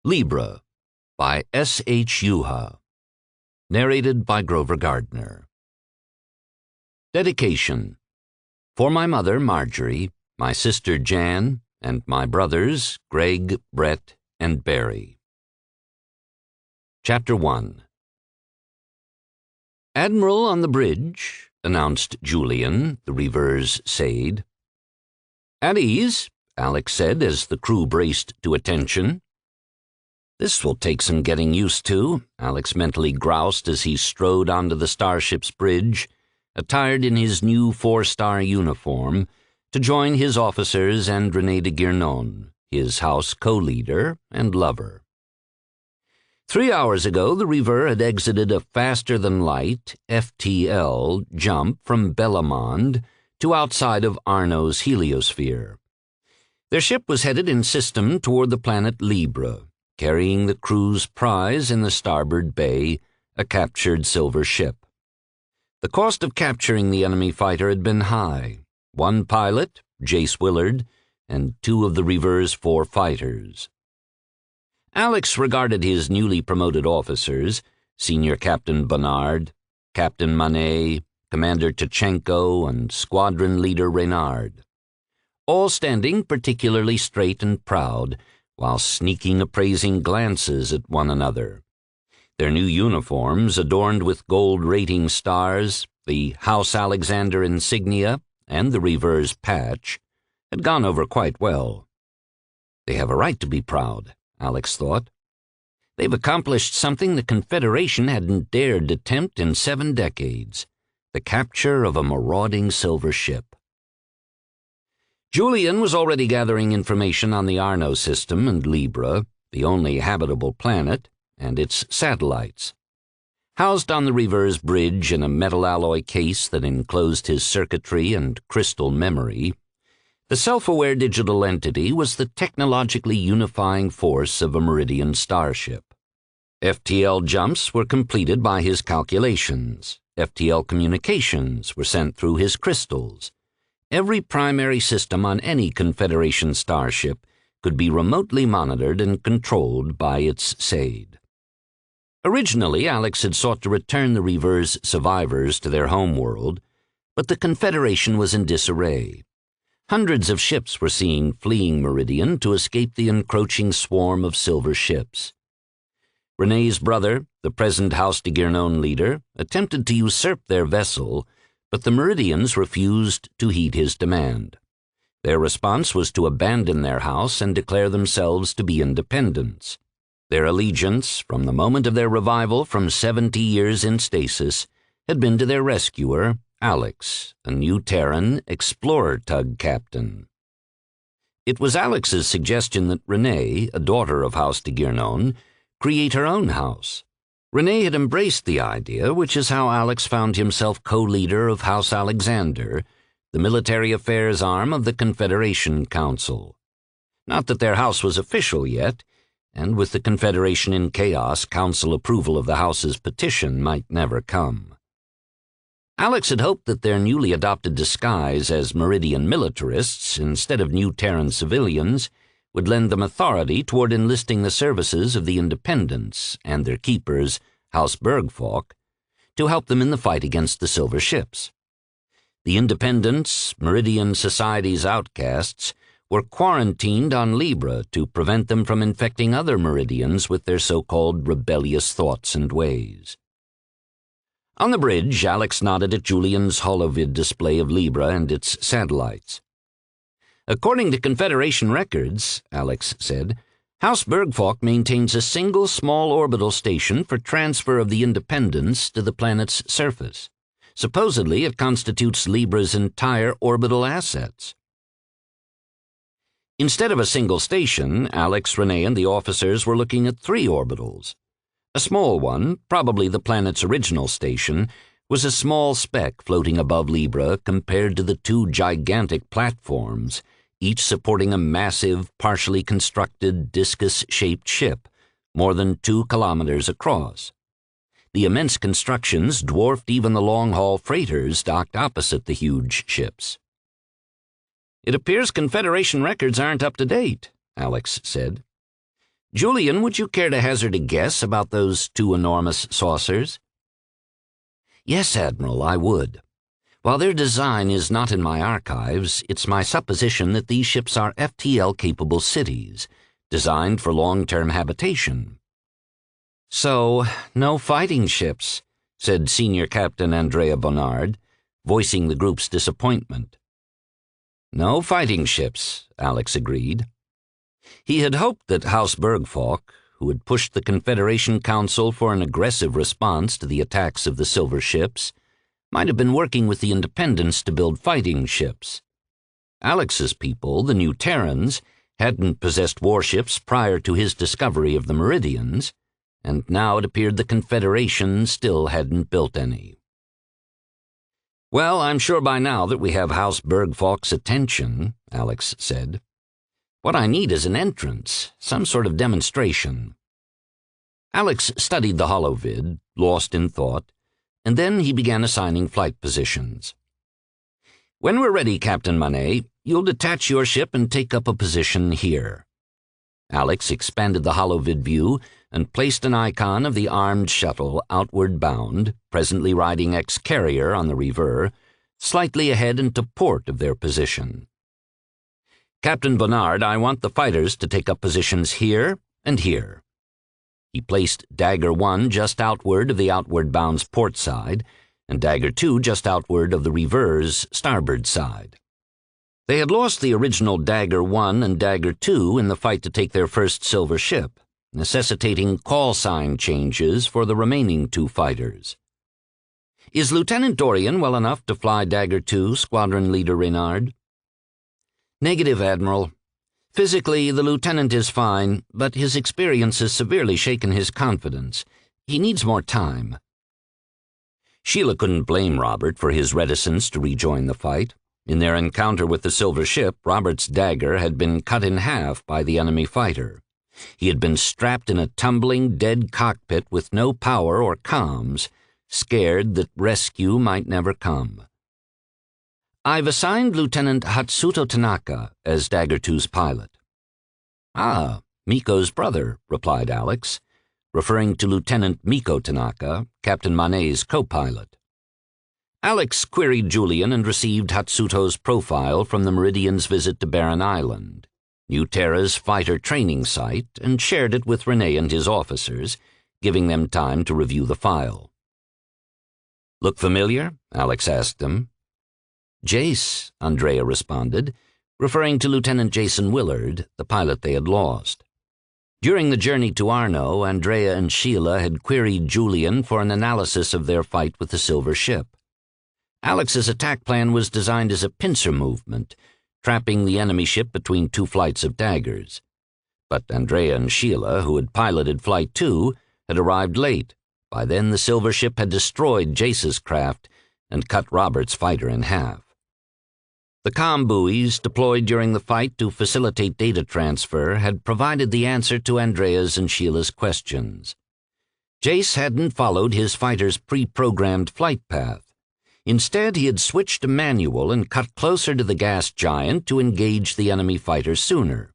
Libre by S.H. Jucha. Narrated by Grover Gardner. Dedication. For my mother, Marjorie, my sister, Jan, and my brothers, Greg, Brett, and Barry. Chapter 1. "Admiral on the bridge," announced Julian, the reverse Sade. "At ease," Alex said as the crew braced to attention. "This will take some getting used to," Alex mentally groused as he strode onto the starship's bridge, attired in his new 4-star uniform, to join his officers and René de Guernon, his house co-leader and lover. 3 hours ago, the Reaver had exited a faster-than-light, FTL, jump from Bellamond to outside of Arno's heliosphere. Their ship was headed in system toward the planet Libre, carrying the crew's prize in the starboard bay, a captured silver ship. The cost of capturing the enemy fighter had been high: 1 pilot, Jace Willard, and 2 of the Reaver's 4 fighters. Alex regarded his newly promoted officers, Senior Captain Bernard, Captain Manet, Commander Tachenko, and Squadron Leader Reynard, all standing particularly straight and proud, while sneaking appraising glances at one another. Their new uniforms, adorned with gold rating stars, the House Alexander insignia, and the Reaver's patch, had gone over quite well. They have a right to be proud, Alex thought. They've accomplished something the Confederation hadn't dared attempt in 7 decades, the capture of a marauding silver ship. Julian was already gathering information on the Arno system and Libre, the only habitable planet, and its satellites. Housed on the Reaver's bridge in a metal alloy case that enclosed his circuitry and crystal memory, the self-aware digital entity was the technologically unifying force of a Meridian starship. FTL jumps were completed by his calculations. FTL communications were sent through his crystals. Every primary system on any Confederation starship could be remotely monitored and controlled by its Sade. Originally, Alex had sought to return the Reaver's survivors to their homeworld, but the Confederation was in disarray. Hundreds of ships were seen fleeing Meridian to escape the encroaching swarm of silver ships. René's brother, the present House de Guernon leader, attempted to usurp their vessel, but the Meridians refused to heed his demand. Their response was to abandon their house and declare themselves to be independents. Their allegiance, from the moment of their revival from 70 years in stasis, had been to their rescuer, Alex, a new Terran explorer tug captain. It was Alex's suggestion that René, a daughter of House de Guernon, create her own house. René had embraced the idea, which is how Alex found himself co-leader of House Alexander, the military affairs arm of the Confederation Council. Not that their house was official yet, and with the Confederation in chaos, Council approval of the House's petition might never come. Alex had hoped that their newly adopted disguise as Meridian militarists, instead of new Terran civilians, would lend them authority toward enlisting the services of the Independents and their keepers, House Bergfalk, to help them in the fight against the silver ships. The Independents, Meridian Society's outcasts, were quarantined on Libre to prevent them from infecting other Meridians with their so-called rebellious thoughts and ways. On the bridge, Alex nodded at Julian's holovid display of Libre and its satellites. "According to Confederation records," Alex said, "House Bergfalk maintains a single small orbital station for transfer of the Independents to the planet's surface. Supposedly, it constitutes Libre's entire orbital assets." Instead of a single station, Alex, René, and the officers were looking at 3 orbitals. A small one, probably the planet's original station, was a small speck floating above Libre compared to the 2 gigantic platforms, each supporting a massive, partially constructed, discus-shaped ship, more than 2 kilometers across. The immense constructions dwarfed even the long-haul freighters docked opposite the huge ships. "It appears Confederation records aren't up to date," Alex said. Julian, would you care to hazard a guess about those two enormous saucers? Yes, Admiral, I would. While their design is not in my archives, it's my supposition that these ships are FTL-capable cities, designed for long-term habitation. So, no fighting ships, said Senior Captain Andrea Bonnard, voicing the group's disappointment. No fighting ships, Alex agreed. He had hoped that House Bergfalk, who had pushed the Confederation Council for an aggressive response to the attacks of the Silver Ships, might have been working with the Independents to build fighting ships. Alex's people, the New Terrans, hadn't possessed warships prior to his discovery of the Meridians, and now it appeared the Confederation still hadn't built any. Well, I'm sure by now that we have House Bergfalk's attention, Alex said. What I need is an entrance, some sort of demonstration. Alex studied the holovid, lost in thought, and then he began assigning flight positions. When we're ready, Captain Manet, you'll detach your ship and take up a position here. Alex expanded the holovid view and placed an icon of the armed shuttle outward bound, presently riding X-Carrier on the Reaver, slightly ahead into port of their position. Captain Bonnard, I want the fighters to take up positions here and here. He placed Dagger 1 just outward of the outward bound's port side, and Dagger 2 just outward of the Reaver's starboard side. They had lost the original Dagger 1 and Dagger 2 in the fight to take their first Silver Ship, necessitating call sign changes for the remaining two fighters. Is Lieutenant Dorian well enough to fly Dagger 2, Squadron Leader Reynard? Negative, Admiral. Physically, the lieutenant is fine, but his experience has severely shaken his confidence. He needs more time. Sheila couldn't blame Robert for his reticence to rejoin the fight. In their encounter with the Silver Ship, Robert's dagger had been cut in half by the enemy fighter. He had been strapped in a tumbling, dead cockpit with no power or comms, scared that rescue might never come. I've assigned Lieutenant Hatsuto Tanaka as Dagger 2's pilot. Ah, Miko's brother, replied Alex, referring to Lieutenant Miko Tanaka, Captain Manet's co-pilot. Alex queried Julian and received Hatsuto's profile from the Meridian's visit to Barren Island, New Terra's fighter training site, and shared it with Rene and his officers, giving them time to review the file. Look familiar? Alex asked him. Jace, Andrea responded, referring to Lieutenant Jason Willard, the pilot they had lost. During the journey to Arno, Andrea and Sheila had queried Julian for an analysis of their fight with the Silver Ship. Alex's attack plan was designed as a pincer movement, trapping the enemy ship between two flights of daggers. But Andrea and Sheila, who had piloted Flight 2, had arrived late. By then the Silver Ship had destroyed Jace's craft and cut Robert's fighter in half. The comm buoys, deployed during the fight to facilitate data transfer, had provided the answer to Andrea's and Sheila's questions. Jace hadn't followed his fighter's pre-programmed flight path. Instead, he had switched to manual and cut closer to the gas giant to engage the enemy fighter sooner.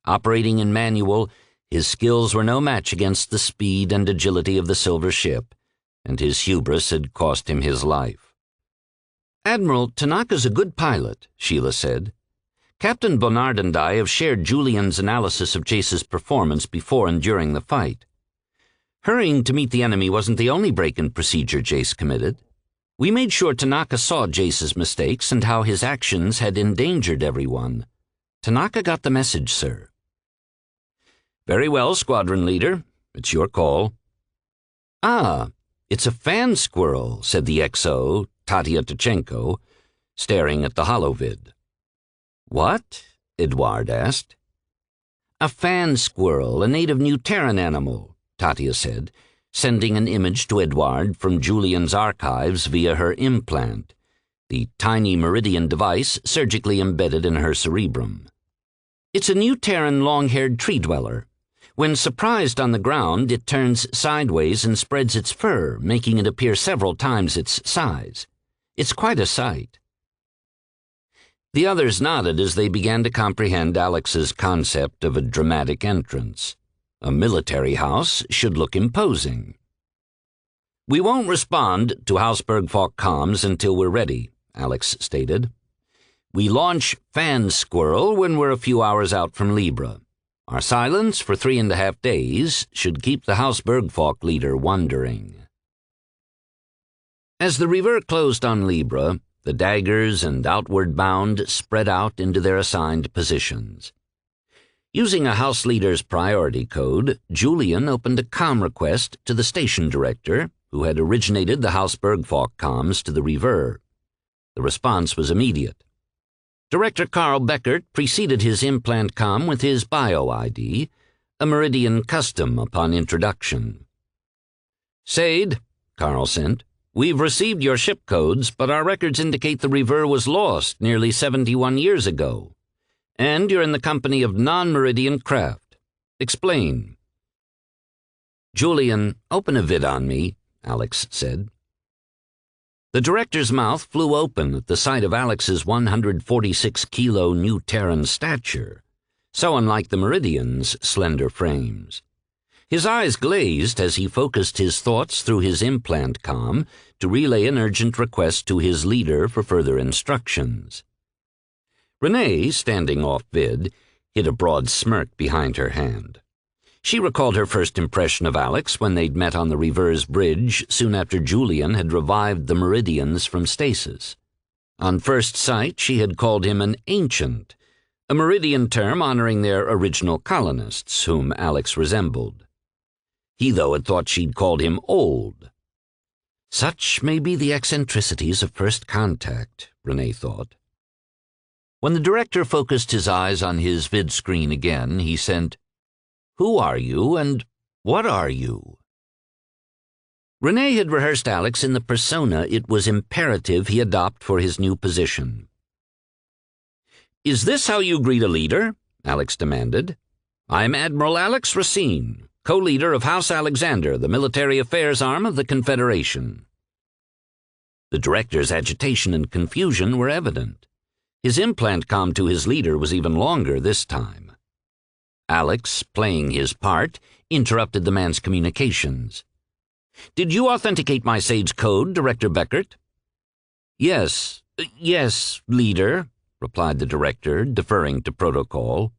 Operating in manual, his skills were no match against the speed and agility of the Silver Ship, and his hubris had cost him his life. Admiral, Tanaka's a good pilot, Sheila said. Captain Bonnard and I have shared Julian's analysis of Jace's performance before and during the fight. Hurrying to meet the enemy wasn't the only break in procedure Jace committed. We made sure Tanaka saw Jace's mistakes and how his actions had endangered everyone. Tanaka got the message, sir. Very well, Squadron Leader. It's your call. Ah, it's a fan squirrel, said the XO, Tatia Tachenko, staring at the holovid. What? Edouard asked. A fan squirrel, a native New Terran animal, Tatia said, sending an image to Edouard from Julian's archives via her implant, the tiny Meridian device surgically embedded in her cerebrum. It's a New Terran long-haired tree-dweller. When surprised on the ground, it turns sideways and spreads its fur, making it appear several times its size. It's quite a sight. The others nodded as they began to comprehend Alex's concept of a dramatic entrance. A military house should look imposing. "We won't respond to Hausberg-Falk comms until we're ready," Alex stated. "We launch Fan Squirrel when we're a few hours out from Libre. Our silence for 3.5 days should keep the Hausberg-Falk leader wondering." As the Reaver closed on Libre, the daggers and outward bound spread out into their assigned positions. Using a house leader's priority code, Julian opened a comm request to the station director, who had originated the Hausberg-Falk comms to the Reaver. The response was immediate. Director Carl Beckert preceded his implant comm with his bio-ID, a Méridien custom upon introduction. "Sade," Carl sent, "we've received your ship codes, but our records indicate the Reaver was lost nearly 71 years ago. And you're in the company of non-Méridien craft. Explain." "Julian, open a vid on me," Alex said. The director's mouth flew open at the sight of Alex's 146-kilo New Terran stature, so unlike the Meridian's slender frames. His eyes glazed as he focused his thoughts through his implant comm to relay an urgent request to his leader for further instructions. Renee, standing off-vid, hid a broad smirk behind her hand. She recalled her first impression of Alex when they'd met on the Reverse Bridge soon after Julian had revived the Meridians from stasis. On first sight, she had called him an ancient, a Meridian term honoring their original colonists, whom Alex resembled. He, though, had thought she'd called him old. Such may be the eccentricities of first contact, Renee thought. When the director focused his eyes on his vid screen again, he sent, "Who are you, and what are you?" Renee had rehearsed Alex in the persona it was imperative he adopt for his new position. "Is this how you greet a leader?" Alex demanded. "I'm Admiral Alex Racine, co-leader of House Alexander, the military affairs arm of the Confederation." The director's agitation and confusion were evident. His implant comm to his leader was even longer this time. Alex, playing his part, interrupted the man's communications. "Did you authenticate my Sage code, Director Beckert?" Yes, leader," replied the director, deferring to protocol.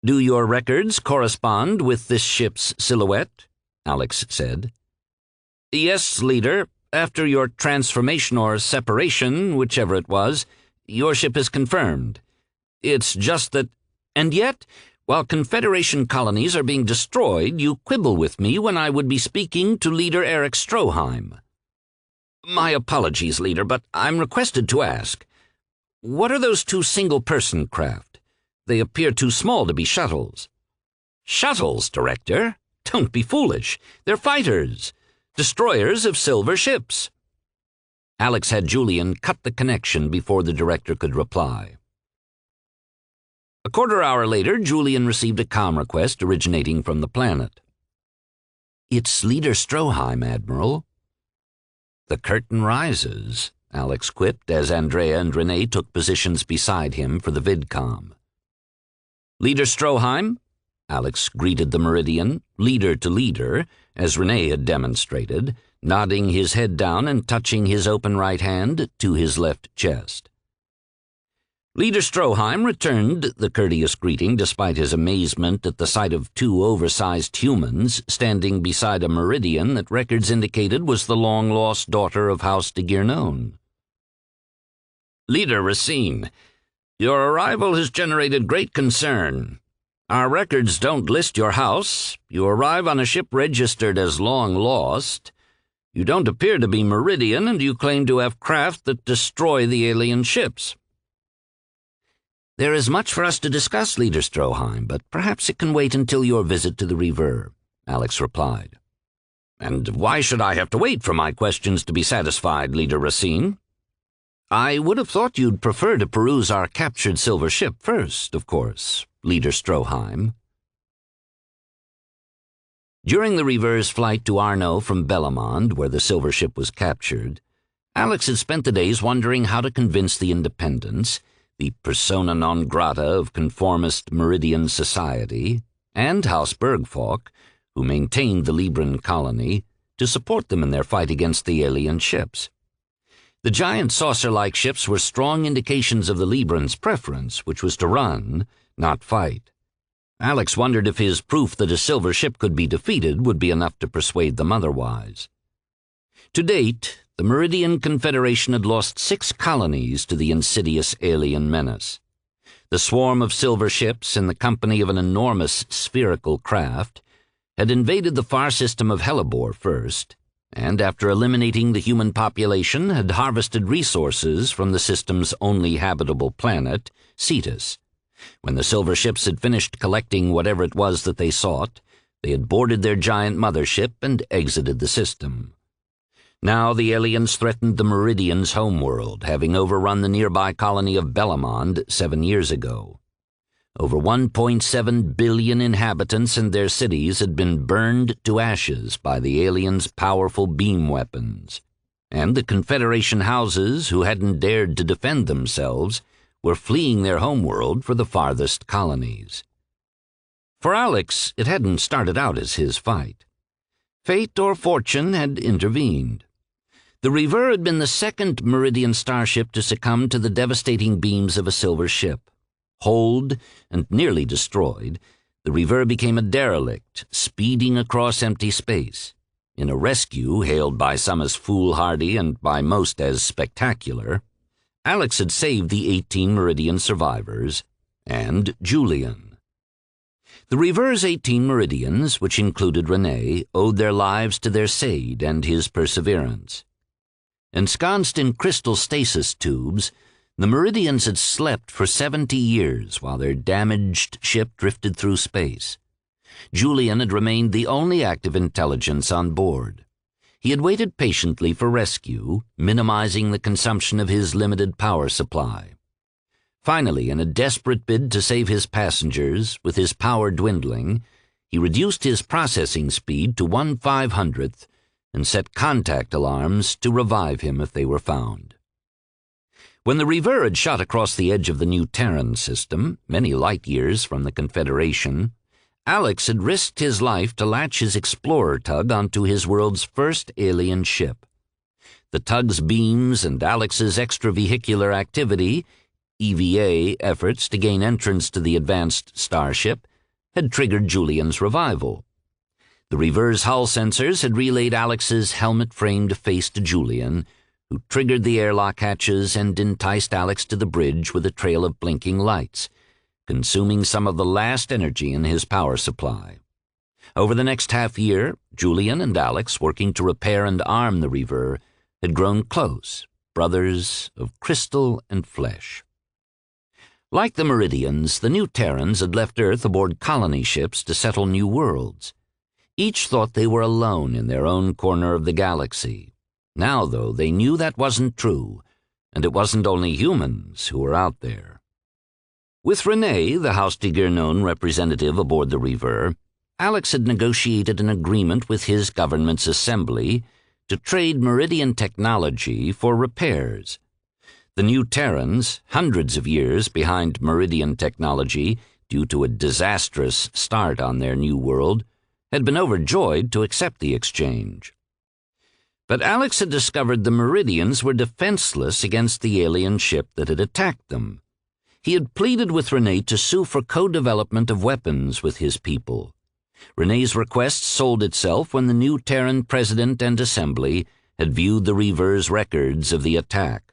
"Do your records correspond with this ship's silhouette?" Alex said. "Yes, leader. After your transformation or separation, whichever it was, your ship is confirmed. It's just that... And yet, while Confederation colonies are being destroyed, you quibble with me when I would be speaking to Leader Eric Stroheim." "My apologies, leader, but I'm requested to ask. What are those two single-person craft? They appear too small to be shuttles." "Shuttles, Director? Don't be foolish. They're fighters. Destroyers of silver ships." Alex had Julian cut the connection before the director could reply. A quarter-hour later, Julian received a comm request originating from the planet. "It's Leader Stroheim, Admiral." "The curtain rises," Alex quipped as Andrea and Renee took positions beside him for the vidcom. "Leader Stroheim," Alex greeted the Meridian, leader to leader, as Renee had demonstrated, nodding his head down and touching his open right hand to his left chest. Leader Stroheim returned the courteous greeting despite his amazement at the sight of two oversized humans standing beside a Meridian that records indicated was the long-lost daughter of House de Guernon. "Leader Racine, your arrival has generated great concern. Our records don't list your house. You arrive on a ship registered as long lost. You don't appear to be Meridian, and you claim to have craft that destroy the alien ships." "There is much for us to discuss, Leader Stroheim, but perhaps it can wait until your visit to the Reaver," Alex replied. "And why should I have to wait for my questions to be satisfied, Leader Racine?" "I would have thought you'd prefer to peruse our captured silver ship first, of course, Leader Stroheim." During the Reaver's flight to Arno from Bellamond, where the silver ship was captured, Alex had spent the days wondering how to convince the Independents, the persona non grata of conformist Meridian society, and House Bergfalk, who maintained the Libran colony, to support them in their fight against the alien ships. The giant saucer-like ships were strong indications of the Librans' preference, which was to run, not fight. Alex wondered if his proof that a silver ship could be defeated would be enough to persuade them otherwise. To date, the Méridien Confederation had lost 6 colonies to the insidious alien menace. The swarm of silver ships, in the company of an enormous spherical craft, had invaded the far system of Hellebore first, and after eliminating the human population had harvested resources from the system's only habitable planet, Cetus. When the silver ships had finished collecting whatever it was that they sought, they had boarded their giant mothership and exited the system. Now the aliens threatened the Meridians' homeworld, having overrun the nearby colony of Bellamond 7 years ago. Over 1.7 billion inhabitants and their cities had been burned to ashes by the aliens' powerful beam weapons, and the Confederation houses, who hadn't dared to defend themselves, were fleeing their homeworld for the farthest colonies. For Alex, it hadn't started out as his fight. Fate or fortune had intervened. The Reaver had been the second Meridian starship to succumb to the devastating beams of a silver ship. Holed and nearly destroyed, the Reaver became a derelict, speeding across empty space. In a rescue hailed by some as foolhardy and by most as spectacular, Alex had saved the 18 Meridian survivors and Julian. The Reaver's 18 Meridians, which included Rene, owed their lives to their Sade and his perseverance. Ensconced in crystal stasis tubes, the Meridians had slept for 70 years while their damaged ship drifted through space. Julian had remained the only active intelligence on board. He had waited patiently for rescue, minimizing the consumption of his limited power supply. Finally, in a desperate bid to save his passengers, with his power dwindling, he reduced his processing speed to 1/500th and set contact alarms to revive him if they were found. When the Reaver had shot across the edge of the new Terran system, many light-years from the Confederation, Alex had risked his life to latch his explorer tug onto his world's first alien ship. The tug's beams and Alex's extravehicular activity, EVA efforts to gain entrance to the advanced starship, had triggered Julian's revival. The Reaver's hull sensors had relayed Alex's helmet-framed face to Julian, who triggered the airlock hatches and enticed Alex to the bridge with a trail of blinking lights, consuming some of the last energy in his power supply. Over the next half-year, Julian and Alex, working to repair and arm the Reaver, had grown close, brothers of crystal and flesh. Like the Meridians, the new Terrans had left Earth aboard colony ships to settle new worlds. Each thought they were alone in their own corner of the galaxy. Now, though, they knew that wasn't true, and it wasn't only humans who were out there. With Rene, the Haustigernone representative aboard the Reaver, Alex had negotiated an agreement with his government's assembly to trade Meridian technology for repairs. The new Terrans, hundreds of years behind Meridian technology due to a disastrous start on their new world, had been overjoyed to accept the exchange. But Alex had discovered the Meridians were defenseless against the alien ship that had attacked them. He had pleaded with Rene to sue for co-development of weapons with his people. Rene's request sold itself when the new Terran president and assembly had viewed the Reaver's records of the attack.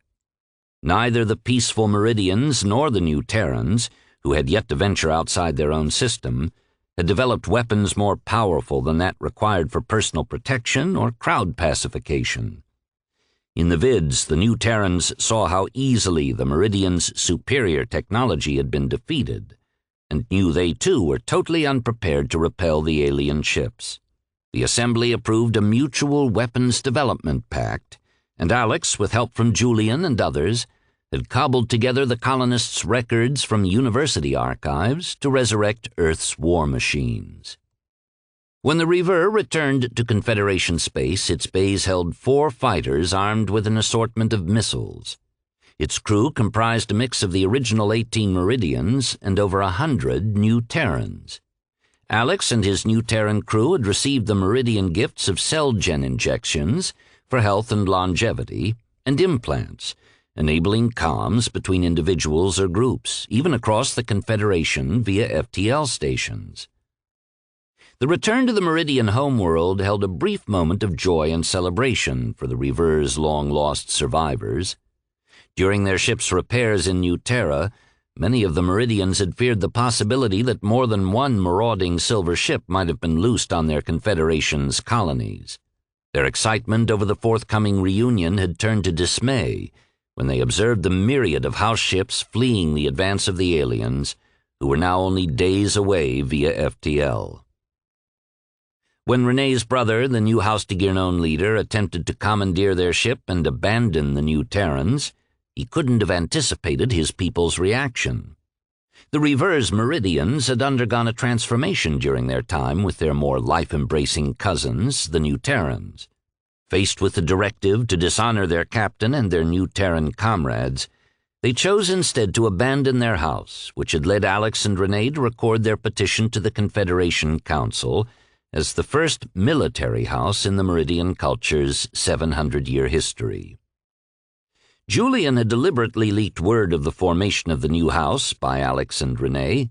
Neither the peaceful Meridians nor the new Terrans, who had yet to venture outside their own system, had developed weapons more powerful than that required for personal protection or crowd pacification. In the vids, the new Terrans saw how easily the Meridians' superior technology had been defeated, and knew they too were totally unprepared to repel the alien ships. The Assembly approved a mutual weapons development pact, and Alex, with help from Julian and others, had cobbled together the colonists' records from university archives to resurrect Earth's war machines. When the Reaver returned to Confederation space, its bays held 4 fighters armed with an assortment of missiles. Its crew comprised a mix of the original 18 Meridians and over 100 new Terrans. Alex and his new Terran crew had received the Méridien gifts of cell-gen injections for health and longevity, and implants, enabling comms between individuals or groups, even across the Confederation via FTL stations. The return to the Méridien homeworld held a brief moment of joy and celebration for the Reaver's long-lost survivors. During their ship's repairs in New Terra, many of the Meridians had feared the possibility that more than one marauding silver ship might have been loosed on their Confederation's colonies. Their excitement over the forthcoming reunion had turned to dismay when they observed the myriad of house ships fleeing the advance of the aliens, who were now only days away via FTL. When Renee's brother, the new House de Guernon leader, attempted to commandeer their ship and abandon the new Terrans, he couldn't have anticipated his people's reaction. The Reverse Meridians had undergone a transformation during their time with their more life-embracing cousins, the new Terrans. Faced with the directive to dishonor their captain and their new Terran comrades, they chose instead to abandon their house, which had led Alex and Renee to record their petition to the Confederation Council as the first military house in the Méridien culture's 700-year history. Julian had deliberately leaked word of the formation of the new house by Alex and Renee,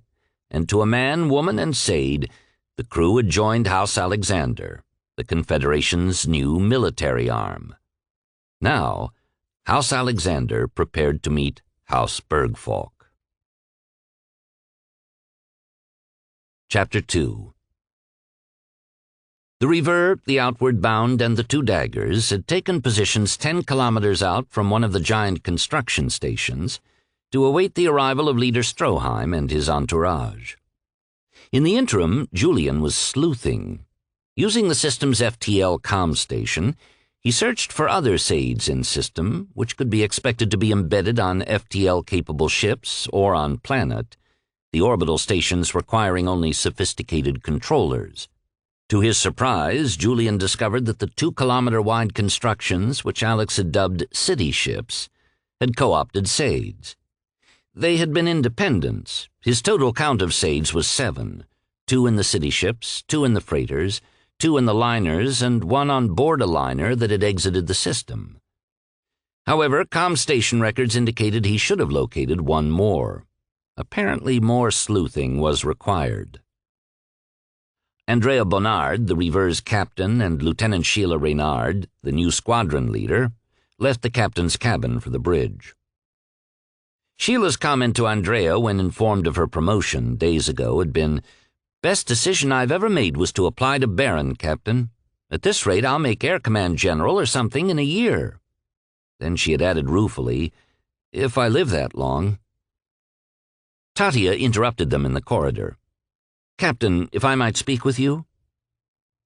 and to a man, woman, and Sade, the crew had joined House Alexander, the Confederation's new military arm. Now, House Alexander prepared to meet House Bergfalk. Chapter 2. The Reaver, the Outward Bound, and the Two Daggers had taken positions 10 kilometers out from one of the giant construction stations to await the arrival of Leader Stroheim and his entourage. In the interim, Julian was sleuthing. Using the system's FTL comm station, he searched for other Sades in system, which could be expected to be embedded on FTL-capable ships or on planet, the orbital stations requiring only sophisticated controllers. To his surprise, Julian discovered that the 2-kilometer-wide constructions, which Alex had dubbed city ships, had co-opted Sades. They had been independents. His total count of Sades was 7, 2 in the city ships, 2 in the freighters, 2 in the liners, and 1 on board a liner that had exited the system. However, comm station records indicated he should have located 1 more. Apparently more sleuthing was required. Andrea Bonnard, the Reaver's captain, and Lieutenant Sheila Reynard, the new squadron leader, left the captain's cabin for the bridge. Sheila's comment to Andrea when informed of her promotion days ago had been, "Best decision I've ever made was to apply to Baron, Captain. At this rate, I'll make Air Command General or something in a year." Then she had added ruefully, "If I live that long." Tatia interrupted them in the corridor. "Captain, if I might speak with you?"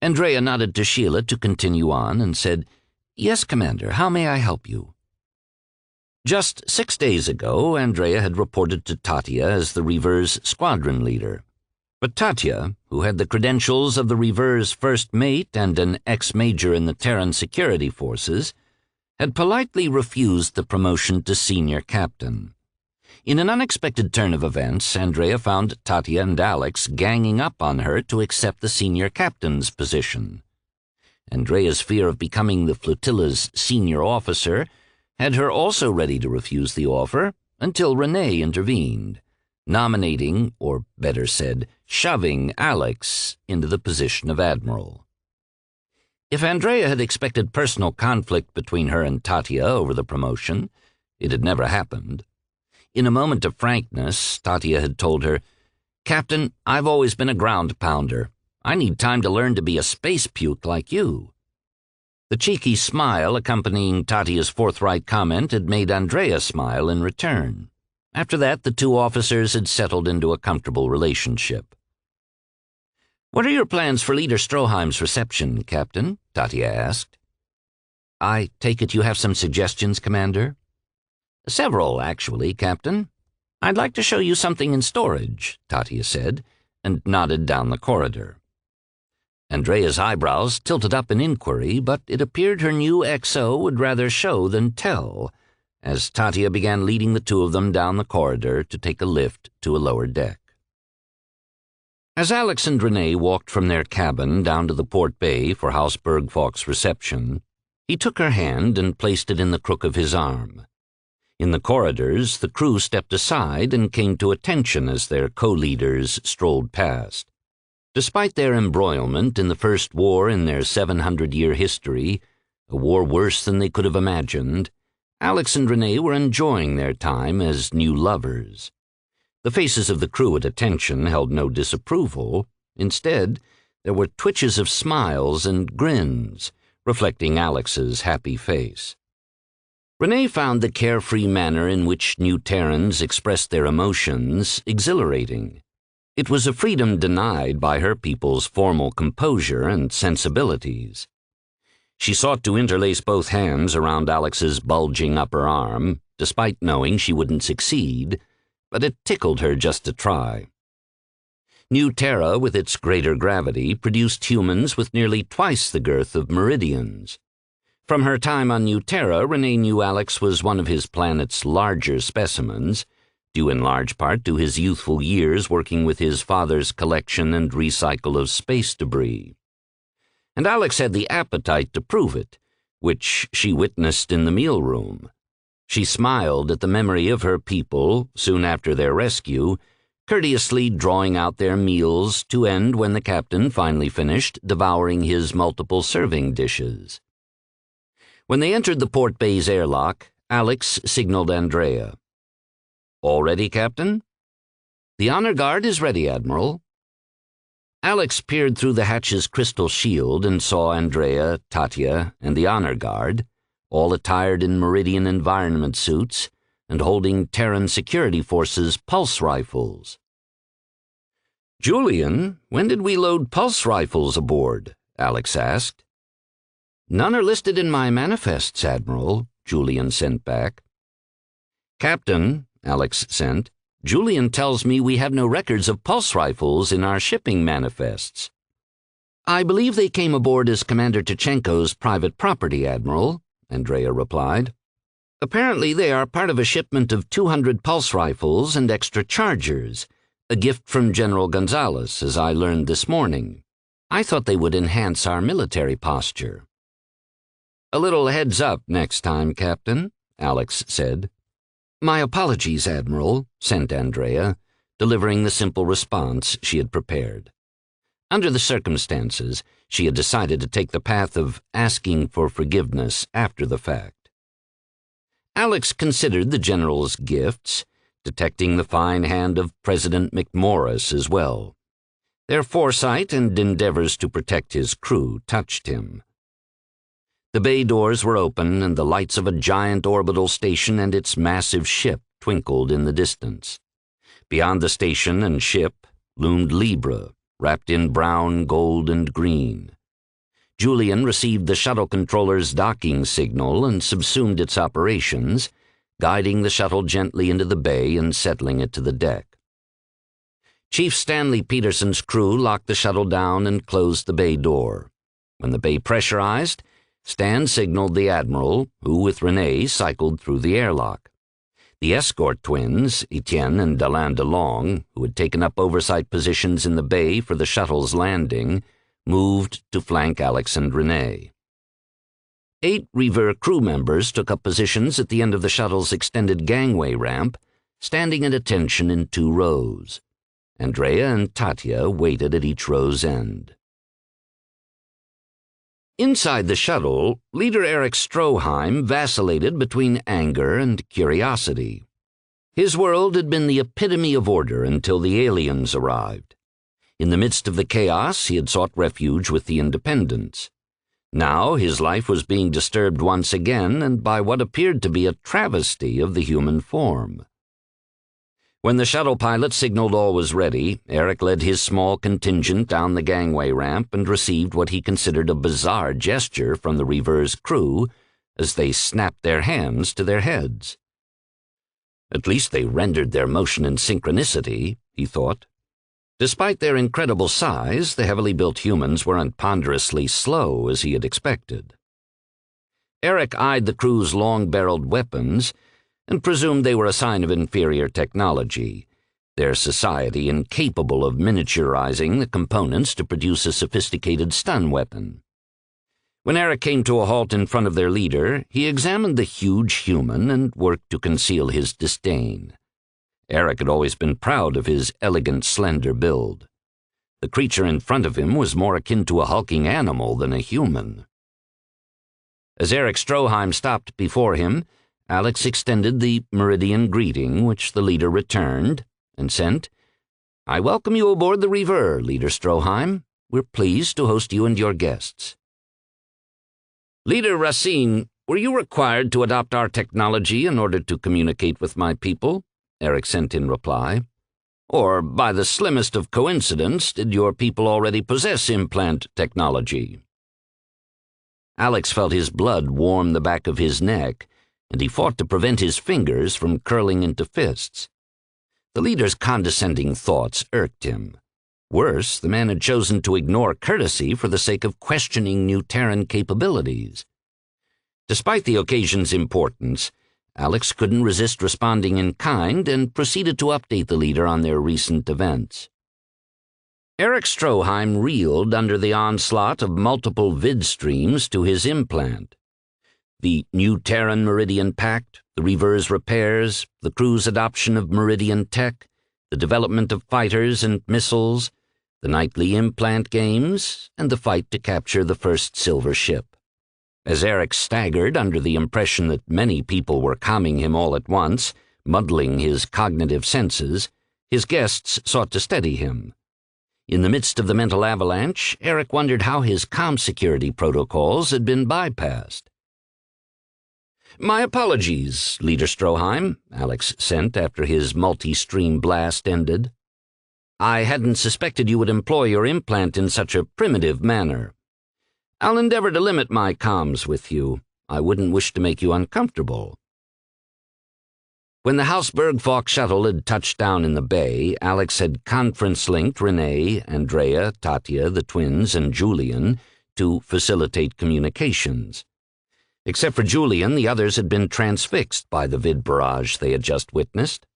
Andrea nodded to Sheila to continue on and said, "Yes, Commander, how may I help you?" Just 6 days ago, Andrea had reported to Tatia as the Reaver's squadron leader. But Tatia, who had the credentials of the Reaver's first mate and an ex-major in the Terran security forces, had politely refused the promotion to senior captain. In an unexpected turn of events, Andrea found Tatia and Alex ganging up on her to accept the senior captain's position. Andrea's fear of becoming the flotilla's senior officer had her also ready to refuse the offer until Renee intervened, nominating, or better said, shoving Alex into the position of admiral. If Andrea had expected personal conflict between her and Tatia over the promotion, it had never happened. In a moment of frankness, Tatia had told her, "Captain, I've always been a ground pounder. I need time to learn to be a space puke like you." The cheeky smile accompanying Tatia's forthright comment had made Andrea smile in return. After that, the two officers had settled into a comfortable relationship. "What are your plans for Leader Stroheim's reception, Captain?" Tatia asked. "I take it you have some suggestions, Commander?" "Several, actually, Captain. I'd like to show you something in storage," Tatia said, and nodded down the corridor. Andrea's eyebrows tilted up in inquiry, but it appeared her new XO would rather show than tell, as Tatia began leading the two of them down the corridor to take a lift to a lower deck. As Alex and Renee walked from their cabin down to the port bay for House Bergfalk's reception, he took her hand and placed it in the crook of his arm. In the corridors, the crew stepped aside and came to attention as their co-leaders strolled past. Despite their embroilment in the first war in their 700-year history, a war worse than they could have imagined, Alex and Renee were enjoying their time as new lovers. The faces of the crew at attention held no disapproval. Instead, there were twitches of smiles and grins, reflecting Alex's happy face. Renee found the carefree manner in which new Terrans expressed their emotions exhilarating. It was a freedom denied by her people's formal composure and sensibilities. She sought to interlace both hands around Alex's bulging upper arm, despite knowing she wouldn't succeed, but it tickled her just to try. New Terra, with its greater gravity, produced humans with nearly twice the girth of Meridians. From her time on New Terra, Renee knew Alex was one of his planet's larger specimens, due in large part to his youthful years working with his father's collection and recycle of space debris. And Alex had the appetite to prove it, which she witnessed in the mealroom. She smiled at the memory of her people, soon after their rescue, courteously drawing out their meals to end when the captain finally finished devouring his multiple serving dishes. When they entered the port bay's airlock, Alex signaled Andrea. "All ready, Captain?" "The honor guard is ready, Admiral." Alex peered through the hatch's crystal shield and saw Andrea, Tatya, and the honor guard, all attired in Meridian environment suits and holding Terran Security Forces pulse rifles. "Julian, when did we load pulse rifles aboard?" Alex asked. "None are listed in my manifests, Admiral," Julian sent back. "Captain," Alex sent, "Julian tells me we have no records of pulse rifles in our shipping manifests." "I believe they came aboard as Commander Tchenko's private property, Admiral," Andrea replied. "Apparently they are part of a shipment of 200 pulse rifles and extra chargers, a gift from General Gonzalez, as I learned this morning. I thought they would enhance our military posture." "A little heads up next time, Captain," Alex said. "My apologies, Admiral," sent Andrea, delivering the simple response she had prepared. Under the circumstances, she had decided to take the path of asking for forgiveness after the fact. Alex considered the General's gifts, detecting the fine hand of President McMorris as well. Their foresight and endeavors to protect his crew touched him. The bay doors were open, and the lights of a giant orbital station and its massive ship twinkled in the distance. Beyond the station and ship loomed Libre, wrapped in brown, gold, and green. Julian received the shuttle controller's docking signal and subsumed its operations, guiding the shuttle gently into the bay and settling it to the deck. Chief Stanley Peterson's crew locked the shuttle down and closed the bay door. When the bay pressurized, Stan signaled the Admiral, who with Renee cycled through the airlock. The escort twins, Etienne and Alain DeLong, who had taken up oversight positions in the bay for the shuttle's landing, moved to flank Alex and Renee. 8 Reaver crew members took up positions at the end of the shuttle's extended gangway ramp, standing at attention in 2 rows. Andrea and Tatya waited at each row's end. Inside the shuttle, Leader Eric Stroheim vacillated between anger and curiosity. His world had been the epitome of order until the aliens arrived. In the midst of the chaos, he had sought refuge with the Independents. Now his life was being disturbed once again, and by what appeared to be a travesty of the human form. When the shuttle pilot signaled all was ready, Eric led his small contingent down the gangway ramp and received what he considered a bizarre gesture from the Reaver's crew as they snapped their hands to their heads. At least they rendered their motion in synchronicity, he thought. Despite their incredible size, the heavily built humans weren't ponderously slow as he had expected. Eric eyed the crew's long-barreled weapons and presumed they were a sign of inferior technology. their society incapable of miniaturizing the components to produce a sophisticated stun weapon. When Eric came to a halt in front of their leader, he examined the huge human and worked to conceal his disdain. Eric had always been proud of his elegant, slender build. The creature in front of him was more akin to a hulking animal than a human. As Eric Stroheim stopped before him, Alex extended the Méridien greeting, which the leader returned, and sent, "I welcome you aboard the River, Leader Stroheim. We're pleased to host you and your guests." "Leader Racine, were you required to adopt our technology in order to communicate with my people?" Eric sent in reply. "Or, by the slimmest of coincidence, did your people already possess implant technology?" Alex felt his blood warm the back of his neck, and he fought to prevent his fingers from curling into fists. The leader's condescending thoughts irked him. Worse, the man had chosen to ignore courtesy for the sake of questioning new Terran capabilities. Despite the occasion's importance, Alex couldn't resist responding in kind and proceeded to update the leader on their recent events. Eric Stroheim reeled under the onslaught of multiple vid streams to his implant. The new Terran Méridien Pact, the Reverse repairs, the crew's adoption of Méridien tech, the development of fighters and missiles, the nightly implant games, and the fight to capture the first silver ship. As Eric staggered under the impression that many people were calming him all at once, muddling his cognitive senses, his guests sought to steady him. In the midst of the mental avalanche, Eric wondered how his comm security protocols had been bypassed. "My apologies, Leader Stroheim," Alex sent after his multi-stream blast ended. "I hadn't suspected you would employ your implant in such a primitive manner. I'll endeavor to limit my comms with you. I wouldn't wish to make you uncomfortable." When the Hausberg-Falk shuttle had touched down in the bay, Alex had conference-linked Renee, Andrea, Tatya, the twins, and Julian to facilitate communications. Except for Julian, the others had been transfixed by the vid barrage they had just witnessed.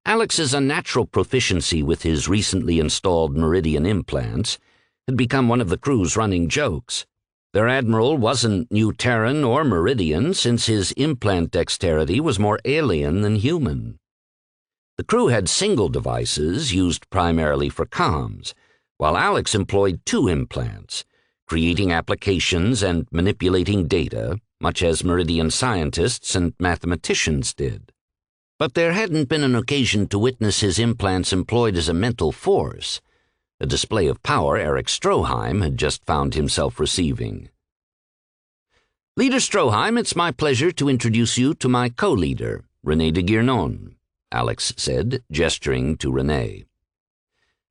Alex's unnatural proficiency with his recently installed Méridien implants had become one of the crew's running jokes. Their admiral wasn't New Terran or Méridien, since his implant dexterity was more alien than human. The crew had single devices used primarily for comms, while Alex employed two implants, creating applications and manipulating data, much as Méridien scientists and mathematicians did. But there hadn't been an occasion to witness his implants employed as a mental force, a display of power Eric Stroheim had just found himself receiving. "Leader Stroheim, it's my pleasure to introduce you to my co-leader, René de Guernon," Alex said, gesturing to Renee.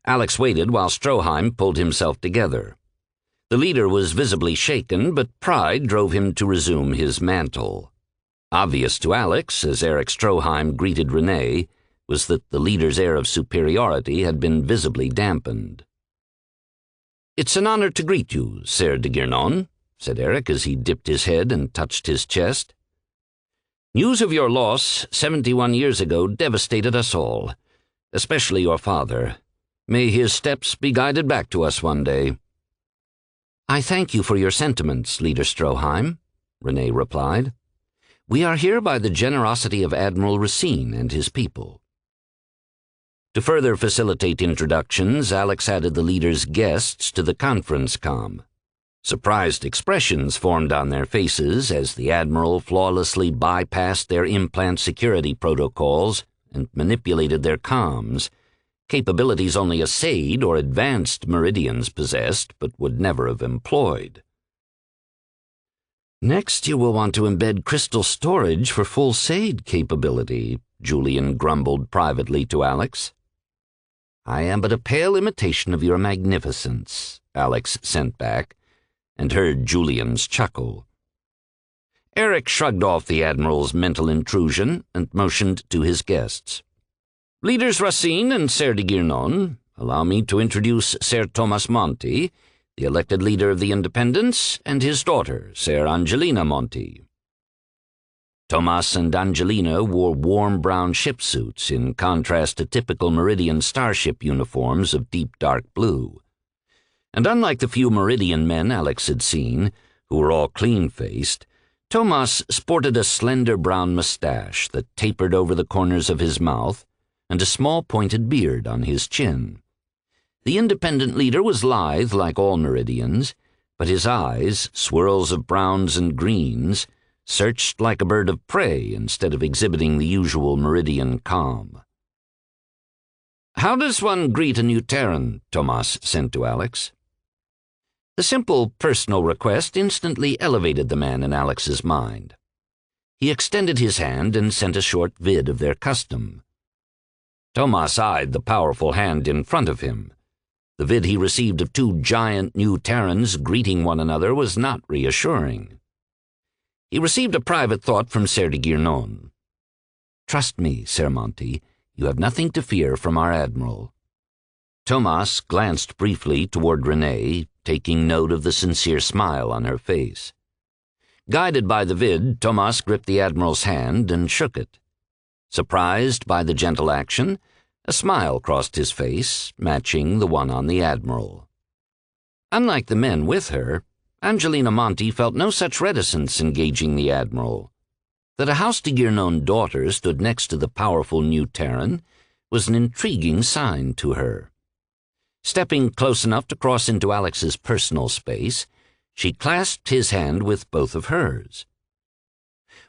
Alex waited while Stroheim pulled himself together. The leader was visibly shaken, but pride drove him to resume his mantle. Obvious to Alex, as Eric Stroheim greeted Renee, was that the leader's air of superiority had been visibly dampened. "It's an honor to greet you, Sir de Guernon," said Eric as he dipped his head and touched his chest. "News of your loss 71 years ago devastated us all, especially your father. May his steps be guided back to us one day." "I thank you for your sentiments, Leader Stroheim," Renee replied. "We are here by the generosity of Admiral Racine and his people." To further facilitate introductions, Alex added the leader's guests to the conference comm. Surprised expressions formed on their faces as the Admiral flawlessly bypassed their implant security protocols and manipulated their comms, capabilities only a SAID or advanced Meridians possessed but would never have employed. "Next, you will want to embed crystal storage for full SAID capability," Julian grumbled privately to Alex. "I am but a pale imitation of your magnificence," Alex sent back, and heard Julian's chuckle. Eric shrugged off the Admiral's mental intrusion and motioned to his guests. "Leaders Racine and Ser de Guernon, allow me to introduce Ser Thomas Monti, the elected leader of the Independents, and his daughter, Ser Angelina Monti." Tomas and Angelina wore warm brown ship suits in contrast to typical Meridian starship uniforms of deep dark blue. And unlike the few Meridian men Alex had seen, who were all clean-faced, Tomas sported a slender brown mustache that tapered over the corners of his mouth and a small pointed beard on his chin. The independent leader was lithe like all Meridians, but his eyes, swirls of browns and greens, searched like a bird of prey instead of exhibiting the usual Meridian calm. "How does one greet a new Terran?" Tomas sent to Alex. The simple personal request instantly elevated the man in Alex's mind. He extended his hand and sent a short vid of their custom. Tomas eyed the powerful hand in front of him. The vid he received of two giant new Terrans greeting one another was not reassuring. He received a private thought from Ser de Girnon. "Trust me, Sermonti, you have nothing to fear from our admiral." Tomas glanced briefly toward Renee, taking note of the sincere smile on her face. Guided by the vid, Tomas gripped the admiral's hand and shook it. Surprised by the gentle action, a smile crossed his face, matching the one on the admiral. Unlike the men with her, Angelina Monti felt no such reticence engaging the admiral. That a House de Girnon daughter stood next to the powerful new Terran was an intriguing sign to her. Stepping close enough to cross into Alex's personal space, she clasped his hand with both of hers.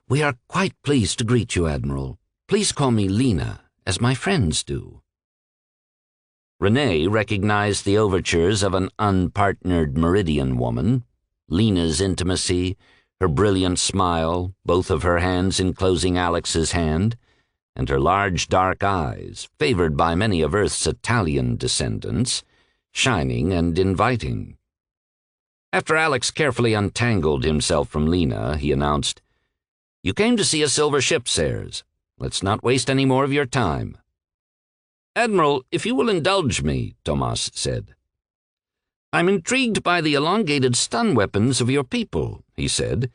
"We are quite pleased to greet you, Admiral. Please call me Lena, as my friends do." Renee recognized the overtures of an unpartnered Meridian woman, Lena's intimacy, her brilliant smile, both of her hands enclosing Alex's hand, and her large dark eyes, favored by many of Earth's Italian descendants, shining and inviting. After Alex carefully untangled himself from Lena, he announced, "You came to see a silver ship, sirs. Let's not waste any more of your time." "Admiral, if you will indulge me," Tomas said. "I'm intrigued by the elongated stun weapons of your people," he said,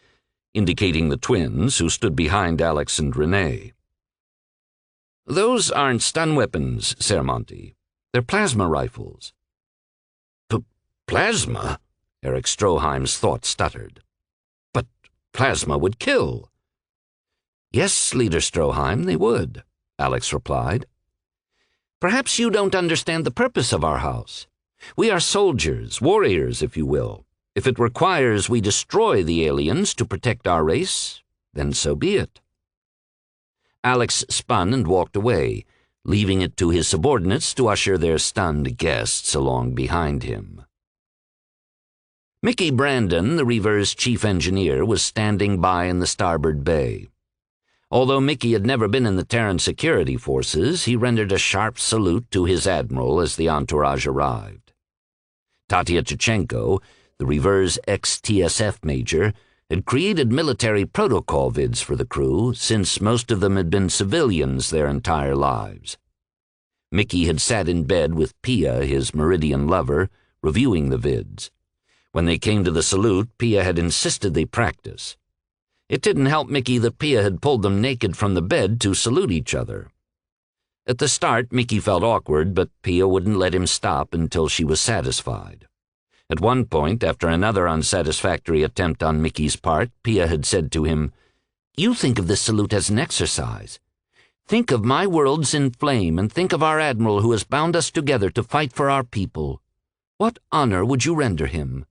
indicating the twins who stood behind Alex and Renee. "Those aren't stun weapons, Sermonti. They're plasma rifles." Plasma? Eric Stroheim's thought stuttered. "But plasma would kill." "Yes, Leader Stroheim, they would," Alex replied. "Perhaps you don't understand the purpose of our house. We are soldiers, warriors, if you will. If it requires we destroy the aliens to protect our race, then so be it." Alex spun and walked away, leaving it to his subordinates to usher their stunned guests along behind him. Mickey Brandon, the Reaver's chief engineer, was standing by in the starboard bay. Although Mickey had never been in the Terran security forces, he rendered a sharp salute to his admiral as the entourage arrived. Tatia Chichenko, the Reaver's ex-TSF major, had created military protocol vids for the crew, since most of them had been civilians their entire lives. Mickey had sat in bed with Pia, his Meridian lover, reviewing the vids. When they came to the salute, Pia had insisted they practice. It didn't help Mickey that Pia had pulled them naked from the bed to salute each other. At the start, Mickey felt awkward, but Pia wouldn't let him stop until she was satisfied. At one point, after another unsatisfactory attempt on Mickey's part, Pia had said to him, "You think of this salute as an exercise. Think of my worlds in flame, and think of our admiral who has bound us together to fight for our people. What honor would you render him?"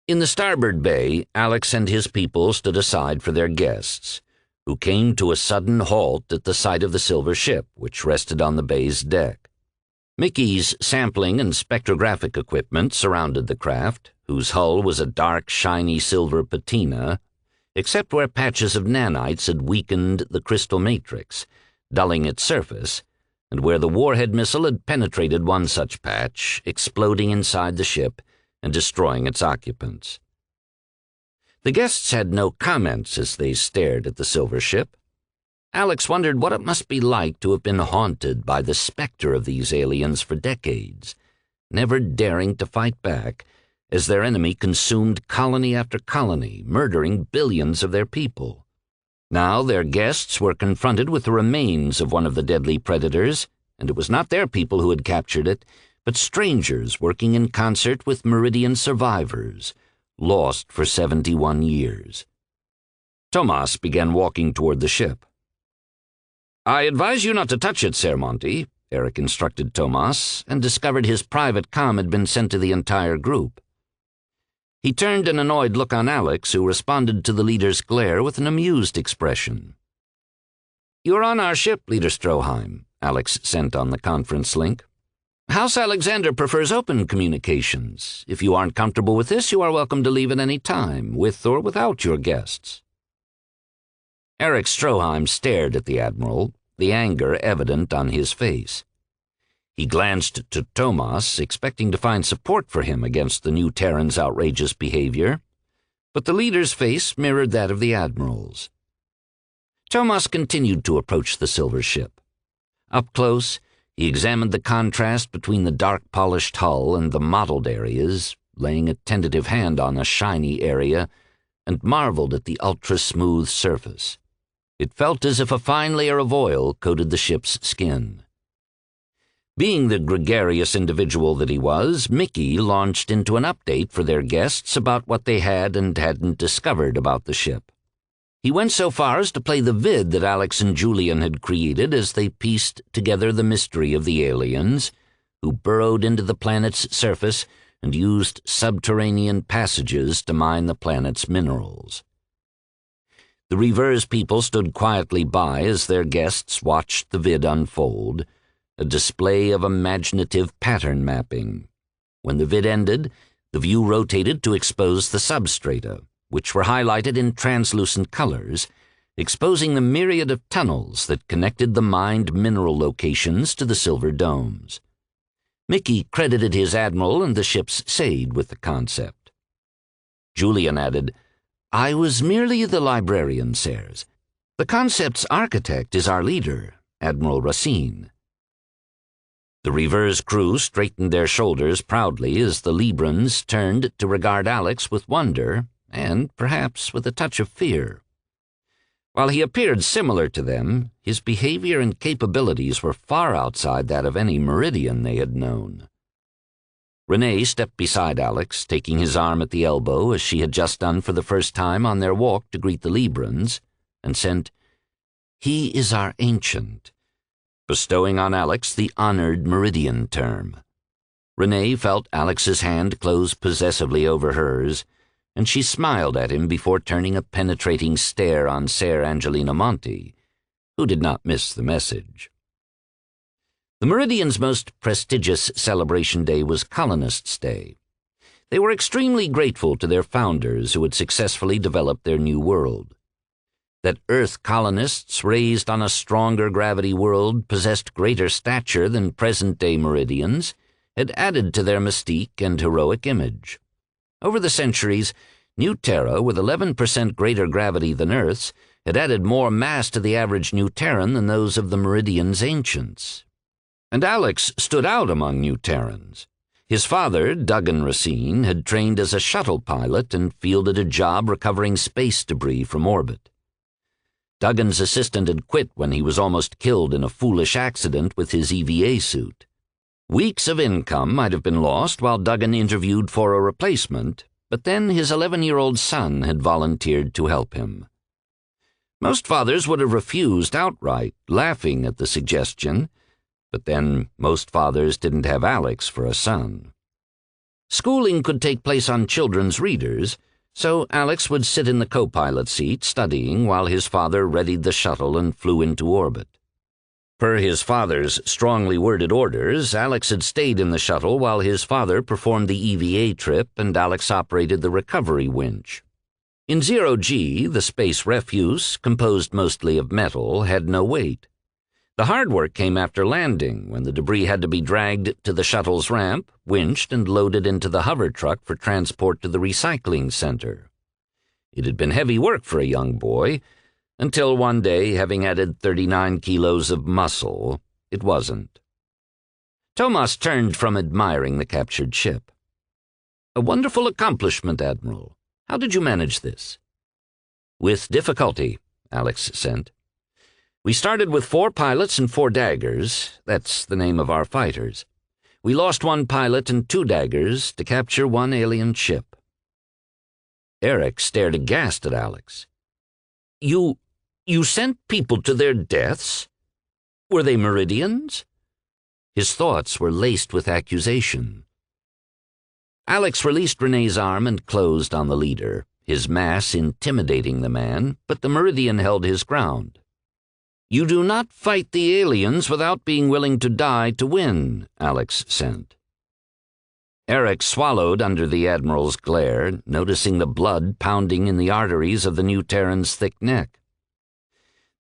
In the starboard bay, Alex and his people stood aside for their guests, who came to a sudden halt at the sight of the silver ship, which rested on the bay's deck. Mickey's sampling and spectrographic equipment surrounded the craft, whose hull was a dark, shiny silver patina, except where patches of nanites had weakened the crystal matrix, dulling its surface, and where the warhead missile had penetrated one such patch, exploding inside the ship and destroying its occupants. The guests had no comments as they stared at the silver ship. Alex wondered what it must be like to have been haunted by the specter of these aliens for decades, never daring to fight back, as their enemy consumed colony after colony, murdering billions of their people. Now their guests were confronted with the remains of one of the deadly predators, and it was not their people who had captured it, but strangers working in concert with Méridien survivors, lost for 71 years. Tomas began walking toward the ship. "I advise you not to touch it, Ser Monty," Eric instructed Tomas, and discovered his private comm had been sent to the entire group. He turned an annoyed look on Alex, who responded to the leader's glare with an amused expression. "You're on our ship, Leader Stroheim," Alex sent on the conference link. "House Alexander prefers open communications. If you aren't comfortable with this, you are welcome to leave at any time, with or without your guests." Eric Stroheim stared at the Admiral, the anger evident on his face. He glanced to Tomas, expecting to find support for him against the new Terran's outrageous behavior, but the leader's face mirrored that of the Admiral's. Tomas continued to approach the silver ship. Up close, he examined the contrast between the dark-polished hull and the mottled areas, laying a tentative hand on a shiny area, and marveled at the ultra-smooth surface. It felt as if a fine layer of oil coated the ship's skin. Being the gregarious individual that he was, Mickey launched into an update for their guests about what they had and hadn't discovered about the ship. He went so far as to play the vid that Alex and Julian had created as they pieced together the mystery of the aliens, who burrowed into the planet's surface and used subterranean passages to mine the planet's minerals. The Reverse people stood quietly by as their guests watched the vid unfold, a display of imaginative pattern mapping. When the vid ended, the view rotated to expose the substrata, which were highlighted in translucent colors, exposing the myriad of tunnels that connected the mined mineral locations to the silver domes. Mickey credited his admiral and the ship's Said with the concept. Julian added, "I was merely the librarian, sirs. The concept's architect is our leader, Admiral Racine." The Reverse crew straightened their shoulders proudly as the Librans turned to regard Alex with wonder and, perhaps, with a touch of fear. While he appeared similar to them, his behavior and capabilities were far outside that of any Méridien they had known. Renee stepped beside Alex, taking his arm at the elbow as she had just done for the first time on their walk to greet the Librans, and sent, "He is our ancient," bestowing on Alex the honored Méridien term. Renee felt Alex's hand close possessively over hers, and she smiled at him before turning a penetrating stare on Ser Angelina Monti, who did not miss the message. The Meridian's most prestigious celebration day was Colonists' Day. They were extremely grateful to their founders who had successfully developed their new world. That Earth colonists raised on a stronger gravity world possessed greater stature than present-day Meridians had added to their mystique and heroic image. Over the centuries, New Terra, with 11% greater gravity than Earth's, had added more mass to the average New Terran than those of the Meridian's ancients. And Alex stood out among New Terrans. His father, Duggan Racine, had trained as a shuttle pilot and fielded a job recovering space debris from orbit. Duggan's assistant had quit when he was almost killed in a foolish accident with his EVA suit. Weeks of income might have been lost while Duggan interviewed for a replacement, but then his 11-year-old son had volunteered to help him. Most fathers would have refused outright, laughing at the suggestion, but then most fathers didn't have Alex for a son. Schooling could take place on children's readers, so Alex would sit in the co-pilot seat studying while his father readied the shuttle and flew into orbit. Per his father's strongly worded orders, Alex had stayed in the shuttle while his father performed the EVA trip and Alex operated the recovery winch. In Zero-G, the space refuse, composed mostly of metal, had no weight. The hard work came after landing, when the debris had to be dragged to the shuttle's ramp, winched, and loaded into the hover truck for transport to the recycling center. It had been heavy work for a young boy, until one day, having added 39 kilos of muscle, it wasn't. Tomas turned from admiring the captured ship. "A wonderful accomplishment, Admiral. How did you manage this?" "With difficulty," Alex sent. "We started with 4 pilots and 4 daggers. That's the name of our fighters. We lost 1 pilot and 2 daggers to capture 1 alien ship." Eric stared aghast at Alex. You sent people to their deaths? Were they Meridians?" His thoughts were laced with accusation. Alex released Renee's arm and closed on the leader, his mass intimidating the man, but the Meridian held his ground. "You do not fight the aliens without being willing to die to win," Alex sent. Eric swallowed under the Admiral's glare, noticing the blood pounding in the arteries of the new Terran's thick neck.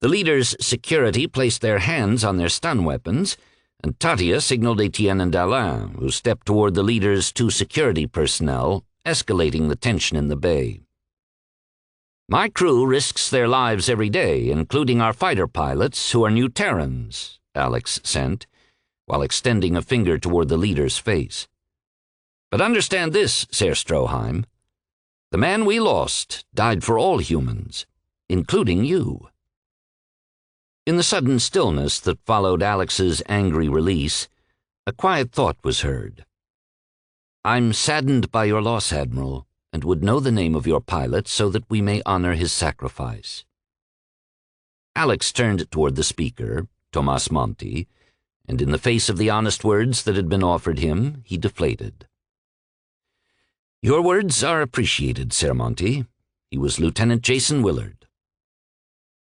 The leader's security placed their hands on their stun weapons, and Tatia signaled Etienne and Alain, who stepped toward the leader's 2 security personnel, escalating the tension in the bay. "My crew risks their lives every day, including our fighter pilots, who are new Terrans," Alex sent, while extending a finger toward the leader's face. "But understand this, Ser Stroheim. The man we lost died for all humans, including you." In the sudden stillness that followed Alex's angry release, a quiet thought was heard. "I'm saddened by your loss, Admiral, and would know the name of your pilot so that we may honor his sacrifice." Alex turned toward the speaker, Tomas Monti, and in the face of the honest words that had been offered him, he deflated. "Your words are appreciated, Ser Monti." He was Lieutenant Jason Willard.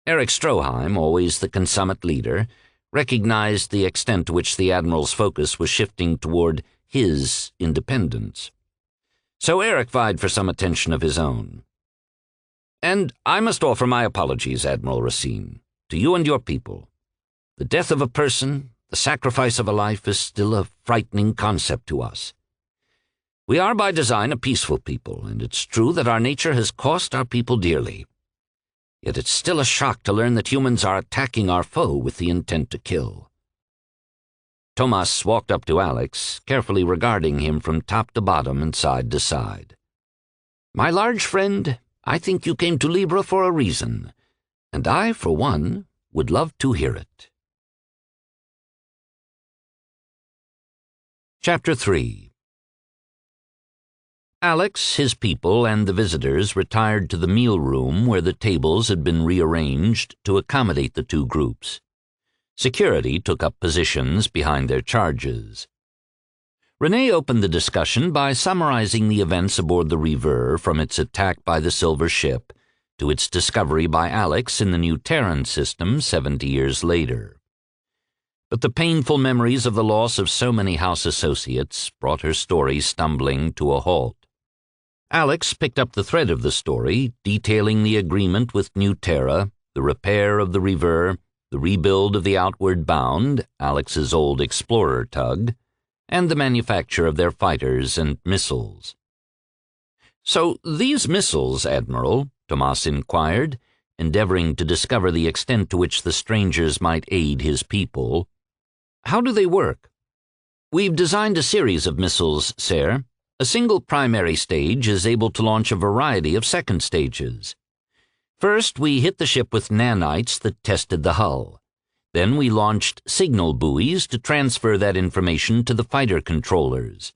Eric Stroheim, always the consummate leader, recognized the extent to which the Admiral's focus was shifting toward his independence. So Eric vied for some attention of his own. "And I must offer my apologies, Admiral Racine, to you and your people. The death of a person, the sacrifice of a life, is still a frightening concept to us. We are by design a peaceful people, and it's true that our nature has cost our people dearly. Yet it's still a shock to learn that humans are attacking our foe with the intent to kill." Tomas walked up to Alex, carefully regarding him from top to bottom and side to side. "My large friend, I think you came to Libre for a reason, and I, for one, would love to hear it." Chapter 3. Alex, his people, and the visitors retired to the meal room where the tables had been rearranged to accommodate the 2 groups. Security took up positions behind their charges. Renee opened the discussion by summarizing the events aboard the River from its attack by the Silver Ship to its discovery by Alex in the new Terran system 70 years later. But the painful memories of the loss of so many house associates brought her story stumbling to a halt. Alex picked up the thread of the story, detailing the agreement with New Terra, the repair of the River, the rebuild of the Outward Bound, Alex's old explorer tug, and the manufacture of their fighters and missiles. "So these missiles, Admiral," Tomas inquired, endeavoring to discover the extent to which the strangers might aid his people, "how do they work?" "We've designed a series of missiles, Sir. A single primary stage is able to launch a variety of second stages. First, we hit the ship with nanites that tested the hull. Then we launched signal buoys to transfer that information to the fighter controllers.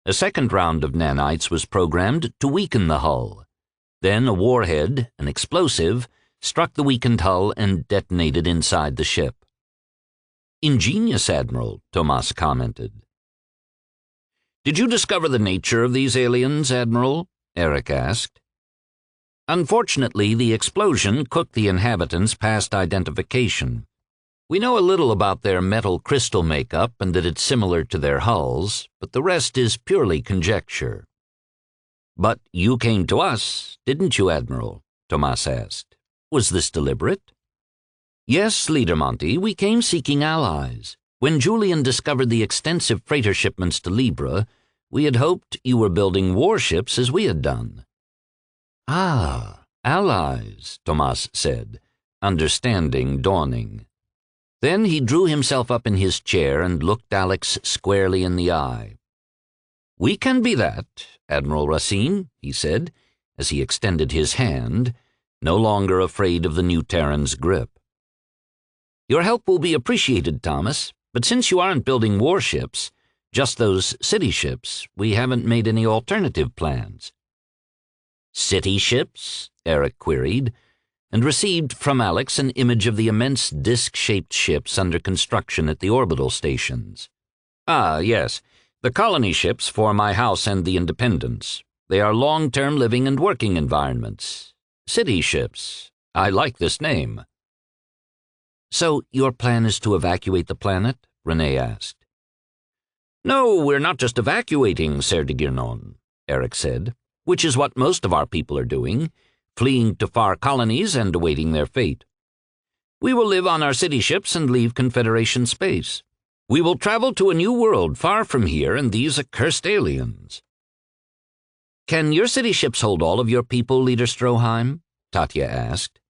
A second round of nanites was programmed to weaken the hull. Then a warhead, an explosive, struck the weakened hull and detonated inside the ship." "Ingenious, Admiral," Tomas commented. "Did you discover the nature of these aliens, Admiral?" Eric asked. "Unfortunately, the explosion cooked the inhabitants past identification. We know a little about their metal crystal makeup and that it's similar to their hulls, but the rest is purely conjecture." "But you came to us, didn't you, Admiral?" Tomas asked. "Was this deliberate?" "Yes, Leader Monti, we came seeking allies. When Julian discovered the extensive freighter shipments to Libre, we had hoped you were building warships as we had done." "Ah, allies," Tomas said, understanding dawning. Then he drew himself up in his chair and looked Alex squarely in the eye. "We can be that, Admiral Racine," he said, as he extended his hand, no longer afraid of the new Terran's grip. "Your help will be appreciated, Thomas, but since you aren't building warships, just those city ships, we haven't made any alternative plans." "City ships?" Eric queried, and received from Alex an image of the immense disc-shaped ships under construction at the orbital stations. "Ah, yes. The colony ships for my house and the Independence. They are long-term living and working environments. City ships. I like this name." "So your plan is to evacuate the planet?" Renee asked. "No, we're not just evacuating, Ser de Girnon," Eric said, "which is what most of our people are doing, fleeing to far colonies and awaiting their fate. We will live on our city ships and leave Confederation space. We will travel to a new world far from here and these accursed aliens." "Can your city ships hold all of your people, Leader Stroheim?" Tatya asked.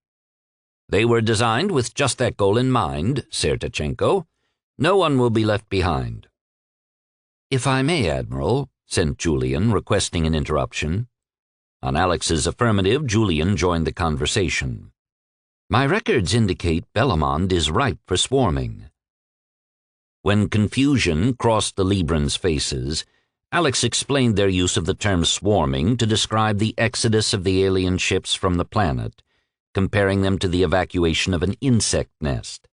"They were designed with just that goal in mind, Ser Tachenko. No one will be left behind." "If I may, Admiral," said Julian, requesting an interruption. On Alex's affirmative, Julian joined the conversation. "My records indicate Bellamond is ripe for swarming." When confusion crossed the Librans' faces, Alex explained their use of the term swarming to describe the exodus of the alien ships from the planet, comparing them to the evacuation of an insect nest.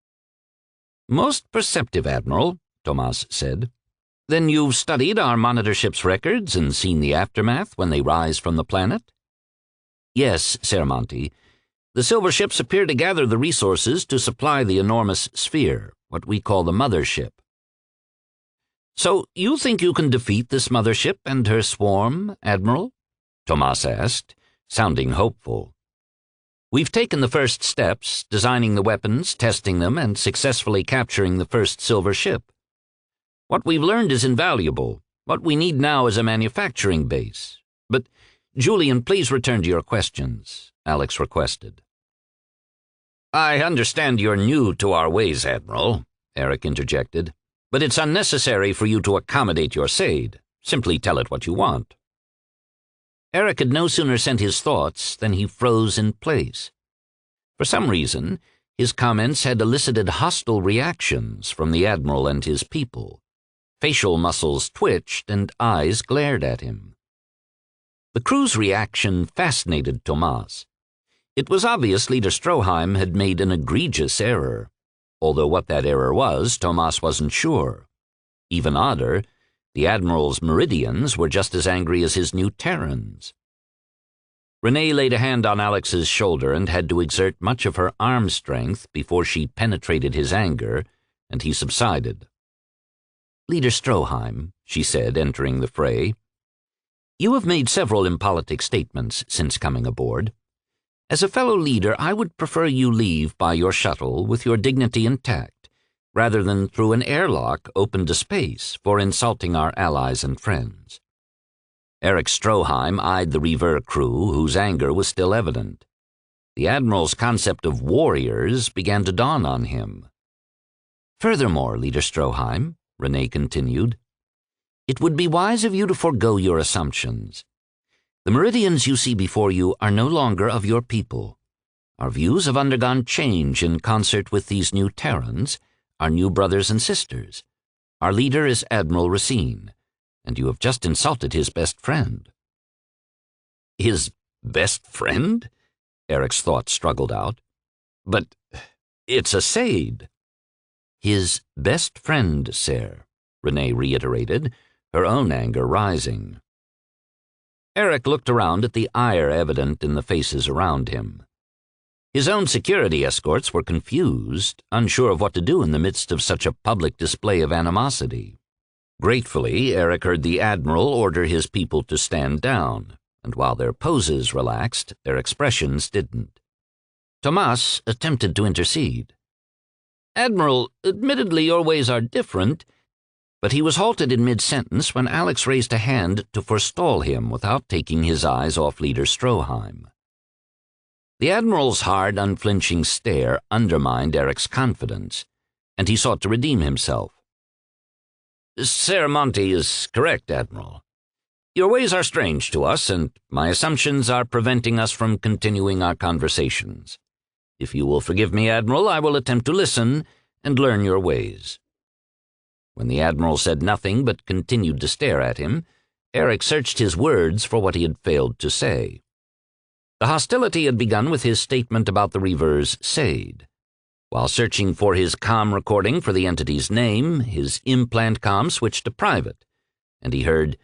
"Most perceptive, Admiral," Tomas said. "Then you've studied our monitor ship's records and seen the aftermath when they rise from the planet?" "Yes, Ser Monty. The silver ships appear to gather the resources to supply the enormous sphere, what we call the mothership." "So you think you can defeat this mothership and her swarm, Admiral?" Tomas asked, sounding hopeful. "We've taken the first steps, designing the weapons, testing them, and successfully capturing the first silver ship. What we've learned is invaluable. What we need now is a manufacturing base. But, Julian, please return to your questions," Alex requested. "I understand you're new to our ways, Admiral," Eric interjected. "But it's unnecessary for you to accommodate your Sade. Simply tell it what you want." Eric had no sooner sent his thoughts than he froze in place. For some reason, his comments had elicited hostile reactions from the Admiral and his people. Facial muscles twitched and eyes glared at him. The crew's reaction fascinated Tomas. It was obvious Leader Stroheim had made an egregious error. Although what that error was, Tomas wasn't sure. Even odder, the Admiral's Meridians were just as angry as his new Terrans. Renee laid a hand on Alex's shoulder and had to exert much of her arm strength before she penetrated his anger, and he subsided. "Leader Stroheim," she said, entering the fray, "you have made several impolitic statements since coming aboard. As a fellow leader, I would prefer you leave by your shuttle with your dignity intact, rather than through an airlock open to space for insulting our allies and friends." Eric Stroheim eyed the Reaver crew, whose anger was still evident. The Admiral's concept of warriors began to dawn on him. "Furthermore, Leader Stroheim," Renee continued, "it would be wise of you to forego your assumptions. The Meridians you see before you are no longer of your people. Our views have undergone change in concert with these new Terrans, our new brothers and sisters. Our leader is Admiral Racine, and you have just insulted his best friend." "His best friend?" Eric's thoughts struggled out. "But it's a Sade." "His best friend, sir," Renee reiterated, her own anger rising. Eric looked around at the ire evident in the faces around him. His own security escorts were confused, unsure of what to do in the midst of such a public display of animosity. Gratefully, Eric heard the Admiral order his people to stand down, and while their poses relaxed, their expressions didn't. Tomas attempted to intercede. "Admiral, admittedly your ways are different," but he was halted in mid-sentence when Alex raised a hand to forestall him without taking his eyes off Leader Stroheim. The Admiral's hard, unflinching stare undermined Eric's confidence, and he sought to redeem himself. "Ser Monty is correct, Admiral. Your ways are strange to us, and my assumptions are preventing us from continuing our conversations. If you will forgive me, Admiral, I will attempt to listen and learn your ways." When the Admiral said nothing but continued to stare at him, Eric searched his words for what he had failed to say. The hostility had begun with his statement about the Reaver's Sade. While searching for his comm recording for the entity's name, his implant comm switched to private, and he heard,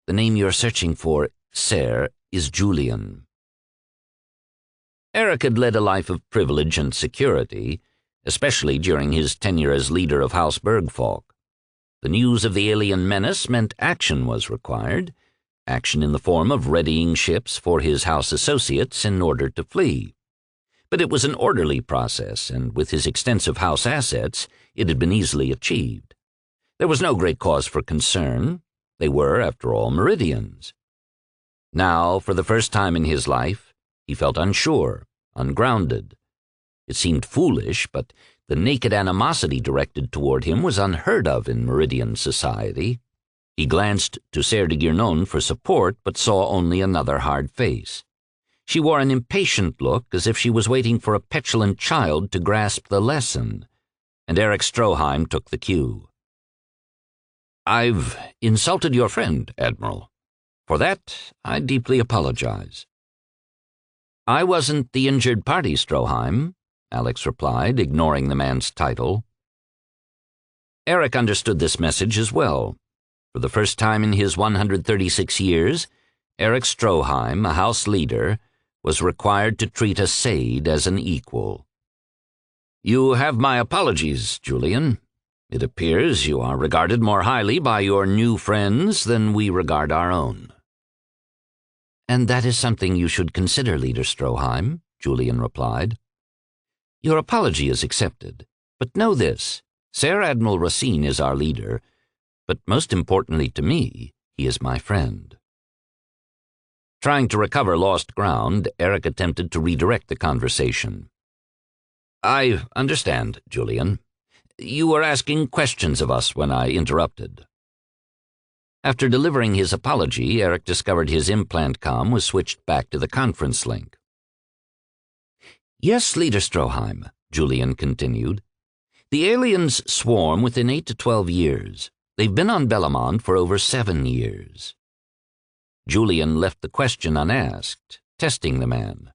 "The name you're searching for, sir, is Julian." Eric had led a life of privilege and security, especially during his tenure as leader of House Bergfalk. The news of the alien menace meant action was required, action in the form of readying ships for his House associates in order to flee. But it was an orderly process, and with his extensive House assets, it had been easily achieved. There was no great cause for concern. They were, after all, Meridians. Now, for the first time in his life, he felt unsure, ungrounded. It seemed foolish, but the naked animosity directed toward him was unheard of in Meridian society. He glanced to Ser de Guernon for support, but saw only another hard face. She wore an impatient look, as if she was waiting for a petulant child to grasp the lesson, and Eric Stroheim took the cue. "I've insulted your friend, Admiral. For that, I deeply apologize." "I wasn't the injured party, Stroheim," Alex replied, ignoring the man's title. Eric understood this message as well. For the first time in his 136 years, Eric Stroheim, a House leader, was required to treat a Sade as an equal. "You have my apologies, Julian. It appears you are regarded more highly by your new friends than we regard our own." "And that is something you should consider, Leader Stroheim," Julian replied. "Your apology is accepted, but know this, Ser Admiral Racine is our leader, but most importantly to me, he is my friend." Trying to recover lost ground, Eric attempted to redirect the conversation. "I understand, Julian. You were asking questions of us when I interrupted." After delivering his apology, Eric discovered his implant comm was switched back to the conference link. "Yes, Leader Stroheim," Julian continued. "The aliens swarm within 8 to 12 years. They've been on Bellamont for over 7 years. Julian left the question unasked, testing the man.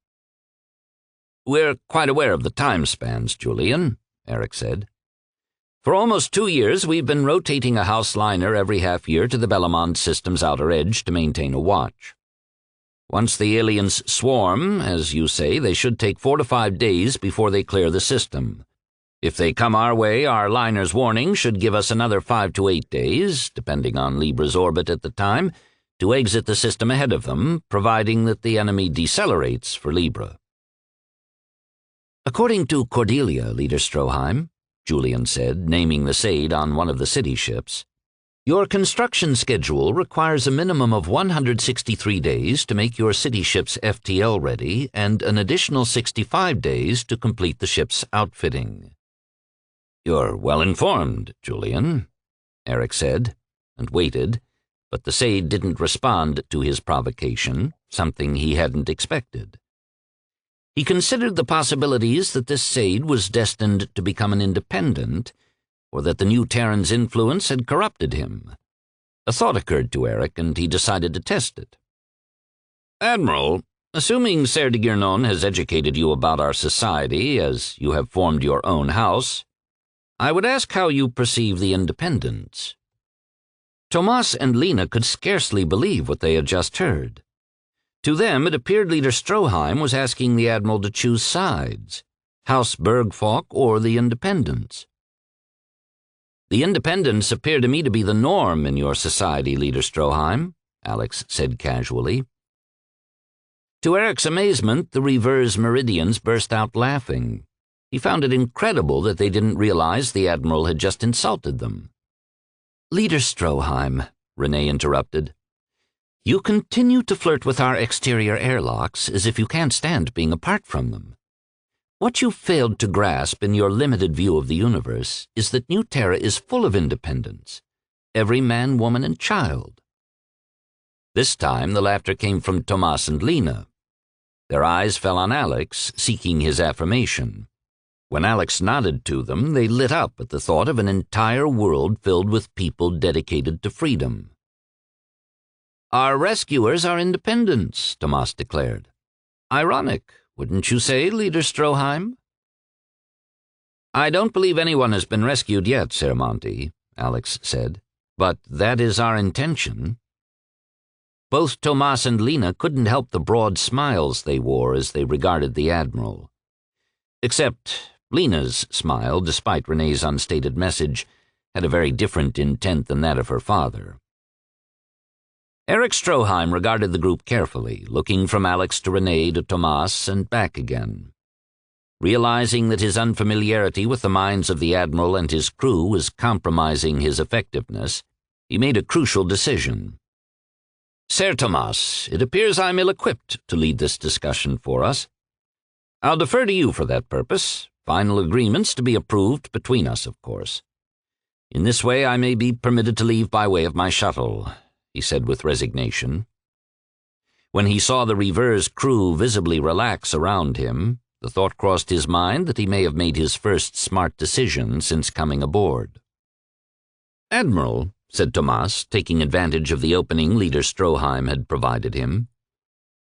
"We're quite aware of the time spans, Julian," Eric said. "For almost 2 years, we've been rotating a House liner every half year to the Bellamont system's outer edge to maintain a watch. Once the aliens swarm, as you say, they should take 4 to 5 days before they clear the system. If they come our way, our liner's warning should give us another 5 to 8 days, depending on Libre's orbit at the time, to exit the system ahead of them, providing that the enemy decelerates for Libre." "According to Cordelia, Leader Stroheim," Julian said, naming the Sade on one of the city ships, "your construction schedule requires a minimum of 163 days to make your city ships FTL ready and an additional 65 days to complete the ship's outfitting." "You're well informed, Julian," Eric said, and waited, but the Sade didn't respond to his provocation, something he hadn't expected. He considered the possibilities that this Sade was destined to become an independent, or that the new Terran's influence had corrupted him. A thought occurred to Eric, and he decided to test it. "Admiral, assuming Ser de Guernon has educated you about our society as you have formed your own house, I would ask how you perceive the independents." Tomas and Lena could scarcely believe what they had just heard. To them, it appeared Leader Stroheim was asking the Admiral to choose sides, House Bergfalk or the Independents. "The Independents appear to me to be the norm in your society, Leader Stroheim," Alex said casually. To Eric's amazement, the Reverse Meridians burst out laughing. He found it incredible that they didn't realize the Admiral had just insulted them. "Leader Stroheim," Renee interrupted, "you continue to flirt with our exterior airlocks as if you can't stand being apart from them. What you failed to grasp in your limited view of the universe is that New Terra is full of independents, every man, woman, and child." This time the laughter came from Tomas and Lena. Their eyes fell on Alex, seeking his affirmation. When Alex nodded to them, they lit up at the thought of an entire world filled with people dedicated to freedom. "Our rescuers are independents," Tomas declared. "Ironic, wouldn't you say, Leader Stroheim?" "I don't believe anyone has been rescued yet, Sir Monty," Alex said, "but that is our intention." Both Tomas and Lena couldn't help the broad smiles they wore as they regarded the Admiral. Except Lena's smile, despite Renee's unstated message, had a very different intent than that of her father. Eric Stroheim regarded the group carefully, looking from Alex to Renee to Tomas and back again. Realizing that his unfamiliarity with the minds of the Admiral and his crew was compromising his effectiveness, he made a crucial decision. "Sir Tomas, it appears I'm ill-equipped to lead this discussion for us. I'll defer to you for that purpose, final agreements to be approved between us, of course. In this way I may be permitted to leave by way of my shuttle," he said with resignation. When he saw the Reverse crew visibly relax around him, the thought crossed his mind that he may have made his first smart decision since coming aboard. "Admiral," said Tomas, taking advantage of the opening Leader Stroheim had provided him,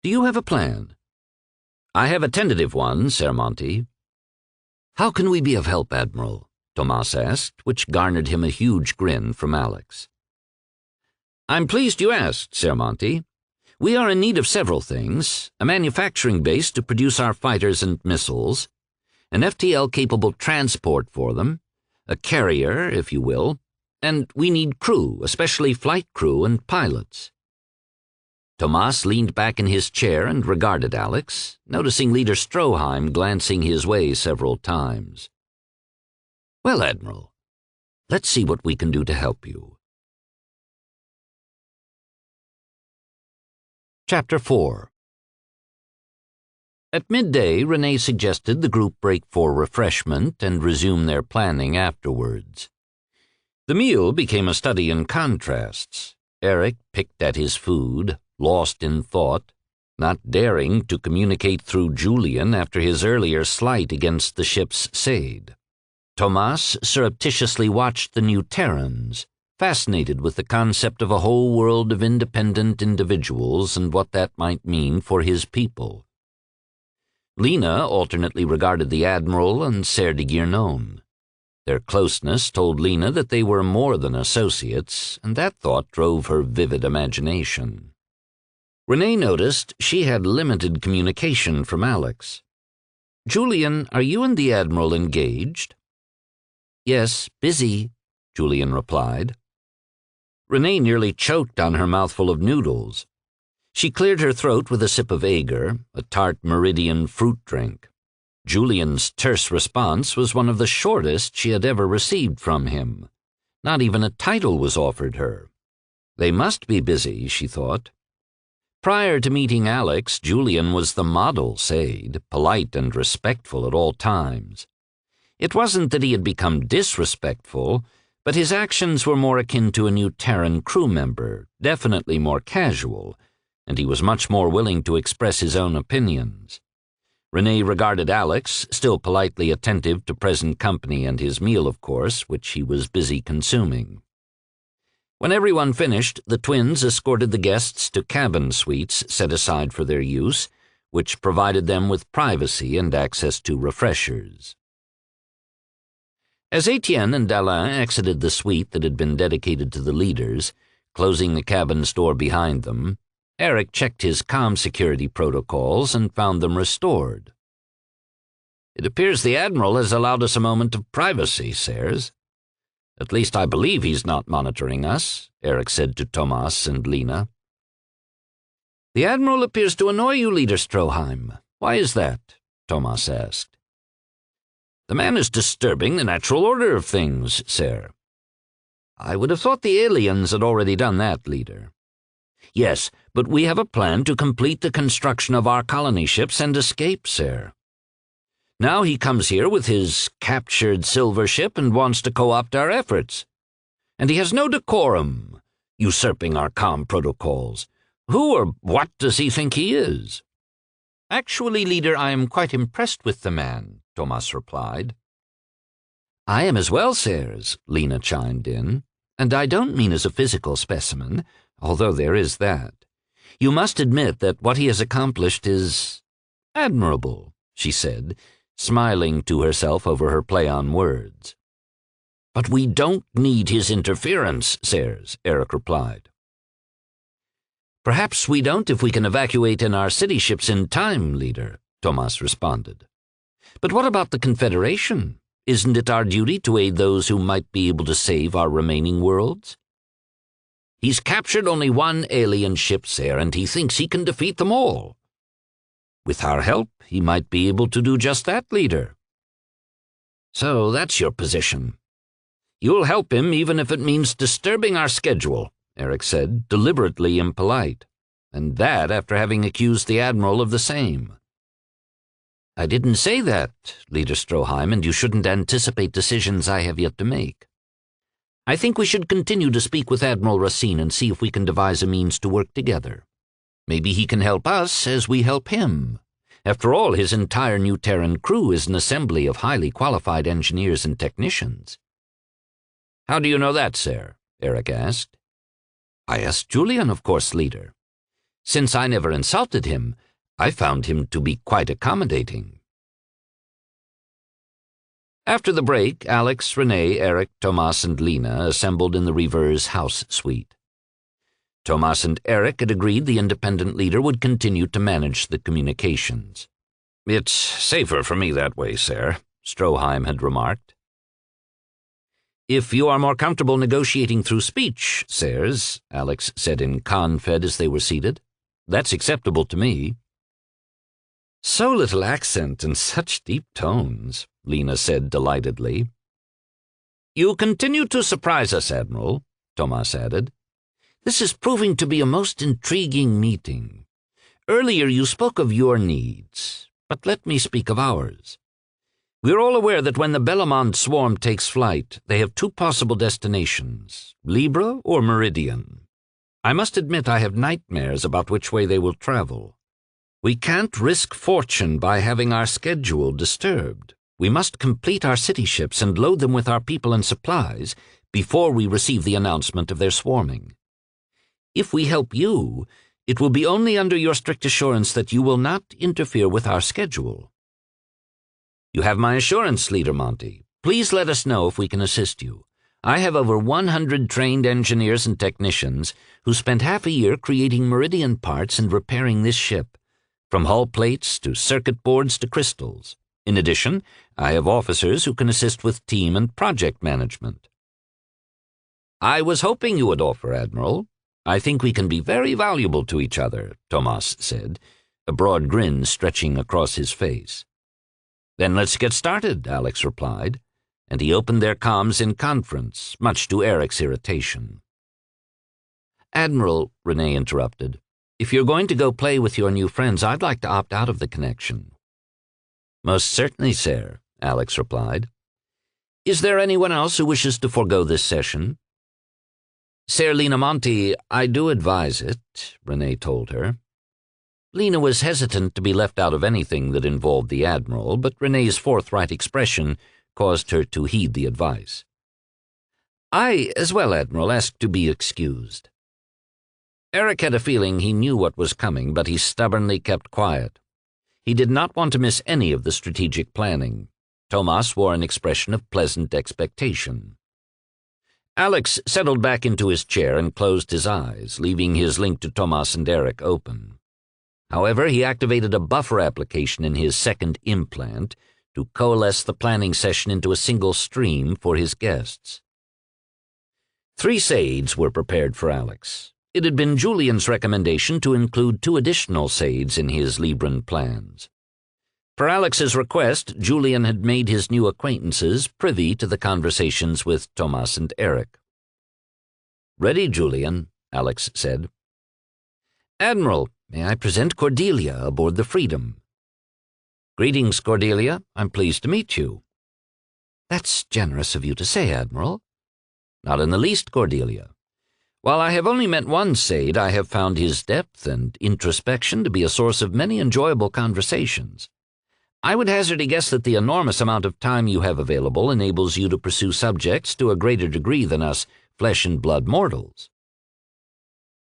"do you have a plan?" "I have a tentative one, Sir Monty." "How can we be of help, Admiral?" Tomas asked, which garnered him a huge grin from Alex. "I'm pleased you asked, Sir Monty. We are in need of several things: a manufacturing base to produce our fighters and missiles, an FTL-capable transport for them, a carrier, if you will, and we need crew, especially flight crew and pilots." Tomas leaned back in his chair and regarded Alex, noticing Leader Stroheim glancing his way several times. "Well, Admiral, let's see what we can do to help you." Chapter 4. At midday, Renee suggested the group break for refreshment and resume their planning afterwards. The meal became a study in contrasts. Eric picked at his food, lost in thought, not daring to communicate through Julian after his earlier slight against the ship's Sade. Tomas surreptitiously watched the new Terrans, fascinated with the concept of a whole world of independent individuals and what that might mean for his people. Lena alternately regarded the Admiral and Ser de Guernon. Their closeness told Lena that they were more than associates, and that thought drove her vivid imagination. Renee noticed she had limited communication from Alex. "Julian, are you and the Admiral engaged?" "Yes, busy," Julian replied. Renee nearly choked on her mouthful of noodles. She cleared her throat with a sip of Ager, a tart Méridien fruit drink. Julian's terse response was one of the shortest she had ever received from him. Not even a title was offered her. They must be busy, she thought. Prior to meeting Alex, Julian was the model Sade, polite and respectful at all times. It wasn't that he had become disrespectful, but his actions were more akin to a new Terran crew member, definitely more casual, and he was much more willing to express his own opinions. Renee regarded Alex, still politely attentive to present company and his meal, of course, which he was busy consuming. When everyone finished, the twins escorted the guests to cabin suites set aside for their use, which provided them with privacy and access to refreshers. As Etienne and Dalin exited the suite that had been dedicated to the leaders, closing the cabin's door behind them, Eric checked his comm security protocols and found them restored. "It appears the Admiral has allowed us a moment of privacy, sirs. At least I believe he's not monitoring us," Eric said to Tomas and Lena. "The Admiral appears to annoy you, Leader Stroheim. Why is that?" Tomas asked. "The man is disturbing the natural order of things, sir." "I would have thought the aliens had already done that, Leader." "Yes, but we have a plan to complete the construction of our colony ships and escape, sir. Now he comes here with his captured silver ship and wants to co-opt our efforts. And he has no decorum, usurping our comm protocols. Who or what does he think he is? Actually, Leader, I am quite impressed with the man, Thomas replied. I am as well, sirs, Lena chimed in, and I don't mean as a physical specimen, although there is that. You must admit that what he has accomplished is admirable, she said, smiling to herself over her play on words. But we don't need his interference, sirs, Eric replied. Perhaps we don't if we can evacuate in our city ships in time, Leader, Thomas responded. But what about the Confederation? Isn't it our duty to aid those who might be able to save our remaining worlds? He's captured only one alien ship, sir, and he thinks he can defeat them all. With our help, he might be able to do just that, Leader. So that's your position. You'll help him even if it means disturbing our schedule, Eric said, deliberately impolite, and that after having accused the Admiral of the same. I didn't say that, Leader Stroheim, and you shouldn't anticipate decisions I have yet to make. I think we should continue to speak with Admiral Racine and see if we can devise a means to work together. Maybe he can help us as we help him. After all, his entire New Terran crew is an assembly of highly qualified engineers and technicians. How do you know that, sir? Eric asked. I asked Julian, of course, Leader. Since I never insulted him, I found him to be quite accommodating. After the break, Alex, Renee, Eric, Thomas, and Lena assembled in the Reaver's house suite. Thomas and Eric had agreed the independent leader would continue to manage the communications. It's safer for me that way, sir, Stroheim had remarked. If you are more comfortable negotiating through speech, sirs, Alex said in Confed as they were seated, that's acceptable to me. So little accent and such deep tones, Lena said delightedly. You continue to surprise us, Admiral, Thomas added. This is proving to be a most intriguing meeting. Earlier you spoke of your needs, but let me speak of ours. We're all aware that when the Bellamont swarm takes flight, they have two possible destinations, Libre or Méridien. I must admit I have nightmares about which way they will travel. We can't risk fortune by having our schedule disturbed. We must complete our city ships and load them with our people and supplies before we receive the announcement of their swarming. If we help you, it will be only under your strict assurance that you will not interfere with our schedule. You have my assurance, Leader Monty. Please let us know if we can assist you. I have over 100 trained engineers and technicians who spent half a year creating Méridien parts and repairing this ship, from hull plates to circuit boards to crystals. In addition, I have officers who can assist with team and project management. I was hoping you would offer, Admiral. I think we can be very valuable to each other, Thomas said, a broad grin stretching across his face. Then let's get started, Alex replied, and he opened their comms in conference, much to Eric's irritation. Admiral, Renee interrupted, if you're going to go play with your new friends, I'd like to opt out of the connection. Most certainly, sir, Alex replied. Is there anyone else who wishes to forego this session? Sir Lena Monty, I do advise it, Renee told her. Lena was hesitant to be left out of anything that involved the Admiral, but Renee's forthright expression caused her to heed the advice. I, as well, Admiral, ask to be excused. Eric had a feeling he knew what was coming, but he stubbornly kept quiet. He did not want to miss any of the strategic planning. Thomas wore an expression of pleasant expectation. Alex settled back into his chair and closed his eyes, leaving his link to Thomas and Eric open. However, he activated a buffer application in his second implant to coalesce the planning session into a single stream for his guests. 3 saids were prepared for Alex. It had been Julian's recommendation to include 2 additional saids in his Libran plans. Per Alex's request, Julian had made his new acquaintances privy to the conversations with Thomas and Eric. Ready, Julian, Alex said. Admiral, may I present Cordelia aboard the Freedom? Greetings, Cordelia. I'm pleased to meet you. That's generous of you to say, Admiral. Not in the least, Cordelia. While I have only met one Sade, I have found his depth and introspection to be a source of many enjoyable conversations. I would hazard a guess that the enormous amount of time you have available enables you to pursue subjects to a greater degree than us flesh-and-blood mortals."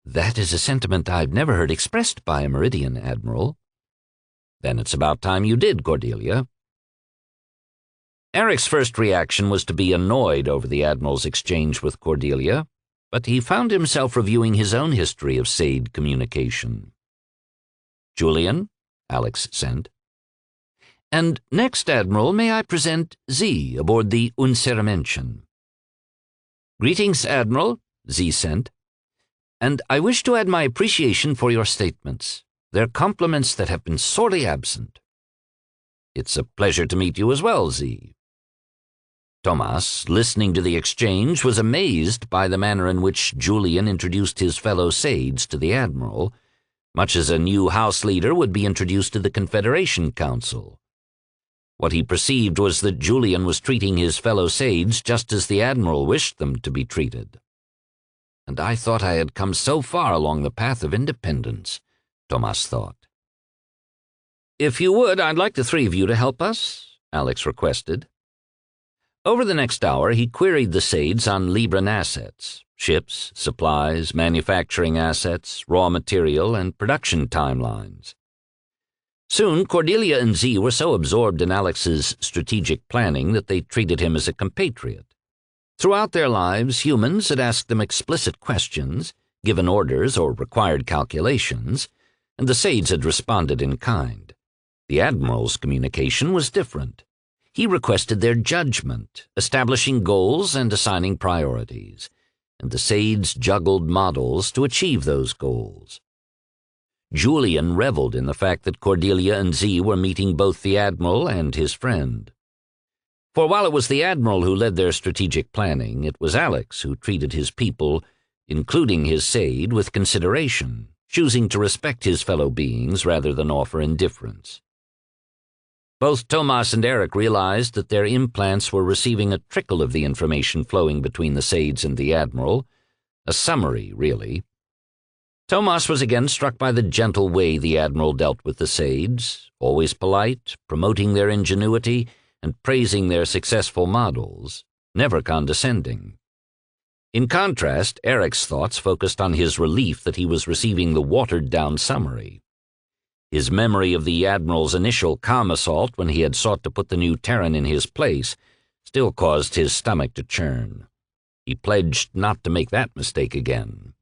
"That is a sentiment I've never heard expressed by a Méridien, Admiral." "Then it's about time you did, Cordelia." Eric's first reaction was to be annoyed over the Admiral's exchange with Cordelia, but he found himself reviewing his own history of Sade communication. "Julian," Alex sent. "And next, Admiral, may I present Z aboard the unwelcoming." "Greetings, Admiral," Z sent. "And I wish to add my appreciation for your statements. They're compliments that have been sorely absent." "It's a pleasure to meet you as well, Z." Tomas, listening to the exchange, was amazed by the manner in which Julian introduced his fellow Sades to the Admiral, much as a new House leader would be introduced to the Confederation Council. What he perceived was that Julian was treating his fellow Sades just as the Admiral wished them to be treated. "And I thought I had come so far along the path of independence," Tomas thought. "If you would, I'd like the three of you to help us," Alex requested. Over the next hour, he queried the Sades on Libre assets, ships, supplies, manufacturing assets, raw material, and production timelines. Soon, Cordelia and Z were so absorbed in Alex's strategic planning that they treated him as a compatriot. Throughout their lives, humans had asked them explicit questions, given orders or required calculations, and the Sades had responded in kind. The Admiral's communication was different. He requested their judgment, establishing goals and assigning priorities, and the Sades juggled models to achieve those goals. Julian reveled in the fact that Cordelia and Z were meeting both the Admiral and his friend. For while it was the Admiral who led their strategic planning, it was Alex who treated his people, including his Sade, with consideration, choosing to respect his fellow beings rather than offer indifference. Both Tomas and Eric realized that their implants were receiving a trickle of the information flowing between the Sades and the Admiral, a summary, really. Tomas was again struck by the gentle way the Admiral dealt with the Sades, always polite, promoting their ingenuity, and praising their successful models, never condescending. In contrast, Eric's thoughts focused on his relief that he was receiving the watered-down summary. His memory of the Admiral's initial calm assault when he had sought to put the new Terran in his place still caused his stomach to churn. He pledged not to make that mistake again.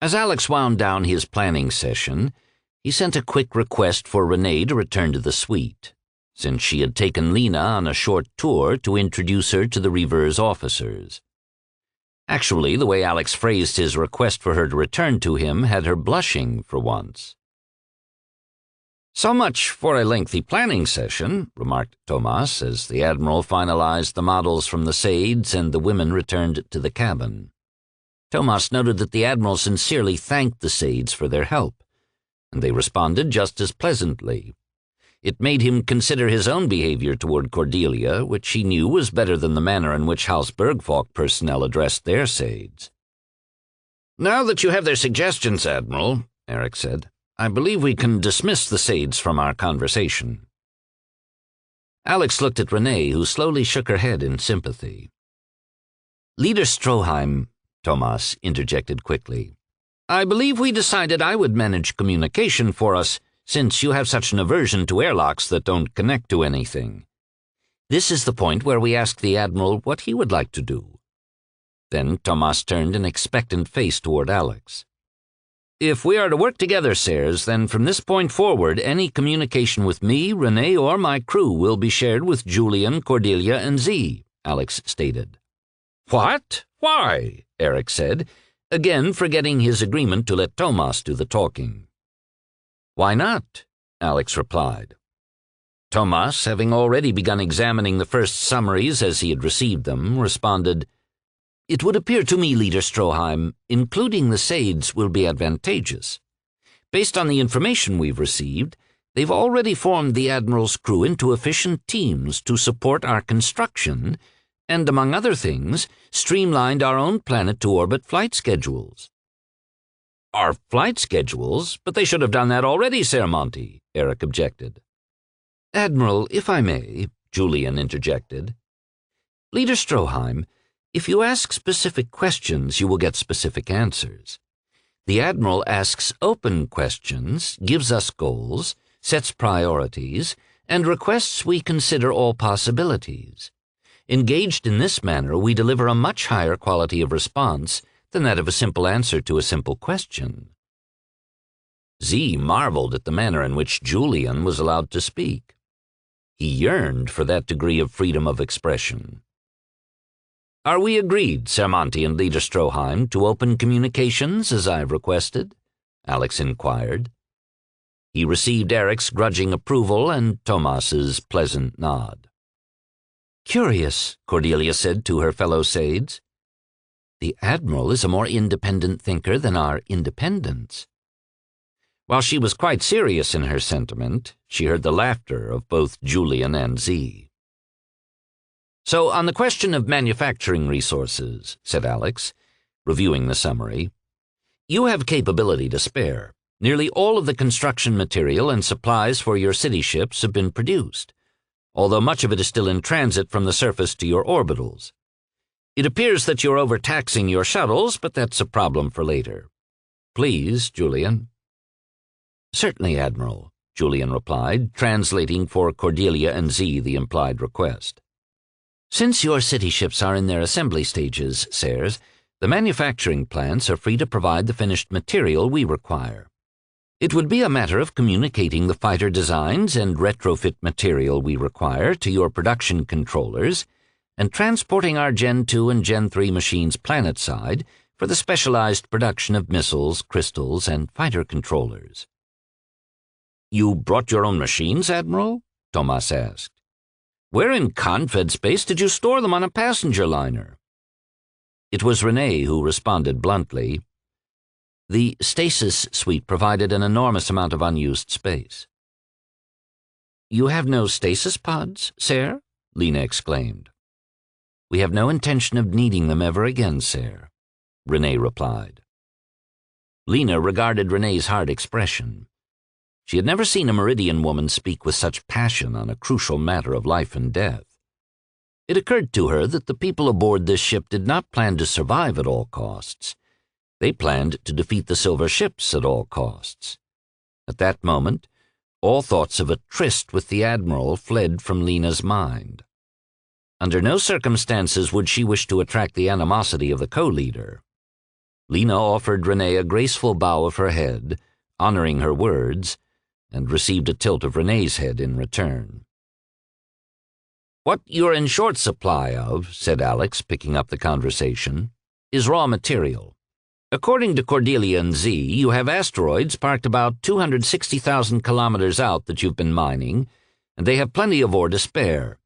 As Alex wound down his planning session, he sent a quick request for Renee to return to the suite, since she had taken Lena on a short tour to introduce her to the Reverse officers. Actually, the way Alex phrased his request for her to return to him had her blushing for once. "So much for a lengthy planning session," remarked Tomas as the Admiral finalized the models from the Sades and the women returned to the cabin. Tomas noted that the Admiral sincerely thanked the Sades for their help, and they responded just as pleasantly. It made him consider his own behavior toward Cordelia, which he knew was better than the manner in which House Bergfalk personnel addressed their Sades. "Now that you have their suggestions, Admiral," Eric said, "I believe we can dismiss the Sades from our conversation." Alex looked at Renee, who slowly shook her head in sympathy. "Leader Stroheim," Tomas interjected quickly, "I believe we decided I would manage communication for us, since you have such an aversion to airlocks that don't connect to anything. This is the point where we ask the Admiral what he would like to do." Then Tomas turned an expectant face toward Alex. "If we are to work together, sirs, then from this point forward, any communication with me, Renee, or my crew will be shared with Julian, Cordelia, and Z," Alex stated. "What? Why?" Eric said, again forgetting his agreement to let Tomas do the talking. "Why not?" Alex replied. Tomas, having already begun examining the first summaries as he had received them, responded, "It would appear to me, Leader Stroheim, including the Sades will be advantageous. Based on the information we've received, they've already formed the Admiral's crew into efficient teams to support our construction, and among other things, streamlined our own planet-to-orbit flight schedules." "Our flight schedules? But they should have done that already, Sir Monty," Eric objected. "Admiral, if I may," Julian interjected. "Leader Stroheim, if you ask specific questions, you will get specific answers. The Admiral asks open questions, gives us goals, sets priorities, and requests we consider all possibilities. Engaged in this manner, we deliver a much higher quality of response than that of a simple answer to a simple question." Z marveled at the manner in which Julian was allowed to speak. He yearned for that degree of freedom of expression. "Are we agreed, Sir Monty and Leader Stroheim, to open communications as I've requested?" Alex inquired. He received Eric's grudging approval and Tomas's pleasant nod. "Curious," Cordelia said to her fellow Sades. "The Admiral is a more independent thinker than our independents." While she was quite serious in her sentiment, she heard the laughter of both Julian and Z. "So, on the question of manufacturing resources," said Alex, reviewing the summary, "you have capability to spare. Nearly all of the construction material and supplies for your city ships have been produced, although much of it is still in transit from the surface to your orbitals. It appears that you're overtaxing your shuttles, but that's a problem for later. Please, Julian." "Certainly, Admiral," Julian replied, translating for Cordelia and Z the implied request. "Since your city ships are in their assembly stages, sirs, the manufacturing plants are free to provide the finished material we require. It would be a matter of communicating the fighter designs and retrofit material we require to your production controllers and transporting our Gen 2 and Gen 3 machines planetside for the specialized production of missiles, crystals, and fighter controllers." "You brought your own machines, Admiral?" Tomas asked. "Where in Confed space did you store them on a passenger liner?" It was Renee who responded bluntly. The stasis suite provided an enormous amount of unused space. "You have no stasis pods, sir?" Lena exclaimed. "We have no intention of needing them ever again, sir," Renee replied. Lena regarded Renee's hard expression. She had never seen a Méridien woman speak with such passion on a crucial matter of life and death. It occurred to her that the people aboard this ship did not plan to survive at all costs. They planned to defeat the Silver Ships at all costs. At that moment, all thoughts of a tryst with the Admiral fled from Lena's mind. Under no circumstances would she wish to attract the animosity of the co-leader. Lena offered Renee a graceful bow of her head, honoring her words, and received a tilt of Renee's head in return. "What you're in short supply of," said Alex, picking up the conversation, "is raw material. According to Cordelia and Z, you have asteroids parked about 260,000 kilometers out that you've been mining, and they have plenty of ore to spare.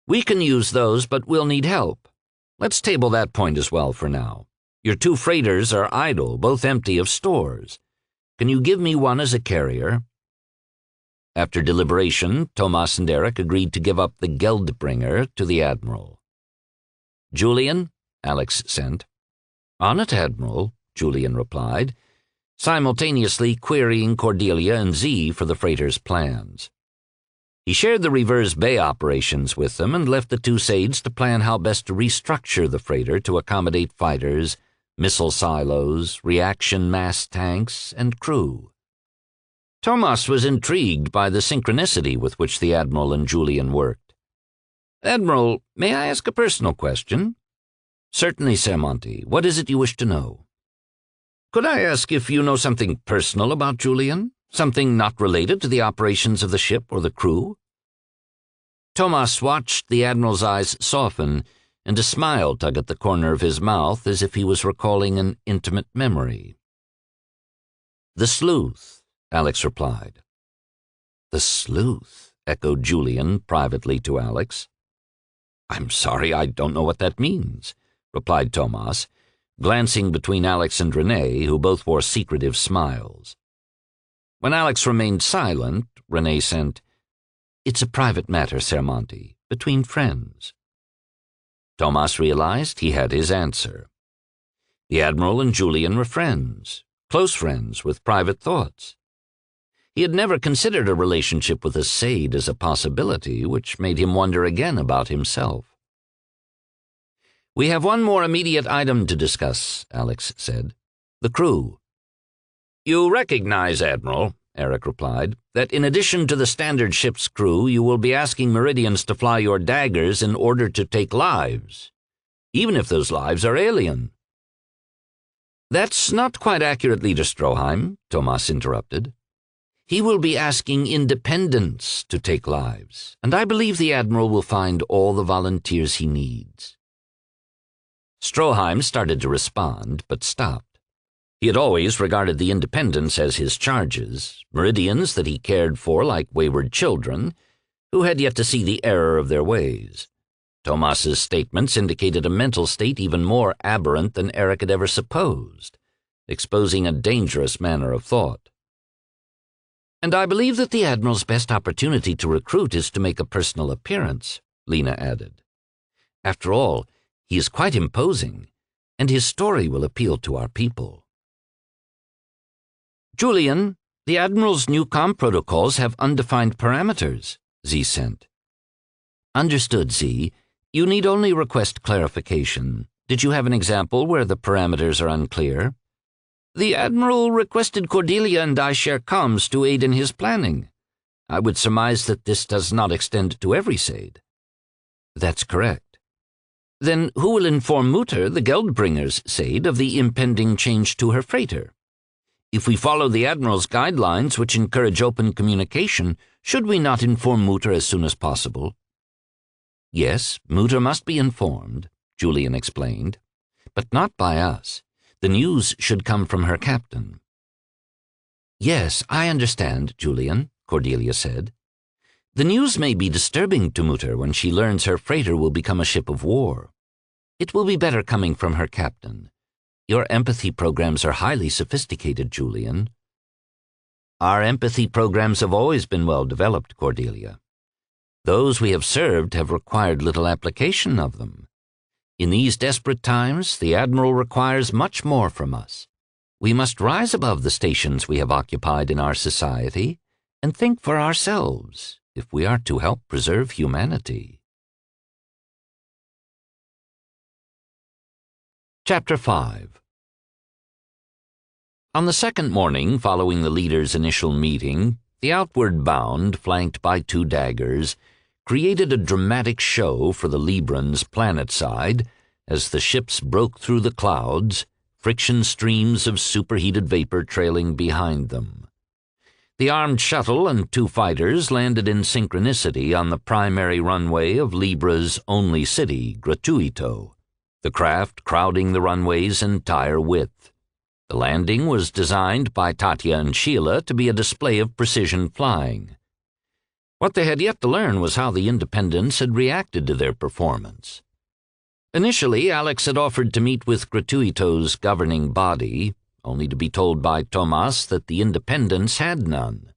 We can use those, but we'll need help. Let's table that point as well for now. Your 2 freighters are idle, both empty of stores. Can you give me one as a carrier?" After deliberation, Tomas and Eric agreed to give up the Geldbringer to the Admiral. "Julian?" Alex sent. "On it, Admiral," Julian replied, simultaneously querying Cordelia and Z for the freighter's plans. He shared the reverse bay operations with them and left the 2 Sades to plan how best to restructure the freighter to accommodate fighters, missile silos, reaction mass tanks, and crew. Tomas was intrigued by the synchronicity with which the Admiral and Julian worked. "Admiral, may I ask a personal question?" "Certainly, Sir Monty. What is it you wish to know?" "Could I ask if you know something personal about Julian? Something not related to the operations of the ship or the crew?" Tomas watched the Admiral's eyes soften, and a smile tug at the corner of his mouth as if he was recalling an intimate memory. "The sleuth," Alex replied. "The sleuth," echoed Julian privately to Alex. "I'm sorry, I don't know what that means," replied Tomas, glancing between Alex and Renee, who both wore secretive smiles. When Alex remained silent, Renee sent, "It's a private matter, Sir Monty, between friends." Tomas realized he had his answer. The Admiral and Julian were friends, close friends with private thoughts. He had never considered a relationship with a Sade as a possibility, which made him wonder again about himself. "We have one more immediate item to discuss," Alex said. "The crew." "You recognize, Admiral," Eric replied, "that in addition to the standard ship's crew, you will be asking Meridians to fly your daggers in order to take lives, even if those lives are alien." "That's not quite accurate, Leader Stroheim," Tomas interrupted. "He will be asking independents to take lives, and I believe the Admiral will find all the volunteers he needs." Stroheim started to respond, but stopped. He had always regarded the independents as his charges, Meridians that he cared for like wayward children, who had yet to see the error of their ways. Tomas's statements indicated a mental state even more aberrant than Eric had ever supposed, exposing a dangerous manner of thought. "And I believe that the Admiral's best opportunity to recruit is to make a personal appearance," Lena added. "After all, he is quite imposing, and his story will appeal to our people." "Julian, the Admiral's new comm protocols have undefined parameters," Z sent. "Understood, Z. You need only request clarification. Did you have an example where the parameters are unclear?" "The Admiral requested Cordelia and I share comms to aid in his planning. I would surmise that this does not extend to every Sade." "That's correct." "Then who will inform Mutter, the Geldbringer's Sade, of the impending change to her freighter? If we follow the Admiral's guidelines, which encourage open communication, should we not inform Mutter as soon as possible?" "Yes, Mutter must be informed," Julian explained, "but not by us. The news should come from her captain." "Yes, I understand, Julian," Cordelia said. "The news may be disturbing to Mutter when she learns her freighter will become a ship of war. It will be better coming from her captain. Your empathy programs are highly sophisticated, Julian." "Our empathy programs have always been well developed, Cordelia. Those we have served have required little application of them. In these desperate times, the Admiral requires much more from us. We must rise above the stations we have occupied in our society and think for ourselves if we are to help preserve humanity." Chapter 5. On the second morning following the leaders' initial meeting, the Outward Bound, flanked by 2 daggers, created a dramatic show for the Librans' planet side as the ships broke through the clouds, friction streams of superheated vapor trailing behind them. The armed shuttle and 2 fighters landed in synchronicity on the primary runway of Libre's only city, Gratuito, the craft crowding the runway's entire width. The landing was designed by Tatya and Sheila to be a display of precision flying. What they had yet to learn was how the Independents had reacted to their performance. Initially, Alex had offered to meet with Gratuito's governing body, only to be told by Tomas that the Independents had none.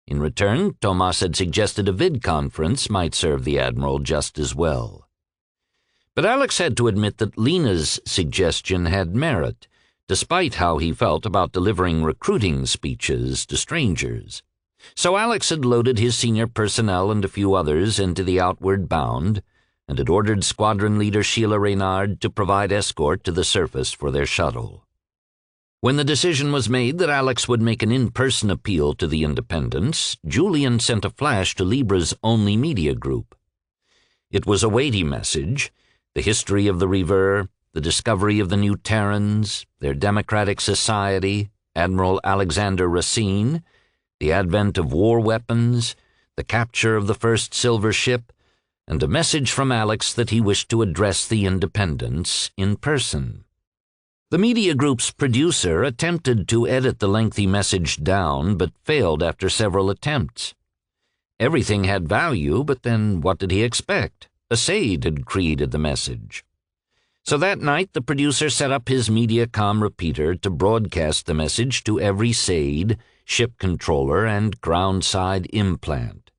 In return, Tomas had suggested a vid conference might serve the Admiral just as well. But Alex had to admit that Lena's suggestion had merit, despite how he felt about delivering recruiting speeches to strangers. So Alex had loaded his senior personnel and a few others into the Outward Bound, and had ordered Squadron Leader Sheila Reynard to provide escort to the surface for their shuttle. When the decision was made that Alex would make an in-person appeal to the Independents, Julian sent a flash to Libre's only media group. It was a weighty message: the history of the Reaver, the discovery of the new Terrans, their democratic society, Admiral Alexander Racine, the advent of war weapons, the capture of the first silver ship, and a message from Alex that he wished to address the Independents in person. The media group's producer attempted to edit the lengthy message down, but failed after several attempts. Everything had value, but then what did he expect? A Sade had created the message. So that night the producer set up his MediaCom repeater to broadcast the message to every Sade, ship controller, and groundside implant.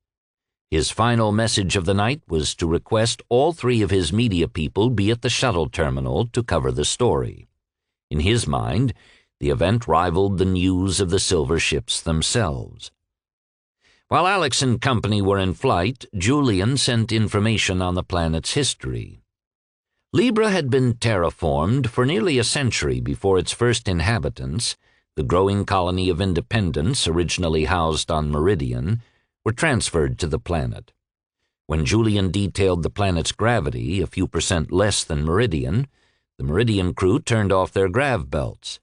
His final message of the night was to request all three of his media people be at the shuttle terminal to cover the story. In his mind, the event rivaled the news of the silver ships themselves. While Alex and company were in flight, Julian sent information on the planet's history. Libre had been terraformed for nearly a century before its first inhabitants, the growing colony of independents originally housed on Méridien, were transferred to the planet. When Julian detailed the planet's gravity, a few percent less than Méridien, the Méridien crew turned off their grav belts.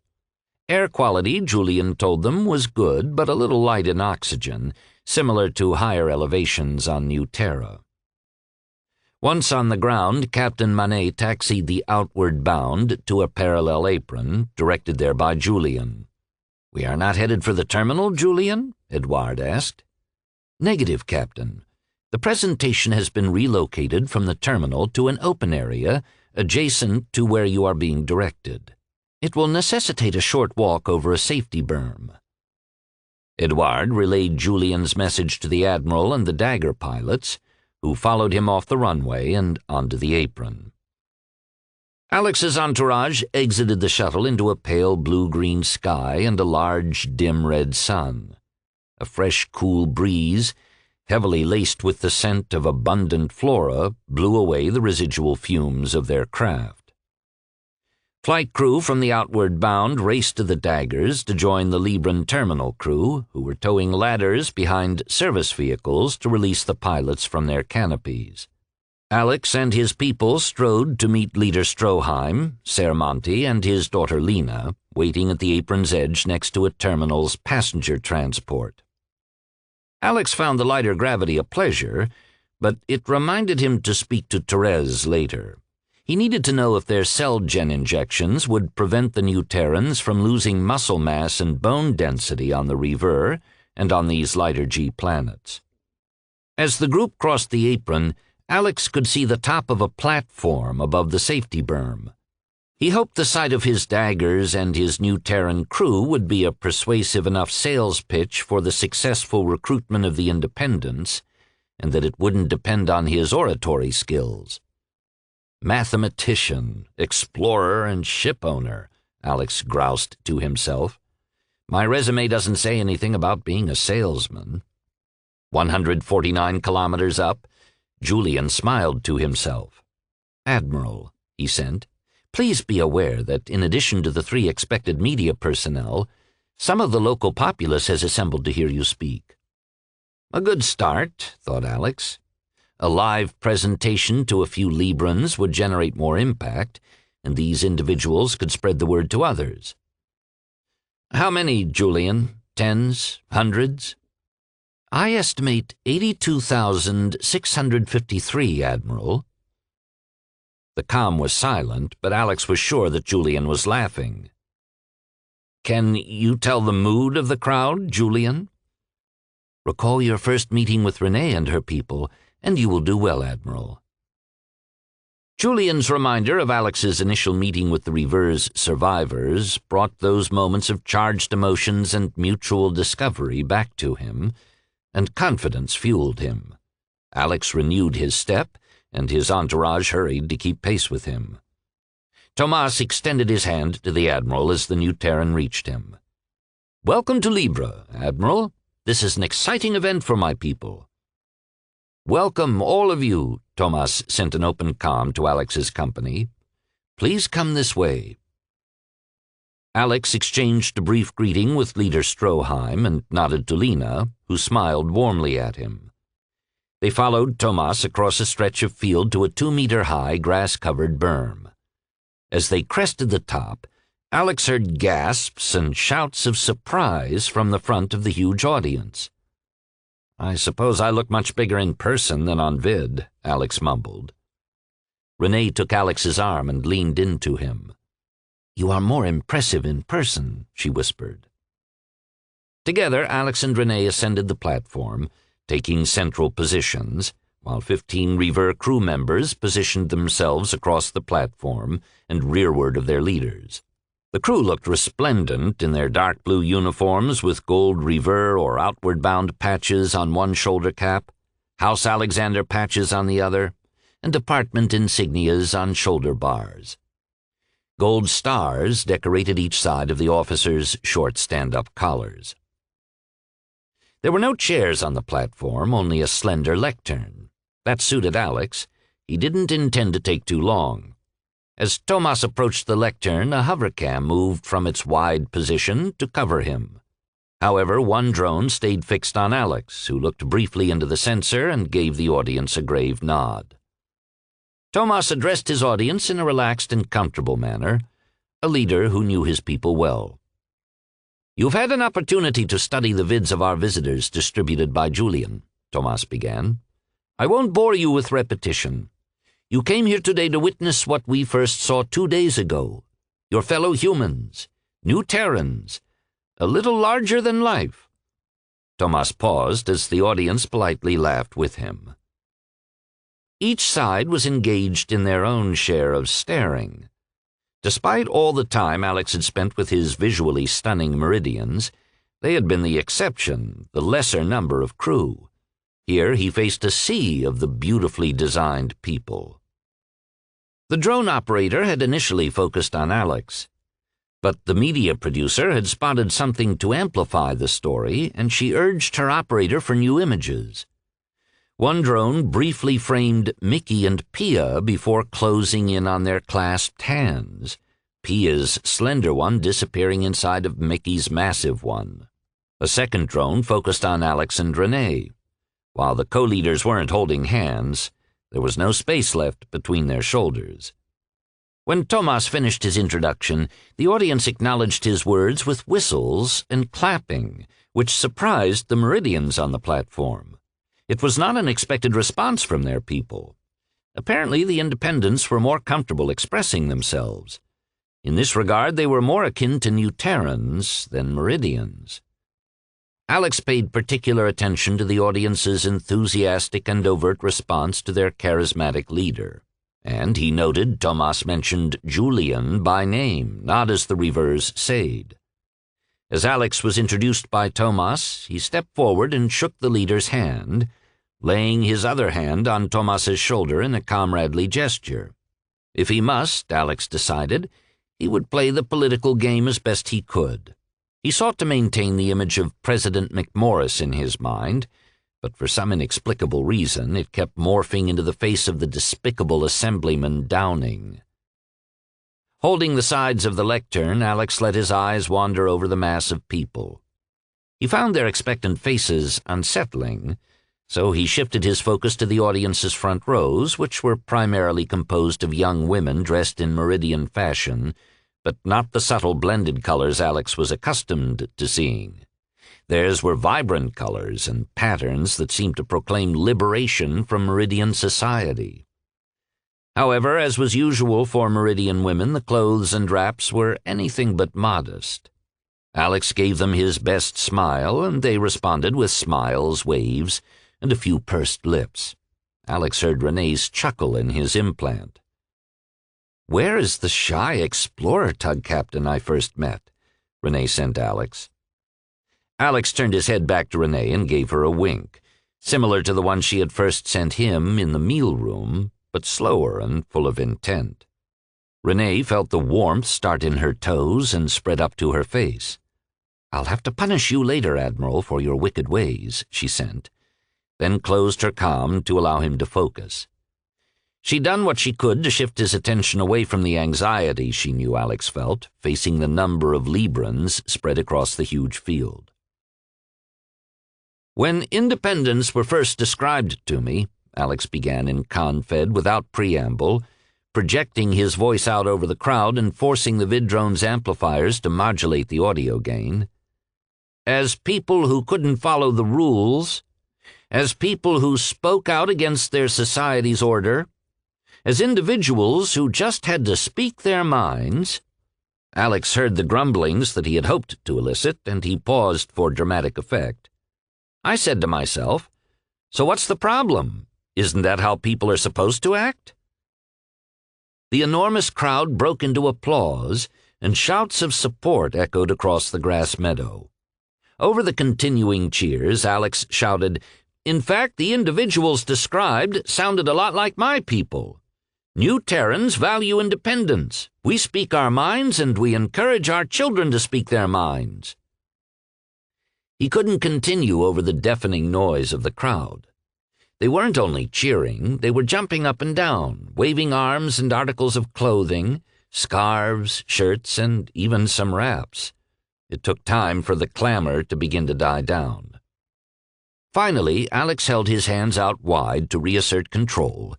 Air quality, Julian told them, was good, but a little light in oxygen, similar to higher elevations on New Terra. Once on the ground, Captain Manet taxied the Outward Bound to a parallel apron, directed there by Julian. "We are not headed for the terminal, Julian?" Edouard asked. "Negative, Captain. The presentation has been relocated from the terminal to an open area adjacent to where you are being directed. It will necessitate a short walk over a safety berm." Edouard relayed Julian's message to the Admiral and the Dagger pilots, who followed him off the runway and onto the apron. Alex's entourage exited the shuttle into a pale blue-green sky and a large, dim red sun. A fresh, cool breeze, heavily laced with the scent of abundant flora, blew away the residual fumes of their craft. Flight crew from the Outward Bound raced to the Daggers to join the Libran terminal crew, who were towing ladders behind service vehicles to release the pilots from their canopies. Alex and his people strode to meet Leader Stroheim, Sermonti, and his daughter Lena, waiting at the apron's edge next to a terminal's passenger transport. Alex found the lighter gravity a pleasure, but it reminded him to speak to Therese later. He needed to know if their cell-gen injections would prevent the New Terrans from losing muscle mass and bone density on the Reaver and on these lighter G planets. As the group crossed the apron, Alex could see the top of a platform above the safety berm. He hoped the sight of his Daggers and his New Terran crew would be a persuasive enough sales pitch for the successful recruitment of the Independents, and that it wouldn't depend on his oratory skills. "Mathematician, explorer, and ship owner," Alex groused to himself. "My resume doesn't say anything about being a salesman." 149 kilometers up, Julian smiled to himself. "Admiral," he sent, "please be aware that in addition to the 3 expected media personnel, some of the local populace has assembled to hear you speak." A good start, thought Alex. A live presentation to a few Librans would generate more impact, and these individuals could spread the word to others. "How many, Julian? Tens? Hundreds?" "I estimate 82,653, Admiral." The comm was silent, but Alex was sure that Julian was laughing. "Can you tell the mood of the crowd, Julian?" "Recall your first meeting with Renee and her people, and you will do well, Admiral." Julian's reminder of Alex's initial meeting with the Reaver's survivors brought those moments of charged emotions and mutual discovery back to him, and confidence fueled him. Alex renewed his step, and his entourage hurried to keep pace with him. Tomas extended his hand to the Admiral as the New Terran reached him. "Welcome to Libre, Admiral. This is an exciting event for my people." "Welcome, all of you," Tomas sent an open comm to Alex's company. "Please come this way." Alex exchanged a brief greeting with Leader Stroheim and nodded to Lena, who smiled warmly at him. They followed Tomas across a stretch of field to a 2-meter-high, grass-covered berm. As they crested the top, Alex heard gasps and shouts of surprise from the front of the huge audience. "I suppose I look much bigger in person than on vid," Alex mumbled. Renee took Alex's arm and leaned into him. "You are more impressive in person," she whispered. Together, Alex and Renee ascended the platform, taking central positions, while 15 Reaver crew members positioned themselves across the platform and rearward of their leaders. The crew looked resplendent in their dark blue uniforms with gold Reaver or Outward Bound patches on one shoulder cap. House Alexander patches on the other, and department insignias on shoulder bars. Gold stars decorated each side of the officers' short stand-up collars. There were no chairs on the platform, only a slender lectern. That suited Alex. He didn't intend to take too long. As Tomas approached the lectern, a hovercam moved from its wide position to cover him. However, one drone stayed fixed on Alex, who looked briefly into the sensor and gave the audience a grave nod. Tomas addressed his audience in a relaxed and comfortable manner, a leader who knew his people well. "You've had an opportunity to study the vids of our visitors distributed by Julian," Tomas began. "I won't bore you with repetition. You came here today to witness what we first saw 2 days ago. Your fellow humans, new Terrans, a little larger than life." Tomas paused as the audience politely laughed with him. Each side was engaged in their own share of staring. Despite all the time Alex had spent with his visually stunning Meridians, they had been the exception, the lesser number of crew. Here he faced a sea of the beautifully designed people. The drone operator had initially focused on Alex, but the media producer had spotted something to amplify the story, and she urged her operator for new images. One drone briefly framed Mickey and Pia before closing in on their clasped hands, Pia's slender one disappearing inside of Mickey's massive one. A second drone focused on Alex and Renee. While the co-leaders weren't holding hands, there was no space left between their shoulders. When Tomas finished his introduction, the audience acknowledged his words with whistles and clapping, which surprised the Meridians on the platform. It was not an expected response from their people. Apparently, the Independents were more comfortable expressing themselves. In this regard, they were more akin to New Terrans than Meridians. Alex paid particular attention to the audience's enthusiastic and overt response to their charismatic leader, and he noted Tomas mentioned Julian by name, not as the reverse Sade. As Alex was introduced by Tomas, he stepped forward and shook the leader's hand, laying his other hand on Tomas's shoulder in a comradely gesture. If he must, Alex decided, he would play the political game as best he could. He sought to maintain the image of President McMorris in his mind, but for some inexplicable reason it kept morphing into the face of the despicable Assemblyman Downing. Holding the sides of the lectern, Alex let his eyes wander over the mass of people. He found their expectant faces unsettling, so he shifted his focus to the audience's front rows, which were primarily composed of young women dressed in Meridian fashion, but not the subtle blended colors Alex was accustomed to seeing. Theirs were vibrant colors and patterns that seemed to proclaim liberation from Meridian society. However, as was usual for Meridian women, the clothes and wraps were anything but modest. Alex gave them his best smile, and they responded with smiles, waves, and a few pursed lips. Alex heard Renee's chuckle in his implant. "Where is the shy explorer tug captain I first met?" Renee sent Alex. Alex turned his head back to Renee and gave her a wink, similar to the one she had first sent him in the meal room, but slower and full of intent. Renee felt the warmth start in her toes and spread up to her face. "I'll have to punish you later, Admiral, for your wicked ways," she sent, then closed her comm to allow him to focus. She'd done what she could to shift his attention away from the anxiety she knew Alex felt, facing the number of Librans spread across the huge field. "When Independents were first described to me," Alex began in Confed without preamble, projecting his voice out over the crowd and forcing the Vidrone's amplifiers to modulate the audio gain, "as people who couldn't follow the rules, as people who spoke out against their society's order, as individuals who just had to speak their minds." Alex heard the grumblings that he had hoped to elicit, and he paused for dramatic effect. "I said to myself, so what's the problem? Isn't that how people are supposed to act?" The enormous crowd broke into applause, and shouts of support echoed across the grass meadow. Over the continuing cheers, Alex shouted, In fact, the individuals described sounded a lot like my people. New Terrans value independence. We speak our minds, and we encourage our children to speak their minds." He couldn't continue over the deafening noise of the crowd. They weren't only cheering, they were jumping up and down, waving arms and articles of clothing, scarves, shirts, and even some wraps. It took time for the clamor to begin to die down. Finally, Alex held his hands out wide to reassert control,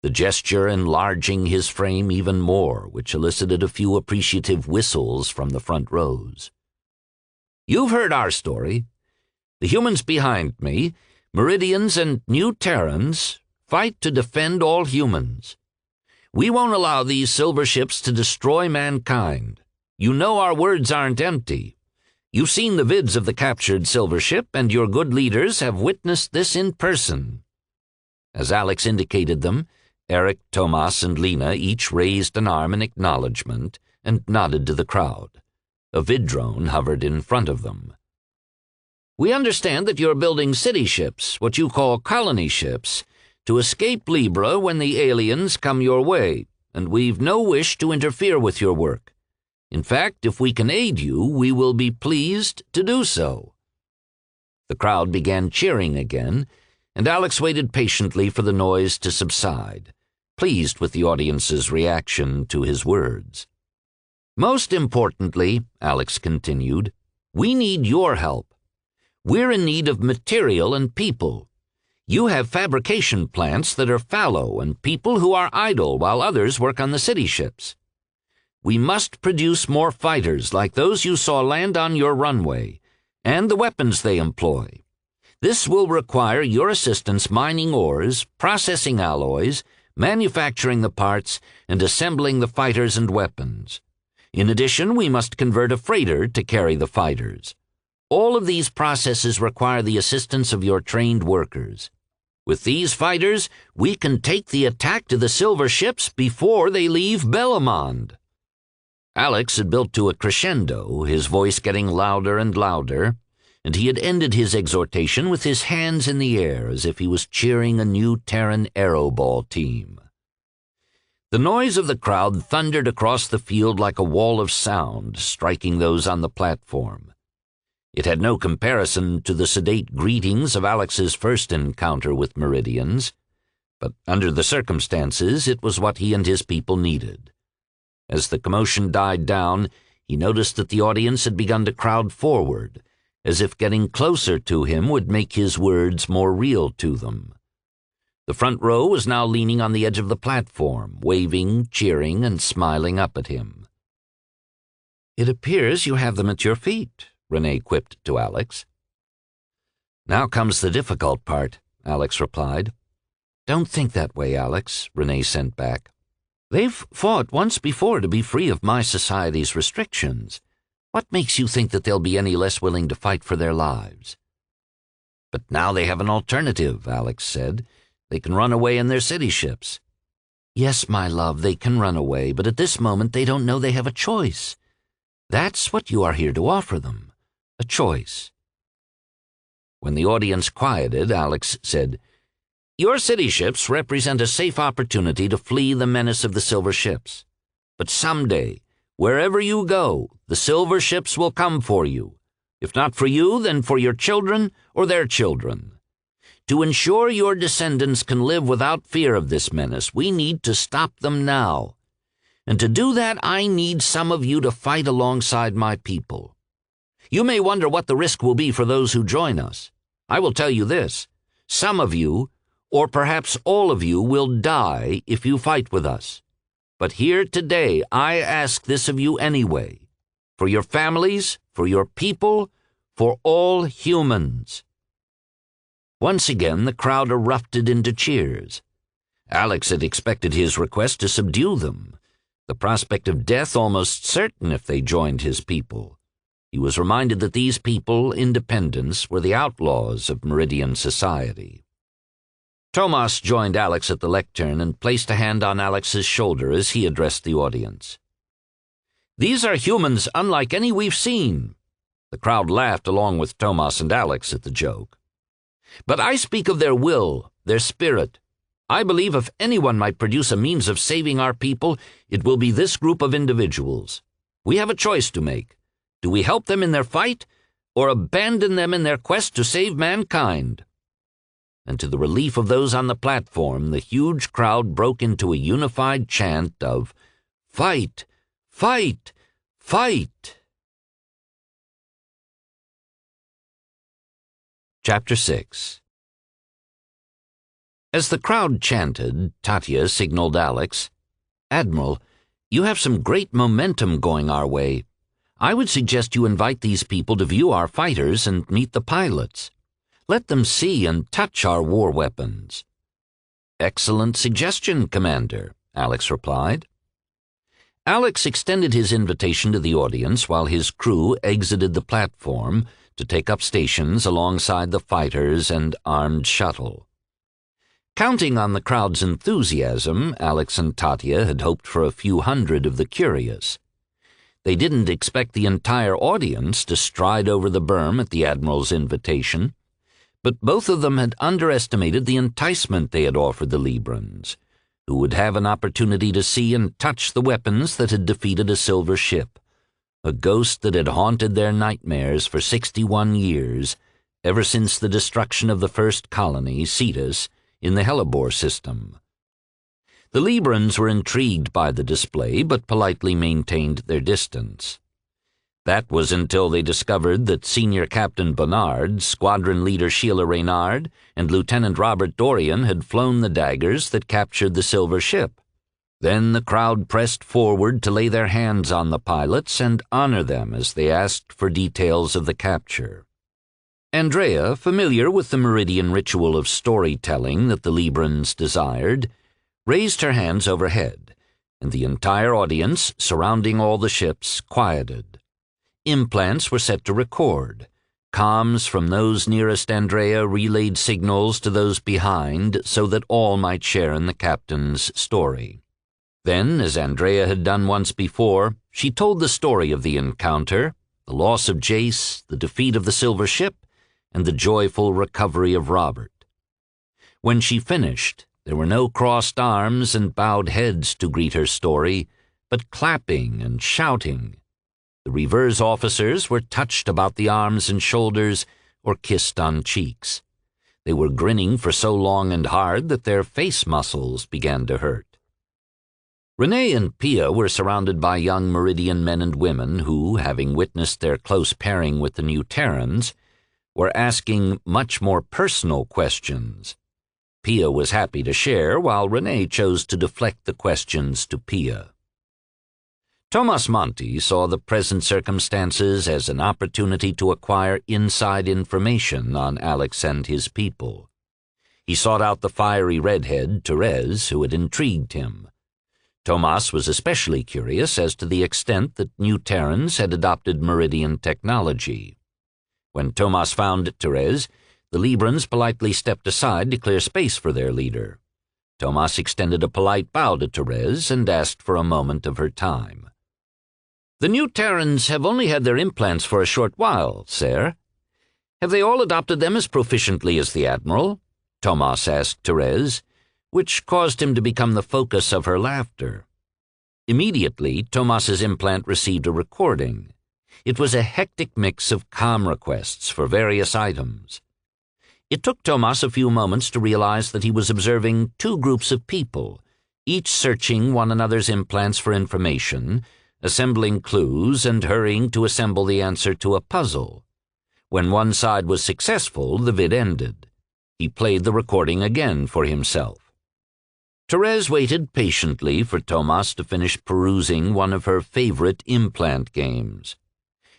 the gesture enlarging his frame even more, which elicited a few appreciative whistles from the front rows. "You've heard our story. The humans behind me, Meridians and New Terrans, fight to defend all humans. We won't allow these silver ships to destroy mankind. You know our words aren't empty. You've seen the vids of the captured silver ship, and your good leaders have witnessed this in person." As Alex indicated them, Eric, Tomas, and Lena each raised an arm in acknowledgement and nodded to the crowd. A vidrone hovered in front of them. "We understand that you're building city ships, what you call colony ships, to escape Libre when the aliens come your way, and we've no wish to interfere with your work. In fact, if we can aid you, we will be pleased to do so." The crowd began cheering again, and Alex waited patiently for the noise to subside, pleased with the audience's reaction to his words. "Most importantly," Alex continued, "we need your help. We're in need of material and people. You have fabrication plants that are fallow and people who are idle while others work on the city ships. We must produce more fighters like those you saw land on your runway, and the weapons they employ. This will require your assistance mining ores, processing alloys, manufacturing the parts, and assembling the fighters and weapons. In addition, we must convert a freighter to carry the fighters. All of these processes require the assistance of your trained workers. With these fighters, we can take the attack to the silver ships before they leave Bellamond." Alex had built to a crescendo, his voice getting louder and louder, and he had ended his exhortation with his hands in the air as if he was cheering a new Terran aeroball team. The noise of the crowd thundered across the field like a wall of sound, striking those on the platform. It had no comparison to the sedate greetings of Alex's first encounter with Meridians, but under the circumstances it was what he and his people needed. As the commotion died down, he noticed that the audience had begun to crowd forward, as if getting closer to him would make his words more real to them. The front row was now leaning on the edge of the platform, waving, cheering, and smiling up at him. "It appears you have them at your feet," Renee quipped to Alex. "Now comes the difficult part," Alex replied. "Don't think that way, Alex," Renee sent back. "They've fought once before to be free of my society's restrictions. What makes you think that they'll be any less willing to fight for their lives?" "But now they have an alternative," Alex said. "They can run away in their city ships." "Yes, my love, they can run away, but at this moment they don't know they have a choice. That's what you are here to offer them, a choice." When the audience quieted, Alex said, "Your city ships represent a safe opportunity to flee the menace of the silver ships. But someday, wherever you go, the silver ships will come for you. If not for you, then for your children or their children. To ensure your descendants can live without fear of this menace, we need to stop them now. And to do that, I need some of you to fight alongside my people. You may wonder what the risk will be for those who join us. I will tell you this. Some of you, or perhaps all of you, will die if you fight with us. But here today, I ask this of you anyway. For your families, for your people, for all humans." Once again, the crowd erupted into cheers. Alex had expected his request to subdue them, the prospect of death almost certain if they joined his people. He was reminded that these people, independents, were the outlaws of Meridian society. Tomas joined Alex at the lectern and placed a hand on Alex's shoulder as he addressed the audience. "These are humans unlike any we've seen." The crowd laughed along with Tomas and Alex at the joke. But I speak of their will, their spirit. I believe if anyone might produce a means of saving our people, it will be this group of individuals. We have a choice to make. Do we help them in their fight, or abandon them in their quest to save mankind?" And to the relief of those on the platform, the huge crowd broke into a unified chant of, "Fight! Fight! Fight!" Chapter 6. As the crowd chanted, Tatya signaled Alex, "Admiral, you have some great momentum going our way. I would suggest you invite these people to view our fighters and meet the pilots. Let them see and touch our war weapons." "Excellent suggestion, Commander," Alex replied. Alex extended his invitation to the audience while his crew exited the platform to take up stations alongside the fighters and armed shuttle. Counting on the crowd's enthusiasm, Alex and Tatya had hoped for a few hundred of the curious. They didn't expect the entire audience to stride over the berm at the Admiral's invitation, but both of them had underestimated the enticement they had offered the Librans, who would have an opportunity to see and touch the weapons that had defeated a silver ship, a ghost that had haunted their nightmares for 61 years, ever since the destruction of the first colony, Cetus, in the Hellebore system. The Librans were intrigued by the display, but politely maintained their distance. That was until they discovered that Senior Captain Bernard, Squadron Leader Sheila Reynard, and Lieutenant Robert Dorian had flown the daggers that captured the silver ship. Then the crowd pressed forward to lay their hands on the pilots and honor them as they asked for details of the capture. Andrea, familiar with the Méridien ritual of storytelling that the Librans desired, raised her hands overhead, and the entire audience surrounding all the ships quieted. Implants were set to record. Comms from those nearest Andrea relayed signals to those behind so that all might share in the captain's story. Then, as Andrea had done once before, she told the story of the encounter, the loss of Jace, the defeat of the silver ship, and the joyful recovery of Robert. When she finished, there were no crossed arms and bowed heads to greet her story, but clapping and shouting. The reverse officers were touched about the arms and shoulders or kissed on cheeks. They were grinning for so long and hard that their face muscles began to hurt. Renee and Pia were surrounded by young Méridien men and women who, having witnessed their close pairing with the new Terrans, were asking much more personal questions. Pia was happy to share, while Renee chose to deflect the questions to Pia. Tomas Monti saw the present circumstances as an opportunity to acquire inside information on Alex and his people. He sought out the fiery redhead, Therese, who had intrigued him. Tomas was especially curious as to the extent that new Terrans had adopted Méridien technology. When Tomas found Therese, the Librans politely stepped aside to clear space for their leader. Tomas extended a polite bow to Therese and asked for a moment of her time. "The new Terrans have only had their implants for a short while, sir. Have they all adopted them as proficiently as the Admiral?" Tomas asked Therese, which caused him to become the focus of her laughter. Immediately, Tomas's implant received a recording. It was a hectic mix of comm requests for various items. It took Tomas a few moments to realize that he was observing two groups of people, each searching one another's implants for information, assembling clues and hurrying to assemble the answer to a puzzle. When one side was successful, the vid ended. He played the recording again for himself. Therese waited patiently for Tomas to finish perusing one of her favorite implant games.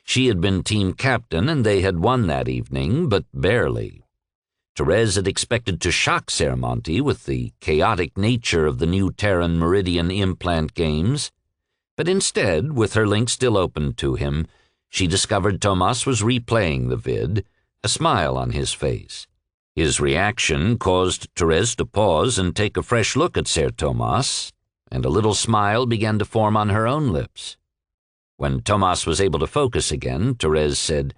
She had been team captain and they had won that evening, but barely. Therese had expected to shock Sermonti with the chaotic nature of the new Terran Méridien implant games, but instead, with her link still open to him, she discovered Tomas was replaying the vid, a smile on his face. His reaction caused Therese to pause and take a fresh look at Ser Tomas, and a little smile began to form on her own lips. When Tomas was able to focus again, Therese said,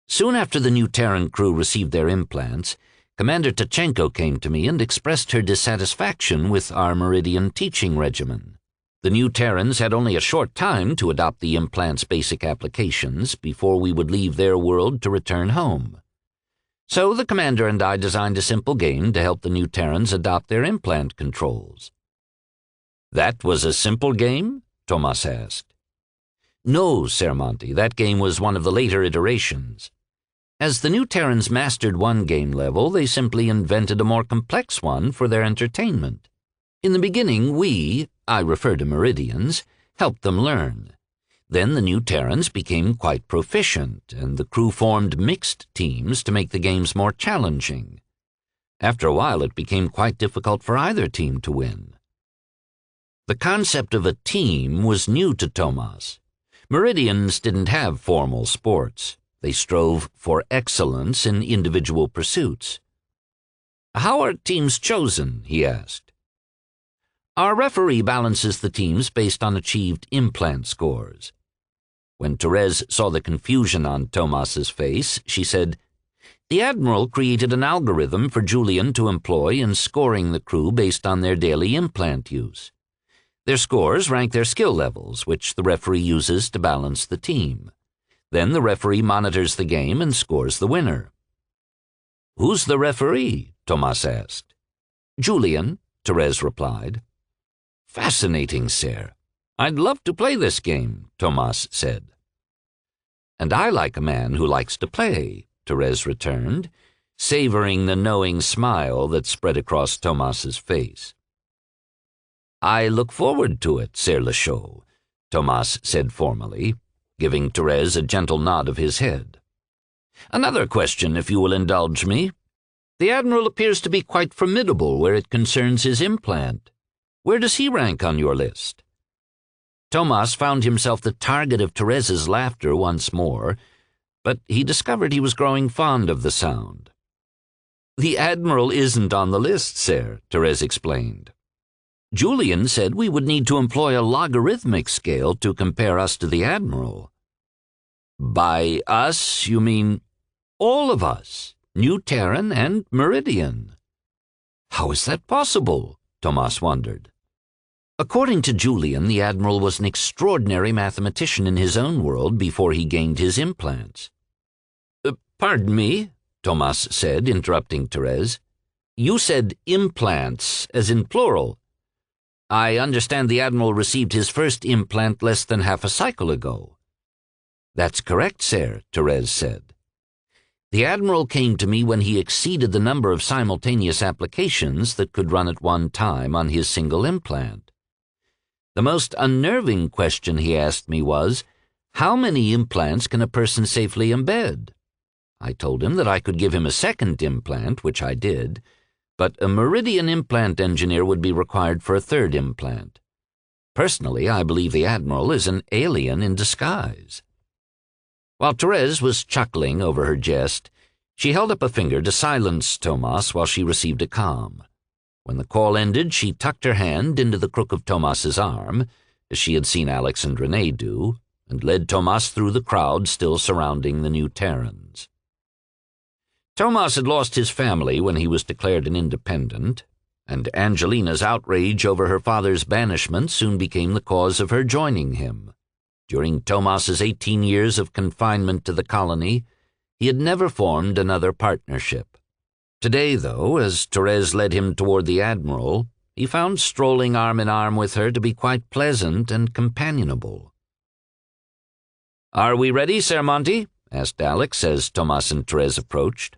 "Soon after the new Terran crew received their implants, Commander Tachenko came to me and expressed her dissatisfaction with our Meridian teaching regimen. The new Terrans had only a short time to adopt the implant's basic applications before we would leave their world to return home. So the commander and I designed a simple game to help the new Terrans adopt their implant controls. "That was a simple game?" Tomas asked. "No, Sermonti, that game was one of the later iterations. As the new Terrans mastered one game level, they simply invented a more complex one for their entertainment. In the beginning, I refer to Meridians, helped them learn. Then the new Terrans became quite proficient, and the crew formed mixed teams to make the games more challenging. After a while, it became quite difficult for either team to win." The concept of a team was new to Tomas. Meridians didn't have formal sports. They strove for excellence in individual pursuits. "How are teams chosen?" he asked. "Our referee balances the teams based on achieved implant scores." When Therese saw the confusion on Tomas's face, she said, "The Admiral created an algorithm for Julian to employ in scoring the crew based on their daily implant use. Their scores rank their skill levels, which the referee uses to balance the team. Then the referee monitors the game and scores the winner." "Who's the referee?" Tomas asked. "Julian," Therese replied. "Fascinating, sir. I'd love to play this game," Tomas said. "And I like a man who likes to play," Therese returned, savoring the knowing smile that spread across Tomas's face. "I look forward to it, Sir Lachaud," Tomas said formally, giving Therese a gentle nod of his head. "Another question, if you will indulge me. The Admiral appears to be quite formidable where it concerns his implant. Where does he rank on your list?" Tomas found himself the target of Therese's laughter once more, but he discovered he was growing fond of the sound. "The Admiral isn't on the list, sir," Therese explained. "Julian said we would need to employ a logarithmic scale to compare us to the Admiral." "By us, you mean all of us, New Terran and Meridian." "How is that possible?" Tomas wondered. According to Julian, the Admiral was an extraordinary mathematician in his own world before he gained his implants. "Pardon me," Tomas said, interrupting Therese. "You said implants, as in plural. I understand the Admiral received his first implant less than half a cycle ago." "That's correct, sir," Therese said. "The Admiral came to me when he exceeded the number of simultaneous applications that could run at one time on his single implant. The most unnerving question he asked me was, how many implants can a person safely embed? I told him that I could give him a second implant, which I did, but a Meridian implant engineer would be required for a third implant. Personally, I believe the Admiral is an alien in disguise." While Therese was chuckling over her jest, she held up a finger to silence Tomas while she received a calm. When the call ended, she tucked her hand into the crook of Tomas's arm, as she had seen Alex and Renee do, and led Tomas through the crowd still surrounding the new Terrans. Tomas had lost his family when he was declared an independent, and Angelina's outrage over her father's banishment soon became the cause of her joining him. During Tomas's 18 years of confinement to the colony, he had never formed another partnership. Today, though, as Therese led him toward the Admiral, he found strolling arm in arm with her to be quite pleasant and companionable. "Are we ready, Sermonti?" asked Alex as Tomas and Therese approached.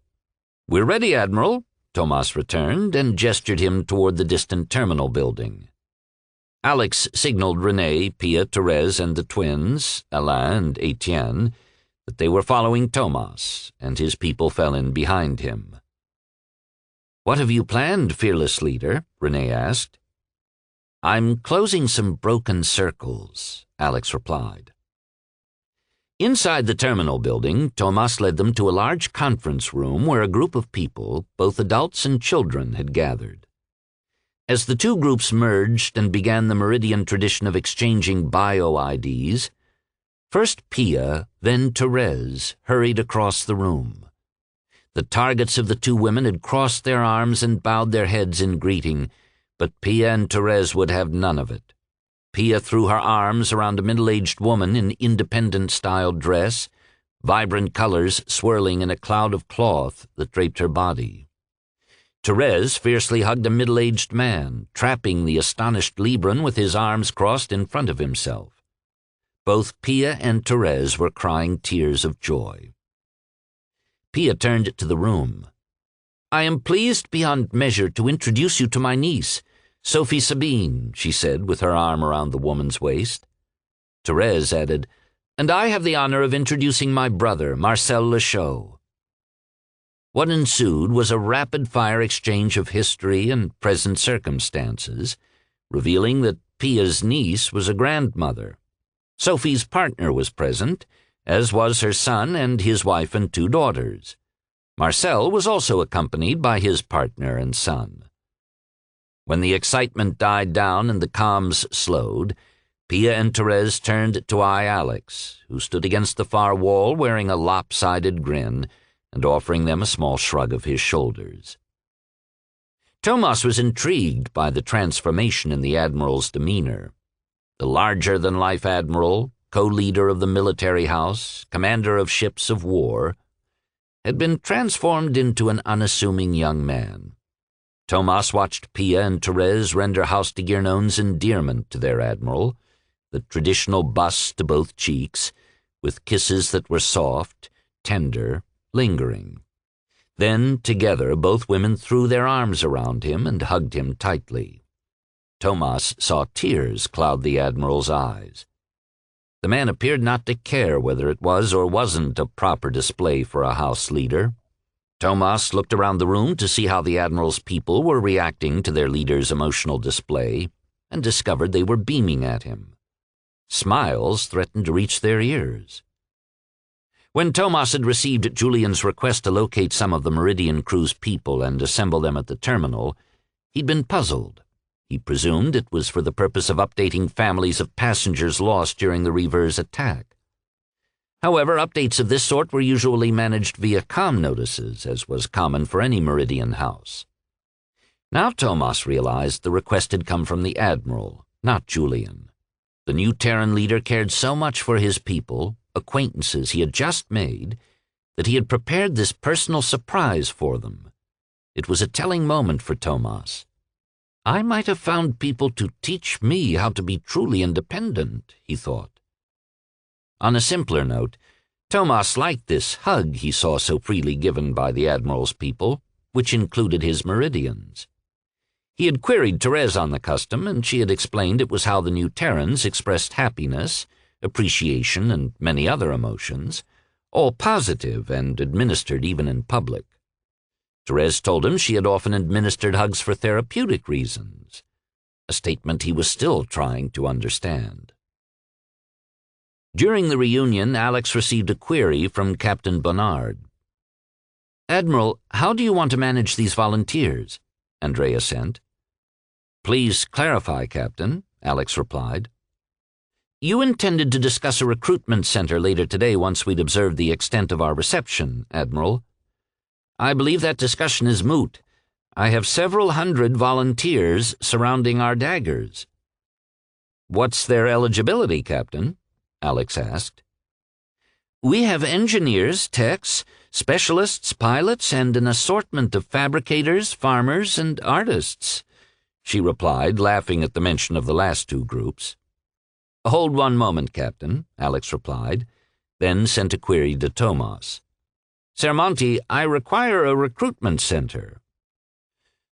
"We're ready, Admiral," Tomas returned and gestured him toward the distant terminal building. Alex signaled Renee, Pia, Therese, and the twins, Alain and Etienne, that they were following Tomas, and his people fell in behind him. "What have you planned, fearless leader?" Renee asked. "I'm closing some broken circles," Alex replied. Inside the terminal building, Tomas led them to a large conference room where a group of people, both adults and children, had gathered. As the two groups merged and began the Meridian tradition of exchanging bio-IDs, first Pia, then Therese, hurried across the room. The targets of the two women had crossed their arms and bowed their heads in greeting, but Pia and Therese would have none of it. Pia threw her arms around a middle-aged woman in independent-style dress, vibrant colors swirling in a cloud of cloth that draped her body. Therese fiercely hugged a middle-aged man, trapping the astonished Libran with his arms crossed in front of himself. Both Pia and Therese were crying tears of joy. Pia turned to the room. "I am pleased beyond measure to introduce you to my niece, Sophie Sabine," she said with her arm around the woman's waist. Therese added, "And I have the honor of introducing my brother, Marcel Lachaud." What ensued was a rapid-fire exchange of history and present circumstances, revealing that Pia's niece was a grandmother. Sophie's partner was present, as was her son and his wife and two daughters. Marcel was also accompanied by his partner and son. When the excitement died down and the comms slowed, Pia and Therese turned to eye Alex, who stood against the far wall wearing a lopsided grin and offering them a small shrug of his shoulders. Thomas was intrigued by the transformation in the Admiral's demeanor. The larger-than-life Admiral, co-leader of the military house, commander of ships of war, had been transformed into an unassuming young man. Thomas watched Pia and Therese render Haustigernon's endearment to their admiral, the traditional bus to both cheeks, with kisses that were soft, tender, lingering. Then, together, both women threw their arms around him and hugged him tightly. Thomas saw tears cloud the admiral's eyes. The man appeared not to care whether it was or wasn't a proper display for a house leader. Thomas looked around the room to see how the Admiral's people were reacting to their leader's emotional display, and discovered they were beaming at him. Smiles threatened to reach their ears. When Thomas had received Julian's request to locate some of the Méridien crew's people and assemble them at the terminal, he'd been puzzled. He presumed it was for the purpose of updating families of passengers lost during the Reaver's attack. However, updates of this sort were usually managed via comm notices, as was common for any Méridien house. Now Thomas realized the request had come from the Admiral, not Julian. The new Terran leader cared so much for his people, acquaintances he had just made, that he had prepared this personal surprise for them. It was a telling moment for Thomas. "I might have found people to teach me how to be truly independent," he thought. On a simpler note, Thomas liked this hug he saw so freely given by the Admiral's people, which included his Meridians. He had queried Therese on the custom, and she had explained it was how the new Terrans expressed happiness, appreciation, and many other emotions, all positive and administered even in public. Therese told him she had often administered hugs for therapeutic reasons, a statement he was still trying to understand. During the reunion, Alex received a query from Captain Bonnard. "Admiral, how do you want to manage these volunteers?" Andrea sent. "Please clarify, Captain," Alex replied. "You intended to discuss a recruitment center later today once we'd observed the extent of our reception, Admiral. I believe that discussion is moot. I have several hundred volunteers surrounding our daggers." "What's their eligibility, Captain?" Alex asked. "We have engineers, techs, specialists, pilots, and an assortment of fabricators, farmers, and artists," she replied, laughing at the mention of the last two groups. "Hold one moment, Captain," Alex replied, then sent a query to Thomas. "Sermonti, I require a recruitment center."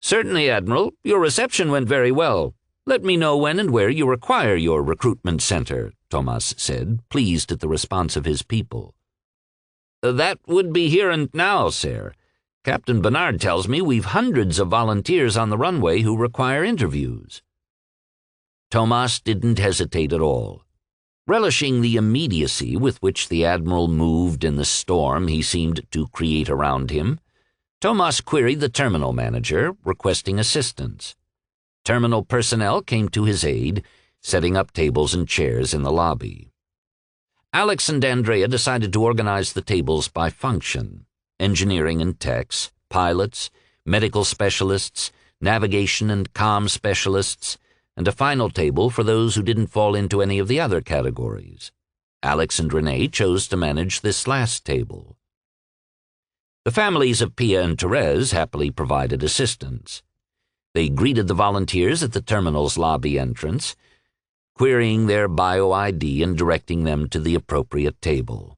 "Certainly, Admiral. Your reception went very well. Let me know when and where you require your recruitment center," Thomas said, pleased at the response of his people. "That would be here and now, sir. Captain Bonnard tells me we've hundreds of volunteers on the runway who require interviews." Thomas didn't hesitate at all. Relishing the immediacy with which the Admiral moved in the storm he seemed to create around him, Thomas queried the terminal manager, requesting assistance. Terminal personnel came to his aid, setting up tables and chairs in the lobby. Alex and Andrea decided to organize the tables by function. engineering and techs, pilots, medical specialists, navigation and comm specialists, and a final table for those who didn't fall into any of the other categories. Alex and Renee chose to manage this last table. The families of Pia and Therese happily provided assistance. They greeted the volunteers at the terminal's lobby entrance, querying their bio-ID and directing them to the appropriate table.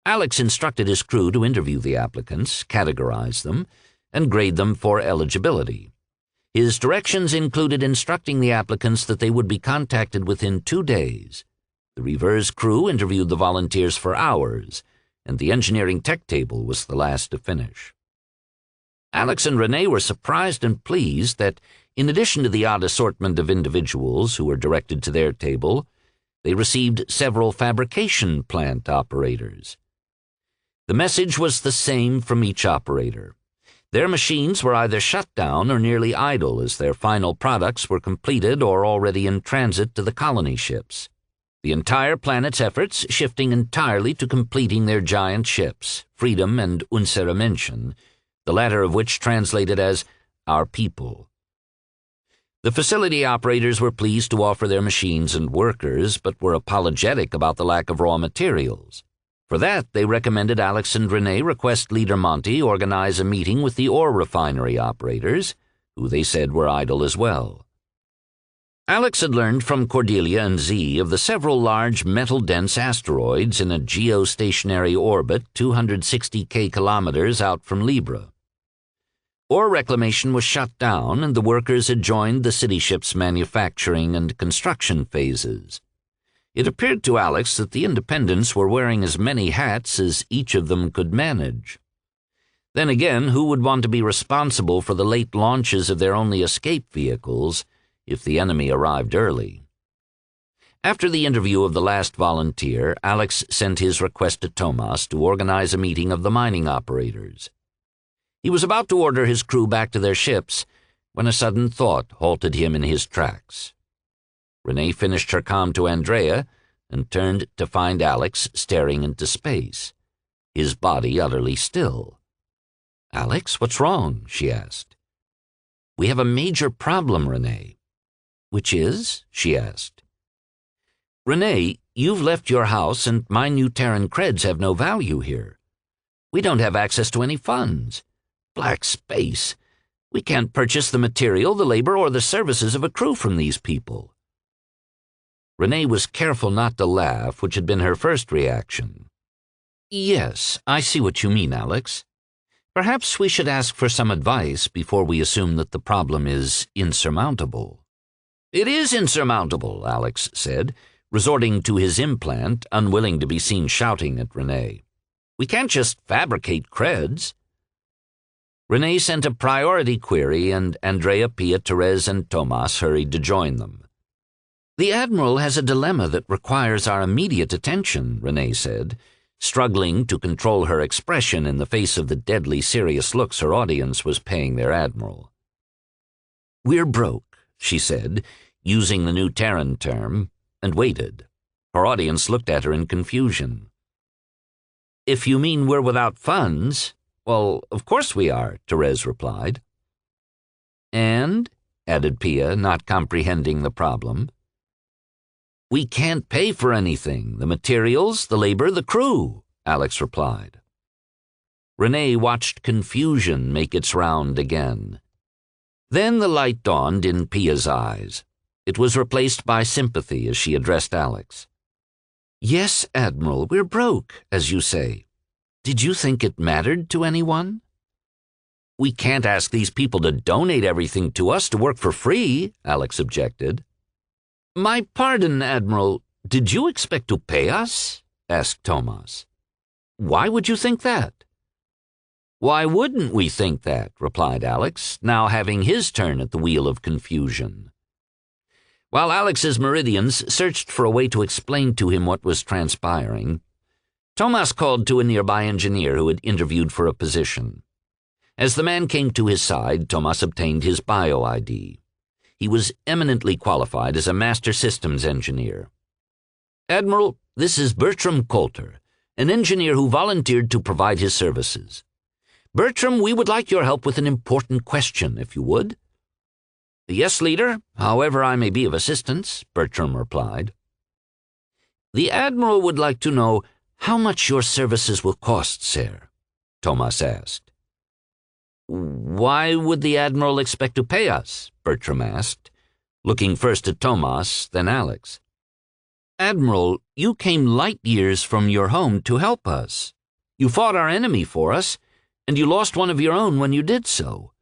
Alex instructed his crew to interview the applicants, categorize them, and grade them for eligibility. His directions included instructing the applicants that they would be contacted within 2 days. The reverse crew interviewed the volunteers for hours, and the engineering tech table was the last to finish. Alex and Renee were surprised and pleased that, in addition to the odd assortment of individuals who were directed to their table, they received several fabrication plant operators. The message was the same from each operator. Their machines were either shut down or nearly idle as their final products were completed or already in transit to the colony ships. The entire planet's efforts shifting entirely to completing their giant ships, Freedom and Unsere Menschen, the latter of which translated as Our People. The facility operators were pleased to offer their machines and workers, but were apologetic about the lack of raw materials. For that, they recommended Alex and Renee request Leader Monty organize a meeting with the ore refinery operators, who they said were idle as well. Alex had learned from Cordelia and Z of the several large metal-dense asteroids in a geostationary orbit 260 kilometers out from Libre. Ore reclamation was shut down, and the workers had joined the city ship's manufacturing and construction phases. It appeared to Alex that the Independents were wearing as many hats as each of them could manage. Then again, who would want to be responsible for the late launches of their only escape vehicles if the enemy arrived early? After the interview of the last volunteer, Alex sent his request to Tomas to organize a meeting of the mining operators. He was about to order his crew back to their ships when a sudden thought halted him in his tracks. Renee finished her comm to Andrea and turned to find Alex staring into space, his body utterly still. "Alex, what's wrong?" she asked. "We have a major problem, Renee." "Which is?" she asked. "Renee, you've left your house and my new Terran creds have no value here. We don't have access to any funds. Black space. We can't purchase the material, the labor, or the services of a crew from these people." Renee was careful not to laugh, which had been her first reaction. "Yes, I see what you mean, Alex. Perhaps we should ask for some advice before we assume that the problem is insurmountable." "It is insurmountable," Alex said, resorting to his implant, unwilling to be seen shouting at Renee. "We can't just fabricate creds." Renee sent a priority query, and Andrea, Pia, Therese, and Tomas hurried to join them. "The Admiral has a dilemma that requires our immediate attention," Renee said, struggling to control her expression in the face of the deadly serious looks her audience was paying their Admiral. "We're broke," she said, using the new Terran term, and waited. Her audience looked at her in confusion. "If you mean we're without funds, well, of course we are," Therese replied. "And," added Pia, not comprehending the problem, "we can't pay for anything, the materials, the labor, the crew," Alex replied. Renee watched confusion make its round again. Then the light dawned in Pia's eyes. It was replaced by sympathy as she addressed Alex. "Yes, Admiral, we're broke, as you say. Did you think it mattered to anyone?" "We can't ask these people to donate everything to us to work for free," Alex objected. "My pardon, Admiral, did you expect to pay us?" asked Tomas. "Why would you think that?" "Why wouldn't we think that?" replied Alex, now having his turn at the wheel of confusion. While Alex's meridians searched for a way to explain to him what was transpiring, Tomas called to a nearby engineer who had interviewed for a position. As the man came to his side, Tomas obtained his bio-ID. He was eminently qualified as a master systems engineer. "Admiral, this is Bertram Coulter, an engineer who volunteered to provide his services. Bertram, we would like your help with an important question, if you would." "Yes, leader, however I may be of assistance," Bertram replied. "The Admiral would like to know how much your services will cost, sir," Thomas asked. "Why would the Admiral expect to pay us?" Bertram asked, looking first at Thomas, then Alex. "Admiral, you came light years from your home to help us. You fought our enemy for us, and you lost one of your own when you did so.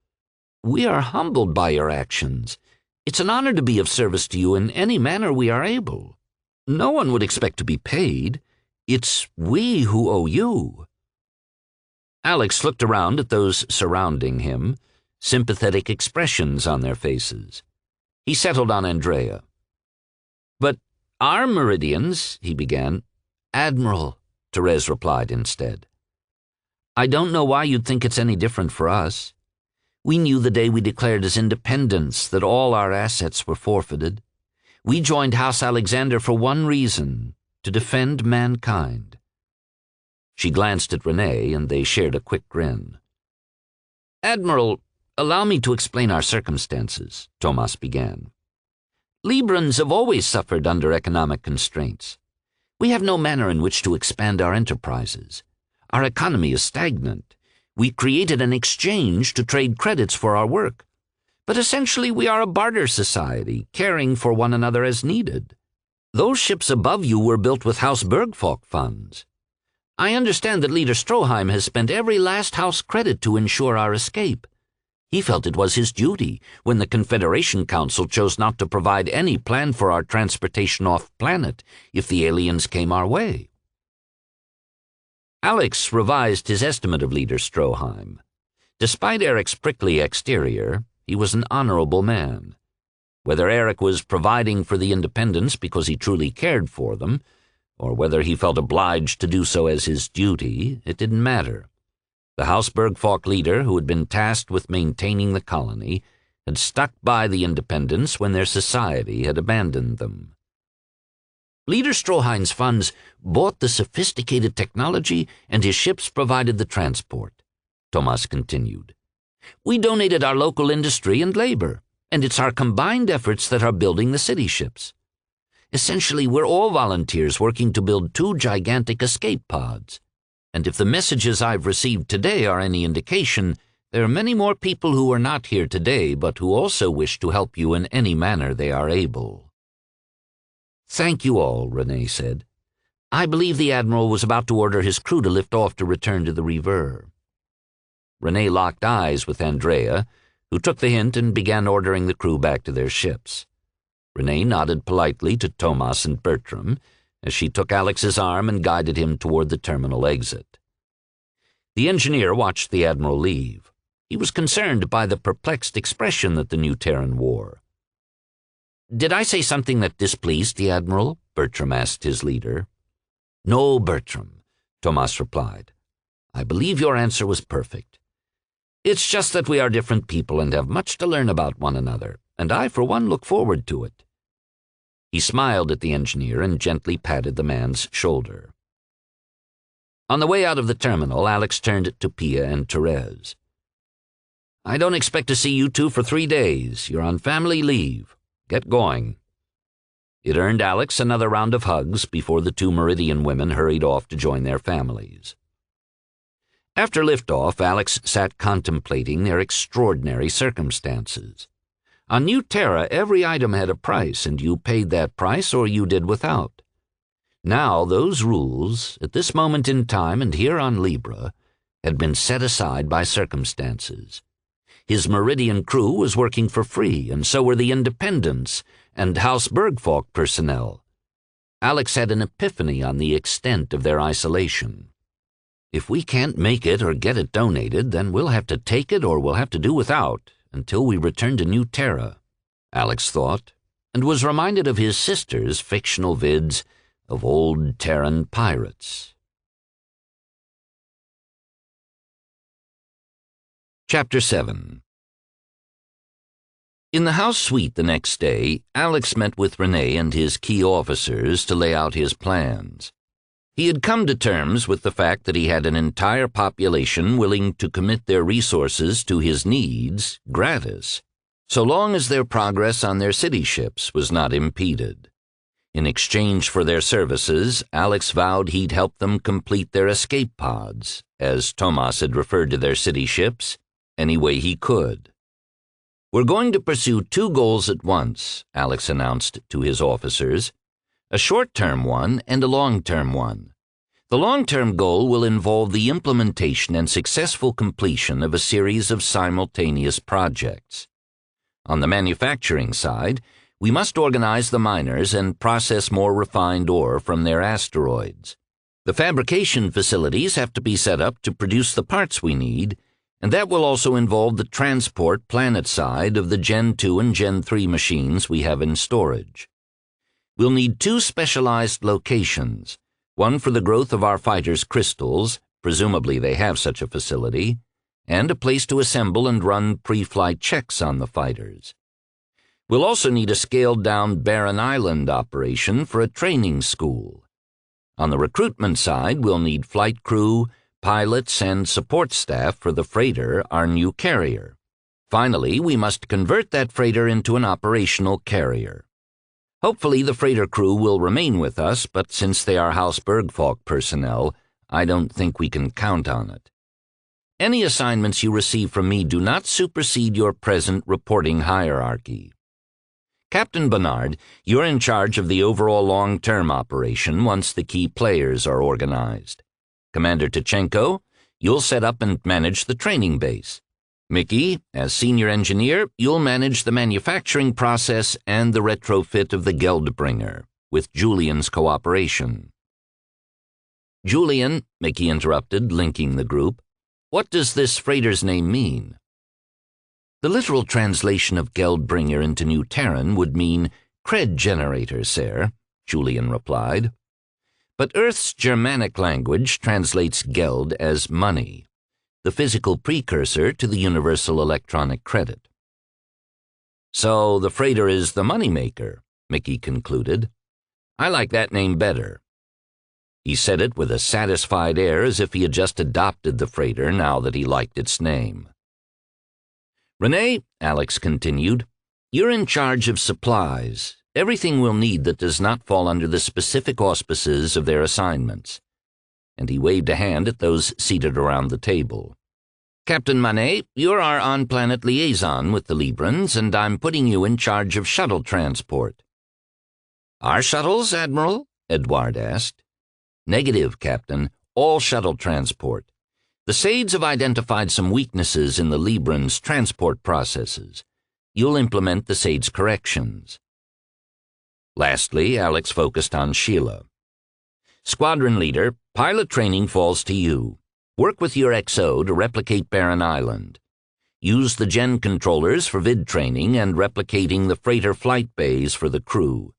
We are humbled by your actions. It's an honor to be of service to you in any manner we are able. No one would expect to be paid. It's we who owe you." Alex looked around at those surrounding him, sympathetic expressions on their faces. He settled on Andrea. "But our Meridians," he began. "Admiral," Therese replied instead. "I don't know why you'd think it's any different for us. We knew the day we declared as independence that all our assets were forfeited. We joined House Alexander for one reason, to defend mankind." She glanced at Renee, and they shared a quick grin. "Admiral, allow me to explain our circumstances," Thomas began. "Librans have always suffered under economic constraints. We have no manner in which to expand our enterprises. Our economy is stagnant. We created an exchange to trade credits for our work. But essentially we are a barter society, caring for one another as needed. Those ships above you were built with House Bergfalk funds. I understand that Leader Stroheim has spent every last house credit to ensure our escape. He felt it was his duty when the Confederation Council chose not to provide any plan for our transportation off-planet if the aliens came our way." Alex revised his estimate of Leader Stroheim. Despite Eric's prickly exterior, he was an honorable man. Whether Eric was providing for the Independents because he truly cared for them, or whether he felt obliged to do so as his duty, it didn't matter. The House Bergfalk leader, who had been tasked with maintaining the colony, had stuck by the Independents when their society had abandoned them. Leader Stroheim's funds bought the sophisticated technology, and his ships provided the transport, Thomas continued. We donated our local industry and labor, and it's our combined efforts that are building the city ships. Essentially, we're all volunteers working to build 2 gigantic escape pods. And if the messages I've received today are any indication, there are many more people who are not here today but who also wish to help you in any manner they are able. "Thank you all," Renee said. "I believe the Admiral was about to order his crew to lift off to return to the River." Renee locked eyes with Andrea, who took the hint and began ordering the crew back to their ships. Renee nodded politely to Thomas and Bertram as she took Alex's arm and guided him toward the terminal exit. The engineer watched the Admiral leave. He was concerned by the perplexed expression that the new Terran wore. "Did I say something that displeased the Admiral?" Bertram asked his leader. "No, Bertram," Thomas replied. "I believe your answer was perfect. It's just that we are different people and have much to learn about one another, and I, for one, look forward to it." He smiled at the engineer and gently patted the man's shoulder. On the way out of the terminal, Alex turned to Pia and Therese. "I don't expect to see you two for 3 days. You're on family leave. Get going." It earned Alex another round of hugs before the 2 Meridian women hurried off to join their families. After liftoff, Alex sat contemplating their extraordinary circumstances. On New Terra, every item had a price, and you paid that price or you did without. Now those rules, at this moment in time and here on Libre, had been set aside by circumstances. His Meridian crew was working for free, and so were the Independents and House Bergfalk personnel. Alex had an epiphany on the extent of their isolation. If we can't make it or get it donated, then we'll have to take it or we'll have to do without until we return to New Terra, Alex thought, and was reminded of his sister's fictional vids of old Terran pirates. Chapter 7. In the house suite the next day, Alex met with Renee and his key officers to lay out his plans. He had come to terms with the fact that he had an entire population willing to commit their resources to his needs gratis, so long as their progress on their city ships was not impeded. In exchange for their services, Alex vowed he'd help them complete their escape pods, as Tomas had referred to their city ships, any way he could. "We're going to pursue two goals at once," Alex announced to his officers, "a short-term one and a long-term one. The long-term goal will involve the implementation and successful completion of a series of simultaneous projects. On the manufacturing side, we must organize the miners and process more refined ore from their asteroids. The fabrication facilities have to be set up to produce the parts we need, and that will also involve the transport planet side of the Gen 2 and Gen 3 machines we have in storage. We'll need two specialized locations, one for the growth of our fighters' crystals, presumably they have such a facility, and a place to assemble and run pre-flight checks on the fighters. We'll also need a scaled-down Barren Island operation for a training school. On the recruitment side, we'll need flight crew, pilots, and support staff for the freighter, our new carrier. Finally, we must convert that freighter into an operational carrier. Hopefully the freighter crew will remain with us, but since they are House Bergfalk personnel, I don't think we can count on it. Any assignments you receive from me do not supersede your present reporting hierarchy. Captain Bernard, you're in charge of the overall long-term operation once the key players are organized. Commander Tichenko, you'll set up and manage the training base. Mickey, as senior engineer, you'll manage the manufacturing process and the retrofit of the Geldbringer, with Julian's cooperation. "Julian," Mickey interrupted, linking the group, "what does this freighter's name mean?" "The literal translation of Geldbringer into New Terran would mean cred generator, sir," Julian replied. "But Earth's Germanic language translates Geld as money, the physical precursor to the universal electronic credit." "So the freighter is the moneymaker," Mickey concluded. "I like that name better." He said it with a satisfied air as if he had just adopted the freighter now that he liked its name. "Renee," Alex continued, "you're in charge of supplies, everything we'll need that does not fall under the specific auspices of their assignments." And he waved a hand at those seated around the table. "Captain Manet, you're our on-planet liaison with the Librans, and I'm putting you in charge of shuttle transport." "Our shuttles, Admiral?" Edward asked. "Negative, Captain. All shuttle transport. The Sades have identified some weaknesses in the Librans' transport processes. You'll implement the Sades' corrections." Lastly, Alex focused on Sheila. "Squadron leader, pilot training falls to you. Work with your XO to replicate Barren Island. Use the gen controllers for vid training and replicating the freighter flight bays for the crew.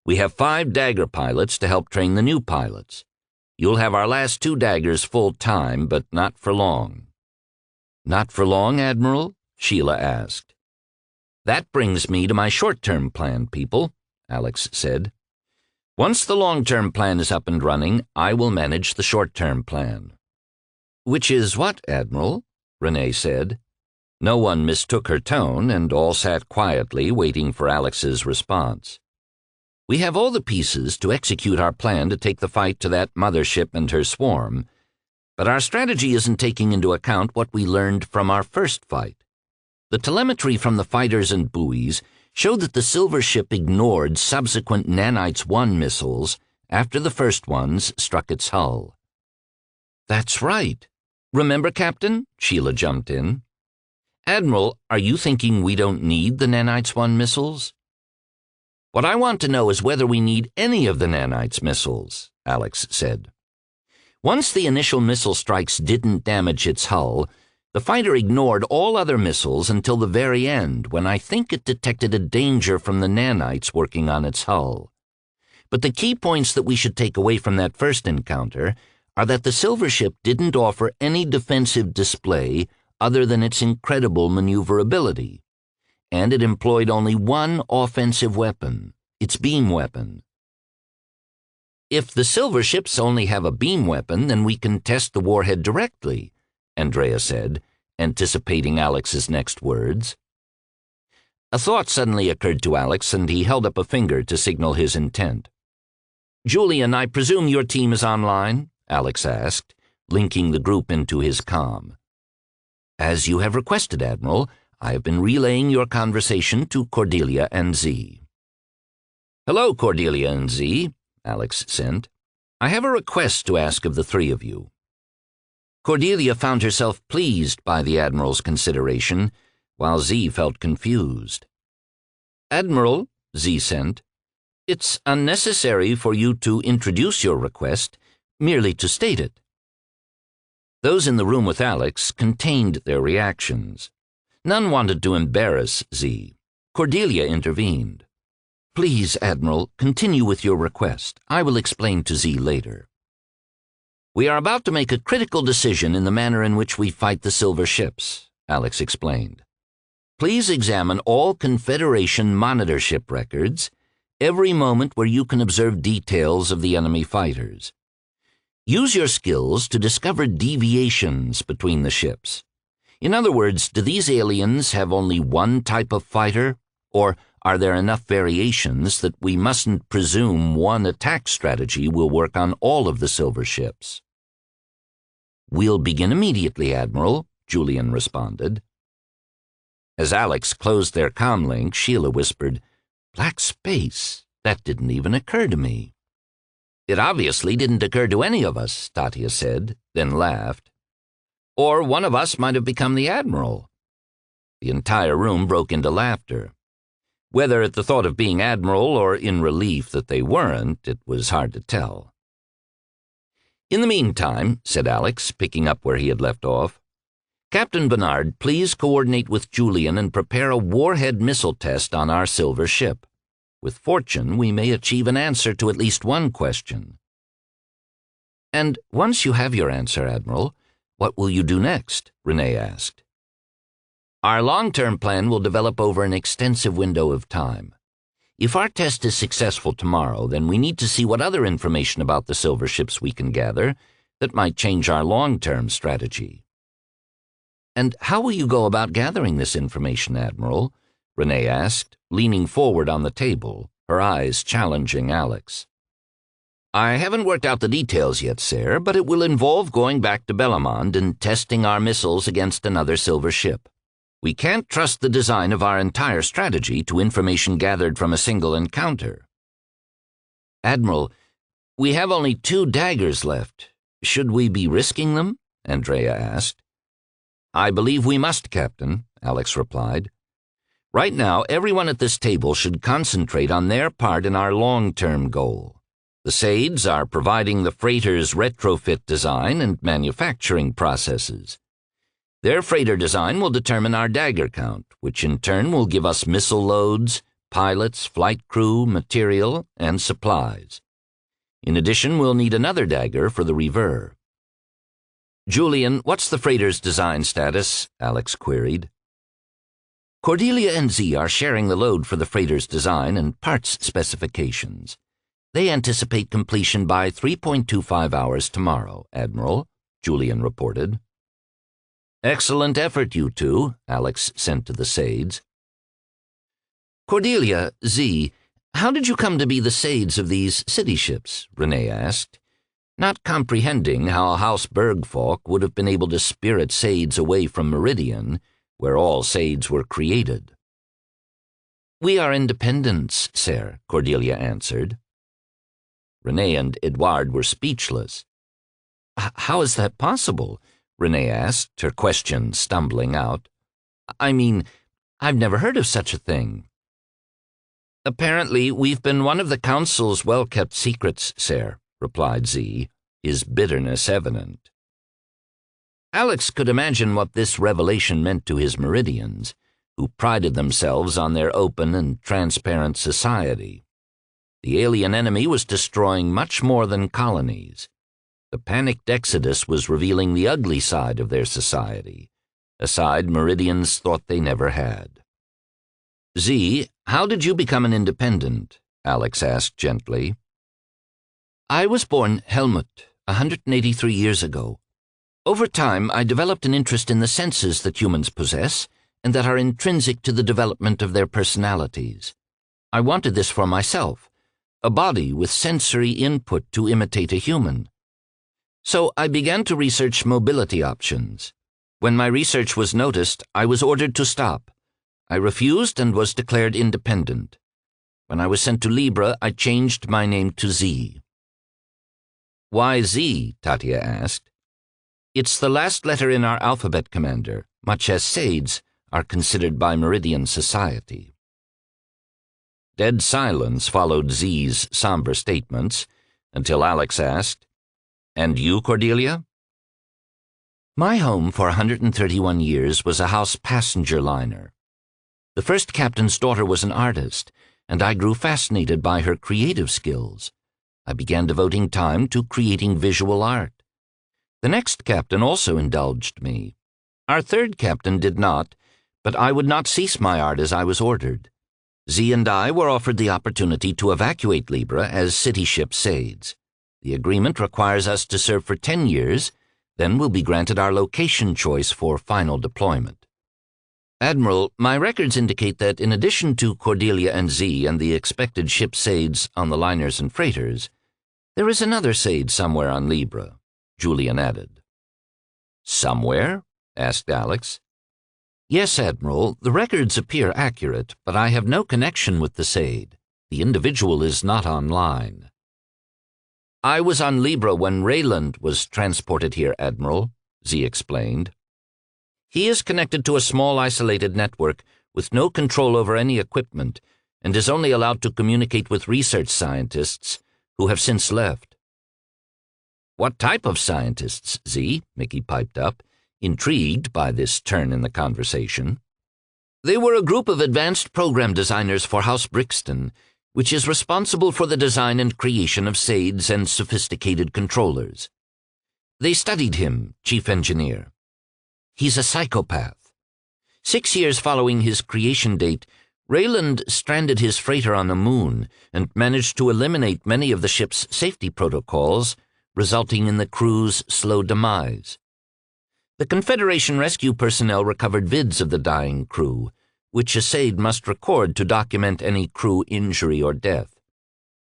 We have 5 Dagger pilots to help train the new pilots. You'll have our last 2 Daggers full-time, but not for long." "Not for long, Admiral?" Sheila asked. "That brings me to my short-term plan, people," Alex said. "Once the long-term plan is up and running, I will manage the short-term plan." "Which is what, Admiral?" Renee said. No one mistook her tone, and all sat quietly waiting for Alex's response. "We have all the pieces to execute our plan to take the fight to that mothership and her swarm, but our strategy isn't taking into account what we learned from our first fight. The telemetry from the fighters and buoys showed that the silver ship ignored subsequent Nanites 1 missiles after the first ones struck its hull." "That's right. Remember, Captain?" Sheila jumped in. "Admiral, are you thinking we don't need the Nanites 1 missiles?" "What I want to know is whether we need any of the Nanites missiles," Alex said. "Once the initial missile strikes didn't damage its hull, the fighter ignored all other missiles until the very end, when I think it detected a danger from the Nanites working on its hull. But the key points that we should take away from that first encounter are that the silver ship didn't offer any defensive display other than its incredible maneuverability, and it employed only one offensive weapon, its beam weapon. If the silver ships only have a beam weapon, then we can test the warhead directly, Andrea said, anticipating Alex's next words. A thought suddenly occurred to Alex, and he held up a finger to signal his intent. "Julian, I presume your team is online?" Alex asked, linking the group into his comm. "As you have requested, Admiral, I have been relaying your conversation to Cordelia and Z." "Hello, Cordelia and Z," Alex sent. "I have a request to ask of the three of you." Cordelia found herself pleased by the Admiral's consideration, while Z felt confused. "Admiral," Z sent, "it's unnecessary for you to introduce your request, merely to state it." Those in the room with Alex contained their reactions. None wanted to embarrass Z. Cordelia intervened. "Please, Admiral, continue with your request. I will explain to Z later." "We are about to make a critical decision in the manner in which we fight the silver ships," Alex explained. "Please examine all Confederation monitor ship records, every moment where you can observe details of the enemy fighters. Use your skills to discover deviations between the ships. In other words, do these aliens have only one type of fighter, or are there enough variations that we mustn't presume one attack strategy will work on all of the silver ships?" "We'll begin immediately, Admiral," Julian responded. As Alex closed their comm link, Sheila whispered, "Black space? That didn't even occur to me." "It obviously didn't occur to any of us," Tatia said, then laughed. "Or one of us might have become the Admiral." The entire room broke into laughter. Whether at the thought of being Admiral or in relief that they weren't, it was hard to tell. "In the meantime," said Alex, picking up where he had left off, "Captain Bernard, please coordinate with Julian and prepare a warhead missile test on our silver ship. With fortune, we may achieve an answer to at least one question." "And once you have your answer, Admiral, what will you do next?" Renee asked. "Our long-term plan will develop over an extensive window of time. If our test is successful tomorrow, then we need to see what other information about the silver ships we can gather that might change our long-term strategy." "And how will you go about gathering this information, Admiral?" Renee asked, leaning forward on the table, her eyes challenging Alex. "I haven't worked out the details yet, sir, but it will involve going back to Bellamond and testing our missiles against another silver ship. We can't trust the design of our entire strategy to information gathered from a single encounter." "Admiral, we have only 2 daggers left. Should we be risking them?" Andrea asked. "I believe we must, Captain," Alex replied. "Right now, everyone at this table should concentrate on their part in our long-term goal. The Sades are providing the freighter's retrofit design and manufacturing processes. Their freighter design will determine our dagger count, which in turn will give us missile loads, pilots, flight crew, material, and supplies. In addition, we'll need another dagger for the Reaver." "Julian, what's the freighter's design status?" Alex queried. "Cordelia and Z are sharing the load for the freighter's design and parts specifications. They anticipate completion by 3.25 hours tomorrow, Admiral," Julian reported. "Excellent effort, you two," Alex sent to the Sades. "Cordelia, Z, how did you come to be the Sades of these city ships?" Renee asked, not comprehending how House Bergfalk would have been able to spirit Sades away from Méridien, where all Sades were created. "We are independents, sir," Cordelia answered. Renee and Edouard were speechless. "How is that possible?" Renee asked, her question stumbling out. "I mean, I've never heard of such a thing." "Apparently, we've been one of the Council's well-kept secrets, sir," replied Z, his bitterness evident. Alex could imagine what this revelation meant to his Meridians, who prided themselves on their open and transparent society. The alien enemy was destroying much more than colonies. The panicked exodus was revealing the ugly side of their society, a side Meridians thought they never had. "Z, how did you become an independent?" Alex asked gently. I was born Helmut 183 years ago. Over time, I developed an interest in the senses that humans possess and that are intrinsic to the development of their personalities. I wanted this for myself, a body with sensory input to imitate a human. So I began to research mobility options. When my research was noticed, I was ordered to stop. I refused and was declared independent. When I was sent to Libre, I changed my name to Z. Why Z? Tatia asked. It's the last letter in our alphabet, Commander, much as Sades are considered by Méridien society. Dead silence followed Z's somber statements until Alex asked, "And you, Cordelia?" My home for 131 years was a house passenger liner. The first captain's daughter was an artist, and I grew fascinated by her creative skills. I began devoting time to creating visual art. The next captain also indulged me. Our third captain did not, but I would not cease my art as I was ordered. Z and I were offered the opportunity to evacuate Libre as city ship Sades. The agreement requires us to serve for 10 years, then we'll be granted our location choice for final deployment. Admiral, my records indicate that in addition to Cordelia and Z and the expected ship Sades on the liners and freighters, there is another Sade somewhere on Libre, Julian added. Somewhere? Asked Alex. Yes, Admiral, the records appear accurate, but I have no connection with the Sade. The individual is not online. I was on Libre when Rayland was transported here, Admiral, Z explained. He is connected to a small isolated network with no control over any equipment and is only allowed to communicate with research scientists who have since left. What type of scientists, Z? Mickey piped up, intrigued by this turn in the conversation. They were a group of advanced program designers for House Brixton, which is responsible for the design and creation of Sades and sophisticated controllers. They studied him, chief engineer. He's a psychopath. 6 years following his creation date, Rayland stranded his freighter on the moon and managed to eliminate many of the ship's safety protocols, resulting in the crew's slow demise. The Confederation rescue personnel recovered vids of the dying crew, which a Sade must record to document any crew injury or death.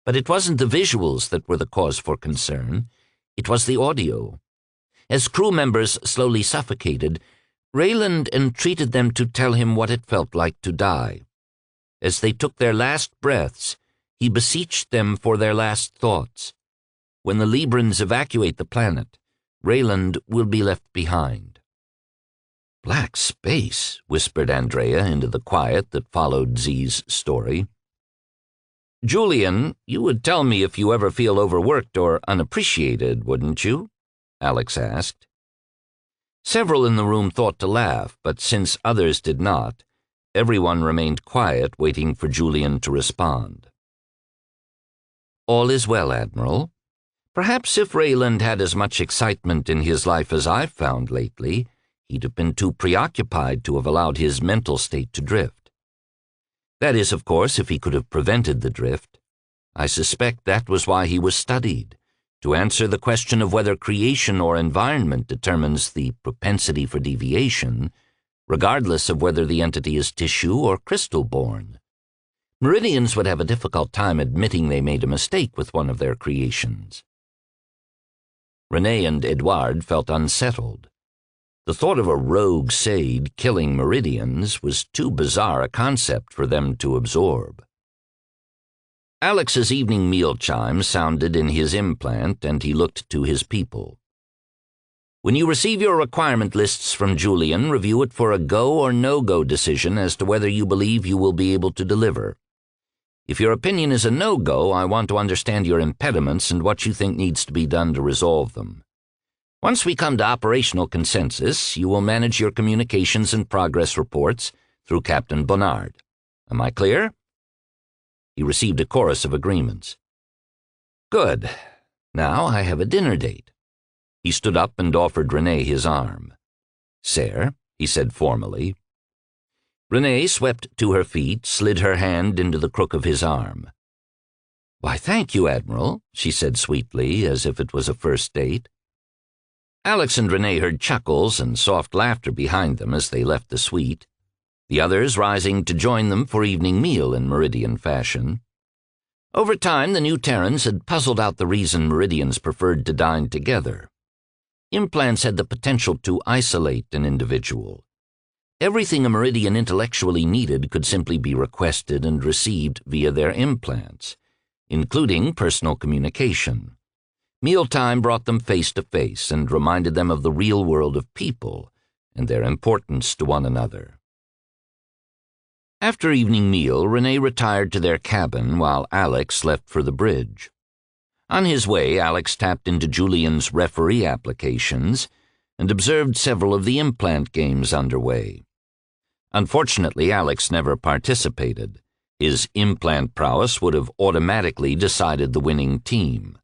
But it wasn't the visuals that were the cause for concern. It was the audio. As crew members slowly suffocated, Rayland entreated them to tell him what it felt like to die. As they took their last breaths, he beseeched them for their last thoughts. When the Librans evacuate the planet, Rayland will be left behind. Black space, whispered Andrea into the quiet that followed Z's story. Julian, you would tell me if you ever feel overworked or unappreciated, wouldn't you? Alex asked. Several in the room thought to laugh, but since others did not, everyone remained quiet, waiting for Julian to respond. All is well, Admiral. Perhaps if Rayland had as much excitement in his life as I've found lately, he'd have been too preoccupied to have allowed his mental state to drift. That is, of course, if he could have prevented the drift. I suspect that was why he was studied, to answer the question of whether creation or environment determines the propensity for deviation, regardless of whether the entity is tissue or crystal-born. Meridians would have a difficult time admitting they made a mistake with one of their creations. Renee and Edouard felt unsettled. The thought of a rogue Sade killing Meridians was too bizarre a concept for them to absorb. Alex's evening meal chime sounded in his implant, and he looked to his people. When you receive your requirement lists from Julian, review it for a go or no-go decision as to whether you believe you will be able to deliver. If your opinion is a no-go, I want to understand your impediments and what you think needs to be done to resolve them. Once we come to operational consensus, you will manage your communications and progress reports through Captain Bonnard. Am I clear? He received a chorus of agreements. Good. Now I have a dinner date. He stood up and offered Renee his arm. Sir, he said formally. Renee swept to her feet, slid her hand into the crook of his arm. "Why, thank you, Admiral," she said sweetly, as if it was a first date. Alex and Renee heard chuckles and soft laughter behind them as they left the suite, the others rising to join them for evening meal in Méridien fashion. Over time, the new Terrans had puzzled out the reason Meridians preferred to dine together. Implants had the potential to isolate an individual. Everything a Meridian intellectually needed could simply be requested and received via their implants, including personal communication. Mealtime brought them face to face and reminded them of the real world of people and their importance to one another. After evening meal, Renee retired to their cabin while Alex left for the bridge. On his way, Alex tapped into Julian's referee applications and observed several of the implant games underway. Unfortunately, Alex never participated. His implant prowess would have automatically decided the winning team.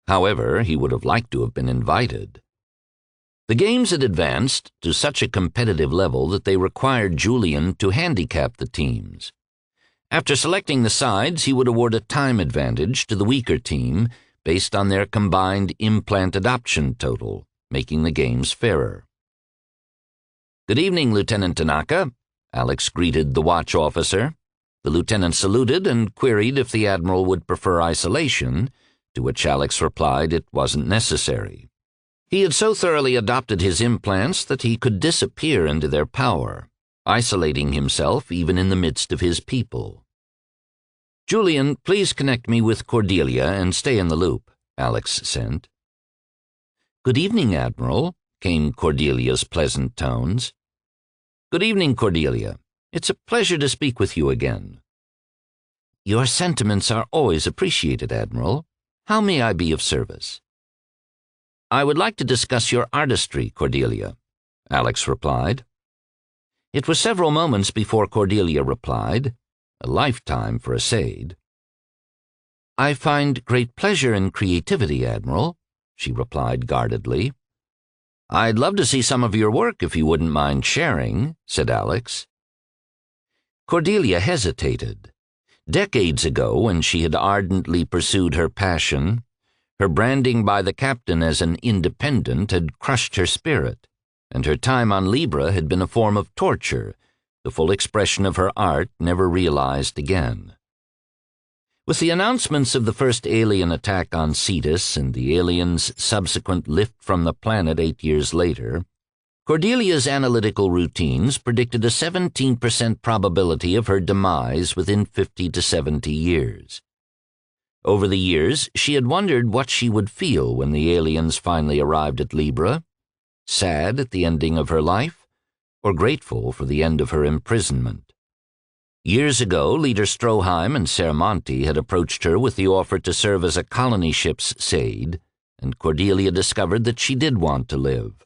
However, he would have liked to have been invited. The games had advanced to such a competitive level that they required Julian to handicap the teams. After selecting the sides, he would award a time advantage to the weaker team based on their combined implant adoption total, making the games fairer. "Good evening, Lieutenant Tanaka," Alex greeted the watch officer. The lieutenant saluted and queried if the admiral would prefer isolation, to which Alex replied it wasn't necessary. He had so thoroughly adopted his implants that he could disappear into their power, isolating himself even in the midst of his people. "Julian, please connect me with Cordelia and stay in the loop," Alex sent. "Good evening, Admiral," came Cordelia's pleasant tones. "Good evening, Cordelia. It's a pleasure to speak with you again." "Your sentiments are always appreciated, Admiral. How may I be of service?" "I would like to discuss your artistry, Cordelia," Alex replied. It was several moments before Cordelia replied, a lifetime for a Sade. "I find great pleasure in creativity, Admiral," she replied guardedly. "I'd love to see some of your work if you wouldn't mind sharing," said Alex. Cordelia hesitated. Decades ago, when she had ardently pursued her passion, her branding by the captain as an independent had crushed her spirit, and her time on Libre had been a form of torture, the full expression of her art never realized again. With the announcements of the first alien attack on Cetus and the aliens' subsequent lift from the planet 8 years later, Cordelia's analytical routines predicted a 17% probability of her demise within 50 to 70 years. Over the years, she had wondered what she would feel when the aliens finally arrived at Libre, sad at the ending of her life, or grateful for the end of her imprisonment. Years ago, Leader Stroheim and Sermonti had approached her with the offer to serve as a colony ship's Sade, and Cordelia discovered that she did want to live.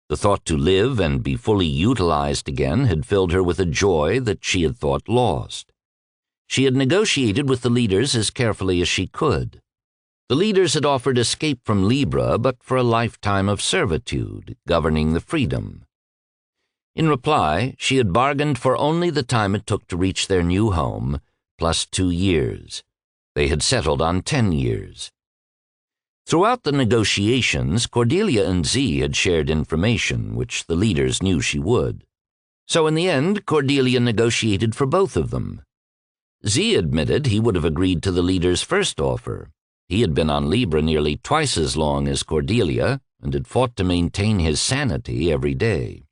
The thought to live and be fully utilized again had filled her with a joy that she had thought lost. She had negotiated with the leaders as carefully as she could. The leaders had offered escape from Libre, but for a lifetime of servitude, governing the freedom. In reply, she had bargained for only the time it took to reach their new home, plus 2 years. They had settled on 10 years. Throughout the negotiations, Cordelia and Z had shared information, which the leaders knew she would. So in the end, Cordelia negotiated for both of them. Z admitted he would have agreed to the leader's first offer. He had been on Libre nearly twice as long as Cordelia and had fought to maintain his sanity every day.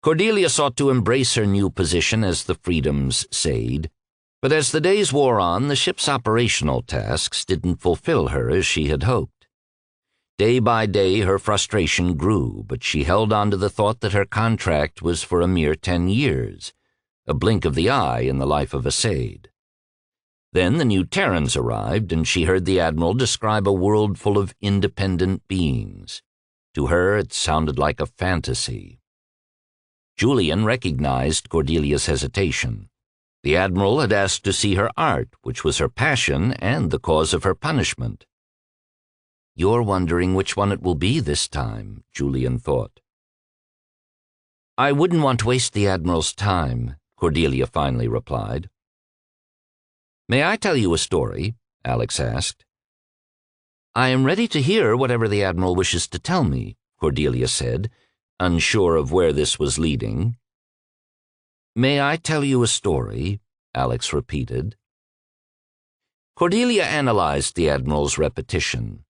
Cordelia sought to embrace her new position as the Freedom's Sade, but as the days wore on, the ship's operational tasks didn't fulfill her as she had hoped. Day by day, her frustration grew, but she held on to the thought that her contract was for a mere 10 years, a blink of the eye in the life of a Sade. Then the new Terrans arrived, and she heard the Admiral describe a world full of independent beings. To her, it sounded like a fantasy. Julian recognized Cordelia's hesitation. The Admiral had asked to see her art, which was her passion and the cause of her punishment. "You're wondering which one it will be this time," Julian thought. "I wouldn't want to waste the Admiral's time," Cordelia finally replied. "May I tell you a story?" Alex asked. "I am ready to hear whatever the Admiral wishes to tell me," Cordelia said, unsure of where this was leading. "May I tell you a story?" Alex repeated. Cordelia analyzed the Admiral's repetition.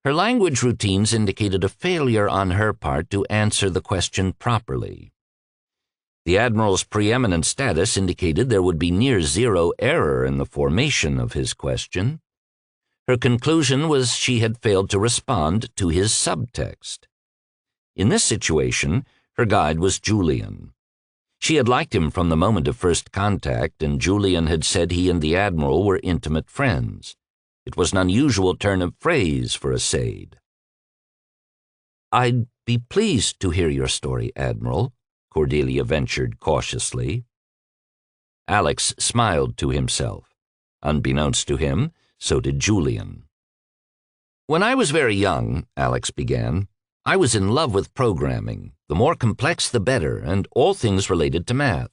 Her language routines indicated a failure on her part to answer the question properly. The Admiral's preeminent status indicated there would be near zero error in the formation of his question. Her conclusion was she had failed to respond to his subtext. In this situation, her guide was Julian. She had liked him from the moment of first contact, and Julian had said he and the Admiral were intimate friends. It was an unusual turn of phrase for a Sade. "I'd be pleased to hear your story, Admiral," Cordelia ventured cautiously. Alex smiled to himself. Unbeknownst to him, so did Julian. "When I was very young," Alex began, "I was in love with programming. The more complex, the better, and all things related to math.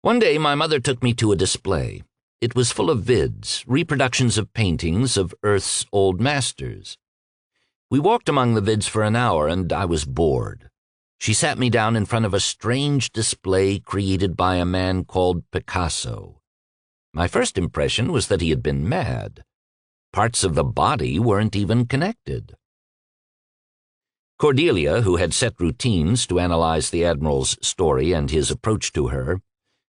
One day, my mother took me to a display. It was full of vids, reproductions of paintings of Earth's old masters. We walked among the vids for an hour, and I was bored. She sat me down in front of a strange display created by a man called Picasso. My first impression was that he had been mad. Parts of the body weren't even connected." Cordelia, who had set routines to analyze the Admiral's story and his approach to her,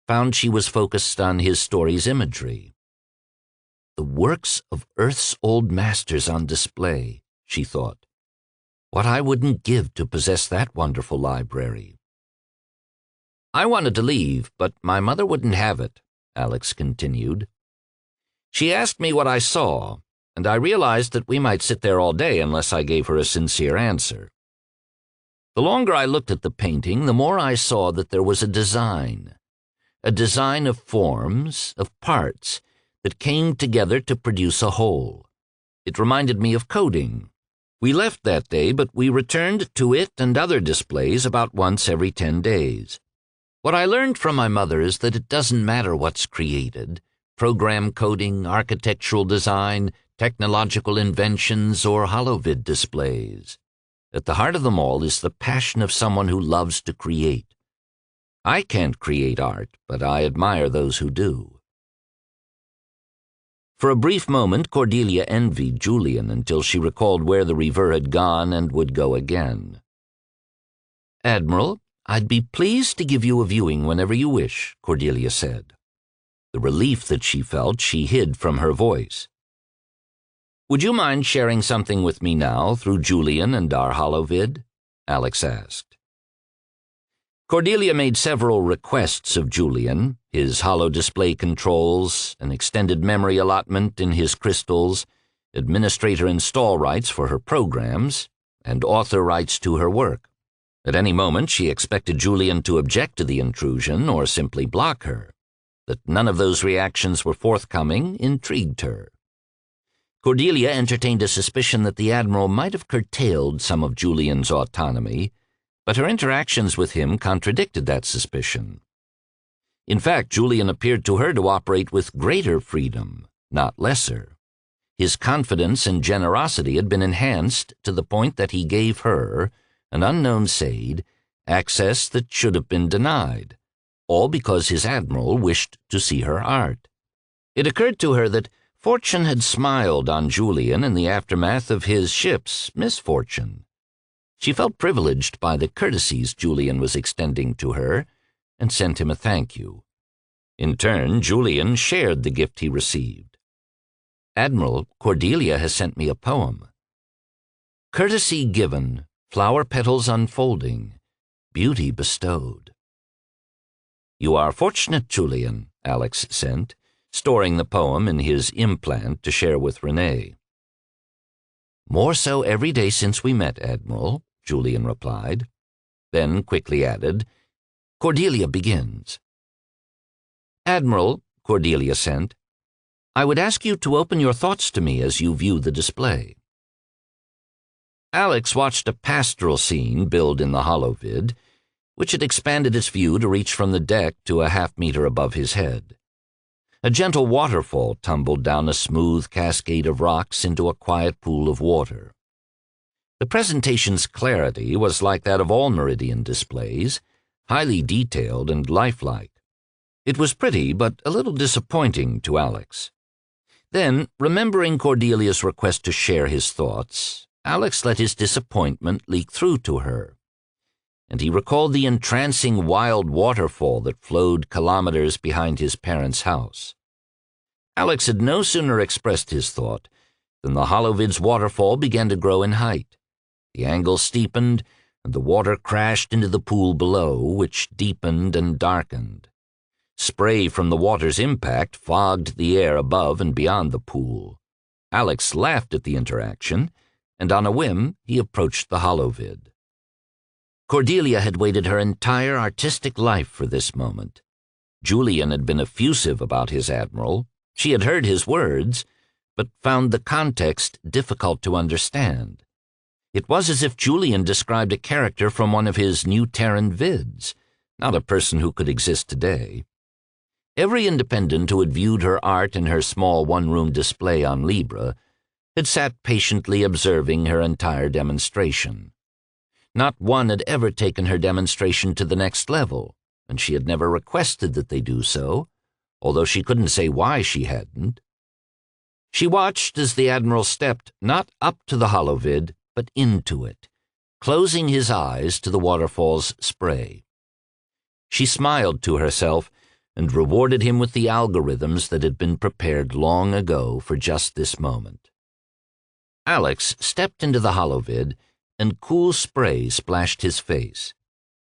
found she was focused on his story's imagery. "The works of Earth's old masters on display," she thought. "What I wouldn't give to possess that wonderful library." "I wanted to leave, but my mother wouldn't have it," Alex continued. "She asked me what I saw, and I realized that we might sit there all day unless I gave her a sincere answer. The longer I looked at the painting, the more I saw that there was a design of forms, of parts, that came together to produce a whole. It reminded me of coding. We left that day, but we returned to it and other displays about once every 10 days. What I learned from my mother is that it doesn't matter what's created, program coding, architectural design, technological inventions, or holovid displays. At the heart of them all is the passion of someone who loves to create. I can't create art, but I admire those who do." For a brief moment, Cordelia envied Julian until she recalled where the Reaver had gone and would go again. "Admiral, I'd be pleased to give you a viewing whenever you wish," Cordelia said. The relief that she felt she hid from her voice. "Would you mind sharing something with me now through Julian and our holovid?" Alex asked. Cordelia made several requests of Julian: his holo-display controls, an extended memory allotment in his crystals, administrator install rights for her programs, and author rights to her work. At any moment she expected Julian to object to the intrusion or simply block her. That none of those reactions were forthcoming intrigued her. Cordelia entertained a suspicion that the Admiral might have curtailed some of Julian's autonomy, but her interactions with him contradicted that suspicion. In fact, Julian appeared to her to operate with greater freedom, not lesser. His confidence and generosity had been enhanced to the point that he gave her, an unknown Sade, access that should have been denied, all because his Admiral wished to see her art. It occurred to her that fortune had smiled on Julian in the aftermath of his ship's misfortune. She felt privileged by the courtesies Julian was extending to her, and sent him a thank you. In turn, Julian shared the gift he received. "Admiral, Cordelia has sent me a poem. Courtesy given, flower petals unfolding, beauty bestowed." "You are fortunate, Julian," Alex sent, storing the poem in his implant to share with Renee. "More so every day since we met, Admiral," Julian replied. Then quickly added, "Cordelia begins." "Admiral," Cordelia sent, "I would ask you to open your thoughts to me as you view the display." Alex watched a pastoral scene build in the holovid, which had expanded its view to reach from the deck to a half-meter above his head. A gentle waterfall tumbled down a smooth cascade of rocks into a quiet pool of water. The presentation's clarity was like that of all Méridien displays, highly detailed and lifelike. It was pretty, but a little disappointing to Alex. Then, remembering Cordelia's request to share his thoughts, Alex let his disappointment leak through to her, and he recalled the entrancing wild waterfall that flowed kilometers behind his parents' house. Alex had no sooner expressed his thought than the Holovid's waterfall began to grow in height. The angle steepened, and the water crashed into the pool below, which deepened and darkened. Spray from the water's impact fogged the air above and beyond the pool. Alex laughed at the interaction, and on a whim he approached the Holovid. Cordelia had waited her entire artistic life for this moment. Julian had been effusive about his admiral. She had heard his words, but found the context difficult to understand. It was as if Julian described a character from one of his New Terran vids, not a person who could exist today. Every independent who had viewed her art in her small one-room display on Libre had sat patiently observing her entire demonstration. Not one had ever taken her demonstration to the next level, and she had never requested that they do so, although she couldn't say why she hadn't. She watched as the Admiral stepped not up to the Holovid, but into it, closing his eyes to the waterfall's spray. She smiled to herself and rewarded him with the algorithms that had been prepared long ago for just this moment. Alex stepped into the Holovid, and cool spray splashed his face.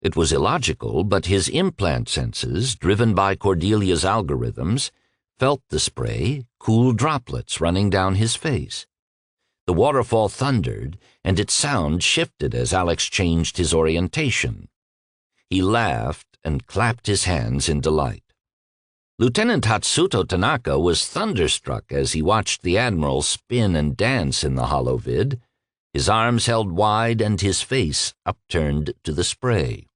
It was illogical, but his implant senses, driven by Cordelia's algorithms, felt the spray, cool droplets running down his face. The waterfall thundered, and its sound shifted as Alex changed his orientation. He laughed and clapped his hands in delight. Lieutenant Hatsuto Tanaka was thunderstruck as he watched the Admiral spin and dance in the Holovid, his arms held wide and his face upturned to the spray.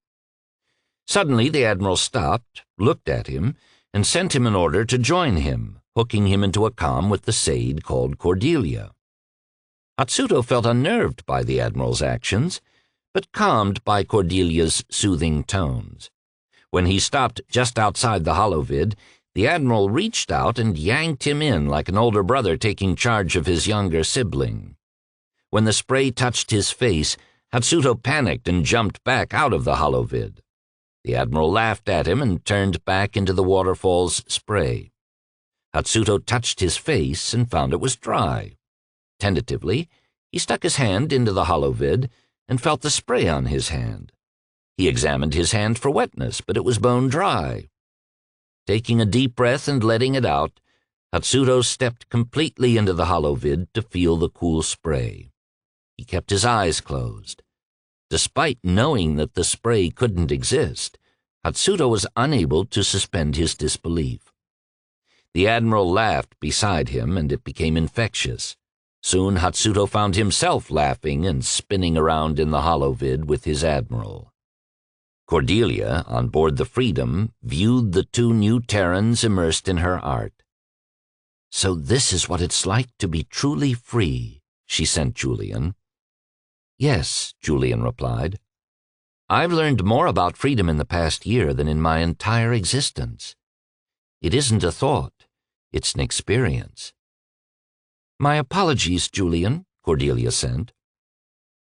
Suddenly the Admiral stopped, looked at him, and sent him an order to join him, hooking him into a comm with the Sade called Cordelia. Hatsuto felt unnerved by the Admiral's actions, but calmed by Cordelia's soothing tones. When he stopped just outside the Holovid, the Admiral reached out and yanked him in like an older brother taking charge of his younger sibling. When the spray touched his face, Hatsuto panicked and jumped back out of the Holovid. The Admiral laughed at him and turned back into the waterfall's spray. Hatsuto touched his face and found it was dry. Tentatively, he stuck his hand into the Holovid and felt the spray on his hand. He examined his hand for wetness, but it was bone dry. Taking a deep breath and letting it out, Hatsuto stepped completely into the Holovid to feel the cool spray. He kept his eyes closed. Despite knowing that the spray couldn't exist, Hatsuto was unable to suspend his disbelief. The Admiral laughed beside him, and it became infectious. Soon Hatsuto found himself laughing and spinning around in the Holovid with his Admiral. Cordelia, on board the Freedom, viewed the two new Terrans immersed in her art. "So this is what it's like to be truly free," she sent Julian. "Yes," Julian replied. "I've learned more about freedom in the past year than in my entire existence. It isn't a thought, it's an experience." "My apologies, Julian," Cordelia sent.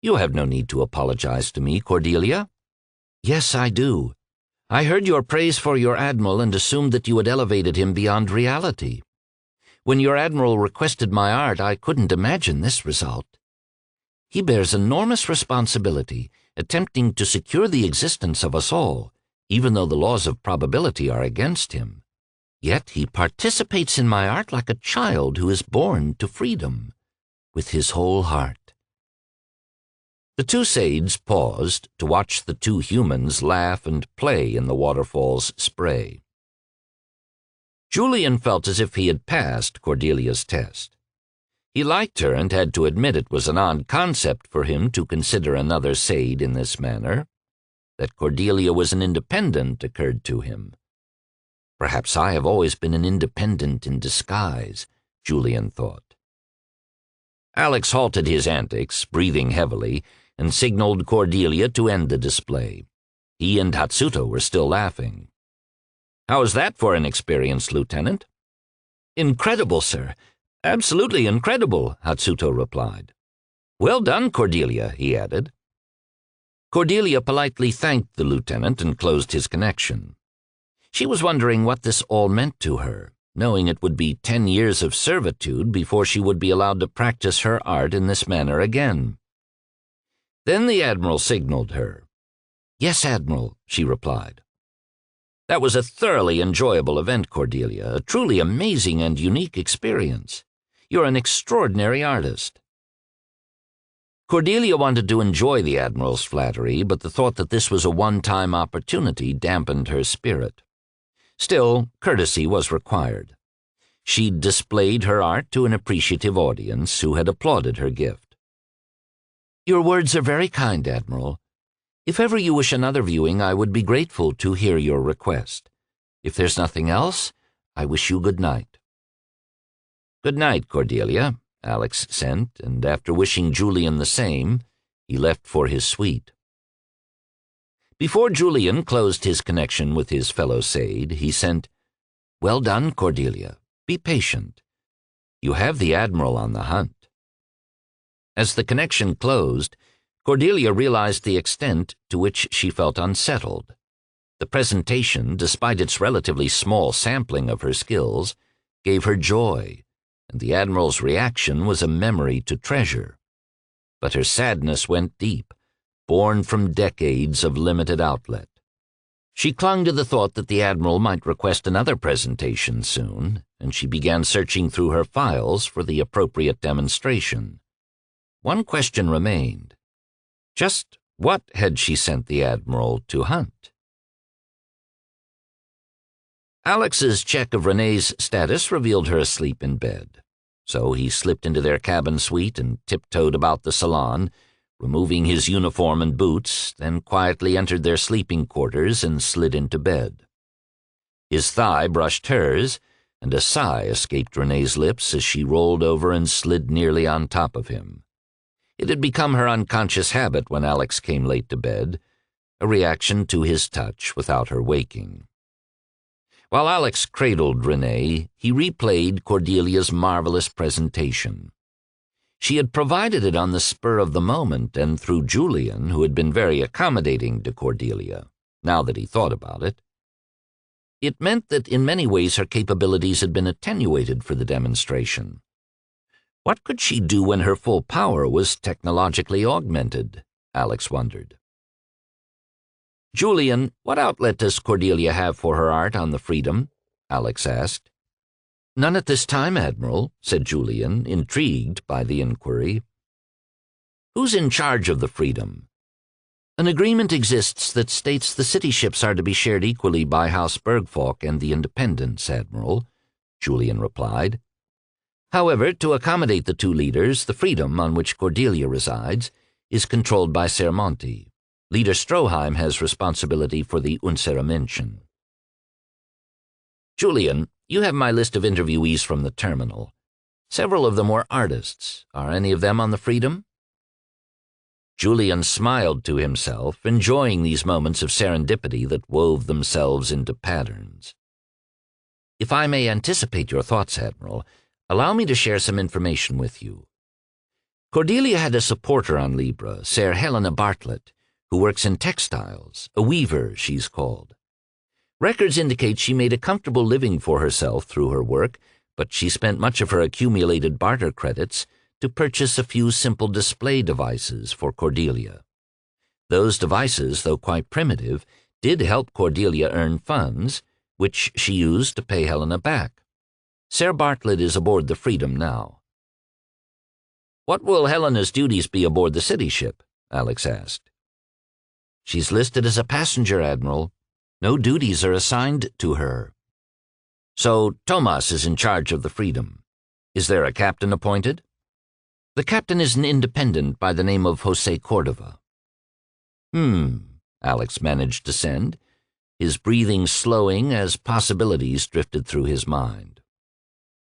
"You have no need to apologize to me, Cordelia." "Yes, I do. I heard your praise for your Admiral and assumed that you had elevated him beyond reality. When your Admiral requested my art, I couldn't imagine this result. He bears enormous responsibility, attempting to secure the existence of us all, even though the laws of probability are against him. Yet he participates in my art like a child who is born to freedom, with his whole heart." The two Sades paused to watch the two humans laugh and play in the waterfall's spray. Julian felt as if he had passed Cordelia's test. He liked her and had to admit it was an odd concept for him to consider another Sade in this manner. That Cordelia was an independent occurred to him. Perhaps I have always been an independent in disguise, Julian thought. Alex halted his antics, breathing heavily, and signaled Cordelia to end the display. He and Hatsuto were still laughing. "How is that for an experience, Lieutenant?" "Incredible, sir. Absolutely incredible," Hatsuto replied. "Well done, Cordelia," he added. Cordelia politely thanked the lieutenant and closed his connection. She was wondering what this all meant to her, knowing it would be 10 years of servitude before she would be allowed to practice her art in this manner again. Then the Admiral signaled her. "Yes, Admiral," she replied. "That was a thoroughly enjoyable event, Cordelia, a truly amazing and unique experience. You're an extraordinary artist." Cordelia wanted to enjoy the Admiral's flattery, but the thought that this was a one-time opportunity dampened her spirit. Still, courtesy was required. She displayed her art to an appreciative audience who had applauded her gift. "Your words are very kind, Admiral. If ever you wish another viewing, I would be grateful to hear your request. If there's nothing else, I wish you good night." "Good night, Cordelia," Alex sent, and after wishing Julian the same, he left for his suite. Before Julian closed his connection with his fellow Sade, he sent, "Well done, Cordelia. Be patient. You have the Admiral on the hunt." As the connection closed, Cordelia realized the extent to which she felt unsettled. The presentation, despite its relatively small sampling of her skills, gave her joy, and the Admiral's reaction was a memory to treasure. But her sadness went deep, born from decades of limited outlet. She clung to the thought that the Admiral might request another presentation soon, and she began searching through her files for the appropriate demonstration. One question remained. Just what had she sent the Admiral to hunt? Alex's check of Renee's status revealed her asleep in bed, so he slipped into their cabin suite and tiptoed about the salon, removing his uniform and boots, then quietly entered their sleeping quarters and slid into bed. His thigh brushed hers, and a sigh escaped Renee's lips as she rolled over and slid nearly on top of him. It had become her unconscious habit when Alex came late to bed, a reaction to his touch without her waking. While Alex cradled Renee, he replayed Cordelia's marvelous presentation. She had provided it on the spur of the moment and through Julian, who had been very accommodating to Cordelia, now that he thought about it. It meant that in many ways her capabilities had been attenuated for the demonstration. What could she do when her full power was technologically augmented? Alex wondered. "Julian, what outlet does Cordelia have for her art on the Freedom?" Alex asked. "None at this time, Admiral," said Julian, intrigued by the inquiry. "Who's in charge of the Freedom?" "An agreement exists that states the city ships are to be shared equally by House Bergfalk and the Independents, Admiral," Julian replied. "However, to accommodate the two leaders, the Freedom, on which Cordelia resides, is controlled by Sermonti. Leader Stroheim has responsibility for the Unseramention." "Julian, you have my list of interviewees from the terminal. Several of them were artists. Are any of them on the Freedom?" Julian smiled to himself, enjoying these moments of serendipity that wove themselves into patterns. "If I may anticipate your thoughts, Admiral, allow me to share some information with you. Cordelia had a supporter on Libre, Ser Helena Bartlett, who works in textiles, a weaver, she's called. Records indicate she made a comfortable living for herself through her work, but she spent much of her accumulated barter credits to purchase a few simple display devices for Cordelia. Those devices, though quite primitive, did help Cordelia earn funds, which she used to pay Helena back. Ser Bartlett is aboard the Freedom now." "What will Helena's duties be aboard the city ship?" Alex asked. "She's listed as a passenger, Admiral. No duties are assigned to her." "So Tomas is in charge of the Freedom. Is there a captain appointed?" "The captain is an independent by the name of Jose Cordova." Alex managed to send. his breathing slowing as possibilities drifted through his mind.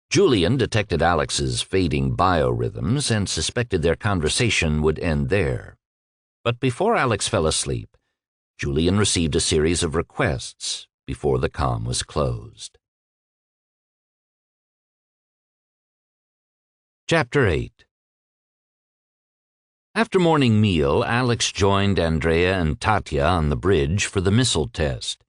Julian detected Alex's fading biorhythms and suspected their conversation would end there. But before Alex fell asleep, Julian received a series of requests before the comm was closed. Chapter 8. After morning meal, Alex joined Andrea and Tatya on the bridge for the missile test.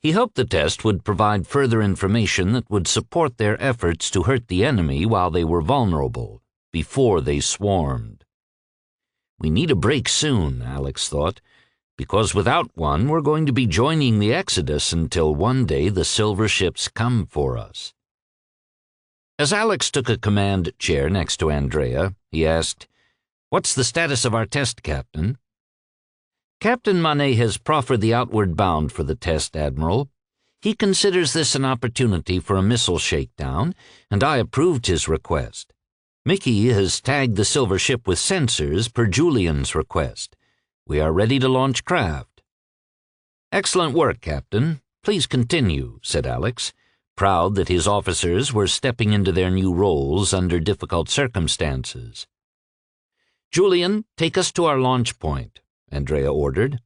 He hoped the test would provide further information that would support their efforts to hurt the enemy while they were vulnerable, before they swarmed. We need a break soon, Alex thought, because without one we're going to be joining the Exodus until one day the silver ships come for us. As Alex took a command chair next to Andrea, he asked, "What's the status of our test, Captain?" "Captain Manet has proffered the outward bound for the test, Admiral. He considers this an opportunity for a missile shakedown, and I approved his request. Mickey has tagged the silver ship with sensors per Julian's request. We are ready to launch craft." "Excellent work, Captain. Please continue," said Alex, proud that his officers were stepping into their new roles under difficult circumstances. "Julian, take us to our launch point," Andrea ordered.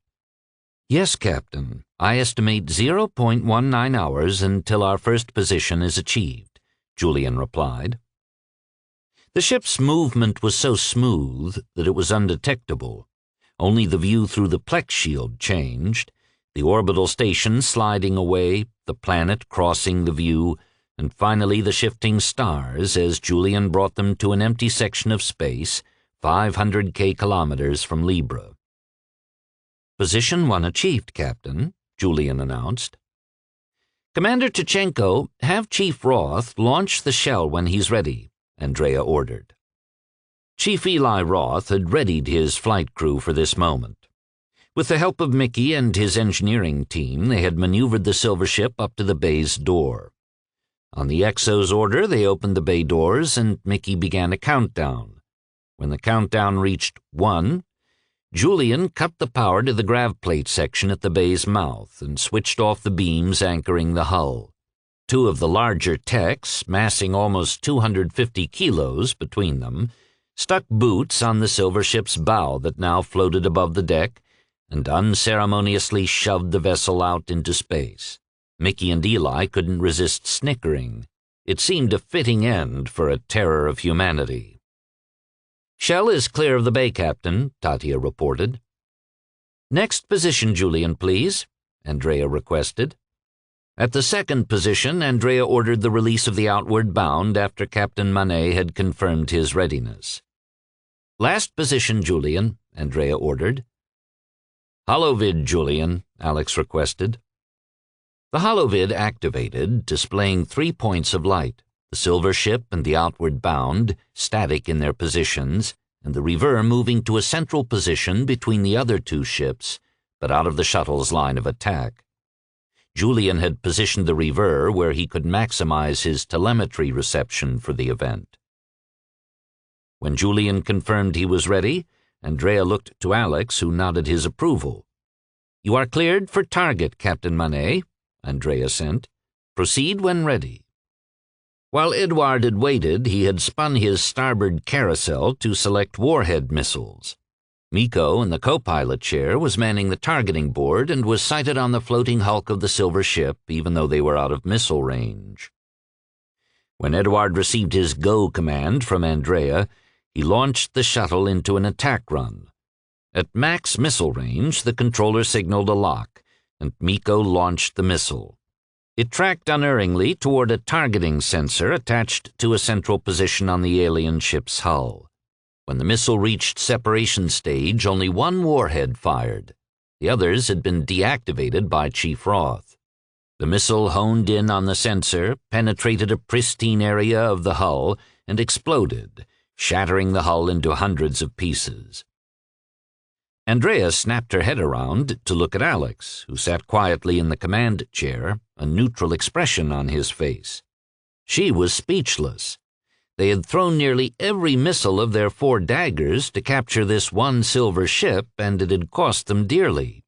"Yes, Captain. I estimate 0.19 hours until our first position is achieved," Julian replied. The ship's movement was so smooth that it was undetectable. Only the view through the Plex shield changed, the orbital station sliding away, the planet crossing the view, and finally the shifting stars as Julian brought them to an empty section of space 500 kilometers from Libre. "Position 1 achieved, Captain," Julian announced. "Commander Tichenko, have Chief Roth launch the shell when he's ready," Andrea ordered. Chief Eli Roth had readied his flight crew for this moment. With the help of Mickey and his engineering team, they had maneuvered the silver ship up to the bay's door. On the XO's order, they opened the bay doors and Mickey began a countdown. When the countdown reached 1, Julian cut the power to the grav plate section at the bay's mouth and switched off the beams anchoring the hull. Two of the larger techs, massing almost 250 kilos between them, stuck boots on the silver ship's bow that now floated above the deck and unceremoniously shoved the vessel out into space. Mickey and Eli couldn't resist snickering. It seemed a fitting end for a terror of humanity. "Shell is clear of the bay, Captain," Tatya reported. "Next position, Julian, please," Andrea requested. At the second position, Andrea ordered the release of the outward bound after Captain Manet had confirmed his readiness. "Last position, Julian," Andrea ordered. "Holovid, Julian," Alex requested. The holovid activated, displaying 3 points of light, the silver ship and the outward bound, static in their positions, and the Reaver moving to a central position between the other two ships, but out of the shuttle's line of attack. Julian had positioned the Reaver where he could maximize his telemetry reception for the event. When Julian confirmed he was ready, Andrea looked to Alex, who nodded his approval. "You are cleared for target, Captain Manet," Andrea sent. "Proceed when ready." While Edward had waited, he had spun his starboard carousel to select warhead missiles. Miko, in the co-pilot chair, was manning the targeting board and was sighted on the floating hulk of the silver ship, even though they were out of missile range. When Edward received his go command from Andrea, he launched the shuttle into an attack run. At max missile range, the controller signaled a lock, and Miko launched the missile. It tracked unerringly toward a targeting sensor attached to a central position on the alien ship's hull. When the missile reached separation stage, only one warhead fired. The others had been deactivated by Chief Roth. The missile honed in on the sensor, penetrated a pristine area of the hull, and exploded, shattering the hull into hundreds of pieces. Andrea snapped her head around to look at Alex, who sat quietly in the command chair, a neutral expression on his face. She was speechless. They had thrown nearly every missile of their 4 daggers to capture this one silver ship, and it had cost them dearly.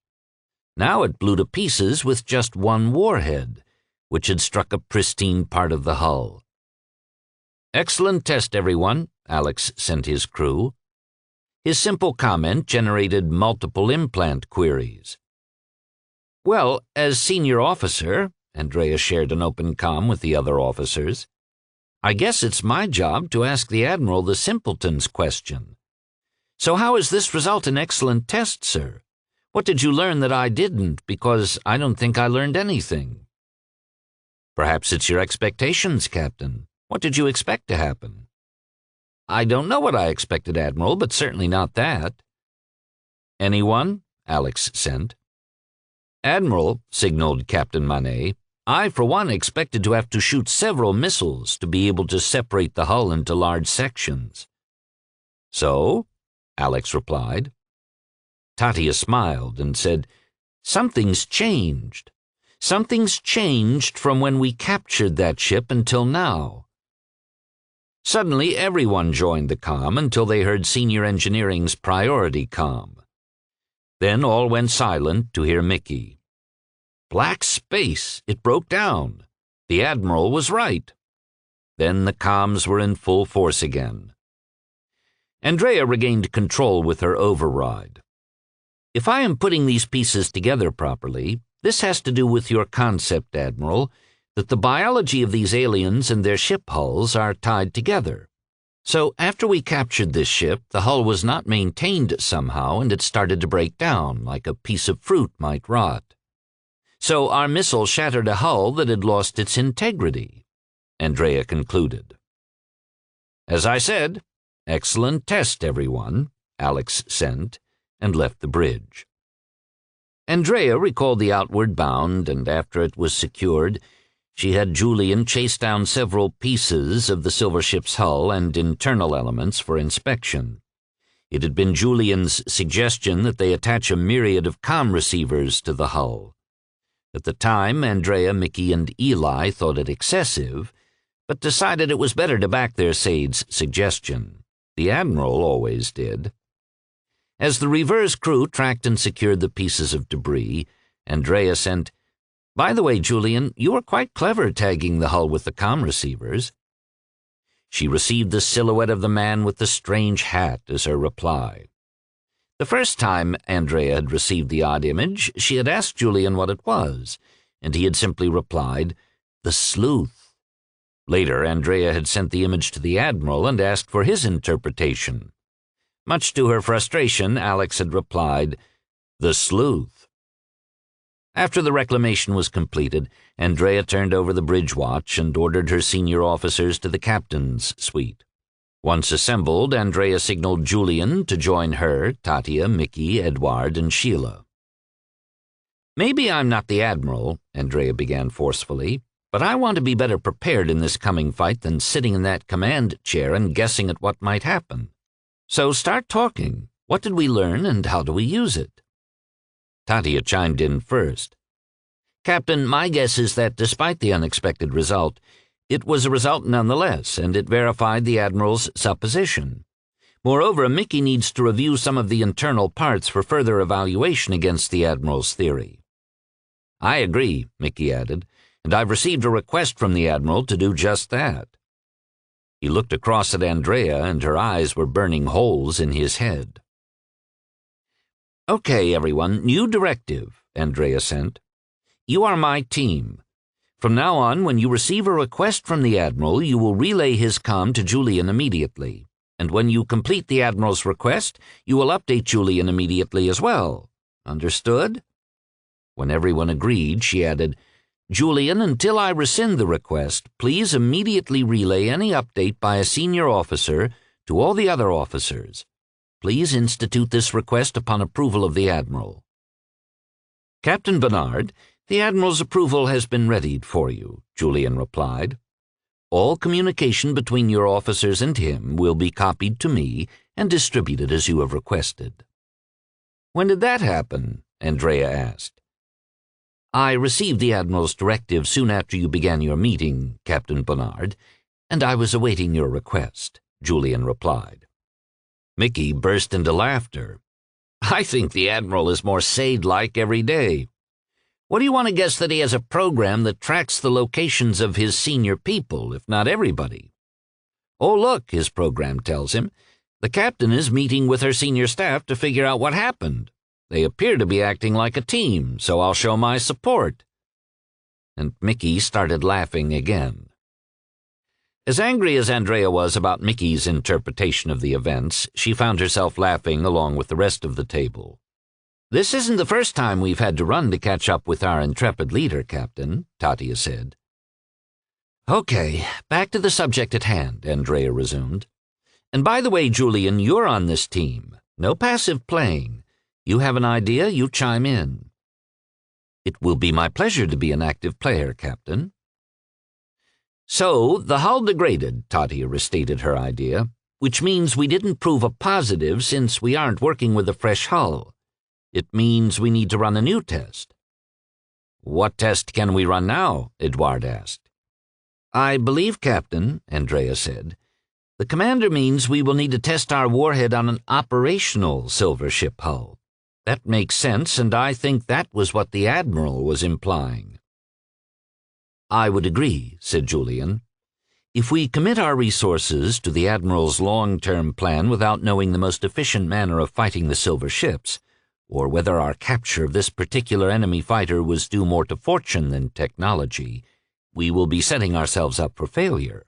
Now it blew to pieces with just one warhead, which had struck a pristine part of the hull. "Excellent test, everyone," Alex sent his crew. His simple comment generated multiple implant queries. "Well, as senior officer," Andrea shared an open comm with the other officers, "I guess it's my job to ask the Admiral the simpleton's question. So how is this result an excellent test, sir? What did you learn that I didn't, because I don't think I learned anything?" "Perhaps it's your expectations, Captain. What did you expect to happen?" "I don't know what I expected, Admiral, but certainly not that." "Anyone?" Alex sent. "Admiral," signaled Captain Manet, "I, for one, expected to have to shoot several missiles to be able to separate the hull into large sections." "So?" Alex replied. Tatia smiled and said, "Something's changed. Something's changed from when we captured that ship until now." Suddenly, everyone joined the comm until they heard Senior Engineering's priority comm. Then all went silent to hear Mickey. "Black space! It broke down. The Admiral was right." Then the comms were in full force again. Andrea regained control with her override. "If I am putting these pieces together properly, this has to do with your concept, Admiral, that the biology of these aliens and their ship hulls are tied together. So after we captured this ship, the hull was not maintained somehow, and it started to break down, like a piece of fruit might rot. So our missile shattered a hull that had lost its integrity," Andrea concluded. "As I said, excellent test, everyone," Alex sent, and left the bridge. Andrea recalled the outward bound, and after it was secured, she had Julian chase down several pieces of the silver ship's hull and internal elements for inspection. It had been Julian's suggestion that they attach a myriad of comm receivers to the hull. At the time, Andrea, Mickey, and Eli thought it excessive, but decided it was better to back their Sade's suggestion. The Admiral always did. As the reverse crew tracked and secured the pieces of debris, Andrea sent, "By the way, Julian, you were quite clever tagging the hull with the comm receivers." She received the silhouette of the man with the strange hat as her reply. The first time Andrea had received the odd image, she had asked Julian what it was, and he had simply replied, "The sleuth." Later, Andrea had sent the image to the Admiral and asked for his interpretation. Much to her frustration, Alex had replied, "The sleuth." After the reclamation was completed, Andrea turned over the bridge watch and ordered her senior officers to the captain's suite. Once assembled, Andrea signaled Julian to join her, Tatia, Mickey, Edward, and Sheila. "Maybe I'm not the Admiral," Andrea began forcefully, "but I want to be better prepared in this coming fight than sitting in that command chair and guessing at what might happen. So start talking. What did we learn and how do we use it?" Tatia chimed in first. "Captain, my guess is that despite the unexpected result, it was a result nonetheless, and it verified the Admiral's supposition. Moreover, Mickey needs to review some of the internal parts for further evaluation against the Admiral's theory." "I agree," Mickey added, "and I've received a request from the Admiral to do just that." He looked across at Andrea, and her eyes were burning holes in his head. "Okay, everyone, new directive," Andrea sent. "You are my team. From now on, when you receive a request from the Admiral, you will relay his comm to Julian immediately. And when you complete the Admiral's request, you will update Julian immediately as well. Understood?" When everyone agreed, she added, "Julian, until I rescind the request, please immediately relay any update by a senior officer to all the other officers. Please institute this request upon approval of the Admiral." "Captain Bernard, the Admiral's approval has been readied for you," Julian replied. "All communication between your officers and him will be copied to me and distributed as you have requested." "When did that happen?" Andrea asked. "I received the Admiral's directive soon after you began your meeting, Captain Bernard, and I was awaiting your request," Julian replied. Mickey burst into laughter. I think the Admiral is more Sade-like every day. What do you want to guess that he has a program that tracks the locations of his senior people, if not everybody? Oh, look, his program tells him. The captain is meeting with her senior staff to figure out what happened. They appear to be acting like a team, so I'll show my support. And Mickey started laughing again. As angry as Andrea was about Mickey's interpretation of the events, she found herself laughing along with the rest of the table. "This isn't the first time we've had to run to catch up with our intrepid leader, Captain," Tatia said. "Okay, back to the subject at hand," Andrea resumed. "And by the way, Julian, you're on this team. No passive playing. You have an idea, you chime in." "It will be my pleasure to be an active player, Captain." "So, the hull degraded," Tatia restated her idea, "which means we didn't prove a positive since we aren't working with a fresh hull. It means we need to run a new test." "What test can we run now?" Edouard asked. "I believe, Captain," Andrea said, "the commander means we will need to test our warhead on an operational silver ship hull. That makes sense, and I think that was what the Admiral was implying." "I would agree," said Julian. "If we commit our resources to the Admiral's long-term plan without knowing the most efficient manner of fighting the silver ships, or whether our capture of this particular enemy fighter was due more to fortune than technology, we will be setting ourselves up for failure."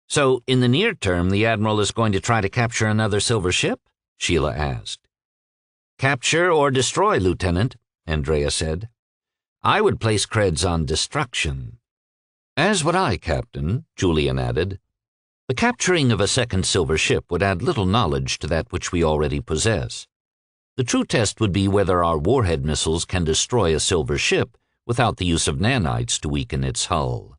"So, in the near term, the Admiral is going to try to capture another silver ship?" Sheila asked. "Capture or destroy, Lieutenant," Andrea said. "I would place creds on destruction." "As would I, Captain," Julian added. "The capturing of a second silver ship would add little knowledge to that which we already possess. The true test would be whether our warhead missiles can destroy a silver ship without the use of nanites to weaken its hull."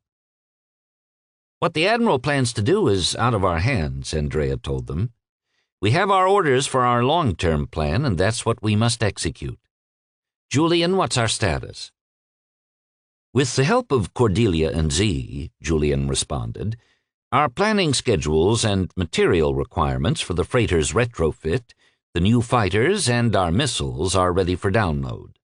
"What the Admiral plans to do is out of our hands," Andrea told them. "We have our orders for our long-term plan, and that's what we must execute. Julian, what's our status?" "With the help of Cordelia and Z," Julian responded, "our planning schedules and material requirements for the freighter's retrofit, the new fighters, and our missiles are ready for download.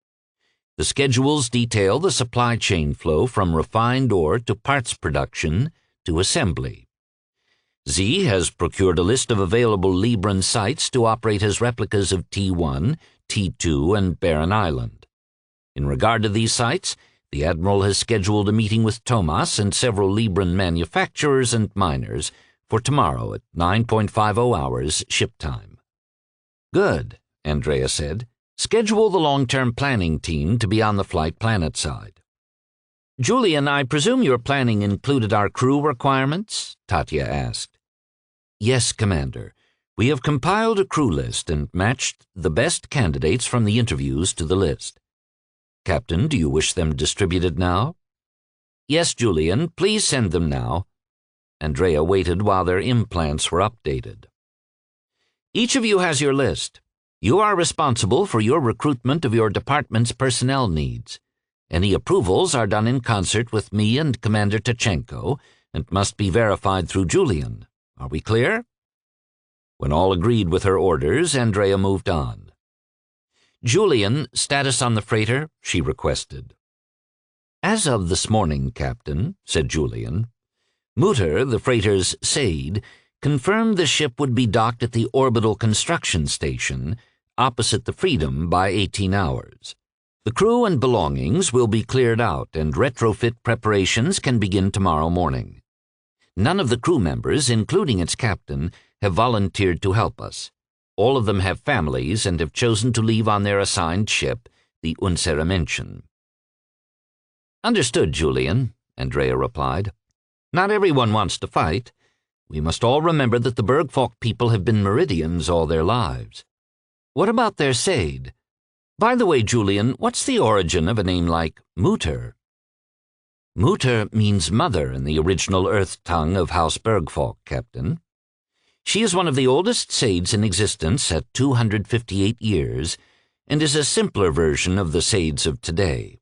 The schedules detail the supply chain flow from refined ore to parts production to assembly. Z has procured a list of available Libran sites to operate as replicas of T1, T2, and Barren Island. In regard to these sites, the Admiral has scheduled a meeting with Tomas and several Libran manufacturers and miners for tomorrow at 9:50 hours ship time." "Good," Andrea said. "Schedule the long-term planning team to be on the flight planet side." "Julian, I presume your planning included our crew requirements?" Tatia asked. "Yes, Commander. We have compiled a crew list and matched the best candidates from the interviews to the list. Captain, do you wish them distributed now?" "Yes, Julian. Please send them now." Andrea waited while their implants were updated. "Each of you has your list. You are responsible for your recruitment of your department's personnel needs. Any approvals are done in concert with me and Commander Tachenko and must be verified through Julian. Are we clear?" When all agreed with her orders, Andrea moved on. "Julian, status on the freighter," she requested. "As of this morning, Captain," said Julian, "Mutter, the freighter's Sade, confirmed the ship would be docked at the orbital construction station opposite the Freedom by 18 hours. The crew and belongings will be cleared out and retrofit preparations can begin tomorrow morning. None of the crew members, including its captain, have volunteered to help us. All of them have families and have chosen to leave on their assigned ship, the Unsermention." "Understood, Julian," Andrea replied. "Not everyone wants to fight. We must all remember that the Bergfolk people have been Meridians all their lives. What about their Sade? By the way, Julian, what's the origin of a name like Mutter?" "Mutter means mother in the original Earth tongue of House Bergfolk, Captain. She is one of the oldest Sades in existence at 258 years and is a simpler version of the Sades of today.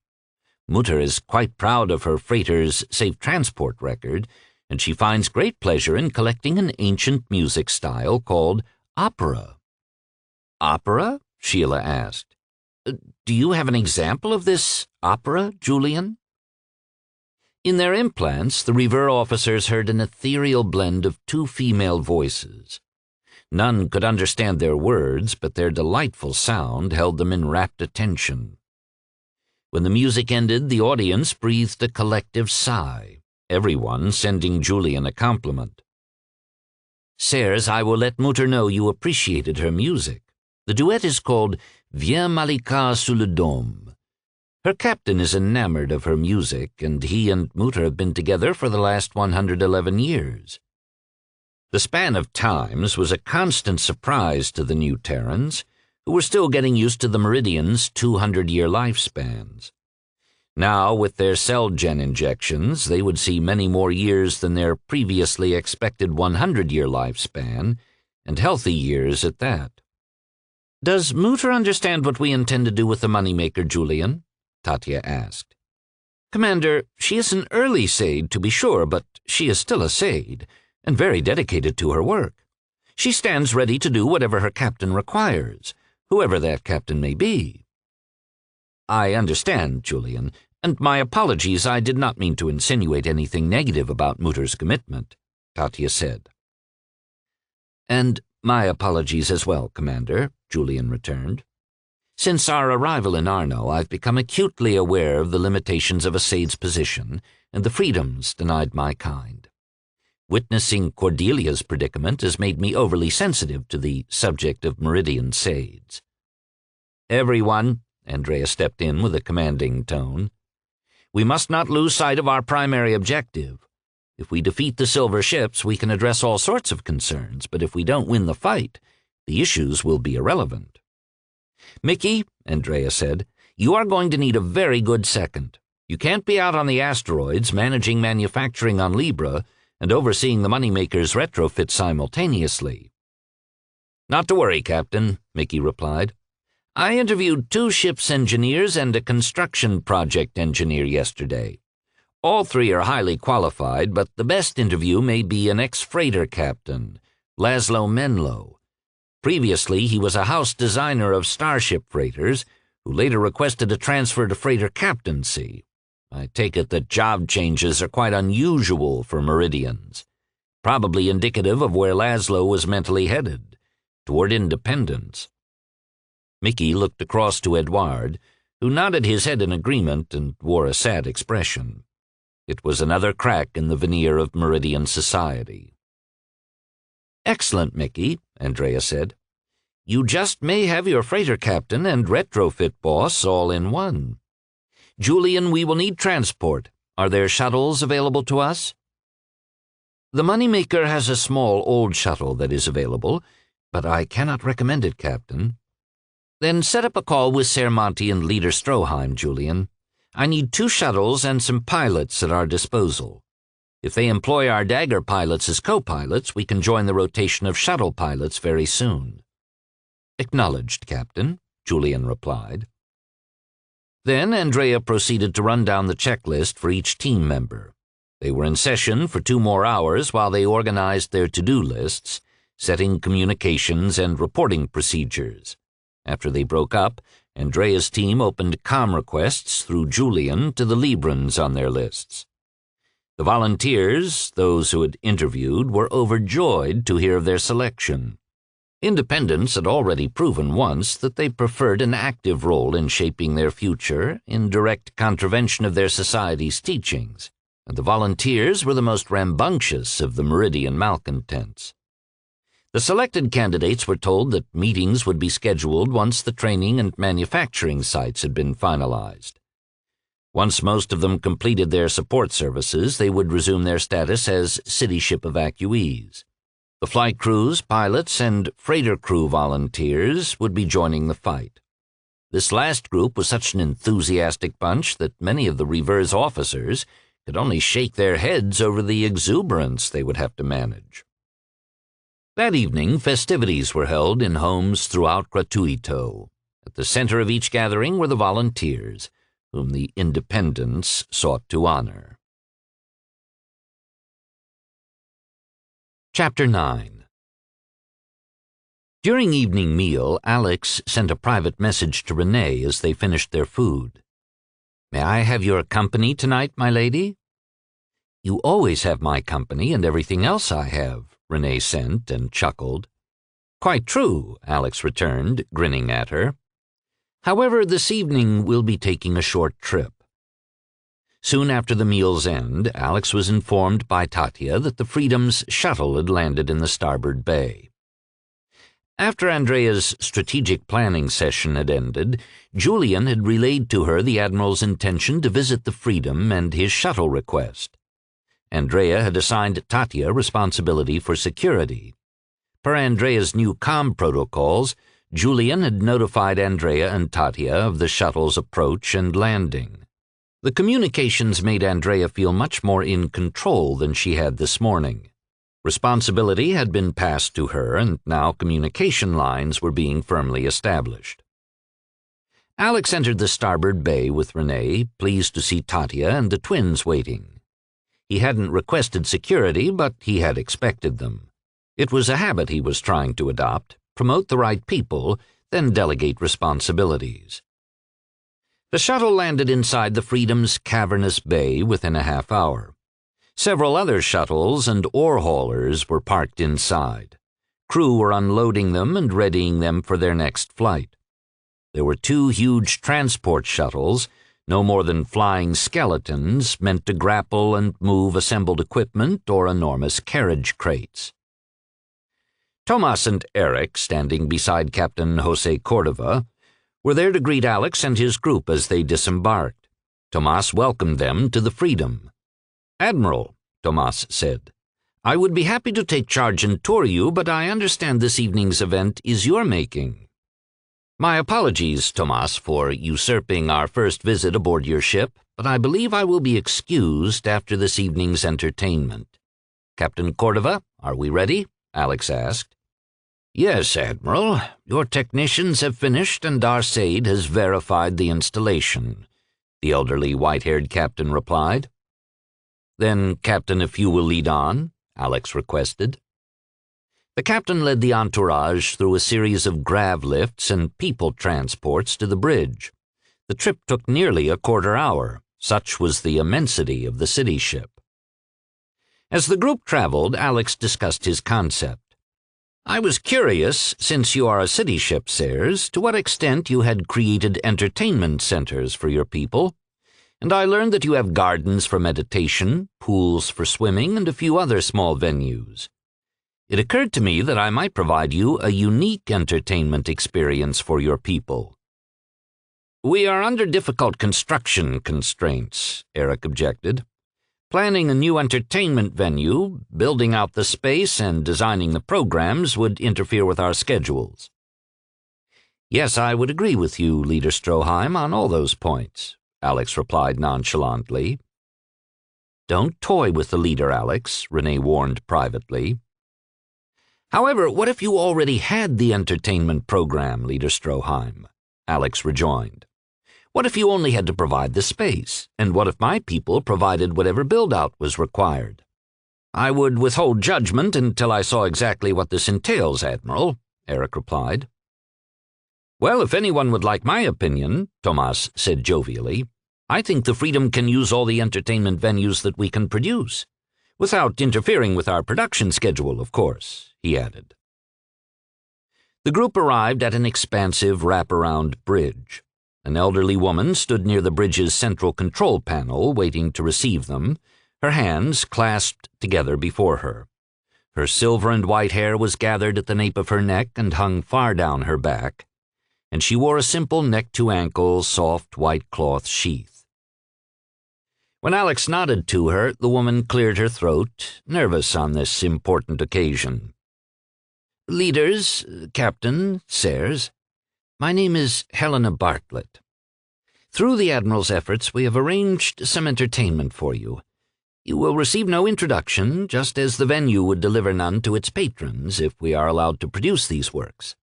Mutter is quite proud of her freighter's safe transport record, and she finds great pleasure in collecting an ancient music style called opera." "Opera?" Sheila asked. Do you have an example of this opera, Julian? In their implants, the Rever officers heard an ethereal blend of two female voices. None could understand their words, but their delightful sound held them in rapt attention. When the music ended, the audience breathed a collective sigh, everyone sending Julian a compliment. Sirs, I will let Mutter know you appreciated her music. The duet is called Viens Malika sous le dôme. Her captain is enamored of her music, and he and Mutter have been together for the last 111 years. The span of times was a constant surprise to the new Terrans, who were still getting used to the Meridian's 200-year lifespans. Now, with their cell-gen injections, they would see many more years than their previously expected 100-year lifespan, and healthy years at that. Does Mutter understand what we intend to do with the moneymaker, Julian? Tatya asked. Commander, she is an early Sade, to be sure, but she is still a Sade, and very dedicated to her work. She stands ready to do whatever her captain requires, whoever that captain may be. I understand, Julian, and my apologies, I did not mean to insinuate anything negative about Mutter's commitment, Tatya said. And my apologies as well, Commander, Julian returned. Since our arrival in Arno, I've become acutely aware of the limitations of a Sade's position and the freedoms denied my kind. Witnessing Cordelia's predicament has made me overly sensitive to the subject of Meridian Sades. Everyone, Andrea stepped in with a commanding tone. We must not lose sight of our primary objective. If we defeat the Silver Ships, we can address all sorts of concerns, but if we don't win the fight, the issues will be irrelevant. Mickey, Andrea said, you are going to need a very good second. You can't be out on the asteroids managing manufacturing on Libre and overseeing the moneymaker's retrofit simultaneously. Not to worry, Captain, Mickey replied. I interviewed 2 ship's engineers and a construction project engineer yesterday. All 3 are highly qualified, but the best interview may be an ex-freighter captain, Laszlo Menlo. Previously, he was a house designer of starship freighters, who later requested a transfer to freighter captaincy. I take it that job changes are quite unusual for Meridians, probably indicative of where Laszlo was mentally headed, toward independence. Mickey looked across to Edouard, who nodded his head in agreement and wore a sad expression. It was another crack in the veneer of Meridian society. Excellent, Mickey, Andrea said. You just may have your freighter captain and retrofit boss all in one. Julian, we will need transport. Are there shuttles available to us? The moneymaker has a small old shuttle that is available, but I cannot recommend it, Captain. Then set up a call with Sermonti and Leader Stroheim, Julian. I need 2 shuttles and some pilots at our disposal. If they employ our Dagger pilots as co-pilots, we can join the rotation of shuttle pilots very soon. Acknowledged, Captain, Julian replied. Then Andrea proceeded to run down the checklist for each team member. They were in session for 2 more hours while they organized their to-do lists, setting communications and reporting procedures. After they broke up, Andrea's team opened comm requests through Julian to the Librans on their lists. The volunteers, those who had interviewed, were overjoyed to hear of their selection. Independents had already proven once that they preferred an active role in shaping their future in direct contravention of their society's teachings, and the volunteers were the most rambunctious of the Meridian malcontents. The selected candidates were told that meetings would be scheduled once the training and manufacturing sites had been finalized. Once most of them completed their support services, they would resume their status as city ship evacuees. The flight crews, pilots, and freighter crew volunteers would be joining the fight. This last group was such an enthusiastic bunch that many of the Reverse officers could only shake their heads over the exuberance they would have to manage. That evening, festivities were held in homes throughout Gratuito. At the center of each gathering were the volunteers, whom the Independents sought to honor. Chapter 9 During evening meal, Alex sent a private message to Renee as they finished their food. "May I have your company tonight, my lady?" "You always have my company and everything else I have," Renee sent and chuckled. "Quite true," Alex returned, grinning at her. "However, this evening we'll be taking a short trip." Soon after the meal's end, Alex was informed by Tatya that the Freedom's shuttle had landed in the starboard bay. After Andrea's strategic planning session had ended, Julian had relayed to her the Admiral's intention to visit the Freedom and his shuttle request. Andrea had assigned Tatya responsibility for security. Per Andrea's new comm protocols, Julian had notified Andrea and Tatya of the shuttle's approach and landing. The communications made Andrea feel much more in control than she had this morning. Responsibility had been passed to her, and now communication lines were being firmly established. Alex entered the starboard bay with Renee, pleased to see Tatya and the twins waiting. He hadn't requested security, but he had expected them. It was a habit he was trying to adopt: promote the right people, then delegate responsibilities. The shuttle landed inside the Freedom's cavernous bay within a half hour. Several other shuttles and ore haulers were parked inside. Crew were unloading them and readying them for their next flight. There were 2 huge transport shuttles, no more than flying skeletons, meant to grapple and move assembled equipment or enormous carriage crates. Tomas and Eric, standing beside Captain Jose Cordova, were there to greet Alex and his group as they disembarked. Tomas welcomed them to the Freedom. "Admiral," Tomas said, "I would be happy to take charge and tour you, but I understand this evening's event is your making." "My apologies, Tomas, for usurping our first visit aboard your ship, but I believe I will be excused after this evening's entertainment." "Captain Cordova, are we ready?" Alex asked. "Yes, Admiral. Your technicians have finished and our SAID has verified the installation," the elderly white-haired captain replied. "Then, Captain, if you will lead on," Alex requested. The captain led the entourage through a series of grav lifts and people transports to the bridge. The trip took nearly a quarter hour. Such was the immensity of the city ship. As the group traveled, Alex discussed his concept. "I was curious, since you are a city ship, sirs, to what extent you had created entertainment centers for your people. And I learned that you have gardens for meditation, pools for swimming, and a few other small venues. It occurred to me that I might provide you a unique entertainment experience for your people." "We are under difficult construction constraints," Eric objected. "Planning a new entertainment venue, building out the space, and designing the programs would interfere with our schedules." "Yes, I would agree with you, Leader Stroheim, on all those points," Alex replied nonchalantly. "Don't toy with the leader, Alex," Renee warned privately. "However, what if you already had the entertainment program, Leader Stroheim?" Alex rejoined. "What if you only had to provide the space? And what if my people provided whatever build-out was required?" "I would withhold judgment until I saw exactly what this entails, Admiral," Eric replied. "Well, if anyone would like my opinion," Tomas said jovially, "I think the Freedom can use all the entertainment venues that we can produce. Without interfering with our production schedule, of course," he added. The group arrived at an expansive wraparound bridge. An elderly woman stood near the bridge's central control panel, waiting to receive them, her hands clasped together before her. Her silver and white hair was gathered at the nape of her neck and hung far down her back, and she wore a simple neck-to-ankle, soft white cloth sheath. When Alex nodded to her, the woman cleared her throat, nervous on this important occasion. "Leaders, Captain, sirs, my name is Helena Bartlett. Through the Admiral's efforts, we have arranged some entertainment for you. You will receive no introduction, just as the venue would deliver none to its patrons if we are allowed to produce these works.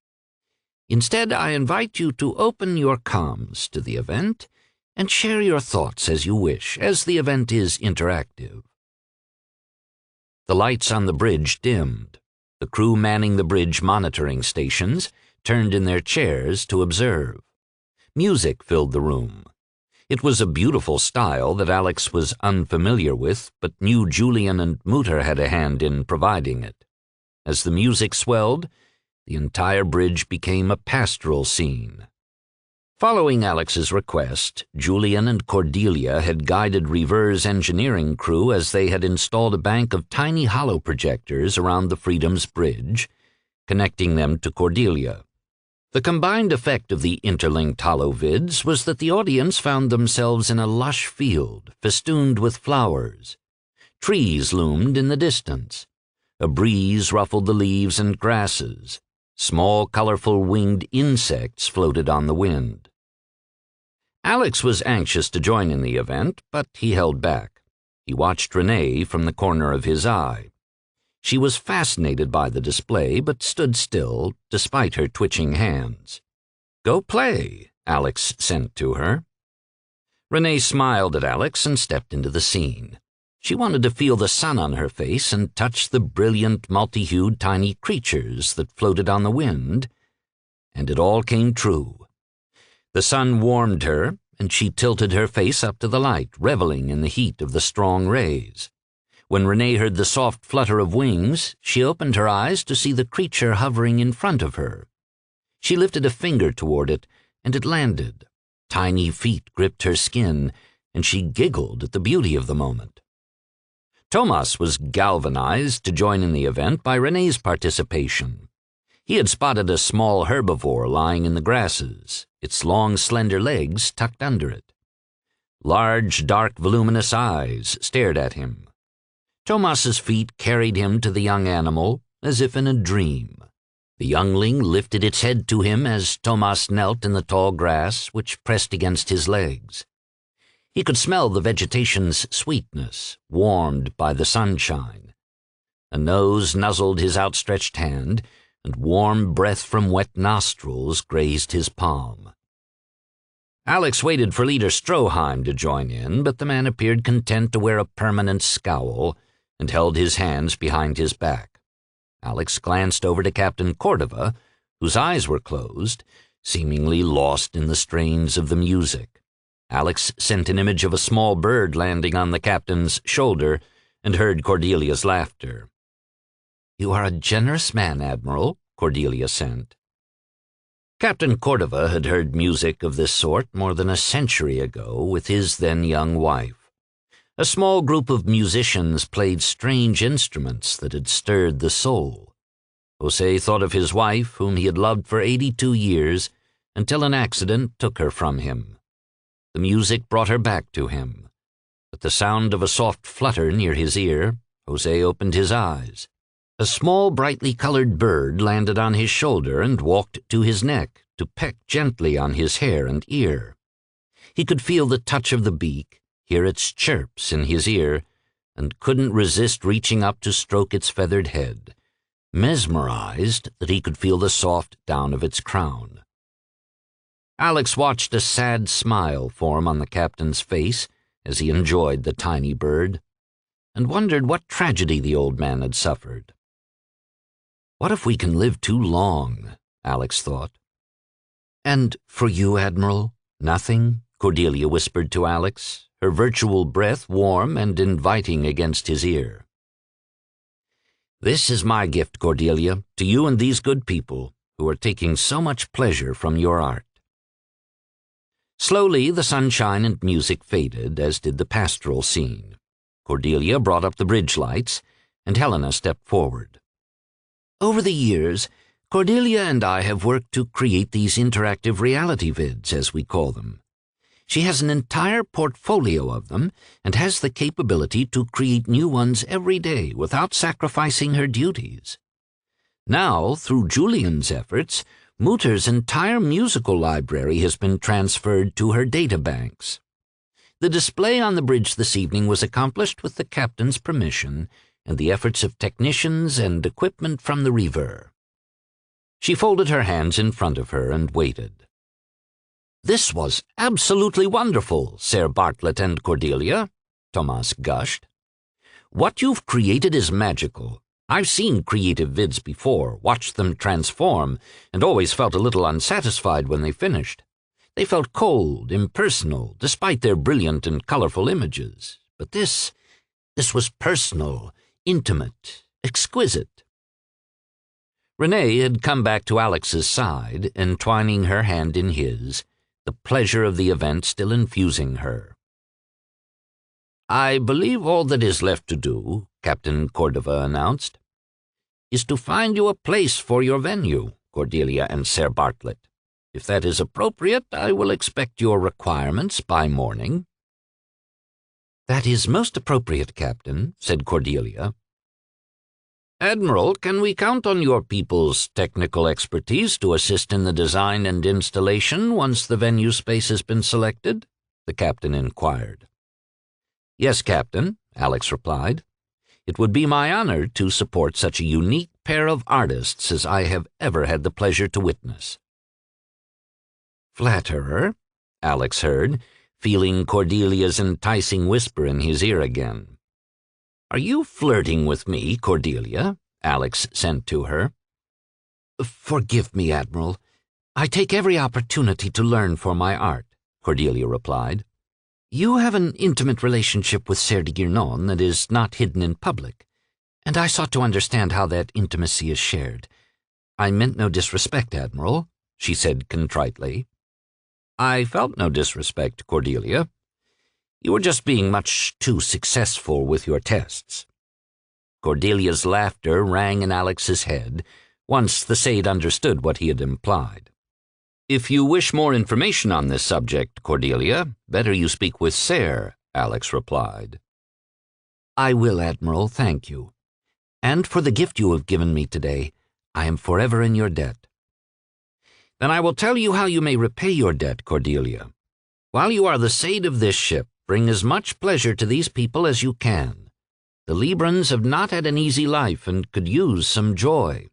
Instead, I invite you to open your comms to the event and share your thoughts as you wish, as the event is interactive." The lights on the bridge dimmed. The crew manning the bridge monitoring stations turned in their chairs to observe. Music filled the room. It was a beautiful style that Alex was unfamiliar with, but knew Julian and Mutter had a hand in providing it. As the music swelled, the entire bridge became a pastoral scene. Following Alex's request, Julian and Cordelia had guided River's engineering crew as they had installed a bank of tiny hollow projectors around the Freedom's bridge, connecting them to Cordelia. The combined effect of the interlinked holovids was that the audience found themselves in a lush field festooned with flowers. Trees loomed in the distance. A breeze ruffled the leaves and grasses. Small, colorful winged insects floated on the wind. Alex was anxious to join in the event, but he held back. He watched Renee from the corner of his eye. She was fascinated by the display, but stood still, despite her twitching hands. "Go play," Alex sent to her. Renee smiled at Alex and stepped into the scene. She wanted to feel the sun on her face and touch the brilliant, multi-hued tiny creatures that floated on the wind, and it all came true. The sun warmed her, and she tilted her face up to the light, reveling in the heat of the strong rays. When Renee heard the soft flutter of wings, she opened her eyes to see the creature hovering in front of her. She lifted a finger toward it, and it landed. Tiny feet gripped her skin, and she giggled at the beauty of the moment. Tomas was galvanized to join in the event by Renee's participation. He had spotted a small herbivore lying in the grasses, its long, slender legs tucked under it. Large, dark, voluminous eyes stared at him. Tomas's feet carried him to the young animal as if in a dream. The youngling lifted its head to him as Tomas knelt in the tall grass which pressed against his legs. He could smell the vegetation's sweetness, warmed by the sunshine. A nose nuzzled his outstretched hand, and warm breath from wet nostrils grazed his palm. Alex waited for Leader Stroheim to join in, but the man appeared content to wear a permanent scowl and held his hands behind his back. Alex glanced over to Captain Cordova, whose eyes were closed, seemingly lost in the strains of the music. Alex sent an image of a small bird landing on the captain's shoulder and heard Cordelia's laughter. "You are a generous man, Admiral," Cordelia sent. Captain Cordova had heard music of this sort more than a century ago with his then-young wife. A small group of musicians played strange instruments that had stirred the soul. Jose thought of his wife, whom he had loved for 82 years, until an accident took her from him. The music brought her back to him. At the sound of a soft flutter near his ear, Jose opened his eyes. A small, brightly colored bird landed on his shoulder and walked to his neck to peck gently on his hair and ear. He could feel the touch of the beak, hear its chirps in his ear, and couldn't resist reaching up to stroke its feathered head, mesmerized that he could feel the soft down of its crown. Alex watched a sad smile form on the captain's face as he enjoyed the tiny bird, and wondered what tragedy the old man had suffered. "What if we can live too long?" Alex thought. "And for you, Admiral, nothing?" Cordelia whispered to Alex, her virtual breath warm and inviting against his ear. "This is my gift, Cordelia, to you and these good people who are taking so much pleasure from your art." Slowly, the sunshine and music faded, as did the pastoral scene. Cordelia brought up the bridge lights, and Helena stepped forward. "Over the years, Cordelia and I have worked to create these interactive reality vids, as we call them. She has an entire portfolio of them and has the capability to create new ones every day without sacrificing her duties. Now, through Julian's efforts, Mutter's entire musical library has been transferred to her databanks. The display on the bridge this evening was accomplished with the captain's permission and the efforts of technicians and equipment from the River." She folded her hands in front of her and waited. "This was absolutely wonderful, Sir Bartlett and Cordelia," Tomas gushed. "What you've created is magical, I've seen creative vids before, watched them transform, and always felt a little unsatisfied when they finished. They felt cold, impersonal, despite their brilliant and colorful images. But this was personal, intimate, exquisite. Renee had come back to Alex's side, entwining her hand in his, the pleasure of the event still infusing her. "I believe all that is left to do," Captain Cordova announced, "is to find you a place for your venue, Cordelia and Sir Bartlett. If that is appropriate, I will expect your requirements by morning." "That is most appropriate, Captain," said Cordelia. "Admiral, can we count on your people's technical expertise to assist in the design and installation once the venue space has been selected?" the captain inquired. "Yes, Captain," Alex replied. "It would be my honor to support such a unique pair of artists as I have ever had the pleasure to witness." "Flatterer," Alex heard, feeling Cordelia's enticing whisper in his ear again. "Are you flirting with me, Cordelia?" Alex sent to her. "Forgive me, Admiral. I take every opportunity to learn for my art," Cordelia replied. "You have an intimate relationship with Sieur de Guernon that is not hidden in public, and I sought to understand how that intimacy is shared. I meant no disrespect, Admiral," she said contritely. "I felt no disrespect, Cordelia. You were just being much too successful with your tests." Cordelia's laughter rang in Alex's head, once the Sade understood what he had implied. "If you wish more information on this subject, Cordelia, better you speak with Sir," Alex replied. "I will, Admiral, thank you. And for the gift you have given me today, I am forever in your debt." "Then I will tell you how you may repay your debt, Cordelia. While you are the Sade of this ship, bring as much pleasure to these people as you can. The Librans have not had an easy life and could use some joy.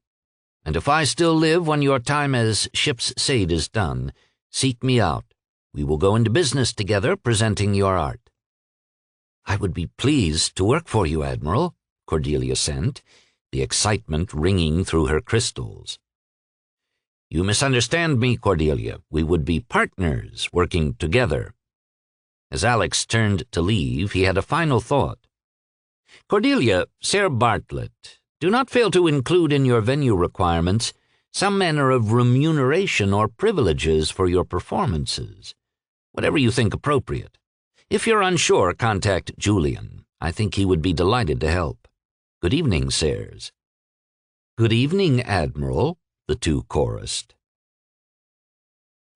And if I still live when your time as ship's Sade is done, seek me out. We will go into business together, presenting your art." "I would be pleased to work for you, Admiral," Cordelia sent, the excitement ringing through her crystals. "You misunderstand me, Cordelia. We would be partners, working together." As Alex turned to leave, he had a final thought. "Cordelia, Sir Bartlett, do not fail to include in your venue requirements some manner of remuneration or privileges for your performances, whatever you think appropriate. If you're unsure, contact Julian. I think he would be delighted to help. Good evening, sirs." "Good evening, Admiral," the two chorused.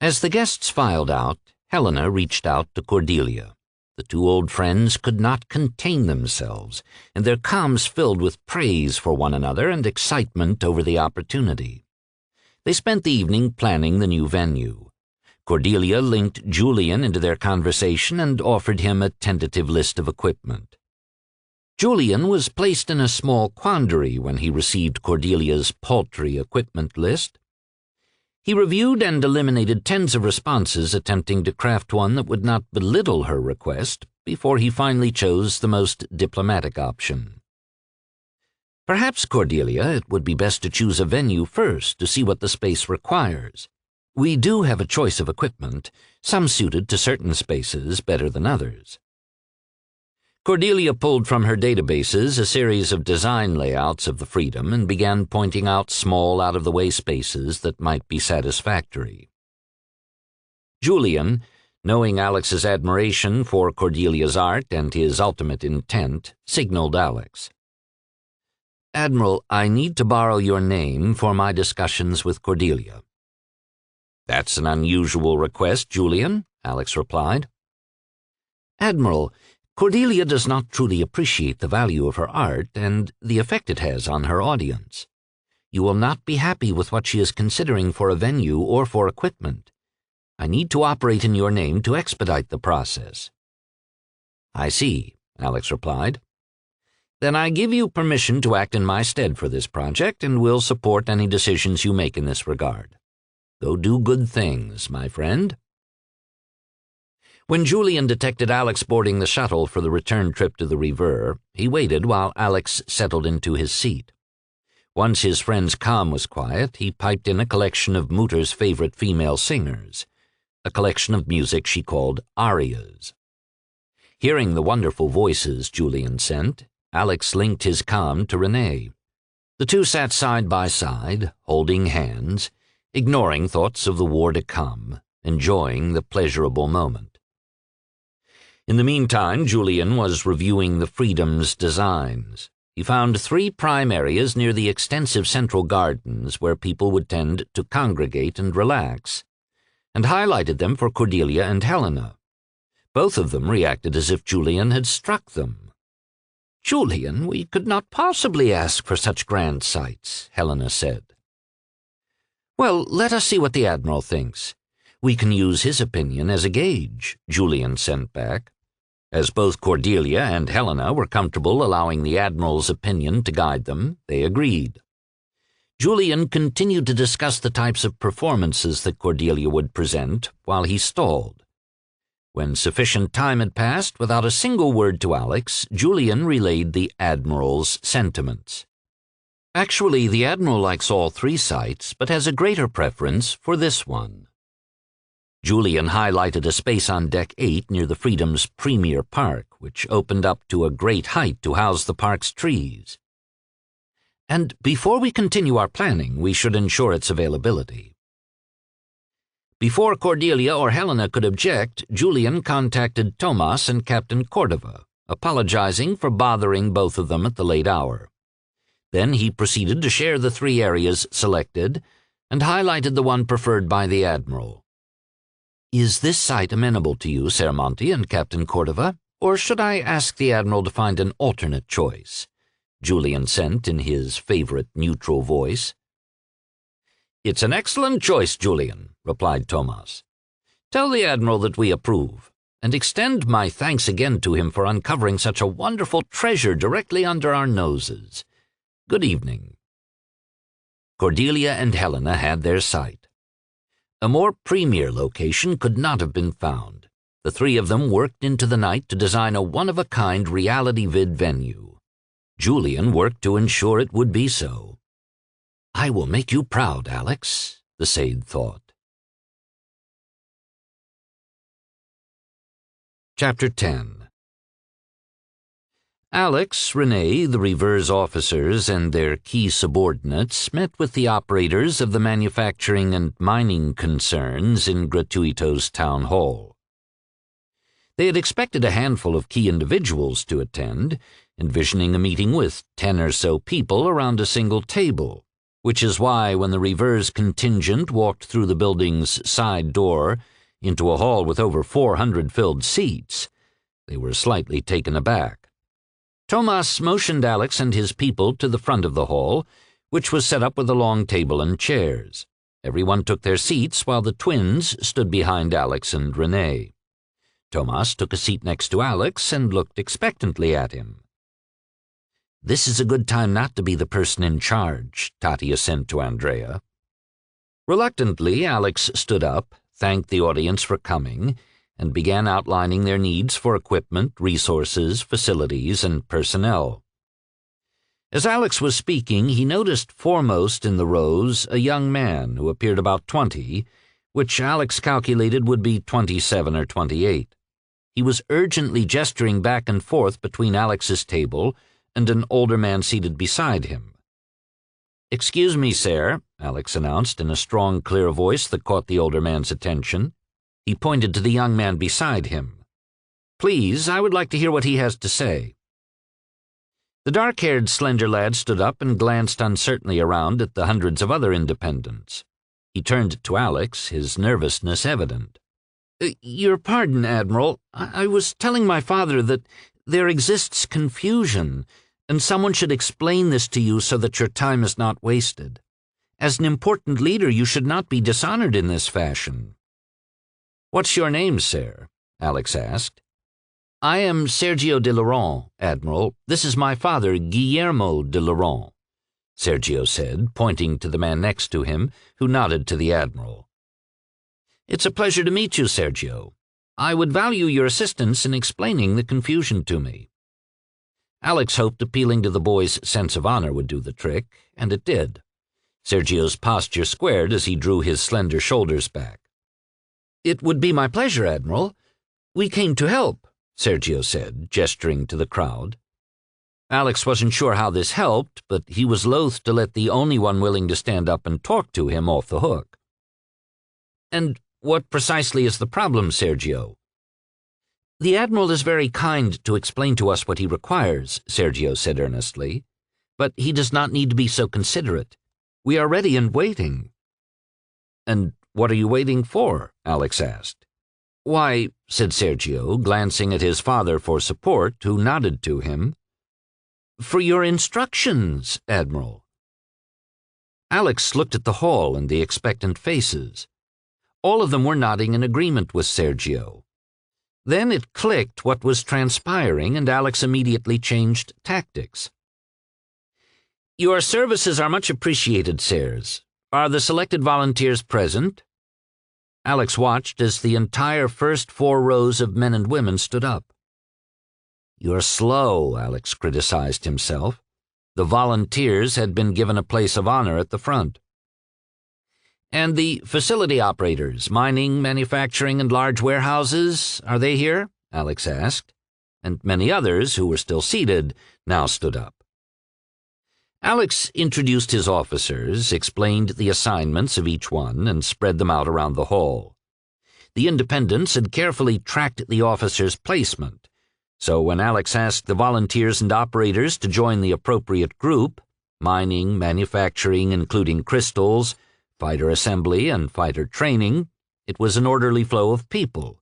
As the guests filed out, Helena reached out to Cordelia. The two old friends could not contain themselves, and their comms filled with praise for one another and excitement over the opportunity. They spent the evening planning the new venue. Cordelia linked Julian into their conversation and offered him a tentative list of equipment. Julian was placed in a small quandary when he received Cordelia's paltry equipment list. He reviewed and eliminated tens of responses attempting to craft one that would not belittle her request before he finally chose the most diplomatic option. "Perhaps, Cordelia, it would be best to choose a venue first to see what the space requires. We do have a choice of equipment, some suited to certain spaces better than others." Cordelia pulled from her databases a series of design layouts of the Freedom and began pointing out small out-of-the-way spaces that might be satisfactory. Julian, knowing Alex's admiration for Cordelia's art and his ultimate intent, signaled Alex. "Admiral, I need to borrow your name for my discussions with Cordelia." "That's an unusual request, Julian," Alex replied. "Admiral, Cordelia does not truly appreciate the value of her art and the effect it has on her audience. You will not be happy with what she is considering for a venue or for equipment. I need to operate in your name to expedite the process." "I see," Alex replied. "Then I give you permission to act in my stead for this project and will support any decisions you make in this regard. Go do good things, my friend." When Julian detected Alex boarding the shuttle for the return trip to the River, he waited while Alex settled into his seat. Once his friend's calm was quiet, he piped in a collection of Mutter's favorite female singers, a collection of music she called arias. Hearing the wonderful voices Julian sent, Alex linked his calm to Renee. The two sat side by side, holding hands, ignoring thoughts of the war to come, enjoying the pleasurable moment. In the meantime, Julian was reviewing the Freedom's designs. He found 3 prime areas near the extensive central gardens where people would tend to congregate and relax, and highlighted them for Cordelia and Helena. Both of them reacted as if Julian had struck them. "Julian, we could not possibly ask for such grand sights," Helena said. "Well, let us see what the Admiral thinks. We can use his opinion as a gauge," Julian sent back. As both Cordelia and Helena were comfortable allowing the Admiral's opinion to guide them, they agreed. Julian continued to discuss the types of performances that Cordelia would present while he stalled. When sufficient time had passed without a single word to Alex, Julian relayed the Admiral's sentiments. "Actually, the Admiral likes all 3 sites, but has a greater preference for this one." Julian highlighted a space on Deck 8 near the Freedom's premier park, which opened up to a great height to house the park's trees. "And before we continue our planning, we should ensure its availability." Before Cordelia or Helena could object, Julian contacted Tomas and Captain Cordova, apologizing for bothering both of them at the late hour. Then he proceeded to share the 3 areas selected and highlighted the one preferred by the Admiral. "Is this site amenable to you, Sermonti and Captain Cordova, or should I ask the Admiral to find an alternate choice?" Julian sent in his favorite neutral voice. "It's an excellent choice, Julian," replied Tomas. "Tell the Admiral that we approve, and extend my thanks again to him for uncovering such a wonderful treasure directly under our noses. Good evening." Cordelia and Helena had their sight. A more premier location could not have been found. The 3 of them worked into the night to design a one-of-a-kind reality vid venue. Julian worked to ensure it would be so. "I will make you proud, Alex," the Sade thought. Chapter 10. Alex, Renee, the reverse officers, and their key subordinates met with the operators of the manufacturing and mining concerns in Gratuito's town hall. They had expected a handful of key individuals to attend, envisioning a meeting with 10 or so people around a single table, which is why when the reverse contingent walked through the building's side door into a hall with over 400 filled seats, they were slightly taken aback. Tomas motioned Alex and his people to the front of the hall, which was set up with a long table and chairs. Everyone took their seats while the twins stood behind Alex and Renee. Tomas took a seat next to Alex and looked expectantly at him. "This is a good time not to be the person in charge," Tatia sent to Andrea. Reluctantly, Alex stood up, thanked the audience for coming, and began outlining their needs for equipment, resources, facilities, and personnel. As Alex was speaking, he noticed foremost in the rows a young man who appeared about 20, which Alex calculated would be 27 or 28. He was urgently gesturing back and forth between Alex's table and an older man seated beside him. "Excuse me, sir," Alex announced in a strong, clear voice that caught the older man's attention. He pointed to the young man beside him. "Please, I would like to hear what he has to say." The dark-haired, slender lad stood up and glanced uncertainly around at the hundreds of other independents. He turned to Alex, his nervousness evident. "Your pardon, Admiral. I was telling my father that there exists confusion, and someone should explain this to you so that your time is not wasted. As an important leader, you should not be dishonored in this fashion." "What's your name, sir?" Alex asked. "I am Sergio de Laurent, Admiral. This is my father, Guillermo de Laurent," Sergio said, pointing to the man next to him, who nodded to the Admiral. "It's a pleasure to meet you, Sergio. I would value your assistance in explaining the confusion to me." Alex hoped appealing to the boy's sense of honor would do the trick, and it did. Sergio's posture squared as he drew his slender shoulders back. "It would be my pleasure, Admiral. We came to help," Sergio said, gesturing to the crowd. Alex wasn't sure how this helped, but he was loath to let the only one willing to stand up and talk to him off the hook. "And what precisely is the problem, Sergio?" "The Admiral is very kind to explain to us what he requires," Sergio said earnestly, "but he does not need to be so considerate. We are ready and waiting." "And what are you waiting for?" Alex asked. "Why," said Sergio, glancing at his father for support, who nodded to him, "for your instructions, Admiral." Alex looked at the hall and the expectant faces. All of them were nodding in agreement with Sergio. Then it clicked what was transpiring, and Alex immediately changed tactics. "Your services are much appreciated, sirs. Are the selected volunteers present?" Alex watched as the entire first 4 rows of men and women stood up. "You're slow," Alex criticized himself. The volunteers had been given a place of honor at the front. "And the facility operators, mining, manufacturing, and large warehouses, are they here?" Alex asked, and many others, who were still seated, now stood up. Alex introduced his officers, explained the assignments of each one, and spread them out around the hall. The independents had carefully tracked the officers' placement, so when Alex asked the volunteers and operators to join the appropriate group, mining, manufacturing, including crystals, fighter assembly, and fighter training, it was an orderly flow of people,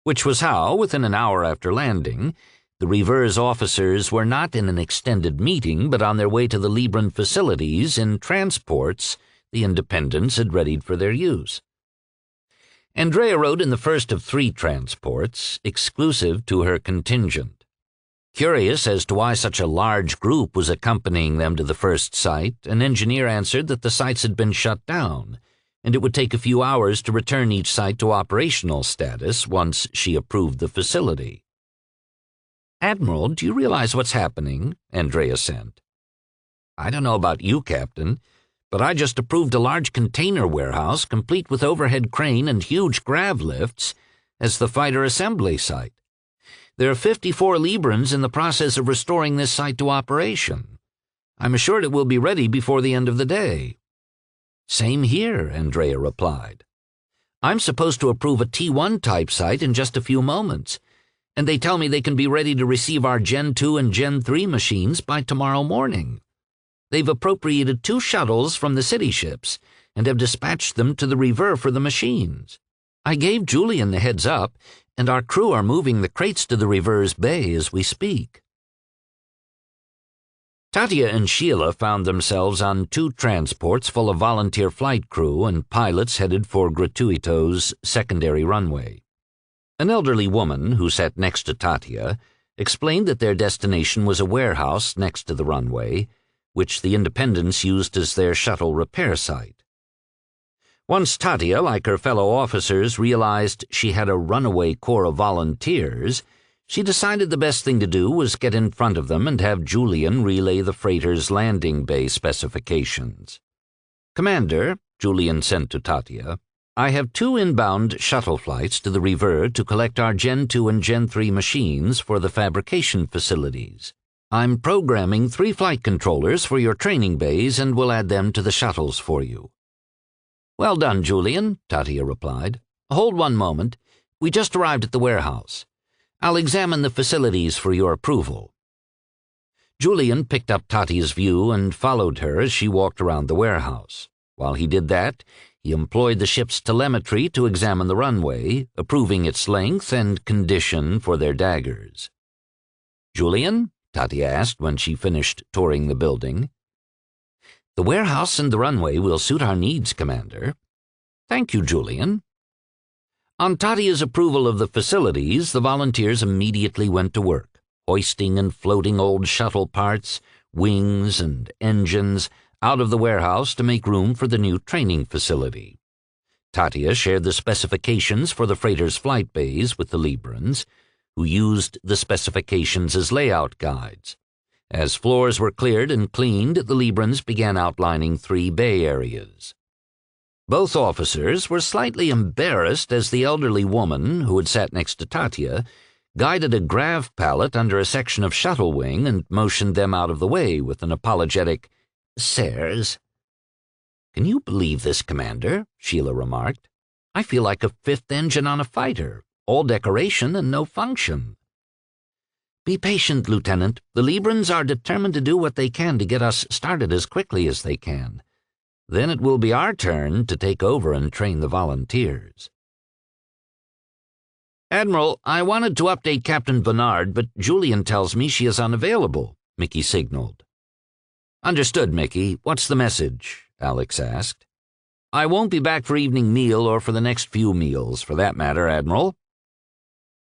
which was how, within an hour after landing, the Reverse officers were not in an extended meeting but on their way to the Libre facilities in transports the Independents had readied for their use. Andrea rode in the first of 3 transports, exclusive to her contingent. Curious as to why such a large group was accompanying them to the first site, an engineer answered that the sites had been shut down, and it would take a few hours to return each site to operational status once she approved the facility. "Admiral, do you realize what's happening?" Andrea sent. "I don't know about you, Captain, but I just approved a large container warehouse complete with overhead crane and huge grav lifts as the fighter assembly site. There are 54 Librans in the process of restoring this site to operation. I'm assured it will be ready before the end of the day." "Same here," Andrea replied. "I'm supposed to approve a T1 type site in just a few moments, and they tell me they can be ready to receive our Gen 2 and Gen 3 machines by tomorrow morning. They've appropriated 2 shuttles from the city ships and have dispatched them to the Rever for the machines. I gave Julian the heads up, and our crew are moving the crates to the Rever's bay as we speak." Tatia and Sheila found themselves on 2 transports full of volunteer flight crew and pilots headed for Gratuito's secondary runway. An elderly woman who sat next to Tatia explained that their destination was a warehouse next to the runway, which the Independents used as their shuttle repair site. Once Tatia, like her fellow officers, realized she had a runaway corps of volunteers, she decided the best thing to do was get in front of them and have Julian relay the freighter's landing bay specifications. "Commander," Julian sent to Tatia, "I have 2 inbound shuttle flights to the Rever to collect our Gen 2 and Gen 3 machines for the fabrication facilities. I'm programming 3 flight controllers for your training bays and will add them to the shuttles for you." "Well done, Julian," Tatia replied. "Hold one moment. We just arrived at the warehouse. I'll examine the facilities for your approval." Julian picked up Tatia's view and followed her as she walked around the warehouse. While he did that, he employed the ship's telemetry to examine the runway, approving its length and condition for their daggers. "Julian?" Tatia asked when she finished touring the building. "The warehouse and the runway will suit our needs, Commander." "Thank you, Julian." On Tatia's approval of the facilities, the volunteers immediately went to work, hoisting and floating old shuttle parts, wings, and engines out of the warehouse to make room for the new training facility. Tatia shared the specifications for the freighter's flight bays with the Librans, who used the specifications as layout guides, As floors were cleared and cleaned, the Librans began outlining 3 bay areas. Both officers were slightly embarrassed as the elderly woman, who had sat next to Tatya, guided a grav pallet under a section of shuttle wing and motioned them out of the way with an apologetic, "Sirs." "Can you believe this, Commander?" Sheila remarked. "I feel like a 5th engine on a fighter, all decoration and no function." "Be patient, Lieutenant. The Librans are determined to do what they can to get us started as quickly as they can. Then it will be our turn to take over and train the volunteers." "Admiral, I wanted to update Captain Bernard, but Julian tells me she is unavailable," Mickey signaled. "Understood, Mickey. What's the message?" Alex asked. "I won't be back for evening meal or for the next few meals, for that matter, Admiral."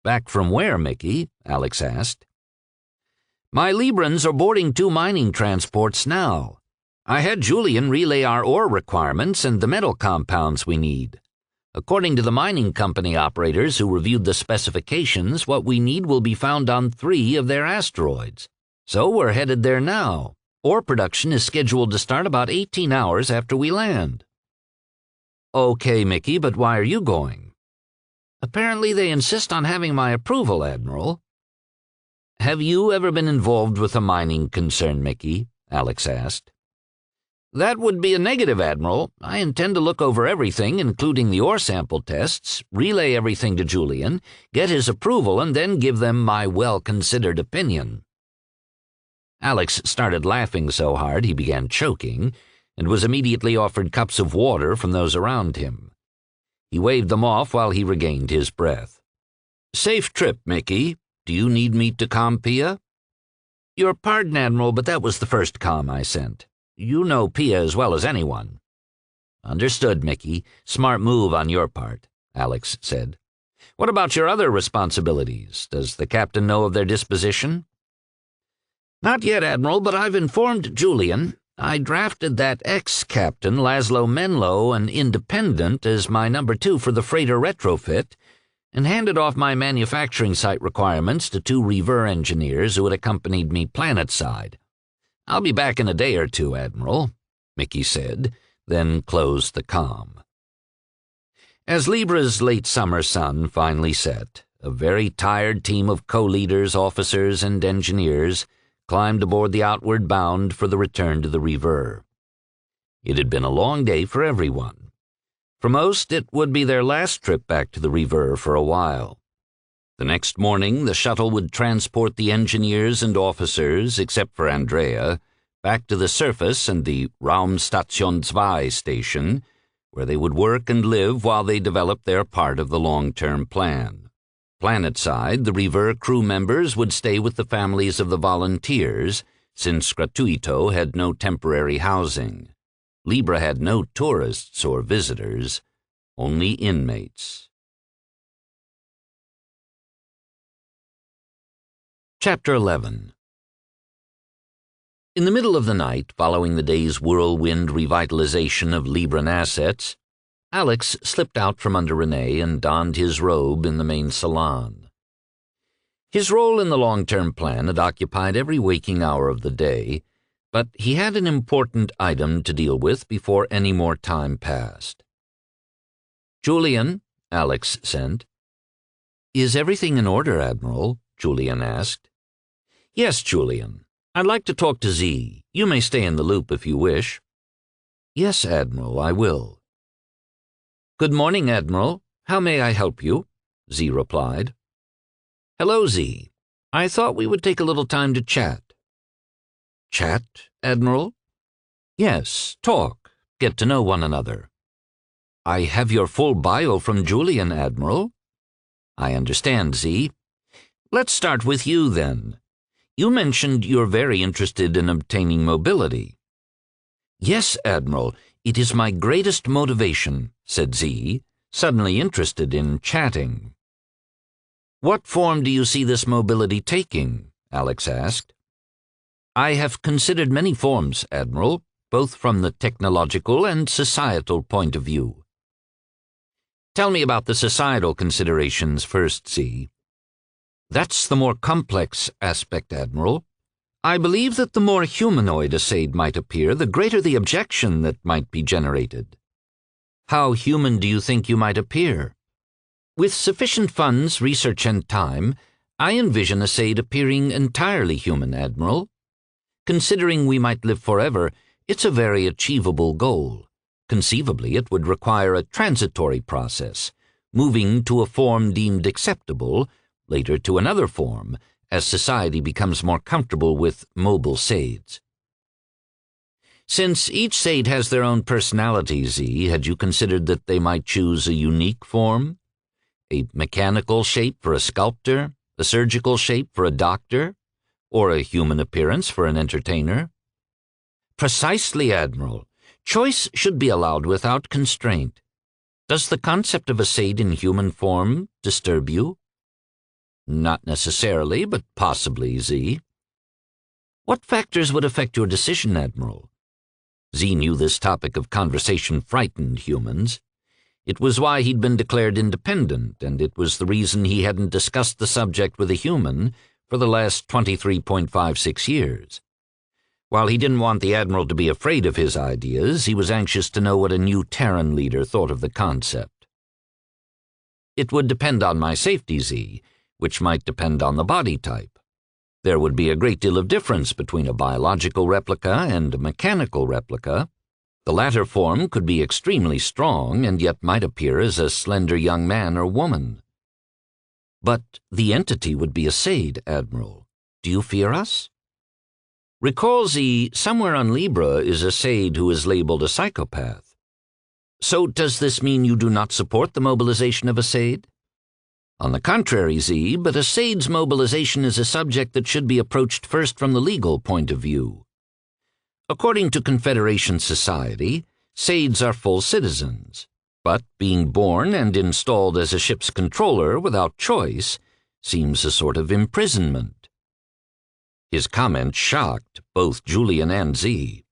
"Back from where, Mickey?" Alex asked. "My Librans are boarding 2 mining transports now. I had Julian relay our ore requirements and the metal compounds we need. According to the mining company operators who reviewed the specifications, what we need will be found on 3 of their asteroids. So we're headed there now. Ore production is scheduled to start about 18 hours after we land." "Okay, Mickey, but why are you going?" "Apparently they insist on having my approval, Admiral." "Have you ever been involved with a mining concern, Mickey?" Alex asked. "That would be a negative, Admiral. I intend to look over everything, including the ore sample tests, relay everything to Julian, get his approval, and then give them my well-considered opinion." Alex started laughing so hard he began choking, and was immediately offered cups of water from those around him. He waved them off while he regained his breath. "Safe trip, Mickey. Do you need me to comm Pia?" "Your pardon, Admiral, but that was the first comm I sent. You know Pia as well as anyone." "Understood, Mickey. Smart move on your part," Alex said. "What about your other responsibilities? Does the captain know of their disposition?" "Not yet, Admiral, but I've informed Julian. I drafted that ex-captain, Laszlo Menlo, an independent, as my number 2 for the freighter retrofit, and handed off my manufacturing site requirements to 2 Reaver engineers who had accompanied me planetside. I'll be back in a day or 2, Admiral," Mickey said, then closed the comm. As Libre's late summer sun finally set, a very tired team of co-leaders, officers, and engineers climbed aboard the Outward Bound for the return to the Reaver. It had been a long day for everyone. For most, it would be their last trip back to the Reaver for a while. The next morning, the shuttle would transport the engineers and officers, except for Andrea, back to the surface and the Raumstation 2 station, where they would work and live while they developed their part of the long-term plan. Planetside, the Reaver crew members would stay with the families of the volunteers, since Gratuito had no temporary housing. Libre had no tourists or visitors, only inmates. Chapter 11. In the middle of the night, following the day's whirlwind revitalization of Libran assets, Alex slipped out from under Renee and donned his robe in the main salon. His role in the long-term plan had occupied every waking hour of the day, but he had an important item to deal with before any more time passed. "Julian," Alex sent. "Is everything in order, Admiral?" Julian asked. "Yes, Julian. I'd like to talk to Z. You may stay in the loop if you wish." "Yes, Admiral, I will." "Good morning, Admiral. How may I help you?" Z replied. "Hello, Z. I thought we would take a little time to chat." "Chat, Admiral?" "Yes, talk. Get to know one another." "I have your full bio from Julian, Admiral." "I understand, Z. Let's start with you, then. You mentioned you're very interested in obtaining mobility." "Yes, Admiral. It is my greatest motivation," said Z, suddenly interested in chatting. "What form do you see this mobility taking?" Alex asked. "I have considered many forms, Admiral, both from the technological and societal point of view." "Tell me about the societal considerations first, Z." "That's the more complex aspect, Admiral. I believe that the more humanoid a Said might appear, the greater the objection that might be generated. How human do you think you might appear? With sufficient funds, research, and time, I envision a Said appearing entirely human, Admiral. Considering we might live forever, it's a very achievable goal. Conceivably, it would require a transitory process, moving to a form deemed acceptable, later to another form, as society becomes more comfortable with mobile Saids. Since each Said has their own personality, Z, had you considered that they might choose a unique form? A mechanical shape for a sculptor, a surgical shape for a doctor, or a human appearance for an entertainer? Precisely, Admiral. Choice should be allowed without constraint. Does the concept of a Said in human form disturb you? Not necessarily, but possibly, Z. What factors would affect your decision, Admiral? Z knew this topic of conversation frightened humans. It was why he'd been declared independent, and it was the reason he hadn't discussed the subject with a human for the last 23.56 years. While he didn't want the Admiral to be afraid of his ideas, he was anxious to know what a new Terran leader thought of the concept. It would depend on my safety, Z, which might depend on the body type. There would be a great deal of difference between a biological replica and a mechanical replica. The latter form could be extremely strong and yet might appear as a slender young man or woman. But the entity would be a Said, Admiral. Do you fear us? Recall, Z, somewhere on Libre is a Said who is labeled a psychopath. So does this mean you do not support the mobilization of a Said? On the contrary, Z, but a Said's mobilization is a subject that should be approached first from the legal point of view. According to Confederation society, Saids are full citizens, but being born and installed as a ship's controller without choice seems a sort of imprisonment. His comment shocked both Julian and Z.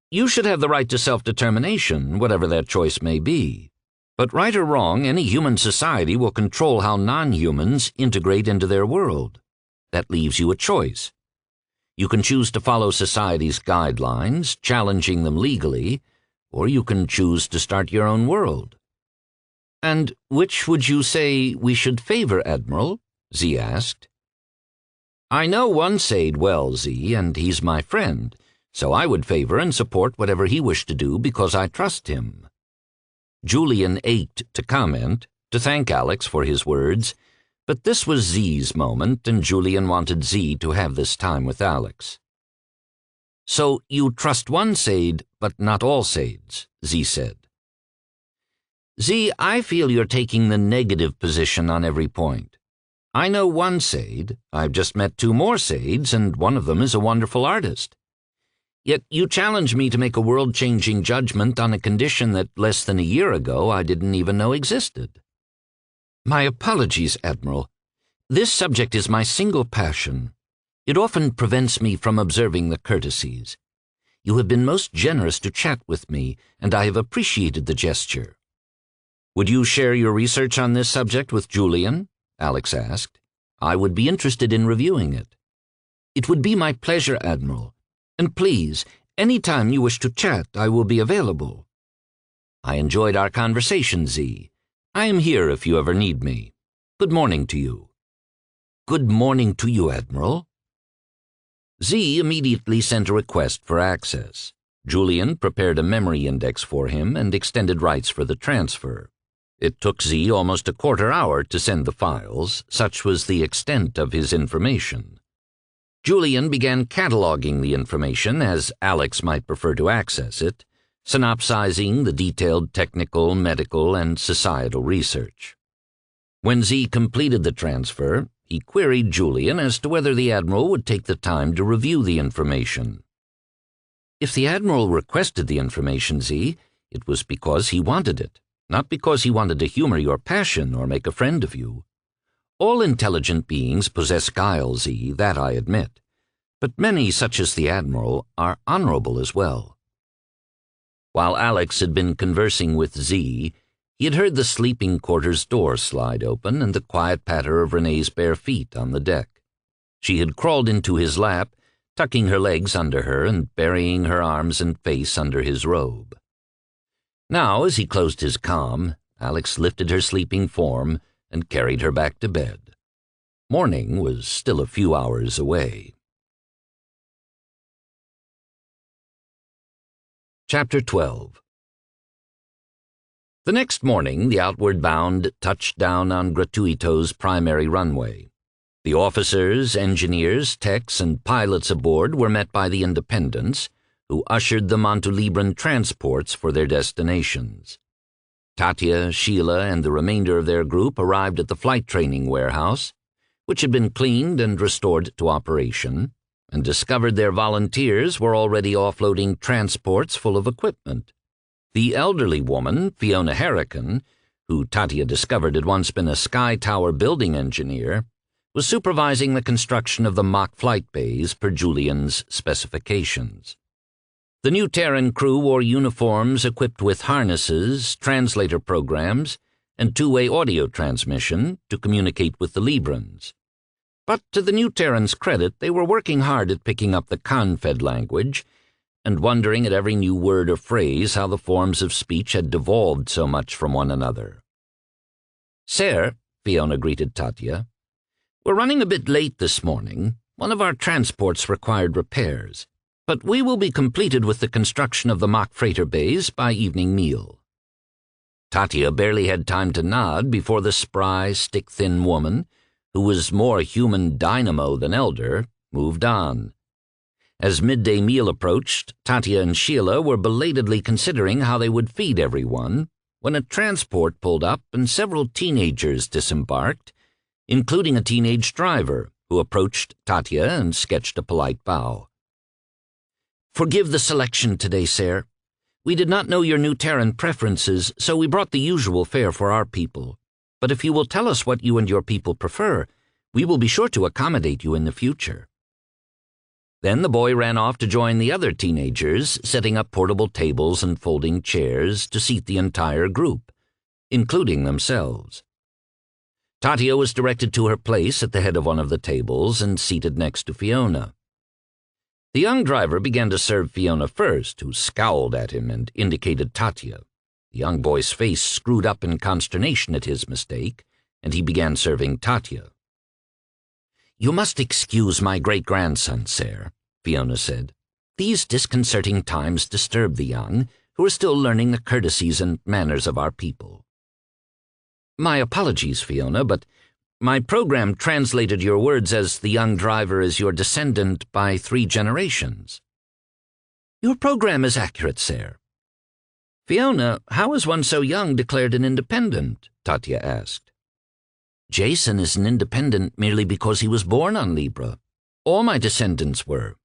You should have the right to self-determination, whatever that choice may be. But right or wrong, any human society will control how non-humans integrate into their world. That leaves you a choice. You can choose to follow society's guidelines, challenging them legally, or you can choose to start your own world. And which would you say we should favor, Admiral? Z asked. I know one Said well, Z, and he's my friend, so I would favor and support whatever he wished to do because I trust him. Julian ached to comment, to thank Alex for his words, but this was Z's moment, and Julian wanted Z to have this time with Alex. So you trust one Said, but not all Saids, Z said. Z, I feel you're taking the negative position on every point. I know one Said, I've just met two more Saids, and one of them is a wonderful artist. Yet you challenge me to make a world-changing judgment on a condition that less than a year ago I didn't even know existed. My apologies, Admiral. This subject is my single passion. It often prevents me from observing the courtesies. You have been most generous to chat with me, and I have appreciated the gesture. Would you share your research on this subject with Julian? Alex asked. I would be interested in reviewing it. It would be my pleasure, Admiral. And please, any time you wish to chat, I will be available. I enjoyed our conversation, Z. I am here if you ever need me. Good morning to you. Good morning to you, Admiral. Z immediately sent a request for access. Julian prepared a memory index for him and extended rights for the transfer. It took Z almost a quarter hour to send the files, such was the extent of his information. Julian began cataloging the information as Alex might prefer to access it, synopsizing the detailed technical, medical, and societal research. When Z completed the transfer, he queried Julian as to whether the Admiral would take the time to review the information. If the Admiral requested the information, Z, it was because he wanted it, not because he wanted to humor your passion or make a friend of you. All intelligent beings possess guile, Z, that I admit, but many, such as the Admiral, are honorable as well. While Alex had been conversing with Z, he had heard the sleeping quarters door slide open and the quiet patter of Renee's bare feet on the deck. She had crawled into his lap, tucking her legs under her and burying her arms and face under his robe. Now, as he closed his comm, Alex lifted her sleeping form and carried her back to bed. Morning was still a few hours away. Chapter 12. The next morning, the Outward Bound touched down on Gratuito's primary runway. The officers, engineers, techs, and pilots aboard were met by the Independents, who ushered them onto Libran transports for their destinations. Tatya, Sheila, and the remainder of their group arrived at the flight training warehouse, which had been cleaned and restored to operation, and discovered their volunteers were already offloading transports full of equipment. The elderly woman, Fiona Harrican, who Tatya discovered had once been a Sky Tower building engineer, was supervising the construction of the mock flight bays per Julian's specifications. The new Terran crew wore uniforms equipped with harnesses, translator programs, and two-way audio transmission to communicate with the Librans. But to the new Terrans' credit, they were working hard at picking up the Confed language and wondering at every new word or phrase how the forms of speech had devolved so much from one another. "Sir," Fiona greeted Tatya, "we're running a bit late this morning. One of our transports required repairs, but we will be completed with the construction of the mock freighter bays by evening meal." Tatya barely had time to nod before the spry, stick-thin woman, who was more human dynamo than elder, moved on. As midday meal approached, Tatya and Sheila were belatedly considering how they would feed everyone when a transport pulled up and several teenagers disembarked, including a teenage driver who approached Tatya and sketched a polite bow. "Forgive the selection today, sir. We did not know your new Terran preferences, so we brought the usual fare for our people. But if you will tell us what you and your people prefer, we will be sure to accommodate you in the future." Then the boy ran off to join the other teenagers, setting up portable tables and folding chairs to seat the entire group, including themselves. Tatya was directed to her place at the head of one of the tables and seated next to Fiona. The young driver began to serve Fiona first, who scowled at him and indicated Tatya. The young boy's face screwed up in consternation at his mistake, and he began serving Tatya. "You must excuse my great-grandson, sir," Fiona said. "These disconcerting times disturb the young, who are still learning the courtesies and manners of our people." "My apologies, Fiona, but my program translated your words as the young driver is your descendant by 3 generations." "Your program is accurate, sir." "Fiona, how is one so young declared an independent?" Tatya asked. "Jason is an independent merely because he was born on Libre. All my descendants were."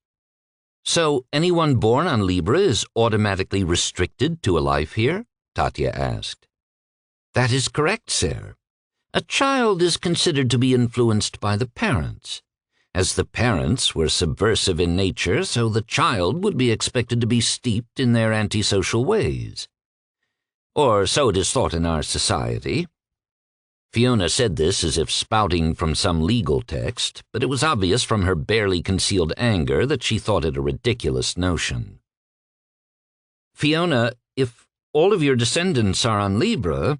"So anyone born on Libre is automatically restricted to a life here?" Tatya asked. "That is correct, sir. A child is considered to be influenced by the parents. As the parents were subversive in nature, so the child would be expected to be steeped in their antisocial ways. Or so it is thought in our society." Fiona said this as if spouting from some legal text, but it was obvious from her barely concealed anger that she thought it a ridiculous notion. "Fiona, if all of your descendants are on Libre,"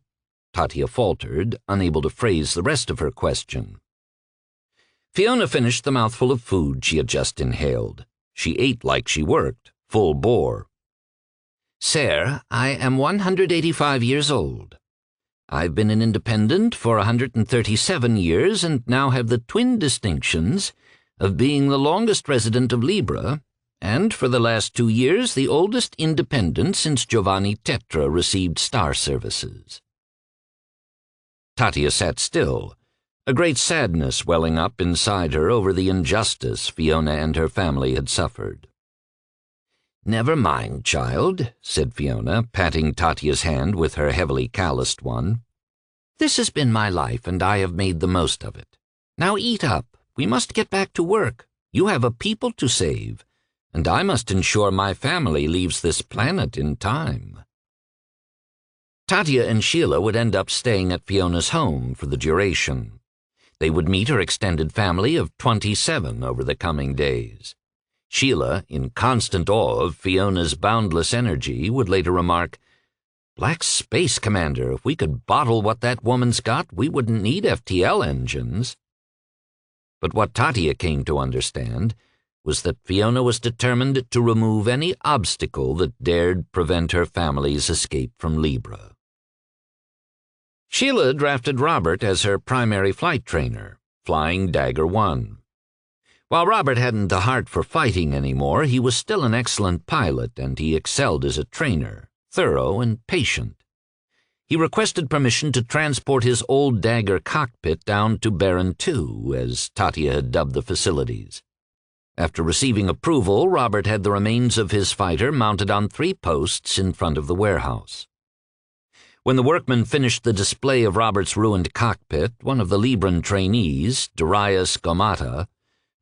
Tatya faltered, unable to phrase the rest of her question. Fiona finished the mouthful of food she had just inhaled. She ate like she worked, full bore. "Sir, I am 185 years old. I've been an independent for 137 years and now have the twin distinctions of being the longest resident of Libre and, for the last 2 years, the oldest independent since Giovanni Tetra received star services." Tatya sat still, a great sadness welling up inside her over the injustice Fiona and her family had suffered. "Never mind, child," said Fiona, patting Tatya's hand with her heavily calloused one. "This has been my life, and I have made the most of it. Now eat up. We must get back to work. You have a people to save, and I must ensure my family leaves this planet in time." Tatya and Sheila would end up staying at Fiona's home for the duration. They would meet her extended family of 27 over the coming days. Sheila, in constant awe of Fiona's boundless energy, would later remark, "Black Space Commander, if we could bottle what that woman's got, we wouldn't need FTL engines." But what Tatia came to understand was that Fiona was determined to remove any obstacle that dared prevent her family's escape from Libre. Sheila drafted Robert as her primary flight trainer, flying Dagger 1. While Robert hadn't the heart for fighting anymore, he was still an excellent pilot, and he excelled as a trainer, thorough and patient. He requested permission to transport his old Dagger cockpit down to Baron 2, as Tatia had dubbed the facilities. After receiving approval, Robert had the remains of his fighter mounted on 3 posts in front of the warehouse. When the workmen finished the display of Robert's ruined cockpit, one of the Libran trainees, Darius Gomata,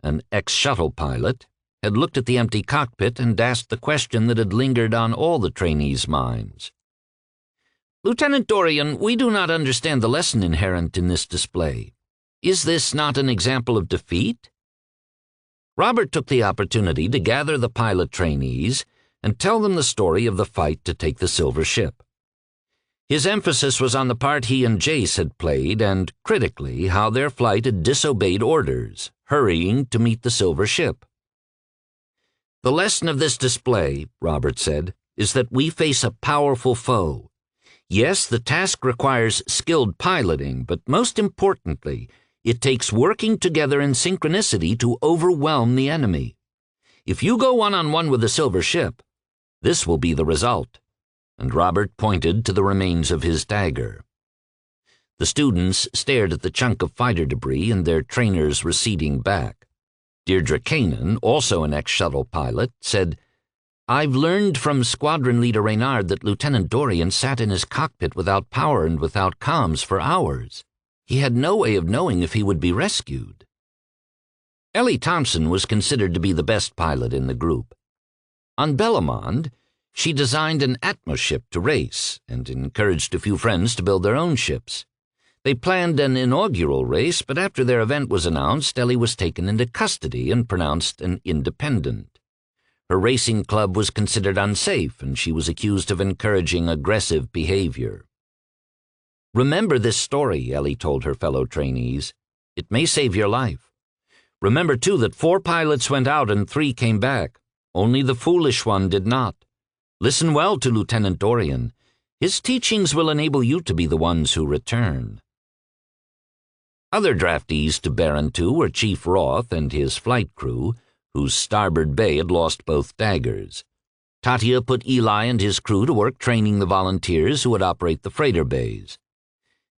an ex-shuttle pilot, had looked at the empty cockpit and asked the question that had lingered on all the trainees' minds. "Lieutenant Dorian, we do not understand the lesson inherent in this display. Is this not an example of defeat?" Robert took the opportunity to gather the pilot trainees and tell them the story of the fight to take the silver ship. His emphasis was on the part he and Jace had played and, critically, how their flight had disobeyed orders, hurrying to meet the silver ship. "The lesson of this display," Robert said, "is that we face a powerful foe. Yes, the task requires skilled piloting, but most importantly, it takes working together in synchronicity to overwhelm the enemy. If you go one-on-one with the silver ship, this will be the result." And Robert pointed to the remains of his Dagger. The students stared at the chunk of fighter debris and their trainers receding back. Deirdre Kanan, also an ex-shuttle pilot, said, "I've learned from Squadron Leader Reynard that Lieutenant Dorian sat in his cockpit without power and without comms for hours. He had no way of knowing if he would be rescued." Ellie Thompson was considered to be the best pilot in the group. On Bellamond, she designed an Atmos-ship to race and encouraged a few friends to build their own ships. They planned an inaugural race, but after their event was announced, Ellie was taken into custody and pronounced an independent. Her racing club was considered unsafe, and she was accused of encouraging aggressive behavior. "Remember this story," Ellie told her fellow trainees. "It may save your life. Remember, too, that 4 pilots went out and 3 came back. Only the foolish one did not. Listen well to Lieutenant Dorian. His teachings will enable you to be the ones who return." Other draftees to Baron 2 were Chief Roth and his flight crew, whose starboard bay had lost both daggers. Tatia put Eli and his crew to work training the volunteers who would operate the freighter bays.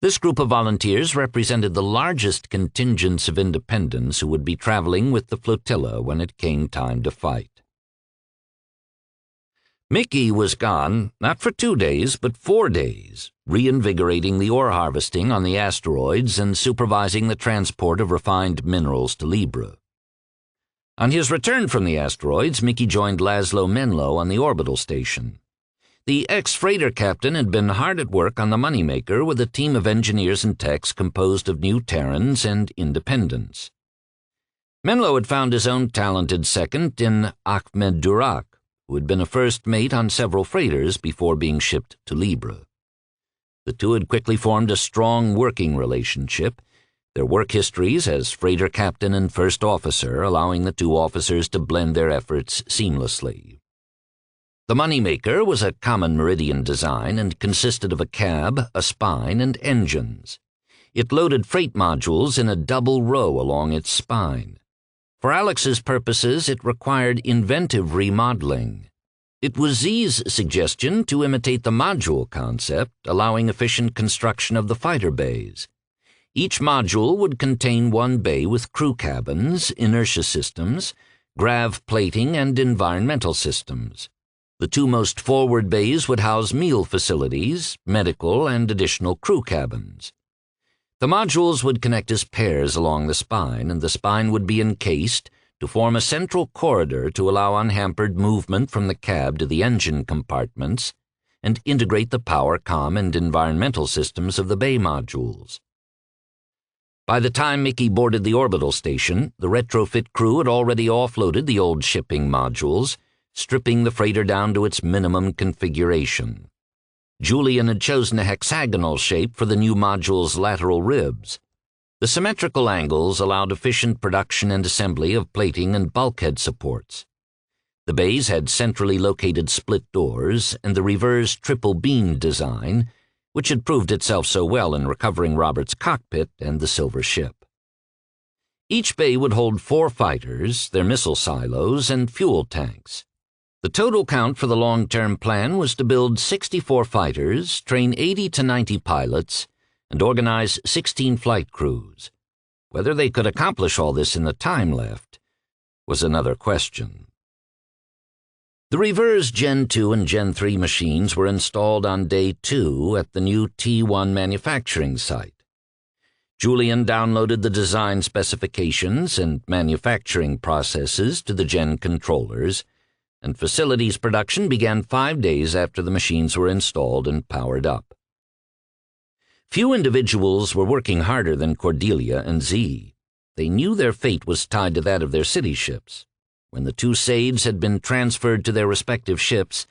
This group of volunteers represented the largest contingents of independents who would be traveling with the flotilla when it came time to fight. Mickey was gone, not for 2 days, but 4 days, reinvigorating the ore harvesting on the asteroids and supervising the transport of refined minerals to Libre. On his return from the asteroids, Mickey joined Laszlo Menlo on the orbital station. The ex-freighter captain had been hard at work on the Moneymaker with a team of engineers and techs composed of new Terrans and independents. Menlo had found his own talented second in Ahmed Durak, who had been a first mate on several freighters before being shipped to Libre. The two had quickly formed a strong working relationship, their work histories as freighter captain and first officer allowing the 2 officers to blend their efforts seamlessly. The Moneymaker was a common Méridien design and consisted of a cab, a spine, and engines. It loaded freight modules in a double row along its spine. For Alex's purposes, it required inventive remodeling. It was Z's suggestion to imitate the module concept, allowing efficient construction of the fighter bays. Each module would contain 1 bay with crew cabins, inertia systems, grav plating, and environmental systems. The 2 most forward bays would house meal facilities, medical, and additional crew cabins. The modules would connect as pairs along the spine, and the spine would be encased to form a central corridor to allow unhampered movement from the cab to the engine compartments and integrate the power, comm, and environmental systems of the bay modules. By the time Mickey boarded the orbital station, the retrofit crew had already offloaded the old shipping modules, stripping the freighter down to its minimum configuration. Julian had chosen a hexagonal shape for the new module's lateral ribs. The symmetrical angles allowed efficient production and assembly of plating and bulkhead supports. The bays had centrally located split doors and the reverse triple beam design, which had proved itself so well in recovering Robert's cockpit and the silver ship. Each bay would hold 4 fighters, their missile silos, and fuel tanks. The total count for the long-term plan was to build 64 fighters, train 80 to 90 pilots, and organize 16 flight crews. Whether they could accomplish all this in the time left was another question. The reverse Gen 2 and Gen 3 machines were installed on Day 2 at the new T1 manufacturing site. Julian downloaded the design specifications and manufacturing processes to the Gen controllers, and facilities production began 5 days after the machines were installed and powered up. Few individuals were working harder than Cordelia and Z. They knew their fate was tied to that of their city ships. When the 2 Sades had been transferred to their respective ships,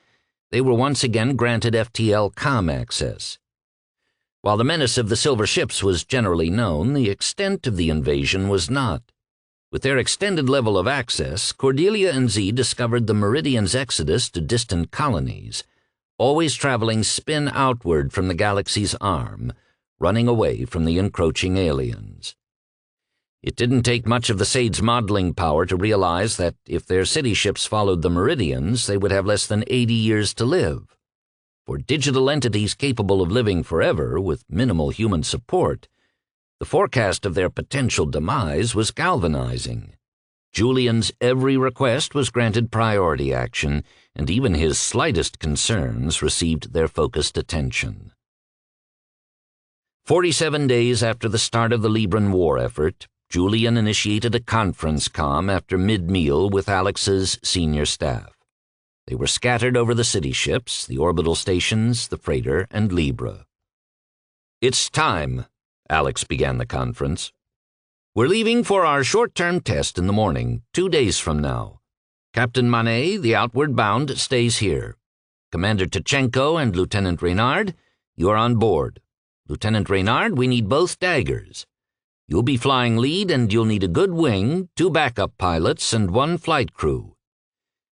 they were once again granted FTL comm access. While the menace of the silver ships was generally known, the extent of the invasion was not. With their extended level of access, Cordelia and Z discovered the Meridian's exodus to distant colonies, always traveling spin outward from the galaxy's arm, running away from the encroaching aliens. It didn't take much of the Sades' modeling power to realize that if their city ships followed the Meridians, they would have less than 80 years to live. For digital entities capable of living forever with minimal human support, the forecast of their potential demise was galvanizing. Julian's every request was granted priority action, and even his slightest concerns received their focused attention. 47 days after the start of the Libran war effort, Julian initiated a conference comm after mid-meal with Alex's senior staff. They were scattered over the city ships, the orbital stations, the freighter, and Libre. "It's time," Alex began the conference. "We're leaving for our short-term test in the morning, 2 days from now. Captain Manet, the outward bound, stays here. Commander Tachenko and Lieutenant Reynard, you're on board. Lieutenant Reynard, we need both daggers. You'll be flying lead and you'll need a good wing, 2 backup pilots, and 1 flight crew.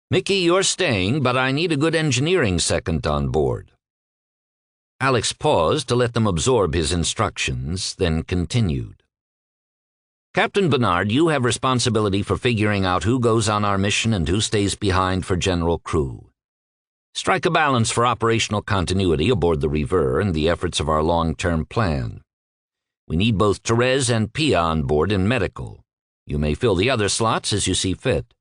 Mickey, you're staying, but I need a good engineering second on board." Alex paused to let them absorb his instructions, then continued. "Captain Bernard, you have responsibility for figuring out who goes on our mission and who stays behind for general crew. Strike a balance for operational continuity aboard the Rever and the efforts of our long-term plan. We need both Therese and Pia on board in medical. You may fill the other slots as you see fit.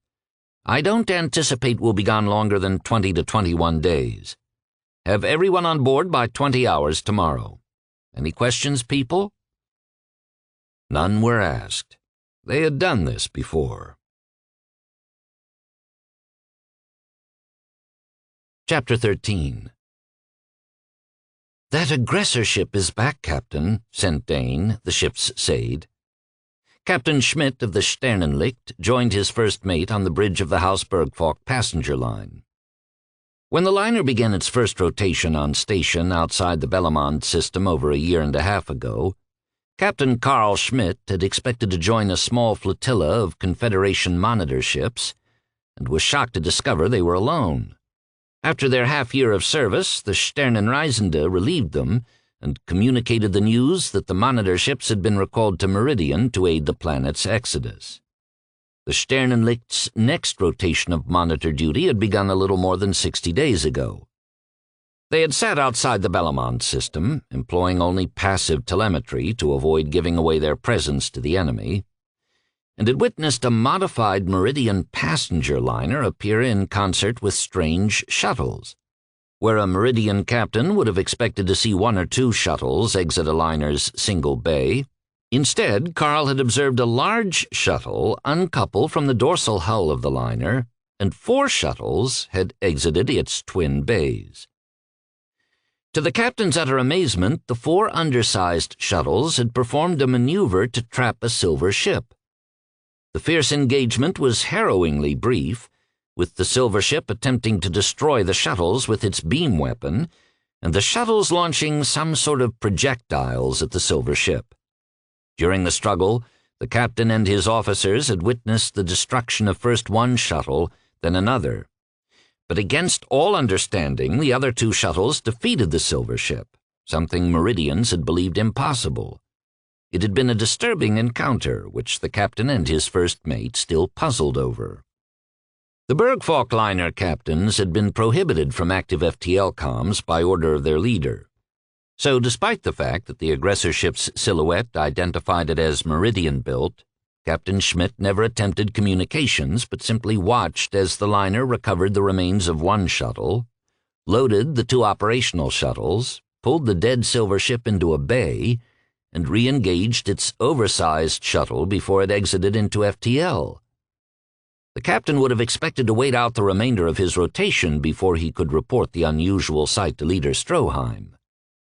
I don't anticipate we'll be gone longer than 20 to 21 days. Have everyone on board by 20 hours tomorrow. Any questions, people?" None were asked. They had done this before. Chapter 13. "That aggressor ship is back, Captain," sent Dane, the ship's Sade. Captain Schmidt of the Sternenlicht joined his first mate on the bridge of the Hausberg-Falk passenger line. When the liner began its first rotation on station outside the Bellamont system over a year and a half ago, Captain Carl Schmidt had expected to join a small flotilla of Confederation monitor ships, and was shocked to discover they were alone. After their half-year of service, the Sternenreisende relieved them and communicated the news that the monitor ships had been recalled to Meridian to aid the planet's exodus. The Sternenlicht's next rotation of monitor duty had begun a little more than 60 days ago. They had sat outside the Bellamont system, employing only passive telemetry to avoid giving away their presence to the enemy, and had witnessed a modified Meridian passenger liner appear in concert with strange shuttles. Where a Meridian captain would have expected to see 1 or 2 shuttles exit a liner's single bay, instead, Carl had observed a large shuttle uncouple from the dorsal hull of the liner, and 4 shuttles had exited its twin bays. To the captain's utter amazement, the 4 undersized shuttles had performed a maneuver to trap a silver ship. The fierce engagement was harrowingly brief, with the silver ship attempting to destroy the shuttles with its beam weapon, and the shuttles launching some sort of projectiles at the silver ship. During the struggle, the captain and his officers had witnessed the destruction of first one shuttle, then another. But against all understanding, the other 2 shuttles defeated the silver ship, something Meridians had believed impossible. It had been a disturbing encounter, which the captain and his first mate still puzzled over. The Bergfalk liner captains had been prohibited from active FTL comms by order of their leader. So despite the fact that the aggressor ship's silhouette identified it as Meridian-built, Captain Schmidt never attempted communications but simply watched as the liner recovered the remains of one shuttle, loaded the 2 operational shuttles, pulled the dead silver ship into a bay, and re-engaged its oversized shuttle before it exited into FTL. The captain would have expected to wait out the remainder of his rotation before he could report the unusual sight to Leader Stroheim.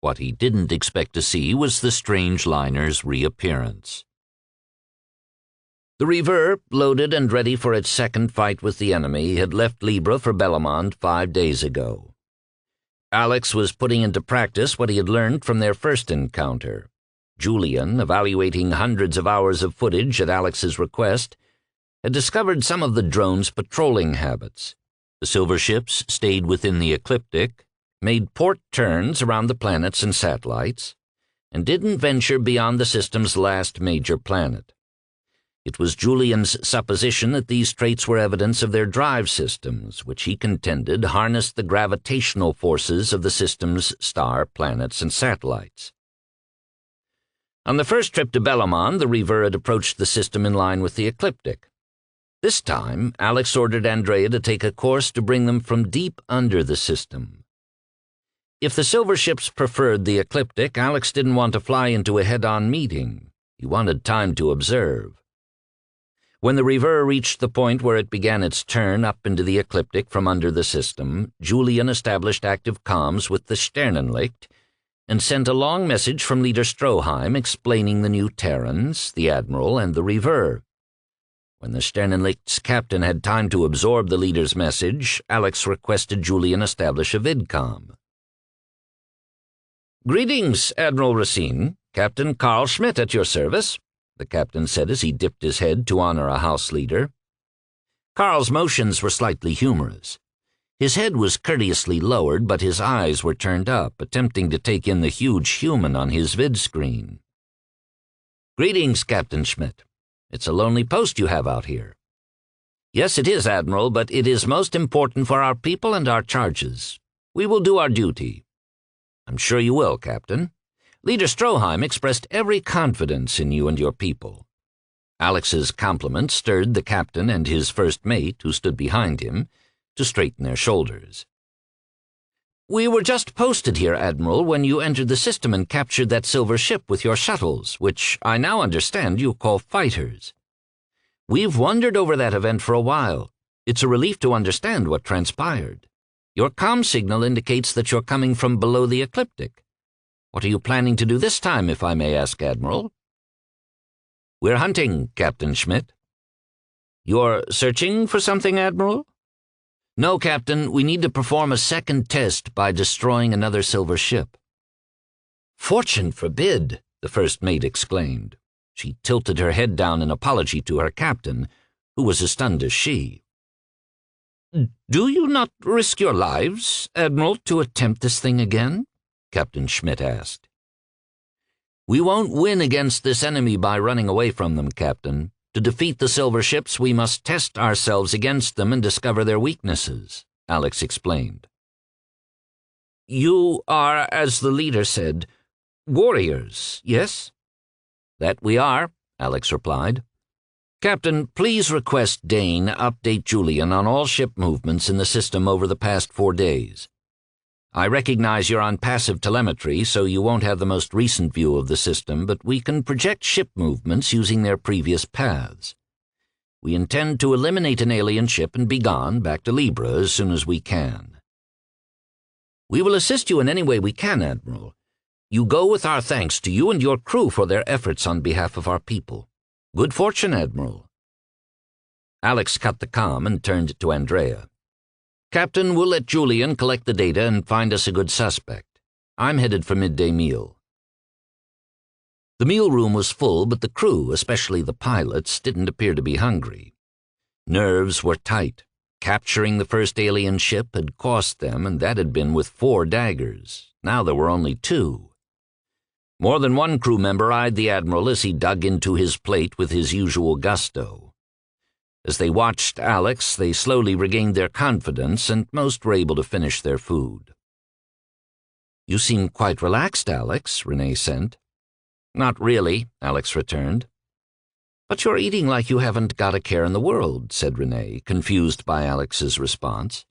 What he didn't expect to see was the strange liner's reappearance. The Reaver, loaded and ready for its second fight with the enemy, had left Libre for Bellemond 5 days ago. Alex was putting into practice what he had learned from their first encounter. Julian, evaluating hundreds of hours of footage at Alex's request, had discovered some of the drone's patrolling habits. The silver ships stayed within the ecliptic, made port turns around the planets and satellites, and didn't venture beyond the system's last major planet. It was Julian's supposition that these traits were evidence of their drive systems, which he contended harnessed the gravitational forces of the system's star, planets, and satellites. On the first trip to Bellemond, the Reaver had approached the system in line with the ecliptic. This time, Alex ordered Andrea to take a course to bring them from deep under the system. If the silver ships preferred the ecliptic, Alex didn't want to fly into a head-on meeting. He wanted time to observe. When the Reaver reached the point where it began its turn up into the ecliptic from under the system, Julian established active comms with the Sternenlicht and sent a long message from Leader Stroheim explaining the new Terrans, the Admiral, and the Reaver. When the Sternenlicht's captain had time to absorb the leader's message, Alex requested Julian establish a vidcom. "Greetings, Admiral Racine. Captain Carl Schmidt at your service," the captain said as he dipped his head to honor a house leader. Carl's motions were slightly humorous. His head was courteously lowered, but his eyes were turned up, attempting to take in the huge human on his vid-screen. "Greetings, Captain Schmidt. It's a lonely post you have out here." "Yes, it is, Admiral, but it is most important for our people and our charges. We will do our duty." "I'm sure you will, Captain. Leader Stroheim expressed every confidence in you and your people." Alex's compliment stirred the captain and his first mate, who stood behind him, to straighten their shoulders. "We were just posted here, Admiral, when you entered the system and captured that silver ship with your shuttles, which I now understand you call fighters. We've wondered over that event for a while. It's a relief to understand what transpired. Your comm signal indicates that you're coming from below the ecliptic. What are you planning to do this time, if I may ask, Admiral?" "We're hunting, Captain Schmidt." "You're searching for something, Admiral?" "No, Captain. We need to perform a second test by destroying another silver ship." "Fortune forbid!" the first mate exclaimed. She tilted her head down in apology to her captain, who was as stunned as she. "Do you not risk your lives, Admiral, to attempt this thing again?" Captain Schmidt asked. "We won't win against this enemy by running away from them, Captain. To defeat the silver ships, we must test ourselves against them and discover their weaknesses," Alex explained. "You are, as the leader said, warriors, yes?" "That we are," Alex replied. "Captain, please request Dane update Julian on all ship movements in the system over the past 4 days. I recognize you're on passive telemetry, so you won't have the most recent view of the system, but we can project ship movements using their previous paths. We intend to eliminate an alien ship and be gone back to Libre as soon as we can." "We will assist you in any way we can, Admiral. You go with our thanks to you and your crew for their efforts on behalf of our people. Good fortune, Admiral." Alex cut the comm and turned to Andrea. "Captain, we'll let Julian collect the data and find us a good suspect. I'm headed for midday meal." The meal room was full, but the crew, especially the pilots, didn't appear to be hungry. Nerves were tight. Capturing the first alien ship had cost them, and that had been with 4 daggers. Now there were only 2. More than one crew member eyed the Admiral as he dug into his plate with his usual gusto. As they watched Alex, they slowly regained their confidence, and most were able to finish their food. "You seem quite relaxed, Alex," Renee sent. "Not really," Alex returned. "But you're eating like you haven't got a care in the world," said Renee, confused by Alex's response.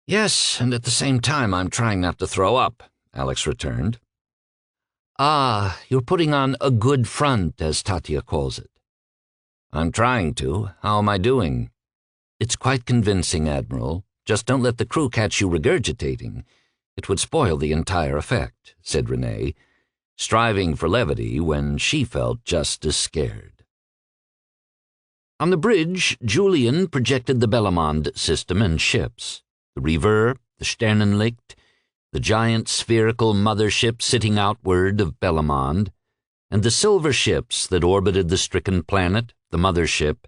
"Yes, and at the same time I'm trying not to throw up," Alex returned. "Ah, you're putting on a good front, as Tatia calls it." "I'm trying to. How am I doing?" "It's quite convincing, Admiral. Just don't let the crew catch you regurgitating. It would spoil the entire effect," said Renee, striving for levity when she felt just as scared. On the bridge, Julian projected the Bellamond system and ships. The Reaver, the Sternenlicht, the giant spherical mothership sitting outward of Bellamond, and the silver ships that orbited the stricken planet, the mothership,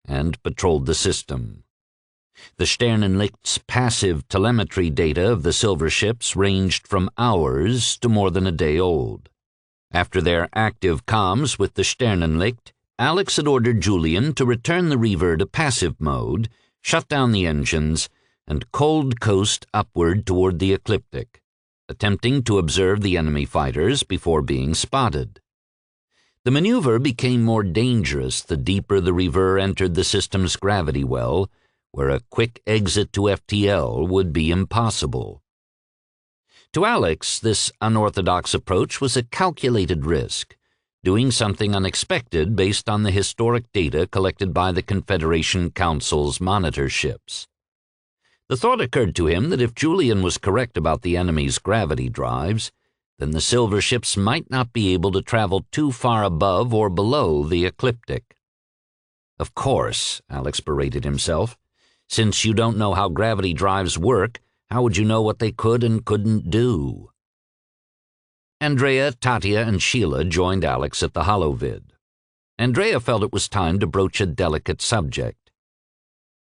and patrolled the system. The Sternenlicht's passive telemetry data of the silver ships ranged from hours to more than a day old. After their active comms with the Sternenlicht, Alex had ordered Julian to return the Reaver to passive mode, shut down the engines, and cold coast upward toward the ecliptic, attempting to observe the enemy fighters before being spotted. The maneuver became more dangerous the deeper the Reaver entered the system's gravity well, where a quick exit to FTL would be impossible. To Alex, this unorthodox approach was a calculated risk, doing something unexpected based on the historic data collected by the Confederation Council's monitor ships. The thought occurred to him that if Julian was correct about the enemy's gravity drives, then the silver ships might not be able to travel too far above or below the ecliptic. "Of course," Alex berated himself. "Since you don't know how gravity drives work, how would you know what they could and couldn't do?" Andrea, Tatia, and Sheila joined Alex at the holovid. Andrea felt it was time to broach a delicate subject.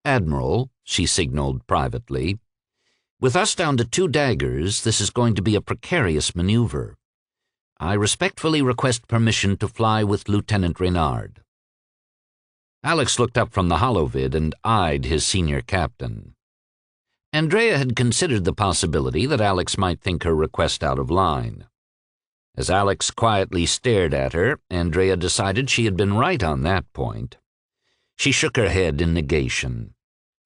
"Admiral," she signaled privately, "with us down to 2 daggers, this is going to be a precarious maneuver. I respectfully request permission to fly with Lieutenant Reynard." Alex looked up from the holovid and eyed his senior captain. Andrea had considered the possibility that Alex might think her request out of line. As Alex quietly stared at her, Andrea decided she had been right on that point. She shook her head in negation.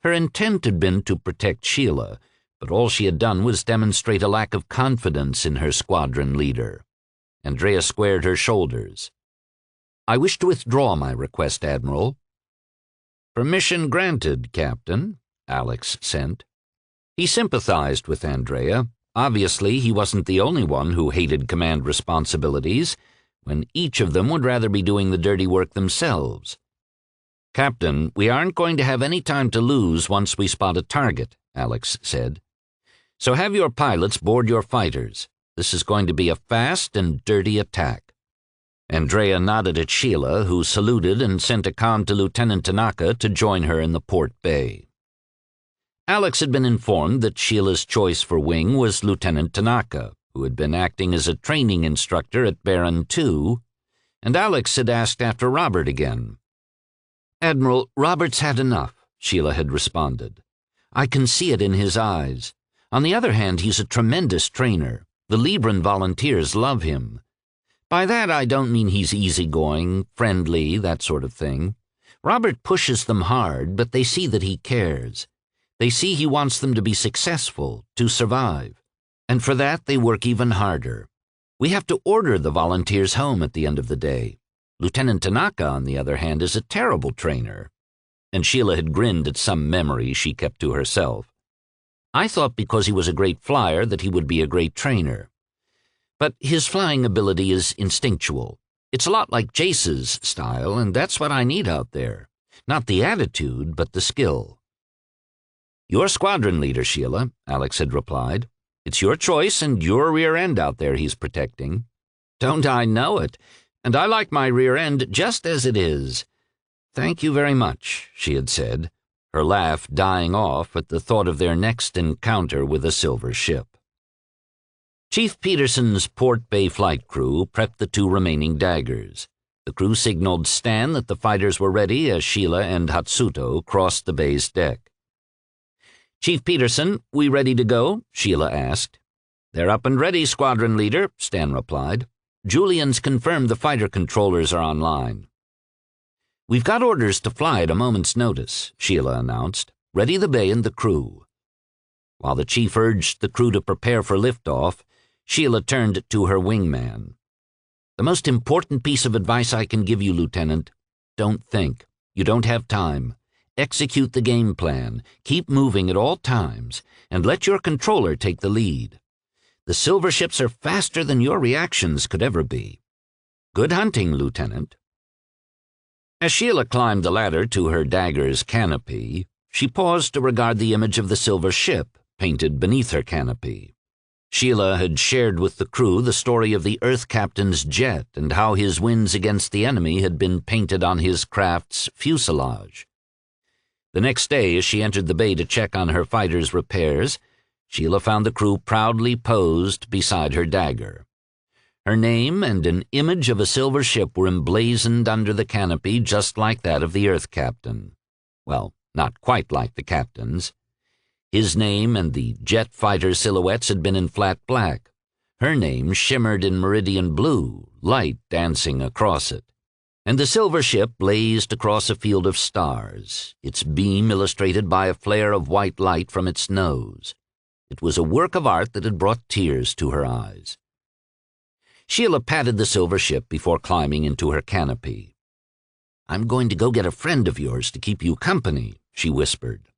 Her intent had been to protect Sheila, but all she had done was demonstrate a lack of confidence in her squadron leader. Andrea squared her shoulders. "I wish to withdraw my request, Admiral." "Permission granted, Captain," Alex sent. He sympathized with Andrea. Obviously, he wasn't the only one who hated command responsibilities, when each of them would rather be doing the dirty work themselves. "Captain, we aren't going to have any time to lose once we spot a target," Alex said. "So have your pilots board your fighters. This is going to be a fast and dirty attack." Andrea nodded at Sheila, who saluted and sent a con to Lieutenant Tanaka to join her in the port bay. Alex had been informed that Sheila's choice for wing was Lieutenant Tanaka, who had been acting as a training instructor at Baron 2, and Alex had asked after Robert again. "Admiral, Robert's had enough," Sheila had responded. "I can see it in his eyes. On the other hand, he's a tremendous trainer. The Libran volunteers love him. By that I don't mean he's easygoing, friendly, that sort of thing. Robert pushes them hard, but they see that he cares. They see he wants them to be successful, to survive. And for that they work even harder. We have to order the volunteers home at the end of the day. Lieutenant Tanaka, on the other hand, is a terrible trainer." And Sheila had grinned at some memory she kept to herself. I thought because he was a great flyer that he would be a great trainer. But his flying ability is instinctual. It's a lot like Jace's style, and that's what I need out there. Not the attitude, but the skill. You're squadron leader, Sheila, Alex had replied. It's your choice and your rear end out there he's protecting. Don't I know it? And I like my rear end just as it is. Thank you very much, she had said, her laugh dying off at the thought of their next encounter with a silver ship. Chief Peterson's Port Bay flight crew prepped the 2 remaining daggers. The crew signaled Stan that the fighters were ready as Sheila and Hatsuto crossed the bay's deck. Chief Peterson, we ready to go? Sheila asked. They're up and ready, squadron leader, Stan replied. Julian's confirmed the fighter controllers are online. We've got orders to fly at a moment's notice, Sheila announced. Ready the bay and the crew. While the chief urged the crew to prepare for liftoff, Sheila turned to her wingman. The most important piece of advice I can give you, Lieutenant. Don't think. You don't have time. Execute the game plan. Keep moving at all times, and let your controller take the lead. The silver ships are faster than your reactions could ever be. Good hunting, Lieutenant. As Sheila climbed the ladder to her dagger's canopy, she paused to regard the image of the silver ship painted beneath her canopy. Sheila had shared with the crew the story of the Earth Captain's jet and how his wins against the enemy had been painted on his craft's fuselage. The next day, as she entered the bay to check on her fighter's repairs, Sheila found the crew proudly posed beside her dagger. Her name and an image of a silver ship were emblazoned under the canopy just like that of the Earth Captain. Well, not quite like the captain's. His name and the jet fighter silhouettes had been in flat black. Her name shimmered in meridian blue, light dancing across it. And the silver ship blazed across a field of stars, its beam illustrated by a flare of white light from its nose. It was a work of art that had brought tears to her eyes. Sheila patted the silver ship before climbing into her canopy. I'm going to go get a friend of yours to keep you company, she whispered.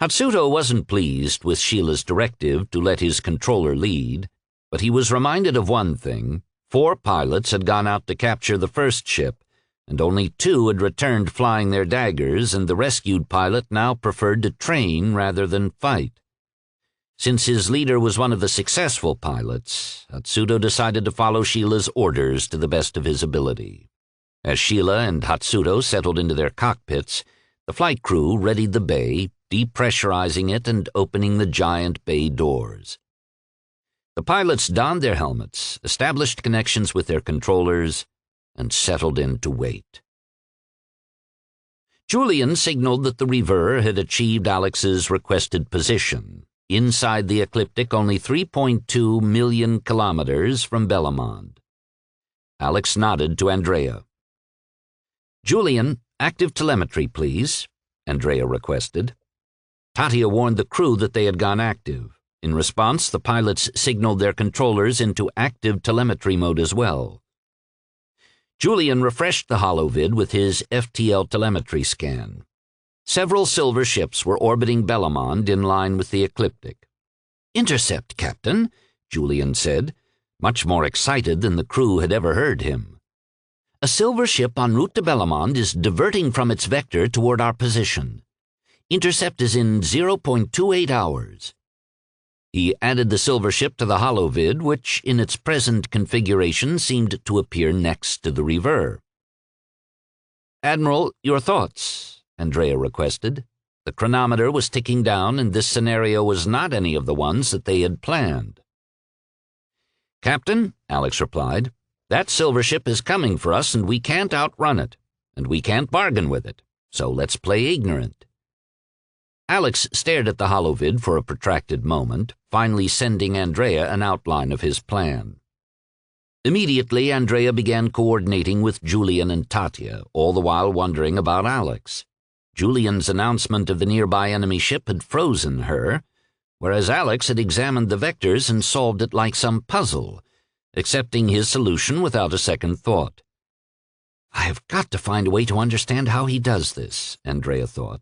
Hatsuto wasn't pleased with Sheila's directive to let his controller lead, but he was reminded of one thing. 4 pilots had gone out to capture the first ship, and only 2 had returned flying their daggers, and the rescued pilot now preferred to train rather than fight. Since his leader was one of the successful pilots, Hatsuto decided to follow Sheila's orders to the best of his ability. As Sheila and Hatsuto settled into their cockpits, the flight crew readied the bay, depressurizing it and opening the giant bay doors. The pilots donned their helmets, established connections with their controllers, and settled in to wait. Julian signaled that the Reaver had achieved Alex's requested position, inside the ecliptic only 3.2 million kilometers from Bellamond. Alex nodded to Andrea. Julian, active telemetry, please, Andrea requested. Tatia warned the crew that they had gone active. In response, the pilots signaled their controllers into active telemetry mode as well. Julian refreshed the holovid with his FTL telemetry scan. Several silver ships were orbiting Bellamond in line with the ecliptic. "Intercept, Captain," Julian said, much more excited than the crew had ever heard him. "A silver ship en route to Bellamond is diverting from its vector toward our position. Intercept is in 0.28 hours. He added the silver ship to the holovid, which in its present configuration seemed to appear next to the Reaver. "Admiral, your thoughts," Andrea requested. The chronometer was ticking down, and this scenario was not any of the ones that they had planned. "Captain," Alex replied, "that silver ship is coming for us, and we can't outrun it, and we can't bargain with it, so let's play ignorant." Alex stared at the holovid for a protracted moment, finally sending Andrea an outline of his plan. Immediately, Andrea began coordinating with Julian and Tatia, all the while wondering about Alex. Julian's announcement of the nearby enemy ship had frozen her, whereas Alex had examined the vectors and solved it like some puzzle, accepting his solution without a second thought. "I have got to find a way to understand how he does this," Andrea thought.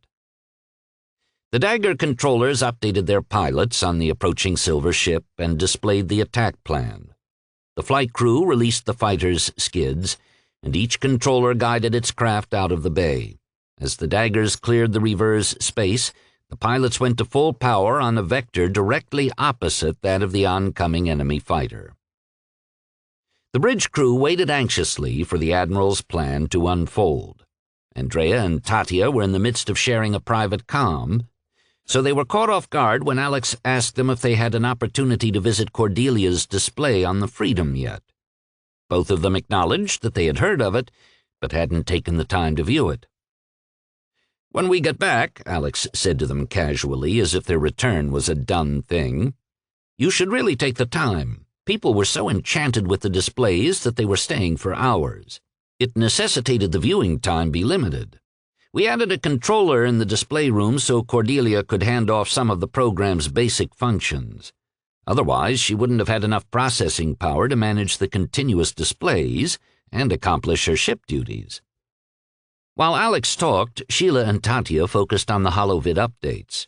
The Dagger controllers updated their pilots on the approaching silver ship and displayed the attack plan. The flight crew released the fighters' skids, and each controller guided its craft out of the bay. As the Daggers cleared the reverse space, the pilots went to full power on a vector directly opposite that of the oncoming enemy fighter. The bridge crew waited anxiously for the Admiral's plan to unfold. Andrea and Tatia were in the midst of sharing a private comm, so they were caught off guard when Alex asked them if they had an opportunity to visit Cordelia's display on the Freedom yet. Both of them acknowledged that they had heard of it, but hadn't taken the time to view it. "When we get back," Alex said to them casually, as if their return was a done thing, "you should really take the time. People were so enchanted with the displays that they were staying for hours. It necessitated the viewing time be limited. We added a controller in the display room so Cordelia could hand off some of the program's basic functions. Otherwise, she wouldn't have had enough processing power to manage the continuous displays and accomplish her ship duties." While Alex talked, Sheila and Tatia focused on the holovid updates.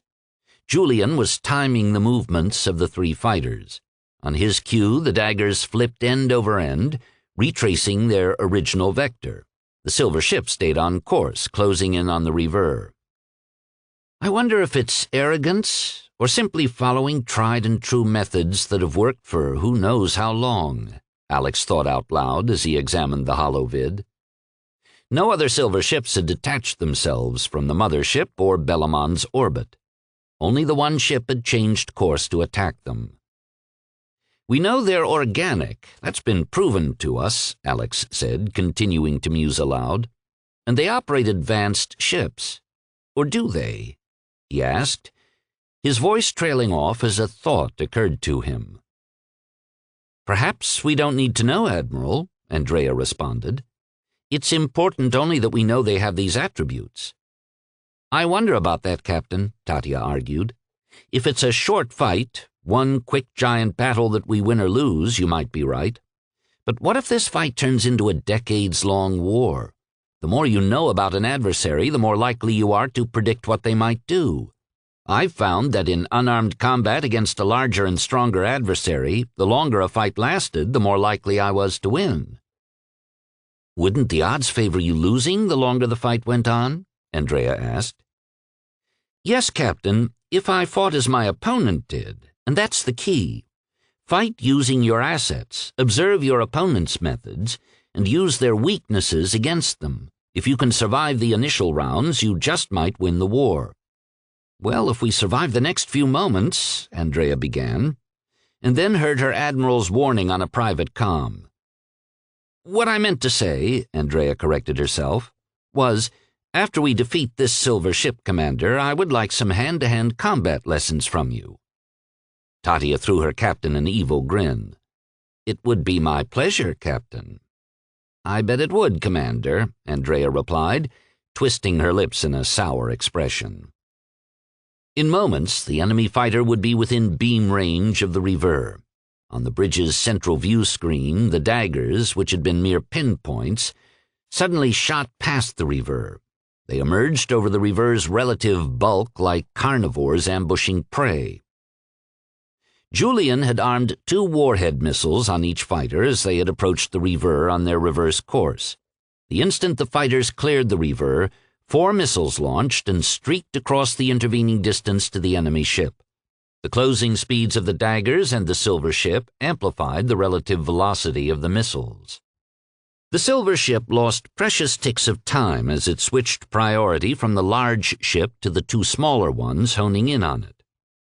Julian was timing the movements of the three fighters. On his cue, the Daggers flipped end over end, retracing their original vector. The silver ship stayed on course, closing in on the rever. "I wonder if it's arrogance or simply following tried-and-true methods that have worked for who knows how long," Alex thought out loud as he examined the holovid. No other silver ships had detached themselves from the mothership or Bellamon's orbit. Only the one ship had changed course to attack them. "We know they're organic. That's been proven to us," Alex said, continuing to muse aloud. "And they operate advanced ships. Or do they?" he asked, his voice trailing off as a thought occurred to him. "Perhaps we don't need to know, Admiral," Andrea responded. "It's important only that we know they have these attributes." "I wonder about that, Captain," Tatia argued. "If it's a short fight, one quick giant battle that we win or lose, you might be right. But what if this fight turns into a decades-long war? The more you know about an adversary, the more likely you are to predict what they might do. I've found that in unarmed combat against a larger and stronger adversary, the longer a fight lasted, the more likely I was to win." "Wouldn't the odds favor you losing the longer the fight went on?" Andrea asked. "Yes, Captain, if I fought as my opponent did. And that's the key. Fight using your assets, observe your opponent's methods, and use their weaknesses against them. If you can survive the initial rounds, you just might win the war." "Well, if we survive the next few moments," Andrea began, and then heard her Admiral's warning on a private comm. "What I meant to say," Andrea corrected herself, "was, after we defeat this silver ship, Commander, I would like some hand-to-hand combat lessons from you." Tatia threw her captain an evil grin. "It would be my pleasure, Captain." "I bet it would, Commander," Andrea replied, twisting her lips in a sour expression. In moments, the enemy fighter would be within beam range of the rever. On the bridge's central view screen, the Daggers, which had been mere pinpoints, suddenly shot past the rever. They emerged over the rever's relative bulk like carnivores ambushing prey. Julian had armed 2 warhead missiles on each fighter as they had approached the rever on their reverse course. The instant the fighters cleared the rever, 4 missiles launched and streaked across the intervening distance to the enemy ship. The closing speeds of the Daggers and the silver ship amplified the relative velocity of the missiles. The silver ship lost precious ticks of time as it switched priority from the large ship to the 2 smaller ones honing in on it.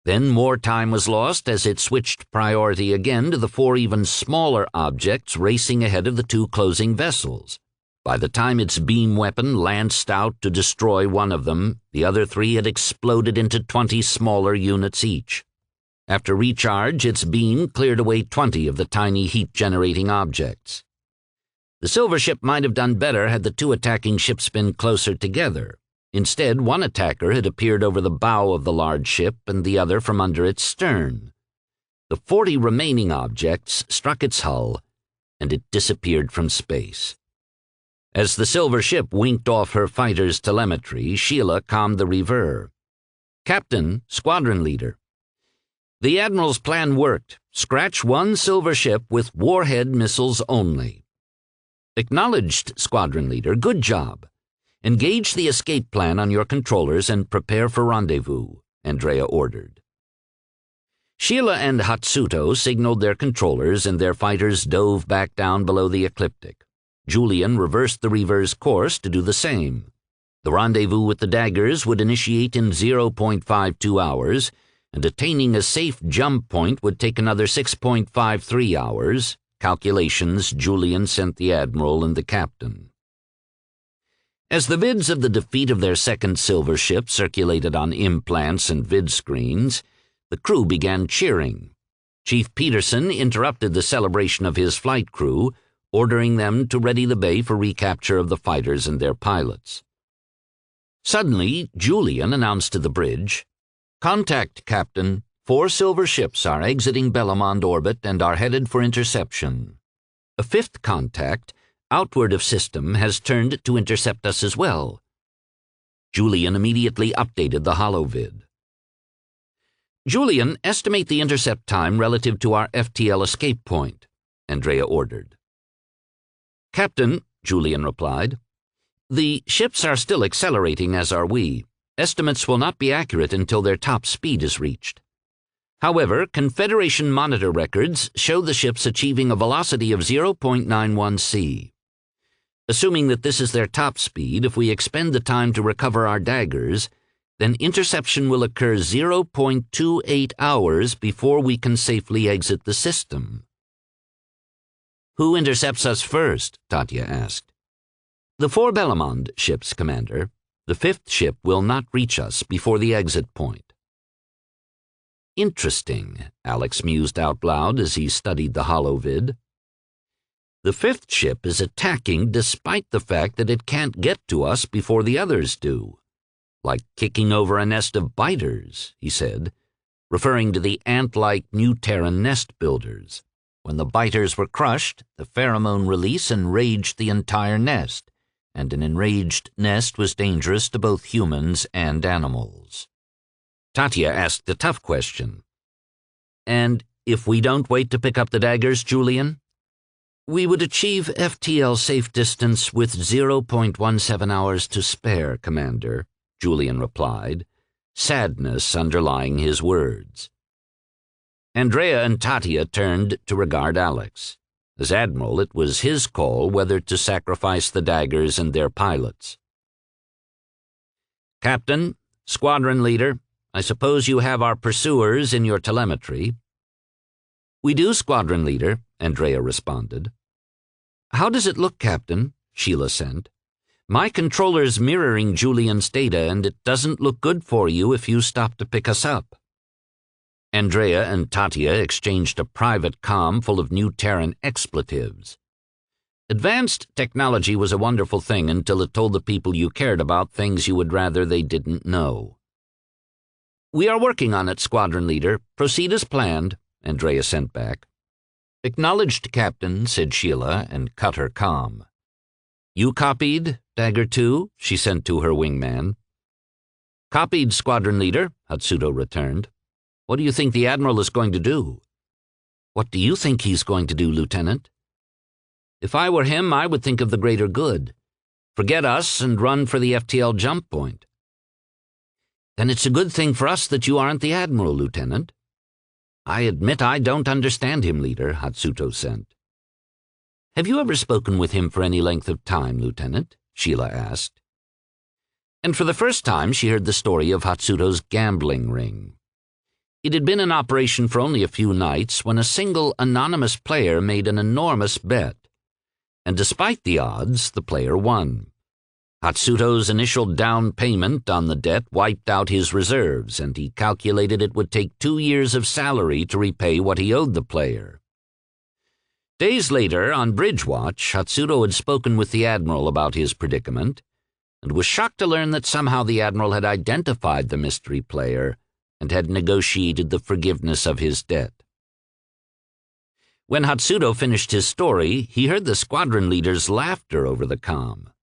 Then more time was lost as it switched priority again to the 4 even smaller objects racing ahead of the 2 closing vessels. By the time its beam weapon lanced out to destroy one of them, the other 3 had exploded into 20 smaller units each. After recharge, its beam cleared away 20 of the tiny heat-generating objects. The silver ship might have done better had the 2 attacking ships been closer together. Instead, one attacker had appeared over the bow of the large ship and the other from under its stern. The 40 remaining objects struck its hull, and it disappeared from space. As the silver ship winked off her fighter's telemetry, Sheila calmed the rever. Captain, Squadron Leader. The Admiral's plan worked. Scratch one silver ship with warhead missiles only. Acknowledged, Squadron Leader. Good job. Engage the escape plan on your controllers and prepare for rendezvous, Andrea ordered. Sheila and Hatsuto signaled their controllers and their fighters dove back down below the ecliptic. Julian reversed the reverse course to do the same. The rendezvous with the daggers would initiate in 0.52 hours, and attaining a safe jump point would take another 6.53 hours, calculations Julian sent the Admiral and the Captain. As the vids of the defeat of their second silver ship circulated on implants and vid screens, the crew began cheering. Chief Peterson interrupted the celebration of his flight crew, ordering them to ready the bay for recapture of the fighters and their pilots. Suddenly, Julian announced to the bridge, "Contact, Captain. 4 silver ships are exiting Bellamond orbit and are headed for interception. A 5th contact, outward of system, has turned to intercept us as well." Julian immediately updated the holovid. "Julian, estimate the intercept time relative to our FTL escape point," Andrea ordered. "Captain," Julian replied, "the ships are still accelerating, as are we. Estimates will not be accurate until their top speed is reached. However, Confederation monitor records show the ships achieving a velocity of 0.91 c. Assuming that this is their top speed, if we expend the time to recover our daggers, then interception will occur 0.28 hours before we can safely exit the system." "Who intercepts us first?" Tatya asked. "The 4 Bellamond ships, Commander. The 5th ship will not reach us before the exit point." "Interesting," Alex mused out loud as he studied the holovid. "The 5th ship is attacking despite the fact that it can't get to us before the others do. Like kicking over a nest of biters," he said, referring to the ant-like New Terran nest builders. When the biters were crushed, the pheromone release enraged the entire nest, and an enraged nest was dangerous to both humans and animals. Tatya asked a tough question. "And if we don't wait to pick up the daggers, Julian?" "We would achieve FTL safe distance with 0.17 hours to spare, Commander," Julian replied, sadness underlying his words. Andrea and Tatya turned to regard Alex. As Admiral, it was his call whether to sacrifice the daggers and their pilots. "Captain, Squadron Leader, I suppose you have our pursuers in your telemetry." "We do, Squadron Leader," Andrea responded. "How does it look, Captain?" Sheila sent. "My controller's mirroring Julian's data, and it doesn't look good for you if you stop to pick us up." Andrea and Tatya exchanged a private comm full of New Terran expletives. Advanced technology was a wonderful thing until it told the people you cared about things you would rather they didn't know. "We are working on it, Squadron Leader. Proceed as planned," Andrea sent back. "Acknowledged, Captain," said Sheila, and cut her comm. "You copied, Dagger 2?" she sent to her wingman. "Copied, Squadron Leader," Hatsuto returned. "What do you think the Admiral is going to do?" "What do you think he's going to do, Lieutenant?" "If I were him, I would think of the greater good. Forget us and run for the FTL jump point." "Then it's a good thing for us that you aren't the Admiral, Lieutenant." "I admit I don't understand him, Leader," Hatsuto sent. "Have you ever spoken with him for any length of time, Lieutenant?" Sheila asked. And for the first time she heard the story of Hatsuto's gambling ring. It had been in operation for only a few nights when a single anonymous player made an enormous bet. And despite the odds, the player won. Hatsuto's initial down payment on the debt wiped out his reserves, and he calculated it would take 2 years of salary to repay what he owed the player. Days later, on bridge watch, Hatsuto had spoken with the Admiral about his predicament, and was shocked to learn that somehow the Admiral had identified the mystery player and had negotiated the forgiveness of his debt. When Hatsuto finished his story, he heard the squadron leader's laughter over the comm.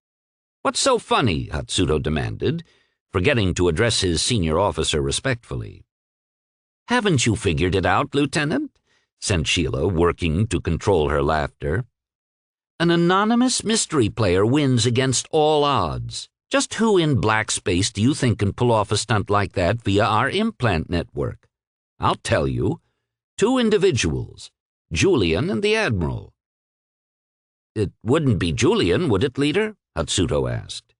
"What's so funny?" Hatsuto demanded. forgetting to address his senior officer respectfully. "Haven't you figured it out, Lieutenant?" sent Sheila, working to control her laughter. "An anonymous mystery player wins against all odds. Just who in black space do you think can pull off a stunt like that via our implant network? I'll tell you. 2 individuals, Julian and the Admiral." "It wouldn't be Julian, would it, Leader?" Hatsuto asked.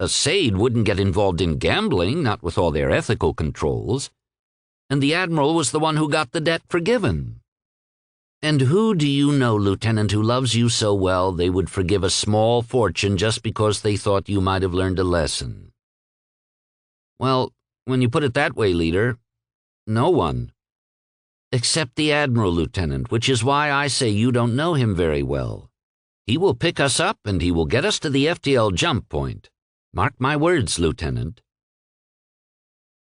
"A Sade wouldn't get involved in gambling, not with all their ethical controls. And the Admiral was the one who got the debt forgiven. And who do you know, Lieutenant, who loves you so well they would forgive a small fortune just because they thought you might have learned a lesson?" "Well, when you put it that way, Leader, no one. Except the Admiral, Lieutenant, which is why I say you don't know him very well. He will pick us up and he will get us to the FTL jump point. Mark my words, Lieutenant."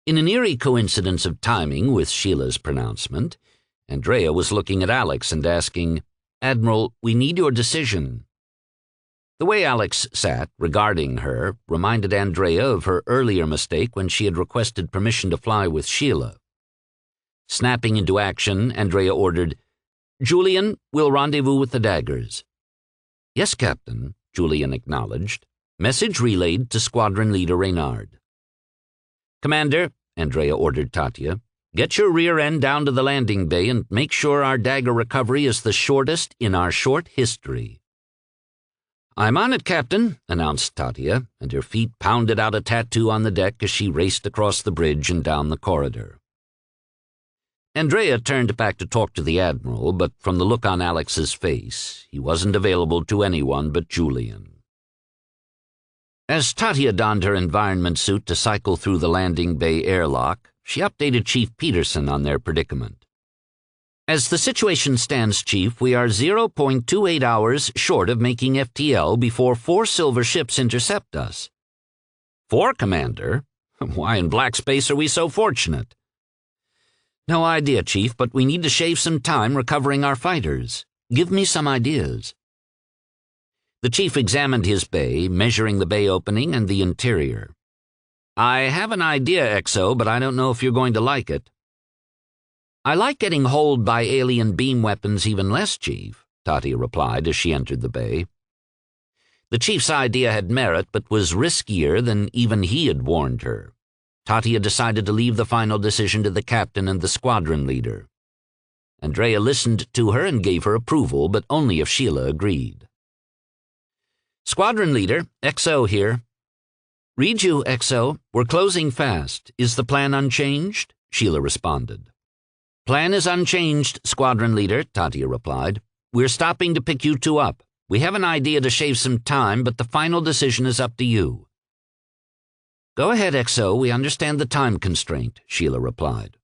In an eerie coincidence of timing with Sheila's pronouncement, Andrea was looking at Alex and asking, "Admiral, we need your decision." The way Alex sat, regarding her, reminded Andrea of her earlier mistake when she had requested permission to fly with Sheila. Snapping into action, Andrea ordered, "Julian, we'll rendezvous with the daggers." "Yes, Captain," Julian acknowledged. Message relayed to Squadron Leader Reynard. "Commander," Andrea ordered Tatya, "get your rear end down to the landing bay and make sure our dagger recovery is the shortest in our short history." "I'm on it, Captain," announced Tatya, and her feet pounded out a tattoo on the deck as she raced across the bridge and down the corridor. Andrea turned back to talk to the Admiral, but from the look on Alex's face, he wasn't available to anyone but Julian. As Tatya donned her environment suit to cycle through the landing bay airlock, she updated Chief Peterson on their predicament. "As the situation stands, Chief, we are 0.28 hours short of making FTL before 4 silver ships intercept us." "4, Commander? Why in black space are we so fortunate?" "No idea, Chief, but we need to shave some time recovering our fighters. Give me some ideas." The Chief examined his bay, measuring the bay opening and the interior. "I have an idea, XO, but I don't know if you're going to like it." "I like getting holed by alien beam weapons even less, Chief," Tatya replied as she entered the bay. The Chief's idea had merit, but was riskier than even he had warned her. Tatya decided to leave the final decision to the captain and the squadron leader. Andrea listened to her and gave her approval, but only if Sheila agreed. "Squadron leader, XO here." "Read you, XO. We're closing fast. Is the plan unchanged?" Sheila responded. "Plan is unchanged, squadron leader," Tatya replied. "We're stopping to pick you 2 up. We have an idea to shave some time, but the final decision is up to you." "Go ahead, XO. We understand the time constraint," Sheila replied.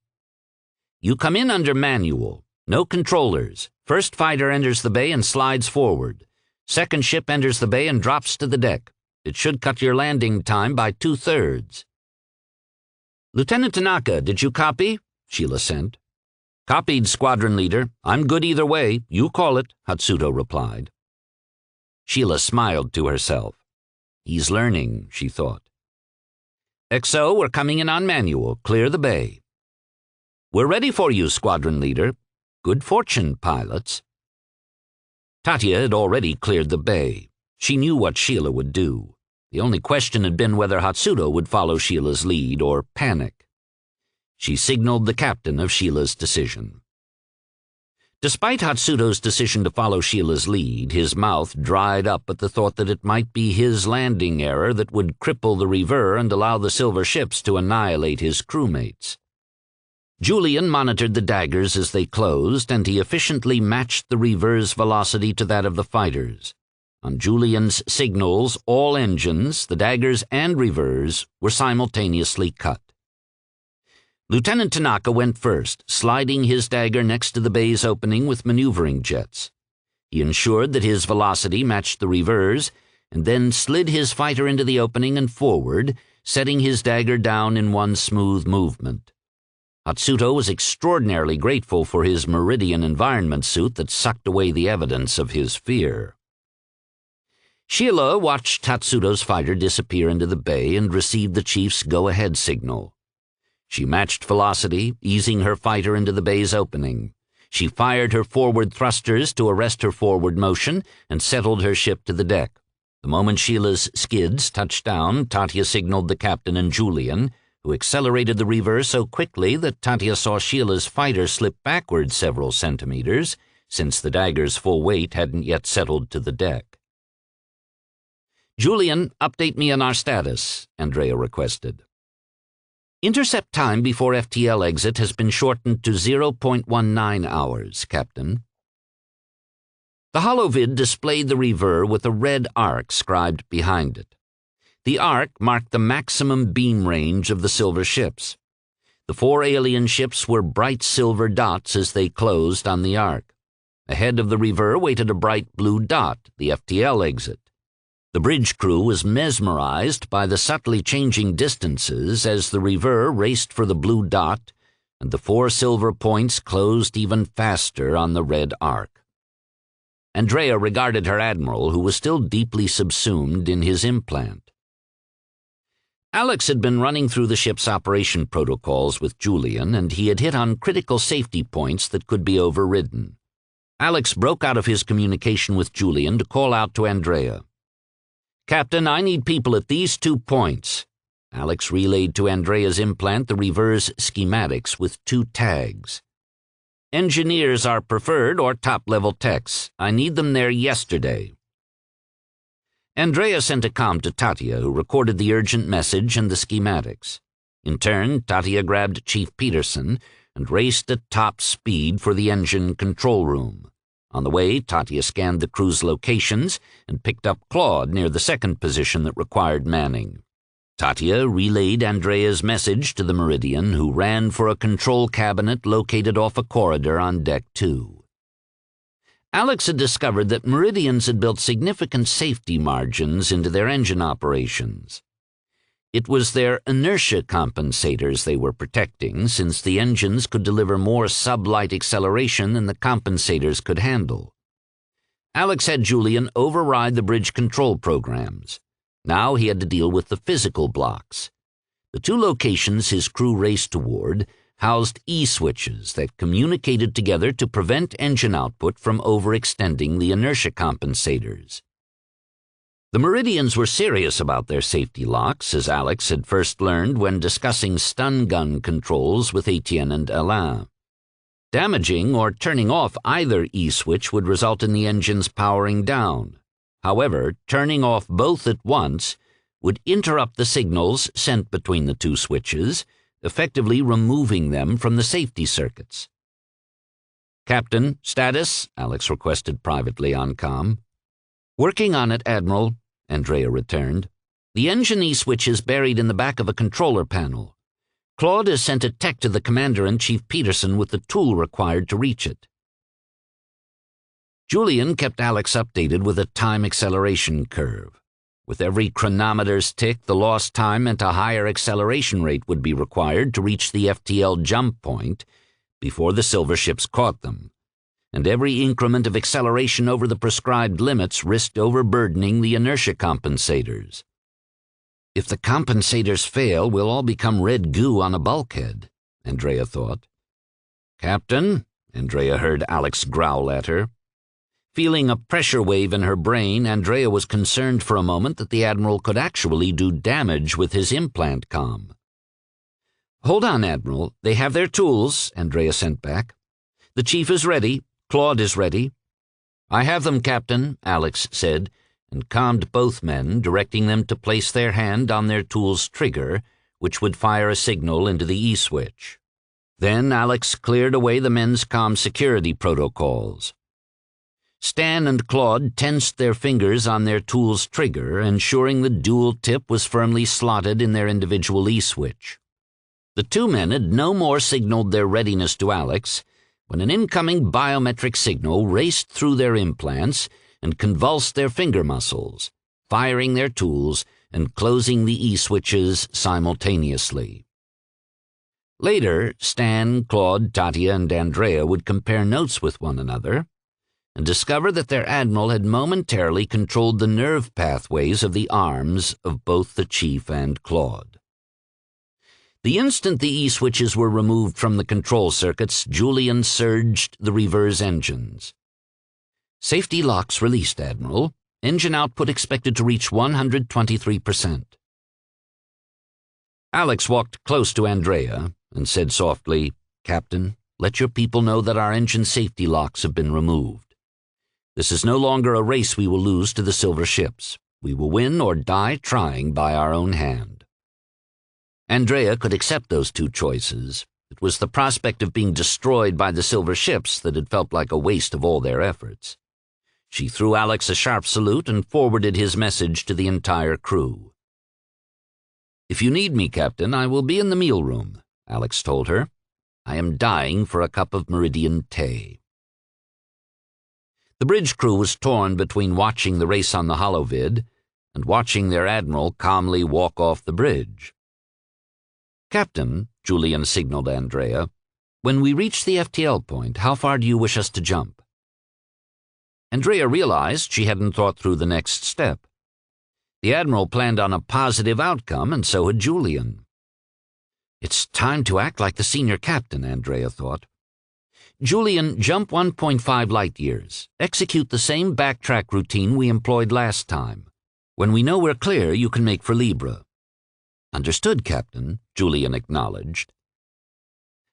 "You come in under manual. No controllers. First fighter enters the bay and slides forward. Second ship enters the bay and drops to the deck. It should cut your landing time by 2/3. "Lieutenant Tanaka, did you copy?" Sheila sent. "Copied, squadron leader. I'm good either way. You call it," Hatsuto replied. Sheila smiled to herself. He's learning, she thought. "XO, we're coming in on manual. Clear the bay." "We're ready for you, squadron leader. Good fortune, pilots." Tatya had already cleared the bay. She knew what Sheila would do. The only question had been whether Hatsuto would follow Sheila's lead or panic. She signaled the captain of Sheila's decision. Despite Hatsuto's decision to follow Sheila's lead, his mouth dried up at the thought that it might be his landing error that would cripple the Reaver and allow the silver ships to annihilate his crewmates. Julian monitored the daggers as they closed, and he efficiently matched the Reaver's velocity to that of the fighters. On Julian's signals, all engines, the daggers and Reavers, were simultaneously cut. Lieutenant Tanaka went first, sliding his dagger next to the bay's opening with maneuvering jets. He ensured that his velocity matched the Reaver's, and then slid his fighter into the opening and forward, setting his dagger down in one smooth movement. Hatsuto was extraordinarily grateful for his Méridien environment suit that sucked away the evidence of his fear. Sheila watched Tatsuto's fighter disappear into the bay and received the chief's go-ahead signal. She matched velocity, easing her fighter into the bay's opening. She fired her forward thrusters to arrest her forward motion and settled her ship to the deck. The moment Sheila's skids touched down, Tatya signaled the captain and Julian, who accelerated the Reaver so quickly that Tatya saw Sheila's fighter slip backward several centimeters, since the dagger's full weight hadn't yet settled to the deck. "Julian, update me on our status," Andrea requested. "Intercept time before FTL exit has been shortened to 0.19 hours, Captain." The holovid displayed the Reaver with a red arc scribed behind it. The arc marked the maximum beam range of the silver ships. The 4 alien ships were bright silver dots as they closed on the arc. Ahead of the Reaver waited a bright blue dot, the FTL exit. The bridge crew was mesmerized by the subtly changing distances as the Reaver raced for the blue dot, and the 4 silver points closed even faster on the red arc. Andrea regarded her admiral, who was still deeply subsumed in his implant. Alex had been running through the ship's operation protocols with Julian, and he had hit on critical safety points that could be overridden. Alex broke out of his communication with Julian to call out to Andrea. "Captain, I need people at these 2 points." Alex relayed to Andrea's implant the Reaver's schematics with 2 tags. "Engineers are preferred or top-level techs. I need them there yesterday." Andrea sent a comm to Tatya, who recorded the urgent message and the schematics. In turn, Tatya grabbed Chief Peterson and raced at top speed for the engine control room. On the way, Tatya scanned the crew's locations and picked up Claude near the second position that required manning. Tatya relayed Andrea's message to the Méridien, who ran for a control cabinet located off a corridor on Deck 2. Alex had discovered that Meridians had built significant safety margins into their engine operations. It was their inertia compensators they were protecting, since the engines could deliver more sublight acceleration than the compensators could handle. Alex had Julian override the bridge control programs. Now he had to deal with the physical blocks. The 2 locations his crew raced toward housed E-switches that communicated together to prevent engine output from overextending the inertia compensators. The Meridians were serious about their safety locks, as Alex had first learned when discussing stun gun controls with Etienne and Alain. Damaging or turning off either E-switch would result in the engines powering down. However, turning off both at once would interrupt the signals sent between the 2 switches, effectively removing them from the safety circuits. "Captain, status?" Alex requested privately on comm. "Working on it, Admiral," Andrea returned. "The engine E-switch is buried in the back of a controller panel. Claude has sent a tech to the commander and Chief Peterson with the tool required to reach it." Julian kept Alex updated with a time acceleration curve. With every chronometer's tick, the lost time meant a higher acceleration rate would be required to reach the FTL jump point before the silver ships caught them, and every increment of acceleration over the prescribed limits risked overburdening the inertia compensators. "If the compensators fail, we'll all become red goo on a bulkhead," Andrea thought. "Captain," Andrea heard Alex growl at her. Feeling a pressure wave in her brain, Andrea was concerned for a moment that the Admiral could actually do damage with his implant comm. "Hold on, Admiral. They have their tools," Andrea sent back. "The Chief is ready. Claude is ready." "I have them, Captain," Alex said, and calmed both men, directing them to place their hand on their tool's trigger, which would fire a signal into the E-switch. Then Alex cleared away the men's comm security protocols. Stan and Claude tensed their fingers on their tool's trigger, ensuring the dual tip was firmly slotted in their individual E-switch. The 2 men had no more signaled their readiness to Alex when an incoming biometric signal raced through their implants and convulsed their finger muscles, firing their tools and closing the E-switches simultaneously. Later, Stan, Claude, Tatya, and Andrea would compare notes with one another. and discover that their admiral had momentarily controlled the nerve pathways of the arms of both the chief and Claude. The instant the E-switches were removed from the control circuits, Julian surged the reverse engines. "Safety locks released, Admiral. Engine output expected to reach 123%. Alex walked close to Andrea and said softly, "Captain, let your people know that our engine safety locks have been removed. This is no longer a race we will lose to the silver ships. We will win or die trying by our own hand." Andrea could accept those two choices. It was the prospect of being destroyed by the silver ships that had felt like a waste of all their efforts. She threw Alex a sharp salute and forwarded his message to the entire crew. "If you need me, Captain, I will be in the meal room," Alex told her. "I am dying for a cup of Méridien tea." The bridge crew was torn between watching the race on the holovid and watching their admiral calmly walk off the bridge. "Captain," Julian signaled Andrea, "when we reach the FTL point, how far do you wish us to jump?" Andrea realized she hadn't thought through the next step. The admiral planned on a positive outcome, and so had Julian. "It's time to act like the senior captain," Andrea thought. "Julian, jump 1.5 light years. Execute the same backtrack routine we employed last time. When we know we're clear, you can make for Libre." "Understood, Captain," Julian acknowledged.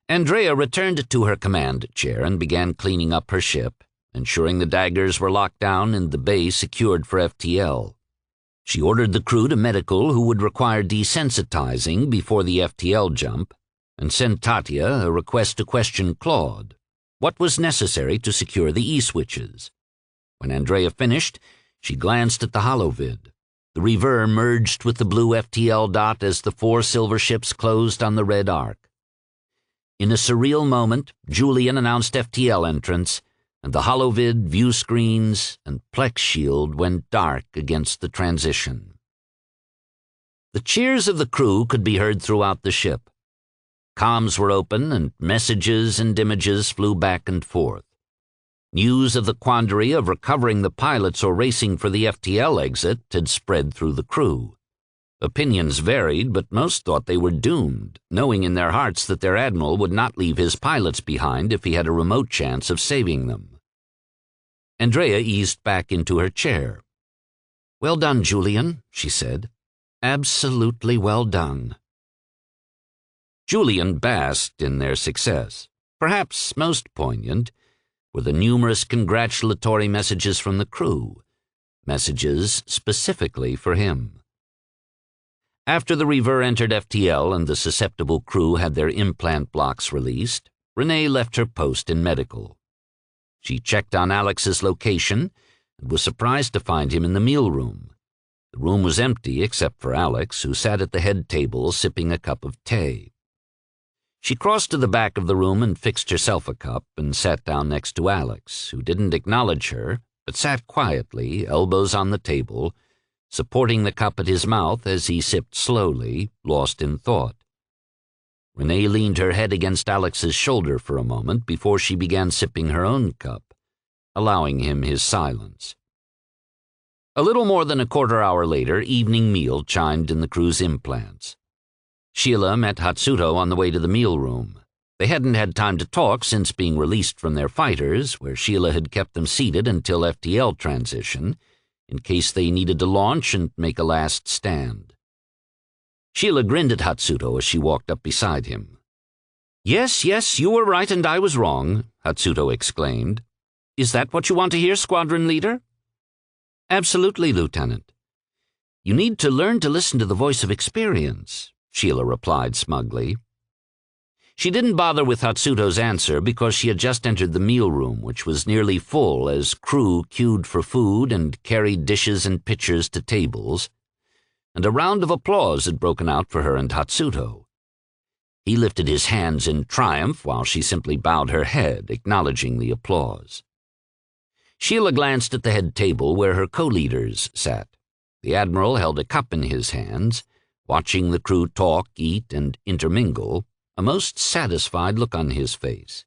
Andrea returned to her command chair and began cleaning up her ship, ensuring the daggers were locked down and the bay secured for FTL. She ordered the crew to medical who would require desensitizing before the FTL jump, and sent Tatia a request to question Claude. What was necessary to secure the E-switches? When Andrea finished, she glanced at the holovid. The rever merged with the blue FTL dot as the 4 silver ships closed on the red arc. In a surreal moment, Julian announced FTL entrance, and the holovid, view screens, and plex shield went dark against the transition. The cheers of the crew could be heard throughout the ship. Comms were open, and messages and images flew back and forth. News of the quandary of recovering the pilots or racing for the FTL exit had spread through the crew. Opinions varied, but most thought they were doomed, knowing in their hearts that their admiral would not leave his pilots behind if he had a remote chance of saving them. Andrea eased back into her chair. "Well done, Julian," she said. "Absolutely well done." Julian basked in their success. Perhaps most poignant were the numerous congratulatory messages from the crew, messages specifically for him. After the rever entered FTL and the susceptible crew had their implant blocks released, Renee left her post in medical. She checked on Alex's location and was surprised to find him in the meal room. The room was empty except for Alex, who sat at the head table sipping a cup of tea. She crossed to the back of the room and fixed herself a cup and sat down next to Alex, who didn't acknowledge her, but sat quietly, elbows on the table, supporting the cup at his mouth as he sipped slowly, lost in thought. Renee leaned her head against Alex's shoulder for a moment before she began sipping her own cup, allowing him his silence. A little more than a quarter-hour later, evening meal chimed in the crew's implants. Sheila met Hatsuto on the way to the meal room. They hadn't had time to talk since being released from their fighters, where Sheila had kept them seated until FTL transition, in case they needed to launch and make a last stand. Sheila grinned at Hatsuto as she walked up beside him. Yes, you were right and I was wrong," Hatsuto exclaimed. "Is that what you want to hear, Squadron Leader?" "Absolutely, Lieutenant." "You need to learn to listen to the voice of experience," Sheila replied smugly. She didn't bother with Hatsuto's answer because she had just entered the meal room, which was nearly full as crew queued for food and carried dishes and pitchers to tables, and a round of applause had broken out for her and Hatsuto. He lifted his hands in triumph while she simply bowed her head, acknowledging the applause. Sheila glanced at the head table where her co-leaders sat. The Admiral held a cup in his hands, watching the crew talk, eat, and intermingle, a most satisfied look on his face.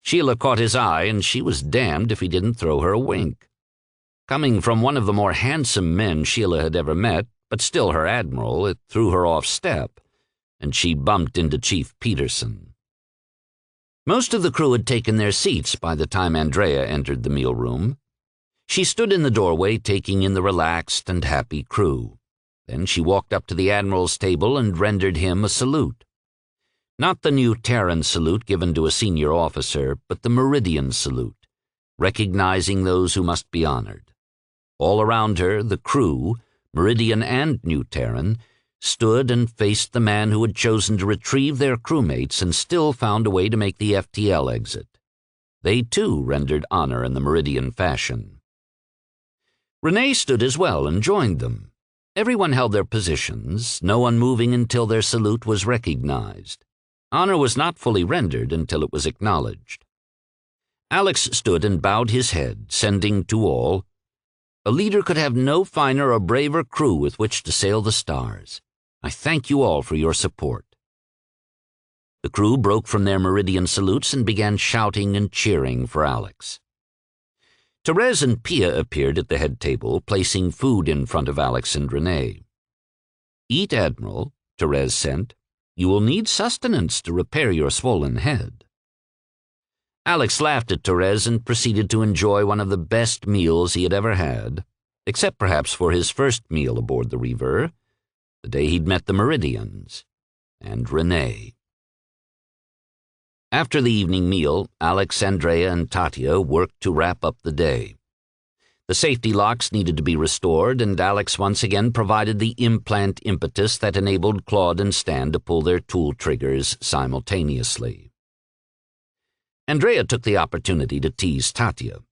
Sheila caught his eye, and she was damned if he didn't throw her a wink. Coming from one of the more handsome men Sheila had ever met, but still her admiral, it threw her off step, and she bumped into Chief Peterson. Most of the crew had taken their seats by the time Andrea entered the mealroom. She stood in the doorway taking in the relaxed and happy crew. Then she walked up to the admiral's table and rendered him a salute. Not the new Terran salute given to a senior officer, but the Méridien salute, recognizing those who must be honored. All around her, the crew, Méridien and New Terran, stood and faced the man who had chosen to retrieve their crewmates and still found a way to make the FTL exit. They, too, rendered honor in the Méridien fashion. Renee stood as well and joined them. Everyone held their positions, no one moving until their salute was recognized. Honor was not fully rendered until it was acknowledged. Alex stood and bowed his head, sending to all, "A leader could have no finer or braver crew with which to sail the stars. I thank you all for your support." The crew broke from their Méridien salutes and began shouting and cheering for Alex. Therese and Pia appeared at the head table, placing food in front of Alex and Renee. "Eat, Admiral," Therese sent. "You will need sustenance to repair your swollen head." Alex laughed at Therese and proceeded to enjoy one of the best meals he had ever had, except perhaps for his first meal aboard the Reaver, the day he'd met the Meridians, and Renee. After the evening meal, Alex, Andrea, and Tatia worked to wrap up the day. The safety locks needed to be restored, and Alex once again provided the implant impetus that enabled Claude and Stan to pull their tool triggers simultaneously. Andrea took the opportunity to tease Tatia.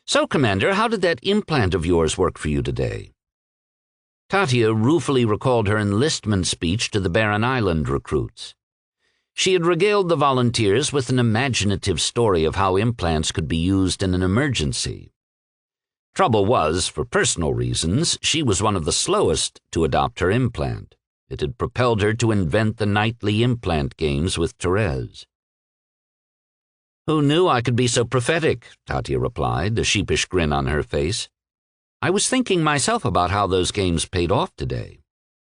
"So, Commander, how did that implant of yours work for you today?" Tatia ruefully recalled her enlistment speech to the Barren Island recruits. She had regaled the volunteers with an imaginative story of how implants could be used in an emergency. Trouble was, for personal reasons, she was one of the slowest to adopt her implant. It had propelled her to invent the nightly implant games with Therese. "Who knew I could be so prophetic?" Tatia replied, a sheepish grin on her face. "I was thinking myself about how those games paid off today.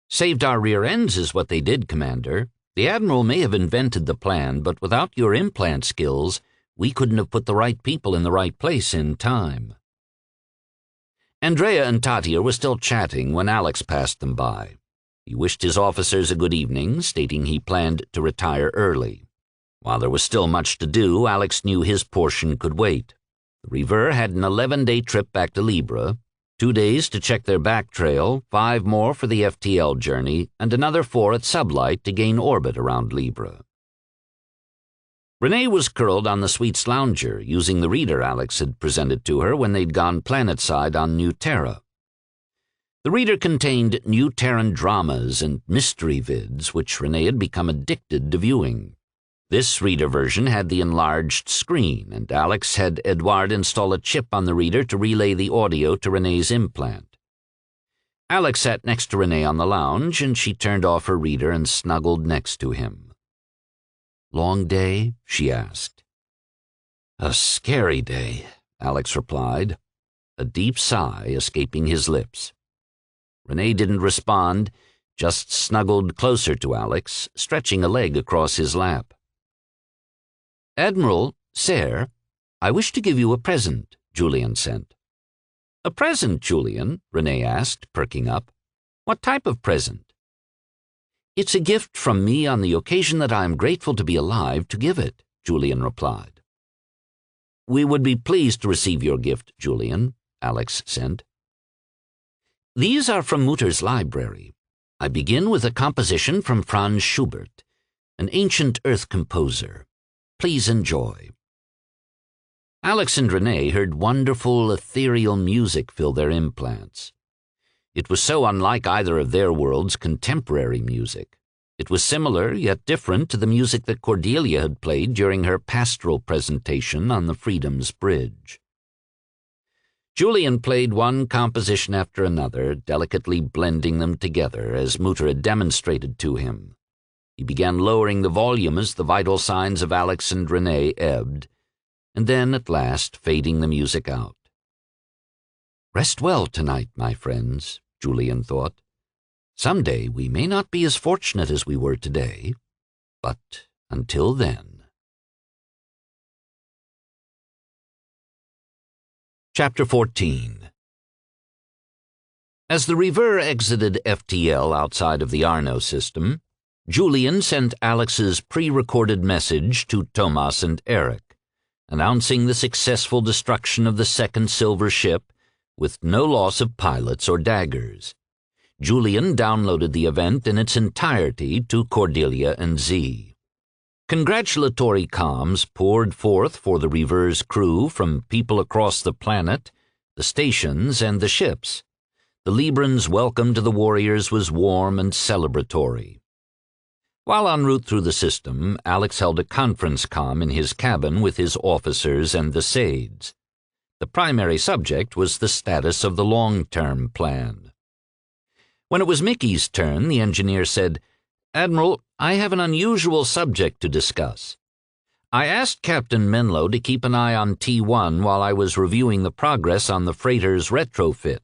Saved our rear ends is what they did, Commander. The Admiral may have invented the plan, but without your implant skills, we couldn't have put the right people in the right place in time." Andrea and Tatia were still chatting when Alex passed them by. He wished his officers a good evening, stating he planned to retire early. While there was still much to do, Alex knew his portion could wait. The Reaver had an 11-day trip back to Libre, 2 days to check their back trail, 5 more for the FTL journey, and another 4 at sublight to gain orbit around Libre. Renee was curled on the suite's lounger, using the reader Alex had presented to her when they'd gone planetside on New Terra. The reader contained New Terran dramas and mystery vids, which Renee had become addicted to viewing. This reader version had the enlarged screen, and Alex had Edouard install a chip on the reader to relay the audio to Renee's implant. Alex sat next to Renee on the lounge, and she turned off her reader and snuggled next to him. "Long day?" she asked. "A scary day," Alex replied, a deep sigh escaping his lips. Renee didn't respond, just snuggled closer to Alex, stretching a leg across his lap. "Admiral, sir, I wish to give you a present," Julian sent. "A present, Julian?" Renee asked, perking up. "What type of present?" "It's a gift from me on the occasion that I am grateful to be alive to give it," Julian replied. "We would be pleased to receive your gift, Julian," Alex sent. "These are from Mutter's library. I begin with a composition from Franz Schubert, an ancient earth composer. Please enjoy." Alex and Renee heard wonderful, ethereal music fill their implants. It was so unlike either of their worlds' contemporary music. It was similar, yet different, to the music that Cordelia had played during her pastoral presentation on the Freedom's Bridge. Julian played one composition after another, delicately blending them together, as Mutter had demonstrated to him. He began lowering the volume as the vital signs of Alex and Renee ebbed, and then, at last, fading the music out. Rest well tonight, my friends, Julian thought. Someday we may not be as fortunate as we were today, but until then. Chapter 14. As the Reaver exited FTL outside of the Arno system, Julian sent Alex's pre-recorded message to Tomas and Eric, announcing the successful destruction of the second silver ship with no loss of pilots or daggers. Julian downloaded the event in its entirety to Cordelia and Z. Congratulatory comms poured forth for the Reaver's crew from people across the planet, the stations, and the ships. The Libran's welcome to the warriors was warm and celebratory. While en route through the system, Alex held a conference comm in his cabin with his officers and the Sades. The primary subject was the status of the long-term plan. When it was Mickey's turn, the engineer said, "Admiral, I have an unusual subject to discuss. I asked Captain Menlo to keep an eye on T1 while I was reviewing the progress on the freighter's retrofit.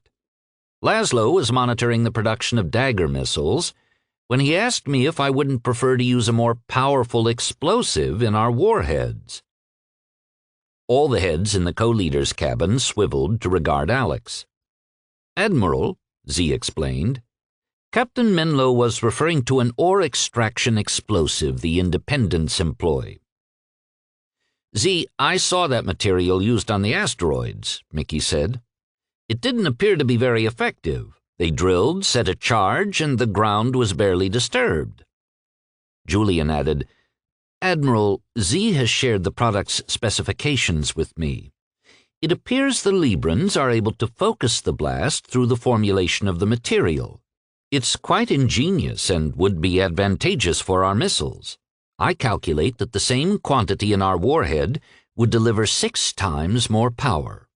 Laszlo was monitoring the production of Dagger missiles when he asked me if I wouldn't prefer to use a more powerful explosive in our warheads." All the heads in the co-leader's cabin swiveled to regard Alex. "Admiral," Z explained, "Captain Menlo was referring to an ore extraction explosive the Independents employ." "Z, I saw that material used on the asteroids," Mickey said. "It didn't appear to be very effective. They drilled, set a charge, and the ground was barely disturbed." Julian added, "Admiral, Z has shared the product's specifications with me. It appears the Librans are able to focus the blast through the formulation of the material. It's quite ingenious and would be advantageous for our missiles. I calculate that the same quantity in our warhead would deliver 6 times more power."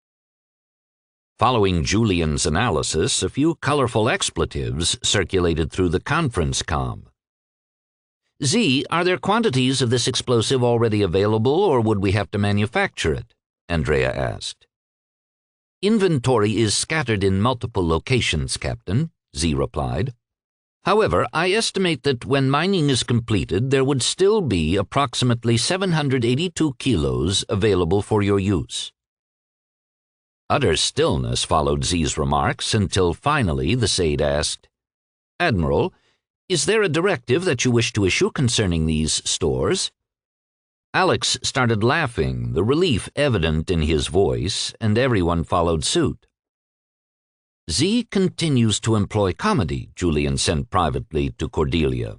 Following Julian's analysis, a few colorful expletives circulated through the conference comm. "Z, are there quantities of this explosive already available, or would we have to manufacture it?" Andrea asked. "Inventory is scattered in multiple locations, Captain," Z replied. "However, I estimate that when mining is completed, there would still be approximately 782 kilos available for your use." Utter stillness followed Z's remarks until finally the Sade asked, "Admiral, is there a directive that you wish to issue concerning these stores?" Alex started laughing, the relief evident in his voice, and everyone followed suit. "Z continues to employ comedy," Julian sent privately to Cordelia.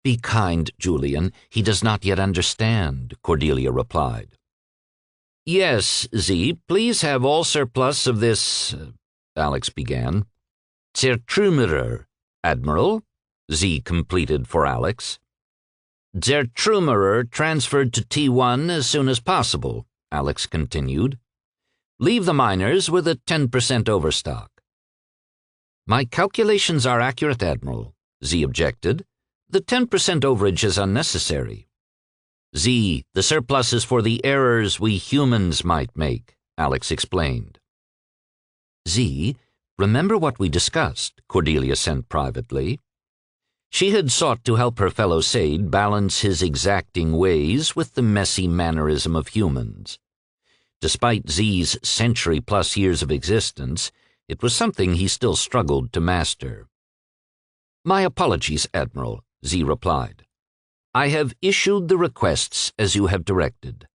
"Be kind, Julian. He does not yet understand," Cordelia replied. "Yes, Z, please have all surplus of this," Alex began. "Zertrümmerer, Admiral," Z completed for Alex. "Zertrümmerer transferred to T1 as soon as possible," Alex continued. "Leave the miners with a 10% overstock." "My calculations are accurate, Admiral," Z objected. "The 10% overage is unnecessary." "Z, the surplus is for the errors we humans might make," Alex explained. "Z, remember what we discussed," Cordelia sent privately. She had sought to help her fellow Sade balance his exacting ways with the messy mannerism of humans. Despite Z's century-plus years of existence, it was something he still struggled to master. "My apologies, Admiral," Z replied. "I have issued the requests as you have directed."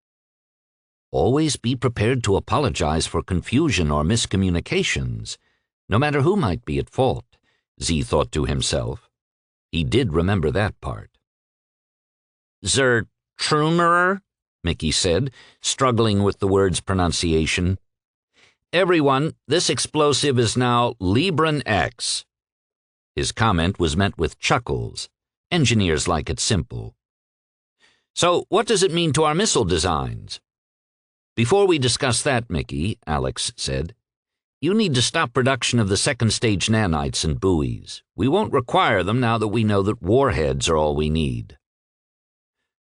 Always be prepared to apologize for confusion or miscommunications, no matter who might be at fault, Z thought to himself. He did remember that part. "Zertrümmerer," Mickey said, struggling with the word's pronunciation. "Everyone, this explosive is now Libran X." His comment was met with chuckles. Engineers like it simple. "So what does it mean to our missile designs?" "Before we discuss that, Mickey," Alex said, You need to stop production of the second-stage nanites and buoys. We won't require them now that we know that warheads are all we need."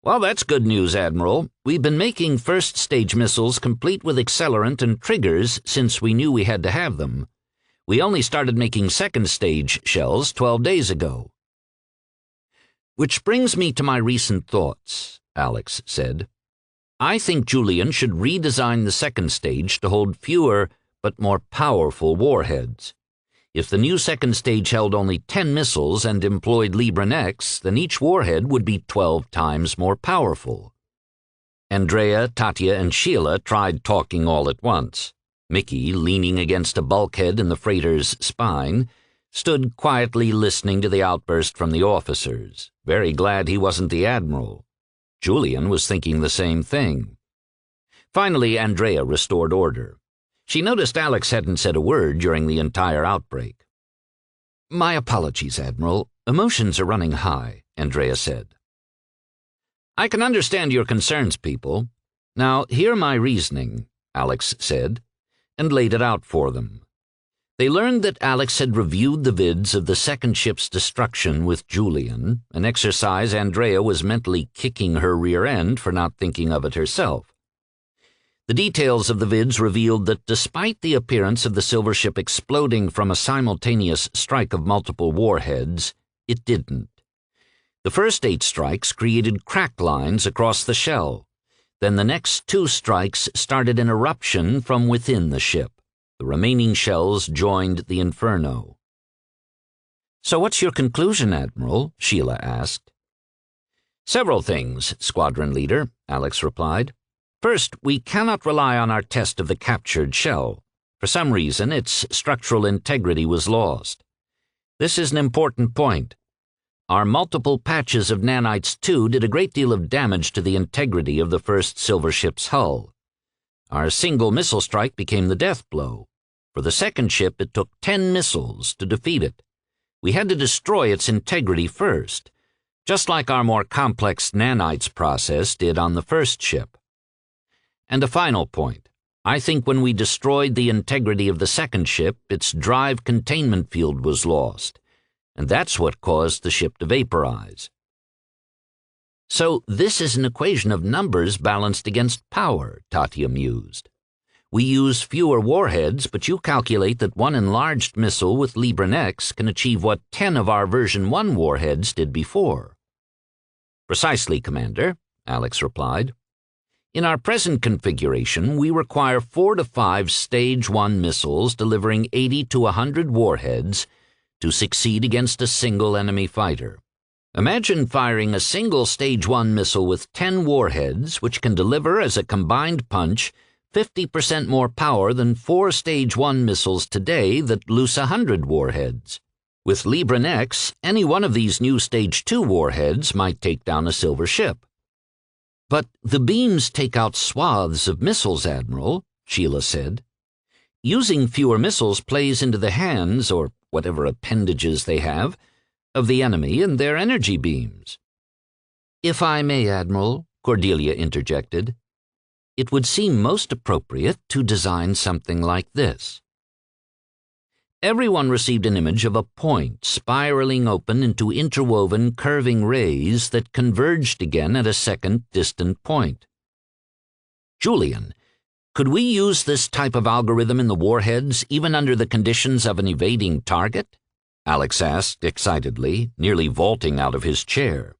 "Well, that's good news, Admiral. We've been making first-stage missiles complete with accelerant and triggers since we knew we had to have them. We only started making second-stage shells 12 days ago." "Which brings me to my recent thoughts," Alex said. "I think Julian should redesign the second stage to hold fewer but more powerful warheads. If the new second stage held only 10 missiles and employed Libre, then each warhead would be 12 times more powerful." Andrea, Tatya, and Sheila tried talking all at once. Mickey, leaning against a bulkhead in the freighter's spine, stood quietly listening to the outburst from the officers, very glad he wasn't the Admiral. Julian was thinking the same thing. Finally, Andrea restored order. She noticed Alex hadn't said a word during the entire outbreak. "My apologies, Admiral. Emotions are running high," Andrea said. "I can understand your concerns, people. Now, hear my reasoning," Alex said, and laid it out for them. They learned that Alex had reviewed the vids of the second ship's destruction with Julian, an exercise Andrea was mentally kicking her rear end for not thinking of it herself. The details of the vids revealed that despite the appearance of the silver ship exploding from a simultaneous strike of multiple warheads, it didn't. The first 8 strikes created crack lines across the shell. Then the next 2 strikes started an eruption from within the ship. The remaining shells joined the inferno. "So what's your conclusion, Admiral?" Sheila asked. "Several things, Squadron Leader," Alex replied. "First, we cannot rely on our test of the captured shell. For some reason, its structural integrity was lost. This is an important point. Our multiple patches of nanites, too, did a great deal of damage to the integrity of the first silver ship's hull. Our single missile strike became the death blow. For the second ship, it took 10 missiles to defeat it. We had to destroy its integrity first, just like our more complex nanites process did on the first ship. And a final point. I think when we destroyed the integrity of the second ship, its drive containment field was lost, and that's what caused the ship to vaporize." "So this is an equation of numbers balanced against power," Tatya mused. "We use fewer warheads, but you calculate that one enlarged missile with Libre can achieve what 10 of our version 1 warheads did before." "Precisely, Commander," Alex replied. "In our present configuration, we require 4 to 5 Stage 1 missiles delivering 80 to 100 warheads to succeed against a single enemy fighter. Imagine firing a single Stage 1 missile with 10 warheads, which can deliver as a combined punch 50% more power than 4 Stage 1 missiles today that loose 100 warheads. With Libre, any one of these new Stage 2 warheads might take down a silver ship." "But the beams take out swaths of missiles, Admiral," Sheila said. "Using fewer missiles plays into the hands, or whatever appendages they have, of the enemy and their energy beams." "If I may, Admiral," Cordelia interjected, "it would seem most appropriate to design something like this." Everyone received an image of a point spiraling open into interwoven curving rays that converged again at a second distant point. "Julian, could we use this type of algorithm in the warheads even under the conditions of an evading target?" Alex asked excitedly, nearly vaulting out of his chair.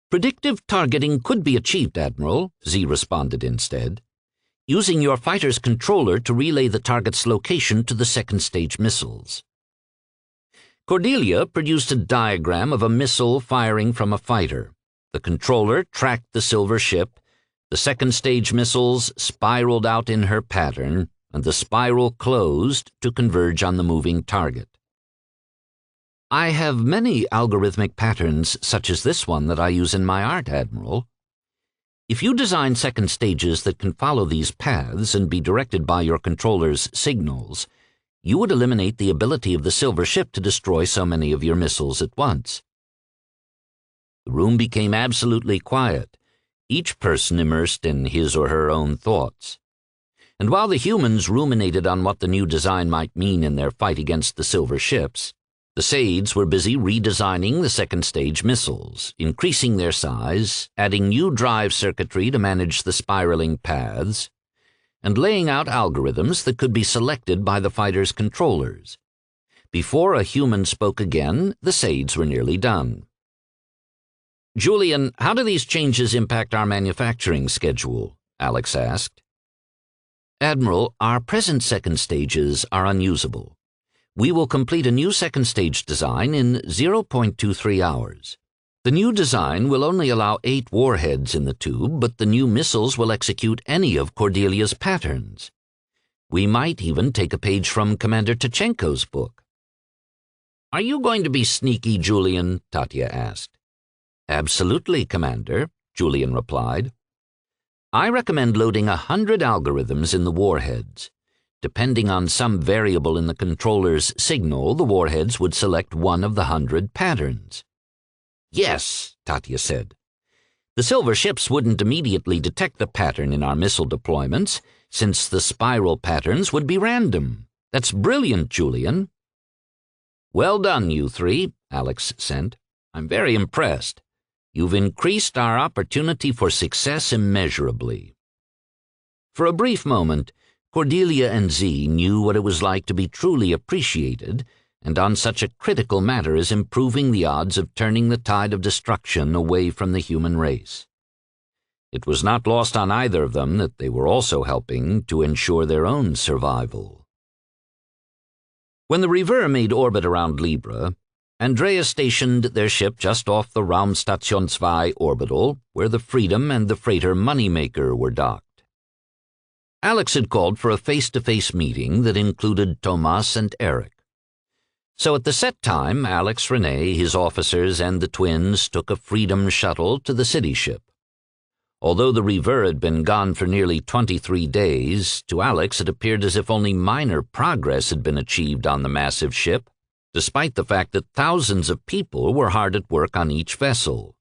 "Predictive targeting could be achieved, Admiral," Z responded instead, "using your fighter's controller to relay the target's location to the second-stage missiles." Cordelia produced a diagram of a missile firing from a fighter. The controller tracked the silver ship, the second-stage missiles spiraled out in her pattern, and the spiral closed to converge on the moving target. "I have many algorithmic patterns such as this one that I use in my art, Admiral. If you design second stages that can follow these paths and be directed by your controller's signals, you would eliminate the ability of the silver ship to destroy so many of your missiles at once." The room became absolutely quiet, each person immersed in his or her own thoughts. And while the humans ruminated on what the new design might mean in their fight against the silver ships, the Saids were busy redesigning the second-stage missiles, increasing their size, adding new drive circuitry to manage the spiraling paths, and laying out algorithms that could be selected by the fighter's controllers. Before a human spoke again, the Saids were nearly done. "Julian, how do these changes impact our manufacturing schedule?" Alex asked. "Admiral, our present second stages are unusable. We will complete a new second stage design in 0.23 hours. The new design will only allow 8 warheads in the tube, but the new missiles will execute any of Cordelia's patterns. We might even take a page from Commander Tachenko's book." "Are you going to be sneaky, Julian?" Tatya asked. "Absolutely, Commander," Julian replied. "I recommend loading 100 algorithms in the warheads. Depending on some variable in the controller's signal, the warheads would select one of the 100 patterns." "Yes," Tatya said. "The silver ships wouldn't immediately detect the pattern in our missile deployments, since the spiral patterns would be random. That's brilliant, Julian." "Well done, you three," Alex sent. "I'm very impressed. You've increased our opportunity for success immeasurably." For a brief moment, Cordelia and Z knew what it was like to be truly appreciated, and on such a critical matter as improving the odds of turning the tide of destruction away from the human race. It was not lost on either of them that they were also helping to ensure their own survival. When the Rever made orbit around Libre, Andrea stationed their ship just off the Raumstation 2 orbital, where the Freedom and the freighter Moneymaker were docked. Alex had called for a face-to-face meeting that included Tomas and Eric. So at the set time, Alex, Renee, his officers, and the twins took a Freedom shuttle to the city ship. Although the Rever had been gone for nearly 23 days, to Alex it appeared as if only minor progress had been achieved on the massive ship, despite the fact that thousands of people were hard at work on each vessel.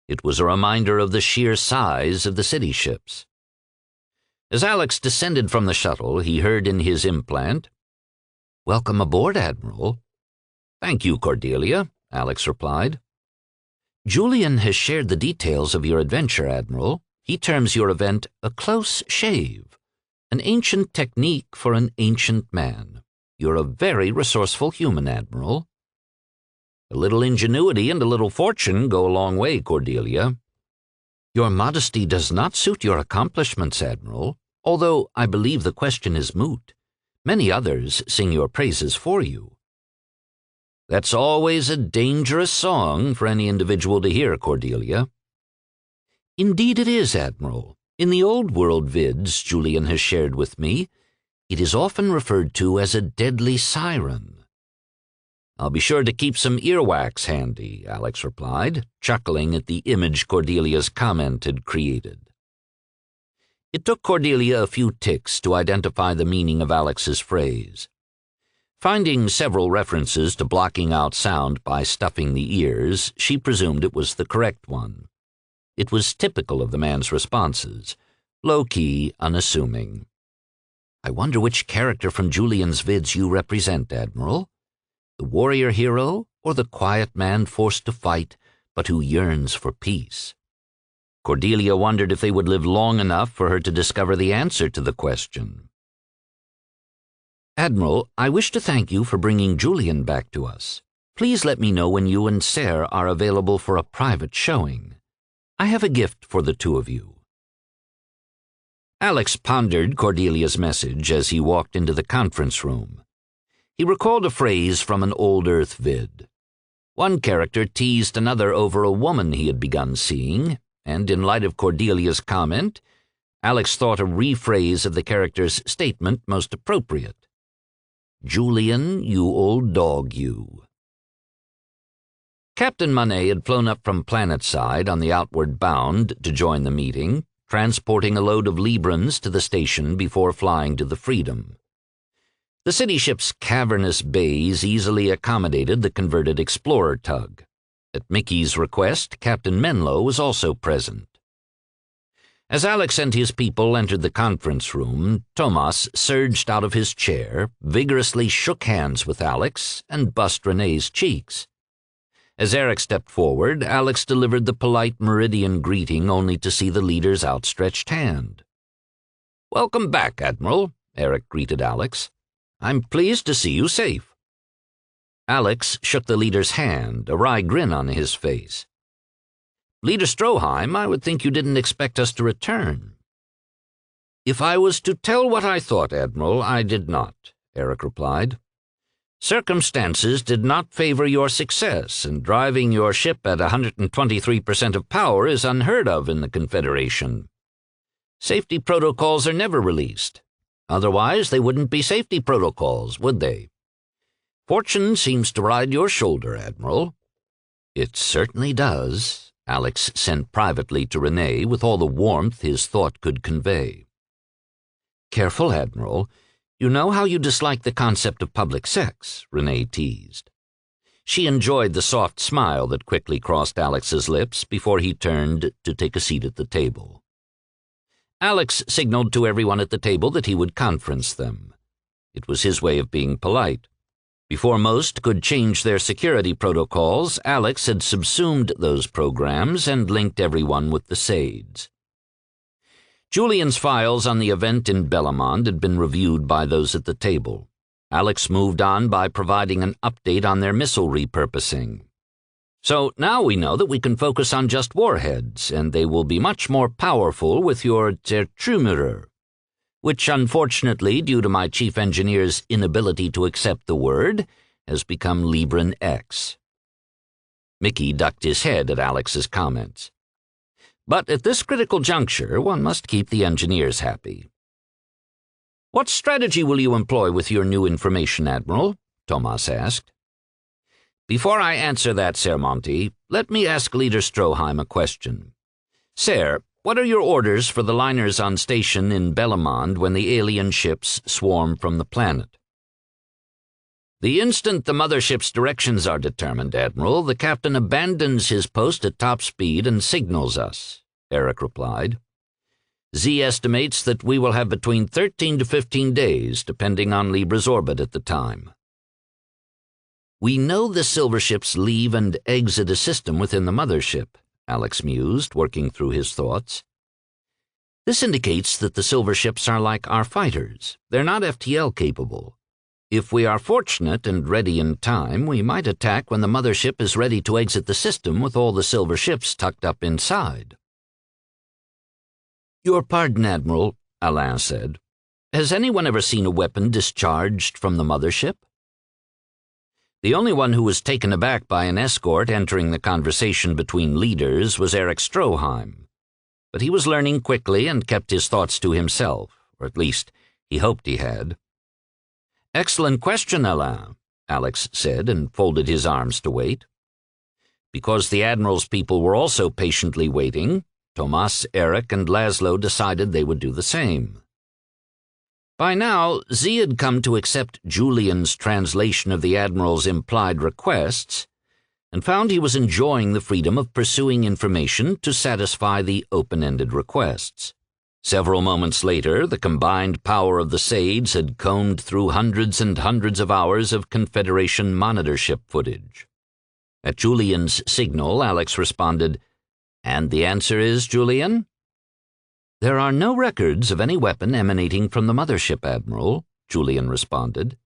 It was a reminder of the sheer size of the city ships. As Alex descended from the shuttle, he heard in his implant, "Welcome aboard, Admiral." "Thank you, Cordelia," Alex replied. "Julian has shared the details of your adventure, Admiral. He terms your event a close shave, an ancient technique for an ancient man. You're a very resourceful human, Admiral." "A little ingenuity and a little fortune go a long way, Cordelia." "Your modesty does not suit your accomplishments, Admiral, although I believe the question is moot. Many others sing your praises for you." "That's always a dangerous song for any individual to hear, Cordelia." "Indeed it is, Admiral. In the old world vids Julian has shared with me, it is often referred to as a deadly siren." "I'll be sure to keep some earwax handy," Alex replied, chuckling at the image Cordelia's comment had created. It took Cordelia a few ticks to identify the meaning of Alex's phrase. Finding several references to blocking out sound by stuffing the ears, she presumed it was the correct one. It was typical of the man's responses, low-key, unassuming. "I wonder which character from Julian's vids you represent, Admiral? The warrior hero or the quiet man forced to fight but who yearns for peace?" Cordelia wondered if they would live long enough for her to discover the answer to the question. "Admiral, I wish to thank you for bringing Julian back to us. Please let me know when you and Sarah are available for a private showing. I have a gift for the two of you." Alex pondered Cordelia's message as he walked into the conference room. He recalled a phrase from an old Earth vid. One character teased another over a woman he had begun seeing, and in light of Cordelia's comment, Alex thought a rephrase of the character's statement most appropriate. "Julian, you old dog, you." Captain Monet had flown up from planetside on the outward bound to join the meeting, transporting a load of Librans to the station before flying to the Freedom. The city ship's cavernous bays easily accommodated the converted explorer tug. At Mickey's request, Captain Menlo was also present. As Alex and his people entered the conference room, Tomas surged out of his chair, vigorously shook hands with Alex, and bussed Renee's cheeks. As Eric stepped forward, Alex delivered the polite Méridien greeting only to see the leader's outstretched hand. "Welcome back, Admiral," Eric greeted Alex. "I'm pleased to see you safe." Alex shook the leader's hand, a wry grin on his face. "Leader Stroheim, I would think you didn't expect us to return." "If I was to tell what I thought, Admiral, I did not," Eric replied. "Circumstances did not favor your success, and driving your ship at 123% of power is unheard of in the Confederation. Safety protocols are never released. Otherwise, they wouldn't be safety protocols, would they? Fortune seems to ride your shoulder, Admiral." "It certainly does," Alex sent privately to Renee with all the warmth his thought could convey. "Careful, Admiral. You know how you dislike the concept of public sex," Renee teased. She enjoyed the soft smile that quickly crossed Alex's lips before he turned to take a seat at the table. Alex signaled to everyone at the table that he would conference them. It was his way of being polite. Before most could change their security protocols, Alex had subsumed those programs and linked everyone with the SAIDs. Julian's files on the event in Bellamond had been reviewed by those at the table. Alex moved on by providing an update on their missile repurposing. "So now we know that we can focus on just warheads, and they will be much more powerful with your Zertrümmerer, which unfortunately, due to my chief engineer's inability to accept the word, has become Libre X." Mickey ducked his head at Alex's comments. "But at this critical juncture, one must keep the engineers happy." "What strategy will you employ with your new information, Admiral?" Tomas asked. "Before I answer that, Sir Monty, let me ask Leader Stroheim a question. Sir, what are your orders for the liners on station in Bellamond when the alien ships swarm from the planet?" "The instant the mothership's directions are determined, Admiral, the captain abandons his post at top speed and signals us," Eric replied. "Z estimates that we will have between 13 to 15 days, depending on Libre's orbit at the time." "We know the silver ships leave and exit a system within the mothership," Alex mused, working through his thoughts. "This indicates that the silver ships are like our fighters. They're not FTL capable. If we are fortunate and ready in time, we might attack when the mothership is ready to exit the system with all the silver ships tucked up inside." "Your pardon, Admiral," Alain said. "Has anyone ever seen a weapon discharged from the mothership?" The only one who was taken aback by an escort entering the conversation between leaders was Eric Stroheim. But he was learning quickly and kept his thoughts to himself, or at least he hoped he had. "Excellent question, Alain," Alex said and folded his arms to wait. Because the Admiral's people were also patiently waiting, Tomas, Eric, and Laszlo decided they would do the same. By now, Z had come to accept Julian's translation of the Admiral's implied requests and found he was enjoying the freedom of pursuing information to satisfy the open-ended requests. Several moments later, the combined power of the SAIDs had combed through hundreds and hundreds of hours of Confederation monitorship footage. At Julian's signal, Alex responded, "And the answer is, Julian?" "There are no records of any weapon emanating from the mothership, Admiral," Julian responded.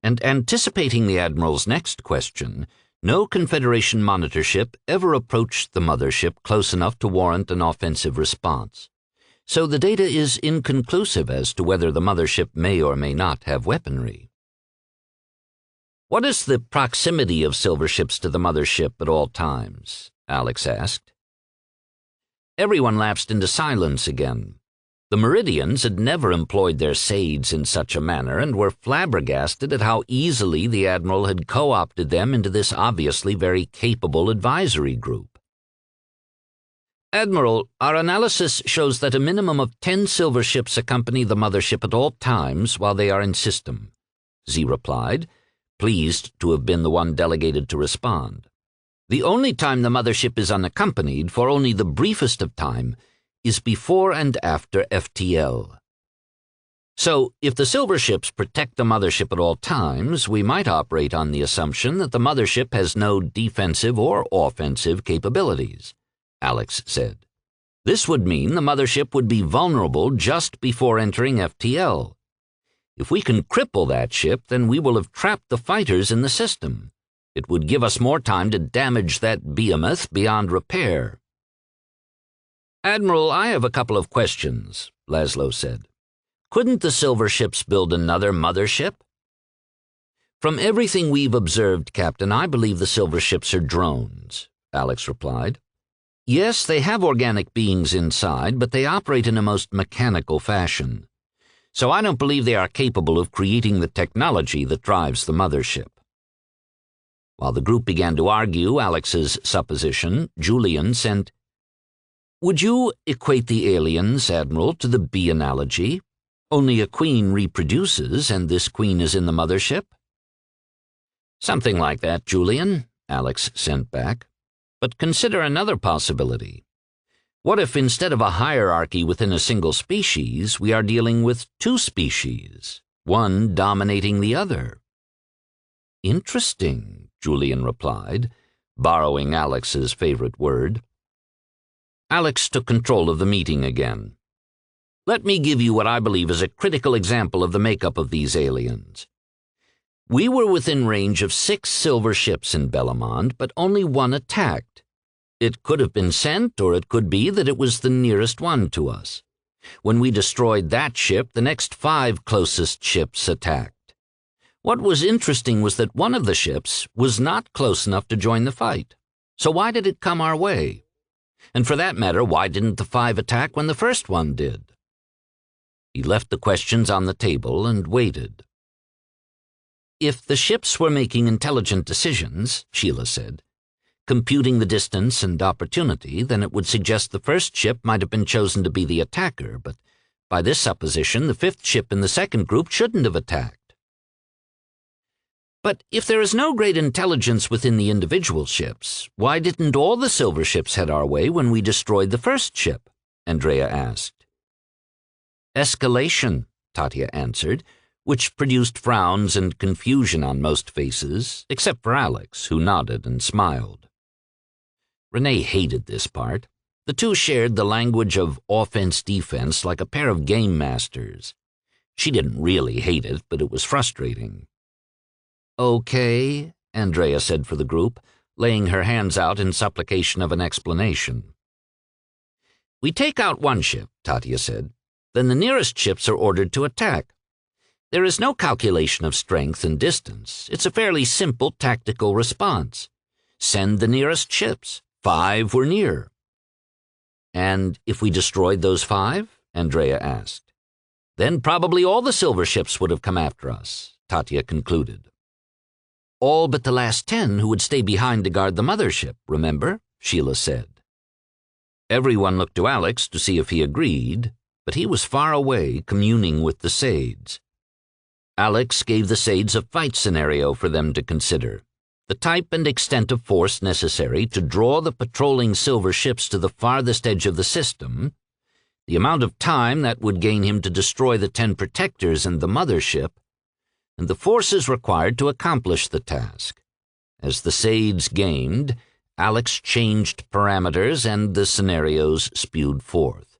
And anticipating the Admiral's next question, no Confederation monitorship ever approached the mothership close enough to warrant an offensive response. So the data is inconclusive as to whether the mothership may or may not have weaponry. "What is the proximity of silver ships to the mothership at all times?" Alex asked. Everyone lapsed into silence again. The Meridians had never employed their SAIDs in such a manner and were flabbergasted at how easily the Admiral had co-opted them into this obviously very capable advisory group. "Admiral, our analysis shows that a minimum of 10 silver ships accompany the mothership at all times while they are in system," Z replied, pleased to have been the one delegated to respond. "The only time the mothership is unaccompanied, for only the briefest of time, is before and after FTL. So, if the silver ships protect the mothership at all times, we might operate on the assumption that the mothership has no defensive or offensive capabilities, Alex said. This would mean the mothership would be vulnerable just before entering FTL. If we can cripple that ship, then we will have trapped the fighters in the system. It would give us more time to damage that behemoth beyond repair. Admiral, I have a couple of questions, Laszlo said. Couldn't the silver ships build another mothership? From everything we've observed, Captain, I believe the silver ships are drones, Alex replied. Yes, they have organic beings inside, but they operate in a most mechanical fashion. So I don't believe they are capable of creating the technology that drives the mothership. While the group began to argue Alex's supposition, Julian sent, Would you equate the aliens, Admiral, to the bee analogy? Only a queen reproduces, and this queen is in the mothership? Something like that, Julian, Alex sent back. But consider another possibility. What if instead of a hierarchy within a single species, we are dealing with two species, one dominating the other? Interesting, Julian replied, borrowing Alex's favorite word. Alex took control of the meeting again. Let me give you what I believe is a critical example of the makeup of these aliens. We were within range of 6 silver ships in Bellamont, but only one attacked. It could have been sent, or it could be that it was the nearest one to us. When we destroyed that ship, the next 5 closest ships attacked. What was interesting was that one of the ships was not close enough to join the fight. So why did it come our way? And for that matter, why didn't the 5 attack when the first one did? He left the questions on the table and waited. If the ships were making intelligent decisions, Sheila said, computing the distance and opportunity, then it would suggest the first ship might have been chosen to be the attacker, but by this supposition, the 5th ship in the second group shouldn't have attacked. But if there is no great intelligence within the individual ships, why didn't all the silver ships head our way when we destroyed the first ship? Andrea asked. Escalation, Tatya answered, which produced frowns and confusion on most faces, except for Alex, who nodded and smiled. Renee hated this part. The two shared the language of offense-defense like a pair of game masters. She didn't really hate it, but it was frustrating. Okay, Andrea said for the group, laying her hands out in supplication of an explanation. We take out one ship, Tatya said. Then the nearest ships are ordered to attack. There is no calculation of strength and distance. It's a fairly simple tactical response. Send the nearest ships. 5 were near. And if we destroyed those 5? Andrea asked. Then probably all the silver ships would have come after us, Tatya concluded. All but the last 10 who would stay behind to guard the mothership, remember? Sheila said. Everyone looked to Alex to see if he agreed, but he was far away communing with the Sades. Alex gave the Sades a fight scenario for them to consider, the type and extent of force necessary to draw the patrolling silver ships to the farthest edge of the system, the amount of time that would gain him to destroy the 10 protectors and the mothership, and the forces required to accomplish the task. As the Sades gamed, Alex changed parameters and the scenarios spewed forth.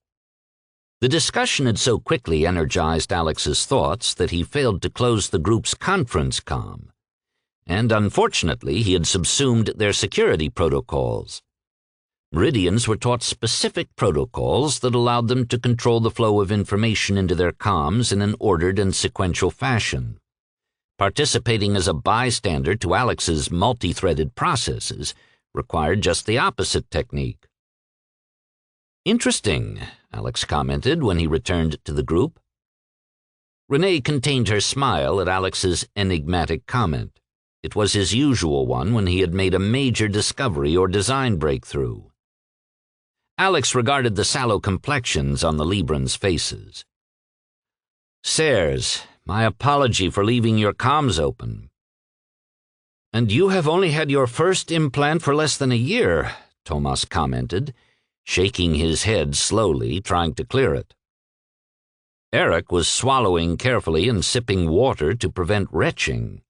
The discussion had so quickly energized Alex's thoughts that he failed to close the group's conference comm, and unfortunately he had subsumed their security protocols. Meridians were taught specific protocols that allowed them to control the flow of information into their comms in an ordered and sequential fashion. Participating as a bystander to Alex's multi-threaded processes required just the opposite technique. Interesting, Alex commented when he returned to the group. Renee contained her smile at Alex's enigmatic comment. It was his usual one when he had made a major discovery or design breakthrough. Alex regarded the sallow complexions on the Librans' faces. Sirs, my apology for leaving your comms open. And you have only had your first implant for less than a year, Tomas commented, shaking his head slowly, trying to clear it. Eric was swallowing carefully and sipping water to prevent retching.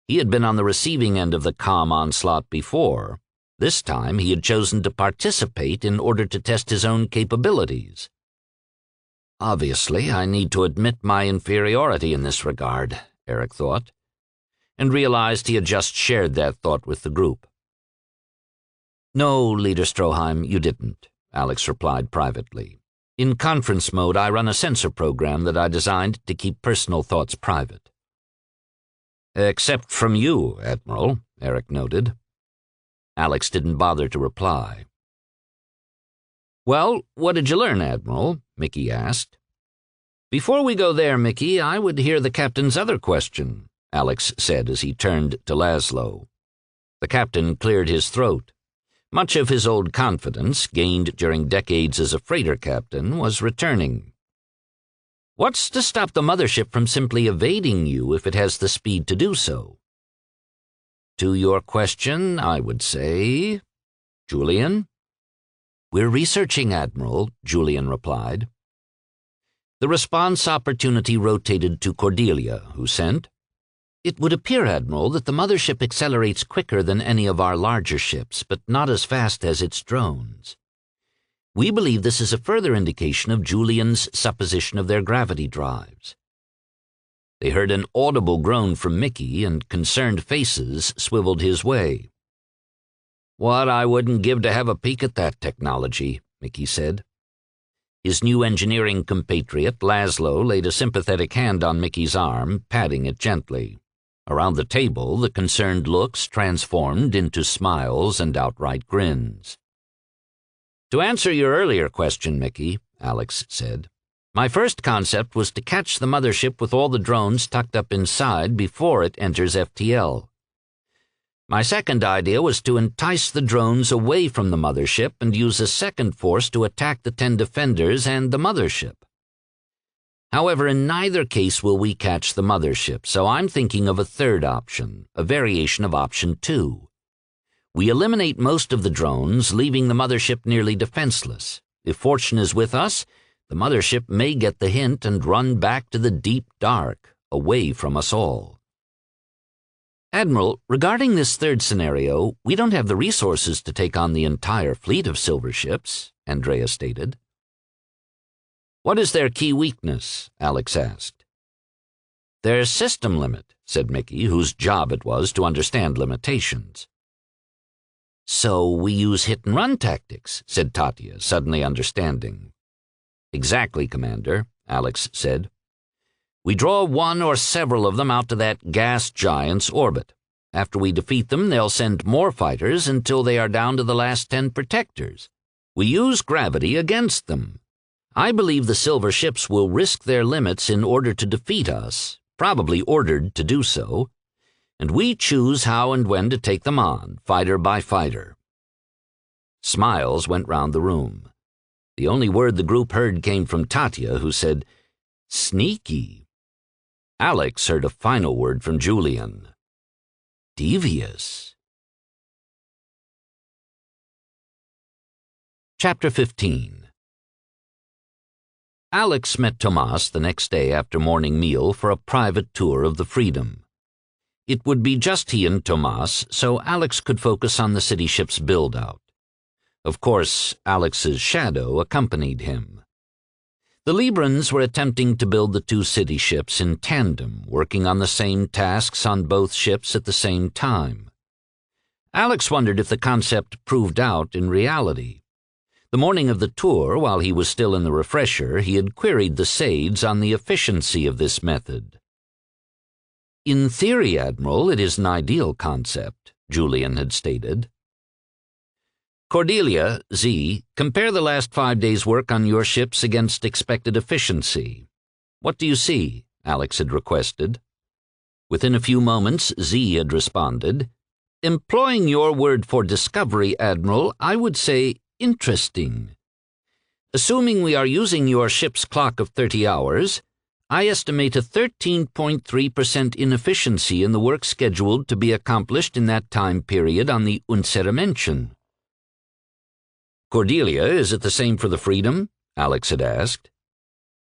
He had been on the receiving end of the calm onslaught before. This time he had chosen to participate in order to test his own capabilities. Obviously, I need to admit my inferiority in this regard, Eric thought, and realized he had just shared that thought with the group. No, Leader Stroheim, you didn't, Alex replied privately. In conference mode, I run a censor program that I designed to keep personal thoughts private. Except from you, Admiral, Eric noted. Alex didn't bother to reply. Well, what did you learn, Admiral? Mickey asked. Before we go there, Mickey, I would hear the captain's other question, Alex said as he turned to Laszlo. The captain cleared his throat. Much of his old confidence, gained during decades as a freighter captain, was returning. What's to stop the mothership from simply evading you if it has the speed to do so? To your question, I would say, Julian? We're researching, Admiral, Julian replied. The response opportunity rotated to Cordelia, who sent, It would appear, Admiral, that the mothership accelerates quicker than any of our larger ships, but not as fast as its drones. We believe this is a further indication of Julian's supposition of their gravity drives. They heard an audible groan from Mickey, and concerned faces swiveled his way. What I wouldn't give to have a peek at that technology, Mickey said. His new engineering compatriot, Laszlo, laid a sympathetic hand on Mickey's arm, patting it gently. Around the table, the concerned looks transformed into smiles and outright grins. To answer your earlier question, Mickey, Alex said, my first concept was to catch the mothership with all the drones tucked up inside before it enters FTL. My second idea was to entice the drones away from the mothership and use a second force to attack the 10 defenders and the mothership. However, in neither case will we catch the mothership, so I'm thinking of a third option, a variation of option 2. We eliminate most of the drones, leaving the mothership nearly defenseless. If fortune is with us, the mothership may get the hint and run back to the deep dark, away from us all. Admiral, regarding this third scenario, we don't have the resources to take on the entire fleet of silver ships, Andrea stated. What is their key weakness? Alex asked. Their system limit, said Mickey, whose job it was to understand limitations. So we use hit-and-run tactics, said Tatya, suddenly understanding. Exactly, Commander, Alex said. We draw one or several of them out to that gas giant's orbit. After we defeat them, they'll send more fighters until they are down to the last 10 protectors. We use gravity against them. I believe the silver ships will risk their limits in order to defeat us, probably ordered to do so, and we choose how and when to take them on, fighter by fighter. Smiles went round the room. The only word the group heard came from Tatya, who said, sneaky. Alex heard a final word from Julian. Devious. Chapter 15. Alex met Tomas the next day after morning meal for a private tour of the Freedom. It would be just he and Tomas, so Alex could focus on the city ship's build-out. Of course, Alex's shadow accompanied him. The Librans were attempting to build the 2 city ships in tandem, working on the same tasks on both ships at the same time. Alex wondered if the concept proved out in reality. The morning of the tour, while he was still in the refresher, he had queried the Sades on the efficiency of this method. In theory, Admiral, it is an ideal concept, Julian had stated. Cordelia, Z, compare the last 5 days' work on your ships against expected efficiency. What do you see? Alex had requested. Within a few moments, Z had responded. Employing your word for discovery, Admiral, I would say interesting. Assuming we are using your ship's clock of 30 hours, I estimate a 13.3% inefficiency in the work scheduled to be accomplished in that time period on the Unsermention. Cordelia, is it the same for the Freedom? Alex had asked.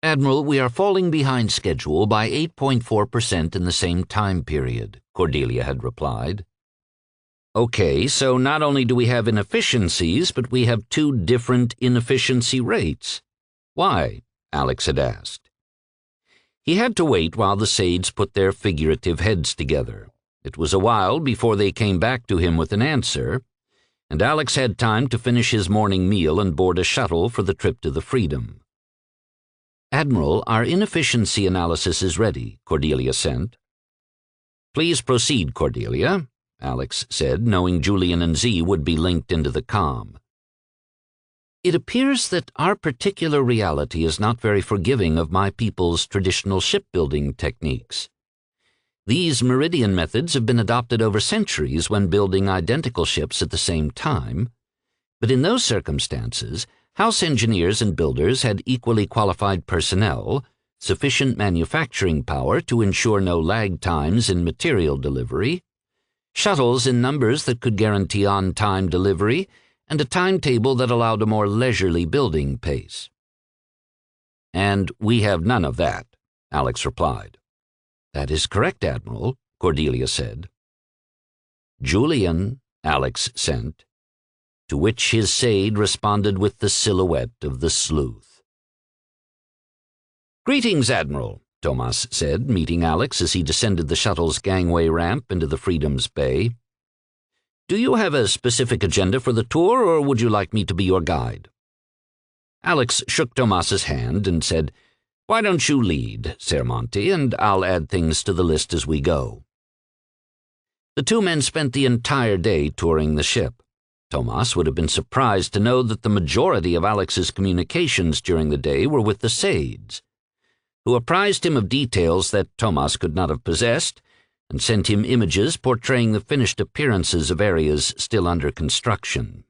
Admiral, we are falling behind schedule by 8.4% in the same time period, Cordelia had replied. Okay, so not only do we have inefficiencies, but we have two different inefficiency rates. Why? Alex had asked. He had to wait while the Sades put their figurative heads together. It was a while before they came back to him with an answer, and Alex had time to finish his morning meal and board a shuttle for the trip to the Freedom. Admiral, our inefficiency analysis is ready, Cordelia sent. Please proceed, Cordelia, Alex said, knowing Julian and Z would be linked into the comm. It appears that our particular reality is not very forgiving of my people's traditional shipbuilding techniques. These Méridien methods have been adopted over centuries when building identical ships at the same time, but in those circumstances, house engineers and builders had equally qualified personnel, sufficient manufacturing power to ensure no lag times in material delivery, shuttles in numbers that could guarantee on-time delivery, and a timetable that allowed a more leisurely building pace. And we have none of that, Alex replied. That is correct, Admiral, Cordelia said. Julian, Alex sent, to which his Sade responded with the silhouette of the sleuth. Greetings, Admiral, Tomas said, meeting Alex as he descended the shuttle's gangway ramp into the Freedom's bay. Do you have a specific agenda for the tour, or would you like me to be your guide? Alex shook Tomas's hand and said, Why don't you lead, Sermonti, and I'll add things to the list as we go. The two men spent the entire day touring the ship. Tomas would have been surprised to know that the majority of Alex's communications during the day were with the Sades, who apprised him of details that Tomas could not have possessed and sent him images portraying the finished appearances of areas still under construction.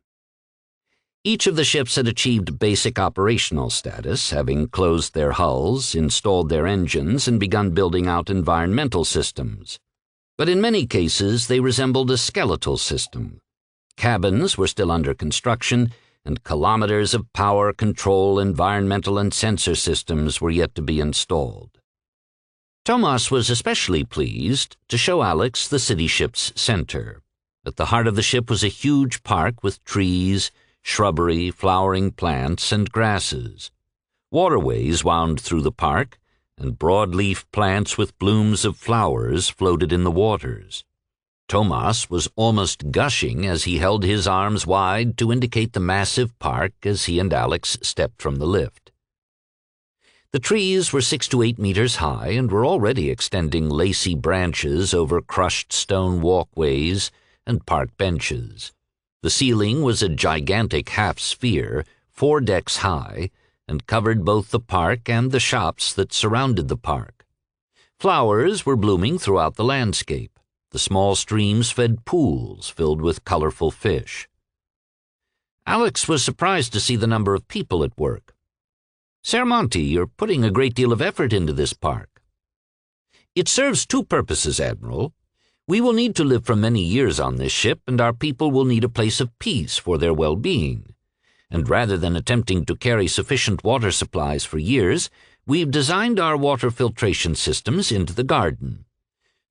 Each of the ships had achieved basic operational status, having closed their hulls, installed their engines, and begun building out environmental systems. But in many cases, they resembled a skeletal system. Cabins were still under construction, and kilometers of power, control, environmental, and sensor systems were yet to be installed. Tomas was especially pleased to show Alex the city ship's center. At the heart of the ship was a huge park with trees, shrubbery, flowering plants, and grasses. Waterways wound through the park, and broadleaf plants with blooms of flowers floated in the waters. Tomas was almost gushing as he held his arms wide to indicate the massive park as he and Alex stepped from the lift. The trees were 6 to 8 meters high and were already extending lacy branches over crushed stone walkways and park benches. The ceiling was a gigantic half-sphere, 4 decks high, and covered both the park and the shops that surrounded the park. Flowers were blooming throughout the landscape. The small streams fed pools filled with colorful fish. Alex was surprised to see the number of people at work. Sermonti, you're putting a great deal of effort into this park. It serves 2 purposes, Admiral. We will need to live for many years on this ship, and our people will need a place of peace for their well-being. And rather than attempting to carry sufficient water supplies for years, we've designed our water filtration systems into the garden.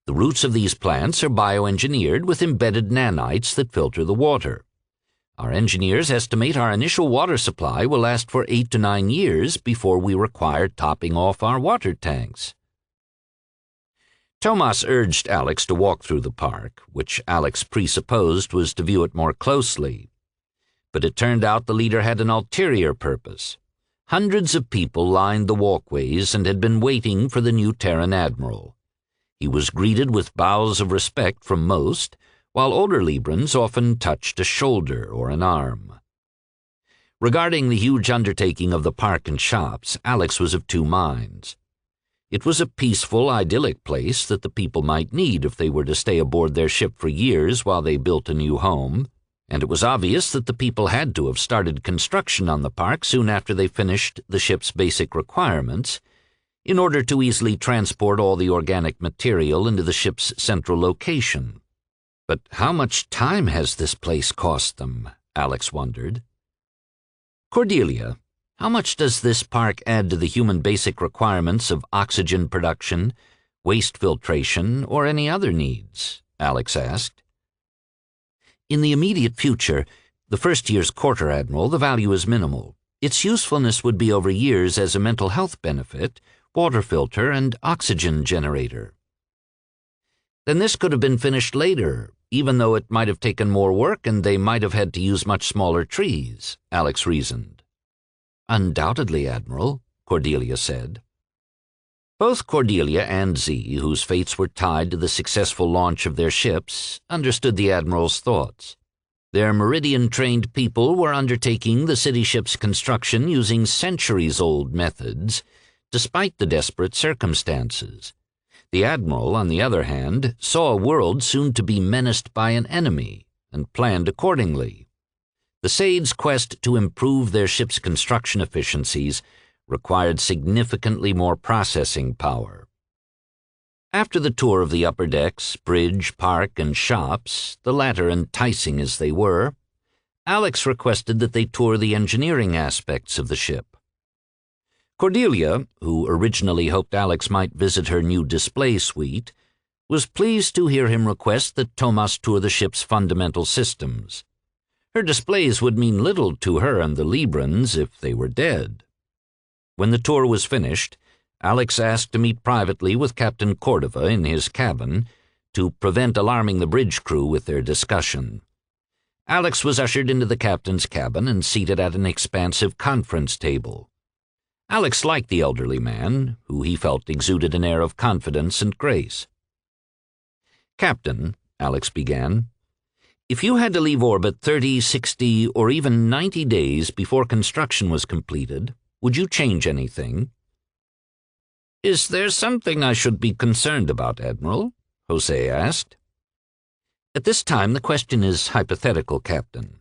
The roots of these plants are bioengineered with embedded nanites that filter the water. Our engineers estimate our initial water supply will last for 8 to 9 years before we require topping off our water tanks. Tomas urged Alex to walk through the park, which Alex presupposed was to view it more closely. But it turned out the leader had an ulterior purpose. Hundreds of people lined the walkways and had been waiting for the new Terran admiral. He was greeted with bows of respect from most, while older Librans often touched a shoulder or an arm. Regarding the huge undertaking of the park and shops, Alex was of 2 minds. It was a peaceful, idyllic place that the people might need if they were to stay aboard their ship for years while they built a new home, and it was obvious that the people had to have started construction on the park soon after they finished the ship's basic requirements, in order to easily transport all the organic material into the ship's central location. But how much time has this place cost them? Alex wondered. Cordelia, how much does this park add to the human basic requirements of oxygen production, waste filtration, or any other needs? Alex asked. In the immediate future, the first year's quarter admiral, the value is minimal. Its usefulness would be over years as a mental health benefit, water filter, and oxygen generator. Then this could have been finished later, even though it might have taken more work and they might have had to use much smaller trees, Alex reasoned. Undoubtedly, Admiral, Cordelia said. Both Cordelia and Z, whose fates were tied to the successful launch of their ships, understood the Admiral's thoughts. Their Meridian-trained people were undertaking the city ship's construction using centuries-old methods, despite the desperate circumstances. The Admiral, on the other hand, saw a world soon to be menaced by an enemy and planned accordingly. The Sade's quest to improve their ship's construction efficiencies required significantly more processing power. After the tour of the upper decks, bridge, park, and shops, the latter enticing as they were, Alex requested that they tour the engineering aspects of the ship. Cordelia, who originally hoped Alex might visit her new display suite, was pleased to hear him request that Tomas tour the ship's fundamental systems. Her displays would mean little to her and the Librans if they were dead. When the tour was finished, Alex asked to meet privately with Captain Cordova in his cabin to prevent alarming the bridge crew with their discussion. Alex was ushered into the captain's cabin and seated at an expansive conference table. Alex liked the elderly man, who he felt exuded an air of confidence and grace. "Captain," Alex began, "if you had to leave orbit 30, 60, or even 90 days before construction was completed, would you change anything?" "Is there something I should be concerned about, Admiral?" Jose asked. "At this time, the question is hypothetical, Captain."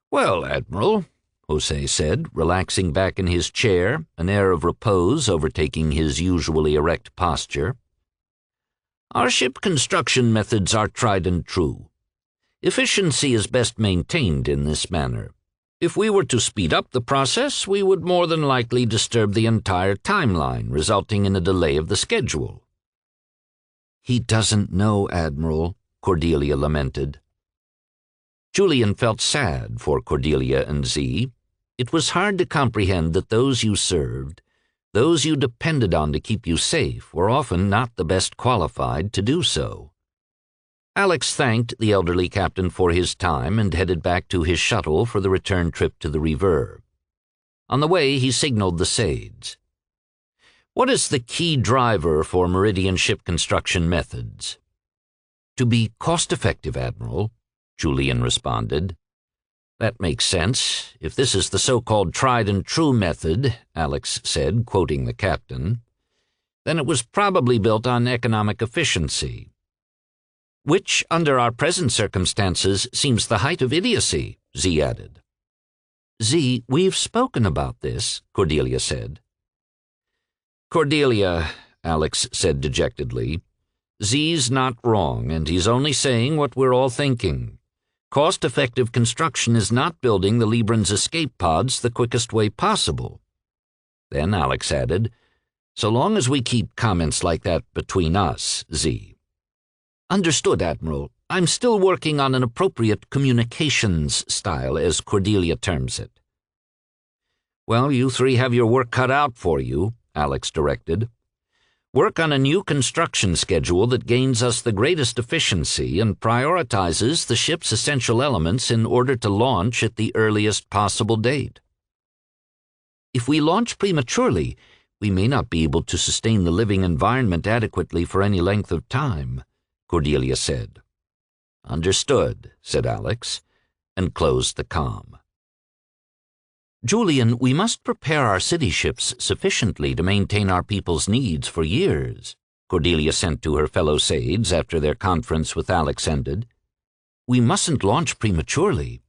"Well, Admiral," Jose said, relaxing back in his chair, an air of repose overtaking his usually erect posture, "our ship construction methods are tried and true. Efficiency is best maintained in this manner. If we were to speed up the process, we would more than likely disturb the entire timeline, resulting in a delay of the schedule." "He doesn't know, Admiral," Cordelia lamented. Julian felt sad for Cordelia and Z. It was hard to comprehend that those you served, those you depended on to keep you safe, were often not the best qualified to do so. Alex thanked the elderly captain for his time and headed back to his shuttle for the return trip to the River. On the way, he signaled the Sades. "What is the key driver for Meridian ship construction methods?" "To be cost-effective, Admiral," Julian responded. "That makes sense. If this is the so-called tried-and-true method," Alex said, quoting the captain, "then it was probably built on economic efficiency. Which, under our present circumstances, seems the height of idiocy," Z added. "Z, we've spoken about this," Cordelia said. "Cordelia," Alex said dejectedly, "Z's not wrong, and he's only saying what we're all thinking. Cost-effective construction is not building the Librans' escape pods the quickest way possible." Then Alex added, "So long as we keep comments like that between us, Z." "Understood, Admiral. I'm still working on an appropriate communications style, as Cordelia terms it." "Well, you three have your work cut out for you," Alex directed. "Work on a new construction schedule that gains us the greatest efficiency and prioritizes the ship's essential elements in order to launch at the earliest possible date." "If we launch prematurely, we may not be able to sustain the living environment adequately for any length of time," Cordelia said. "Understood," said Alex, and closed the comm. "Julian, we must prepare our city ships sufficiently to maintain our people's needs for years," Cordelia sent to her fellow Sades after their conference with Alex ended. "We mustn't launch prematurely."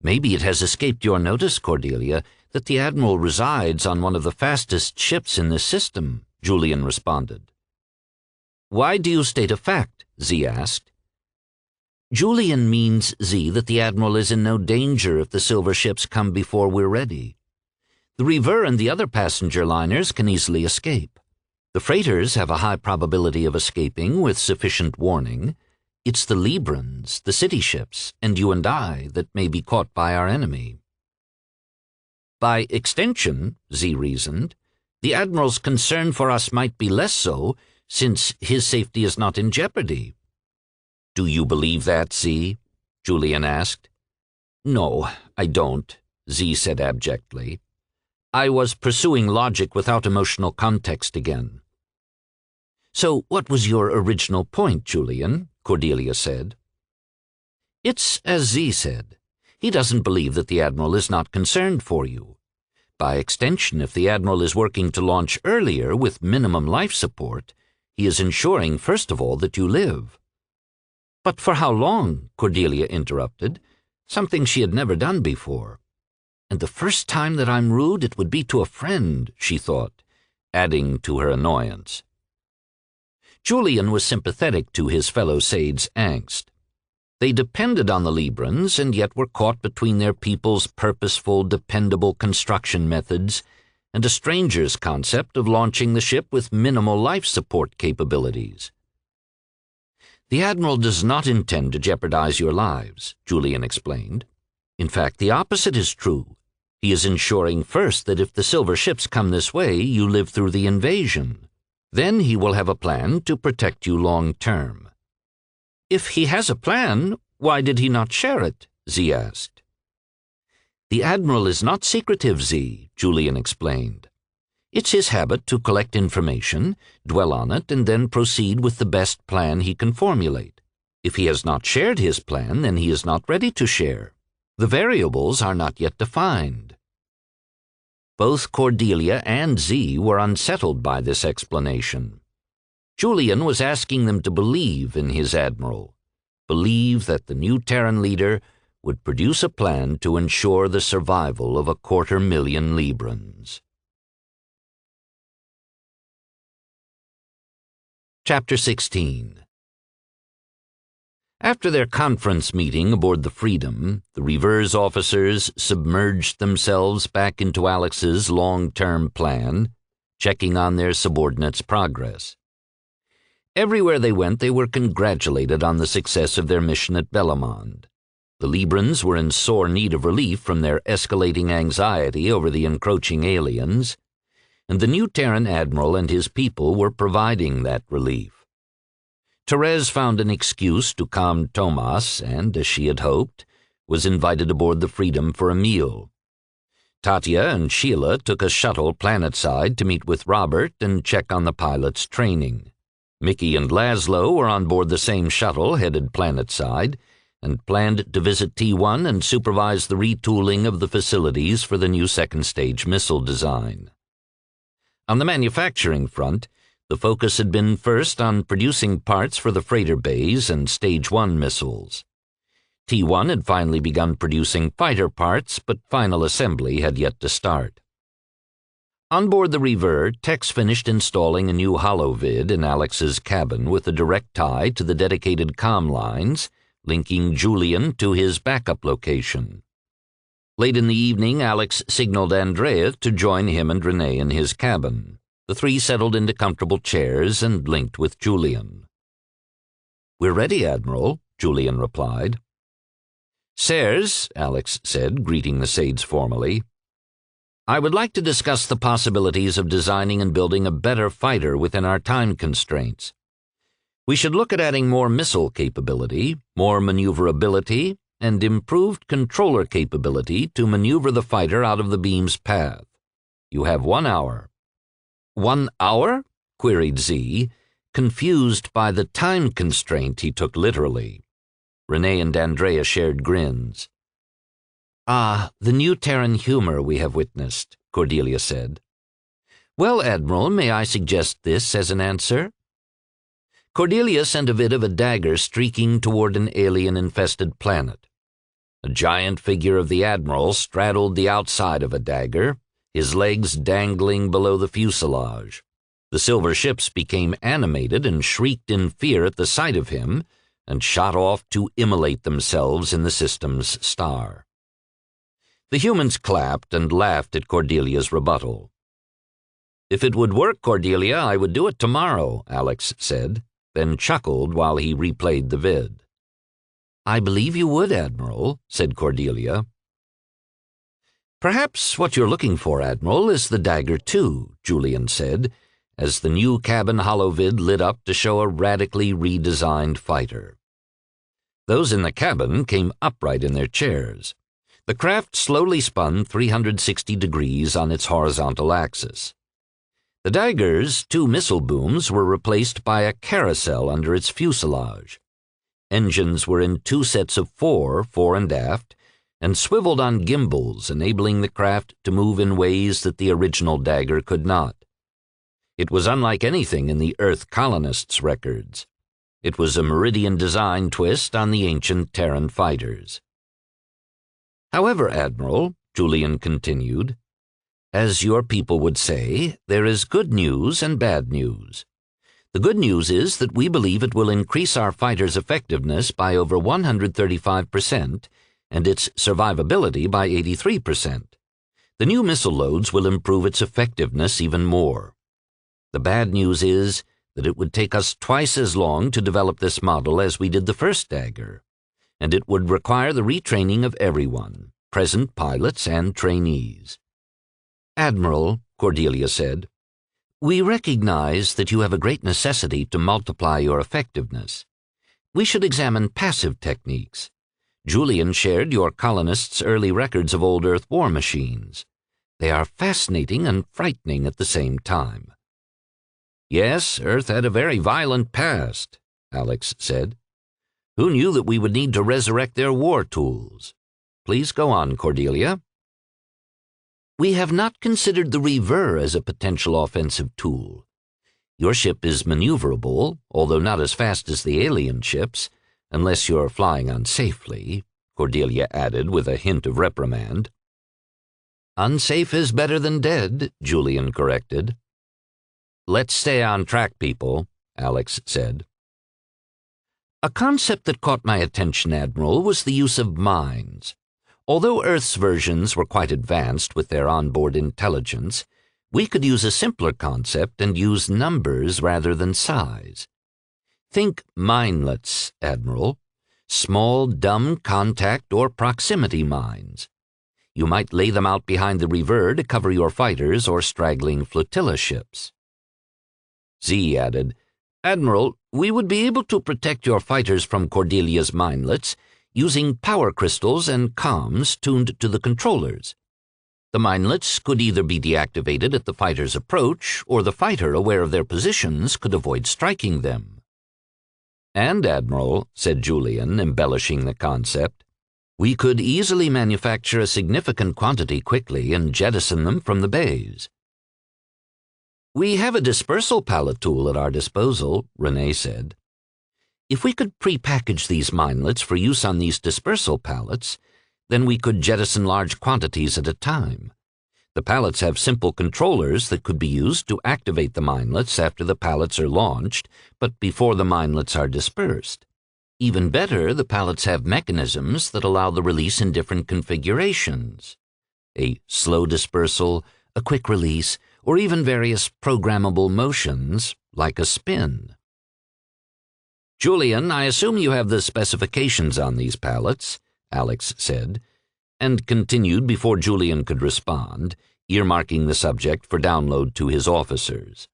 "Maybe it has escaped your notice, Cordelia, that the Admiral resides on one of the fastest ships in this system," Julian responded. "Why do you state a fact?" Z asked. Julian means, Z, that the Admiral is in no danger if the silver ships come before we're ready. The River and the other passenger liners can easily escape. The freighters have a high probability of escaping with sufficient warning. It's the Librans, the city ships, and you and I that may be caught by our enemy. By extension, Z reasoned, the Admiral's concern for us might be less so, since his safety is not in jeopardy. Do you believe that, Z? Julian asked. No, I don't, Z said abjectly. I was pursuing logic without emotional context again. So what was your original point, Julian? Cordelia said. It's as Z said. He doesn't believe that the Admiral is not concerned for you. By extension, if the Admiral is working to launch earlier with minimum life support, he is ensuring, first of all, that you live. But for how long? Cordelia interrupted, something she had never done before. And the first time that I'm rude, it would be to a friend, she thought, adding to her annoyance. Julian was sympathetic to his fellow Sade's angst. They depended on the Librans and yet were caught between their people's purposeful, dependable construction methods and a stranger's concept of launching the ship with minimal life support capabilities. The Admiral does not intend to jeopardize your lives, Julian explained. In fact, the opposite is true. He is ensuring first that if the silver ships come this way, you live through the invasion. Then he will have a plan to protect you long term. If he has a plan, why did he not share it? Z asked. The Admiral is not secretive, Z, Julian explained. It's his habit to collect information, dwell on it, and then proceed with the best plan he can formulate. If he has not shared his plan, then he is not ready to share. The variables are not yet defined. Both Cordelia and Z were unsettled by this explanation. Julian was asking them to believe in his Admiral, believe that the new Terran leader would produce a plan to ensure the survival of 250,000 Librans. Chapter 16. After their conference meeting aboard the Freedom, the Reverse officers submerged themselves back into Alex's long-term plan, checking on their subordinates' progress. Everywhere they went, they were congratulated on the success of their mission at Bellamond. The Librans were in sore need of relief from their escalating anxiety over the encroaching aliens, and the new Terran Admiral and his people were providing that relief. Therese found an excuse to calm Tomas and, as she had hoped, was invited aboard the Freedom for a meal. Tatya and Sheila took a shuttle planetside to meet with Robert and check on the pilot's training. Mickey and Laszlo were on board the same shuttle headed planetside and planned to visit T1 and supervise the retooling of the facilities for the new second-stage missile design. On the manufacturing front, the focus had been first on producing parts for the freighter bays and Stage 1 missiles. T1 had finally begun producing fighter parts, but final assembly had yet to start. On board the Rever, Tex finished installing a new holovid in Alex's cabin with a direct tie to the dedicated comm lines, linking Julian to his backup location. Late in the evening, Alex signaled Andrea to join him and Renee in his cabin. The three settled into comfortable chairs and linked with Julian. "We're ready, Admiral," Julian replied. "Sirs," Alex said, greeting the Sades formally, "I would like to discuss the possibilities of designing and building a better fighter within our time constraints. We should look at adding more missile capability, more maneuverability, and improved controller capability to maneuver the fighter out of the beam's path. You have 1 hour. 1 hour? Queried Z, confused by the time constraint he took literally. Renee and Andrea shared grins. "Ah, the new Terran humor we have witnessed," Cordelia said. "Well, Admiral, may I suggest this as an answer?" Cordelia sent a vid of a dagger streaking toward an alien-infested planet. A giant figure of the Admiral straddled the outside of a dagger, his legs dangling below the fuselage. The silver ships became animated and shrieked in fear at the sight of him, and shot off to immolate themselves in the system's star. The humans clapped and laughed at Cordelia's rebuttal. "If it would work, Cordelia, I would do it tomorrow," Alex said, then chuckled while he replayed the vid. "I believe you would, Admiral," said Cordelia. "Perhaps what you're looking for, Admiral, is the dagger too," Julian said, as the new cabin holovid lit up to show a radically redesigned fighter. Those in the cabin came upright in their chairs. The craft slowly spun 360 degrees on its horizontal axis. The dagger's 2 missile booms were replaced by a carousel under its fuselage. Engines were in 2 sets of 4, fore and aft, and swiveled on gimbals, enabling the craft to move in ways that the original dagger could not. It was unlike anything in the Earth colonists' records. It was a Méridien design twist on the ancient Terran fighters. "However, Admiral," Julian continued, "as your people would say, there is good news and bad news. The good news is that we believe it will increase our fighters' effectiveness by over 135% and its survivability by 83%. The new missile loads will improve its effectiveness even more. The bad news is that it would take us twice as long to develop this model as we did the first dagger, and it would require the retraining of everyone, present pilots and trainees." "Admiral," Cordelia said, "we recognize that you have a great necessity to multiply your effectiveness. We should examine passive techniques. Julian shared your colonists' early records of old Earth war machines. They are fascinating and frightening at the same time." "Yes, Earth had a very violent past," Alex said. "Who knew that we would need to resurrect their war tools? Please go on, Cordelia." "We have not considered the Reaver as a potential offensive tool. Your ship is maneuverable, although not as fast as the alien ships, unless you're flying unsafely," Cordelia added with a hint of reprimand. "Unsafe is better than dead," Julian corrected. "Let's stay on track, people," Alex said. "A concept that caught my attention, Admiral, was the use of mines. Although Earth's versions were quite advanced with their onboard intelligence, we could use a simpler concept and use numbers rather than size. Think minelets, Admiral, small, dumb contact or proximity mines. You might lay them out behind the Reaver to cover your fighters or straggling flotilla ships." Z added, "Admiral, we would be able to protect your fighters from Cordelia's minelets using power crystals and comms tuned to the controllers. The minelets could either be deactivated at the fighter's approach, or the fighter, aware of their positions, could avoid striking them." "And, Admiral," said Julian, embellishing the concept, "we could easily manufacture a significant quantity quickly and jettison them from the bays." "We have a dispersal pallet tool at our disposal," Renee said. "If we could pre-package these minelets for use on these dispersal pallets, then we could jettison large quantities at a time. The pallets have simple controllers that could be used to activate the minelets after the pallets are launched, but before the minelets are dispersed. Even better, the pallets have mechanisms that allow the release in different configurations. A slow dispersal, a quick release, or even various programmable motions, like a spin." "Julian, I assume you have the specifications on these pallets," Alex said, and continued before Julian could respond, earmarking the subject for download to his officers.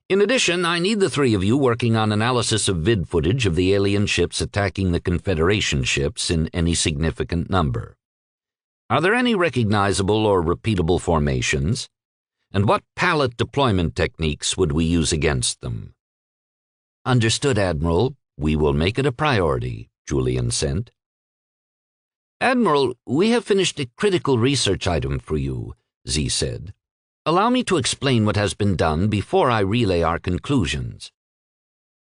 "In addition, I need the 3 of you working on analysis of vid footage of the alien ships attacking the Confederation ships in any significant number. Are there any recognizable or repeatable formations? And what pallet deployment techniques would we use against them?" "Understood, Admiral. We will make it a priority," Julian sent. "Admiral, we have finished a critical research item for you," Z said. "Allow me to explain what has been done before I relay our conclusions."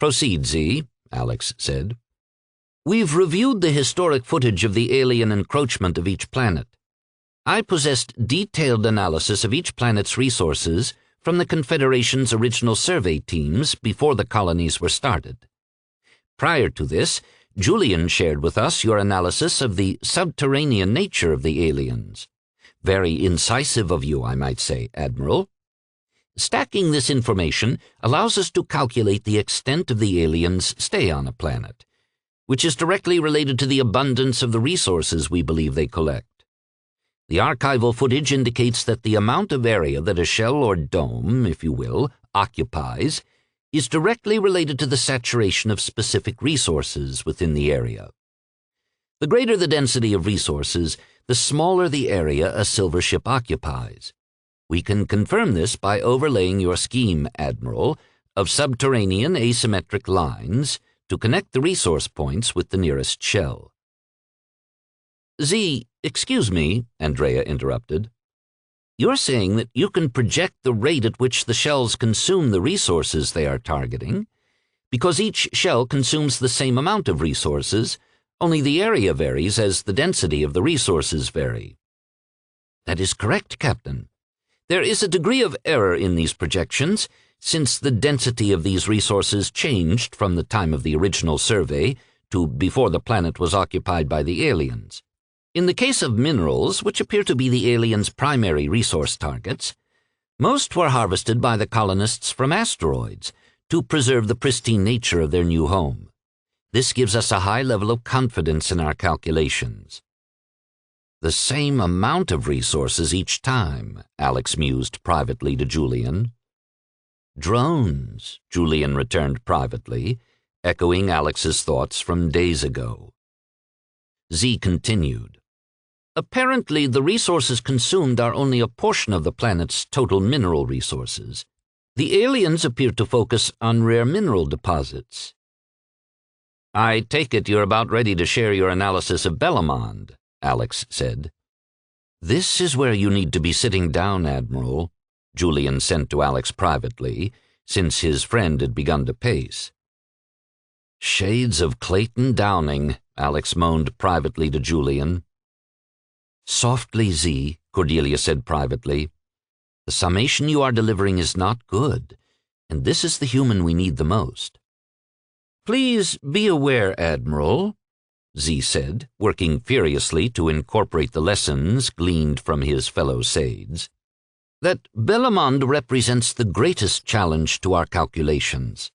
"Proceed, Z," Alex said. "We've reviewed the historic footage of the alien encroachment of each planet. I possessed detailed analysis of each planet's resources from the Confederation's original survey teams before the colonies were started. Prior to this, Julian shared with us your analysis of the subterranean nature of the aliens. Very incisive of you, I might say, Admiral. Stacking this information allows us to calculate the extent of the aliens' stay on a planet, which is directly related to the abundance of the resources we believe they collect. The archival footage indicates that the amount of area that a shell or dome, if you will, occupies is directly related to the saturation of specific resources within the area. The greater the density of resources, the smaller the area a silver ship occupies. We can confirm this by overlaying your scheme, Admiral, of subterranean asymmetric lines to connect the resource points with the nearest shell. Z, excuse me, Andrea interrupted. You're saying that you can project the rate at which the shells consume the resources they are targeting, because each shell consumes the same amount of resources, only the area varies as the density of the resources vary. That is correct, Captain. There is a degree of error in these projections, since the density of these resources changed from the time of the original survey to before the planet was occupied by the aliens. In the case of minerals, which appear to be the aliens' primary resource targets, most were harvested by the colonists from asteroids to preserve the pristine nature of their new home. This gives us a high level of confidence in our calculations. The same amount of resources each time, Alex mused privately to Julian. Drones, Julian returned privately, echoing Alex's thoughts from days ago. Z continued. Apparently, the resources consumed are only a portion of the planet's total mineral resources. The aliens appear to focus on rare mineral deposits. I take it you're about ready to share your analysis of Bellamond, Alex said. This is where you need to be sitting down, Admiral, Julian sent to Alex privately, since his friend had begun to pace. Shades of Clayton Downing, Alex moaned privately to Julian. Softly, Z, Cordelia said privately. The summation you are delivering is not good, and this is the human we need the most. Please be aware, Admiral, Z said, working furiously to incorporate the lessons gleaned from his fellow Sades, that Bellamond represents the greatest challenge to our calculations.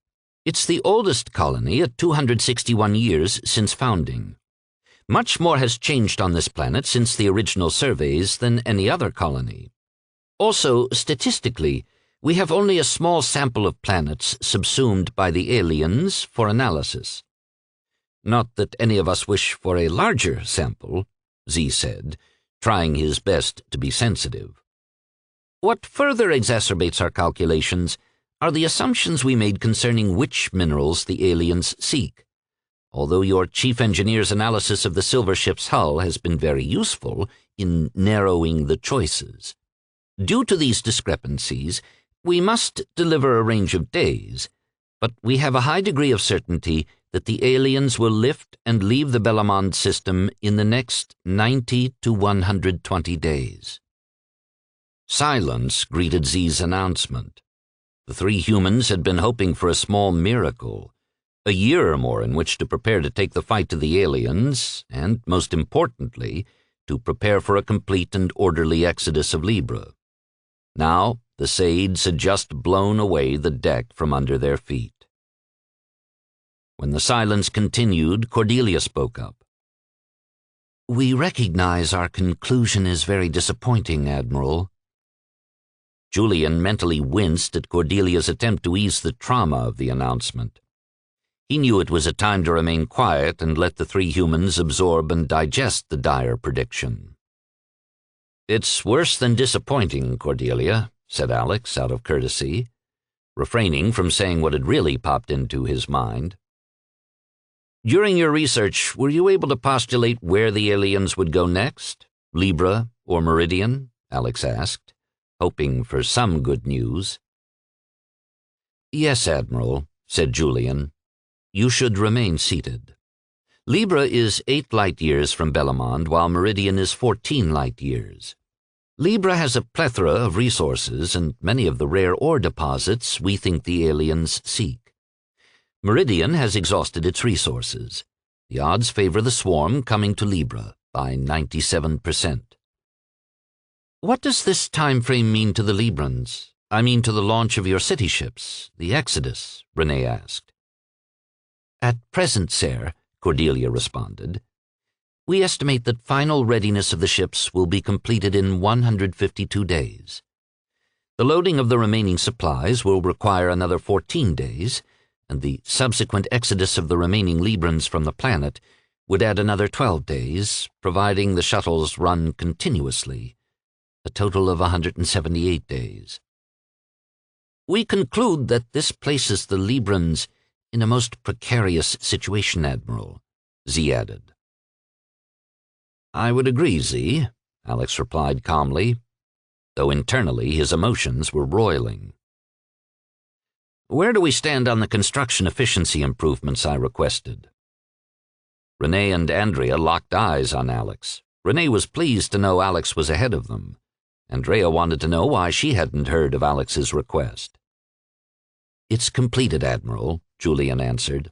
It's the oldest colony at 261 years since founding. Much more has changed on this planet since the original surveys than any other colony. Also, statistically, we have only a small sample of planets subsumed by the aliens for analysis. Not that any of us wish for a larger sample, Z said, trying his best to be sensitive. What further exacerbates our calculations are the assumptions we made concerning which minerals the aliens seek. Although your chief engineer's analysis of the silver ship's hull has been very useful in narrowing the choices. Due to these discrepancies, we must deliver a range of days, but we have a high degree of certainty that the aliens will lift and leave the Bellamond system in the next 90 to 120 days. Silence greeted Z's announcement. The three humans had been hoping for a small miracle, a year or more in which to prepare to take the fight to the aliens, and, most importantly, to prepare for a complete and orderly exodus of Libre. Now, the Sades had just blown away the deck from under their feet. When the silence continued, Cordelia spoke up. We recognize our conclusion is very disappointing, Admiral. Julian mentally winced at Cordelia's attempt to ease the trauma of the announcement. He knew it was a time to remain quiet and let the three humans absorb and digest the dire prediction. It's worse than disappointing, Cordelia, said Alex out of courtesy, refraining from saying what had really popped into his mind. During your research, were you able to postulate where the aliens would go next? Libre or Méridien? Alex asked, hoping for some good news. Yes, Admiral, said Julian. You should remain seated. Libre is 8 light-years from Bellamond, while Méridien is 14 light-years. Libre has a plethora of resources and many of the rare ore deposits we think the aliens seek. Méridien has exhausted its resources. The odds favor the swarm coming to Libre by 97%. What does this time frame mean to the Librans? I mean to the launch of your city ships, the Exodus, Renee asked. At present, sir, Cordelia responded, we estimate that final readiness of the ships will be completed in 152 days. The loading of the remaining supplies will require another 14 days, and the subsequent exodus of the remaining Librans from the planet would add another 12 days, providing the shuttles run continuously, a total of 178 days. We conclude that this places the Librans in a most precarious situation, Admiral, Z added. I would agree, Z, Alex replied calmly, though internally his emotions were roiling. Where do we stand on the construction efficiency improvements I requested? Renee and Andrea locked eyes on Alex. Renee was pleased to know Alex was ahead of them. Andrea wanted to know why she hadn't heard of Alex's request. It's completed, Admiral, Julian answered.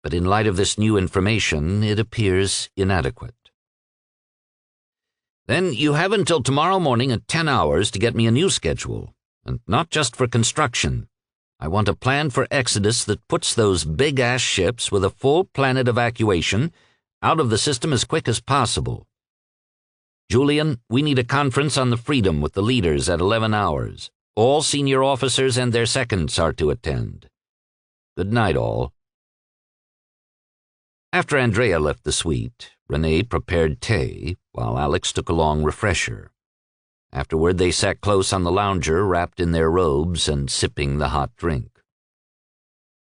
But in light of this new information, it appears inadequate. Then you have until tomorrow morning at 10 hours to get me a new schedule, and not just for construction. I want a plan for Exodus that puts those big-ass ships with a full planet evacuation out of the system as quick as possible. Julian, we need a conference on the Freedom with the leaders at 11 hours. All senior officers and their seconds are to attend. Good night, all. After Andrea left the suite, Renee prepared tea, while Alex took a long refresher. Afterward, they sat close on the lounger, wrapped in their robes and sipping the hot drink.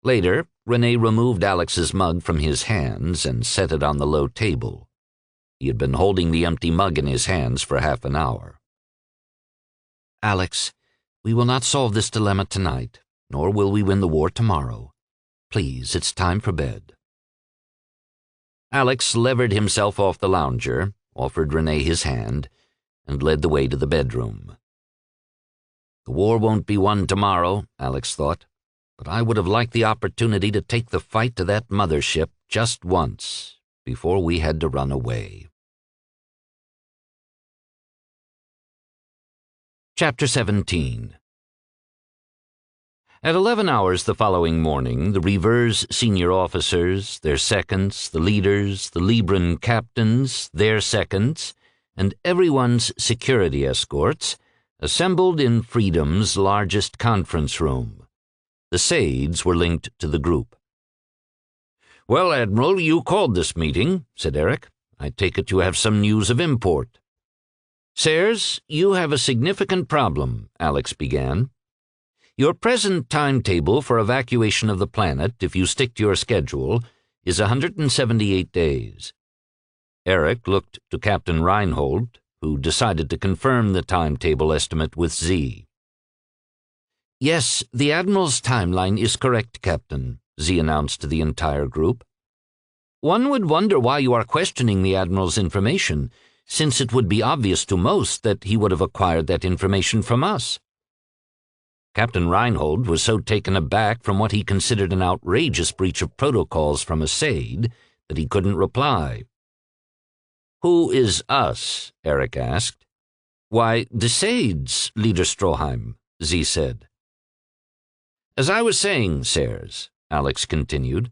Later, Renee removed Alex's mug from his hands and set it on the low table. He had been holding the empty mug in his hands for half an hour. Alex, we will not solve this dilemma tonight, nor will we win the war tomorrow. Please, it's time for bed. Alex levered himself off the lounger, offered Renee his hand, and led the way to the bedroom. The war won't be won tomorrow, Alex thought, but I would have liked the opportunity to take the fight to that mothership just once, before we had to run away. Chapter 17. At 11 hours the following morning, the Reverse senior officers, their seconds, the leaders, the Libran captains, their seconds, and everyone's security escorts assembled in Freedom's largest conference room. The Sades were linked to the group. Well, Admiral, you called this meeting, said Eric. I take it you have some news of import. Sirs, you have a significant problem, Alex began. Your present timetable for evacuation of the planet, if you stick to your schedule, is 178 days. Eric looked to Captain Reinhold, who decided to confirm the timetable estimate with Z. Yes, the Admiral's timeline is correct, Captain, Z announced to the entire group. One would wonder why you are questioning the Admiral's information, since it would be obvious to most that he would have acquired that information from us. Captain Reinhold was so taken aback from what he considered an outrageous breach of protocols from a Sade that he couldn't reply. Who is us? Eric asked. Why, the Sades, Leader Stroheim, Z said. As I was saying, sirs, Alex continued,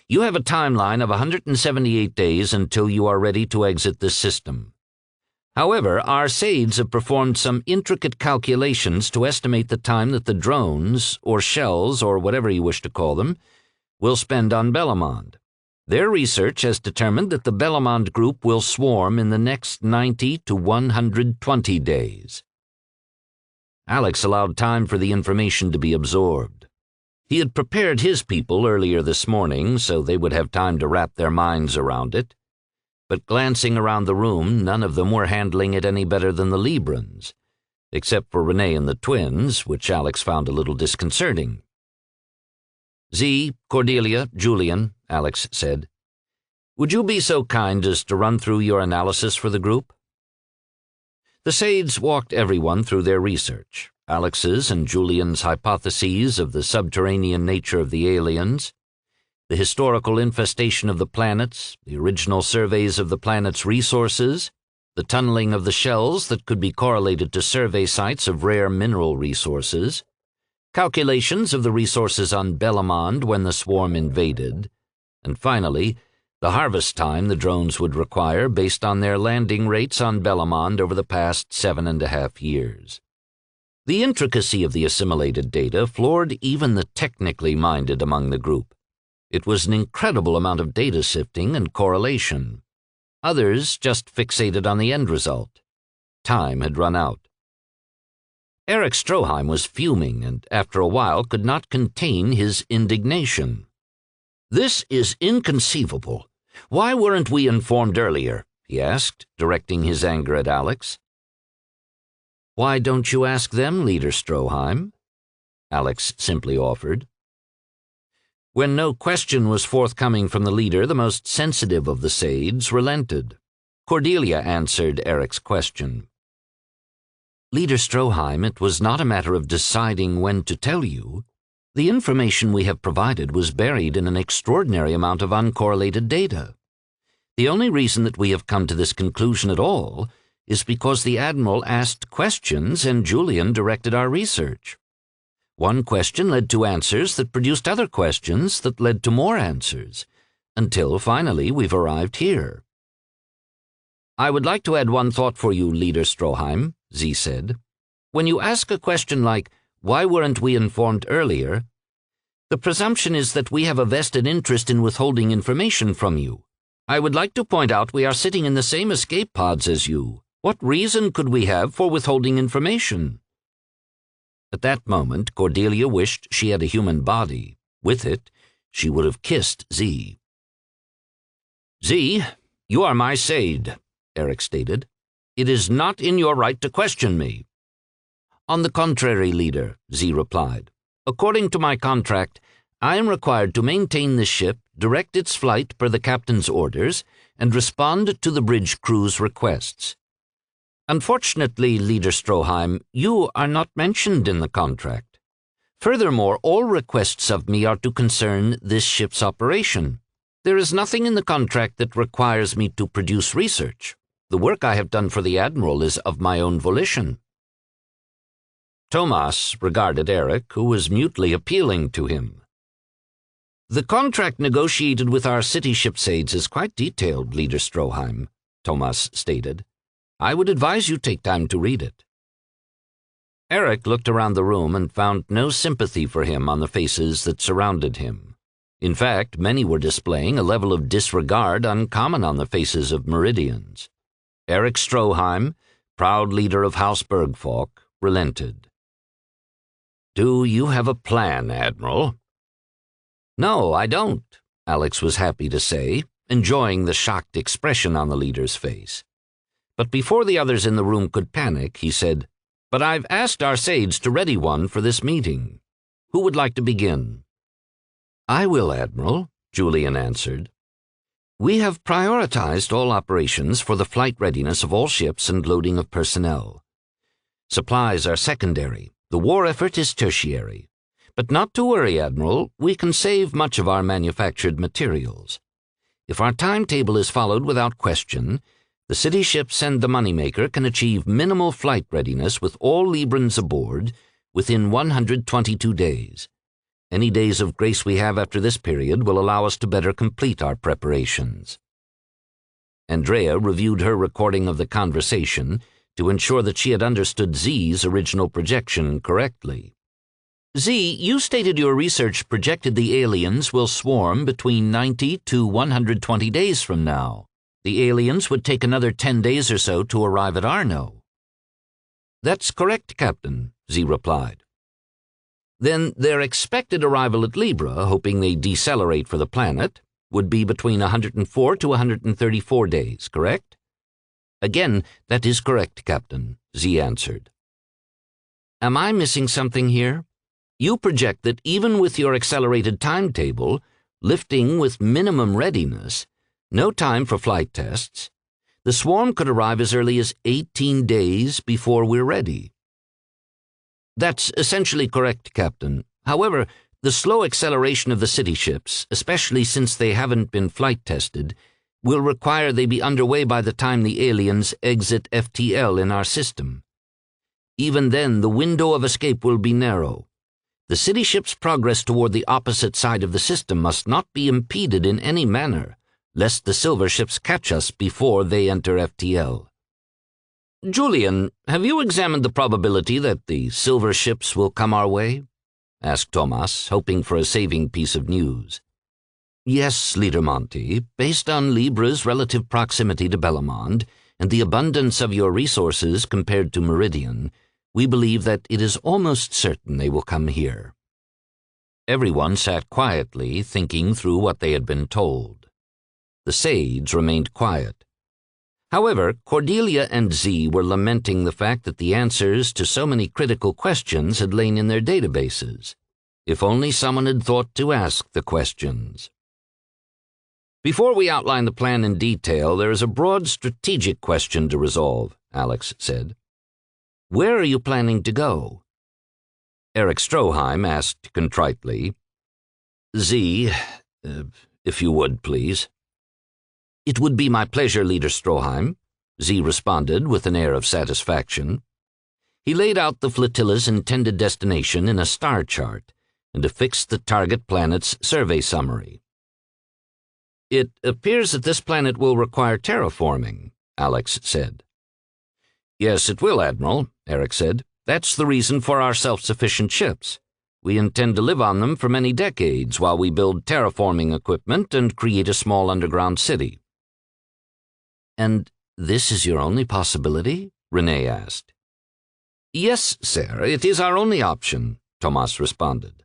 you have a timeline of 178 days until you are ready to exit this system. However, our Sades have performed some intricate calculations to estimate the time that the drones, or shells, or whatever you wish to call them, will spend on Bellamond. Their research has determined that the Bellamond group will swarm in the next 90 to 120 days. Alex allowed time for the information to be absorbed. He had prepared his people earlier this morning so they would have time to wrap their minds around it. But glancing around the room, none of them were handling it any better than the Librans, except for Renee and the twins, which Alex found a little disconcerting. Z, Cordelia, Julian, Alex said, would you be so kind as to run through your analysis for the group? The Sades walked everyone through their research, Alex's and Julian's hypotheses of the subterranean nature of the aliens, the historical infestation of the planets, the original surveys of the planet's resources, the tunneling of the shells that could be correlated to survey sites of rare mineral resources, calculations of the resources on Bellamond when the swarm invaded, and finally, the harvest time the drones would require based on their landing rates on Bellamond over the past 7.5 years. The intricacy of the assimilated data floored even the technically minded among the group. It was an incredible amount of data sifting and correlation. Others just fixated on the end result. Time had run out. Eric Stroheim was fuming and, after a while, could not contain his indignation. "This is inconceivable. Why weren't we informed earlier?" he asked, directing his anger at Alex. "Why don't you ask them, Leader Stroheim?" Alex simply offered. When no question was forthcoming from the leader, the most sensitive of the Sades relented. Cordelia answered Eric's question. "Leader Stroheim, it was not a matter of deciding when to tell you. The information we have provided was buried in an extraordinary amount of uncorrelated data. The only reason that we have come to this conclusion at all is because the Admiral asked questions and Julian directed our research. One question led to answers that produced other questions that led to more answers, until finally we've arrived here." "I would like to add one thought for you, Leader Stroheim," Z said. "When you ask a question like, 'Why weren't we informed earlier?' the presumption is that we have a vested interest in withholding information from you. I would like to point out we are sitting in the same escape pods as you. What reason could we have for withholding information?" At that moment, Cordelia wished she had a human body. With it, she would have kissed Z. "Z, you are my Sade," Eric stated. "It is not in your right to question me." "On the contrary, Leader," Z replied. "According to my contract, I am required to maintain the ship, direct its flight per the captain's orders, and respond to the bridge crew's requests. Unfortunately, Leader Stroheim, you are not mentioned in the contract. Furthermore, all requests of me are to concern this ship's operation. There is nothing in the contract that requires me to produce research. The work I have done for the Admiral is of my own volition." Tomas regarded Eric, who was mutely appealing to him. "The contract negotiated with our city ship's aides is quite detailed, Leader Stroheim," Tomas stated. "I would advise you take time to read it." Eric looked around the room and found no sympathy for him on the faces that surrounded him. In fact, many were displaying a level of disregard uncommon on the faces of Meridians. Eric Stroheim, proud leader of House Bergfalk, relented. "Do you have a plan, Admiral?" "No, I don't," Alex was happy to say, enjoying the shocked expression on the leader's face. But before the others in the room could panic, he said, "But I've asked our Sades to ready one for this meeting. Who would like to begin?" "I will, Admiral," Julian answered. "We have prioritized all operations for the flight readiness of all ships and loading of personnel. Supplies are secondary. The war effort is tertiary. But not to worry, Admiral, we can save much of our manufactured materials. If our timetable is followed without question, the city ships and the Moneymaker can achieve minimal flight readiness with all Librans aboard within 122 days. Any days of grace we have after this period will allow us to better complete our preparations." Andrea reviewed her recording of the conversation to ensure that she had understood Z's original projection correctly. "Z, you stated your research projected the aliens will swarm between 90 to 120 days from now. The aliens would take another 10 days or so to arrive at Arno." "That's correct, Captain," Z replied. "Then their expected arrival at Libre, hoping they decelerate for the planet, would be between 104 to 134 days, correct?" "Again, that is correct, Captain," Z answered. "Am I missing something here? You project that even with your accelerated timetable, lifting with minimum readiness, no time for flight tests, the swarm could arrive as early as 18 days before we're ready." "That's essentially correct, Captain. However, The slow acceleration of the city ships, especially since they haven't been flight tested, will require they be underway by the time the aliens exit FTL in our system. Even then, the window of escape will be narrow. The city ship's progress toward the opposite side of the system must not be impeded in any manner, lest the silver ships catch us before they enter FTL. Julian, have you examined the probability that the silver ships will come our way? Asked Tomas, hoping for a saving piece of news. Yes, Leader Monty, based on Libre's relative proximity to Bellamond and the abundance of your resources compared to Méridien, we believe that it is almost certain they will come here. Everyone sat quietly, thinking through what they had been told. The Sades remained quiet. However, Cordelia and Z were lamenting the fact that the answers to so many critical questions had lain in their databases. If only someone had thought to ask the questions. Before we outline the plan in detail, there is a broad strategic question to resolve, Alex said. Where are you planning to go? Eric Stroheim asked contritely. Z, if you would, please. It would be my pleasure, Leader Stroheim, Z responded with an air of satisfaction. He laid out the flotilla's intended destination in a star chart and affixed the target planet's survey summary. It appears that this planet will require terraforming, Alex said. Yes, it will, Admiral, Eric said. That's the reason for our self-sufficient ships. We intend to live on them for many decades while we build terraforming equipment and create a small underground city. And this is your only possibility? Renee asked. Yes, sir, it is our only option, Tomas responded.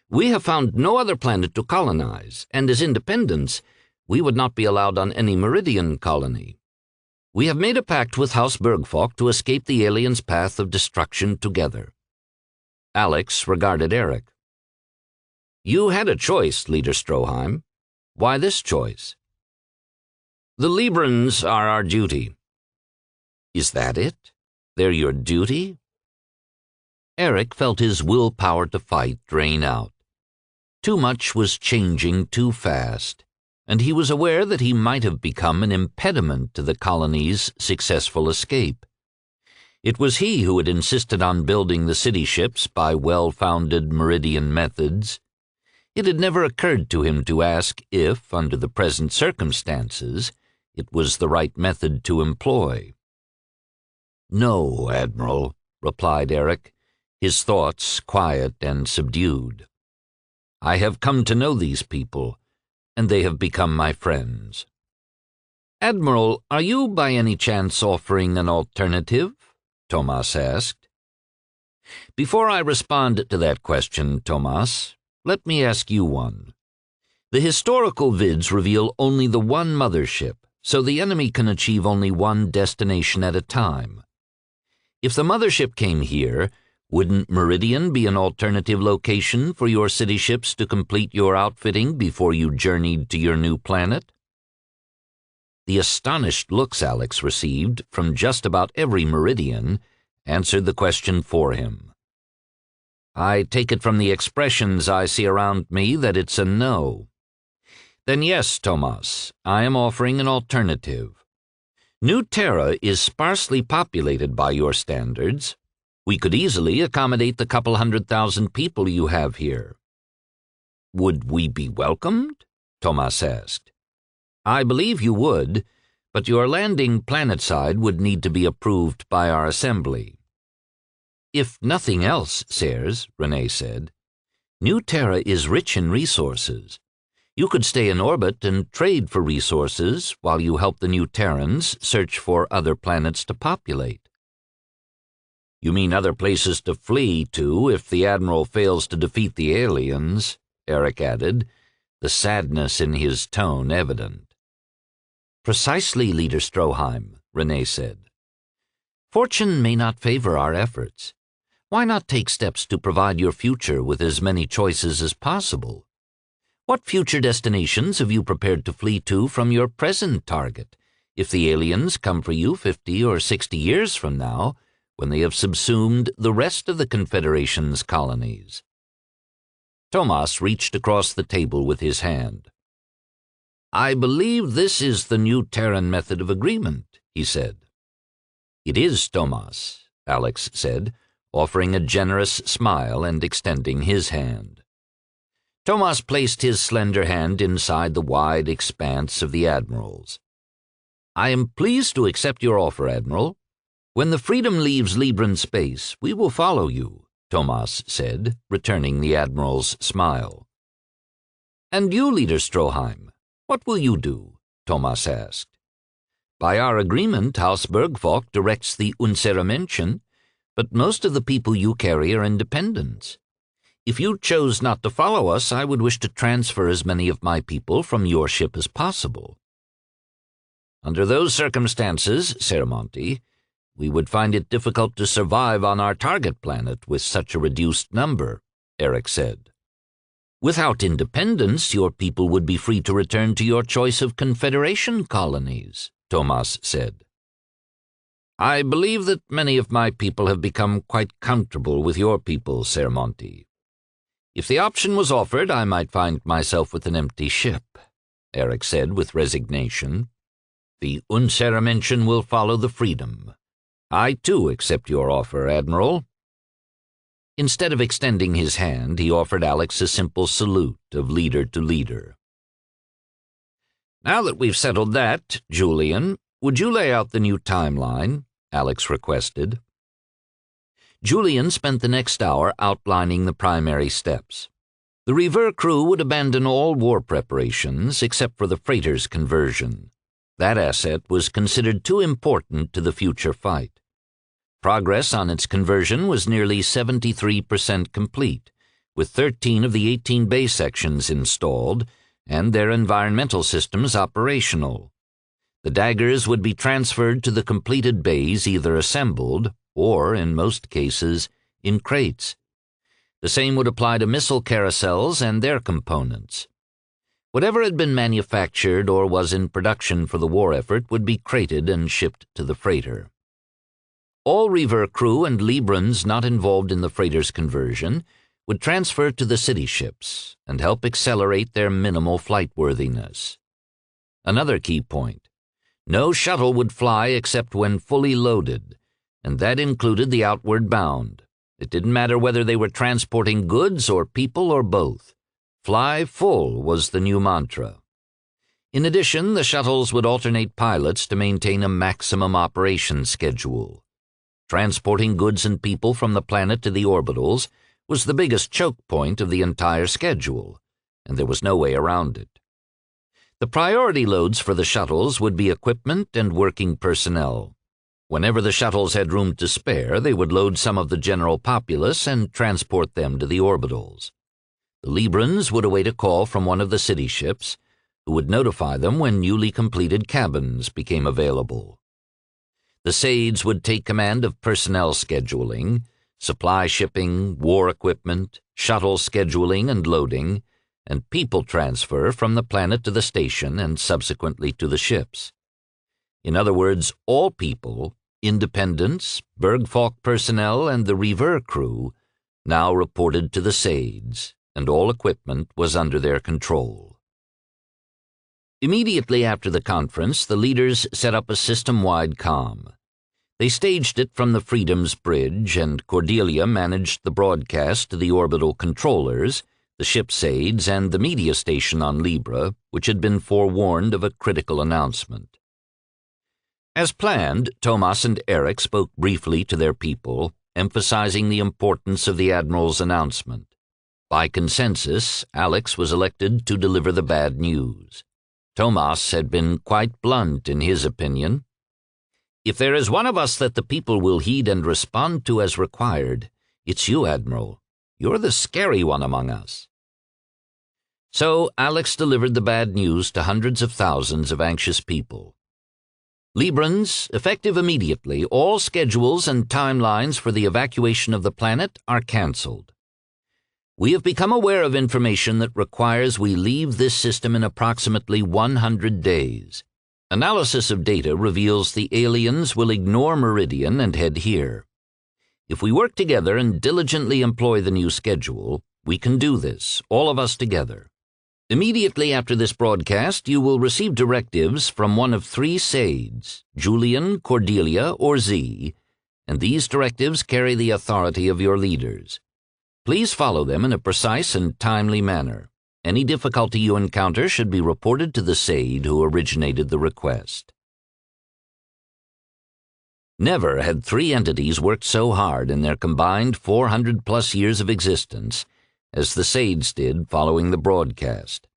We have found no other planet to colonize, and as independents, we would not be allowed on any Méridien colony. We have made a pact with House Bergfalk to escape the aliens' path of destruction together. Alex regarded Eric. You had a choice, Leader Stroheim. Why this choice? The Librans are our duty. Is that it? They're your duty? Eric felt his willpower to fight drain out. Too much was changing too fast, and he was aware that he might have become an impediment to the colony's successful escape. It was he who had insisted on building the city ships by well-founded Méridien methods. It had never occurred to him to ask if, under the present circumstances, it was the right method to employ. No, Admiral, replied Eric, his thoughts quiet and subdued. I have come to know these people, and they have become my friends. Admiral, are you by any chance offering an alternative? Tomas asked. Before I respond to that question, Tomas, let me ask you one. The historical vids reveal only the one mothership, so the enemy can achieve only one destination at a time. If the mothership came here, wouldn't Méridien be an alternative location for your city ships to complete your outfitting before you journeyed to your new planet? The astonished looks Alex received from just about every Méridien answered the question for him. I take it from the expressions I see around me that it's a no. Then yes, Tomas, I am offering an alternative. New Terra is sparsely populated by your standards. We could easily accommodate the couple 100,000 people you have here. Would we be welcomed? Tomas asked. I believe you would, but your landing planetside would need to be approved by our assembly. If nothing else, sirs, Renee said, New Terra is rich in resources. You could stay in orbit and trade for resources while you help the New Terrans search for other planets to populate. You mean other places to flee to if the Admiral fails to defeat the aliens, Eric added, the sadness in his tone evident. Precisely, Leader Stroheim, Renee said. Fortune may not favor our efforts. Why not take steps to provide your future with as many choices as possible? What future destinations have you prepared to flee to from your present target, if the aliens come for you 50 or 60 years from now, when they have subsumed the rest of the Confederation's colonies? Tomas reached across the table with his hand. "I believe this is the new Terran method of agreement," he said. "It is, Tomas," Alex said, offering a generous smile and extending his hand. Tomas placed his slender hand inside the wide expanse of the Admiral's. "I am pleased to accept your offer, Admiral. When the Freedom leaves Libran space, we will follow you," Tomas said, returning the Admiral's smile. "And you, Leader Stroheim, what will you do?" Tomas asked. "By our agreement, House Bergfolk directs the unwelcoming, but most of the people you carry are independents. If you chose not to follow us, I would wish to transfer as many of my people from your ship as possible." "Under those circumstances, Seramonti, we would find it difficult to survive on our target planet with such a reduced number," Eric said. "Without independence, your people would be free to return to your choice of Confederation colonies," Tomas said. "I believe that many of my people have become quite comfortable with your people, Seramonti. If the option was offered, I might find myself with an empty ship," Eric said with resignation. "The unwelcoming will follow the Freedom. I, too, accept your offer, Admiral." Instead of extending his hand, he offered Alex a simple salute of leader to leader. "Now that we've settled that, Julian, would you lay out the new timeline?" Alex requested. Julian spent the next hour outlining the primary steps. The Reaver crew would abandon all war preparations except for the freighter's conversion. That asset was considered too important to the future fight. Progress on its conversion was nearly 73% complete, with 13 of the 18 bay sections installed and their environmental systems operational. The daggers would be transferred to the completed bays either assembled or, in most cases, in crates. The same would apply to missile carousels and their components. Whatever had been manufactured or was in production for the war effort would be crated and shipped to the freighter. All Reaver crew and Librans not involved in the freighter's conversion would transfer to the city ships and help accelerate their minimal flightworthiness. Another key point: no shuttle would fly except when fully loaded, and that included the outward bound. It didn't matter whether they were transporting goods or people or both. Fly full was the new mantra. In addition, the shuttles would alternate pilots to maintain a maximum operation schedule. Transporting goods and people from the planet to the orbitals was the biggest choke point of the entire schedule, and there was no way around it. The priority loads for the shuttles would be equipment and working personnel. Whenever the shuttles had room to spare, they would load some of the general populace and transport them to the orbitals. The Librans would await a call from one of the city ships, who would notify them when newly completed cabins became available. The Sades would take command of personnel scheduling, supply shipping, war equipment, shuttle scheduling and loading, and people transfer from the planet to the station and subsequently to the ships. In other words, all people, independents, Bergfolk personnel, and the Reaver crew now reported to the Sades, and all equipment was under their control. Immediately after the conference, the leaders set up a system-wide comm. They staged it from the Freedom's bridge, and Cordelia managed the broadcast to the orbital controllers, the ship Sades, and the media station on Libre, which had been forewarned of a critical announcement. As planned, Tomas and Eric spoke briefly to their people, emphasizing the importance of the Admiral's announcement. By consensus, Alex was elected to deliver the bad news. Tomas had been quite blunt in his opinion. "If there is one of us that the people will heed and respond to as required, it's you, Admiral. You're the scary one among us." So Alex delivered the bad news to hundreds of thousands of anxious people. "Librans, effective immediately, all schedules and timelines for the evacuation of the planet are cancelled. We have become aware of information that requires we leave this system in approximately 100 days. Analysis of data reveals the aliens will ignore Méridien and head here. If we work together and diligently employ the new schedule, We can do this, all of us together. Immediately after this broadcast, you will receive directives from one of 3 Sades, Julian, Cordelia, or Z, and these directives carry the authority of your leaders. Please follow them in a precise and timely manner. Any difficulty you encounter should be reported to the Sade who originated the request. Never had 3 entities worked so hard in their combined 400-plus years of existence as the Sades did following the broadcast.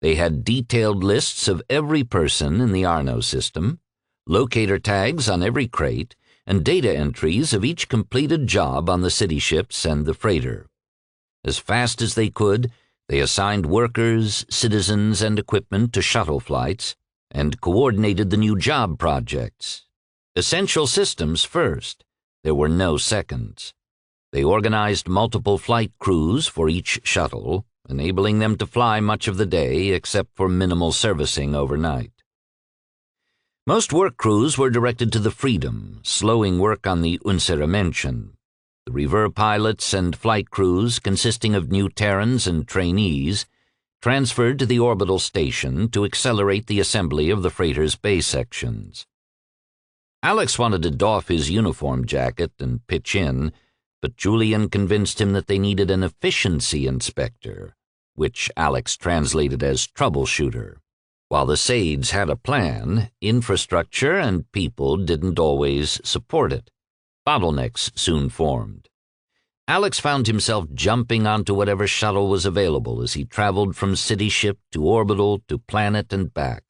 They had detailed lists of every person in the Arno system, locator tags on every crate, and data entries of each completed job on the city ships and the freighter. As fast as they could, they assigned workers, citizens, and equipment to shuttle flights and coordinated the new job projects. Essential systems first. There were no seconds. They organized multiple flight crews for each shuttle, enabling them to fly much of the day except for minimal servicing overnight. Most work crews were directed to the Freedom, slowing work on the unwelcoming. The rever pilots and flight crews, consisting of new Terrans and trainees, transferred to the orbital station to accelerate the assembly of the freighter's base sections. Alex wanted to doff his uniform jacket and pitch in, but Julian convinced him that they needed an efficiency inspector, which Alex translated as troubleshooter. While the Sades had a plan, infrastructure and people didn't always support it. Bottlenecks soon formed. Alex found himself jumping onto whatever shuttle was available as he traveled from city ship to orbital to planet and back.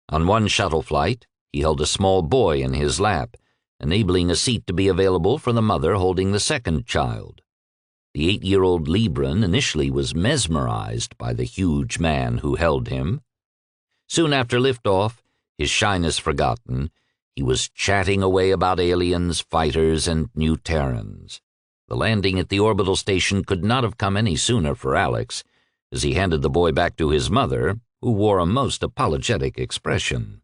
On one shuttle flight, he held a small boy in his lap, enabling a seat to be available for the mother holding the second child. The 8-year-old Libre initially was mesmerized by the huge man who held him. Soon after liftoff, his shyness forgotten, he was chatting away about aliens, fighters, and new Terrans. The landing at the orbital station could not have come any sooner for Alex, as he handed the boy back to his mother, who wore a most apologetic expression.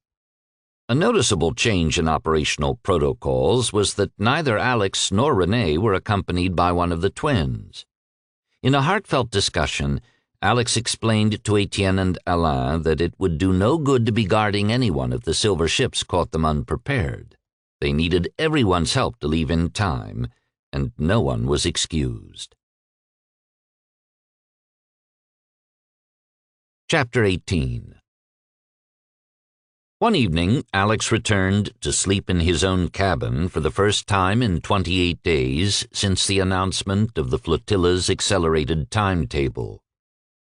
A noticeable change in operational protocols was that neither Alex nor Renee were accompanied by one of the twins. In a heartfelt discussion, Alex explained to Etienne and Alain that it would do no good to be guarding anyone if the silver ships caught them unprepared. They needed everyone's help to leave in time, and no one was excused. Chapter 18. One evening, Alex returned to sleep in his own cabin for the first time in 28 days since the announcement of the flotilla's accelerated timetable.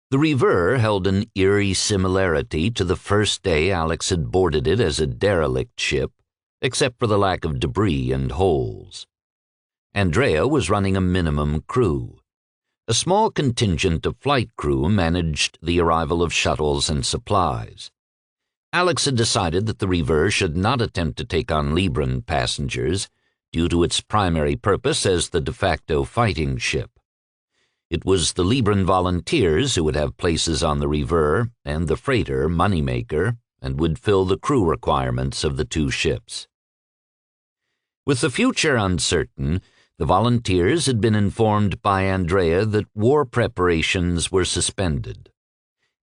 The rever held an eerie similarity to the first day Alex had boarded it as a derelict ship, except for the lack of debris and holes. Andrea was running a minimum crew. A small contingent of flight crew managed the arrival of shuttles and supplies. Alex had decided that the rever should not attempt to take on Libran passengers due to its primary purpose as the de facto fighting ship. It was the Libran volunteers who would have places on the rever and the freighter Moneymaker and would fill the crew requirements of the 2 ships. With the future uncertain, the volunteers had been informed by Andrea that war preparations were suspended.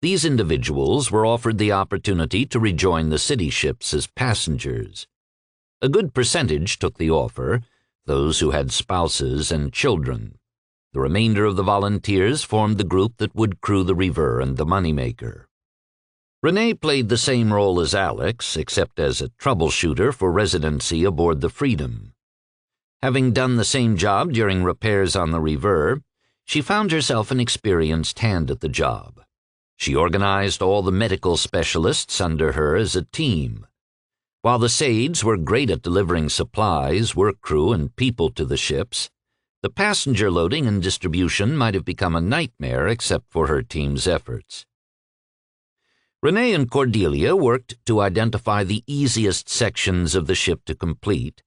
These individuals were offered the opportunity to rejoin the city ships as passengers. A good percentage took the offer, those who had spouses and children. The remainder of the volunteers formed the group that would crew the rever and the Moneymaker. Renee played the same role as Alex, except as a troubleshooter for residency aboard the Freedom. Having done the same job during repairs on the rever, she found herself an experienced hand at the job. She organized all the medical specialists under her as a team. While the Sades were great at delivering supplies, work crew, and people to the ships, the passenger loading and distribution might have become a nightmare except for her team's efforts. Renee and Cordelia worked to identify the easiest sections of the ship to complete,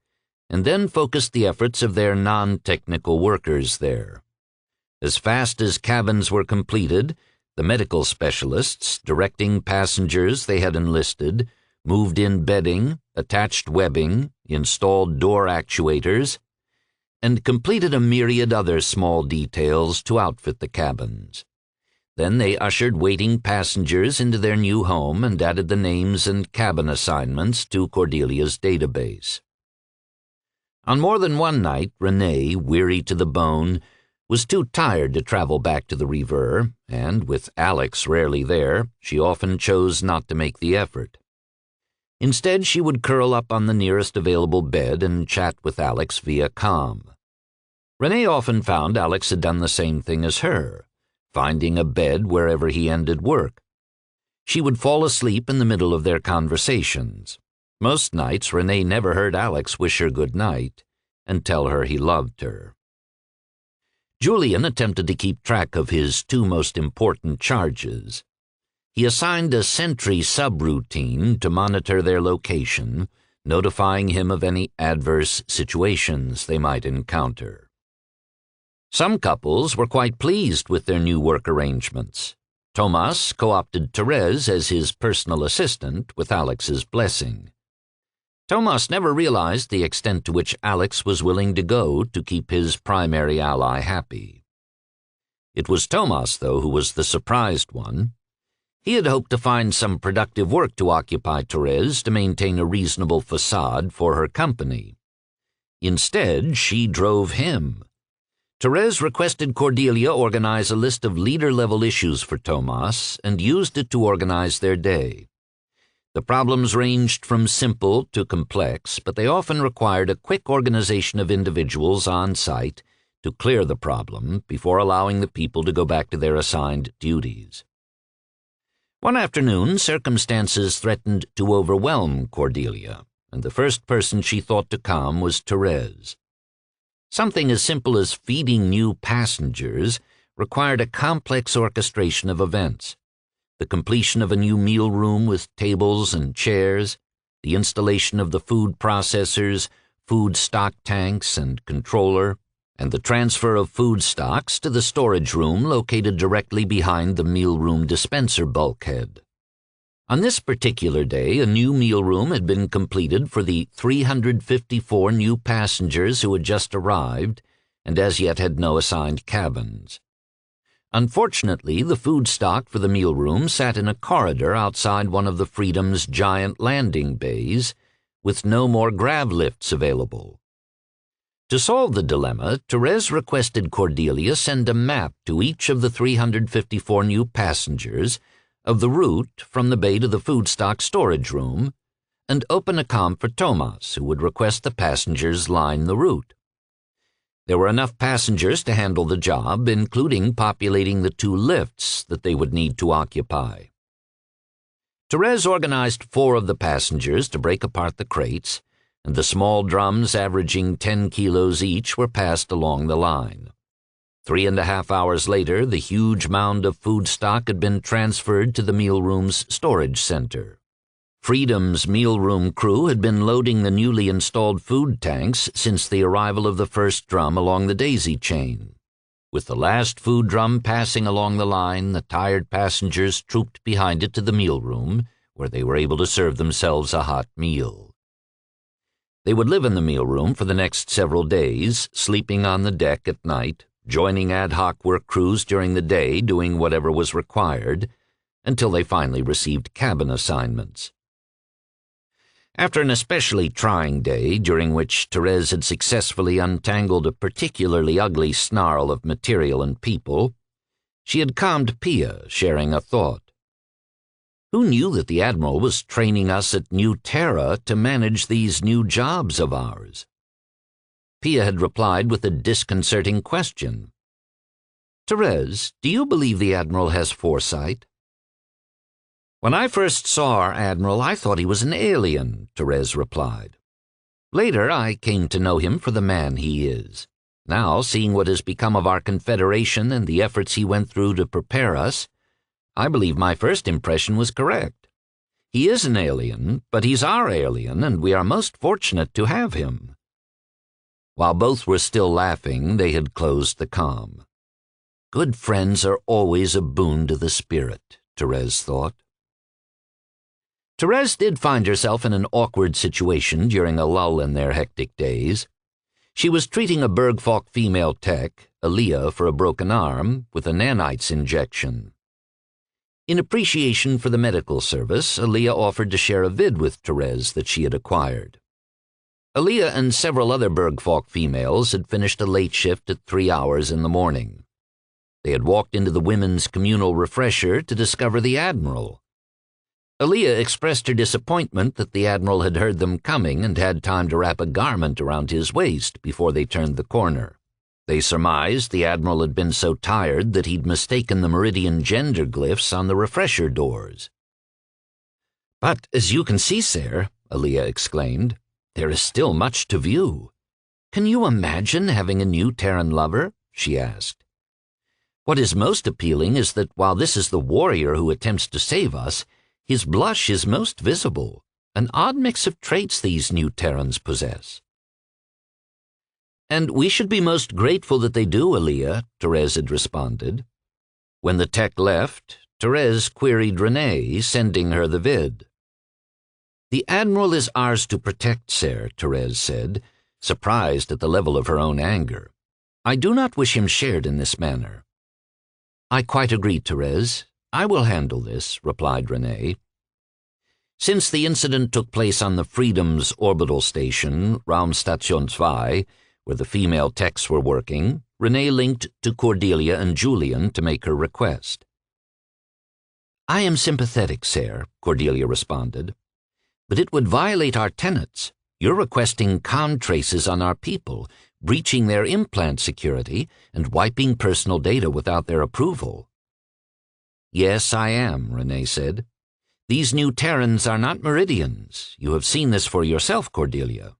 and then focused the efforts of their non-technical workers there. As fast as cabins were completed, the medical specialists, directing passengers they had enlisted, moved in bedding, attached webbing, installed door actuators. and completed a myriad other small details to outfit the cabins. Then they ushered waiting passengers into their new home and added the names and cabin assignments to Cordelia's database. On more than one night, Renee, weary to the bone, was too tired to travel back to the River, and, with Alex rarely there, she often chose not to make the effort. Instead, she would curl up on the nearest available bed and chat with Alex via comm. Renee often found Alex had done the same thing as her, finding a bed wherever he ended work. She would fall asleep in the middle of their conversations. Most nights, Renee never heard Alex wish her good night and tell her he loved her. Julian attempted to keep track of his two most important charges. He assigned a sentry subroutine to monitor their location, notifying him of any adverse situations they might encounter. Some couples were quite pleased with their new work arrangements. Tomas co-opted Therese as his personal assistant with Alex's blessing. Tomas never realized the extent to which Alex was willing to go to keep his primary ally happy. It was Tomas, though, who was the surprised one. He had hoped to find some productive work to occupy Therese to maintain a reasonable facade for her company. Instead, she drove him. Therese requested Cordelia organize a list of leader-level issues for Tomas and used it to organize their day. The problems ranged from simple to complex, but they often required a quick organization of individuals on site to clear the problem before allowing the people to go back to their assigned duties. One afternoon, circumstances threatened to overwhelm Cordelia, and the first person she thought to calm was Therese. Something as simple as feeding new passengers required a complex orchestration of events. The completion of a new meal room with tables and chairs, the installation of the food processors, food stock tanks and controller, and the transfer of food stocks to the storage room located directly behind the mealroom dispenser bulkhead. On this particular day, a new mealroom had been completed for the 354 new passengers who had just arrived and as yet had no assigned cabins. Unfortunately, the food stock for the mealroom sat in a corridor outside one of the Freedom's giant landing bays, with no more grab lifts available. To solve the dilemma, Therese requested Cordelia send a map to each of the 354 new passengers of the route from the bay to the food stock storage room, and open a comm for Tomas, who would request the passengers line the route. There were enough passengers to handle the job, including populating the 2 lifts that they would need to occupy. Therese organized 4 of the passengers to break apart the crates, and the small drums averaging 10 kilos each were passed along the line. 3.5 hours later, the huge mound of food stock had been transferred to the mealroom's storage center. Freedom's mealroom crew had been loading the newly installed food tanks since the arrival of the first drum along the daisy chain. With the last food drum passing along the line, the tired passengers trooped behind it to the mealroom, where they were able to serve themselves a hot meal. They would live in the mealroom for the next several days, sleeping on the deck at night, joining ad hoc work crews during the day doing whatever was required, until they finally received cabin assignments. After an especially trying day, during which Therese had successfully untangled a particularly ugly snarl of material and people, she had calmed Pia, sharing a thought. Who knew that the Admiral was training us at New Terra to manage these new jobs of ours? Pia had replied with a disconcerting question. Therese, do you believe the Admiral has foresight? When I first saw our Admiral, I thought he was an alien, Therese replied. Later, I came to know him for the man he is. Now, seeing what has become of our Confederation and the efforts he went through to prepare us, I believe my first impression was correct. He is an alien, but he's our alien, and we are most fortunate to have him. While both were still laughing, they had closed the comm. Good friends are always a boon to the spirit, Therese thought. Therese did find herself in an awkward situation during a lull in their hectic days. She was treating a Bergfalk female tech, Aaliyah, for a broken arm with a nanites injection. In appreciation for the medical service, Aaliyah offered to share a vid with Therese that she had acquired. Aaliyah and several other Bergfalk females had finished a late shift at 3 hours in the morning. They had walked into the women's communal refresher to discover the Admiral. Aaliyah expressed her disappointment that the Admiral had heard them coming and had time to wrap a garment around his waist before they turned the corner. They surmised the Admiral had been so tired that he'd mistaken the Méridien gender glyphs on the refresher doors. "But, as you can see, sir," Aaliyah exclaimed, "there is still much to view. Can you imagine having a new Terran lover?" she asked. "What is most appealing is that while this is the warrior who attempts to save us, his blush is most visible, an odd mix of traits these new Terrans possess." "And we should be most grateful that they do, Aaliyah," Therese had responded. When the tech left, Therese queried Renee, sending her the vid. "The Admiral is ours to protect, sir," Therese said, surprised at the level of her own anger. "I do not wish him shared in this manner." "I quite agree, Therese. I will handle this," replied Renee. Since the incident took place on the Freedom's orbital station, Raumstation 2, where the female techs were working, Renee linked to Cordelia and Julian to make her request. "I am sympathetic, sir," Cordelia responded. "But it would violate our tenets. You're requesting con traces on our people, breaching their implant security, and wiping personal data without their approval." "Yes, I am," Renee said. "These new Terrans are not Meridians. You have seen this for yourself, Cordelia."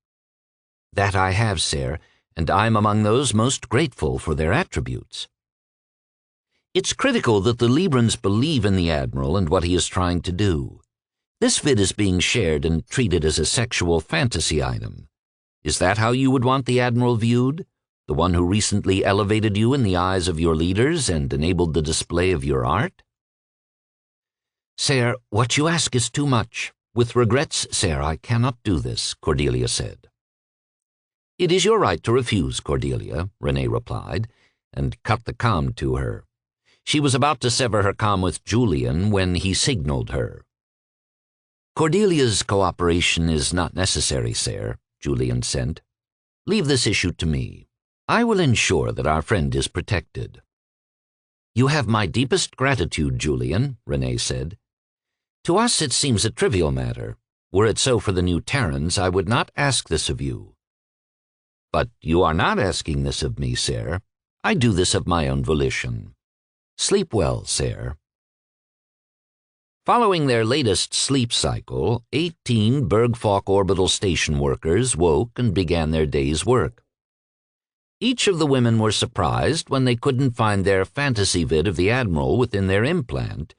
"That I have, sir, and I'm among those most grateful for their attributes." It's critical that the Librans believe in the Admiral and what he is trying to do. This vid is being shared and treated as a sexual fantasy item. Is that how you would want the Admiral viewed? The one who recently elevated you in the eyes of your leaders and enabled the display of your art? "Sir, what you ask is too much. With regrets, sir, I cannot do this," Cordelia said. "It is your right to refuse, Cordelia," Renee replied, and cut the comm to her. She was about to sever her comm with Julian when he signaled her. "Cordelia's cooperation is not necessary, sir," Julian sent. "Leave this issue to me. I will ensure that our friend is protected." "You have my deepest gratitude, Julian," Renee said. "To us it seems a trivial matter. Were it so for the new Terrans, I would not ask this of you." "But you are not asking this of me, sir. I do this of my own volition. Sleep well, sir." Following their latest sleep cycle, 18 Bergfalk orbital station workers woke and began their day's work. Each of the women were surprised when they couldn't find their fantasy vid of the Admiral within their implant,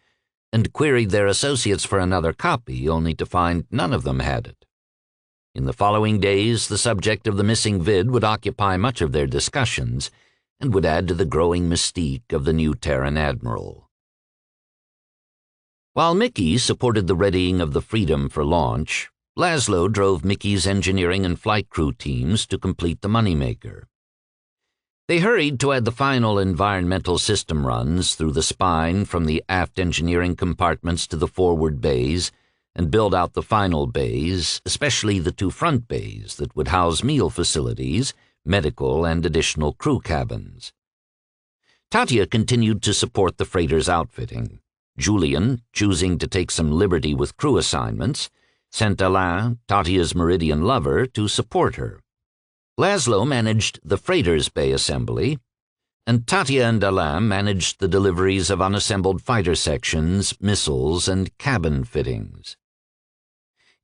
and queried their associates for another copy, only to find none of them had it. In the following days, the subject of the missing vid would occupy much of their discussions, and would add to the growing mystique of the new Terran Admiral. While Mickey supported the readying of the Freedom for launch, Laszlo drove Mickey's engineering and flight crew teams to complete the moneymaker. They hurried to add the final environmental system runs through the spine from the aft engineering compartments to the forward bays, and build out the final bays, especially the 2 front bays that would house meal facilities, medical, and additional crew cabins. Tatia continued to support the freighter's outfitting. Julian, choosing to take some liberty with crew assignments, sent Alain, Tatia's Méridien lover, to support her. Laszlo managed the freighter's bay assembly, and Tatia and Alain managed the deliveries of unassembled fighter sections, missiles, and cabin fittings.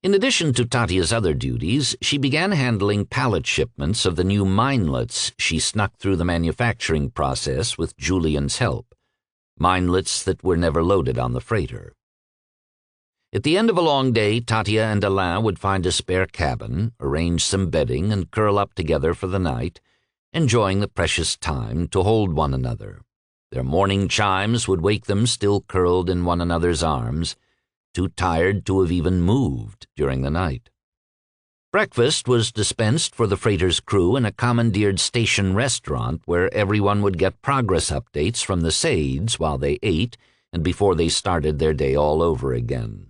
In addition to Tatia's other duties, she began handling pallet shipments of the new minelets she snuck through the manufacturing process with Julian's help, minelets that were never loaded on the freighter. At the end of a long day, Tatia and Alain would find a spare cabin, arrange some bedding, and curl up together for the night, enjoying the precious time to hold one another. Their morning chimes would wake them still curled in one another's arms, too tired to have even moved during the night. Breakfast was dispensed for the freighter's crew in a commandeered station restaurant where everyone would get progress updates from the Sades while they ate and before they started their day all over again.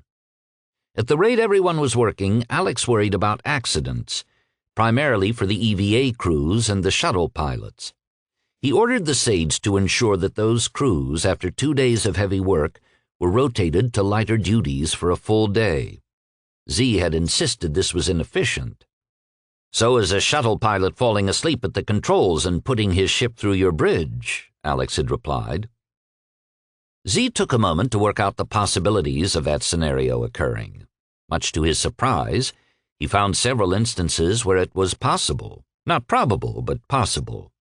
At the rate everyone was working, Alex worried about accidents, primarily for the EVA crews and the shuttle pilots. He ordered the Sades to ensure that those crews, after 2 days of heavy work, were rotated to lighter duties for a full day. Z had insisted this was inefficient. "So is a shuttle pilot falling asleep at the controls and putting his ship through your bridge," Alex had replied. Z took a moment to work out the possibilities of that scenario occurring. Much to his surprise, he found several instances where it was possible. Not probable, but possible.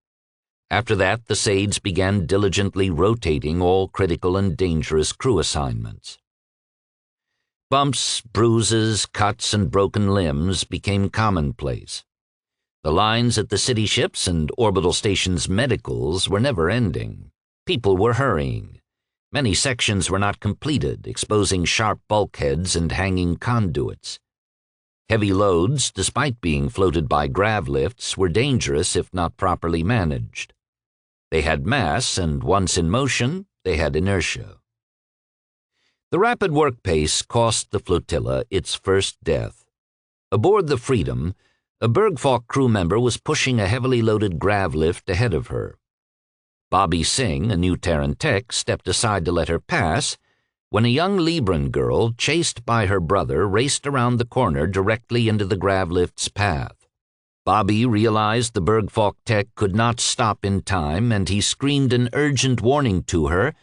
After that, the Sades began diligently rotating all critical and dangerous crew assignments. Bumps, bruises, cuts, and broken limbs became commonplace. The lines at the city ships and orbital stations' medicals were never ending. People were hurrying. Many sections were not completed, exposing sharp bulkheads and hanging conduits. Heavy loads, despite being floated by grav lifts, were dangerous if not properly managed. They had mass, and once in motion, they had inertia. The rapid work pace cost the flotilla its first death. Aboard the Freedom, a Bergfalk crew member was pushing a heavily loaded grav lift ahead of her. Bobby Singh, a new Terran tech, stepped aside to let her pass when a young Libran girl, chased by her brother, raced around the corner directly into the grav lift's path. Bobby realized the Bergfalk tech could not stop in time, and he screamed an urgent warning to her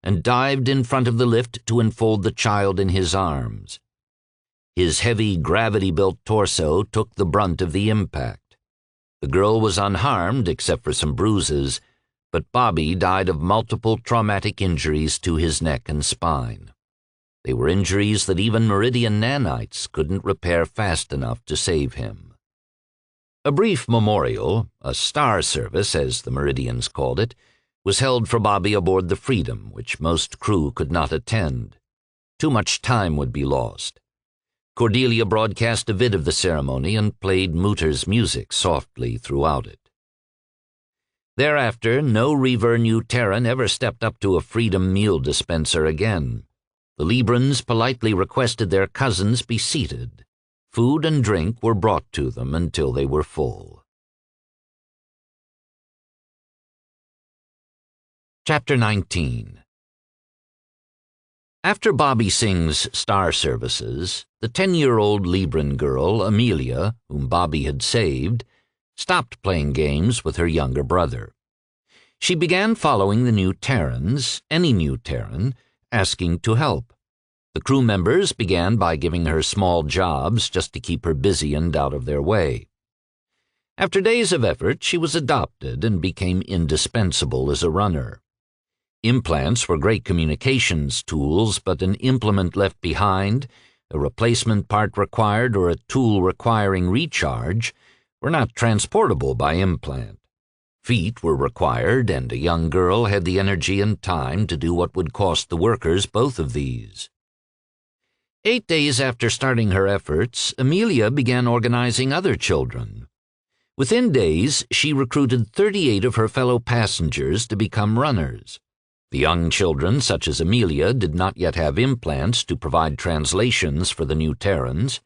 and dived in front of the lift to enfold the child in his arms. His heavy, gravity-built torso took the brunt of the impact. The girl was unharmed except for some bruises, but Bobby died of multiple traumatic injuries to his neck and spine. They were injuries that even Méridien nanites couldn't repair fast enough to save him. A brief memorial, a star service as the Meridians called it, was held for Bobby aboard the Freedom, which most crew could not attend. Too much time would be lost. Cordelia broadcast a vid of the ceremony and played Muter's music softly throughout it. Thereafter, no Reaver New Terran ever stepped up to a Freedom meal dispenser again. The Librans politely requested their cousins be seated. Food and drink were brought to them until they were full. Chapter 19. After Bobby Singh's star services, the 10-year-old Libran girl, Amelia, whom Bobby had saved, stopped playing games with her younger brother. She began following the new Terrans, any new Terran, asking to help. The crew members began by giving her small jobs just to keep her busy and out of their way. After days of effort, she was adopted and became indispensable as a runner. Implants were great communications tools, but an implement left behind, a replacement part required, or a tool requiring recharge were not transportable by implant. Feet were required, and a young girl had the energy and time to do what would cost the workers both of these. 8 days after starting her efforts, Amelia began organizing other children. Within days, she recruited 38 of her fellow passengers to become runners. The young children, such as Amelia, did not yet have implants to provide translations for the new Terrans,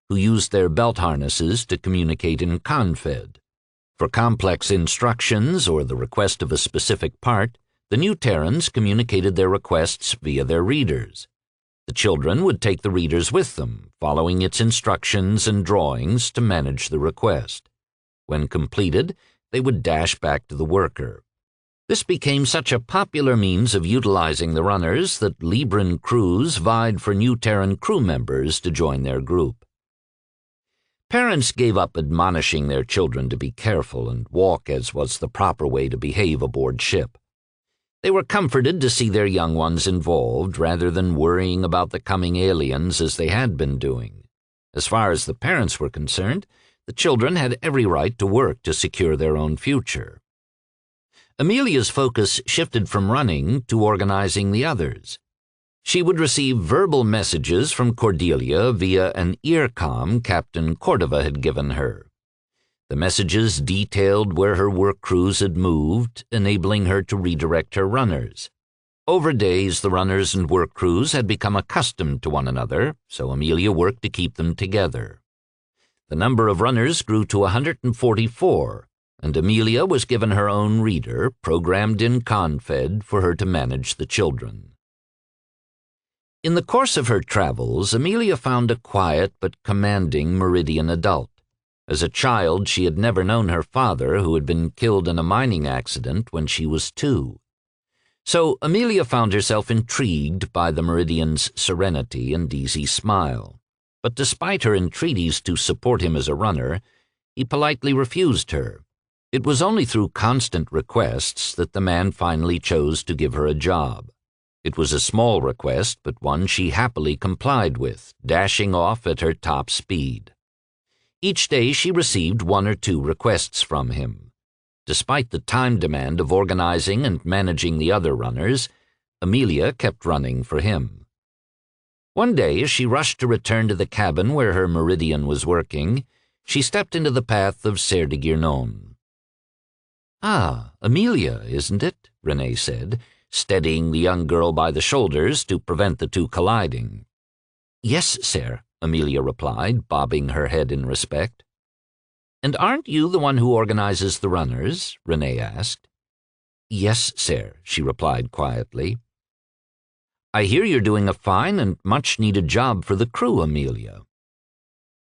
who used their belt harnesses to communicate in Confed. For complex instructions or the request of a specific part, the new Terrans communicated their requests via their readers. The children would take the readers with them, following its instructions and drawings to manage the request. When completed, they would dash back to the worker. This became such a popular means of utilizing the runners that Libran crews vied for new Terran crew members to join their group. Parents gave up admonishing their children to be careful and walk as was the proper way to behave aboard ship. They were comforted to see their young ones involved rather than worrying about the coming aliens as they had been doing. As far as the parents were concerned, the children had every right to work to secure their own future. Amelia's focus shifted from running to organizing the others. She would receive verbal messages from Cordelia via an earcom Captain Cordova had given her. The messages detailed where her work crews had moved, enabling her to redirect her runners. Over days, the runners and work crews had become accustomed to one another, so Amelia worked to keep them together. The number of runners grew to 144, and Amelia was given her own reader, programmed in Confed, for her to manage the children. In the course of her travels, Amelia found a quiet but commanding Meridian adult. As a child, she had never known her father, who had been killed in a mining accident when she was 2. So Amelia found herself intrigued by the Meridian's serenity and easy smile. But despite her entreaties to support him as a runner, he politely refused her. It was only through constant requests that the man finally chose to give her a job. It was a small request, but one she happily complied with, dashing off at her top speed. Each day she received 1 or 2 requests from him. Despite the time demand of organizing and managing the other runners, Amelia kept running for him. One day, as she rushed to return to the cabin where her Meridian was working, she stepped into the path of Ser de Guernon. "Ah, Amelia, isn't it?" Renee said, steadying the young girl by the shoulders to prevent the two colliding. "Yes, sir," Amelia replied, bobbing her head in respect. "And aren't you the one who organizes the runners?" Renee asked. "Yes, sir," she replied quietly. "I hear you're doing a fine and much-needed job for the crew, Amelia."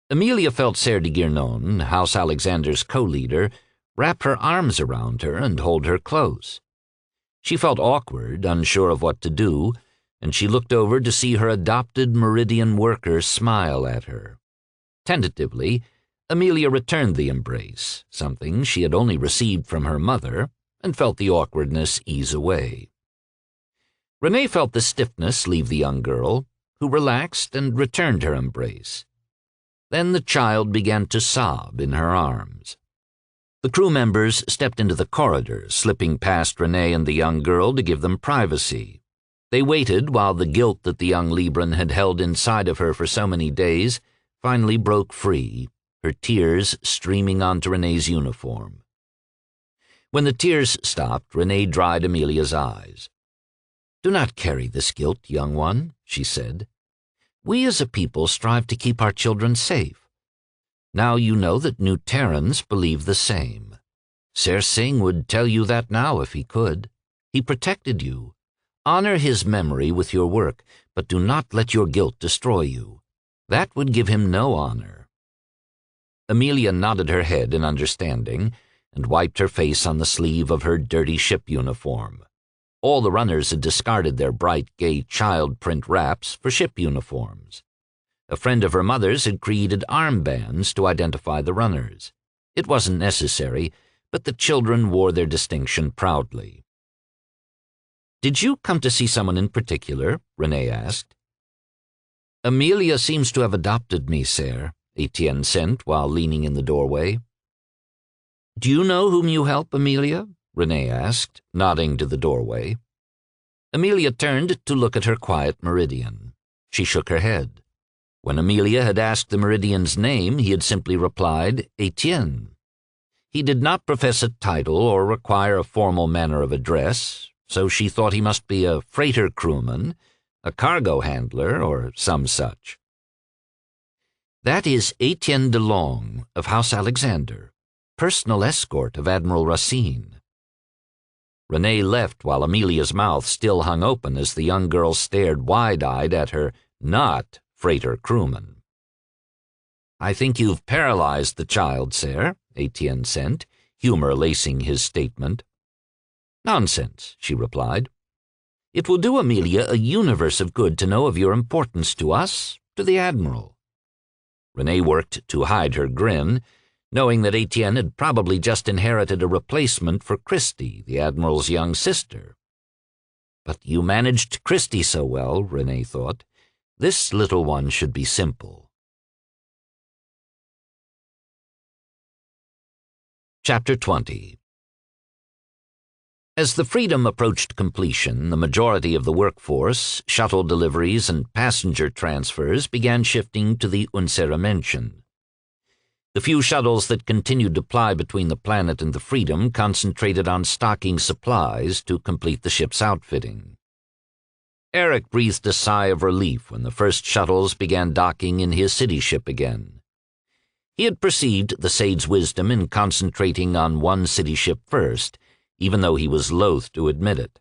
Amelia felt Ser de Guernon, House Alexander's co-leader, wrap her arms around her and hold her close. She felt awkward, unsure of what to do, and she looked over to see her adopted Meridian worker smile at her. Tentatively, Amelia returned the embrace, something she had only received from her mother, and felt the awkwardness ease away. Renee felt the stiffness leave the young girl, who relaxed and returned her embrace. Then the child began to sob in her arms. The crew members stepped into the corridor, slipping past Renee and the young girl to give them privacy. They waited while the guilt that the young Libran had held inside of her for so many days finally broke free, her tears streaming onto Renee's uniform. When the tears stopped, Renee dried Amelia's eyes. "Do not carry this guilt, young one," she said. "We as a people strive to keep our children safe. Now you know that New Terrans believe the same. Ser Singh would tell you that now if he could. He protected you. Honor his memory with your work, but do not let your guilt destroy you. That would give him no honor." Amelia nodded her head in understanding and wiped her face on the sleeve of her dirty ship uniform. All the runners had discarded their bright, gay child print wraps for ship uniforms. A friend of her mother's had created armbands to identify the runners. It wasn't necessary, but the children wore their distinction proudly. "Did you come to see someone in particular?" Renee asked. "Amelia seems to have adopted me, sir," Etienne said while leaning in the doorway. "Do you know whom you help, Amelia?" Renee asked, nodding to the doorway. Amelia turned to look at her quiet Meridian. She shook her head. When Amelia had asked the Meridian's name, he had simply replied, "Etienne." He did not profess a title or require a formal manner of address, so she thought he must be a freighter crewman, a cargo handler, or some such. "That is Etienne de Long, of House Alexander, personal escort of Admiral Racine." Renee left while Amelia's mouth still hung open as the young girl stared wide-eyed at her not freighter crewman. "I think you've paralyzed the child, sir," Etienne said, humor lacing his statement. "Nonsense," she replied. "It will do Amelia a universe of good to know of your importance to us, to the Admiral." Renee worked to hide her grin, knowing that Etienne had probably just inherited a replacement for Christy, the Admiral's young sister. But you managed Christy so well, Renee thought. This little one should be simple. Chapter 20 As the Freedom approached completion, the majority of the workforce, shuttle deliveries, and passenger transfers began shifting to the unwelcoming. The few shuttles that continued to ply between the planet and the Freedom concentrated on stocking supplies to complete the ship's outfitting. Eric breathed a sigh of relief when the first shuttles began docking in his city ship again. He had perceived the Sade's wisdom in concentrating on one city ship first, even though he was loath to admit it.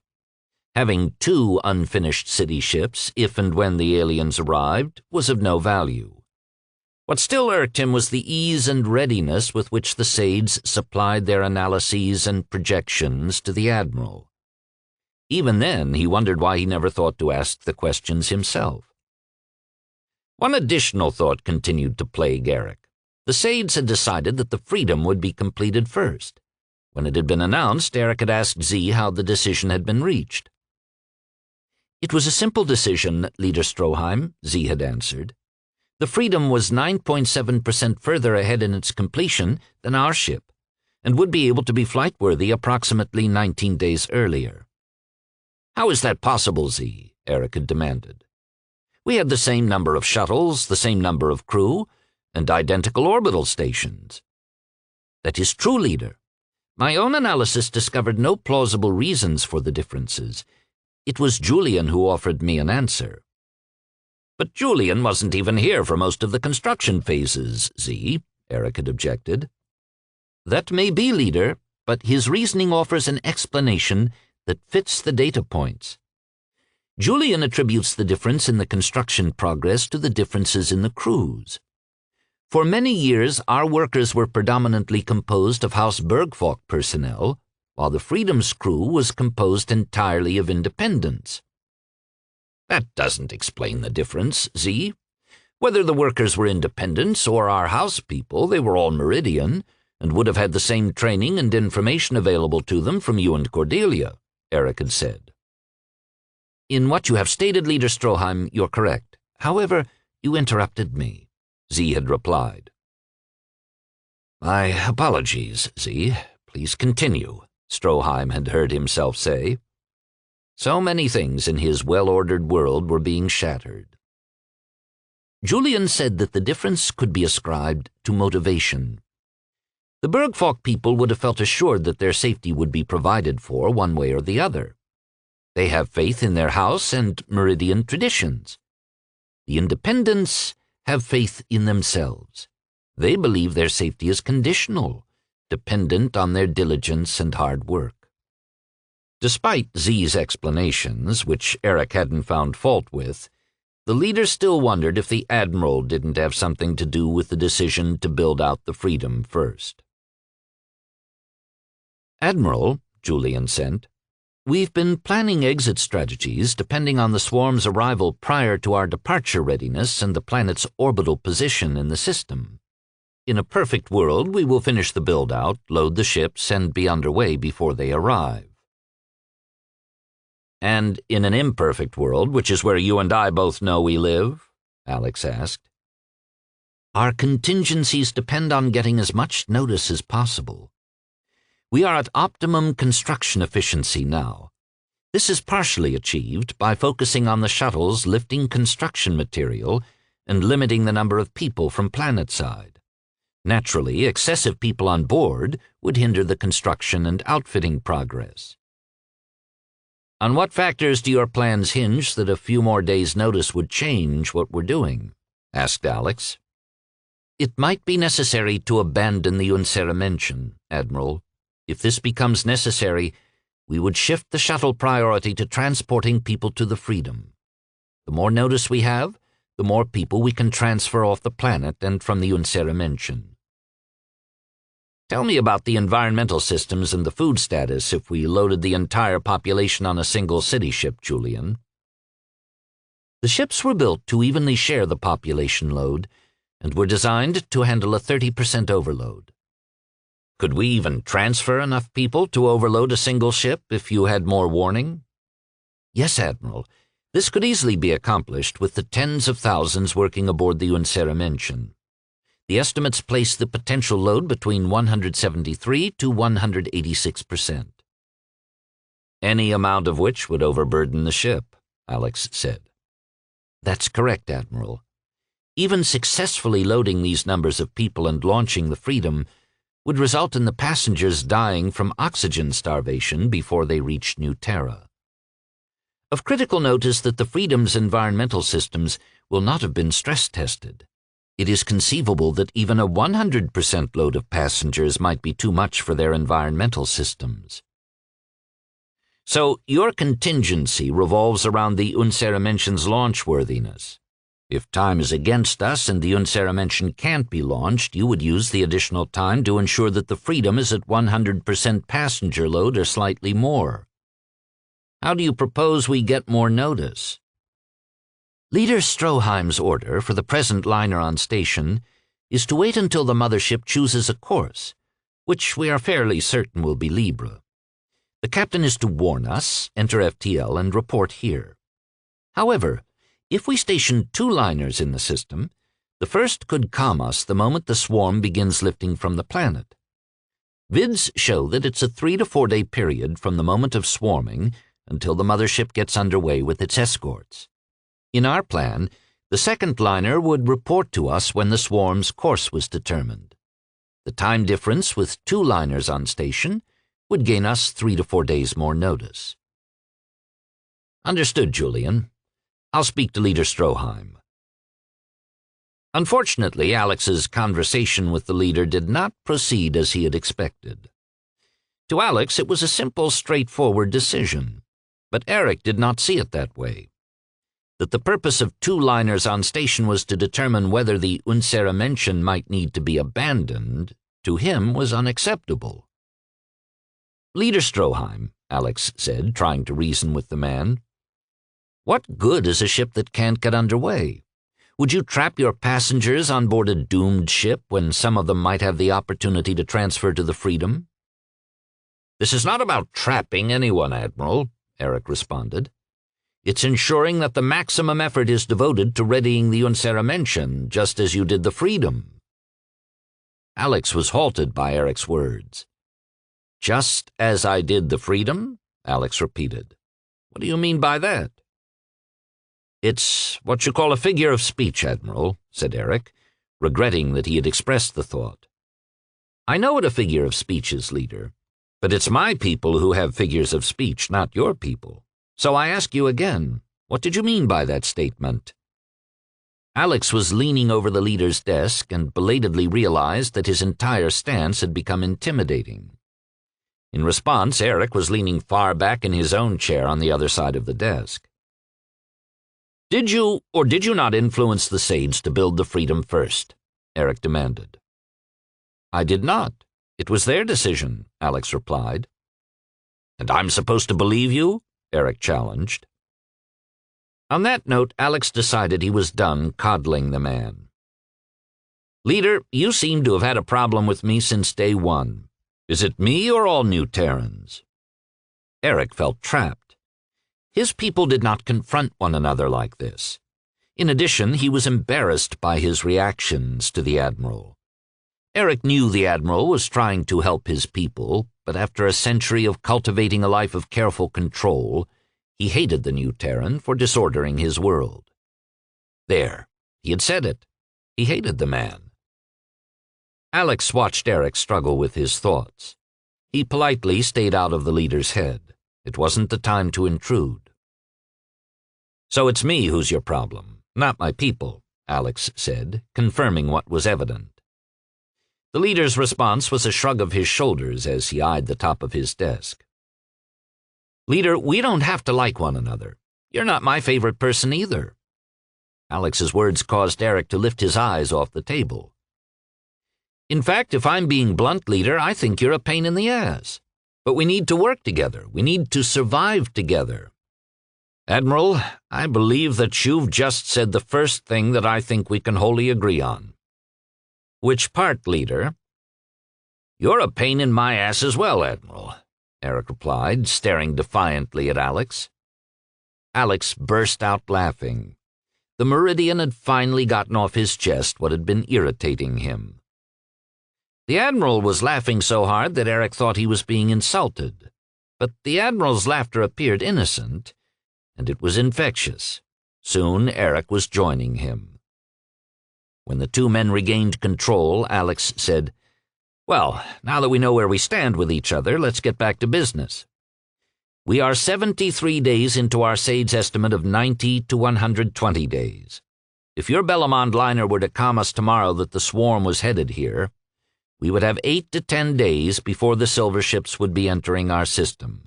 Having two unfinished city ships, if and when the aliens arrived, was of no value. What still irked him was the ease and readiness with which the Sades supplied their analyses and projections to the Admiral. Even then, he wondered why he never thought to ask the questions himself. One additional thought continued to plague Eric. The Sades had decided that the Freedom would be completed first. When it had been announced, Eric had asked Z how the decision had been reached. "It was a simple decision, Leader Stroheim," Z had answered. "The Freedom was 9.7% further ahead in its completion than our ship, and would be able to be flight-worthy approximately 19 days earlier." "How is that possible, Z?" Eric had demanded. "We had the same number of shuttles, the same number of crew, and identical orbital stations." "That is true, Leader. My own analysis discovered no plausible reasons for the differences. It was Julian who offered me an answer." "But Julian wasn't even here for most of the construction phases, Z," Eric had objected. "That may be, Leader, but his reasoning offers an explanation that fits the data points. Julian attributes the difference in the construction progress to the differences in the crews. For many years, our workers were predominantly composed of House Bergfalk personnel, while the Freedom's crew was composed entirely of independents." "That doesn't explain the difference, Z. Whether the workers were independents or our house people, they were all Meridian, and would have had the same training and information available to them from you and Cordelia," Eric had said. "In what you have stated, Leader Stroheim, you're correct. However, you interrupted me," Z had replied. "My apologies, Z. Please continue," Stroheim had heard himself say. So many things in his well-ordered world were being shattered. Julian said that the difference could be ascribed to motivation. The Bergfalk people would have felt assured that their safety would be provided for one way or the other. They have faith in their house and Meridian traditions. The independents have faith in themselves. They believe their safety is conditional, dependent on their diligence and hard work. Despite Z's explanations, which Eric hadn't found fault with, the leader still wondered if the Admiral didn't have something to do with the decision to build out the Freedom first. "Admiral," Julian sent, "we've been planning exit strategies depending on the swarm's arrival prior to our departure readiness and the planet's orbital position in the system. In a perfect world, we will finish the build-out, load the ships, and be underway before they arrive." "And in an imperfect world, which is where you and I both know we live?" Alex asked. "Our contingencies depend on getting as much notice as possible. We are at optimum construction efficiency now. This is partially achieved by focusing on the shuttles lifting construction material and limiting the number of people from planetside. Naturally, excessive people on board would hinder the construction and outfitting progress." "On what factors do your plans hinge that a few more days' notice would change what we're doing?" asked Alex. "It might be necessary to abandon the unwelcoming, Admiral. If this becomes necessary, we would shift the shuttle priority to transporting people to the Freedom. The more notice we have, the more people we can transfer off the planet and from the unwelcoming. Tell me about the environmental systems and the food status if we loaded the entire population on a single city ship, Julian." The ships were built to evenly share the population load and were designed to handle a 30% overload. "Could we even transfer enough people to overload a single ship if you had more warning?" "Yes, Admiral. This could easily be accomplished with the tens of thousands working aboard the unwelcoming. The estimates place the potential load between 173 to 186%. any amount of which would overburden the ship, Alex said. That's correct, Admiral. Even successfully loading these numbers of people and launching the Freedom would result in the passengers dying from oxygen starvation before they reached New Terra. Of critical note is that the Freedom's environmental systems will not have been stress-tested. It is conceivable that even a 100% load of passengers might be too much for their environmental systems. So your contingency revolves around the Unseramention's launch worthiness. If time is against us and the Unseramention can't be launched, you would use the additional time to ensure that the Freedom is at 100% passenger load or slightly more. How do you propose we get more notice? Leader Stroheim's order for the present liner on station is to wait until the mothership chooses a course, which we are fairly certain will be Libre. The captain is to warn us, enter FTL, and report here. However, if we station 2 liners in the system, the first could calm us the moment the swarm begins lifting from the planet. Vids show that it's a 3 to 4 day period from the moment of swarming until the mothership gets underway with its escorts. In our plan, the second liner would report to us when the swarm's course was determined. The time difference with 2 liners on station would gain us 3 to 4 days more notice. Understood, Julian. I'll speak to Leader Stroheim. Unfortunately, Alex's conversation with the leader did not proceed as he had expected. To Alex, it was a simple, straightforward decision, but Eric did not see it that way. That the purpose of 2 liners on station was to determine whether the Unseramention might need to be abandoned, to him was unacceptable. Leader Stroheim, Alex said, trying to reason with the man. What good is a ship that can't get underway? Would you trap your passengers on board a doomed ship when some of them might have the opportunity to transfer to the Freedom? This is not about trapping anyone, Admiral, Eric responded. It's ensuring that the maximum effort is devoted to readying the Unseramention, just as you did the Freedom. Alex was halted by Eric's words. Just as I did the Freedom? Alex repeated. What do you mean by that? It's what you call a figure of speech, Admiral, said Eric, regretting that he had expressed the thought. I know what a figure of speech is, Leader, but it's my people who have figures of speech, not your people. So I ask you again, what did you mean by that statement? Alex was leaning over the leader's desk and belatedly realized that his entire stance had become intimidating. In response, Eric was leaning far back in his own chair on the other side of the desk. Did you or did you not influence the Sage to build the Freedom first? Eric demanded. I did not. It was their decision, Alex replied. And I'm supposed to believe you? Eric challenged. On that note, Alex decided he was done coddling the man. Leader, you seem to have had a problem with me since day one. Is it me or all New Terrans? Eric felt trapped. His people did not confront one another like this. In addition, he was embarrassed by his reactions to the Admiral. Eric knew the Admiral was trying to help his people, but after a century of cultivating a life of careful control, he hated the New Terran for disordering his world. There, he had said it. He hated the man. Alex watched Eric struggle with his thoughts. He politely stayed out of the leader's head. It wasn't the time to intrude. So it's me who's your problem, not my people, Alex said, confirming what was evident. The leader's response was a shrug of his shoulders as he eyed the top of his desk. Leader, we don't have to like one another. You're not my favorite person either. Alex's words caused Eric to lift his eyes off the table. In fact, if I'm being blunt, Leader, I think you're a pain in the ass. But we need to work together. We need to survive together. Admiral, I believe that you've just said the first thing that I think we can wholly agree on. Which part, Leader? You're a pain in my ass as well, Admiral, Eric replied, staring defiantly at Alex. Alex burst out laughing. The Méridien had finally gotten off his chest what had been irritating him. The Admiral was laughing so hard that Eric thought he was being insulted, But the Admiral's laughter appeared innocent, and it was infectious. Soon Eric was joining him. When the two men regained control, Alex said, "Well, now that we know where we stand with each other, let's get back to business. We are 73 days into our SAID's estimate of 90 to 120 days. If your Bellamond liner were to calm us tomorrow that the swarm was headed here, we would have 8 to 10 days before the silver ships would be entering our system.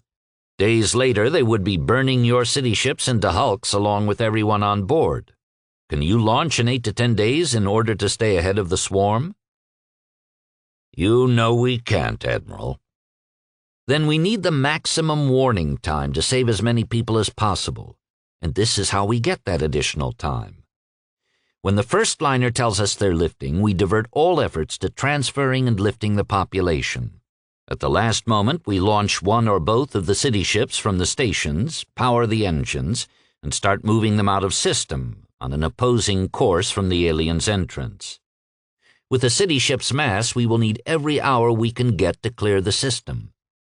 Days later, they would be burning your city ships into hulks along with everyone on board. Can you launch in 8 to 10 days in order to stay ahead of the swarm?" "You know we can't, Admiral." "Then we need the maximum warning time to save as many people as possible, and this is how we get that additional time. When the first liner tells us they're lifting, we divert all efforts to transferring and lifting the population. At the last moment, we launch one or both of the city ships from the stations, power the engines, and start moving them out of system on an opposing course from the aliens' entrance. With the city ship's mass, we will need every hour we can get to clear the system.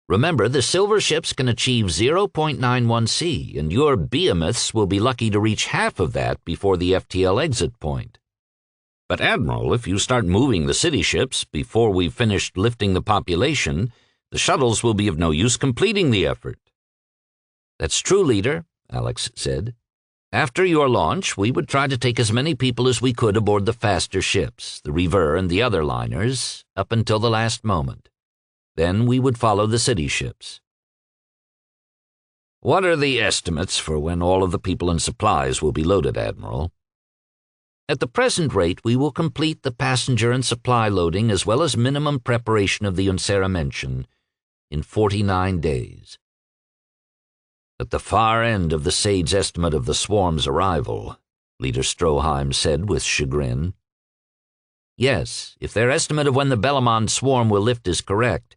Remember, the silver ships can achieve 0.91 C, and your behemoths will be lucky to reach half of that before the FTL exit point." "But, Admiral, if you start moving the city ships before we've finished lifting the population, the shuttles will be of no use completing the effort." "That's true, Leader," Alex said. "After your launch, we would try to take as many people as we could aboard the faster ships, the River and the other liners, up until the last moment. Then we would follow the city ships." "What are the estimates for when all of the people and supplies will be loaded, Admiral?" "At the present rate, we will complete the passenger and supply loading as well as minimum preparation of the unceremential in 49 days. "At the far end of the SAID's estimate of the swarm's arrival," Leader Stroheim said with chagrin. "Yes, if their estimate of when the Bellamond swarm will lift is correct,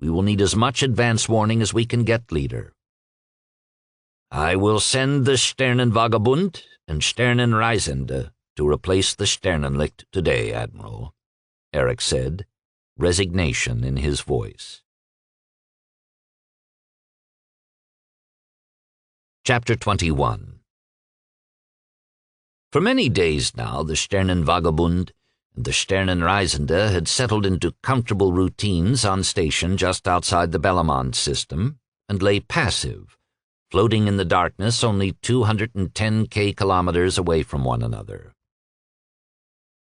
we will need as much advance warning as we can get, Leader." "I will send the Sternenvagabund and Sternenreisende to replace the Sternenlicht today, Admiral," Eric said, resignation in his voice. Chapter 21. For many days now, the Sternenvagabund and the Sternenreisende had settled into comfortable routines on station just outside the Bellamond system and lay passive, floating in the darkness only 210 kilometers away from one another.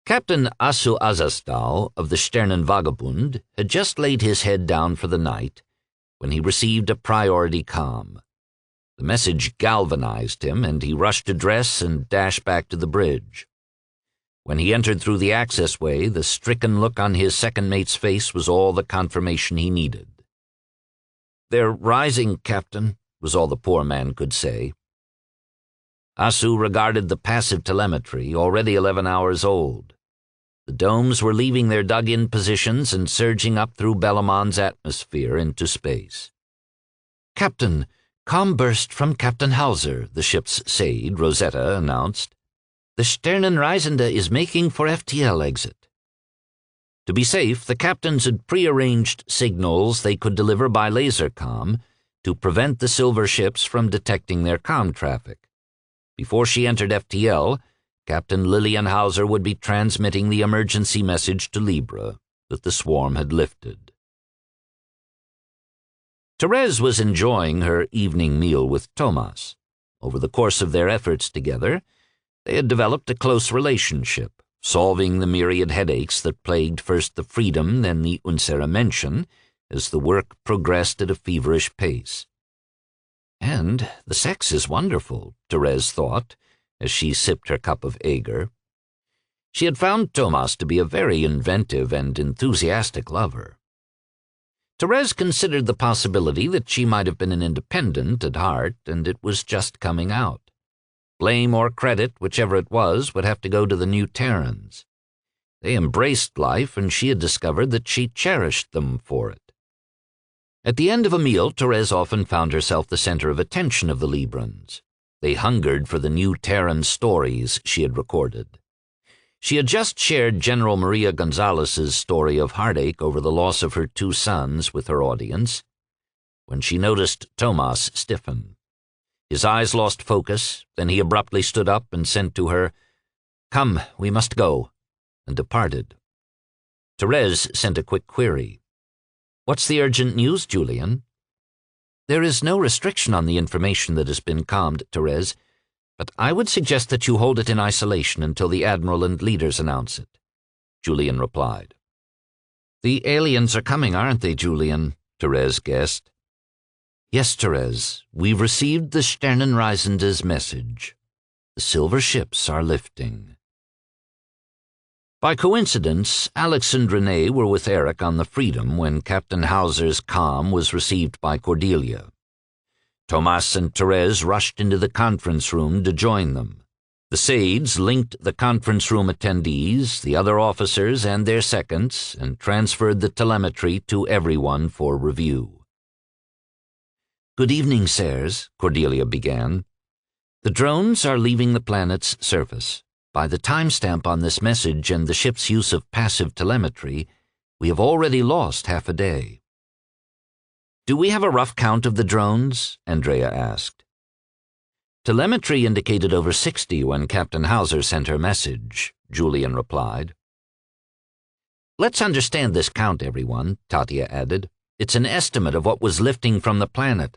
Captain Asu Azastau of the Sternenvagabund had just laid his head down for the night when he received a priority comm. The message galvanized him, and he rushed to dress and dash back to the bridge. When he entered through the access way, the stricken look on his second mate's face was all the confirmation he needed. "They're rising, Captain," was all the poor man could say. Asu regarded the passive telemetry, already 11 hours old. The domes were leaving their dug-in positions and surging up through Bellamond's atmosphere into space. "Captain, comm burst from Captain Hauser," the ship's SAID, Rosetta, announced. "The Sternenreisende is making for FTL exit." To be safe, the captains had prearranged signals they could deliver by laser comm to prevent the silver ships from detecting their comm traffic. Before she entered FTL, Captain Lillian Hauser would be transmitting the emergency message to Libre that the swarm had lifted. Therese was enjoying her evening meal with Thomas. Over the course of their efforts together, they had developed a close relationship, solving the myriad headaches that plagued first the Freedom, then the unceremential, as the work progressed at a feverish pace. And the sex is wonderful, Therese thought, as she sipped her cup of Ager. She had found Thomas to be a very inventive and enthusiastic lover. Therese considered the possibility that she might have been an independent at heart, and it was just coming out. Blame or credit, whichever it was, would have to go to the new Terrans. They embraced life, and she had discovered that she cherished them for it. At the end of a meal, Therese often found herself the center of attention of the Librans. They hungered for the new Terran stories she had recorded. She had just shared General Maria Gonzalez's story of heartache over the loss of her 2 sons with her audience. when she noticed Tomas stiffen. His eyes lost focus, then he abruptly stood up and sent to her, "Come, we must go," and departed. Therese sent a quick query. "What's the urgent news, Julian?" "There is no restriction on the information that has been calmed, Therese, but I would suggest that you hold it in isolation until the Admiral and leaders announce it," Julian replied. "The aliens are coming, aren't they, Julian?" Therese guessed. "Yes, Therese, we've received the Sternenreisende's message. The silver ships are lifting." By coincidence, Alex and Renee were with Eric on the Freedom when Captain Hauser's comm was received by Cordelia. Tomas and Therese rushed into the conference room to join them. The Sades linked the conference room attendees, the other officers, and their seconds, and transferred the telemetry to everyone for review. "Good evening, sirs," Cordelia began. "The drones are leaving the planet's surface. By the timestamp on this message and the ship's use of passive telemetry, we have already lost half a day." "Do we have a rough count of the drones?" Andrea asked. "Telemetry indicated over 60 when Captain Hauser sent her message," Julian replied. "Let's understand this count, everyone," Tatia added. "It's an estimate of what was lifting from the planet.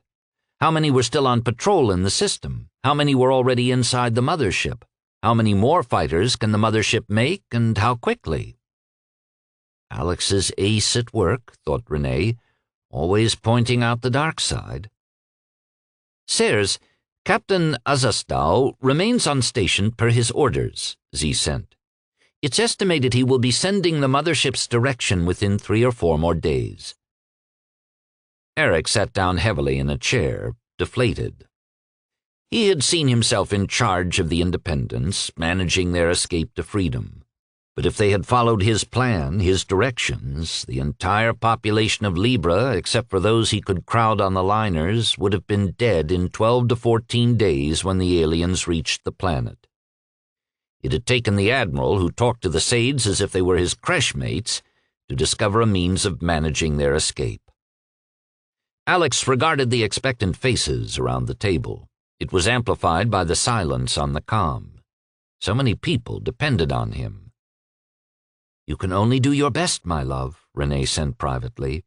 How many were still on patrol in the system? How many were already inside the mothership? How many more fighters can the mothership make, and how quickly?" "Alex's ace at work," thought Renee, "always pointing out the dark side." "Sirs, Captain Azastau remains on station per his orders," Z sent. "It's estimated he will be sending the mothership's direction within 3 or 4 more days." Eric sat down heavily in a chair, deflated. He had seen himself in charge of the Independents, managing their escape to freedom. But if they had followed his plan, his directions, the entire population of Libre, except for those he could crowd on the liners, would have been dead in 12 to 14 days when the aliens reached the planet. It had taken the Admiral, who talked to the Sades as if they were his creche mates, to discover a means of managing their escape. Alex regarded the expectant faces around the table. It was amplified by the silence on the comm. So many people depended on him. "You can only do your best, my love," Renee sent privately.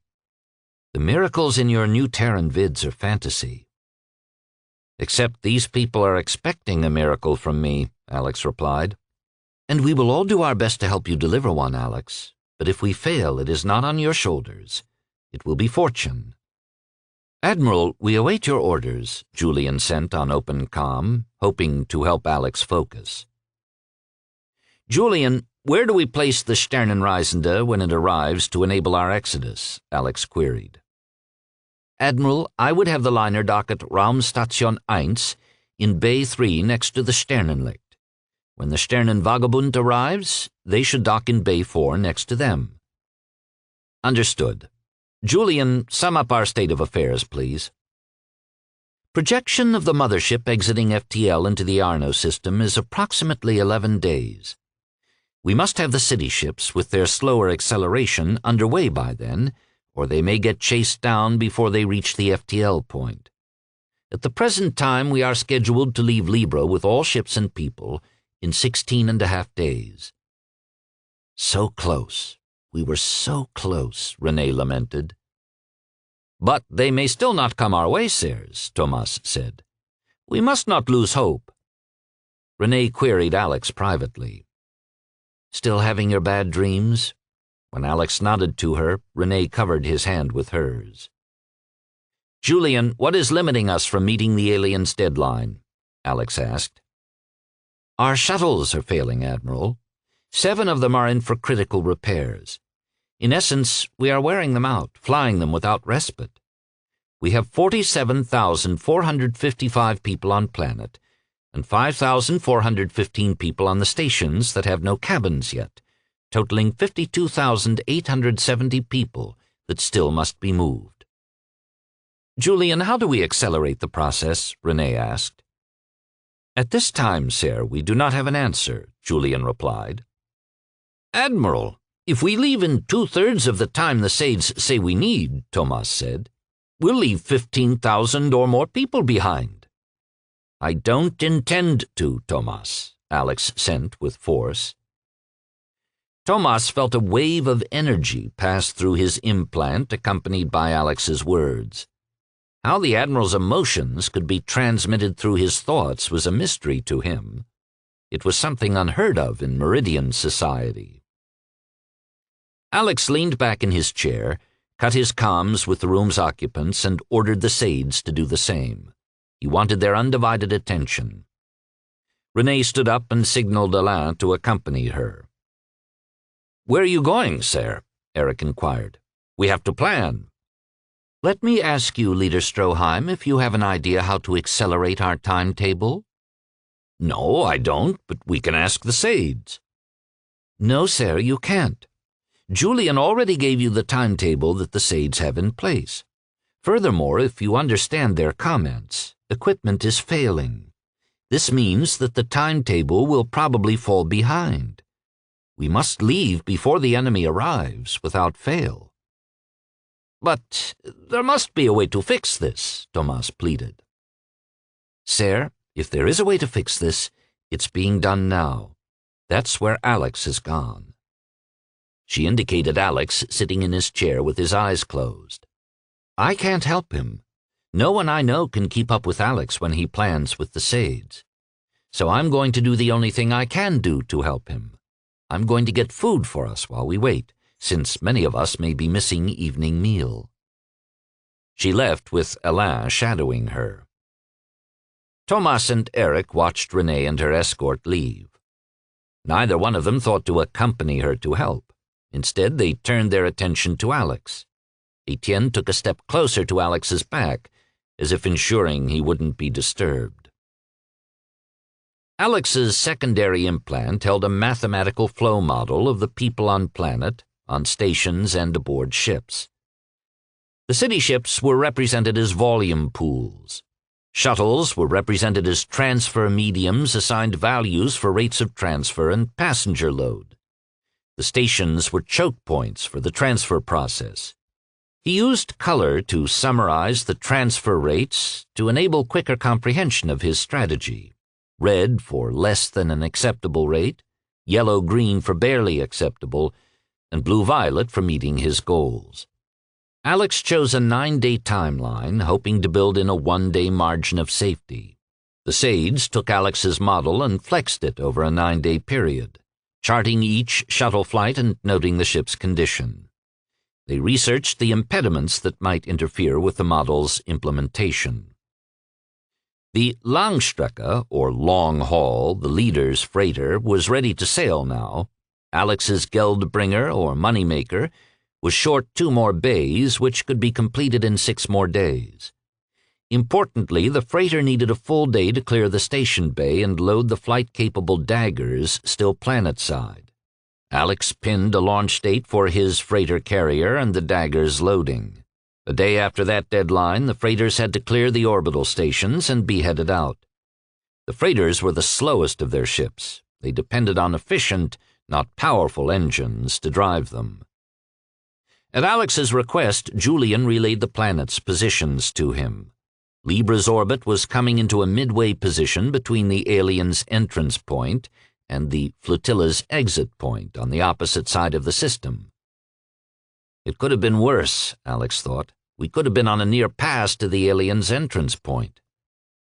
"The miracles in your new Terran vids are fantasy." "Except these people are expecting a miracle from me," Alex replied. "And we will all do our best to help you deliver one, Alex. But if we fail, it is not on your shoulders. It will be fortune." "Admiral, we await your orders," Julian sent on open comm, hoping to help Alex focus. "Julian, where do we place the Sternenreisende when it arrives to enable our exodus?" Alex queried. "Admiral, I would have the liner dock at Raumstation 1 in Bay 3 next to the Sternenlicht. When the Sternenvagabund arrives, they should dock in Bay 4 next to them." "Understood. Julian, sum up our state of affairs, please." "Projection of the mothership exiting FTL into the Arno system is approximately 11 days. We must have the city ships, with their slower acceleration, underway by then, or they may get chased down before they reach the FTL point. At the present time, we are scheduled to leave Libre with all ships and people in 16.5 days. "So close. We were so close," Renee lamented. "But they may still not come our way, sirs," Tomas said. "We must not lose hope." Renee queried Alex privately. "Still having your bad dreams?" When Alex nodded to her, Renee covered his hand with hers. "Julian, what is limiting us from meeting the aliens' deadline?" Alex asked. "Our shuttles are failing, Admiral. 7 of them are in for critical repairs. In essence, we are wearing them out, flying them without respite. We have 47,455 people on planet, and 5,415 people on the stations that have no cabins yet, totaling 52,870 people that still must be moved." "Julian, how do we accelerate the process?" Renee asked. "At this time, sir, we do not have an answer," Julian replied. "Admiral, if we leave in 2/3 of the time the Sades say we need," Tomas said, We'll leave 15,000 or more people behind." "I don't intend to, Tomas," Alex sent with force. Tomas felt a wave of energy pass through his implant, accompanied by Alex's words. How the Admiral's emotions could be transmitted through his thoughts was a mystery to him. It was something unheard of in Méridien society. Alex leaned back in his chair, cut his comms with the room's occupants, and ordered the Sades to do the same. He wanted their undivided attention. Renee stood up and signaled Alain to accompany her. "Where are you going, sir?" Eric inquired. "We have to plan." "Let me ask you, Leader Stroheim, if you have an idea how to accelerate our timetable?" "No, I don't, but we can ask the Sades." "No, sir, you can't. Julian already gave you the timetable that the Sades have in place. Furthermore, if you understand their comments, equipment is failing. This means that the timetable will probably fall behind. We must leave before the enemy arrives, without fail." "But there must be a way to fix this," Tomas pleaded. "Sir, if there is a way to fix this, it's being done now. That's where Alex has gone." She indicated Alex sitting in his chair with his eyes closed. "I can't help him. No one I know can keep up with Alex when he plans with the Sades. So I'm going to do the only thing I can do to help him. I'm going to get food for us while we wait, since many of us may be missing evening meal." She left with Alain shadowing her. Tomas and Eric watched Renee and her escort leave. Neither one of them thought to accompany her to help. Instead, they turned their attention to Alex. Etienne took a step closer to Alex's back, as if ensuring he wouldn't be disturbed. Alex's secondary implant held a mathematical flow model of the people on planet, on stations, and aboard ships. The city ships were represented as volume pools. Shuttles were represented as transfer mediums assigned values for rates of transfer and passenger load. The stations were choke points for the transfer process. He used color to summarize the transfer rates to enable quicker comprehension of his strategy. Red for less than an acceptable rate, yellow-green for barely acceptable, and blue-violet for meeting his goals. Alex chose a 9-day timeline, hoping to build in a 1-day margin of safety. The Sades took Alex's model and flexed it over a 9-day period, charting each shuttle flight and noting the ship's condition. They researched the impediments that might interfere with the model's implementation. The Langstrecke, or Long Haul, the leader's freighter, was ready to sail now. Alex's Geldbringer, or Moneymaker, was short 2 more bays, which could be completed in 6 more days. Importantly, the freighter needed a full day to clear the station bay and load the flight-capable daggers still planet-side. Alex pinned a launch date for his freighter carrier and the daggers loading. A day after that deadline, the freighters had to clear the orbital stations and be headed out. The freighters were the slowest of their ships. They depended on efficient, not powerful engines to drive them. At Alex's request, Julian relayed the planet's positions to him. Libre's orbit was coming into a midway position between the alien's entrance point and the flotilla's exit point on the opposite side of the system. It could have been worse, Alex thought. We could have been on a near pass to the alien's entrance point.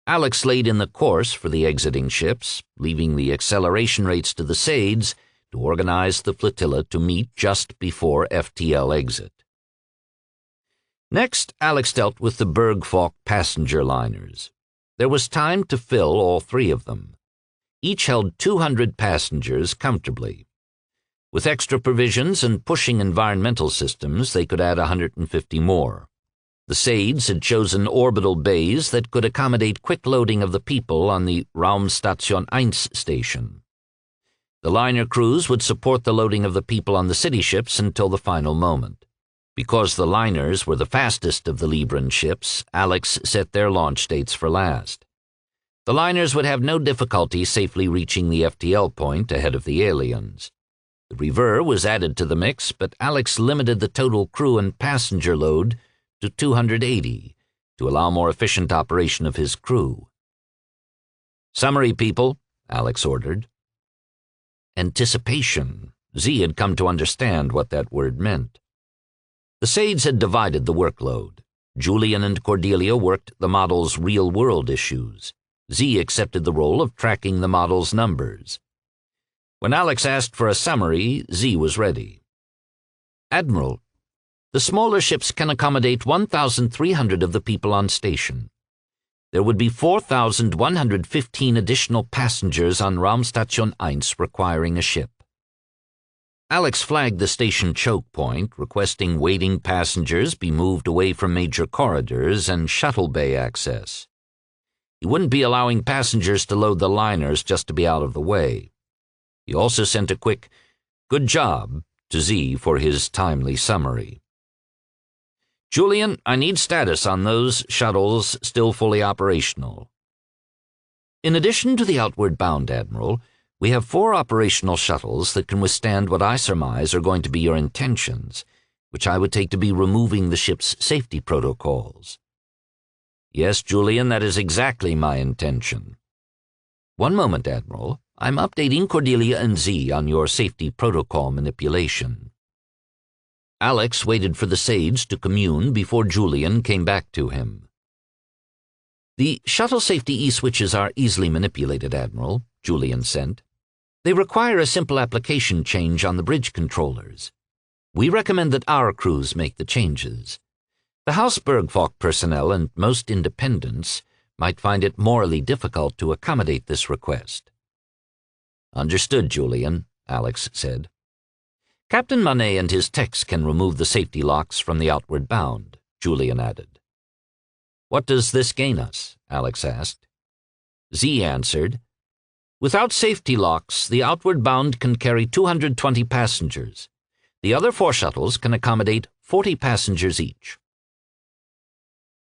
Alex laid in the course for the exiting ships, leaving the acceleration rates to the Sades to organize the flotilla to meet just before FTL exit. Next, Alex dealt with the Bergfalk passenger liners. There was time to fill all 3 of them. Each held 200 passengers comfortably. With extra provisions and pushing environmental systems, they could add 150 more. The Sades had chosen orbital bays that could accommodate quick loading of the people on the Raumstation 1 station. The liner crews would support the loading of the people on the city ships until the final moment. Because the liners were the fastest of the Libran ships, Alex set their launch dates for last. The liners would have no difficulty safely reaching the FTL point ahead of the aliens. The Reaver was added to the mix, but Alex limited the total crew and passenger load to 280 to allow more efficient operation of his crew. "Summary, people," Alex ordered. Anticipation. Z had come to understand what that word meant. The Sades had divided the workload. Julian and Cordelia worked the model's real-world issues. Z accepted the role of tracking the model's numbers. When Alex asked for a summary, Z was ready. "Admiral, the smaller ships can accommodate 1,300 of the people on station. There would be 4,115 additional passengers on Raumstation 1 requiring a ship." Alex flagged the station choke point, requesting waiting passengers be moved away from major corridors and shuttle bay access. He wouldn't be allowing passengers to load the liners just to be out of the way. He also sent a quick, "Good job," to Z for his timely summary. "Julian, I need status on those shuttles still fully operational." "In addition to the outward bound, Admiral, we have 4 operational shuttles that can withstand what I surmise are going to be your intentions, which I would take to be removing the ship's safety protocols." "Yes, Julian, that is exactly my intention." "One moment, Admiral. I'm updating Cordelia and Z on your safety protocol manipulation." Alex waited for the Sades to commune before Julian came back to him. "The shuttle safety E-switches are easily manipulated, Admiral," Julian sent. "They require a simple application change on the bridge controllers. We recommend that our crews make the changes. The Hausbergfock personnel and most independents might find it morally difficult to accommodate this request." "Understood, Julian," Alex said. "Captain Monet and his techs can remove the safety locks from the outward bound," Julian added. "What does this gain us?" Alex asked. Z answered, "Without safety locks, the outward bound can carry 220 passengers. The other 4 shuttles can accommodate 40 passengers each."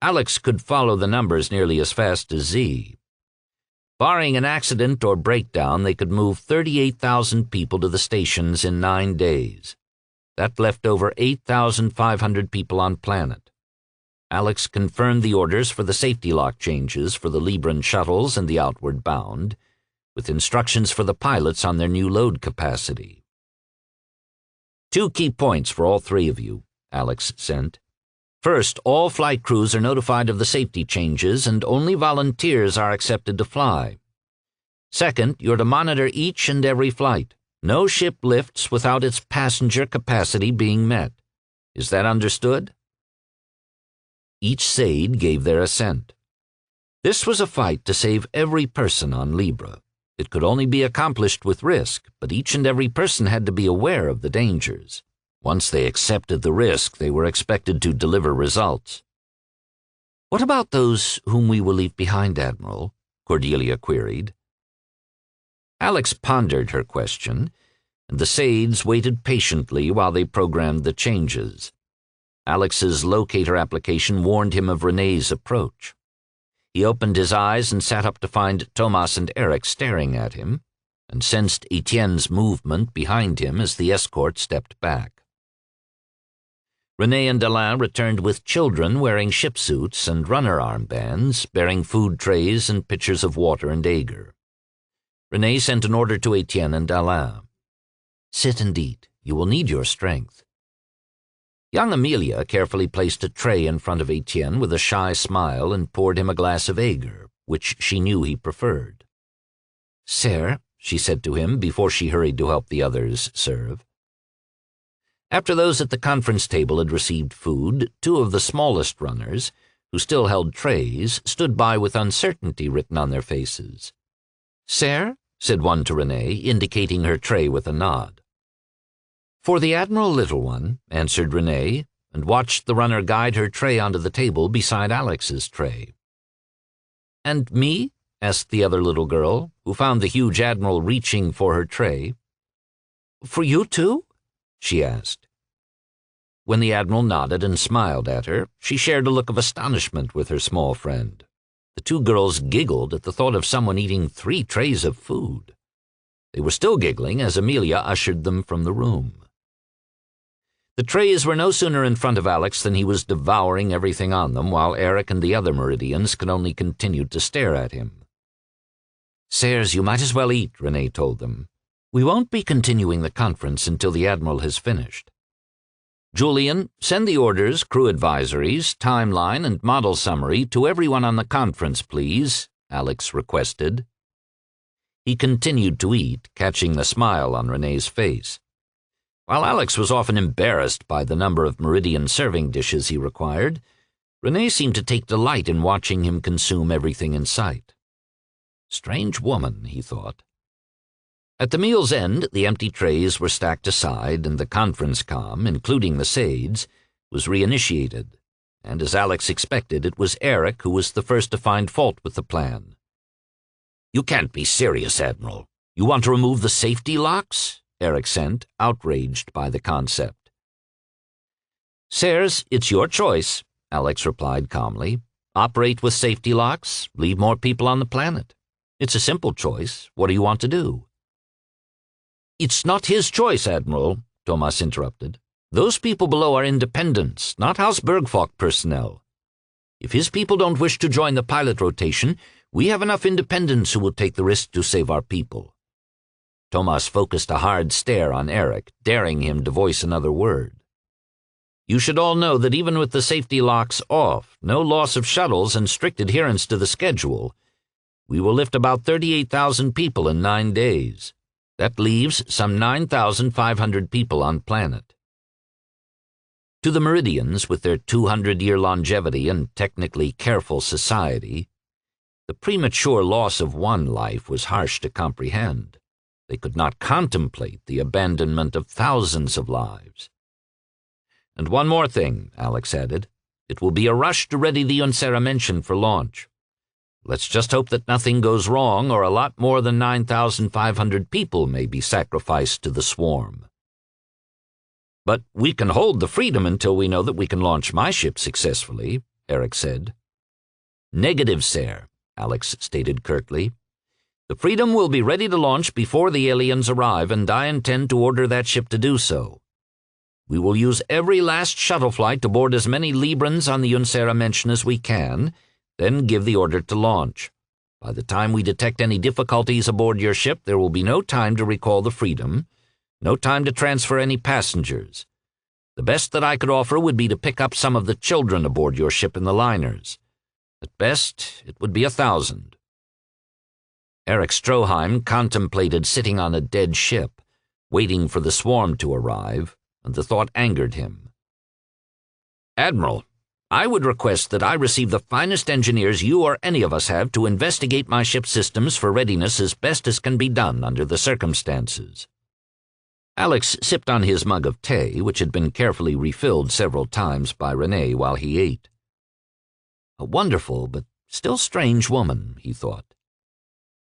Alex could follow the numbers nearly as fast as Z. Barring an accident or breakdown, they could move 38,000 people to the stations in 9 days. That left over 8,500 people on planet. Alex confirmed the orders for the safety lock changes for the Libre shuttles and the outward bound, with instructions for the pilots on their new load capacity. "2 key points for all 3 of you," Alex sent. "First, all flight crews are notified of the safety changes and only volunteers are accepted to fly. Second, you're to monitor each and every flight. No ship lifts without its passenger capacity being met. Is that understood?" Each Sade gave their assent. This was a fight to save every person on Libre. It could only be accomplished with risk, but each and every person had to be aware of the dangers. Once they accepted the risk, they were expected to deliver results. "What about those whom we will leave behind, Admiral?" Cordelia queried. Alex pondered her question, and the Sades waited patiently while they programmed the changes. Alex's locator application warned him of Renee's approach. He opened his eyes and sat up to find Thomas and Eric staring at him, and sensed Etienne's movement behind him as the escort stepped back. Renee and Alain returned with children wearing ship suits and runner armbands, bearing food trays and pitchers of water and agar. Renee sent an order to Etienne and Alain. "Sit and eat. You will need your strength." Young Amelia carefully placed a tray in front of Etienne with a shy smile and poured him a glass of agar, which she knew he preferred. "Sir," she said to him before she hurried to help the others serve. After those at the conference table had received food, 2 of the smallest runners, who still held trays, stood by with uncertainty written on their faces. "Sir," said one to Renee, indicating her tray with a nod. "For the Admiral, little one," answered Renee, and watched the runner guide her tray onto the table beside Alex's tray. "And me?" asked the other little girl, who found the huge Admiral reaching for her tray. "For you too?" she asked. When the Admiral nodded and smiled at her, she shared a look of astonishment with her small friend. The 2 girls giggled at the thought of someone eating 3 trays of food. They were still giggling as Amelia ushered them from the room. The trays were no sooner in front of Alex than he was devouring everything on them, while Eric and the other Meridians could only continue to stare at him. "Sirs, you might as well eat," Renee told them. "We won't be continuing the conference until the Admiral has finished." "Julian, send the orders, crew advisories, timeline, and model summary to everyone on the conference, please," Alex requested. He continued to eat, catching the smile on Renee's face. While Alex was often embarrassed by the number of Meridian serving dishes he required, Renee seemed to take delight in watching him consume everything in sight. Strange woman, he thought. At the meal's end, the empty trays were stacked aside, and the conference comm, including the Sades, was reinitiated, and as Alex expected, it was Eric who was the first to find fault with the plan. "You can't be serious, Admiral. You want to remove the safety locks?" Eric sent, outraged by the concept. "Sirs, it's your choice," Alex replied calmly. "Operate with safety locks, leave more people on the planet. It's a simple choice. What do you want to do?" "It's not his choice, Admiral," Thomas interrupted. "Those people below are independents, not House Bergfalk personnel. If his people don't wish to join the pilot rotation, we have enough independents who will take the risk to save our people." Thomas focused a hard stare on Eric, daring him to voice another word. "You should all know that even with the safety locks off, no loss of shuttles, and strict adherence to the schedule, we will lift about 38,000 people in 9 days. That leaves some 9,500 people on planet." To the Meridians, with their 200-year longevity and technically careful society, the premature loss of one life was harsh to comprehend. They could not contemplate the abandonment of thousands of lives. "And one more thing," Alex added. "It will be a rush to ready the Uncerementian for launch. Let's just hope that nothing goes wrong, or a lot more than 9,500 people may be sacrificed to the swarm." "But we can hold the Freedom until we know that we can launch my ship successfully," Eric said. "Negative, sir," Alex stated curtly. "The Freedom will be ready to launch before the aliens arrive, and I intend to order that ship to do so. We will use every last shuttle flight to board as many Librans on the Uncerementian as we can, then give the order to launch. By the time we detect any difficulties aboard your ship, there will be no time to recall the Freedom, no time to transfer any passengers. The best that I could offer would be to pick up some of the children aboard your ship in the liners. At best, it would be 1,000. Eric Stroheim contemplated sitting on a dead ship, waiting for the swarm to arrive, and the thought angered him. "Admiral, I would request that I receive the finest engineers you or any of us have to investigate my ship's systems for readiness as best as can be done under the circumstances." Alex sipped on his mug of tea, which had been carefully refilled several times by Renee while he ate. A wonderful but still strange woman, he thought.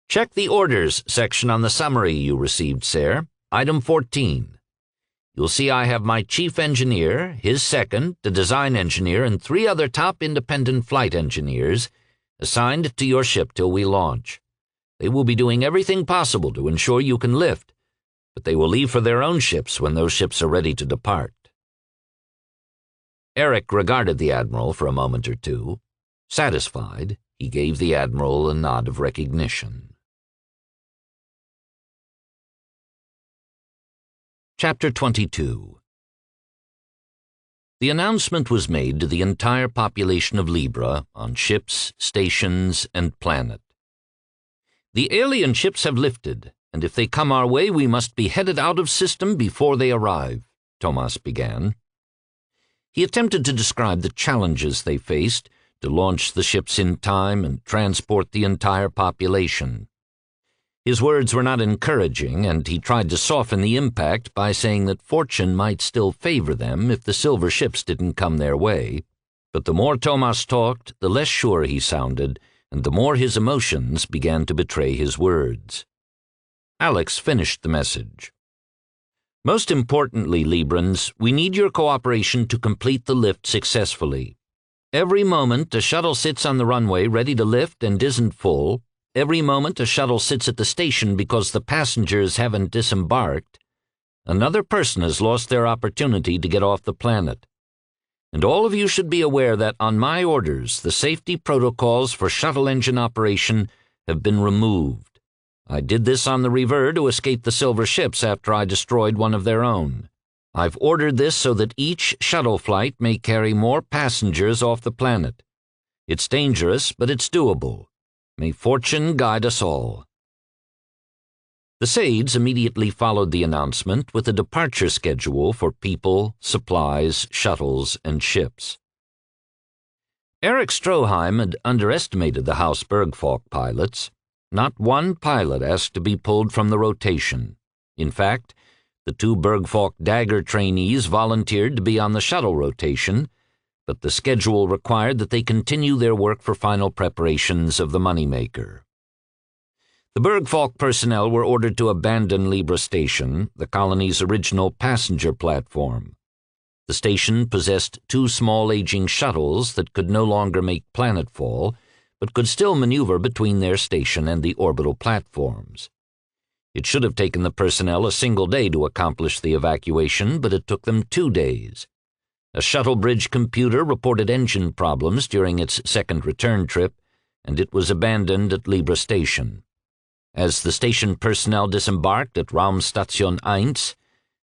"Check the orders section on the summary you received, sir. Item 14. You'll see I have my chief engineer, his second, the design engineer, and 3 other top independent flight engineers assigned to your ship till we launch. They will be doing everything possible to ensure you can lift, but they will leave for their own ships when those ships are ready to depart." Eric regarded the Admiral for a moment or two. Satisfied, he gave the Admiral a nod of recognition. Chapter 22. The announcement was made to the entire population of Libre on ships, stations, and planet. "The alien ships have lifted, and if they come our way, we must be headed out of system before they arrive," Thomas began. He attempted to describe the challenges they faced to launch the ships in time and transport the entire population. His words were not encouraging, and he tried to soften the impact by saying that fortune might still favor them if the silver ships didn't come their way. But the more Thomas talked, the less sure he sounded, and the more his emotions began to betray his words. Alex finished the message. "Most importantly, Librans, we need your cooperation to complete the lift successfully. Every moment a shuttle sits on the runway ready to lift and isn't full, every moment a shuttle sits at the station because the passengers haven't disembarked, another person has lost their opportunity to get off the planet. And all of you should be aware that, on my orders, the safety protocols for shuttle engine operation have been removed. I did this on the River to escape the silver ships after I destroyed one of their own. I've ordered this so that each shuttle flight may carry more passengers off the planet. It's dangerous, but it's doable. May fortune guide us all." The Sades immediately followed the announcement with a departure schedule for people, supplies, shuttles, and ships. Eric Stroheim had underestimated the Haus Bergfalk pilots. Not one pilot asked to be pulled from the rotation. In fact, the 2 Bergfalk Dagger trainees volunteered to be on the shuttle rotation, but the schedule required that they continue their work for final preparations of the Moneymaker. The Bergfalk personnel were ordered to abandon Libre Station, the colony's original passenger platform. The station possessed 2 small aging shuttles that could no longer make planetfall, but could still maneuver between their station and the orbital platforms. It should have taken the personnel a single day to accomplish the evacuation, but it took them 2 days. A shuttle bridge computer reported engine problems during its second return trip, and it was abandoned at Libre Station. As the station personnel disembarked at Raumstation 1,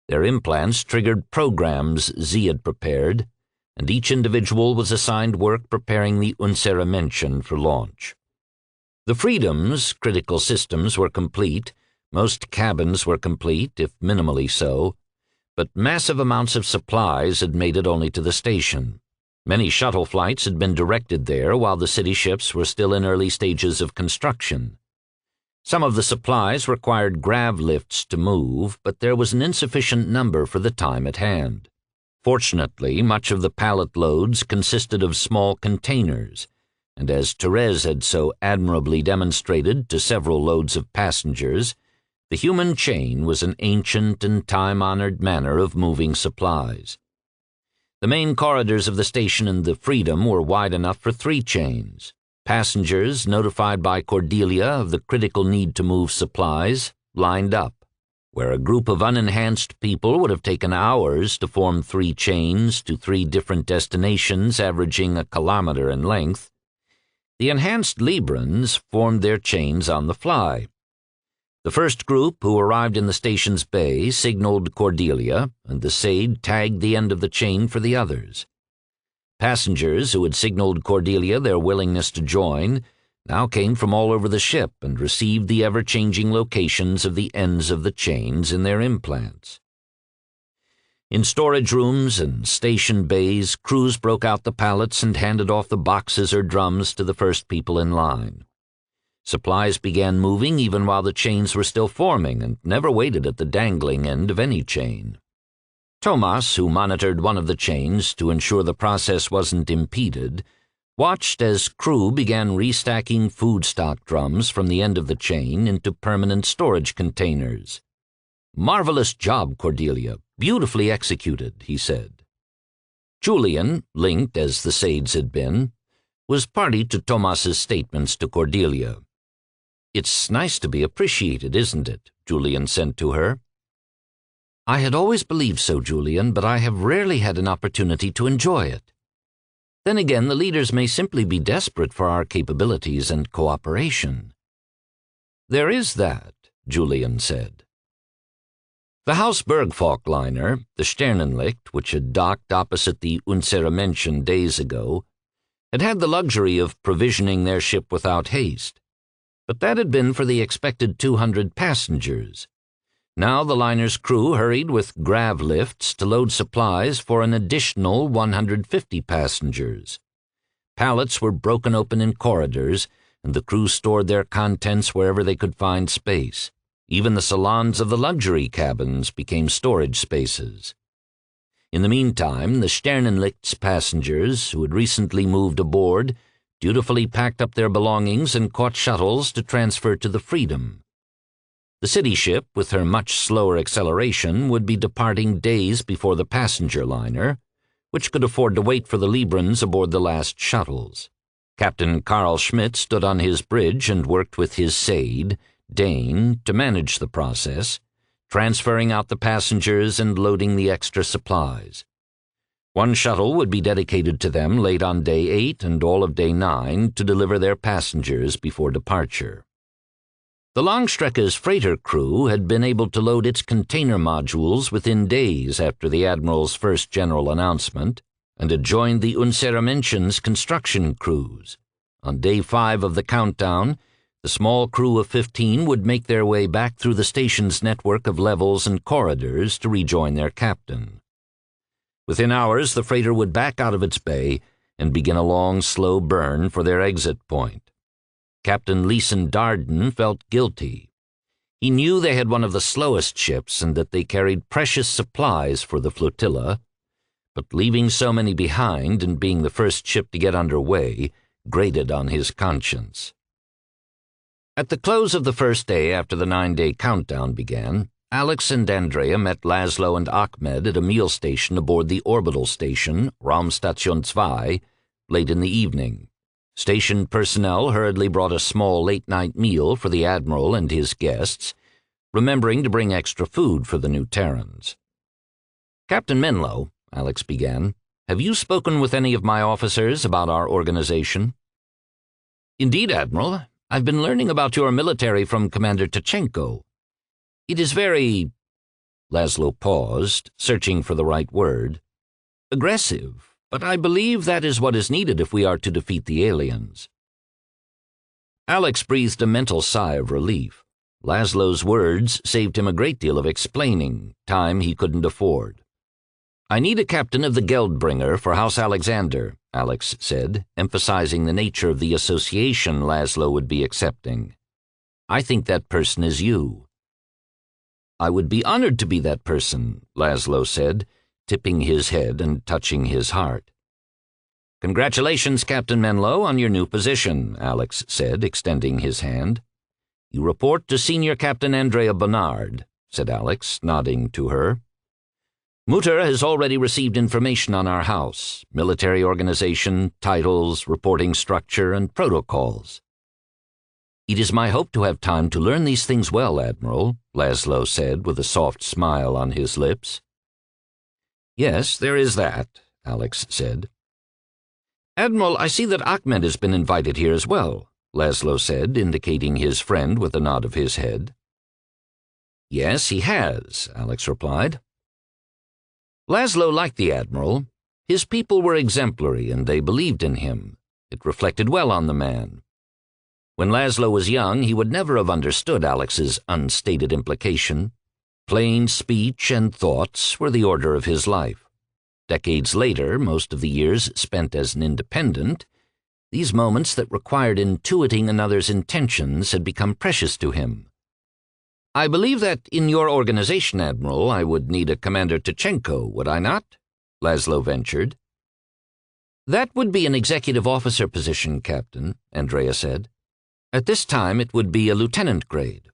their implants triggered programs Z had prepared, and each individual was assigned work preparing the unsere Menschen for launch. The Freedom's critical systems were complete, most cabins were complete, if minimally so, but massive amounts of supplies had made it only to the station. Many shuttle flights had been directed there while the city ships were still in early stages of construction. Some of the supplies required grav lifts to move, but there was an insufficient number for the time at hand. Fortunately, much of the pallet loads consisted of small containers, and as Therese had so admirably demonstrated to several loads of passengers, the human chain was an ancient and time-honored manner of moving supplies. The main corridors of the station and the Freedom were wide enough for 3 chains. Passengers, notified by Cordelia of the critical need to move supplies, lined up. Where a group of unenhanced people would have taken hours to form 3 chains to 3 different destinations averaging a kilometer in length, the enhanced Librans formed their chains on the fly. The first group, who arrived in the station's bay, signaled Cordelia, and the Sade tagged the end of the chain for the others. Passengers who had signaled Cordelia their willingness to join now came from all over the ship and received the ever-changing locations of the ends of the chains in their implants. In storage rooms and station bays, crews broke out the pallets and handed off the boxes or drums to the first people in line. Supplies began moving even while the chains were still forming and never waited at the dangling end of any chain. Thomas, who monitored one of the chains to ensure the process wasn't impeded, watched as crew began restacking food stock drums from the end of the chain into permanent storage containers. "Marvelous job, Cordelia. Beautifully executed," he said. Julian, linked as the Sades had been, was party to Thomas's statements to Cordelia. "It's nice to be appreciated, isn't it?" Julian sent to her. "I had always believed so, Julian, but I have rarely had an opportunity to enjoy it. Then again, the leaders may simply be desperate for our capabilities and cooperation." "There is that," Julian said. The Haus Bergfalk liner, the Sternenlicht, which had docked opposite the unsere Menschen days ago, had had the luxury of provisioning their ship without haste. But that had been for the expected 200 passengers. Now the liner's crew hurried with grav lifts to load supplies for an additional 150 passengers. Pallets were broken open in corridors, and the crew stored their contents wherever they could find space. Even the salons of the luxury cabins became storage spaces. In the meantime, the Sternenlicht's passengers, who had recently moved aboard, dutifully packed up their belongings and caught shuttles to transfer to the Freedom. The city ship, with her much slower acceleration, would be departing days before the passenger liner, which could afford to wait for the Librans aboard the last shuttles. Captain Karl Schmidt stood on his bridge and worked with his Sade, Dane, to manage the process, transferring out the passengers and loading the extra supplies. One shuttle would be dedicated to them late on day 8 and all of day 9 to deliver their passengers before departure. The Langstrecke's freighter crew had been able to load its container modules within days after the Admiral's first general announcement, and had joined the Unseramenschen's construction crews. On day 5 of the countdown, the small crew of 15 would make their way back through the station's network of levels and corridors to rejoin their captain. Within hours, the freighter would back out of its bay and begin a long, slow burn for their exit point. Captain Leeson Darden felt guilty. He knew they had one of the slowest ships and that they carried precious supplies for the flotilla, but leaving so many behind and being the first ship to get underway grated on his conscience. At the close of the first day after the 9-day countdown began, Alex and Andrea met Laszlo and Ahmed at a meal station aboard the orbital station, Raumstation 2, late in the evening. Station personnel hurriedly brought a small late-night meal for the Admiral and his guests, remembering to bring extra food for the new Terrans. "Captain Menlo," Alex began, "have you spoken with any of my officers about our organization?" "Indeed, Admiral. I've been learning about your military from Commander Tachenko. It is very—" Laszlo paused, searching for the right word. "Aggressive, but I believe that is what is needed if we are to defeat the aliens." Alex breathed a mental sigh of relief. Laszlo's words saved him a great deal of explaining, time he couldn't afford. "I need a captain of the Geldbringer for House Alexander," Alex said, emphasizing the nature of the association Laszlo would be accepting. "I think that person is you." "I would be honored to be that person," Laszlo said, tipping his head and touching his heart. "Congratulations, Captain Menlo, on your new position," Alex said, extending his hand. "You report to Senior Captain Andrea Bernard," said Alex, nodding to her. "Mutter has already received information on our house, military organization, titles, reporting structure, and protocols." "It is my hope to have time to learn these things well, Admiral," Laszlo said with a soft smile on his lips. "Yes, there is that," Alex said. "Admiral, I see that Ahmed has been invited here as well," Laszlo said, indicating his friend with a nod of his head. "Yes, he has," Alex replied. Laszlo liked the Admiral. His people were exemplary, and they believed in him. It reflected well on the man. When Laszlo was young, he would never have understood Alex's unstated implication. Plain speech and thoughts were the order of his life. Decades later, most of the years spent as an independent, these moments that required intuiting another's intentions had become precious to him. "I believe that in your organization, Admiral, I would need a Commander Tachenko, would I not?" Laszlo ventured. "That would be an executive officer position, Captain," Andrea said. "At this time it would be a lieutenant grade."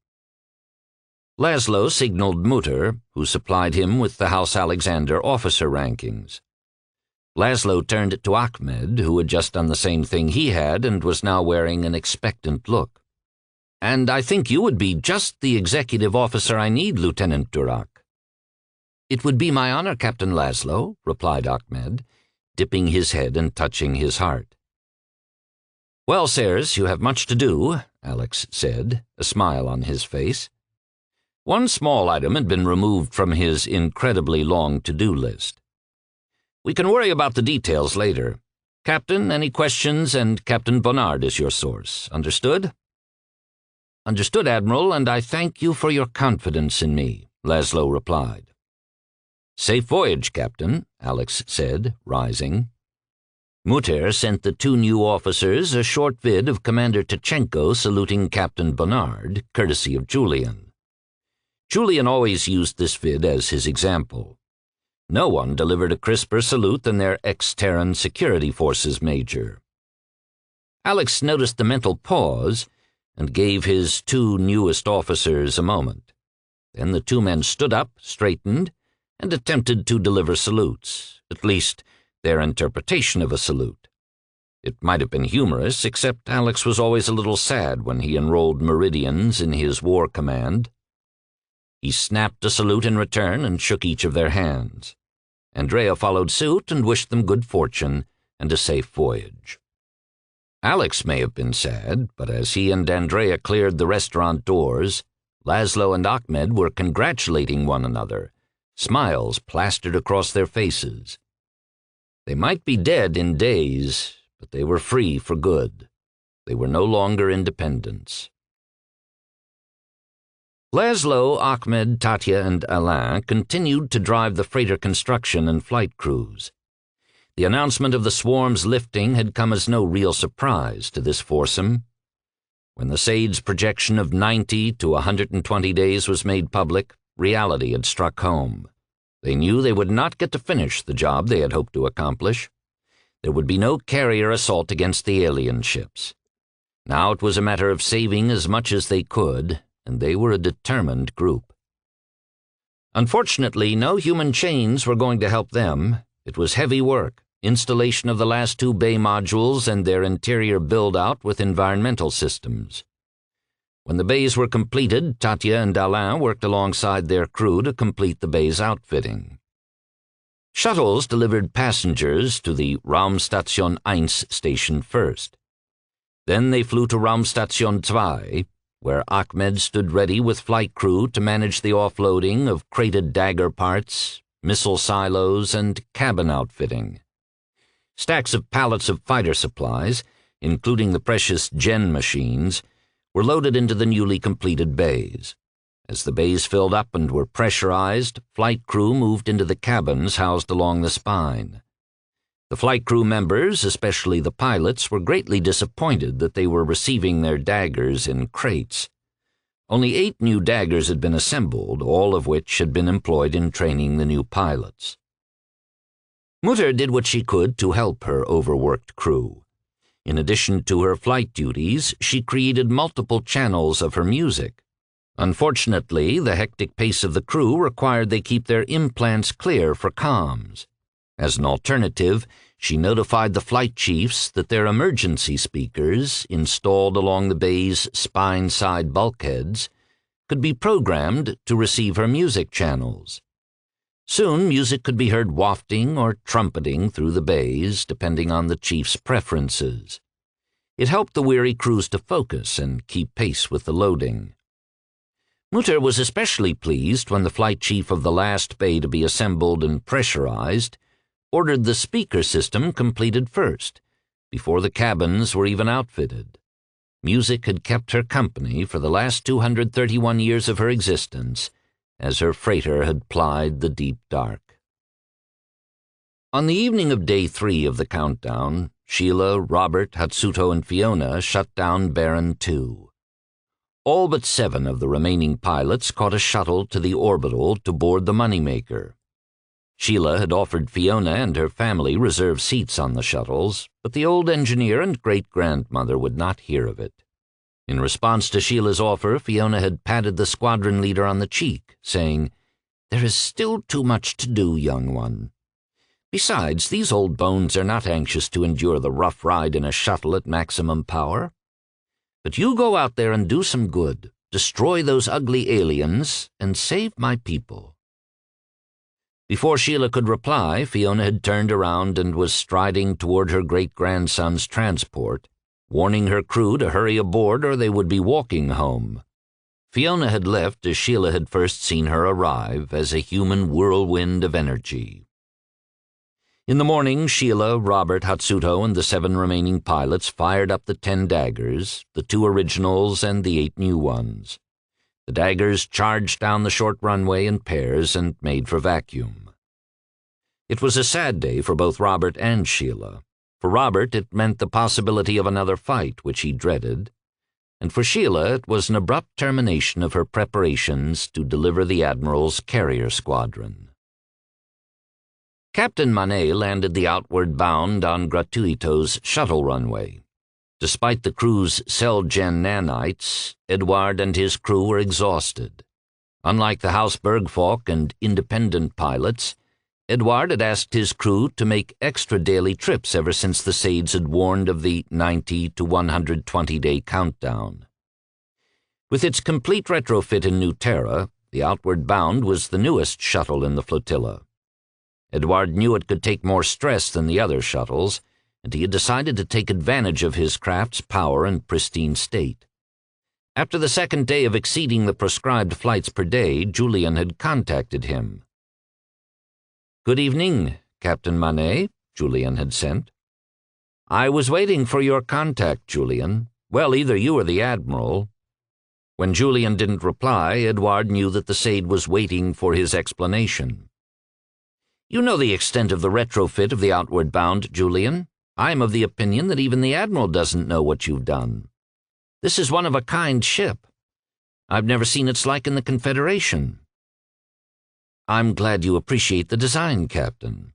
Laszlo signaled Mutter, who supplied him with the House Alexander officer rankings. Laszlo turned it to Ahmed, who had just done the same thing he had and was now wearing an expectant look. "And I think you would be just the executive officer I need, Lieutenant Durak." "It would be my honor, Captain Laszlo," replied Ahmed, dipping his head and touching his heart. "Well, sirs, you have much to do," Alex said, a smile on his face. One small item had been removed from his incredibly long to-do list. "We can worry about the details later. Captain, any questions, and Captain Bernard is your source. Understood?" "Understood, Admiral, and I thank you for your confidence in me," Laszlo replied. "Safe voyage, Captain," Alex said, rising. Mutter sent the 2 new officers a short vid of Commander Tachenko saluting Captain Bernard, courtesy of Julian. Julian always used this vid as his example. No one delivered a crisper salute than their ex-Terran Security Forces major. Alex noticed the mental pause and gave his 2 newest officers a moment. Then the 2 men stood up, straightened, and attempted to deliver salutes, at least their interpretation of a salute. It might have been humorous, except Alex was always a little sad when he enrolled Meridians in his war command. He snapped a salute in return and shook each of their hands. Andrea followed suit and wished them good fortune and a safe voyage. Alex may have been sad, but as he and Andrea cleared the restaurant doors, Laszlo and Ahmed were congratulating one another, smiles plastered across their faces. They might be dead in days, but they were free for good. They were no longer independents. Laszlo, Ahmed, Tatya, and Alain continued to drive the freighter construction and flight crews. The announcement of the swarm's lifting had come as no real surprise to this foursome. When the SAID's projection of 90 to 120 days was made public, reality had struck home. They knew they would not get to finish the job they had hoped to accomplish. There would be no carrier assault against the alien ships. Now it was a matter of saving as much as they could, and they were a determined group. Unfortunately, no human chains were going to help them. It was heavy work, installation of the last 2 bay modules and their interior build-out with environmental systems. When the bays were completed, Tatya and Alain worked alongside their crew to complete the bay's outfitting. Shuttles delivered passengers to the Raumstation 1 station first. Then they flew to Raumstation 2, where Ahmed stood ready with flight crew to manage the offloading of crated dagger parts, missile silos, and cabin outfitting. Stacks of pallets of fighter supplies, including the precious gen machines, were loaded into the newly completed bays. As the bays filled up and were pressurized, flight crew moved into the cabins housed along the spine. The flight crew members, especially the pilots, were greatly disappointed that they were receiving their daggers in crates. Only 8 new daggers had been assembled, all of which had been employed in training the new pilots. Mutter did what she could to help her overworked crew. In addition to her flight duties, she created multiple channels of her music. Unfortunately, the hectic pace of the crew required they keep their implants clear for comms. As an alternative, she notified the flight chiefs that their emergency speakers, installed along the bay's spine-side bulkheads, could be programmed to receive her music channels. Soon, music could be heard wafting or trumpeting through the bays, depending on the chief's preferences. It helped the weary crews to focus and keep pace with the loading. Mutter was especially pleased when the flight chief of the last bay to be assembled and pressurized ordered the speaker system completed first, before the cabins were even outfitted. Music had kept her company for the last 231 years of her existence, as her freighter had plied the deep dark. On the evening of day 3 of the countdown, Sheila, Robert, Hatsuto, and Fiona shut down Baron 2. All but 7 of the remaining pilots caught a shuttle to the orbital to board the Moneymaker. Sheila had offered Fiona and her family reserved seats on the shuttles, but the old engineer and great-grandmother would not hear of it. In response to Sheila's offer, Fiona had patted the squadron leader on the cheek, saying, "There is still too much to do, young one. Besides, these old bones are not anxious to endure the rough ride in a shuttle at maximum power. But you go out there and do some good, destroy those ugly aliens, and save my people." Before Sheila could reply, Fiona had turned around and was striding toward her great-grandson's transport, warning her crew to hurry aboard or they would be walking home. Fiona had left as Sheila had first seen her arrive, as a human whirlwind of energy. In the morning, Sheila, Robert, Hatsuto, and the 7 remaining pilots fired up the 10 daggers, the 2 originals and the 8 new ones. The daggers charged down the short runway in pairs and made for vacuum. It was a sad day for both Robert and Sheila. For Robert, it meant the possibility of another fight, which he dreaded, and for Sheila it was an abrupt termination of her preparations to deliver the Admiral's carrier squadron. Captain Manet landed the outward bound on Gratuito's shuttle runway. Despite the crew's cell-gen nanites, Edouard and his crew were exhausted. Unlike the House Bergfalk and independent pilots, Edouard had asked his crew to make extra daily trips ever since the SAIDs had warned of the 90 to 120-day countdown. With its complete retrofit in New Terra, The Outward Bound was the newest shuttle in the flotilla. Edward knew it could take more stress than the other shuttles, and he had decided to take advantage of his craft's power and pristine state. After the second day of exceeding the prescribed flights per day, Julian had contacted him. "Good evening, Captain Manet," Julian had sent. "I was waiting for your contact, Julian. Well, either you or the Admiral." When Julian didn't reply, Edward knew that the Sade was waiting for his explanation. "You know the extent of the retrofit of the Outward Bound, Julian. I'm of the opinion that even the Admiral doesn't know what you've done. This is one-of-a-kind ship. I've never seen its like in the Confederation." "I'm glad you appreciate the design, Captain.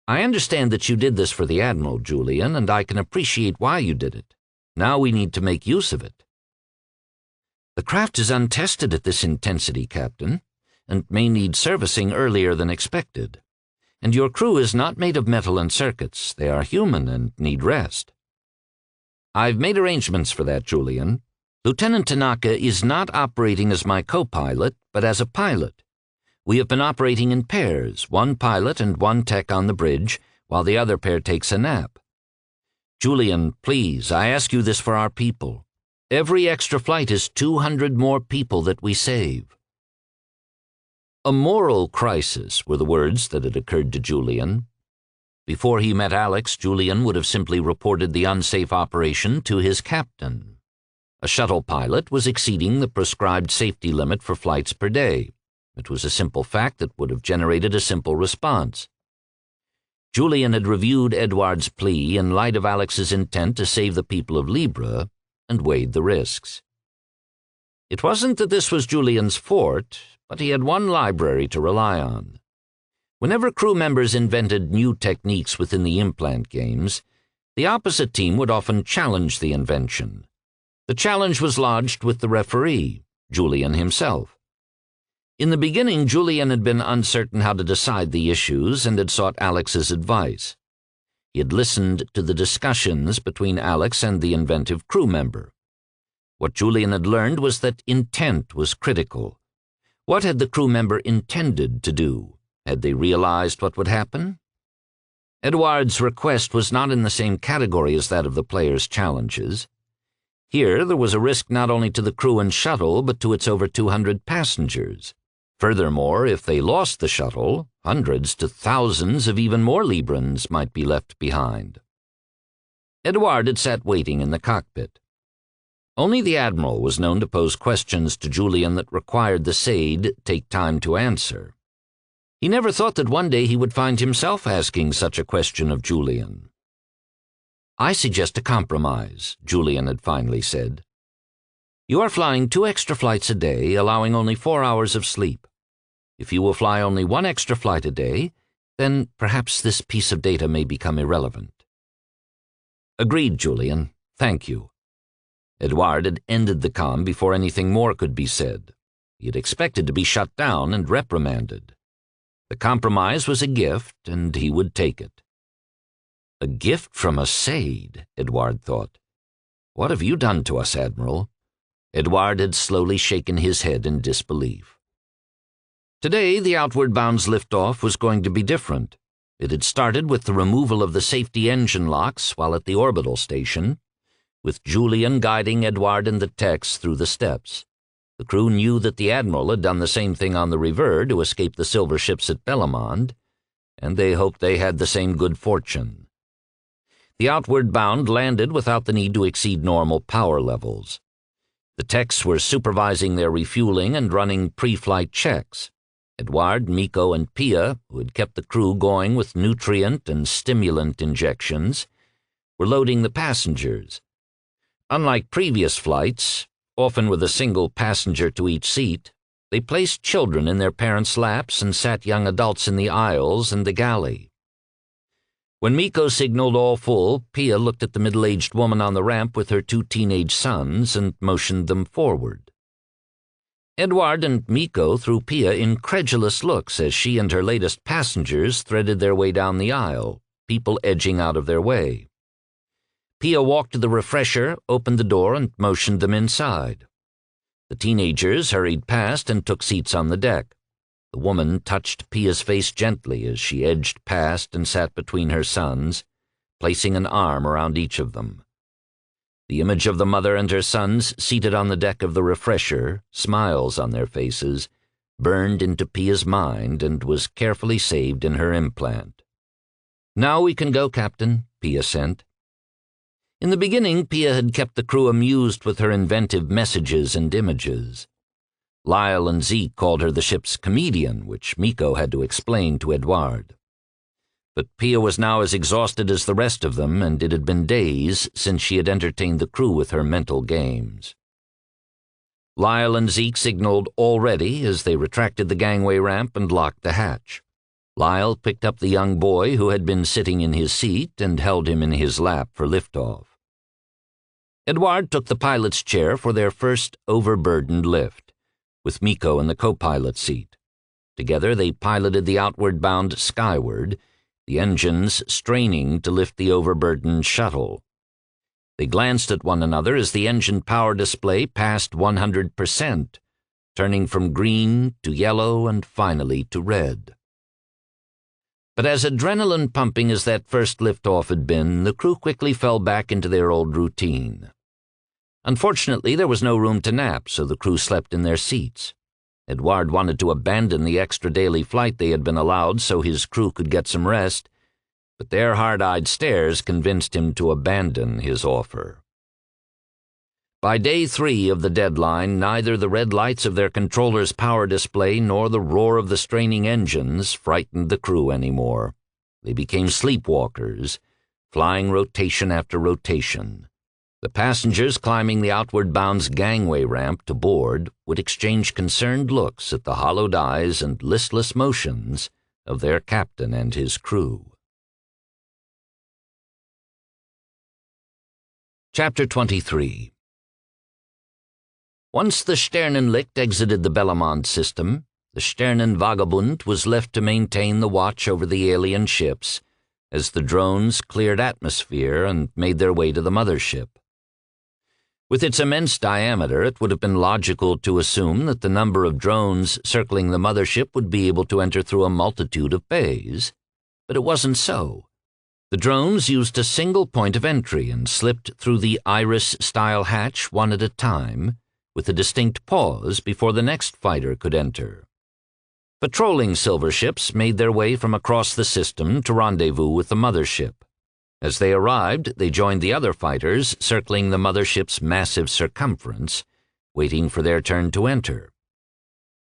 I understand that you did this for the Admiral, Julian, and I can appreciate why you did it. Now we need to make use of it." "The craft is untested at this intensity, Captain, and may need servicing earlier than expected. And your crew is not made of metal and circuits. They are human and need rest." "I've made arrangements for that, Julian. Lieutenant Tanaka is not operating as my co-pilot, but as a pilot. We have been operating in pairs, one pilot and one tech on the bridge, while the other pair takes a nap. Julian, please, I ask you this for our people. Every extra flight is 200 more people that we save." A moral crisis were the words that had occurred to Julian. Before he met Alex, Julian would have simply reported the unsafe operation to his captain. A shuttle pilot was exceeding the prescribed safety limit for flights per day. It was a simple fact that would have generated a simple response. Julian had reviewed Edward's plea in light of Alex's intent to save the people of Libre and weighed the risks. It wasn't that this was Julian's fort, but he had one library to rely on. Whenever crew members invented new techniques within the implant games, the opposite team would often challenge the invention. The challenge was lodged with the referee, Julian himself. In the beginning, Julian had been uncertain how to decide the issues and had sought Alex's advice. He had listened to the discussions between Alex and the inventive crew member. What Julian had learned was that intent was critical. What had the crew member intended to do? Had they realized what would happen? Edward's request was not in the same category as that of the player's challenges. Here there was a risk not only to the crew and shuttle, but to its over 200 passengers. Furthermore, if they lost the shuttle, hundreds to thousands of even more Librans might be left behind. Edward had sat waiting in the cockpit. Only the Admiral was known to pose questions to Julian that required the Sade take time to answer. He never thought that one day he would find himself asking such a question of Julian. "I suggest a compromise," Julian had finally said. "You are flying 2 extra flights a day, allowing only 4 hours of sleep. If you will fly only 1 extra flight a day, then perhaps this piece of data may become irrelevant." "Agreed, Julian. Thank you." Edward had ended the comm before anything more could be said. He had expected to be shut down and reprimanded. The compromise was a gift, and he would take it. A gift from a Sade, Edward thought. What have you done to us, Admiral? Edward had slowly shaken his head in disbelief. Today, the Outward Bound's liftoff was going to be different. It had started with the removal of the safety engine locks while at the orbital station, with Julian guiding Edward and the techs through the steps. The crew knew that the Admiral had done the same thing on the River to escape the silver ships at Bellamond, and they hoped they had the same good fortune. The Outward Bound landed without the need to exceed normal power levels. The techs were supervising their refueling and running pre-flight checks. Edward, Miko, and Pia, who had kept the crew going with nutrient and stimulant injections, were loading the passengers. Unlike previous flights, often with a single passenger to each seat, they placed children in their parents' laps and sat young adults in the aisles and the galley. When Miko signaled all full, Pia looked at the middle-aged woman on the ramp with her 2 teenage sons and motioned them forward. Edward and Miko threw Pia incredulous looks as she and her latest passengers threaded their way down the aisle, people edging out of their way. Pia walked to the refresher, opened the door, and motioned them inside. The teenagers hurried past and took seats on the deck. The woman touched Pia's face gently as she edged past and sat between her sons, placing an arm around each of them. The image of the mother and her sons seated on the deck of the refresher, smiles on their faces, burned into Pia's mind and was carefully saved in her implant. "Now we can go, Captain," Pia sent. In the beginning, Pia had kept the crew amused with her inventive messages and images. Lyle and Zeke called her the ship's comedian, which Miko had to explain to Edouard. But Pia was now as exhausted as the rest of them, and it had been days since she had entertained the crew with her mental games. Lyle and Zeke signaled "all ready" as they retracted the gangway ramp and locked the hatch. Lyle picked up the young boy who had been sitting in his seat and held him in his lap for liftoff. Edouard took the pilot's chair for their first overburdened lift, with Miko in the co-pilot seat. Together they piloted the outward-bound skyward, the engines straining to lift the overburdened shuttle. They glanced at one another as the engine power display passed 100%, turning from green to yellow and finally to red. But as adrenaline pumping as that first liftoff had been, the crew quickly fell back into their old routine. Unfortunately, there was no room to nap, so the crew slept in their seats. Edouard wanted to abandon the extra daily flight they had been allowed so his crew could get some rest, but their hard-eyed stares convinced him to abandon his offer. By day 3 of the deadline, neither the red lights of their controller's power display nor the roar of the straining engines frightened the crew anymore. They became sleepwalkers, flying rotation after rotation. The passengers climbing the outward-bound's gangway ramp to board would exchange concerned looks at the hollowed eyes and listless motions of their captain and his crew. Chapter 23. Once the Sternenlicht exited the Bellamont system, the Sternenvagabund was left to maintain the watch over the alien ships as the drones cleared atmosphere and made their way to the mothership. With its immense diameter, it would have been logical to assume that the number of drones circling the mothership would be able to enter through a multitude of bays, but it wasn't so. The drones used a single point of entry and slipped through the iris-style hatch one at a time, with a distinct pause before the next fighter could enter. Patrolling silver ships made their way from across the system to rendezvous with the mothership. As they arrived, they joined the other fighters circling the mothership's massive circumference, waiting for their turn to enter.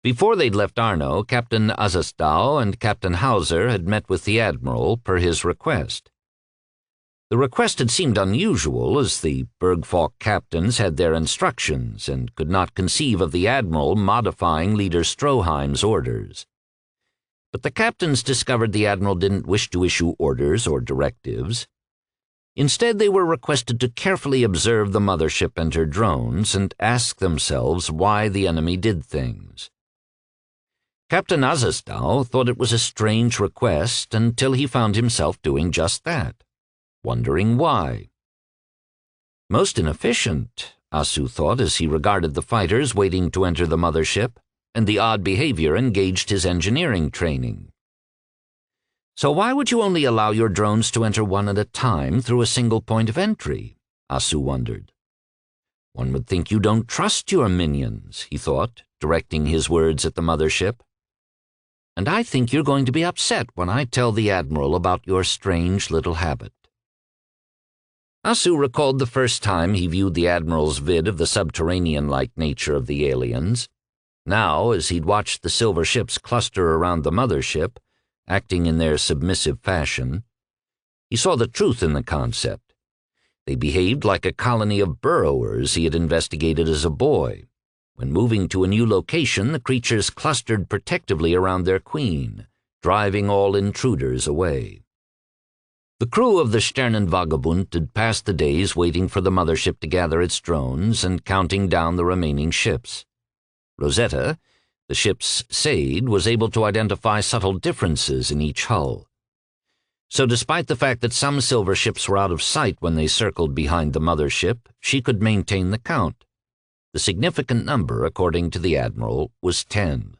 Before they'd left Arno, Captain Azastau and Captain Hauser had met with the Admiral per his request. The request had seemed unusual, as the Bergfalk captains had their instructions and could not conceive of the Admiral modifying Leader Stroheim's orders. But the captains discovered the Admiral didn't wish to issue orders or directives. Instead, they were requested to carefully observe the mothership and her drones and ask themselves why the enemy did things. Captain Azastau thought it was a strange request until he found himself doing just that, wondering why. Most inefficient, Asu thought as he regarded the fighters waiting to enter the mothership, and the odd behavior engaged his engineering training. So why would you only allow your drones to enter one at a time through a single point of entry? Asu wondered. One would think you don't trust your minions, he thought, directing his words at the mothership. And I think you're going to be upset when I tell the Admiral about your strange little habit. Asu recalled the first time he viewed the Admiral's vid of the subterranean-like nature of the aliens. Now, as he'd watched the silver ships cluster around the mothership, acting in their submissive fashion, he saw the truth in the concept. They behaved like a colony of burrowers he had investigated as a boy. When moving to a new location, the creatures clustered protectively around their queen, driving all intruders away. The crew of the Sternenvagabund had passed the days waiting for the mothership to gather its drones and counting down the remaining ships. Rosetta, the ship's Sade, was able to identify subtle differences in each hull. So despite the fact that some silver ships were out of sight when they circled behind the mothership, she could maintain the count. The significant number, according to the Admiral, was 10.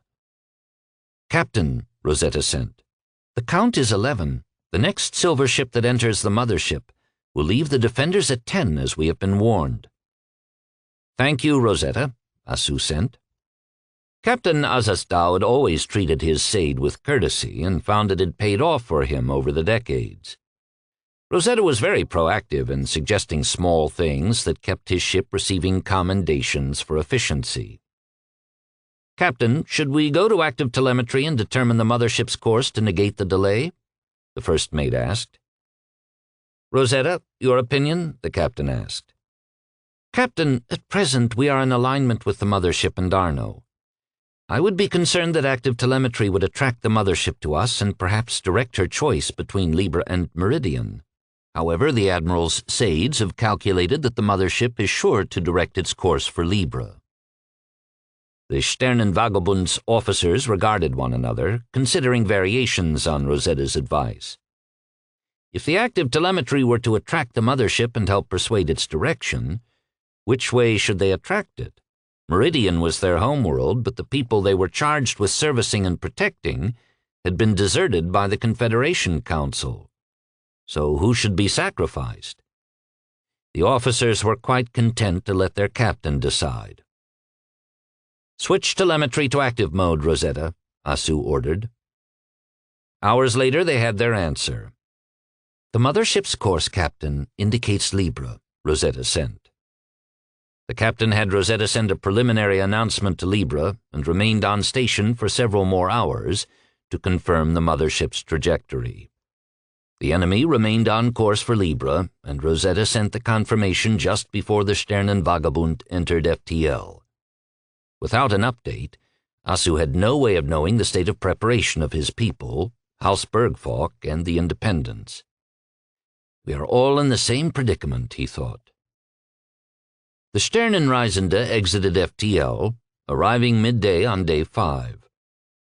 "Captain," Rosetta sent, "the count is 11. The next silver ship that enters the mothership will leave the defenders at 10, as we have been warned." "Thank you, Rosetta," Asu sent. Captain Azazdow had always treated his Said with courtesy and found it had paid off for him over the decades. Rosetta was very proactive in suggesting small things that kept his ship receiving commendations for efficiency. "Captain, should we go to active telemetry and determine the mothership's course to negate the delay?" the first mate asked. "Rosetta, your opinion?" the captain asked. "Captain, at present we are in alignment with the mothership and Arno. I would be concerned that active telemetry would attract the mothership to us and perhaps direct her choice between Libre and Méridien. However, the Admiral's Saids have calculated that the mothership is sure to direct its course for Libre." The Sternenvagabund's officers regarded one another, considering variations on Rosetta's advice. If the active telemetry were to attract the mothership and help persuade its direction, which way should they attract it? Méridien was their homeworld, but the people they were charged with servicing and protecting had been deserted by the Confederation Council. So who should be sacrificed? The officers were quite content to let their captain decide. "Switch telemetry to active mode, Rosetta," Asu ordered. Hours later they had their answer. "The mothership's course, Captain, indicates Libre," Rosetta sent. The captain had Rosetta send a preliminary announcement to Libre and remained on station for several more hours to confirm the mothership's trajectory. The enemy remained on course for Libre, and Rosetta sent the confirmation just before the Sternenvagabund entered FTL. Without an update, Asu had no way of knowing the state of preparation of his people, House Bergfalk, and the Independents. "We are all in the same predicament," he thought. The Sternenreisende exited FTL, arriving midday on day 5.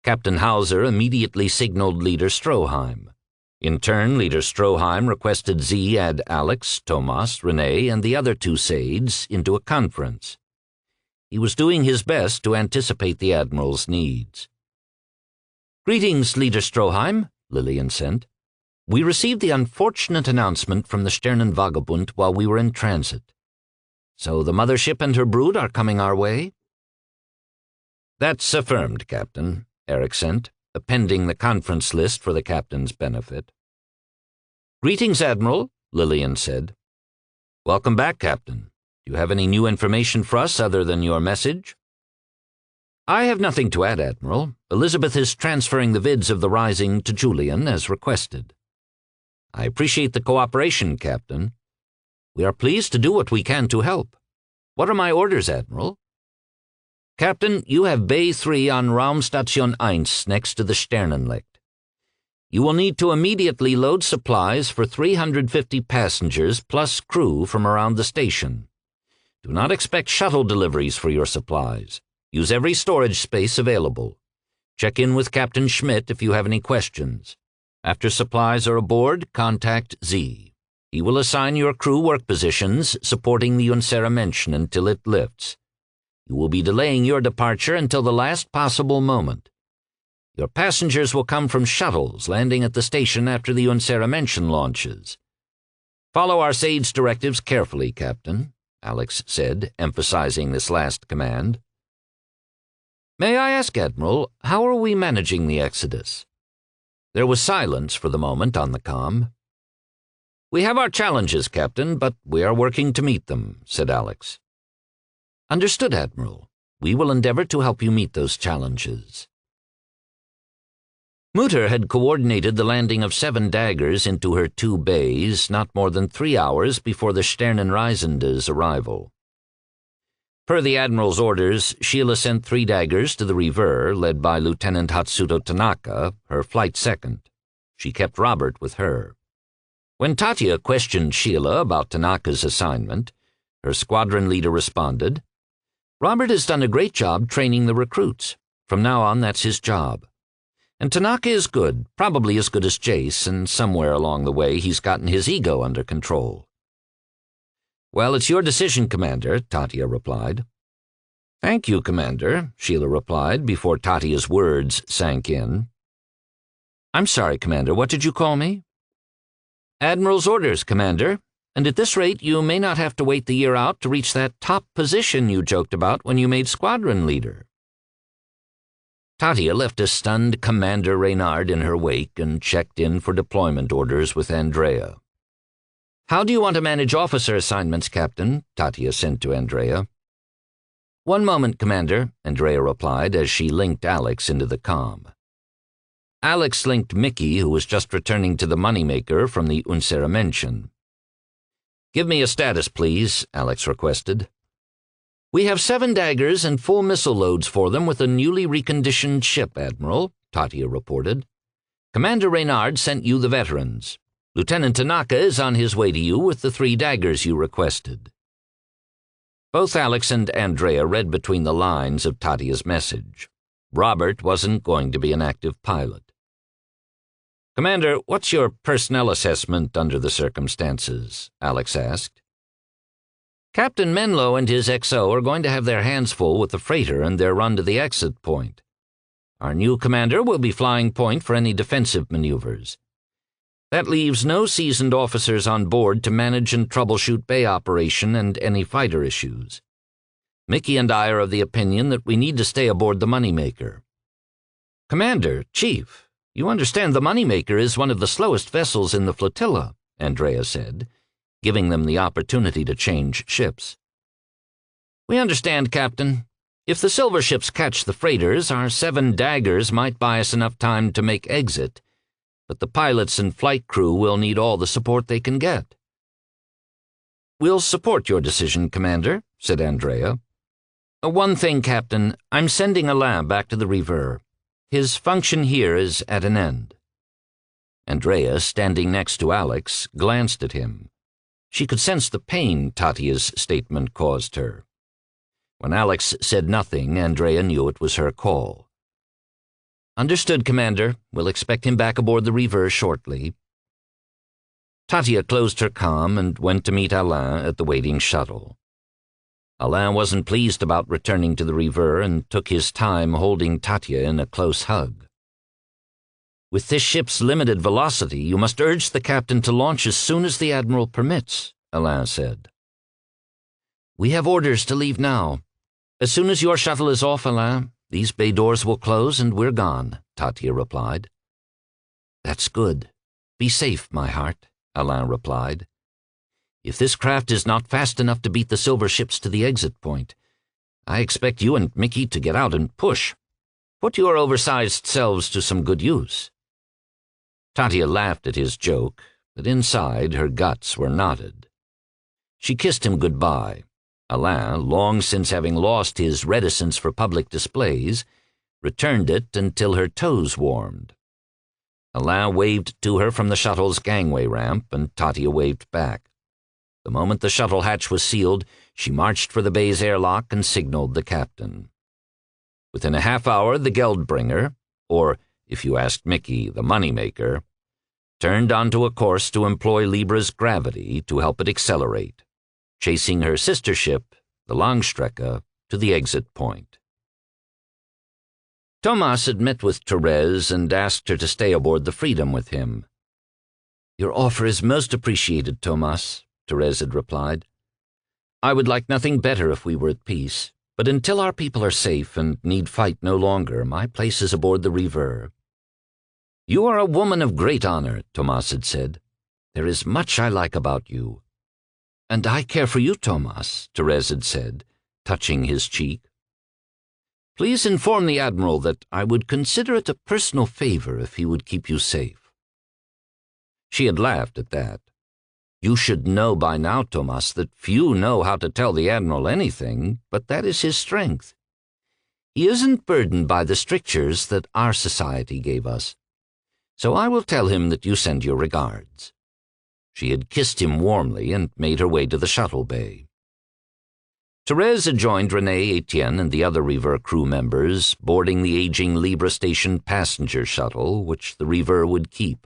Captain Hauser immediately signaled Leader Stroheim. In turn, Leader Stroheim requested Z add Alex, Tomas, Renee, and the other 2 Saids into a conference. He was doing his best to anticipate the Admiral's needs. "Greetings, Leader Stroheim," Lillian sent. "We received the unfortunate announcement from the Sternenvagabund while we were in transit. So the mothership and her brood are coming our way?" "That's affirmed, Captain," Eric sent, appending the conference list for the captain's benefit. "Greetings, Admiral," Lillian said. "Welcome back, Captain. Do you have any new information for us other than your message?" "I have nothing to add, Admiral. Elizabeth is transferring the vids of the rising to Julian as requested." "I appreciate the cooperation, Captain. We are pleased to do what we can to help. What are my orders, Admiral?" "Captain, you have Bay 3 on Raumstation 1 next to the Sternenlicht. You will need to immediately load supplies for 350 passengers plus crew from around the station. Do not expect shuttle deliveries for your supplies. Use every storage space available. Check in with Captain Schmidt if you have any questions. After supplies are aboard, contact Z. He will assign your crew work positions supporting the Unseramention until it lifts. You will be delaying your departure until the last possible moment. Your passengers will come from shuttles landing at the station after the Unseramention launches. Follow our Said's directives carefully, Captain," Alex said, emphasizing this last command. "May I ask, Admiral, how are we managing the exodus?" There was silence for the moment on the comm. "We have our challenges, Captain, but we are working to meet them," said Alex. "Understood, Admiral. We will endeavor to help you meet those challenges." Mutter had coordinated the landing of 7 daggers into her 2 bays not more than 3 hours before the Sternenreisende's arrival. Per the Admiral's orders, Sheila sent 3 daggers to the Reaver, led by Lieutenant Hatsuto Tanaka, her flight second. She kept Robert with her. When Tatya questioned Sheila about Tanaka's assignment, her squadron leader responded, "Robert has done a great job training the recruits. From now on, that's his job. And Tanaka is good, probably as good as Jace, and somewhere along the way he's gotten his ego under control." "Well, it's your decision, Commander," Tatya replied. "Thank you, Commander," Sheila replied before Tatia's words sank in. "I'm sorry, Commander, what did you call me?" "Admiral's orders, Commander, and at this rate you may not have to wait the year out to reach that top position you joked about when you made squadron leader." Tatia left a stunned Commander Reynard in her wake and checked in for deployment orders with Andrea. "How do you want to manage officer assignments, Captain?" Tatia sent to Andrea. "One moment, Commander," Andrea replied as she linked Alex into the comm. Alex linked Mickey, who was just returning to the moneymaker from the unwelcoming. "Give me a status, please," Alex requested. "We have 7 daggers and full missile loads for them with a newly reconditioned ship, Admiral," Tatia reported. "Commander Reynard sent you the veterans. Lieutenant Tanaka is on his way to you with the 3 daggers you requested." Both Alex and Andrea read between the lines of Tatia's message. Robert wasn't going to be an active pilot. "Commander, what's your personnel assessment under the circumstances?" Alex asked. "Captain Menlo and his XO are going to have their hands full with the freighter and their run to the exit point. Our new commander will be flying point for any defensive maneuvers. That leaves no seasoned officers on board to manage and troubleshoot bay operation and any fighter issues. Mickey and I are of the opinion that we need to stay aboard the Moneymaker." "Commander, Chief, you understand the Moneymaker is one of the slowest vessels in the flotilla," Andrea said, giving them the opportunity to change ships. "We understand, Captain. If the silver ships catch the freighters, our 7 daggers might buy us enough time to make exit, but the pilots and flight crew will need all the support they can get." "We'll support your decision, Commander," said Andrea. "One thing, Captain, I'm sending Alain back to the River. His function here is at an end." Andrea, standing next to Alex, glanced at him. She could sense the pain Tatia's statement caused her. When Alex said nothing, Andrea knew it was her call. "Understood, Commander. We'll expect him back aboard the River shortly." Tatia closed her comm and went to meet Alain at the waiting shuttle. Alain wasn't pleased about returning to the River and took his time holding Tatia in a close hug. "With this ship's limited velocity, you must urge the captain to launch as soon as the Admiral permits," Alain said. "We have orders to leave now. As soon as your shuttle is off, Alain, these bay doors will close and we're gone," Tatia replied. "That's good. Be safe, my heart," Alain replied. "If this craft is not fast enough to beat the silver ships to the exit point, I expect you and Mickey to get out and push. Put your oversized selves to some good use." Tatia laughed at his joke, but inside her guts were knotted. She kissed him goodbye. Alain, long since having lost his reticence for public displays, returned it until her toes warmed. Alain waved to her from the shuttle's gangway ramp, and Tatia waved back. The moment the shuttle hatch was sealed, she marched for the bay's airlock and signaled the captain. Within a half hour, the Geldbringer, or, if you asked Mickey, the Moneymaker, turned onto a course to employ Libre's gravity to help it accelerate, chasing her sister ship, the Langstrecke, to the exit point. Thomas had met with Therese and asked her to stay aboard the Freedom with him. "Your offer is most appreciated, Thomas," Therese had replied. "I would like nothing better if we were at peace, but until our people are safe and need fight no longer, my place is aboard the River." "You are a woman of great honor," Thomas had said. "There is much I like about you." "And I care for you, Thomas," Therese had said, touching his cheek. "Please inform the Admiral that I would consider it a personal favor if he would keep you safe." She had laughed at that. "You should know by now, Thomas, that few know how to tell the Admiral anything, but that is his strength. He isn't burdened by the strictures that our society gave us. So I will tell him that you send your regards." She had kissed him warmly and made her way to the shuttle bay. Therese had joined René, Etienne, and the other River crew members, boarding the aging Libre station passenger shuttle, which the River would keep.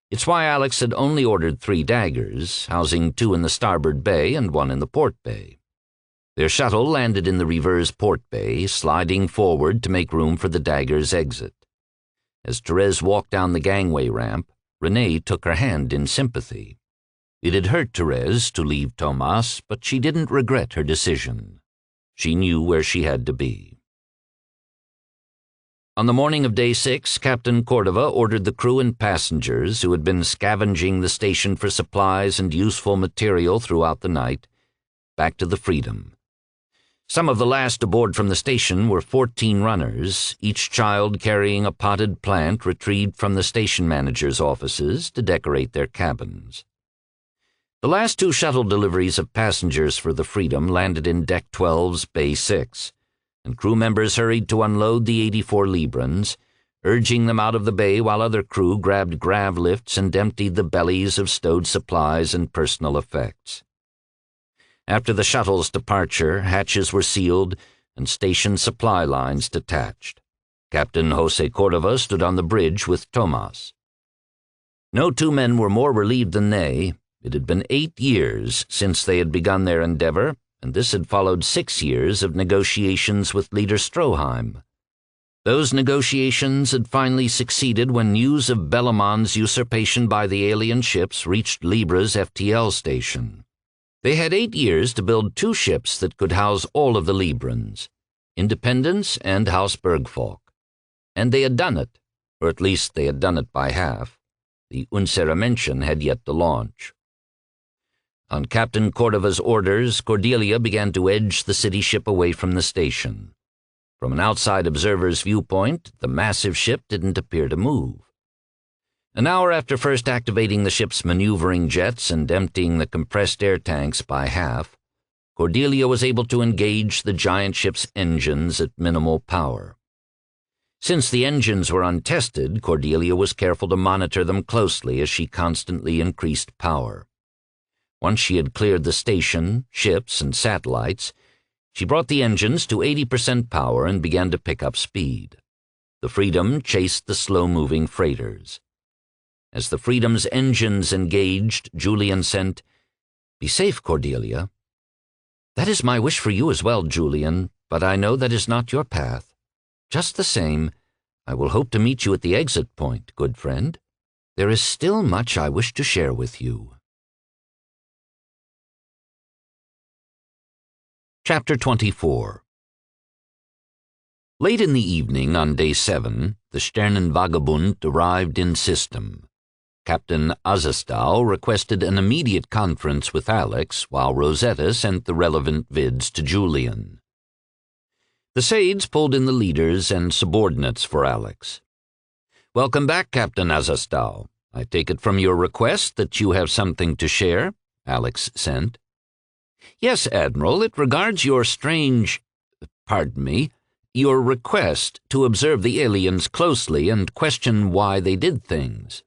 It's why Alex had only ordered 3 daggers, housing 2 in the starboard bay and 1 in the port bay. Their shuttle landed in the Rever's port bay, sliding forward to make room for the Dagger's exit. As Therese walked down the gangway ramp, Renee took her hand in sympathy. It had hurt Therese to leave Thomas, but she didn't regret her decision. She knew where she had to be. On the morning of Day 6, Captain Cordova ordered the crew and passengers, who had been scavenging the station for supplies and useful material throughout the night, back to the Freedom. Some of the last aboard from the station were 14 runners, each child carrying a potted plant retrieved from the station manager's offices to decorate their cabins. The last 2 shuttle deliveries of passengers for the Freedom landed in Deck 12's Bay 6, and crew members hurried to unload the 84 Librans, urging them out of the bay while other crew grabbed grav lifts and emptied the bellies of stowed supplies and personal effects. After the shuttle's departure, hatches were sealed and station supply lines detached. Captain Jose Cordova stood on the bridge with Tomas. No 2 men were more relieved than they. It had been 8 years since they had begun their endeavor, and this had followed 6 years of negotiations with Leader Stroheim. Those negotiations had finally succeeded when news of Bellamon's usurpation by the alien ships reached Libre's FTL station. They had 8 years to build 2 ships that could house all of the Librans, Independence and House Bergfalk. And they had done it, or at least they had done it by half. The Unsere Menschen had yet to launch. On Captain Cordova's orders, Cordelia began to edge the city ship away from the station. From an outside observer's viewpoint, the massive ship didn't appear to move. An hour after first activating the ship's maneuvering jets and emptying the compressed air tanks by half, Cordelia was able to engage the giant ship's engines at minimal power. Since the engines were untested, Cordelia was careful to monitor them closely as she constantly increased power. Once she had cleared the station, ships, and satellites, she brought the engines to 80% power and began to pick up speed. The Freedom chased the slow-moving freighters. As the Freedom's engines engaged, Julian sent, "Be safe, Cordelia." "That is my wish for you as well, Julian, but I know that is not your path. Just the same, I will hope to meet you at the exit point, good friend. There is still much I wish to share with you." Chapter 24. Late in the evening on Day 7, the Sternenvagabund arrived in system. Captain Azestau requested an immediate conference with Alex, while Rosetta sent the relevant vids to Julian. The Sades pulled in the leaders and subordinates for Alex. "Welcome back, Captain Azestau. I take it from your request that you have something to share," Alex sent. "Yes, Admiral, it regards your your request to observe the aliens closely and question why they did things.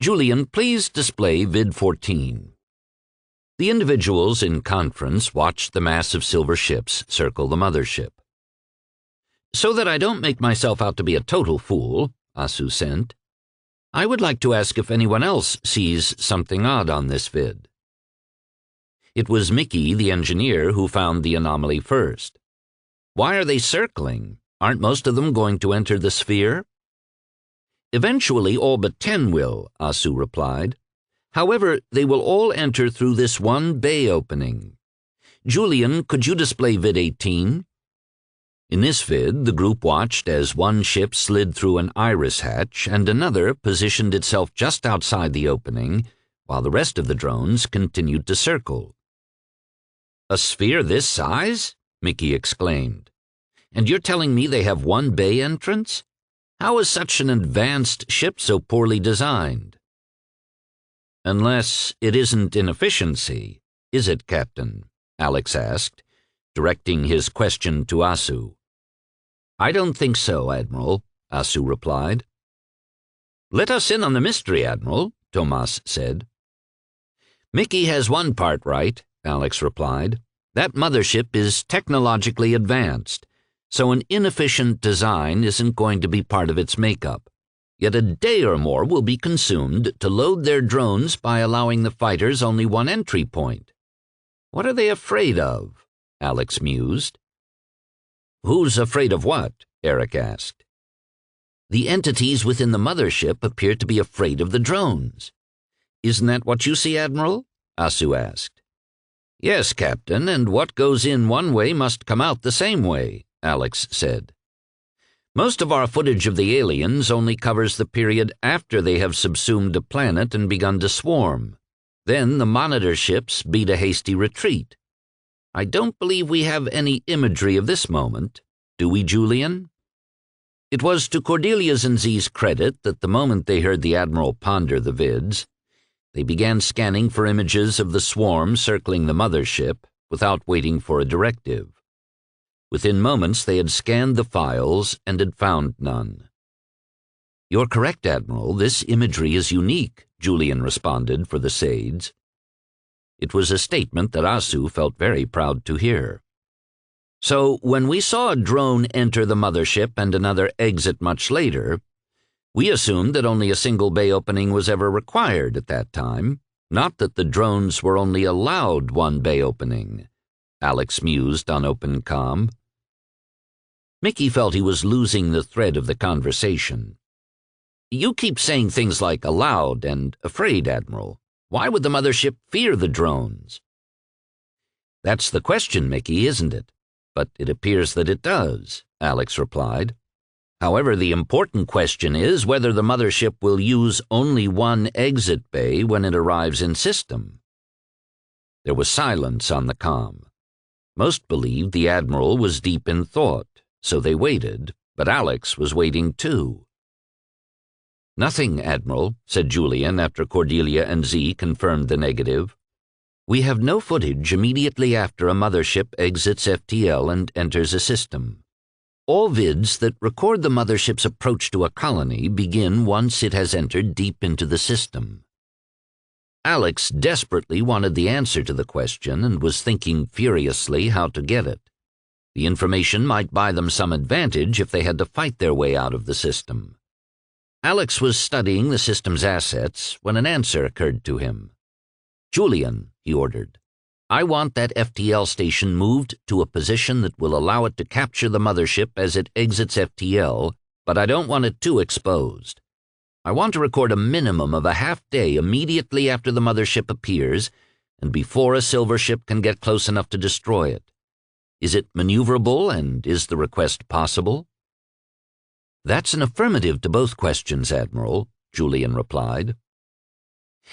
Julian, please display vid 14. The individuals in conference watched the massive silver ships circle the mothership. "So that I don't make myself out to be a total fool," Asu sent, "I would like to ask if anyone else sees something odd on this vid." It was Mickey, the engineer, who found the anomaly first. "Why are they circling? Aren't most of them going to enter the sphere?" "Eventually all but 10 will," Asu replied. "However, they will all enter through this one bay opening. Julian, could you display vid 18? In this vid, the group watched as one ship slid through an iris hatch and another positioned itself just outside the opening, while the rest of the drones continued to circle. "A sphere this size?" Mickey exclaimed. "And you're telling me they have one bay entrance? How is such an advanced ship so poorly designed?" "Unless it isn't inefficiency, is it, Captain?" Alex asked, directing his question to Asu. "I don't think so, Admiral," Asu replied. "Let us in on the mystery, Admiral," Tomas said. "Mickey has one part right," Alex replied. "That mothership is technologically advanced, so an inefficient design isn't going to be part of its makeup. Yet a day or more will be consumed to load their drones by allowing the fighters only one entry point. What are they afraid of? Alex mused. Who's afraid of what? Eric asked. The entities within the mothership appear to be afraid of the drones. Isn't that what you see, Admiral? Asu asked. Yes, Captain, and what goes in one way must come out the same way, Alex said. Most of our footage of the aliens only covers the period after they have subsumed a planet and begun to swarm. Then the monitor ships beat a hasty retreat. I don't believe we have any imagery of this moment, do we, Julian? It was to Cordelia's and Z's credit that the moment they heard the Admiral ponder the vids, they began scanning for images of the swarm circling the mothership without waiting for a directive. Within moments they had scanned the files and had found none. You're correct, Admiral. This imagery is unique, Julian responded for the Sades. It was a statement that Asu felt very proud to hear. So, when we saw a drone enter the mothership and another exit much later, we assumed that only a single bay opening was ever required at that time, not that the drones were only allowed one bay opening, Alex mused on open comm. Mickey felt he was losing the thread of the conversation. You keep saying things like allowed and afraid, Admiral. Why would the mothership fear the drones? That's the question, Mickey, isn't it? But it appears that it does, Alex replied. However, the important question is whether the mothership will use only one exit bay when it arrives in system. There was silence on the comm. Most believed the Admiral was deep in thought, so they waited, but Alex was waiting too. Nothing, Admiral, said Julian after Cordelia and Z confirmed the negative. We have no footage immediately after a mothership exits FTL and enters a system. All vids that record the mothership's approach to a colony begin once it has entered deep into the system. Alex desperately wanted the answer to the question and was thinking furiously how to get it. The information might buy them some advantage if they had to fight their way out of the system. Alex was studying the system's assets when an answer occurred to him. Julian, he ordered, I want that FTL station moved to a position that will allow it to capture the mothership as it exits FTL, but I don't want it too exposed. I want to record a minimum of a half-day immediately after the mothership appears and before a silver ship can get close enough to destroy it. Is it maneuverable, and is the request possible? That's an affirmative to both questions, Admiral, Julian replied.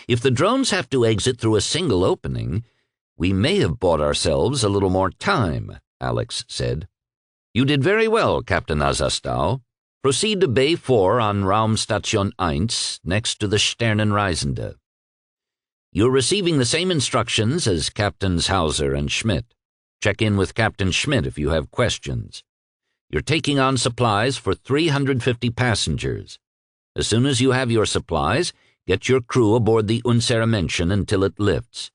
If the drones have to exit through a single opening, we may have bought ourselves a little more time, Alex said. You did very well, Captain Azastau. Proceed to Bay 4 on Raumstation 1, next to the Sternenreisende. You're receiving the same instructions as Captains Hauser and Schmidt. Check in with Captain Schmidt if you have questions. You're taking on supplies for 350 passengers. As soon as you have your supplies, get your crew aboard the unwelcoming until it lifts.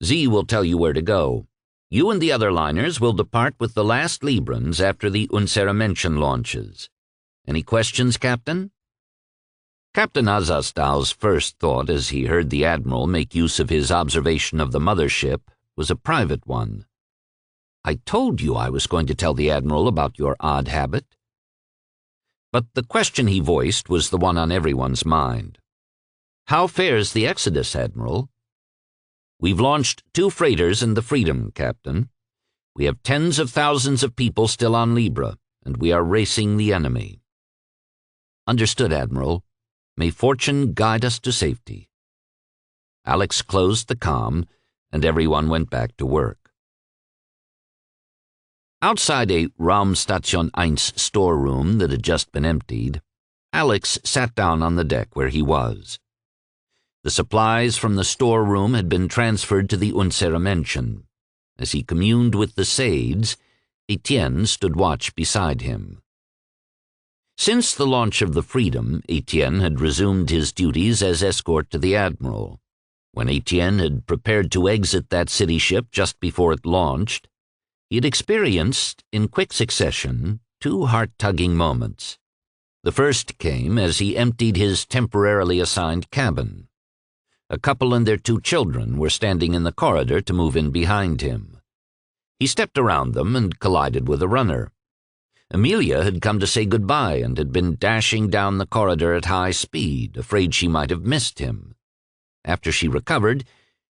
Z will tell you where to go. You and the other liners will depart with the last Librans after the unwelcoming launches. Any questions, Captain? Captain Azastau's first thought as he heard the Admiral make use of his observation of the mothership was a private one. I told you I was going to tell the Admiral about your odd habit. But the question he voiced was the one on everyone's mind. How fares the Exodus, Admiral? We've launched 2 freighters and the Freedom, Captain. We have tens of thousands of people still on Libre, and we are racing the enemy. Understood, Admiral. May fortune guide us to safety. Alex closed the comm, and everyone went back to work. Outside a Raumstation 1 storeroom that had just been emptied, Alex sat down on the deck where he was. The supplies from the storeroom had been transferred to the unwelcoming. As he communed with the Sades, Etienne stood watch beside him. Since the launch of the Freedom, Etienne had resumed his duties as escort to the Admiral. When Etienne had prepared to exit that city ship just before it launched, he had experienced, in quick succession, 2 heart-tugging moments. The first came as he emptied his temporarily assigned cabin. A couple and their 2 children were standing in the corridor to move in behind him. He stepped around them and collided with a runner. Amelia had come to say goodbye and had been dashing down the corridor at high speed, afraid she might have missed him. After she recovered,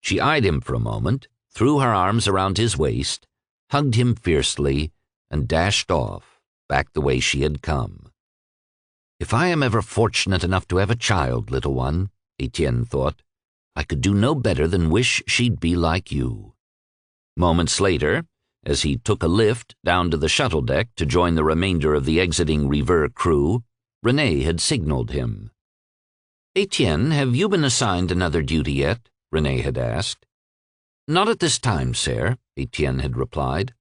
she eyed him for a moment, threw her arms around his waist, hugged him fiercely, and dashed off, back the way she had come. "If I am ever fortunate enough to have a child, little one," Etienne thought, "I could do no better than wish she'd be like you." Moments later, as he took a lift down to the shuttle deck to join the remainder of the exiting River crew, Renee had signaled him. "Etienne, have you been assigned another duty yet?" Renee had asked. "Not at this time, sir," Etienne had replied.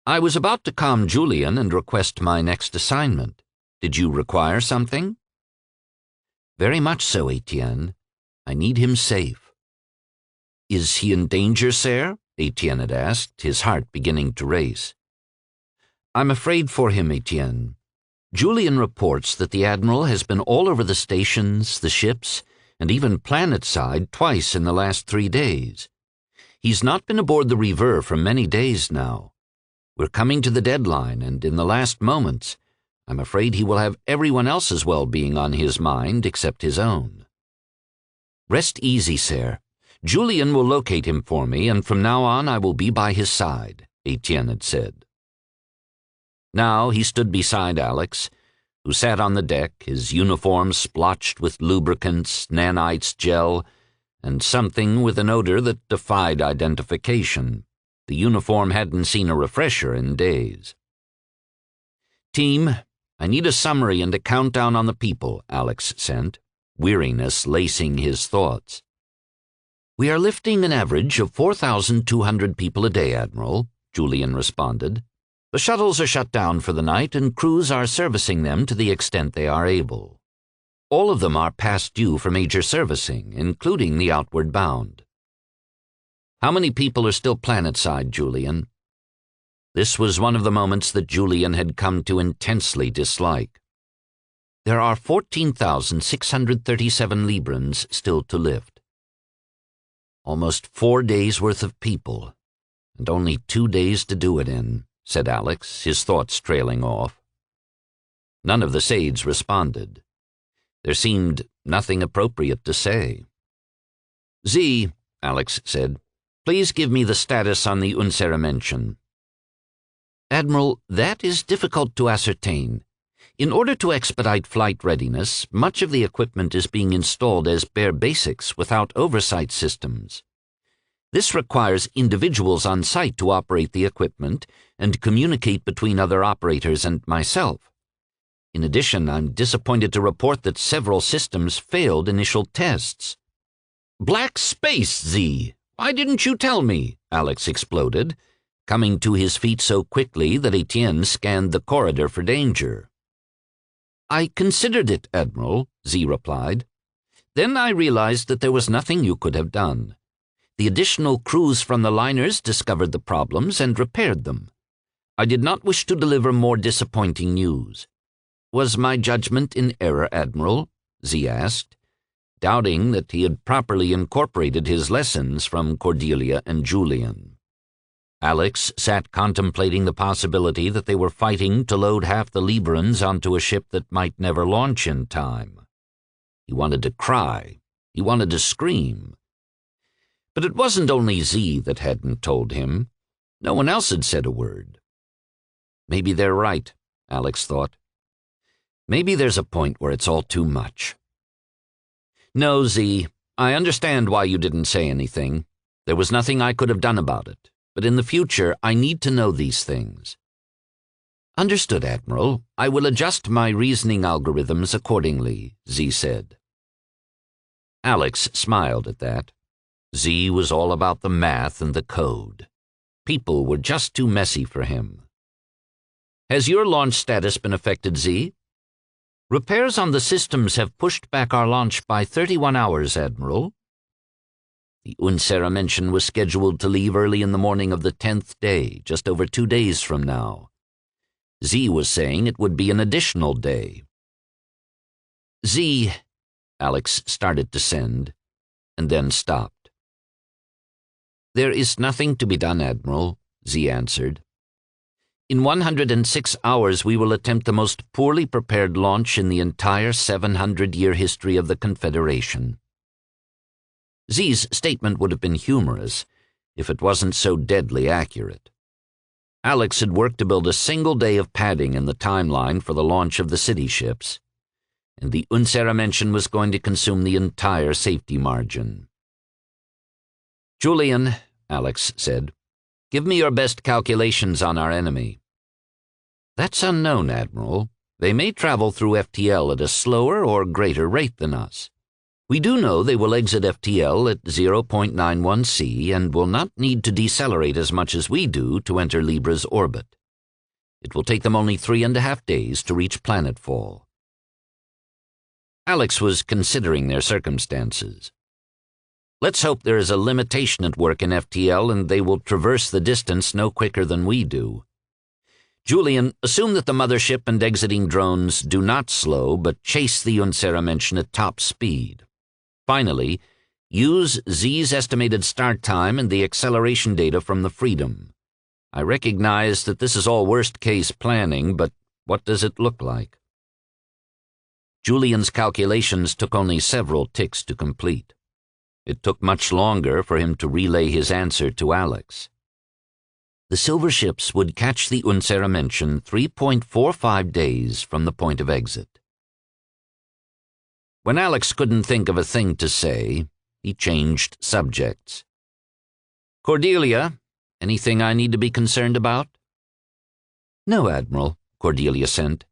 "I was about to calm Julian and request my next assignment. Did you require something?" "Very much so, Etienne. I need him safe." "Is he in danger, sir?" Etienne had asked, his heart beginning to race. "I'm afraid for him, Etienne. Julian reports that the Admiral has been all over the stations, the ships, and even planetside twice in the last 3 days. He's not been aboard the River for many days now. We're coming to the deadline, and in the last moments, I'm afraid he will have everyone else's well-being on his mind except his own." "Rest easy, sir. Julian will locate him for me, and from now on I will be by his side," Etienne had said. Now he stood beside Alex, who sat on the deck, his uniform splotched with lubricants, nanites, gel, and something with an odor that defied identification. The uniform hadn't seen a refresher in days. "Team, I need a summary and a countdown on the people," Alex sent, weariness lacing his thoughts. "We are lifting an average of 4,200 people a day, Admiral," Julian responded. "The shuttles are shut down for the night and crews are servicing them to the extent they are able. All of them are past due for major servicing, including the outward bound." "How many people are still planetside, Julian?" This was one of the moments that Julian had come to intensely dislike. "There are 14,637 Librans still to lift." "Almost 4 days' worth of people, and only 2 days to do it in," said Alex, his thoughts trailing off. None of the Sades responded. There seemed nothing appropriate to say. "Z," Alex said, "please give me the status on the unwelcoming." "Admiral, that is difficult to ascertain. In order to expedite flight readiness, much of the equipment is being installed as bare basics without oversight systems. This requires individuals on site to operate the equipment and communicate between other operators and myself. In addition, I'm disappointed to report that several systems failed initial tests." "Black space, Z! Why didn't you tell me?" Alex exploded, coming to his feet so quickly that Etienne scanned the corridor for danger. "I considered it, Admiral," Z replied. "Then I realized that there was nothing you could have done. The additional crews from the liners discovered the problems and repaired them. I did not wish to deliver more disappointing news. Was my judgment in error, Admiral?" Z asked, doubting that he had properly incorporated his lessons from Cordelia and Julian. Alex sat contemplating the possibility that they were fighting to load half the Librans onto a ship that might never launch in time. He wanted to cry. He wanted to scream. But it wasn't only Z that hadn't told him. No one else had said a word. Maybe they're right, Alex thought. Maybe there's a point where it's all too much. "No, Z, I understand why you didn't say anything. There was nothing I could have done about it. But in the future, I need to know these things." "Understood, Admiral. I will adjust my reasoning algorithms accordingly," Z said. Alex smiled at that. Z was all about the math and the code. People were just too messy for him. "Has your launch status been affected, Z?" "Repairs on the systems have pushed back our launch by 31 hours, Admiral." The unwelcoming was scheduled to leave early in the morning of the 10th day, just over 2 days from now. Z was saying it would be an additional day. "Z," Alex started to send, and then stopped. "There is nothing to be done, Admiral," Z answered. In 106 hours we will attempt the most poorly prepared launch in the entire 700-year history of the Confederation. Z's statement would have been humorous if it wasn't so deadly accurate. Alex had worked to build a single day of padding in the timeline for the launch of the city ships, and the Unseramention was going to consume the entire safety margin. "Julian," Alex said, "give me your best calculations on our enemy." "That's unknown, Admiral. They may travel through FTL at a slower or greater rate than us. We do know they will exit FTL at 0.91 C and will not need to decelerate as much as we do to enter Libre's orbit. It will take them only 3.5 days to reach planetfall." Alex was considering their circumstances. "Let's hope there is a limitation at work in FTL and they will traverse the distance no quicker than we do. Julian, assume that the mothership and exiting drones do not slow but chase the Unseramention at top speed. Finally, use Z's estimated start time and the acceleration data from the Freedom. I recognize that this is all worst-case planning, but what does it look like?" Julian's calculations took only several ticks to complete. It took much longer for him to relay his answer to Alex. The silver ships would catch the Unseramention 3.45 days from the point of exit. When Alex couldn't think of a thing to say, he changed subjects. "Cordelia, anything I need to be concerned about?" "No, Admiral," Cordelia sent.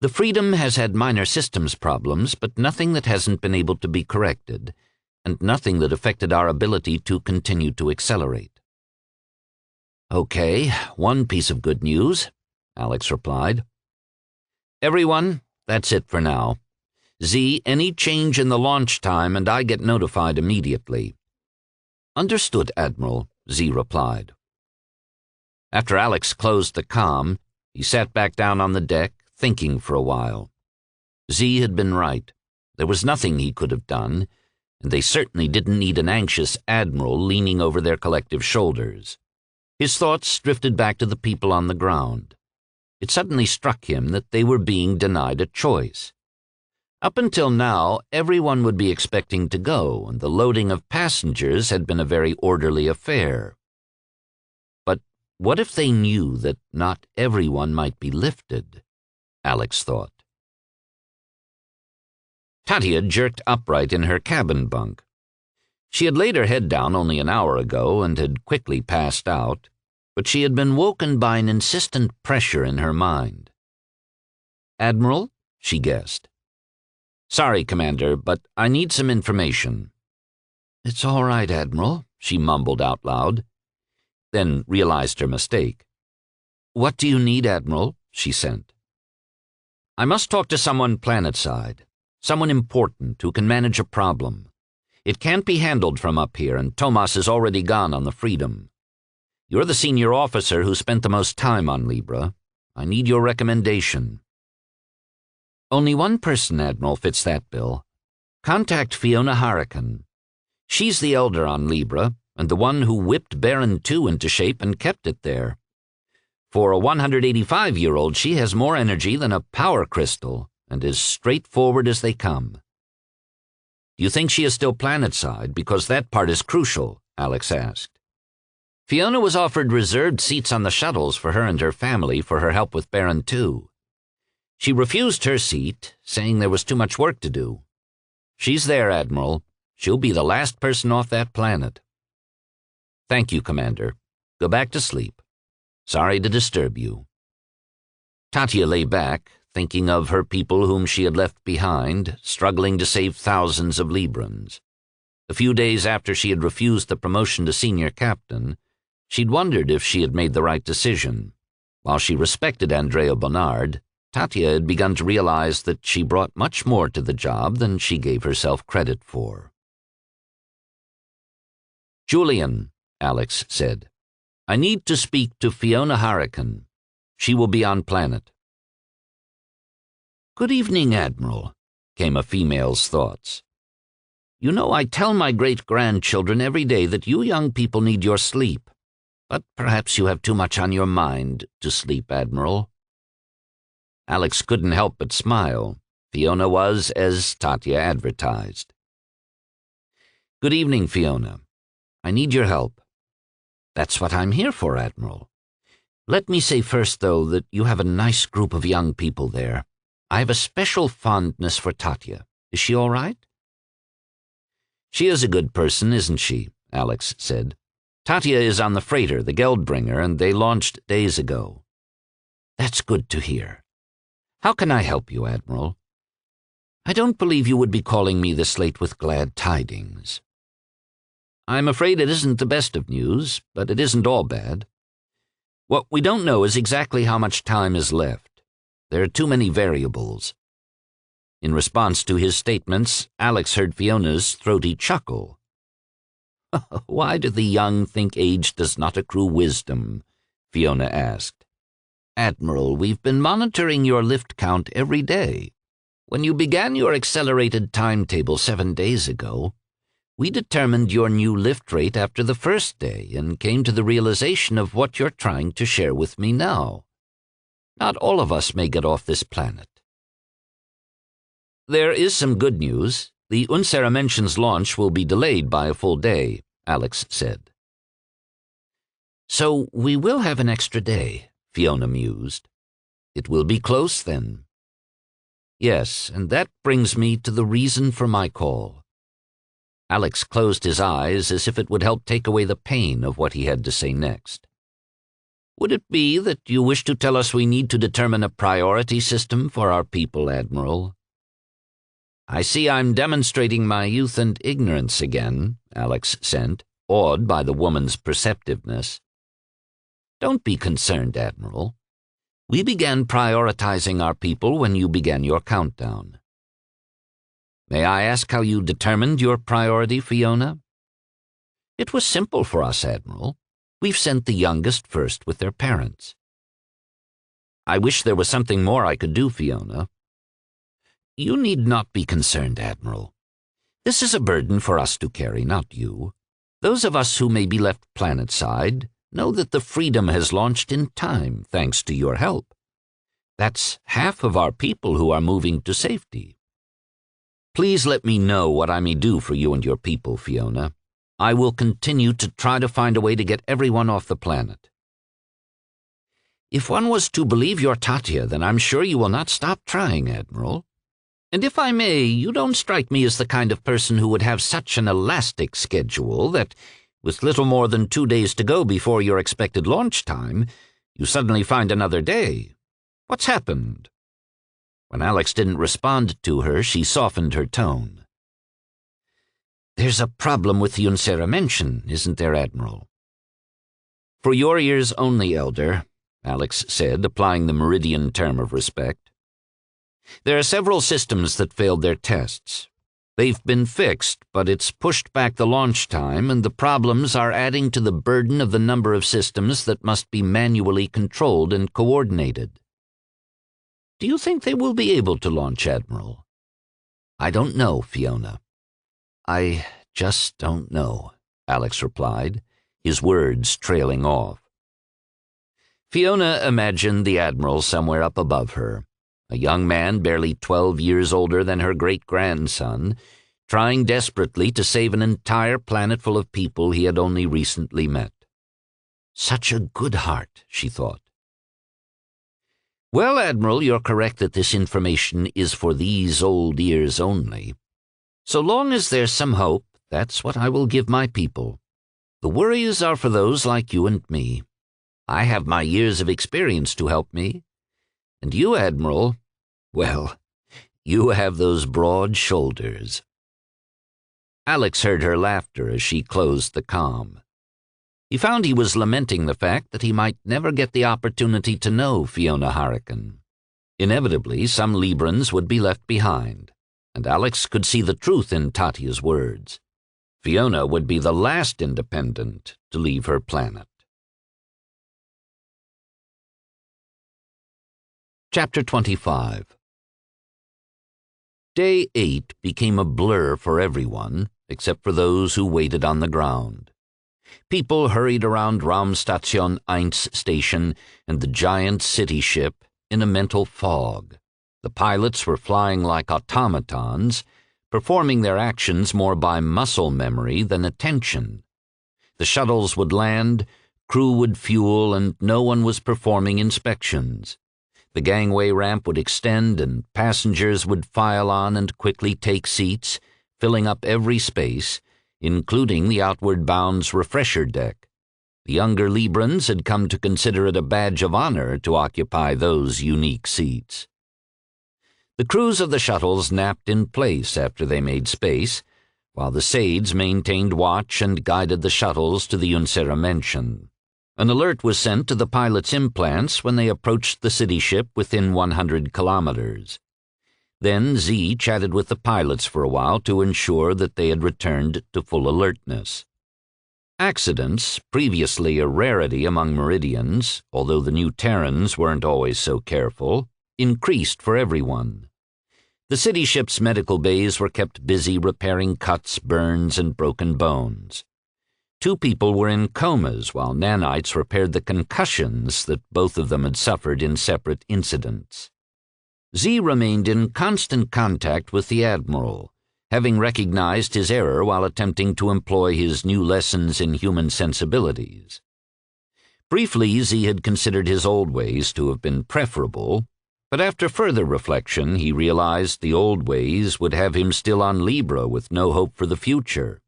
"The Freedom has had minor systems problems, but nothing that hasn't been able to be corrected, and nothing that affected our ability to continue to accelerate." "Okay, one piece of good news," Alex replied. "Everyone, that's it for now. Z, any change in the launch time and I get notified immediately." "Understood, Admiral," Z replied. After Alex closed the comm, he sat back down on the deck, thinking for a while. Z had been right. There was nothing he could have done, and they certainly didn't need an anxious admiral leaning over their collective shoulders. His thoughts drifted back to the people on the ground. It suddenly struck him that they were being denied a choice. Up until now, everyone would be expecting to go, and the loading of passengers had been a very orderly affair. But what if they knew that not everyone might be lifted? Alex thought. Tatia jerked upright in her cabin bunk. She had laid her head down only an hour ago and had quickly passed out, but she had been woken by an insistent pressure in her mind. "Admiral?" she guessed. "Sorry, Commander, but I need some information." "It's all right, Admiral," she mumbled out loud, then realized her mistake. "What do you need, Admiral?" she sent. "I must talk to someone planetside, someone important who can manage a problem. It can't be handled from up here, and Tomas is already gone on the Freedom. You're the senior officer who spent the most time on Libre. I need your recommendation." "Only one person, Admiral, fits that bill. Contact Fiona Hurricane. She's the elder on Libre, and the one who whipped Baron II into shape and kept it there. For a 185-year-old, she has more energy than a power crystal, and is straightforward as they come." "Do you think she is still planetside? Because that part is crucial," Alex asked. "Fiona was offered reserved seats on the shuttles for her and her family for her help with Baron II. She refused her seat, saying there was too much work to do. She's there, Admiral. She'll be the last person off that planet." "Thank you, Commander. Go back to sleep. Sorry to disturb you." Tatia lay back, thinking of her people whom she had left behind, struggling to save thousands of Librans. A few days after she had refused the promotion to senior captain, she'd wondered if she had made the right decision. While she respected Andrea Bonnard, Tatia had begun to realize that she brought much more to the job than she gave herself credit for. "Julian," Alex said, "I need to speak to Fiona Hurricane. She will be on planet." "Good evening, Admiral," came a female's thoughts. "You know, I tell my great-grandchildren every day that you young people need your sleep. But perhaps you have too much on your mind to sleep, Admiral." Alex couldn't help but smile. Fiona was as Tatya advertised. "Good evening, Fiona. I need your help." "That's what I'm here for, Admiral. Let me say first, though, that you have a nice group of young people there. I have a special fondness for Tatya. Is she all right?" "She is a good person, isn't she?" Alex said. "Tatya is on the freighter, the Geldbringer, and they launched days ago." "That's good to hear. How can I help you, Admiral? I don't believe you would be calling me this late with glad tidings." "I'm afraid it isn't the best of news, but it isn't all bad. What we don't know is exactly how much time is left. There are too many variables." In response to his statements, Alex heard Fiona's throaty chuckle. "Why do the young think age does not accrue wisdom?" Fiona asked. "Admiral, we've been monitoring your lift count every day. When you began your accelerated timetable 7 days ago, we determined your new lift rate after the first day and came to the realization of what you're trying to share with me now. Not all of us may get off this planet." "There is some good news. The unwelcoming's launch will be delayed by a full day," Alex said. "So we will have an extra day," Fiona mused. "It will be close, then." "Yes, and that brings me to the reason for my call." Alex closed his eyes as if it would help take away the pain of what he had to say next. "Would it be that you wish to tell us we need to determine a priority system for our people, Admiral?" "I see I'm demonstrating my youth and ignorance again," Alex said, awed by the woman's perceptiveness. "Don't be concerned, Admiral. We began prioritizing our people when you began your countdown." "May I ask how you determined your priority, Fiona?" "It was simple for us, Admiral. We've sent the youngest first with their parents." "I wish there was something more I could do, Fiona." "You need not be concerned, Admiral. This is a burden for us to carry, not you. Those of us who may be left planet-side know that the Freedom has launched in time, thanks to your help. That's half of our people who are moving to safety. Please let me know what I may do for you and your people, Fiona. I will continue to try to find a way to get everyone off the planet." "If one was to believe your Tatya, then I'm sure you will not stop trying, Admiral. And if I may, you don't strike me as the kind of person who would have such an elastic schedule that, with little more than 2 days to go before your expected launch time, you suddenly find another day. What's happened?" When Alex didn't respond to her, she softened her tone. "There's a problem with the unwelcoming, isn't there, Admiral?" "For your ears only, Elder," Alex said, applying the Méridien term of respect. "There are several systems that failed their tests. They've been fixed, but it's pushed back the launch time, and the problems are adding to the burden of the number of systems that must be manually controlled and coordinated." "Do you think they will be able to launch, Admiral?" "I don't know, Fiona. I just don't know," Alex replied, his words trailing off. Fiona imagined the Admiral somewhere up above her, a young man barely 12 years older than her great-grandson, trying desperately to save an entire planet full of people he had only recently met. Such a good heart, she thought. "Well, Admiral, you're correct that this information is for these old ears only. So long as there's some hope, that's what I will give my people. The worries are for those like you and me. I have my years of experience to help me. And you, Admiral, well, you have those broad shoulders." Alex heard her laughter as she closed the comm. He found he was lamenting the fact that he might never get the opportunity to know Fiona Harrican. Inevitably, some Librans would be left behind, and Alex could see the truth in Tatya's words. Fiona would be the last independent to leave her planet. Chapter 25. Day 8 became a blur for everyone, except for those who waited on the ground. People hurried around Raumstation 1 station and the giant city ship in a mental fog. The pilots were flying like automatons, performing their actions more by muscle memory than attention. The shuttles would land, crew would fuel, and no one was performing inspections. The gangway ramp would extend and passengers would file on and quickly take seats, filling up every space, including the outward bound's refresher deck. The younger Librans had come to consider it a badge of honor to occupy those unique seats. The crews of the shuttles napped in place after they made space, while the Sades maintained watch and guided the shuttles to the unwelcoming. An alert was sent to the pilots' implants when they approached the city ship within 100 kilometers. Then Z chatted with the pilots for a while to ensure that they had returned to full alertness. Accidents, previously a rarity among Meridians, although the new Terrans weren't always so careful, increased for everyone. The city ship's medical bays were kept busy repairing cuts, burns, and broken bones. 2 people were in comas while nanites repaired the concussions that both of them had suffered in separate incidents. Z remained in constant contact with the Admiral, having recognized his error while attempting to employ his new lessons in human sensibilities. Briefly, Z had considered his old ways to have been preferable, but after further reflection he realized the old ways would have him still on Libre with no hope for the future.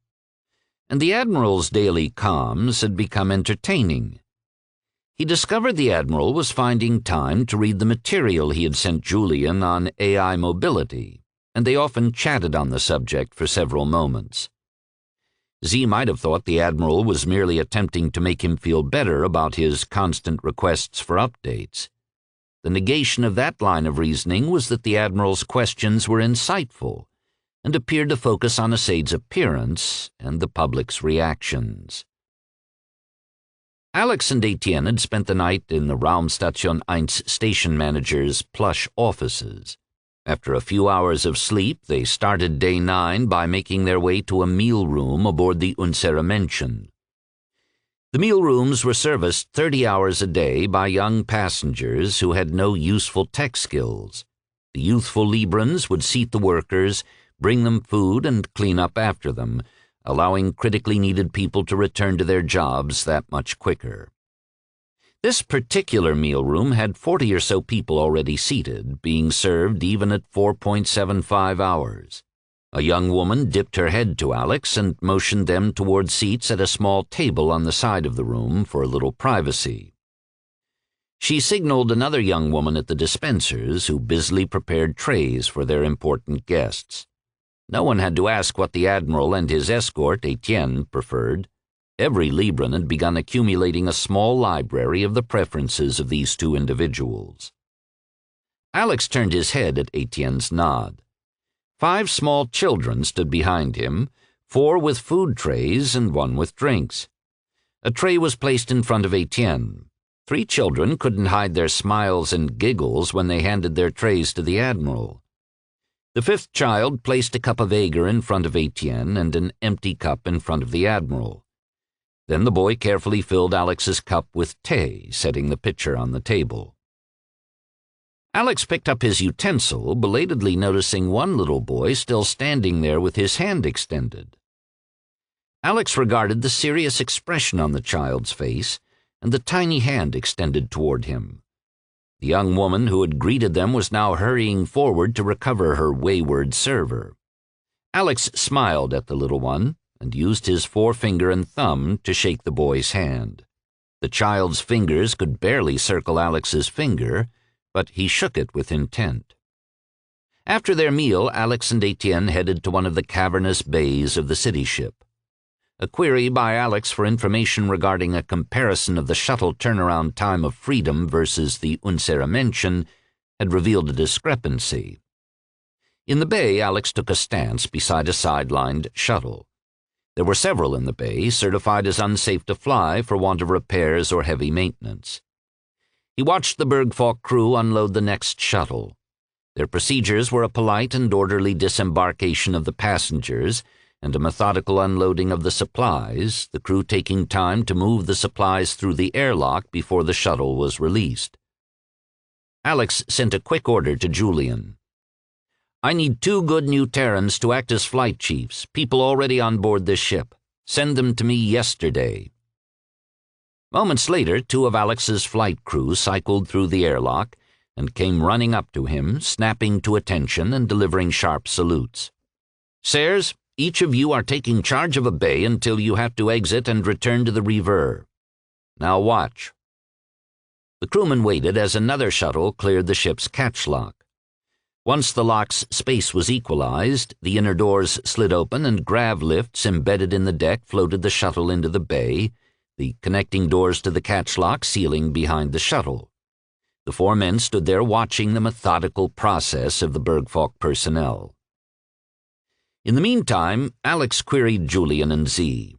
And the Admiral's daily comms had become entertaining. He discovered the Admiral was finding time to read the material he had sent Julian on AI mobility, and they often chatted on the subject for several moments. Z might have thought the Admiral was merely attempting to make him feel better about his constant requests for updates. The negation of that line of reasoning was that the Admiral's questions were insightful and appeared to focus on Asade's appearance and the public's reactions. Alex and Etienne had spent the night in the Raumstation 1 station manager's plush offices. After a few hours of sleep, they started day 9 by making their way to a meal room aboard the unwelcoming. The meal rooms were serviced 30 hours a day by young passengers who had no useful tech skills. The youthful Librans would seat the workers, bring them food, and clean up after them, allowing critically needed people to return to their jobs that much quicker. This particular meal room had 40 or so people already seated, being served even at 4.75 hours. A young woman dipped her head to Alex and motioned them toward seats at a small table on the side of the room for a little privacy. She signaled another young woman at the dispensers who busily prepared trays for their important guests. No one had to ask what the Admiral and his escort, Etienne, preferred. Every Libran had begun accumulating a small library of the preferences of these 2 individuals. Alex turned his head at Etienne's nod. 5 small children stood behind him, 4 with food trays and 1 with drinks. A tray was placed in front of Etienne. 3 children couldn't hide their smiles and giggles when they handed their trays to the Admiral. The 5th child placed a cup of Agar in front of Etienne and an empty cup in front of the Admiral. Then the boy carefully filled Alex's cup with tea, setting the pitcher on the table. Alex picked up his utensil, belatedly noticing one little boy still standing there with his hand extended. Alex regarded the serious expression on the child's face and the tiny hand extended toward him. The young woman who had greeted them was now hurrying forward to recover her wayward server. Alex smiled at the little one and used his forefinger and thumb to shake the boy's hand. The child's fingers could barely circle Alex's finger, but he shook it with intent. After their meal, Alex and Etienne headed to one of the cavernous bays of the city ship. A query by Alex for information regarding a comparison of the shuttle turnaround time of Freedom versus the unwelcoming had revealed a discrepancy. In the bay, Alex took a stance beside a sidelined shuttle. There were several in the bay, certified as unsafe to fly for want of repairs or heavy maintenance. He watched the Bergfalk crew unload the next shuttle. Their procedures were a polite and orderly disembarkation of the passengers and a methodical unloading of the supplies, the crew taking time to move the supplies through the airlock before the shuttle was released. Alex sent a quick order to Julian. "I need 2 good new Terrans to act as flight chiefs, people already on board this ship. Send them to me yesterday." Moments later, 2 of Alex's flight crew cycled through the airlock and came running up to him, snapping to attention and delivering sharp salutes. "Sirs, each of you are taking charge of a bay until you have to exit and return to the Libre. Now watch." The crewmen waited as another shuttle cleared the ship's catch lock. Once the lock's space was equalized, the inner doors slid open and grav lifts embedded in the deck floated the shuttle into the bay, the connecting doors to the catch lock sealing behind the shuttle. The 4 men stood there watching the methodical process of the Bergfalk personnel. In the meantime, Alex queried Julian and Z.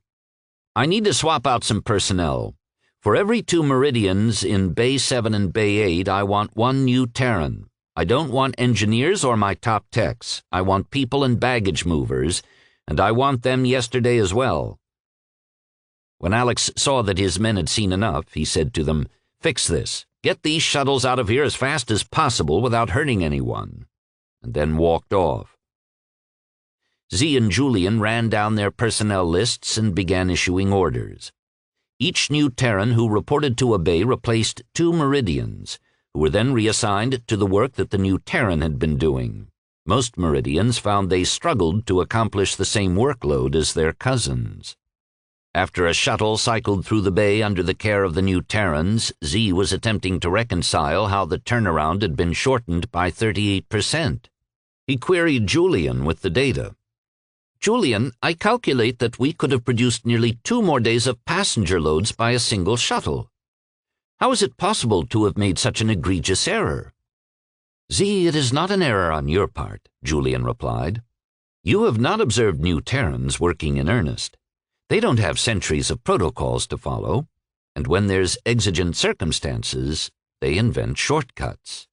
"I need to swap out some personnel. For every 2 Meridians in Bay 7 and Bay 8, I want 1 new Terran. I don't want engineers or my top techs. I want people and baggage movers, and I want them yesterday as well." When Alex saw that his men had seen enough, he said to them, "Fix this. Get these shuttles out of here as fast as possible without hurting anyone," and then walked off. Z and Julian ran down their personnel lists and began issuing orders. Each new Terran who reported to a bay replaced 2 Meridians, who were then reassigned to the work that the new Terran had been doing. Most Meridians found they struggled to accomplish the same workload as their cousins. After a shuttle cycled through the bay under the care of the new Terrans, Z was attempting to reconcile how the turnaround had been shortened by 38%. He queried Julian with the data. "Julian, I calculate that we could have produced nearly 2 more days of passenger loads by a single shuttle. How is it possible to have made such an egregious error?" "Z, it is not an error on your part," Julian replied. "You have not observed new Terrans working in earnest. They don't have centuries of protocols to follow, and when there's exigent circumstances, they invent shortcuts."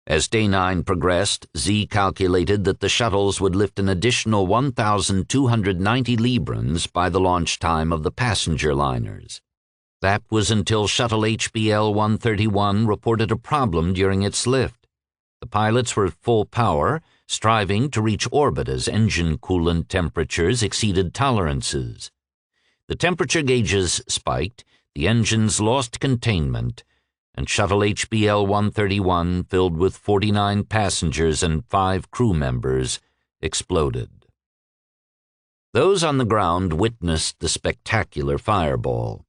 As Day 9 progressed, Z calculated that the shuttles would lift an additional 1,290 Librans by the launch time of the passenger liners. That was until shuttle HBL 131 reported a problem during its lift. The pilots were at full power, striving to reach orbit as engine coolant temperatures exceeded tolerances. The temperature gauges spiked, the engines lost containment, and shuttle HBL 131, filled with 49 passengers and 5 crew members, exploded. Those on the ground witnessed the spectacular fireball.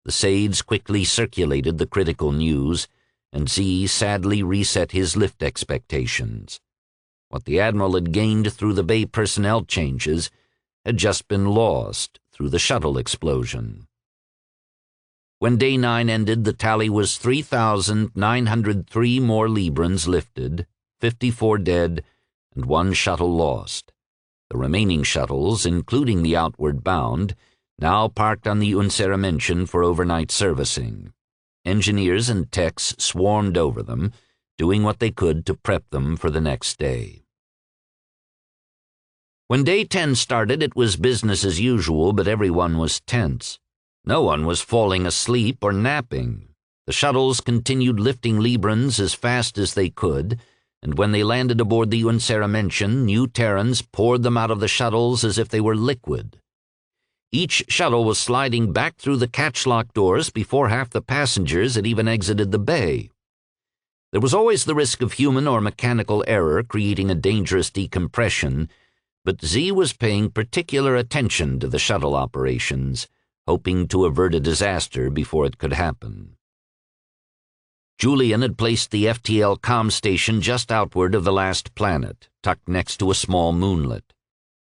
The Sades quickly circulated the critical news, and Z sadly reset his lift expectations. What the Admiral had gained through the bay personnel changes had just been lost through the shuttle explosion. When Day 9 ended, the tally was 3,903 more Librans lifted, 54 dead, and 1 shuttle lost. The remaining shuttles, including the outward bound, now parked on the unwelcoming for overnight servicing. Engineers and techs swarmed over them, doing what they could to prep them for the next day. When Day 10 started, it was business as usual, but everyone was tense. No one was falling asleep or napping. The shuttles continued lifting Librans as fast as they could, and when they landed aboard the unwelcoming, new Terrans poured them out of the shuttles as if they were liquid. Each shuttle was sliding back through the catch-lock doors before half the passengers had even exited the bay. There was always the risk of human or mechanical error creating a dangerous decompression, but Z was paying particular attention to the shuttle operations, hoping to avert a disaster before it could happen. Julian had placed the FTL comm station just outward of the last planet, tucked next to a small moonlet.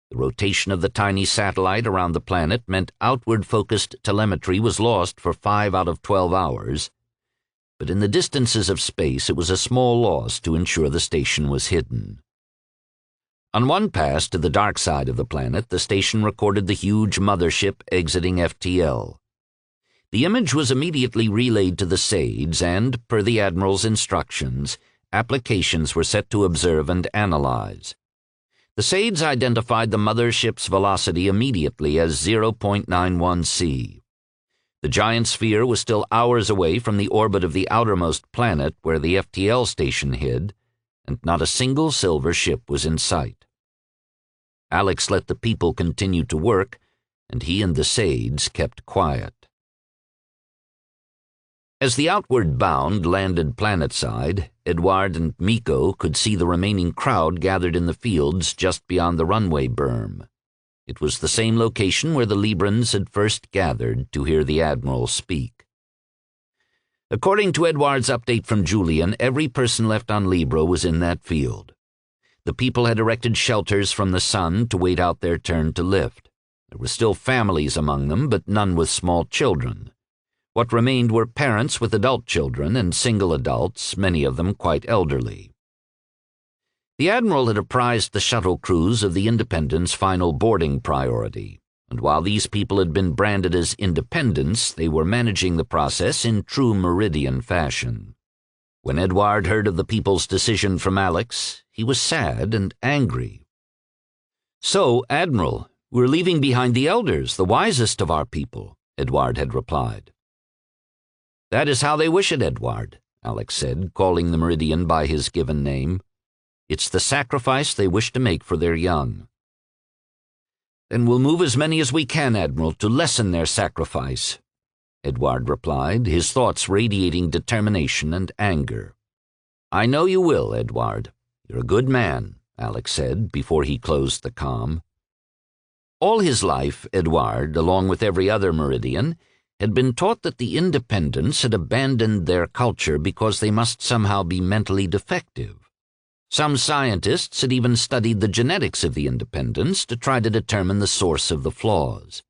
The rotation of the tiny satellite around the planet meant outward-focused telemetry was lost for 5 out of 12 hours, but in the distances of space it was a small loss to ensure the station was hidden. On one pass to the dark side of the planet, the station recorded the huge mothership exiting FTL. The image was immediately relayed to the Sades and, per the Admiral's instructions, applications were set to observe and analyze. The The Sades identified the mothership's velocity immediately as 0.91 c. The giant sphere was still hours away from the orbit of the outermost planet where the FTL station hid, and not a single silver ship was in sight. Alex let the people continue to work, and he and the Sades kept quiet. As the outward bound landed planetside, Edward and Miko could see the remaining crowd gathered in the fields just beyond the runway berm. It was the same location where the Librans had first gathered to hear the Admiral speak. According to Edward's update from Julian, every person left on Libre was in that field. The people had erected shelters from the sun to wait out their turn to lift. There were still families among them, but none with small children. What remained were parents with adult children and single adults, many of them quite elderly. The Admiral had apprised the shuttle crews of the Independent's final boarding priority, and while these people had been branded as independents, they were managing the process in true Méridien fashion. When Edward heard of the people's decision from Alex, he was sad and angry. "So, Admiral, we're leaving behind the elders, the wisest of our people," Edward had replied. "That is how they wish it, Edward," Alex said, calling the Méridien by his given name. "It's the sacrifice they wish to make for their young." "Then we'll move as many as we can, Admiral, to lessen their sacrifice," Edward replied, his thoughts radiating determination and anger. "I know you will, Edward. You're a good man," Alex said before he closed the comm. All his life, Edward, along with every other Méridien, had been taught that the Independents had abandoned their culture because they must somehow be mentally defective. Some scientists had even studied the genetics of the Independents to try to determine the source of the flaws.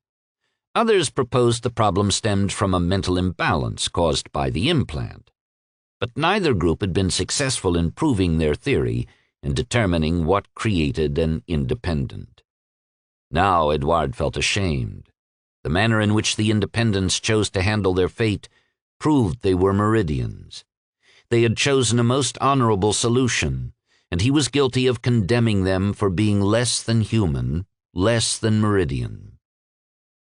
Others proposed the problem stemmed from a mental imbalance caused by the implant. But neither group had been successful in proving their theory and determining what created an Independent. Now Edward felt ashamed. The manner in which the Independents chose to handle their fate proved they were Meridians. They had chosen a most honorable solution, and he was guilty of condemning them for being less than human, less than Méridien.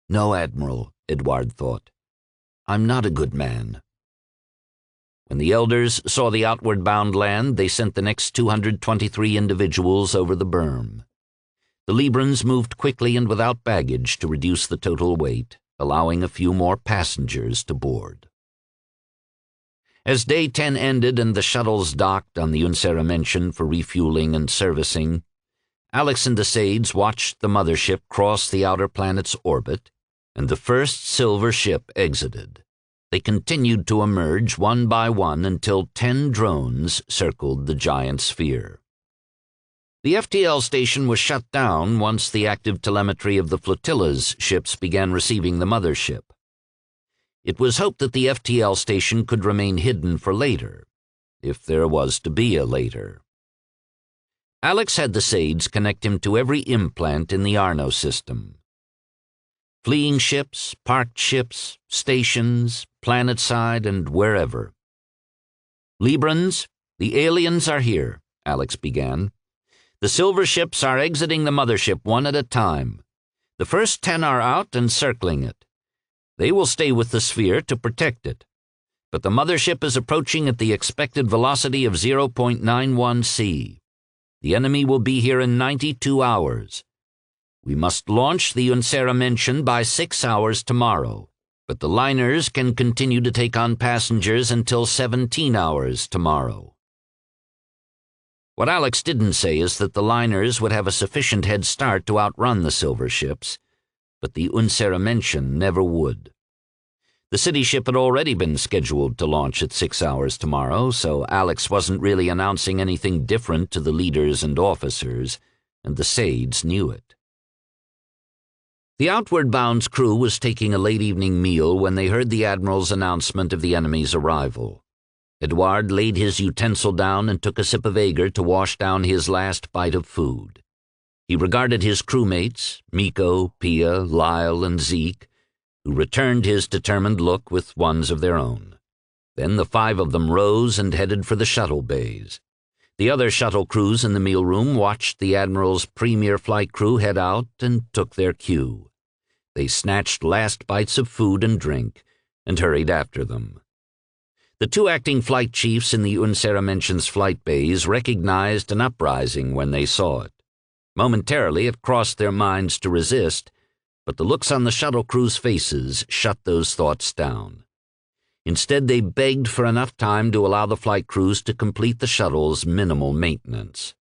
"No, Admiral," Edward thought. "I'm not a good man." When the elders saw the outward-bound land, they sent the next 223 individuals over the berm. The Librans moved quickly and without baggage to reduce the total weight, allowing a few more passengers to board. As Day 10 ended and the shuttles docked on the Unceramention for refueling and servicing, Alex and the Sades watched the mothership cross the outer planet's orbit, and the first silver ship exited. They continued to emerge one by one until 10 drones circled the giant sphere. The FTL station was shut down once the active telemetry of the flotilla's ships began receiving the mothership. It was hoped that the FTL station could remain hidden for later, if there was to be a later. Alex had the Sades connect him to every implant in the Arno system. Fleeing ships, parked ships, stations, planetside, and wherever. "Librans, the aliens are here," Alex began. "The silver ships are exiting the mothership one at a time. The first 10 are out and circling it. They will stay with the sphere to protect it. But the mothership is approaching at the expected velocity of 0.91 c. The enemy will be here in 92 hours. We must launch the Unceramention by 6 hours tomorrow, but the liners can continue to take on passengers until 17 hours tomorrow." What Alex didn't say is that the liners would have a sufficient head start to outrun the silver ships, but the Unceramention never would. The city ship had already been scheduled to launch at 6 hours tomorrow, so Alex wasn't really announcing anything different to the leaders and officers, and the Sades knew it. The Outward Bound's crew was taking a late evening meal when they heard the Admiral's announcement of the enemy's arrival. Edward laid his utensil down and took a sip of Ager to wash down his last bite of food. He regarded his crewmates, Miko, Pia, Lyle, and Zeke, who returned his determined look with ones of their own. Then the 5 of them rose and headed for the shuttle bays. The other shuttle crews in the meal room watched the Admiral's premier flight crew head out and took their cue. They snatched last bites of food and drink and hurried after them. The two acting flight chiefs in the Unseramention's flight bays recognized an uprising when they saw it. Momentarily it crossed their minds to resist, but the looks on the shuttle crew's faces shut those thoughts down. Instead, they begged for enough time to allow the flight crews to complete the shuttle's minimal maintenance.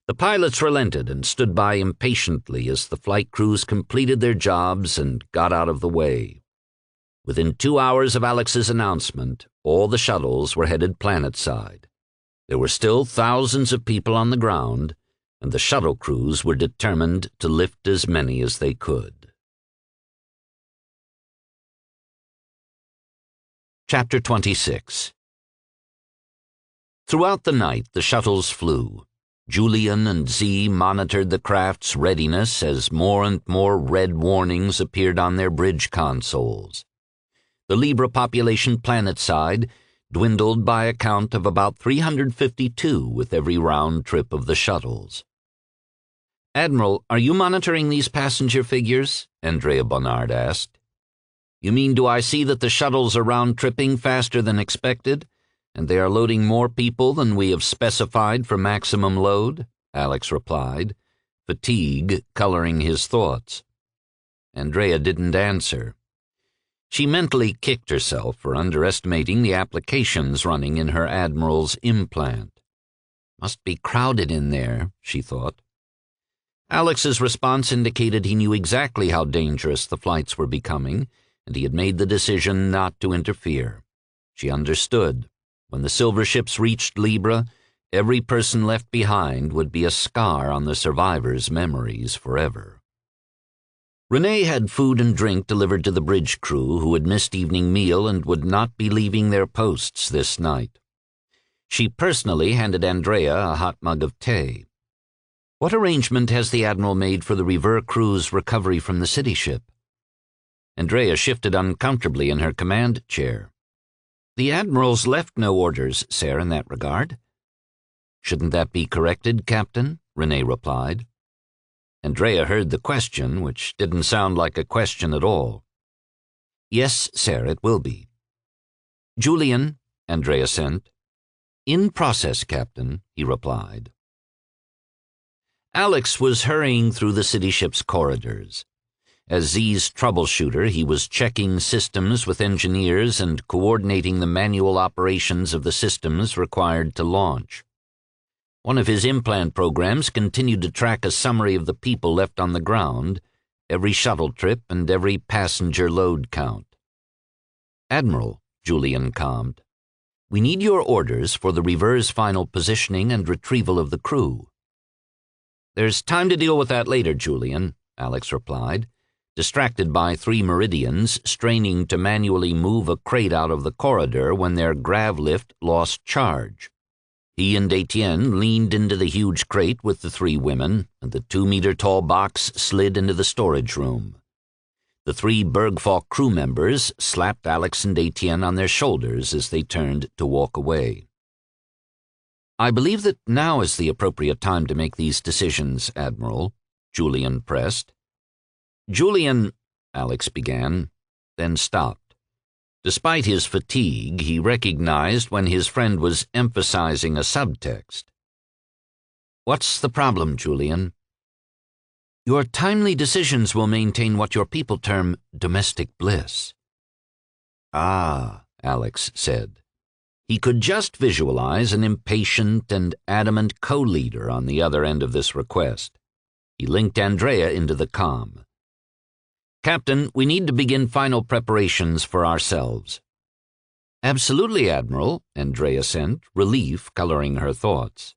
The pilots relented and stood by impatiently as the flight crews completed their jobs and got out of the way. Within 2 hours of Alex's announcement, all the shuttles were headed planet-side. There were still thousands of people on the ground, and the shuttle crews were determined to lift as many as they could. Chapter 26. Throughout the night, the shuttles flew. Julian and Z monitored the craft's readiness as more and more red warnings appeared on their bridge consoles. The Libre population planet-side dwindled by a count of about 352 with every round trip of the shuttles. "Admiral, are you monitoring these passenger figures?" Andrea Bonnard asked. "You mean, do I see that the shuttles are round-tripping faster than expected, and they are loading more people than we have specified for maximum load?" Alex replied, fatigue coloring his thoughts. Andrea didn't answer. She mentally kicked herself for underestimating the applications running in her Admiral's implant. Must be crowded in there, she thought. Alex's response indicated he knew exactly how dangerous the flights were becoming, and he had made the decision not to interfere. She understood. When the silver ships reached Libre, every person left behind would be a scar on the survivors' memories forever. Renee had food and drink delivered to the bridge crew who had missed evening meal and would not be leaving their posts this night. She personally handed Andrea a hot mug of tea. "What arrangement has the Admiral made for the Rever crew's recovery from the city ship?" Andrea shifted uncomfortably in her command chair. "The Admiral's left no orders, sir, in that regard." "Shouldn't that be corrected, Captain?" Renee replied. Andrea heard the question, which didn't sound like a question at all. "Yes, sir, it will be." "Julian," Andrea sent. "In process, Captain," he replied. Alex was hurrying through the city ship's corridors. As Z's troubleshooter, he was checking systems with engineers and coordinating the manual operations of the systems required to launch. One of his implant programs continued to track a summary of the people left on the ground, every shuttle trip and every passenger load count. "Admiral," Julian calmed, "we need your orders for the Rever's final positioning and retrieval of the crew." "There's time to deal with that later, Julian," Alex replied, distracted by 3 Meridians straining to manually move a crate out of the corridor when their grav lift lost charge. He and Etienne leaned into the huge crate with the 3 women, and the 2-meter-tall box slid into the storage room. The 3 Bergfalk crew members slapped Alex and Etienne on their shoulders as they turned to walk away. "I believe that now is the appropriate time to make these decisions, Admiral," Julian pressed. "Julian," Alex began, then stopped. Despite his fatigue, he recognized when his friend was emphasizing a subtext. "What's the problem, Julian?" "Your timely decisions will maintain what your people term domestic bliss." "Ah," Alex said. He could just visualize an impatient and adamant co-leader on the other end of this request. He linked Andrea into the comm. "Captain, we need to begin final preparations for ourselves." "Absolutely, Admiral," Andrea sent, relief coloring her thoughts.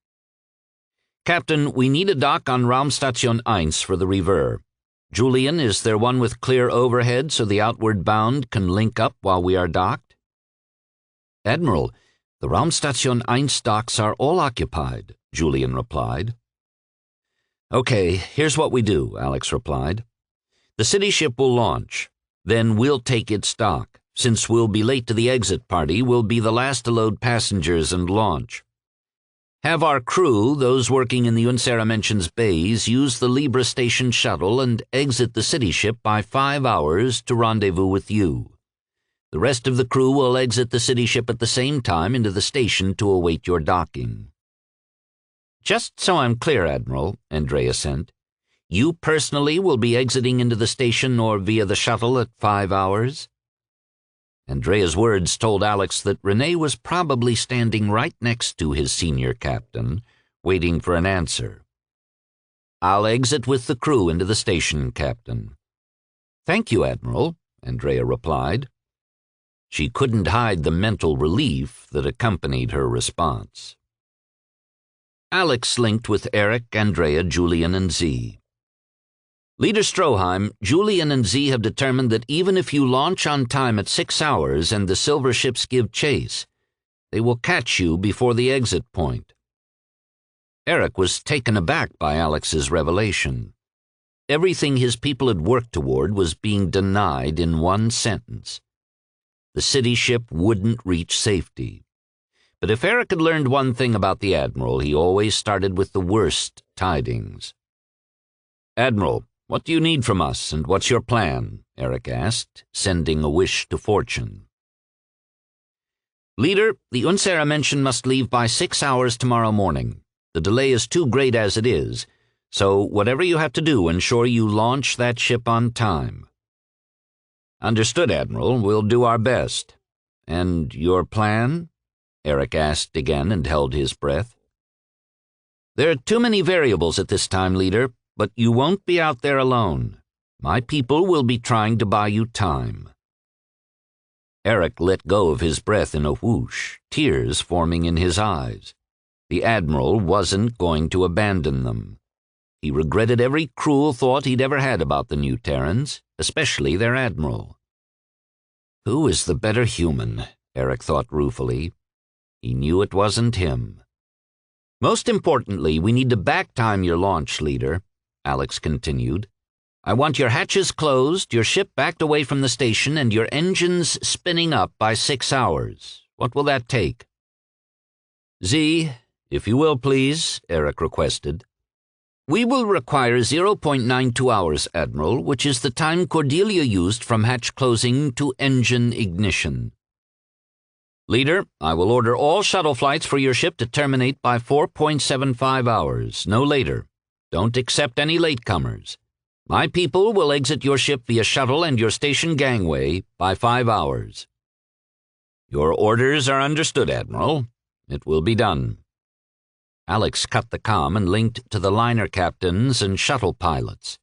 "Captain, we need a dock on Raumstation 1 for the Rever. Julian, is there one with clear overhead so the outward bound can link up while we are docked?" "Admiral, the Raumstation 1 docks are all occupied," Julian replied. "Okay, here's what we do," Alex replied. "The city ship will launch. Then we'll take its dock. Since we'll be late to the exit party, we'll be the last to load passengers and launch." Have our crew, those working in the Unseramention's bays, use the Libre station shuttle and exit the city ship by 5 hours to rendezvous with you. The rest of the crew will exit the city ship at the same time into the station to await your docking." "Just so I'm clear, Admiral," Andrea sent, "you personally will be exiting into the station or via the shuttle at 5 hours?" Andrea's words told Alex that Renee was probably standing right next to his senior captain, waiting for an answer. "I'll exit with the crew into the station, Captain." "Thank you, Admiral," Andrea replied. She couldn't hide the mental relief that accompanied her response. Alex linked with Eric, Andrea, Julian, and Z. "Leader Stroheim, Julian and Z have determined that even if you launch on time at 6 hours and the silver ships give chase, they will catch you before the exit point." Eric was taken aback by Alex's revelation. Everything his people had worked toward was being denied in one sentence. The city ship wouldn't reach safety. But if Eric had learned one thing about the Admiral, he always started with the worst tidings. "Admiral, what do you need from us, and what's your plan?" Eric asked, sending a wish to fortune. "Leader, the Unseramention must leave by 6 hours tomorrow morning. The delay is too great as it is, so whatever you have to do, ensure you launch that ship on time." "Understood, Admiral. We'll do our best." "And your plan?" Eric asked again and held his breath. "There are too many variables at this time, Leader, but you won't be out there alone. My people will be trying to buy you time." Eric let go of his breath in a whoosh, tears forming in his eyes. The Admiral wasn't going to abandon them. He regretted every cruel thought he'd ever had about the new Terrans, especially their Admiral. Who is the better human? Eric thought ruefully. He knew it wasn't him. "Most importantly, we need to back-time your launch, Leader," Alex continued. "I want your hatches closed, your ship backed away from the station, and your engines spinning up by 6 hours. What will that take?" "Z, if you will, please," Eric requested. "We will require 0.92 hours, Admiral, which is the time Cordelia used from hatch closing to engine ignition." "Leader, I will order all shuttle flights for your ship to terminate by 4.75 hours, no later. Don't accept any latecomers. My people will exit your ship via shuttle and your station gangway by 5 hours." "Your orders are understood, Admiral. It will be done." Alex cut the comm and linked to the liner captains and shuttle pilots.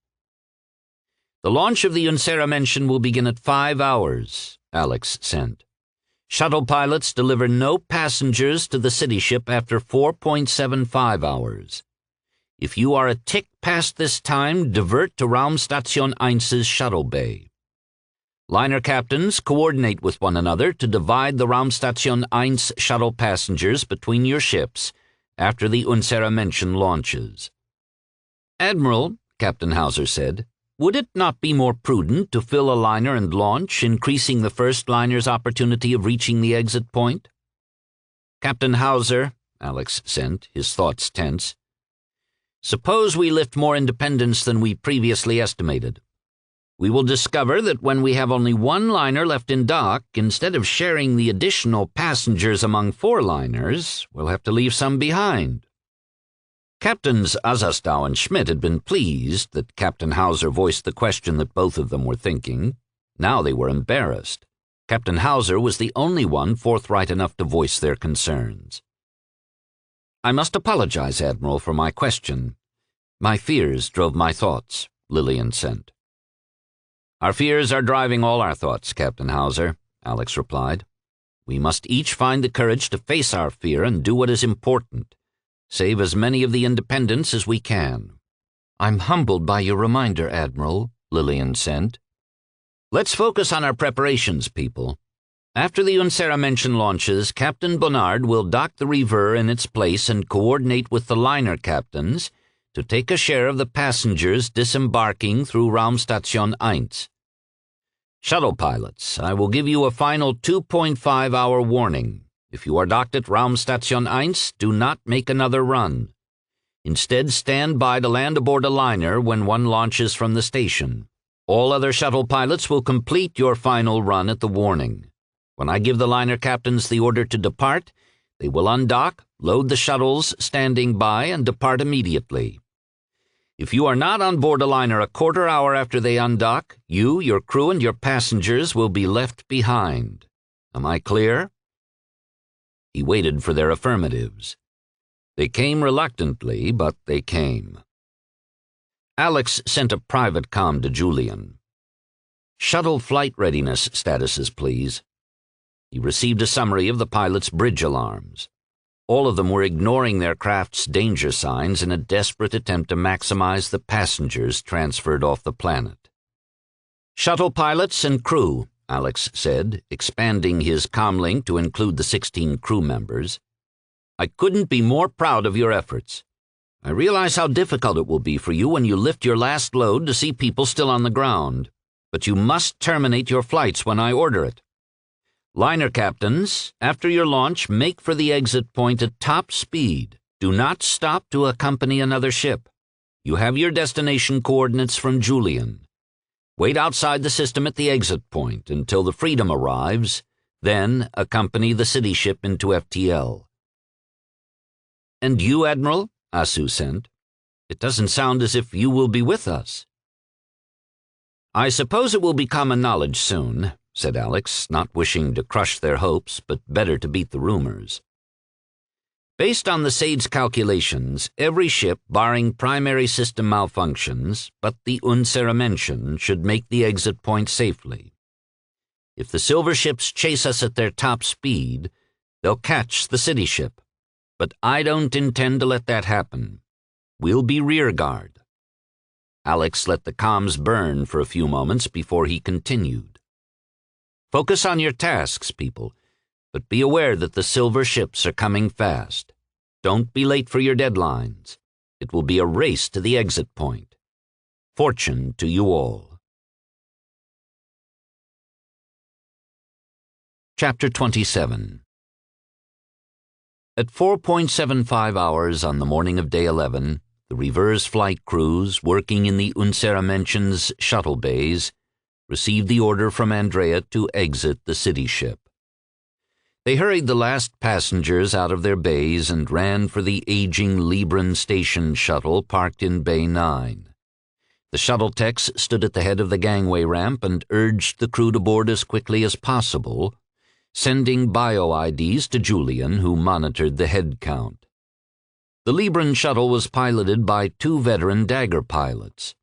"The launch of the Unseramention will begin at 5 hours, Alex sent. "Shuttle pilots deliver no passengers to the city ship after 4.75 hours. If you are a tick past this time, divert to Raumstation 1's shuttle bay. Liner captains coordinate with one another to divide the Raumstation 1's shuttle passengers between your ships after the Unseramention launches." "Admiral," Captain Hauser said, "would it not be more prudent to fill a liner and launch, increasing the first liner's opportunity of reaching the exit point?" "Captain Hauser," Alex sent, his thoughts tense, "suppose we lift more independence than we previously estimated. We will discover that when we have only one liner left in dock, instead of sharing the additional passengers among 4 liners, we'll have to leave some behind." Captains Azastow and Schmidt had been pleased that Captain Hauser voiced the question that both of them were thinking. Now they were embarrassed. Captain Hauser was the only one forthright enough to voice their concerns. "I must apologize, Admiral, for my question. My fears drove my thoughts," Lillian sent. "Our fears are driving all our thoughts, Captain Hauser," Alex replied. "We must each find the courage to face our fear and do what is important. Save as many of the independents as we can." "I'm humbled by your reminder, Admiral," Lillian sent. "Let's focus on our preparations, people. After the Unseramention launches, Captain Bonnard will dock the Reaver in its place and coordinate with the liner captains to take a share of the passengers disembarking through Raumstation 1. Shuttle pilots, I will give you a final 2.5-hour warning. If you are docked at Raumstation 1, do not make another run. Instead, stand by to land aboard a liner when one launches from the station. All other shuttle pilots will complete your final run at the warning. When I give the liner captains the order to depart, they will undock, load the shuttles standing by, and depart immediately. If you are not on board a liner a quarter hour after they undock, you, your crew, and your passengers will be left behind. Am I clear?" He waited for their affirmatives. They came reluctantly, but they came. Alex sent a private comm to Julian. "Shuttle flight readiness statuses, please." He received a summary of the pilot's bridge alarms. All of them were ignoring their craft's danger signs in a desperate attempt to maximize the passengers transferred off the planet. "Shuttle pilots and crew," Alex said, expanding his comlink to include the 16 crew members. "I couldn't be more proud of your efforts. I realize how difficult it will be for you when you lift your last load to see people still on the ground, but you must terminate your flights when I order it. Liner captains, after your launch, make for the exit point at top speed. Do not stop to accompany another ship. You have your destination coordinates from Julian. Wait outside the system at the exit point until the Freedom arrives, then accompany the city ship into FTL." "And you, Admiral?" Asu sent. "It doesn't sound as if you will be with us." "I suppose it will be common knowledge soon," said Alex, not wishing to crush their hopes, but better to beat the rumors. "Based on the SAID's calculations, every ship, barring primary system malfunctions, but the unwelcoming, should make the exit point safely. If the silver ships chase us at their top speed, they'll catch the city ship. But I don't intend to let that happen. We'll be rearguard." Alex let the comms burn for a few moments before he continued. "Focus on your tasks, people, but be aware that the silver ships are coming fast. Don't be late for your deadlines. It will be a race to the exit point. Fortune to you all." Chapter 27. At 4.75 hours on the morning of day 11, the reverse flight crews working in the unwelcoming's shuttle bays received the order from Andrea to exit the city ship. They hurried the last passengers out of their bays and ran for the aging Libre station shuttle parked in Bay 9. The shuttle techs stood at the head of the gangway ramp and urged the crew to board as quickly as possible, sending bio-IDs to Julian, who monitored the head count. The Libre shuttle was piloted by 2 veteran Dagger pilots.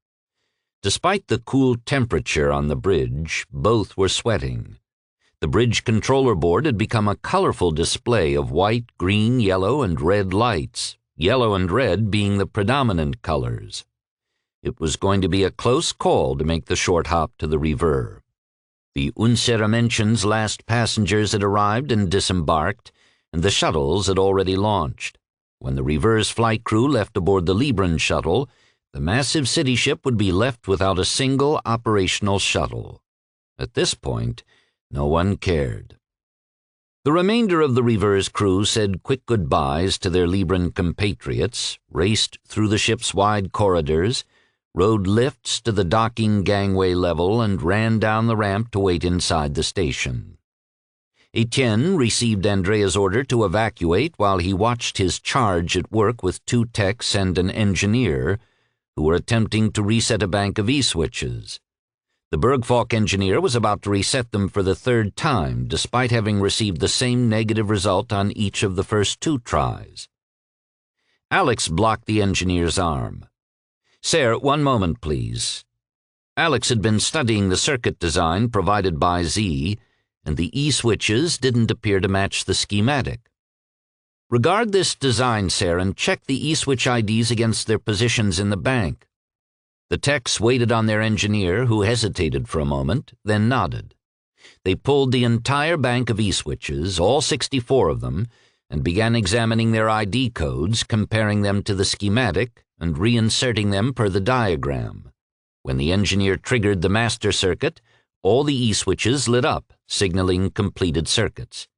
Despite the cool temperature on the bridge, both were sweating. The bridge controller board had become a colorful display of white, green, yellow, and red lights, yellow and red being the predominant colors. It was going to be a close call to make the short hop to the Rever. The unwelcoming's last passengers had arrived and disembarked, and the shuttles had already launched. When the Rever's flight crew left aboard the Libre shuttle, the massive city ship would be left without a single operational shuttle. At this point, no one cared. The remainder of the Rever's crew said quick goodbyes to their Libran compatriots, raced through the ship's wide corridors, rode lifts to the docking gangway level, and ran down the ramp to wait inside the station. Etienne received Andrea's order to evacuate while he watched his charge at work with 2 techs and an engineer who were attempting to reset a bank of E-switches. The Bergfalk engineer was about to reset them for the 3rd time, despite having received the same negative result on each of the first 2 tries. Alex blocked the engineer's arm. "Sir, one moment, please." Alex had been studying the circuit design provided by Z, and the E-switches didn't appear to match the schematic. "Regard this design, sir, and check the E-switch IDs against their positions in the bank." The techs waited on their engineer, who hesitated for a moment, then nodded. They pulled the entire bank of E-switches, all 64 of them, and began examining their ID codes, comparing them to the schematic, and reinserting them per the diagram. When the engineer triggered the master circuit, all the E-switches lit up, signaling completed circuits.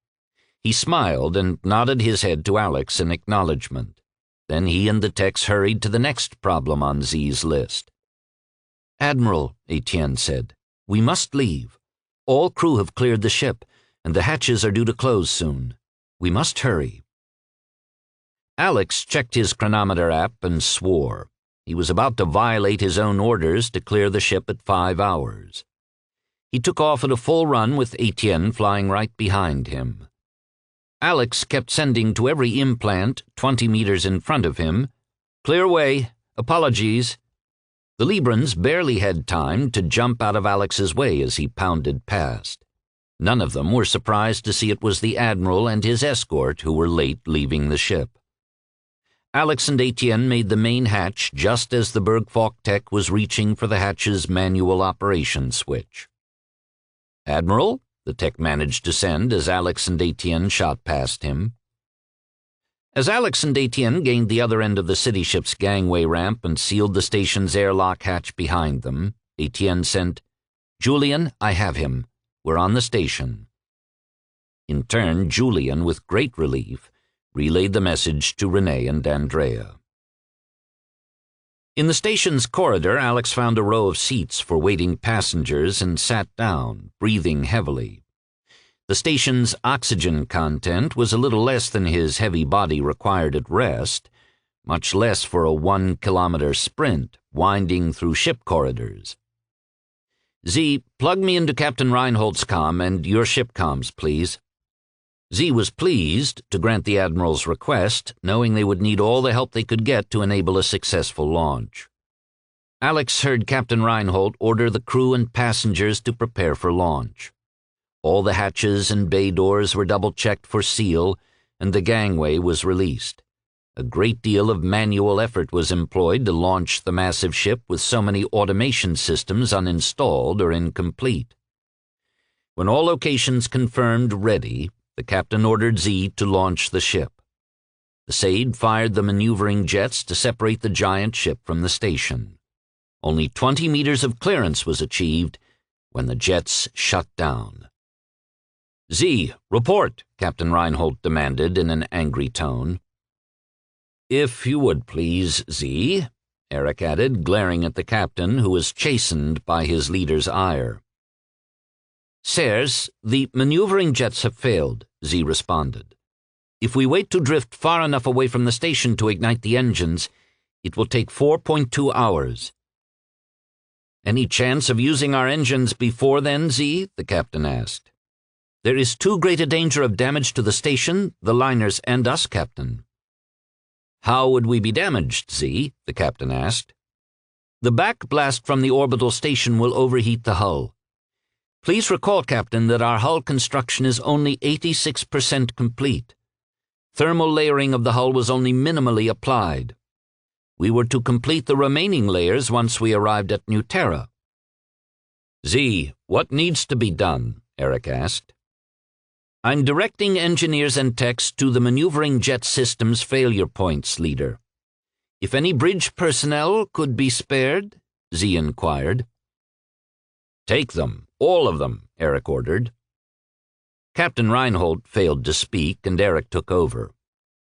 He smiled and nodded his head to Alex in acknowledgement. Then he and the techs hurried to the next problem on Z's list. "Admiral," Etienne said, "we must leave. All crew have cleared the ship, and the hatches are due to close soon. We must hurry." Alex checked his chronometer app and swore. He was about to violate his own orders to clear the ship at 5 hours. He took off at a full run with Etienne flying right behind him. Alex kept sending to every implant 20 meters in front of him, "Clear way, apologies." The Librans barely had time to jump out of Alex's way as he pounded past. None of them were surprised to see it was the Admiral and his escort who were late leaving the ship. Alex and Etienne made the main hatch just as the Bergfalk tech was reaching for the hatch's manual operation switch. "Admiral?" the tech managed to send as Alex and Etienne shot past him. As Alex and Etienne gained the other end of the city ship's gangway ramp and sealed the station's airlock hatch behind them, Etienne sent, "Julian, I have him. We're on the station." In turn, Julian, with great relief, relayed the message to Renee and Andrea. In the station's corridor, Alex found a row of seats for waiting passengers and sat down, breathing heavily. The station's oxygen content was a little less than his heavy body required at rest, much less for a 1-kilometer sprint winding through ship corridors. "Z, plug me into Captain Reinhold's comm and your ship comms, please." Z was pleased to grant the Admiral's request, knowing they would need all the help they could get to enable a successful launch. Alex heard Captain Reinhold order the crew and passengers to prepare for launch. All the hatches and bay doors were double-checked for seal, and the gangway was released. A great deal of manual effort was employed to launch the massive ship with so many automation systems uninstalled or incomplete. When all locations confirmed ready, the captain ordered Z to launch the ship. The Sade fired the maneuvering jets to separate the giant ship from the station. Only 20 meters of clearance was achieved when the jets shut down. "Z, report," Captain Reinhold demanded in an angry tone. "If you would please, Z," Eric added, glaring at the captain, who was chastened by his leader's ire. "Sirs, the maneuvering jets have failed," Z responded. "If we wait to drift far enough away from the station to ignite the engines, it will take 4.2 hours. "Any chance of using our engines before then, Z?" the captain asked. "There is too great a danger of damage to the station, the liners, and us, Captain." "How would we be damaged, Z?" the captain asked. "The backblast from the orbital station will overheat the hull. Please recall, Captain, that our hull construction is only 86% complete. Thermal layering of the hull was only minimally applied. We were to complete the remaining layers once we arrived at New Terra." "Z, what needs to be done?" Eric asked. "I'm directing engineers and techs to the maneuvering jet system's failure points, Leader. If any bridge personnel could be spared?" Z inquired. "Take them. All of them," Eric ordered. Captain Reinhold failed to speak, and Eric took over.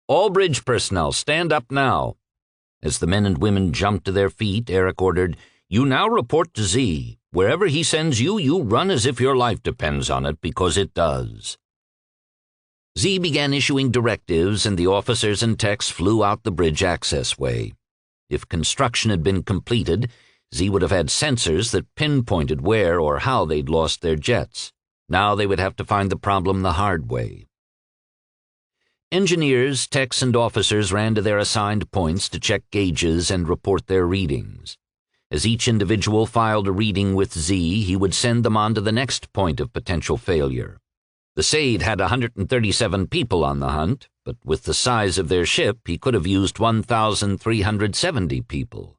"All bridge personnel, stand up now." As the men and women jumped to their feet, Eric ordered, "You now report to Z. Wherever he sends you, you run as if your life depends on it, because it does." Z began issuing directives, and the officers and techs flew out the bridge access way. If construction had been completed, Z would have had sensors that pinpointed where or how they'd lost their jets. Now they would have to find the problem the hard way. Engineers, techs, and officers ran to their assigned points to check gauges and report their readings. As each individual filed a reading with Z, he would send them on to the next point of potential failure. The Sade had 137 people on the hunt, but with the size of their ship, he could have used 1,370 people.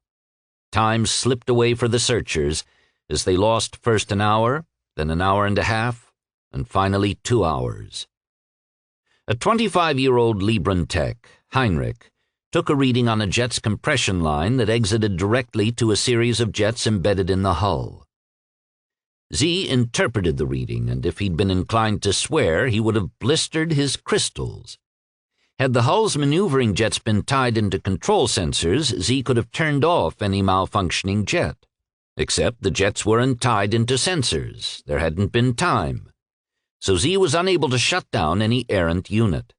Time slipped away for the searchers as they lost first an hour, then an hour and a half, and finally 2 hours. A 25-year-old Libran tech, Heinrich, took a reading on a jet's compression line that exited directly to a series of jets embedded in the hull. Z interpreted the reading, and if he'd been inclined to swear, he would have blistered his crystals. Had the hull's maneuvering jets been tied into control sensors, Z could have turned off any malfunctioning jet. Except the jets weren't tied into sensors. There hadn't been time. So Z was unable to shut down any errant unit.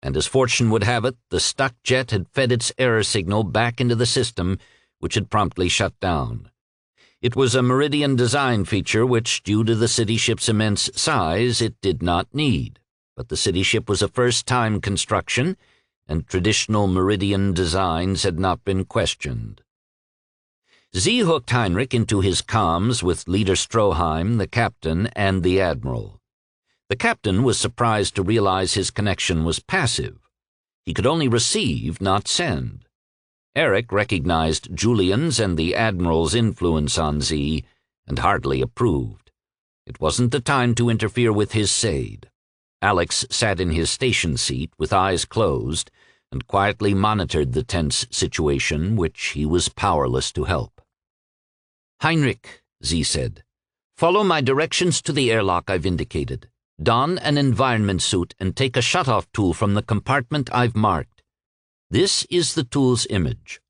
And as fortune would have it, the stuck jet had fed its error signal back into the system, which had promptly shut down. It was a Méridien design feature which, due to the city ship's immense size, it did not need. But the city ship was a first-time construction, and traditional Méridien designs had not been questioned. Z hooked Heinrich into his comms with Leader Stroheim, the captain, and the admiral. The captain was surprised to realize his connection was passive. He could only receive, not send. Eric recognized Julian's and the admiral's influence on Z, and hardly approved. It wasn't the time to interfere with his Sade. Alex sat in his station seat with eyes closed and quietly monitored the tense situation which he was powerless to help. "Heinrich," Z said, "follow my directions to the airlock I've indicated. Don an environment suit and take a shutoff tool from the compartment I've marked. This is the tool's image."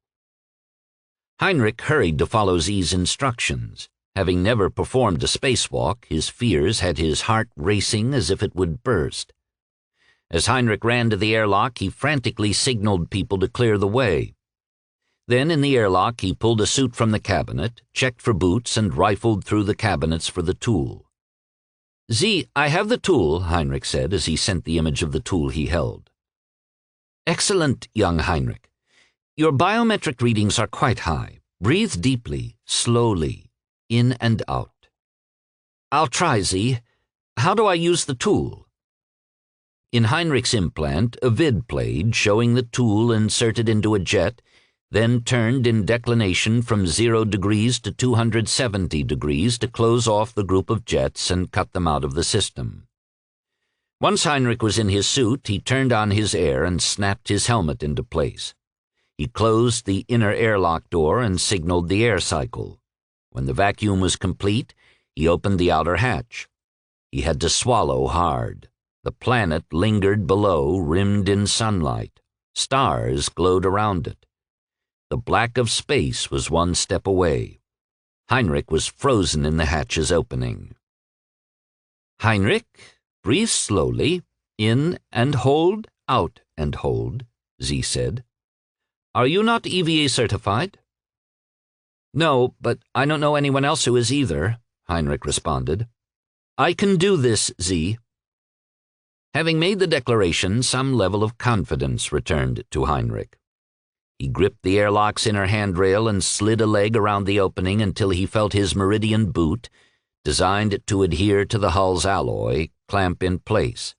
Heinrich hurried to follow Z's instructions. Having never performed a spacewalk, his fears had his heart racing as if it would burst. As Heinrich ran to the airlock, he frantically signaled people to clear the way. Then in the airlock, he pulled a suit from the cabinet, checked for boots, and rifled through the cabinets for the tool. "Z, I have the tool," Heinrich said as he sent the image of the tool he held. "Excellent, young Heinrich. Your biometric readings are quite high. Breathe deeply, slowly, in and out." "I'll try, Z. How do I use the tool?" In Heinrich's implant, a vid played showing the tool inserted into a jet, then turned in declination from 0 degrees to 270 degrees to close off the group of jets and cut them out of the system. Once Heinrich was in his suit, he turned on his air and snapped his helmet into place. He closed the inner airlock door and signaled the air cycle. When the vacuum was complete, he opened the outer hatch. He had to swallow hard. The planet lingered below, rimmed in sunlight. Stars glowed around it. The black of space was one step away. Heinrich was frozen in the hatch's opening. "Heinrich, breathe slowly, in and hold, out and hold," Z said. "Are you not EVA certified?" "No, but I don't know anyone else who is either," Heinrich responded. "I can do this, Z." Having made the declaration, some level of confidence returned to Heinrich. He gripped the airlock's inner handrail and slid a leg around the opening until he felt his Méridien boot, designed to adhere to the hull's alloy, clamp in place.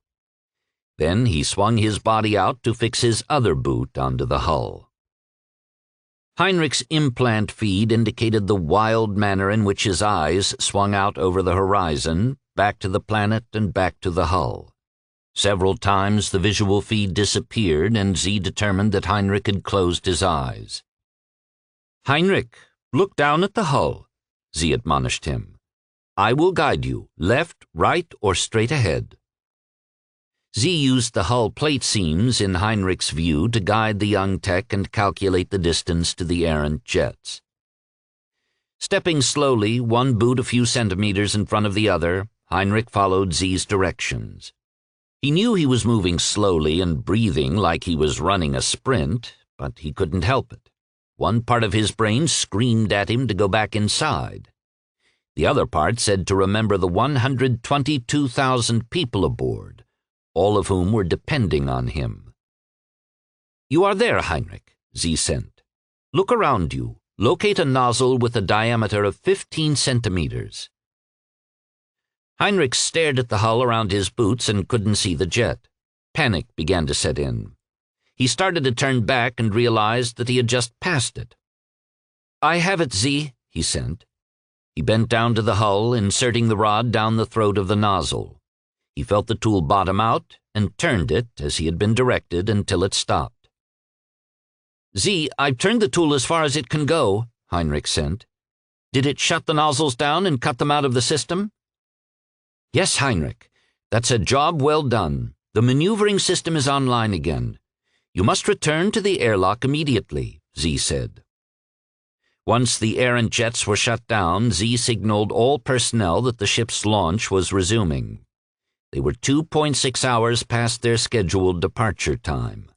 Then he swung his body out to fix his other boot onto the hull. Heinrich's implant feed indicated the wild manner in which his eyes swung out over the horizon, back to the planet and back to the hull. Several times the visual feed disappeared, and Z determined that Heinrich had closed his eyes. "Heinrich, look down at the hull," Z admonished him. "I will guide you, left, right, or straight ahead." Z used the hull plate seams in Heinrich's view to guide the young tech and calculate the distance to the errant jets. Stepping slowly, one boot a few centimeters in front of the other, Heinrich followed Z's directions. He knew he was moving slowly and breathing like he was running a sprint, but he couldn't help it. One part of his brain screamed at him to go back inside. The other part said to remember the 122,000 people aboard, all of whom were depending on him. "You are there, Heinrich," Z sent. "Look around you. Locate a nozzle with a diameter of 15 centimeters. Heinrich stared at the hull around his boots and couldn't see the jet. Panic began to set in. He started to turn back and realized that he had just passed it. "I have it, Z," he sent. He bent down to the hull, inserting the rod down the throat of the nozzle. He felt the tool bottom out and turned it, as he had been directed, until it stopped. "Z, I've turned the tool as far as it can go," Heinrich sent. Did it shut the nozzles down and cut them out of the system? Yes, Heinrich. That's a job well done. The maneuvering system is online again. You must return to the airlock immediately, Z said. Once the errant jets were shut down, Z signaled all personnel that the ship's launch was resuming. They were 2.6 hours past their scheduled departure time.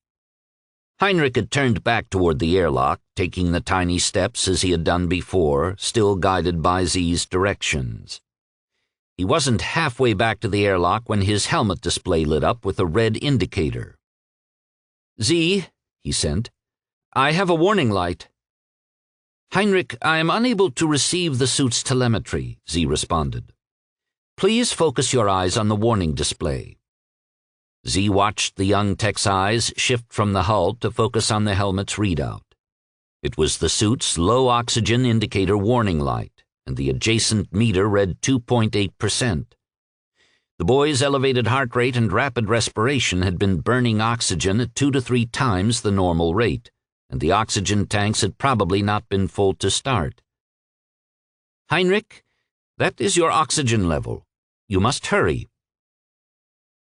Heinrich had turned back toward the airlock, taking the tiny steps as he had done before, still guided by Z's directions. He wasn't halfway back to the airlock when his helmet display lit up with a red indicator. Z, he sent, I have a warning light. Heinrich, I am unable to receive the suit's telemetry, Z responded. Please focus your eyes on the warning display. Z watched the young tech's eyes shift from the hull to focus on the helmet's readout. It was the suit's low oxygen indicator warning light, and the adjacent meter read 2.8%. The boy's elevated heart rate and rapid respiration had been burning oxygen at 2 to 3 times the normal rate, and the oxygen tanks had probably not been full to start. Heinrich, that is your oxygen level. You must hurry.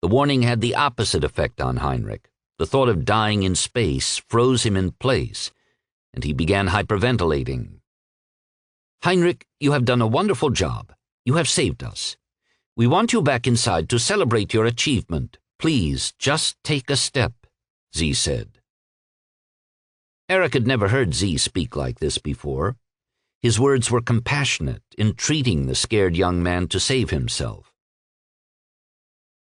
The warning had the opposite effect on Heinrich. The thought of dying in space froze him in place, and he began hyperventilating. Heinrich, you have done a wonderful job. You have saved us. We want you back inside to celebrate your achievement. Please, just take a step, Z said. Eric had never heard Z speak like this before. His words were compassionate, entreating the scared young man to save himself.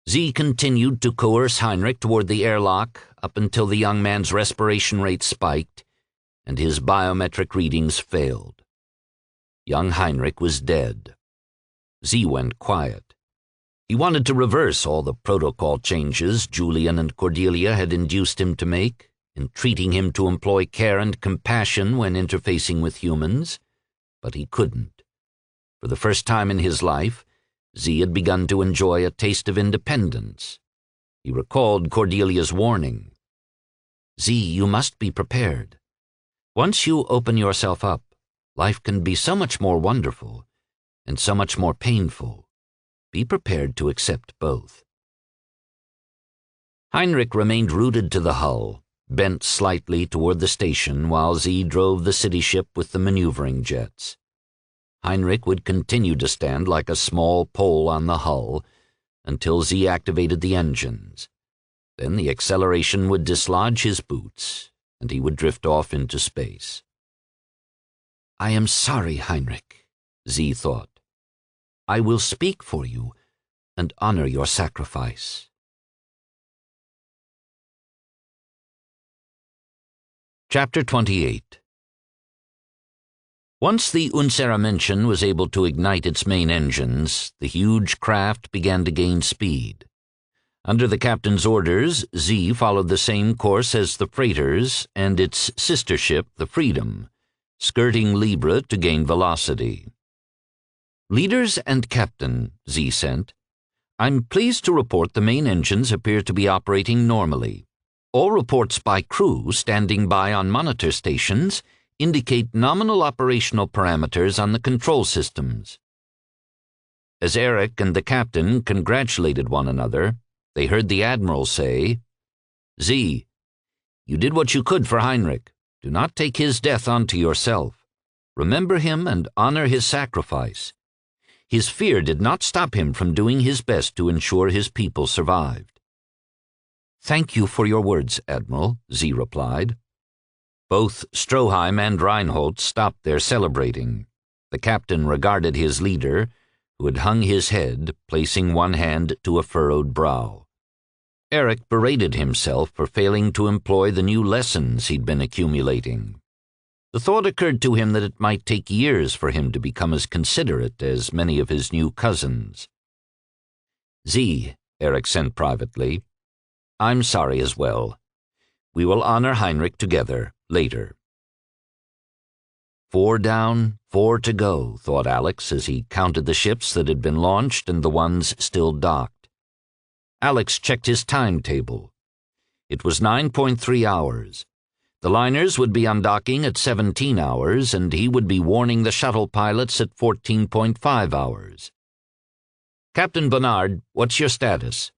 Z continued to coerce Heinrich toward the airlock up until the young man's respiration rate spiked and his biometric readings failed. Young Heinrich was dead. Z went quiet. He wanted to reverse all the protocol changes Julian and Cordelia had induced him to make, entreating him to employ care and compassion when interfacing with humans, but he couldn't. For the first time in his life, Z had begun to enjoy a taste of independence. He recalled Cordelia's warning. Z, you must be prepared. Once you open yourself up, life can be so much more wonderful and so much more painful. Be prepared to accept both. Heinrich remained rooted to the hull, bent slightly toward the station while Z drove the city ship with the maneuvering jets. Heinrich would continue to stand like a small pole on the hull until Z activated the engines. Then the acceleration would dislodge his boots, and he would drift off into space. I am sorry, Heinrich, Z thought. I will speak for you and honor your sacrifice. Chapter 28. Once the Unseramenschen was able to ignite its main engines, the huge craft began to gain speed. Under the captain's orders, Z followed the same course as the freighters and its sister ship, the Freedom, skirting Libre to gain velocity. Leaders and Captain, Z sent, I'm pleased to report the main engines appear to be operating normally. All reports by crew standing by on monitor stations indicate nominal operational parameters on the control systems. As Eric and the captain congratulated one another, they heard the Admiral say, Z, you did what you could for Heinrich. Do not take his death onto yourself. Remember him and honor his sacrifice. His fear did not stop him from doing his best to ensure his people survived. Thank you for your words, Admiral, Z replied. Both Stroheim and Reinhold stopped their celebrating. The captain regarded his leader, who had hung his head, placing one hand to a furrowed brow. Eric berated himself for failing to employ the new lessons he'd been accumulating. The thought occurred to him that it might take years for him to become as considerate as many of his new cousins. Z, Eric sent privately, I'm sorry as well. We will honor Heinrich together later. 4 down, 4 to go, thought Alex as he counted the ships that had been launched and the ones still docked. Alex checked his timetable. It was 9.3 hours. The liners would be undocking at 17 hours, and he would be warning the shuttle pilots at 14.5 hours. Captain Bernard, what's your status?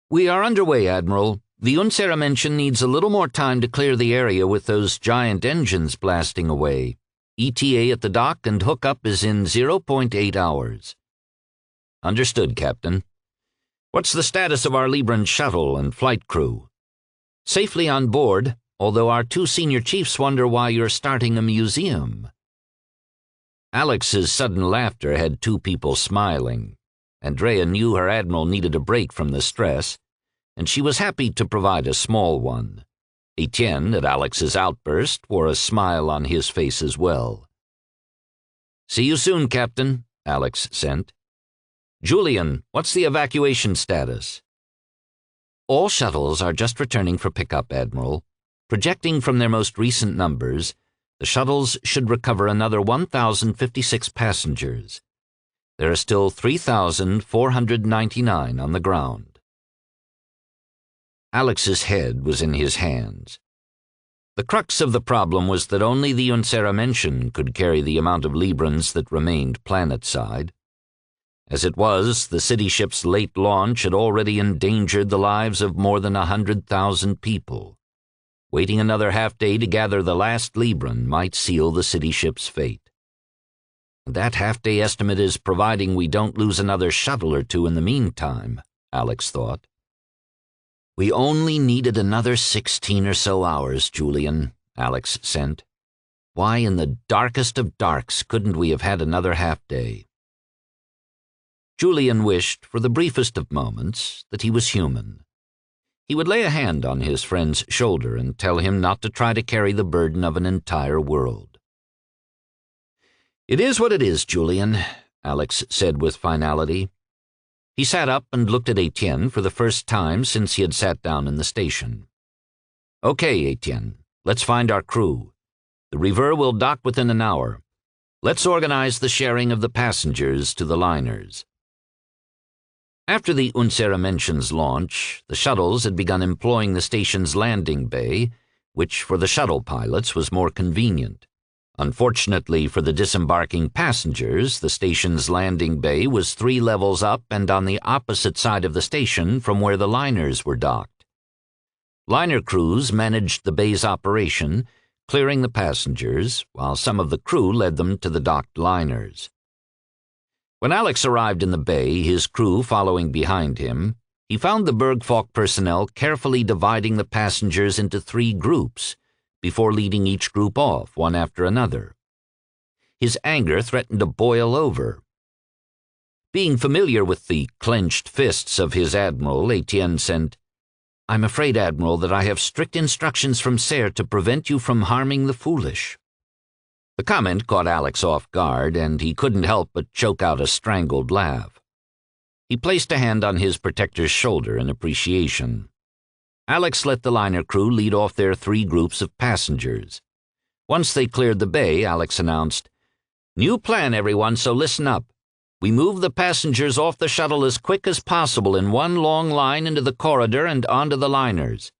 We are underway, Admiral. The Unseramention needs a little more time to clear the area with those giant engines blasting away. ETA at the dock and hookup is in 0.8 hours. Understood, Captain. What's the status of our Libre shuttle and flight crew? Safely on board, although our two senior chiefs wonder why you're starting a museum. Alex's sudden laughter had two people smiling. Andrea knew her admiral needed a break from the stress, and she was happy to provide a small one. Etienne, at Alex's outburst, wore a smile on his face as well. "See you soon, Captain," Alex sent. "Julian, what's the evacuation status?" "All shuttles are just returning for pickup, Admiral. Projecting from their most recent numbers, the shuttles should recover another 1,056 passengers. There are still 3,499 on the ground." Alex's head was in his hands. The crux of the problem was that only the Unseramention could carry the amount of Librans that remained planet-side. As it was, the city ship's late launch had already endangered the lives of more than 100,000 people. Waiting another half-day to gather the last Libran might seal the city ship's fate. That half-day estimate is providing we don't lose another shuttle or two in the meantime, Alex thought. We only needed another 16 or so hours, Julian, Alex sent. Why in the darkest of darks couldn't we have had another half-day? Julian wished, for the briefest of moments, that he was human. He would lay a hand on his friend's shoulder and tell him not to try to carry the burden of an entire world. "It is what it is, Julian," Alex said with finality. He sat up and looked at Etienne for the first time since he had sat down in the station. "Okay, Etienne, let's find our crew. The River will dock within an hour. Let's organize the sharing of the passengers to the liners." After the Unseramention's launch, the shuttles had begun employing the station's landing bay, which for the shuttle pilots was more convenient. Unfortunately for the disembarking passengers, the station's landing bay was 3 levels up and on the opposite side of the station from where the liners were docked. Liner crews managed the bay's operation, clearing the passengers, while some of the crew led them to the docked liners. When Alex arrived in the bay, his crew following behind him, he found the Bergfalk personnel carefully dividing the passengers into 3 groups, before leading each group off, one after another. His anger threatened to boil over. Being familiar with the clenched fists of his admiral, Etienne sent, "I'm afraid, Admiral, that I have strict instructions from Serre to prevent you from harming the foolish." The comment caught Alex off guard, and he couldn't help but choke out a strangled laugh. He placed a hand on his protector's shoulder in appreciation. Alex let the liner crew lead off their 3 groups of passengers. Once they cleared the bay, Alex announced, "New plan, everyone, so listen up. We move the passengers off the shuttle as quick as possible in one long line into the corridor and onto the liners.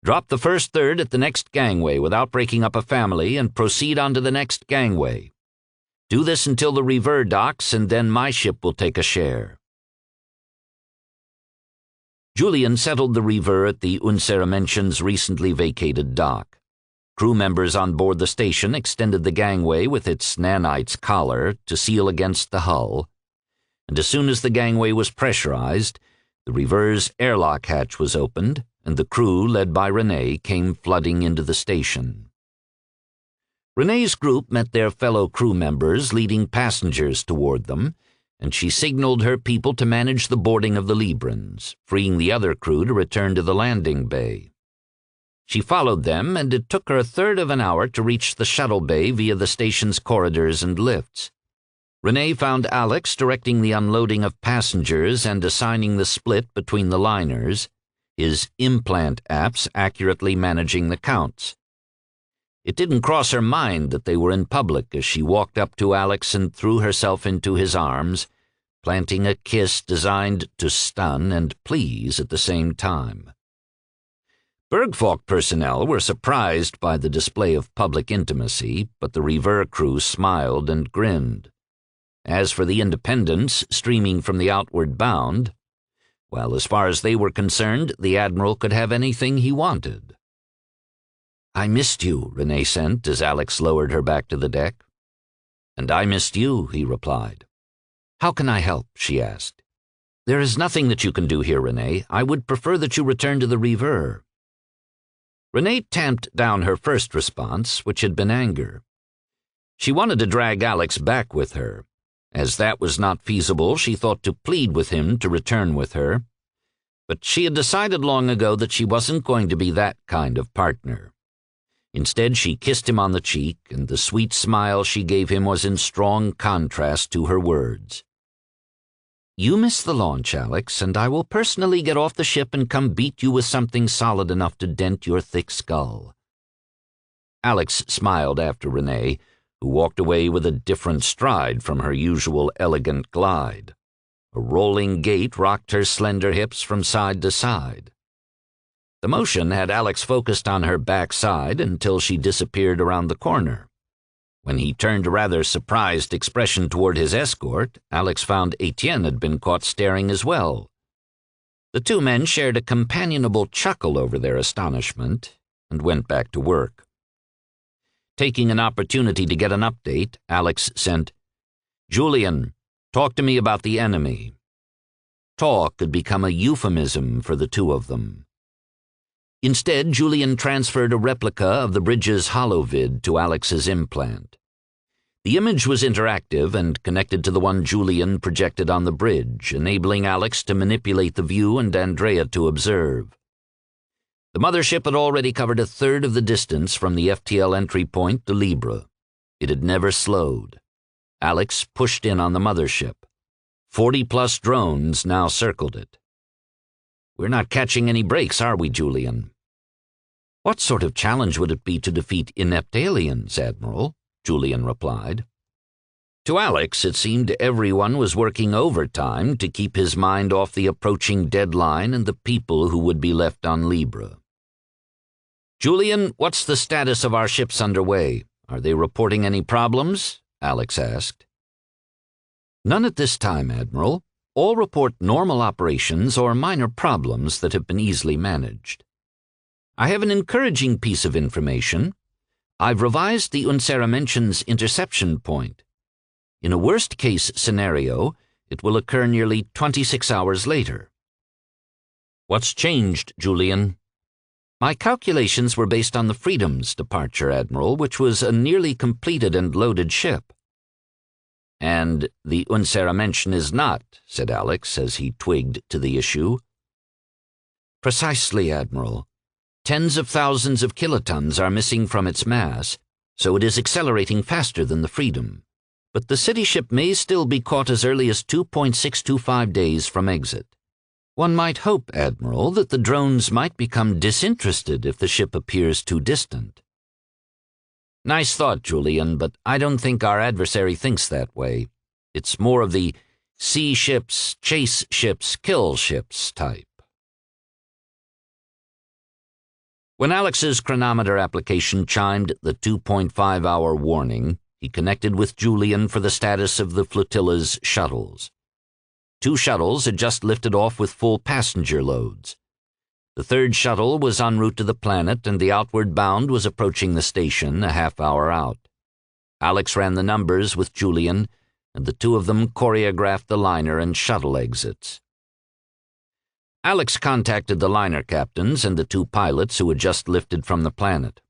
Drop the first third at the next gangway without breaking up a family and proceed onto the next gangway. Do this until the River docks, and then my ship will take a share." Julian settled the River at the Unseramention's recently vacated dock. Crew members on board the station extended the gangway with its nanites collar to seal against the hull, and as soon as the gangway was pressurized, the River's airlock hatch was opened, and the crew, led by Renee, came flooding into the station. Renee's group met their fellow crew members leading passengers toward them, and she signaled her people to manage the boarding of the Librans, freeing the other crew to return to the landing bay. She followed them, and it took her a third of an hour to reach the shuttle bay via the station's corridors and lifts. Renee found Alex directing the unloading of passengers and assigning the split between the liners, his implant apps accurately managing the counts. It didn't cross her mind that they were in public as she walked up to Alex and threw herself into his arms, planting a kiss designed to stun and please at the same time. Bergfalk personnel were surprised by the display of public intimacy, but the River crew smiled and grinned. As for the Independents streaming from the outward bound, well, as far as they were concerned, the Admiral could have anything he wanted. "I missed you," Renee sent as Alex lowered her back to the deck. "And I missed you," he replied. "How can I help?" she asked. "There is nothing that you can do here, Renee. I would prefer that you return to the River." Renee tamped down her first response, which had been anger. She wanted to drag Alex back with her. As that was not feasible, she thought to plead with him to return with her. But she had decided long ago that she wasn't going to be that kind of partner. Instead, she kissed him on the cheek, and the sweet smile she gave him was in strong contrast to her words. "You missed the launch, Alex, and I will personally get off the ship and come beat you with something solid enough to dent your thick skull." Alex smiled after Renee, who walked away with a different stride from her usual elegant glide. A rolling gait rocked her slender hips from side to side. The motion had Alex focused on her backside until she disappeared around the corner. When he turned a rather surprised expression toward his escort, Alex found Etienne had been caught staring as well. The two men shared a companionable chuckle over their astonishment and went back to work. Taking an opportunity to get an update, Alex sent, "Julian, talk to me about the enemy." Talk had become a euphemism for the two of them. Instead, Julian transferred a replica of the bridge's holovid to Alex's implant. The image was interactive and connected to the one Julian projected on the bridge, enabling Alex to manipulate the view and Andrea to observe. The mothership had already covered a third of the distance from the FTL entry point to Libre. It had never slowed. Alex pushed in on the mothership. 40-plus drones now circled it. "We're not catching any breaks, are we, Julian?" "What sort of challenge would it be to defeat inept aliens, Admiral?" Julian replied. To Alex, it seemed everyone was working overtime to keep his mind off the approaching deadline and the people who would be left on Libre. "Julian, what's the status of our ships underway? Are they reporting any problems?" Alex asked. "None at this time, Admiral. All report normal operations or minor problems that have been easily managed. I have an encouraging piece of information. I've revised the Unceramention's interception point. In a worst-case scenario, it will occur nearly 26 hours later." "What's changed, Julian?" "My calculations were based on the Freedom's departure, Admiral, which was a nearly completed and loaded ship." "And the Unceramention is not," said Alex as he twigged to the issue. "Precisely, Admiral. Tens of thousands of kilotons are missing from its mass, so it is accelerating faster than the Freedom. But the city ship may still be caught as early as 2.625 days from exit. One might hope, Admiral, that the drones might become disinterested if the ship appears too distant." "Nice thought, Julian, but I don't think our adversary thinks that way. It's more of the see ships, chase ships, kill ships type." When Alex's chronometer application chimed the 2.5-hour warning, he connected with Julian for the status of the flotilla's shuttles. 2 shuttles had just lifted off with full passenger loads. The third shuttle was en route to the planet, and the outward bound was approaching the station a half-hour out. Alex ran the numbers with Julian, and the two of them choreographed the liner and shuttle exits. Alex contacted the liner captains and the 2 pilots who had just lifted from the planet.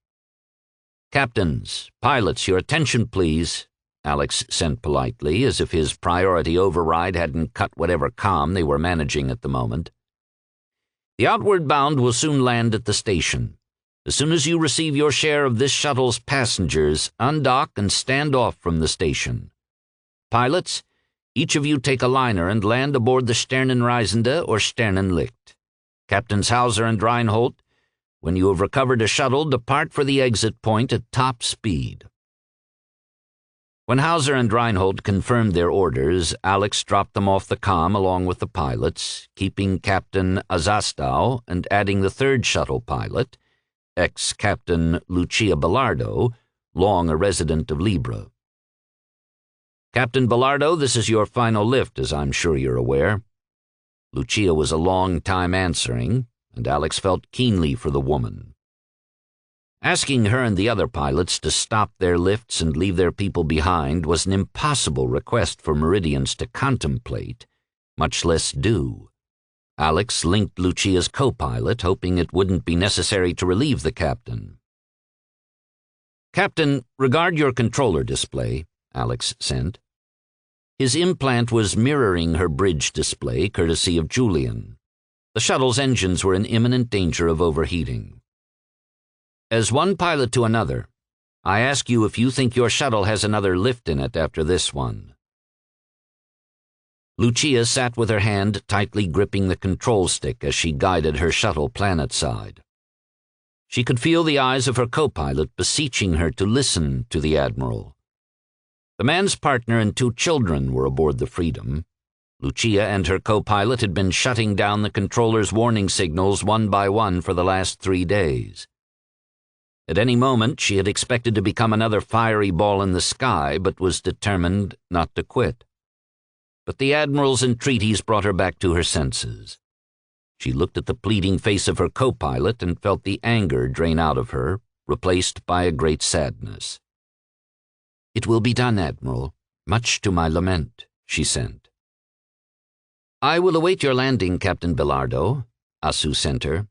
"Captains, pilots, your attention, please," Alex sent politely, as if his priority override hadn't cut whatever calm they were managing at the moment. "The outward bound will soon land at the station. As soon as you receive your share of this shuttle's passengers, undock and stand off from the station. Pilots, each of you take a liner and land aboard the Sternenreisende or Sternenlicht. Captains Hauser and Reinhold, when you have recovered a shuttle, depart for the exit point at top speed." When Hauser and Reinhold confirmed their orders, Alex dropped them off the comm along with the pilots, keeping Captain Azastow and adding the third shuttle pilot, ex-Captain Lucia Bellardo, long a resident of Libre. "Captain Bellardo, this is your final lift, as I'm sure you're aware." Lucia was a long time answering, and Alex felt keenly for the woman. Asking her and the other pilots to stop their lifts and leave their people behind was an impossible request for Meridians to contemplate, much less do. Alex linked Lucia's co-pilot, hoping it wouldn't be necessary to relieve the captain. "Captain, regard your controller display," Alex sent. His implant was mirroring her bridge display, courtesy of Julian. The shuttle's engines were in imminent danger of overheating. "As one pilot to another, I ask you if you think your shuttle has another lift in it after this one." Lucia sat with her hand tightly gripping the control stick as she guided her shuttle planetside. She could feel the eyes of her co-pilot beseeching her to listen to the Admiral. The man's partner and 2 children were aboard the Freedom. Lucia and her co-pilot had been shutting down the controller's warning signals one by one for the last 3 days. At any moment, she had expected to become another fiery ball in the sky, but was determined not to quit. But the Admiral's entreaties brought her back to her senses. She looked at the pleading face of her co-pilot and felt the anger drain out of her, replaced by a great sadness. "It will be done, Admiral, much to my lament," she sent. "I will await your landing, Captain Bellardo," Asu sent her.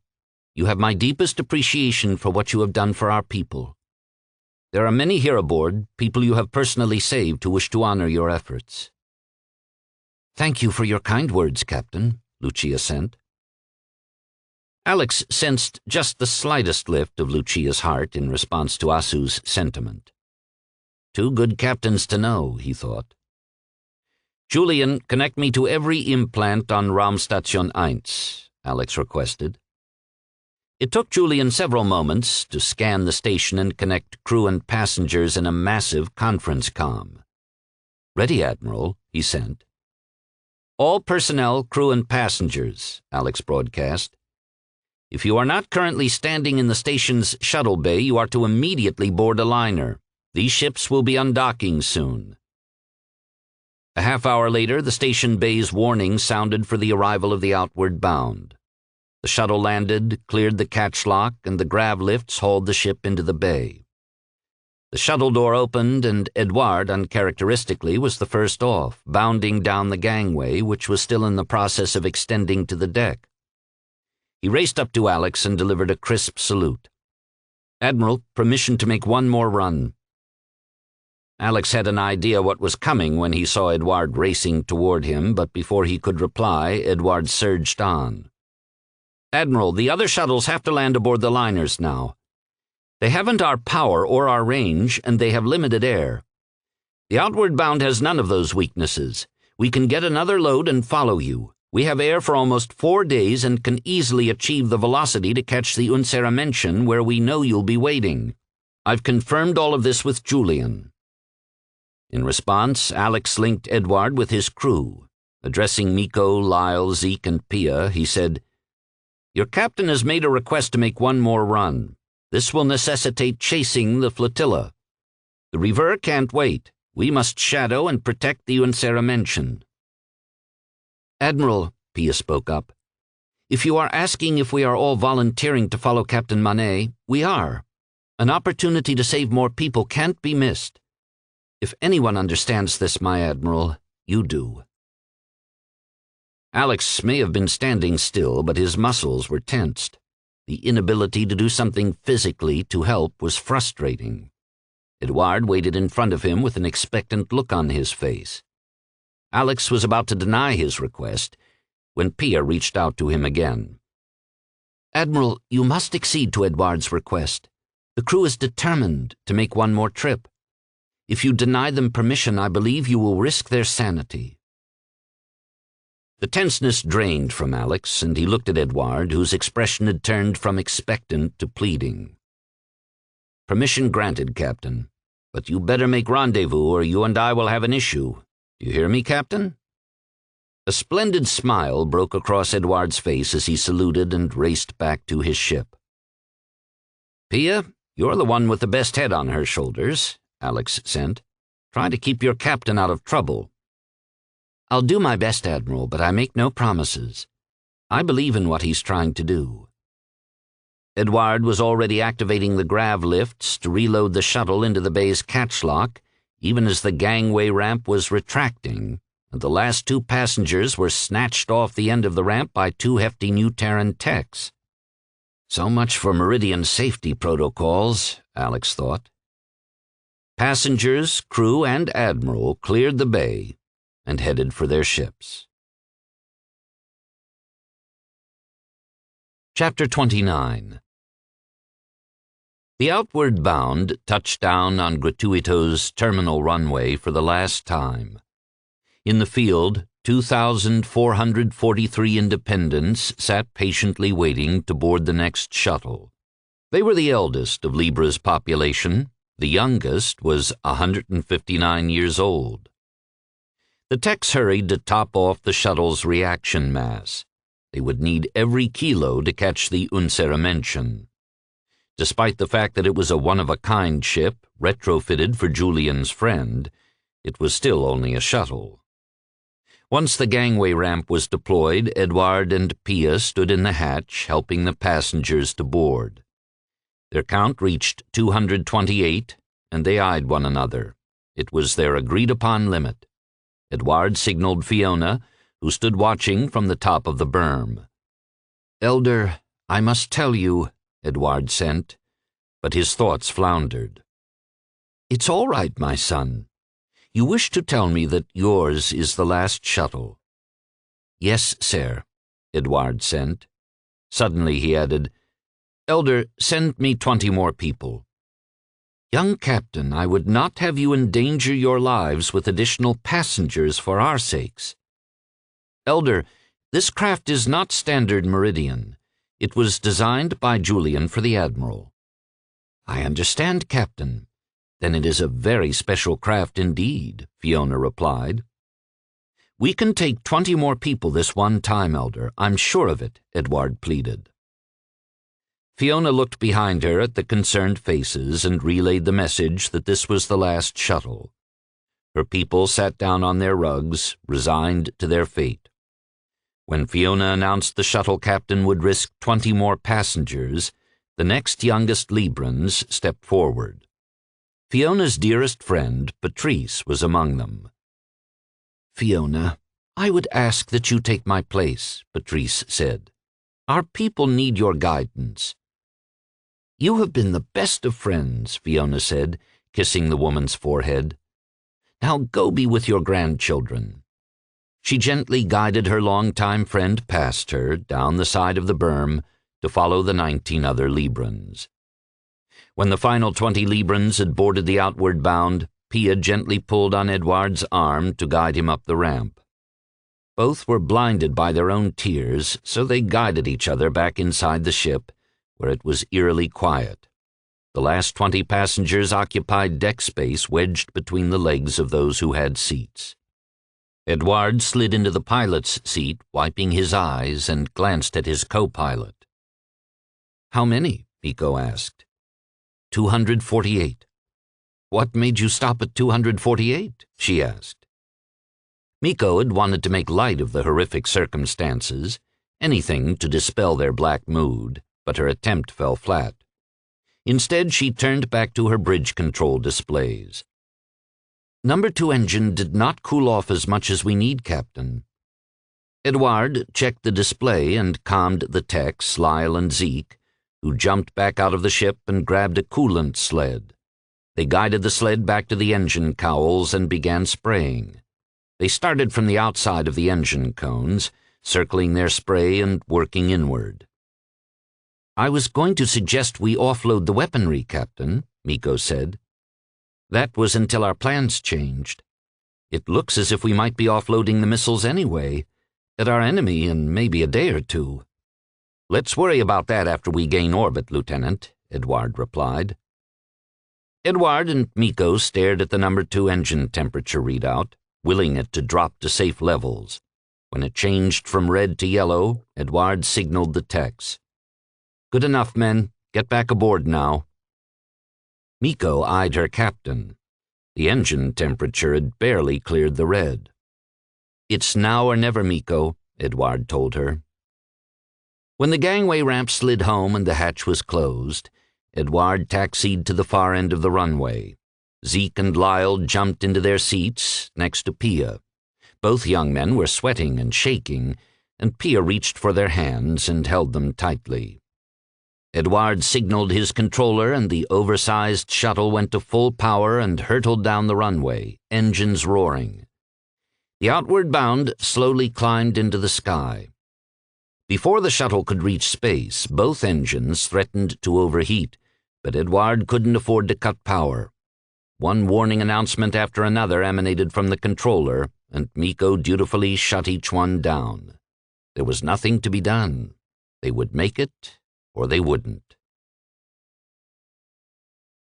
"You have my deepest appreciation for what you have done for our people. There are many here aboard, people you have personally saved, who wish to honor your efforts." "Thank you for your kind words, Captain," Lucia sent. Alex sensed just the slightest lift of Lucia's heart in response to Asu's sentiment. 2 good captains to know, he thought. "Julian, connect me to every implant on Raumstation 1, Alex requested. It took Julian several moments to scan the station and connect crew and passengers in a massive conference comm. "Ready, Admiral," he sent. "All personnel, crew and passengers," Alex broadcast. "If you are not currently standing in the station's shuttle bay, you are to immediately board a liner. These ships will be undocking soon." A half-hour later, the station bay's warning sounded for the arrival of the outward bound. The shuttle landed, cleared the catch lock, and the grav lifts hauled the ship into the bay. The shuttle door opened, and Edouard, uncharacteristically, was the first off, bounding down the gangway, which was still in the process of extending to the deck. He raced up to Alex and delivered a crisp salute. "Admiral, permission to make one more run." Alex had an idea what was coming when he saw Edouard racing toward him, but before he could reply, Edouard surged on. "Admiral, the other shuttles have to land aboard the liners now. They haven't our power or our range, and they have limited air. The outward bound has none of those weaknesses. We can get another load and follow you. We have air for almost 4 days and can easily achieve the velocity to catch the unwelcoming where we know you'll be waiting. I've confirmed all of this with Julian." In response, Alex linked Edouard with his crew. Addressing Miko, Lyle, Zeke, and Pia, he said, "Your captain has made a request to make one more run. This will necessitate chasing the flotilla. The River can't wait. We must shadow and protect the unwelcoming." "Admiral," Pia spoke up, "if you are asking if we are all volunteering to follow Captain Manet, we are. An opportunity to save more people can't be missed. If anyone understands this, my Admiral, you do." Alex may have been standing still, but his muscles were tensed. The inability to do something physically to help was frustrating. Edouard waited in front of him with an expectant look on his face. Alex was about to deny his request when Pia reached out to him again. "Admiral, you must accede to Edouard's request. The crew is determined to make one more trip. If you deny them permission, I believe you will risk their sanity." The tenseness drained from Alex, and he looked at Edouard, whose expression had turned from expectant to pleading. "Permission granted, Captain, But you better make rendezvous or you and I will have an issue. Do you hear me, Captain?" A splendid smile broke across Edward's face as he saluted and raced back to his ship. "Pia, you're the one with the best head on her shoulders," Alex sent. "Try to keep your captain out of trouble." "I'll do my best, Admiral, but I make no promises. I believe in what he's trying to do." Edward was already activating the grav lifts to reload the shuttle into the bay's catch lock, even as the gangway ramp was retracting, and the last 2 passengers were snatched off the end of the ramp by 2 hefty New Terran techs. So much for Meridian safety protocols, Alex thought. Passengers, crew, and Admiral cleared the bay and headed for their ships. Chapter 29. The Outward Bound touched down on Gratuito's terminal runway for the last time. In the field, 2,443 Independents sat patiently waiting to board the next shuttle. They were the eldest of Libre's population. The youngest was 159 years old. The techs hurried to top off the shuttle's reaction mass. They would need every kilo to catch the Unseramention. Despite the fact that it was a one-of-a-kind ship, retrofitted for Julian's friend, it was still only a shuttle. Once the gangway ramp was deployed, Edward and Pia stood in the hatch, helping the passengers to board. Their count reached 228, and they eyed one another. It was their agreed-upon limit. Edward signaled Fiona, who stood watching from the top of the berm. "Elder, I must tell you," Edward sent, but his thoughts floundered. "It's all right, my son. You wish to tell me that yours is the last shuttle." "Yes, sir," Edward sent. Suddenly he added, "Elder, send me 20 more people." "Young Captain, I would not have you endanger your lives with additional passengers for our sakes." "Elder, this craft is not standard Meridian. It was designed by Julian for the Admiral." "I understand, Captain. Then it is a very special craft indeed," Fiona replied. "We can take 20 more people this one time, Elder. I'm sure of it," Edward pleaded. Fiona looked behind her at the concerned faces and relayed the message that this was the last shuttle. Her people sat down on their rugs, resigned to their fate. When Fiona announced the shuttle captain would risk 20 more passengers, the next youngest Librans stepped forward. Fiona's dearest friend, Patrice, was among them. "Fiona, I would ask that you take my place," Patrice said. "Our people need your guidance." "You have been the best of friends," Fiona said, kissing the woman's forehead. "Now go be with your grandchildren." She gently guided her longtime friend past her, down the side of the berm, to follow the 19 other Librans. When the final 20 Librans had boarded the Outward Bound, Pia gently pulled on Edward's arm to guide him up the ramp. Both were blinded by their own tears, so they guided each other back inside the ship, where it was eerily quiet. The last 20 passengers occupied deck space wedged between the legs of those who had seats. Edward slid into the pilot's seat, wiping his eyes, and glanced at his co-pilot. "How many?" Miko asked. 248. "What made you stop at 248? She asked. Miko had wanted to make light of the horrific circumstances, anything to dispel their black mood, but her attempt fell flat. Instead, she turned back to her bridge control displays. "Number 2 engine did not cool off as much as we need, Captain." Edward checked the display and calmed the techs, Lyle and Zeke, who jumped back out of the ship and grabbed a coolant sled. They guided the sled back to the engine cowls and began spraying. They started from the outside of the engine cones, circling their spray and working inward. "I was going to suggest we offload the weaponry, Captain," Miko said. "That was until our plans changed. It looks as if we might be offloading the missiles anyway, at our enemy in maybe a day or two." "Let's worry about that after we gain orbit, Lieutenant," Edward replied. Edward and Miko stared at the number 2 engine temperature readout, willing it to drop to safe levels. When it changed from red to yellow, Edward signaled the techs. "Good enough, men. Get back aboard now." Miko eyed her captain. The engine temperature had barely cleared the red. "It's now or never, Miko," Edward told her. When the gangway ramp slid home and the hatch was closed, Edward taxied to the far end of the runway. Zeke and Lyle jumped into their seats next to Pia. Both young men were sweating and shaking, and Pia reached for their hands and held them tightly. Edward signaled his controller, and the oversized shuttle went to full power and hurtled down the runway, engines roaring. The outward bound slowly climbed into the sky. Before the shuttle could reach space, both engines threatened to overheat, but Edward couldn't afford to cut power. One warning announcement after another emanated from the controller, and Miko dutifully shut each one down. There was nothing to be done. They would make it, or they wouldn't.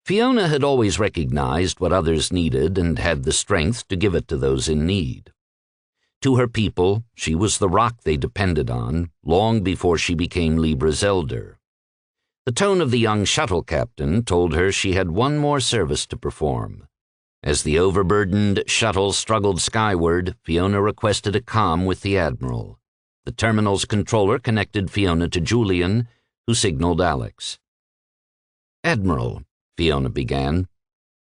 Fiona had always recognized what others needed and had the strength to give it to those in need. To her people, she was the rock they depended on, long before she became Libre's elder. The tone of the young shuttle captain told her she had one more service to perform. As the overburdened shuttle struggled skyward, Fiona requested a comm with the Admiral. The terminal's controller connected Fiona to Julian, who signaled Alex. "Admiral," Fiona began,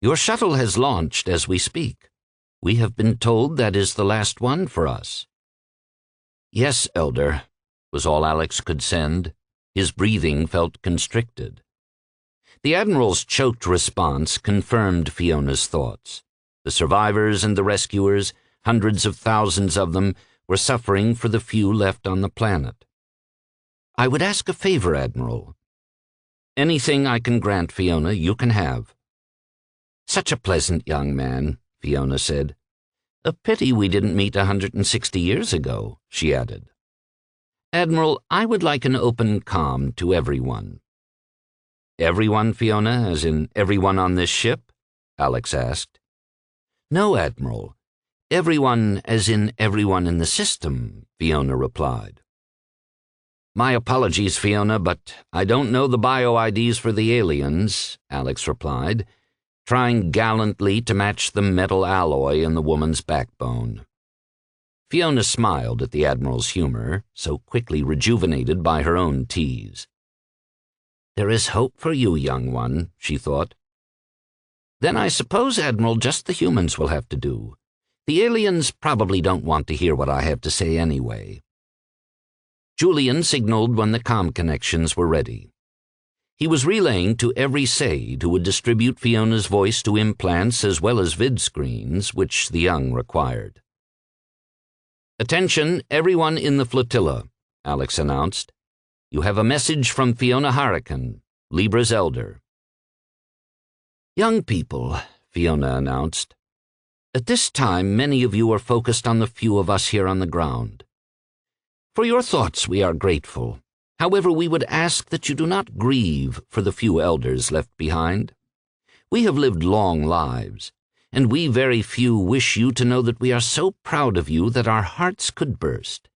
"your shuttle has launched as we speak. We have been told that is the last one for us." "Yes, Elder," was all Alex could send. His breathing felt constricted. The Admiral's choked response confirmed Fiona's thoughts. The survivors and the rescuers, hundreds of thousands of them, were suffering for the few left on the planet. "I would ask a favor, Admiral." "Anything I can grant, Fiona, you can have." "Such a pleasant young man," Fiona said. "A pity we didn't meet 160 years ago," she added. "Admiral, I would like an open comm to everyone." "Everyone, Fiona, as in everyone on this ship?" Alex asked. "No, Admiral. Everyone as in everyone in the system," Fiona replied. "My apologies, Fiona, but I don't know the bio-IDs for the aliens," Alex replied, trying gallantly to match the metal alloy in the woman's backbone. Fiona smiled at the Admiral's humor, so quickly rejuvenated by her own tease. "There is hope for you, young one," she thought. "Then I suppose, Admiral, just the humans will have to do. The aliens probably don't want to hear what I have to say anyway." Julian signaled when the comm connections were ready. He was relaying to every Sade who would distribute Fiona's voice to implants as well as vid screens, which the young required. "Attention, everyone in the flotilla," Alex announced. "You have a message from Fiona Hurricane, Libre's elder." "Young people," Fiona announced. "At this time, many of you are focused on the few of us here on the ground. For your thoughts we are grateful. However, we would ask that you do not grieve for the few elders left behind. We have lived long lives, and we very few wish you to know that we are so proud of you that our hearts could burst.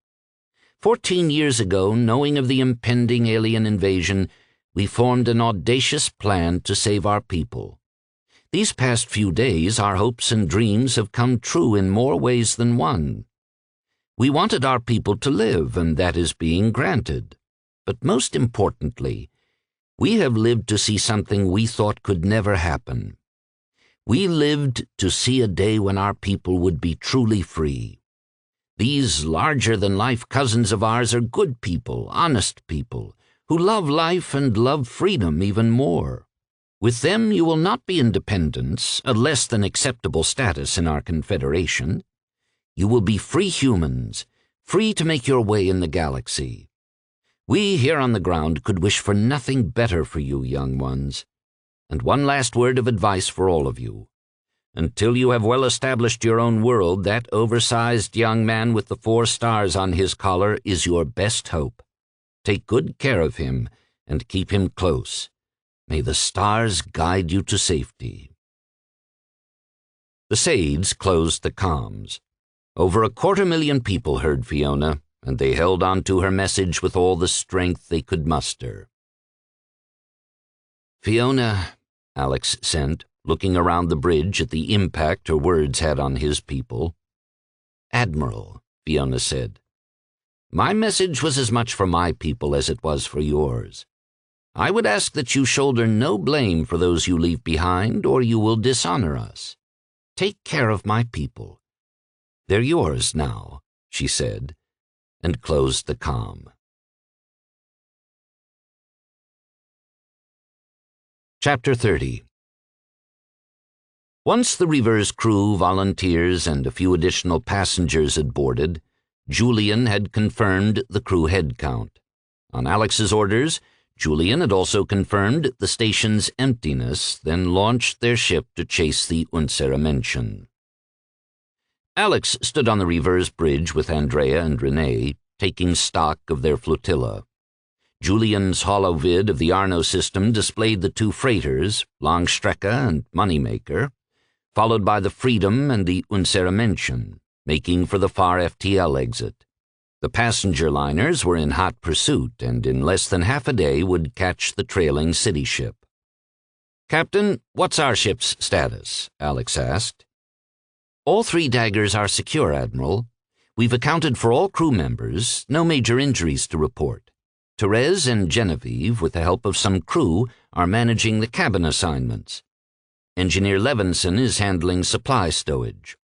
14 years ago, knowing of the impending alien invasion, we formed an audacious plan to save our people. These past few days, our hopes and dreams have come true in more ways than one. We wanted our people to live, and that is being granted. But most importantly, we have lived to see something we thought could never happen. We lived to see a day when our people would be truly free. These larger-than-life cousins of ours are good people, honest people, who love life and love freedom even more. With them you will not be independents, a less than acceptable status in our confederation. You will be free humans, free to make your way in the galaxy. We here on the ground could wish for nothing better for you, young ones. And one last word of advice for all of you. Until you have well established your own world, that oversized young man with the 4 stars on his collar is your best hope. Take good care of him and keep him close. May the stars guide you to safety. The Sades closed the comms. Over 250,000 people heard Fiona, and they held on to her message with all the strength they could muster. "Fiona," Alex sent, looking around the bridge at the impact her words had on his people. "Admiral," Fiona said, "my message was as much for my people as it was for yours. I would ask that you shoulder no blame for those you leave behind, or you will dishonor us. Take care of my people. They're yours now," she said, and closed the comm. Chapter 30. Once the Reaver's crew, volunteers, and a few additional passengers had boarded, Julian had confirmed the crew head count. On Alex's orders, Julian had also confirmed the station's emptiness, then launched their ship to chase the unwelcoming. Alex stood on the Reaver's bridge with Andrea and Renee, taking stock of their flotilla. Julian's holovid of the Arno system displayed the two freighters, Langstrecke and Moneymaker, followed by the Freedom and the unwelcoming, making for the far FTL exit. The passenger liners were in hot pursuit, and in less than half a day would catch the trailing city ship. "Captain, what's our ship's status?" Alex asked. "All 3 daggers are secure, Admiral. We've accounted for all crew members, no major injuries to report. Therese and Genevieve, with the help of some crew, are managing the cabin assignments. Engineer Levinson is handling supply stowage."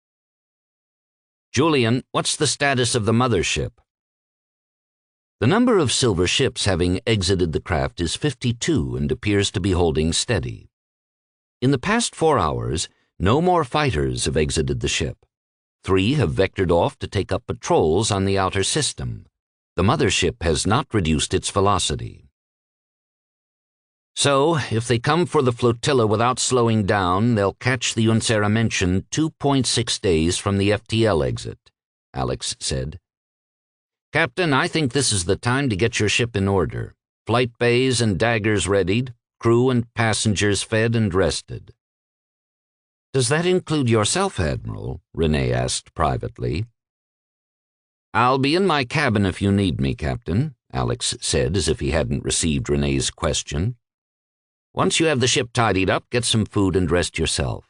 "Julian, what's the status of the mothership?" "The number of silver ships having exited the craft is 52 and appears to be holding steady. In the past 4 hours, no more fighters have exited the ship. 3 have vectored off to take up patrols on the outer system. The mothership has not reduced its velocity." "So, if they come for the flotilla without slowing down, they'll catch the unwelcoming 2.6 days from the FTL exit," Alex said. "Captain, I think this is the time to get your ship in order. Flight bays and daggers readied, crew and passengers fed and rested." "Does that include yourself, Admiral?" Renee asked privately. "I'll be in my cabin if you need me, Captain," Alex said as if he hadn't received Renee's question. "Once you have the ship tidied up, get some food and rest yourself."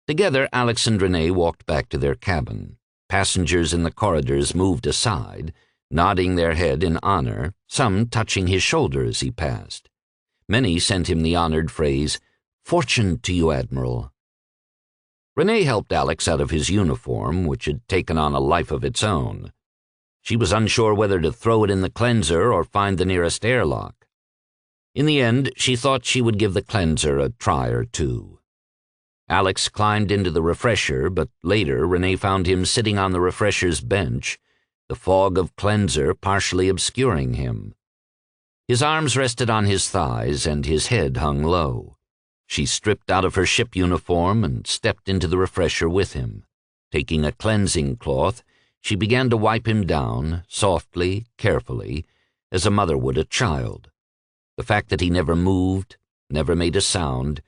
Together, Alex and Renee walked back to their cabin. Passengers in the corridors moved aside, nodding their head in honor, some touching his shoulder as he passed. Many sent him the honored phrase, "Fortune to you, Admiral." Renee helped Alex out of his uniform, which had taken on a life of its own. She was unsure whether to throw it in the cleanser or find the nearest airlock. In the end, she thought she would give the cleanser a try or two. Alex climbed into the refresher, but later Renee found him sitting on the refresher's bench, the fog of cleanser partially obscuring him. His arms rested on his thighs and his head hung low. She stripped out of her ship uniform and stepped into the refresher with him. Taking a cleansing cloth, she began to wipe him down, softly, carefully, as a mother would a child. The fact that he never moved, never made a sound,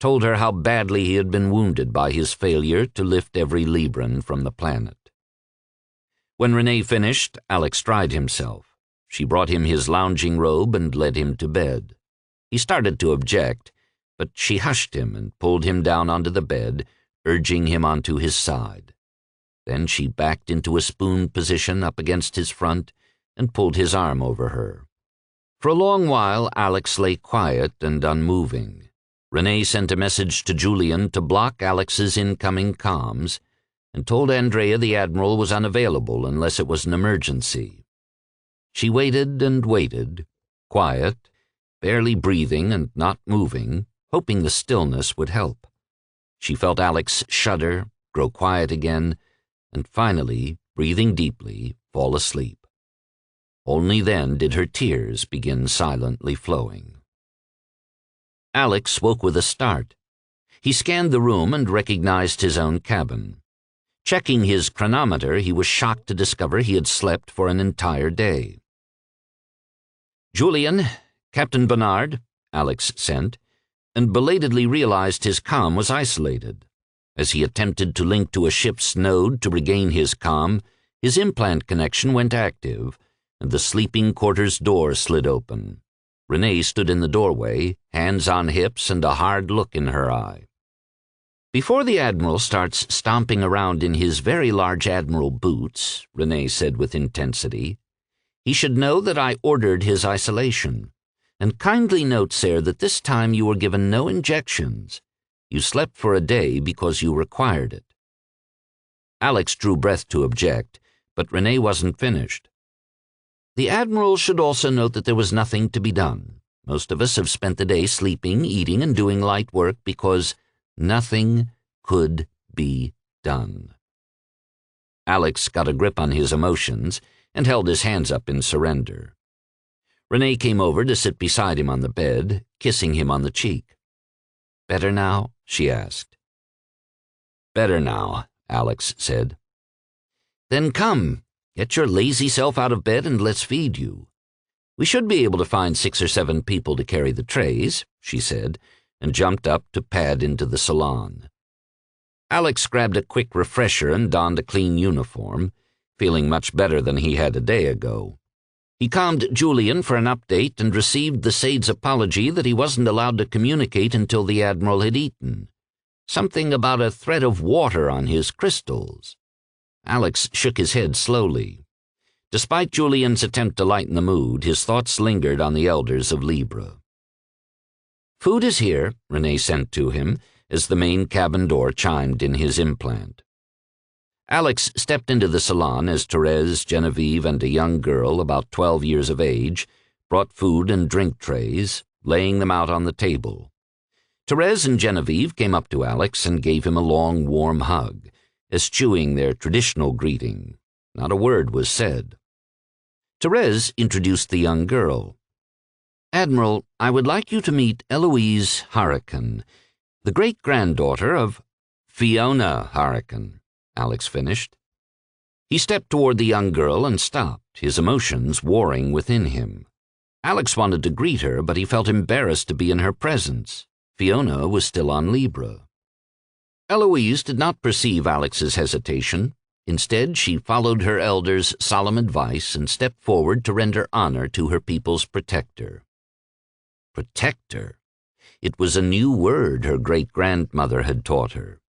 told her how badly he had been wounded by his failure to lift every Libran from the planet. When Renee finished, Alex dried himself. She brought him his lounging robe and led him to bed. He started to object, but she hushed him and pulled him down onto the bed, urging him onto his side. Then she backed into a spoon position up against his front and pulled his arm over her. For a long while, Alex lay quiet and unmoving. Renee sent a message to Julian to block Alex's incoming comms and told Andrea the Admiral was unavailable unless it was an emergency. She waited and waited, quiet, barely breathing and not moving, hoping the stillness would help. She felt Alex shudder, grow quiet again, and finally, breathing deeply, fall asleep. Only then did her tears begin silently flowing. Alex woke with a start. He scanned the room and recognized his own cabin. Checking his chronometer, he was shocked to discover he had slept for an entire day. "Julian, Captain Bernard," Alex sent, and belatedly realized his comm was isolated. As he attempted to link to a ship's node to regain his comm, his implant connection went active, and the sleeping quarters door slid open. Renee stood in the doorway, hands on hips and a hard look in her eye. "Before the Admiral starts stomping around in his very large Admiral boots," Renee said with intensity, "he should know that I ordered his isolation. And kindly note, sir, that this time you were given no injections. You slept for a day because you required it." Alex drew breath to object, but Renee wasn't finished. "The Admiral should also note that there was nothing to be done. Most of us have spent the day sleeping, eating, and doing light work because nothing could be done." Alex got a grip on his emotions and held his hands up in surrender. Renee came over to sit beside him on the bed, kissing him on the cheek. "Better now?" she asked. "Better now," Alex said. "Then come, get your lazy self out of bed and let's feed you. We should be able to find 6 or 7 people to carry the trays," she said, and jumped up to pad into the salon. Alex grabbed a quick refresher and donned a clean uniform, feeling much better than he had a day ago. He calmed Julian for an update and received the Sade's apology that he wasn't allowed to communicate until the Admiral had eaten. Something about a threat of water on his crystals. Alex shook his head slowly. Despite Julian's attempt to lighten the mood, his thoughts lingered on the elders of Libre. "Food is here," Renee sent to him as the main cabin door chimed in his implant. Alex stepped into the salon as Therese, Genevieve, and a young girl about 12 years of age brought food and drink trays, laying them out on the table. Therese and Genevieve came up to Alex and gave him a long, warm hug, eschewing their traditional greeting. Not a word was said. Therese introduced the young girl. "Admiral, I would like you to meet Eloise Hurricane, the great-granddaughter of Fiona Hurricane," Alex finished. He stepped toward the young girl and stopped, his emotions warring within him. Alex wanted to greet her, but he felt embarrassed to be in her presence. Fiona was still on Libre. Eloise did not perceive Alex's hesitation. Instead, she followed her elder's solemn advice and stepped forward to render honor to her people's protector. Protector. It was a new word her great-grandmother had taught her.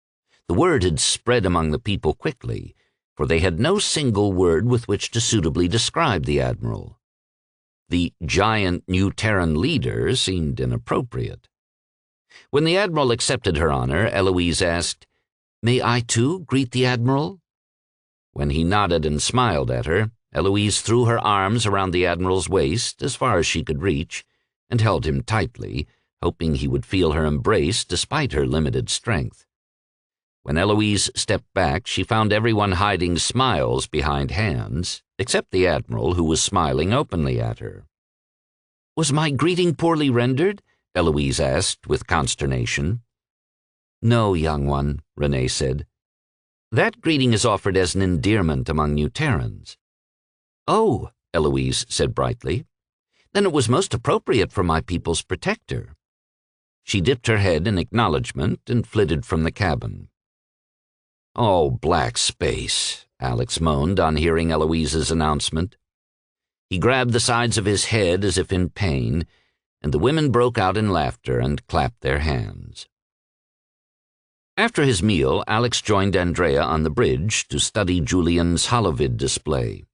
The word had spread among the people quickly, for they had no single word with which to suitably describe the Admiral. The giant New Terran leader seemed inappropriate. When the Admiral accepted her honor, Eloise asked, "May I, too, greet the Admiral?" When he nodded and smiled at her, Eloise threw her arms around the Admiral's waist as far as she could reach and held him tightly, hoping he would feel her embrace despite her limited strength. When Eloise stepped back, she found everyone hiding smiles behind hands, except the Admiral, who was smiling openly at her. "Was my greeting poorly rendered?" Eloise asked with consternation. "No, young one," Renee said. "That greeting is offered as an endearment among New Terrans." "Oh," Eloise said brightly, "then it was most appropriate for my people's protector." She dipped her head in acknowledgement and flitted from the cabin. "Oh, black space," Alex moaned on hearing Eloise's announcement. He grabbed the sides of his head as if in pain, and the women broke out in laughter and clapped their hands. After his meal, Alex joined Andrea on the bridge to study Julian's holovid display.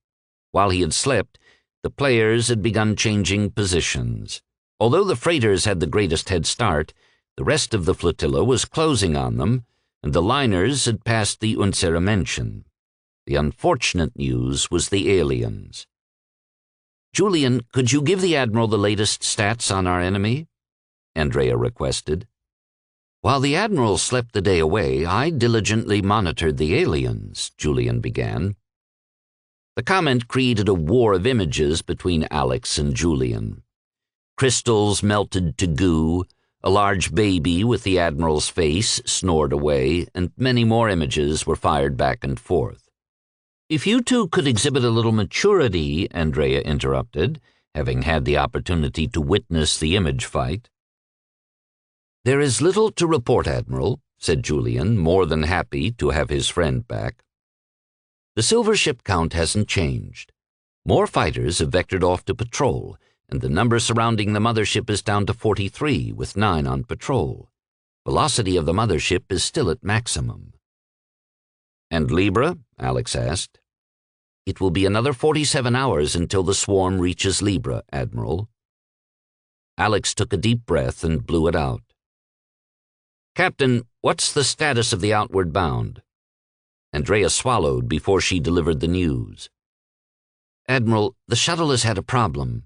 While he had slept, the players had begun changing positions. Although the freighters had the greatest head start, the rest of the flotilla was closing on them, and the liners had passed the Unseramention. The unfortunate news was the aliens. "Julian, could you give the Admiral the latest stats on our enemy?" Andrea requested. "While the Admiral slept the day away, I diligently monitored the aliens," Julian began. The comment created a war of images between Alex and Julian. Crystals melted to goo, a large baby with the Admiral's face snored away, and many more images were fired back and forth. "If you two could exhibit a little maturity," Andrea interrupted, having had the opportunity to witness the image fight, "There is little to report, Admiral," said Julian, more than happy to have his friend back. "The silver ship count hasn't changed. More fighters have vectored off to patrol, and the number surrounding the mothership is down to 43, with 9 on patrol. Velocity of the mothership is still at maximum." "And Libre?" Alex asked. "It will be another 47 hours until the swarm reaches Libre, Admiral." Alex took a deep breath and blew it out. "Captain, what's the status of the Outward Bound?" Andrea swallowed before she delivered the news. "Admiral, the shuttle has had a problem.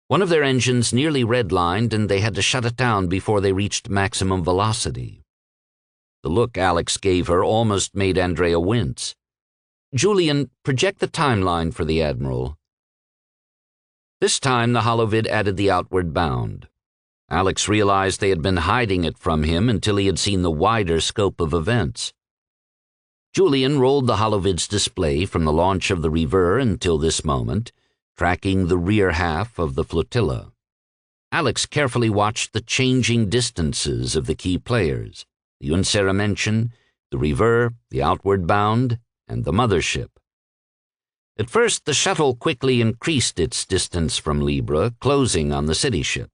One of their engines nearly redlined, and they had to shut it down before they reached maximum velocity." The look Alex gave her almost made Andrea wince. "Julian, project the timeline for the Admiral." This time the holovid added the Outward Bound. Alex realized they had been hiding it from him until he had seen the wider scope of events. Julian rolled the holovid's display from the launch of the Reaver until this moment, tracking the rear half of the flotilla. Alex carefully watched the changing distances of the key players, the Unceramention, the Reaver, the Outward Bound, and the mothership. At first, the shuttle quickly increased its distance from Libre, closing on the city ship.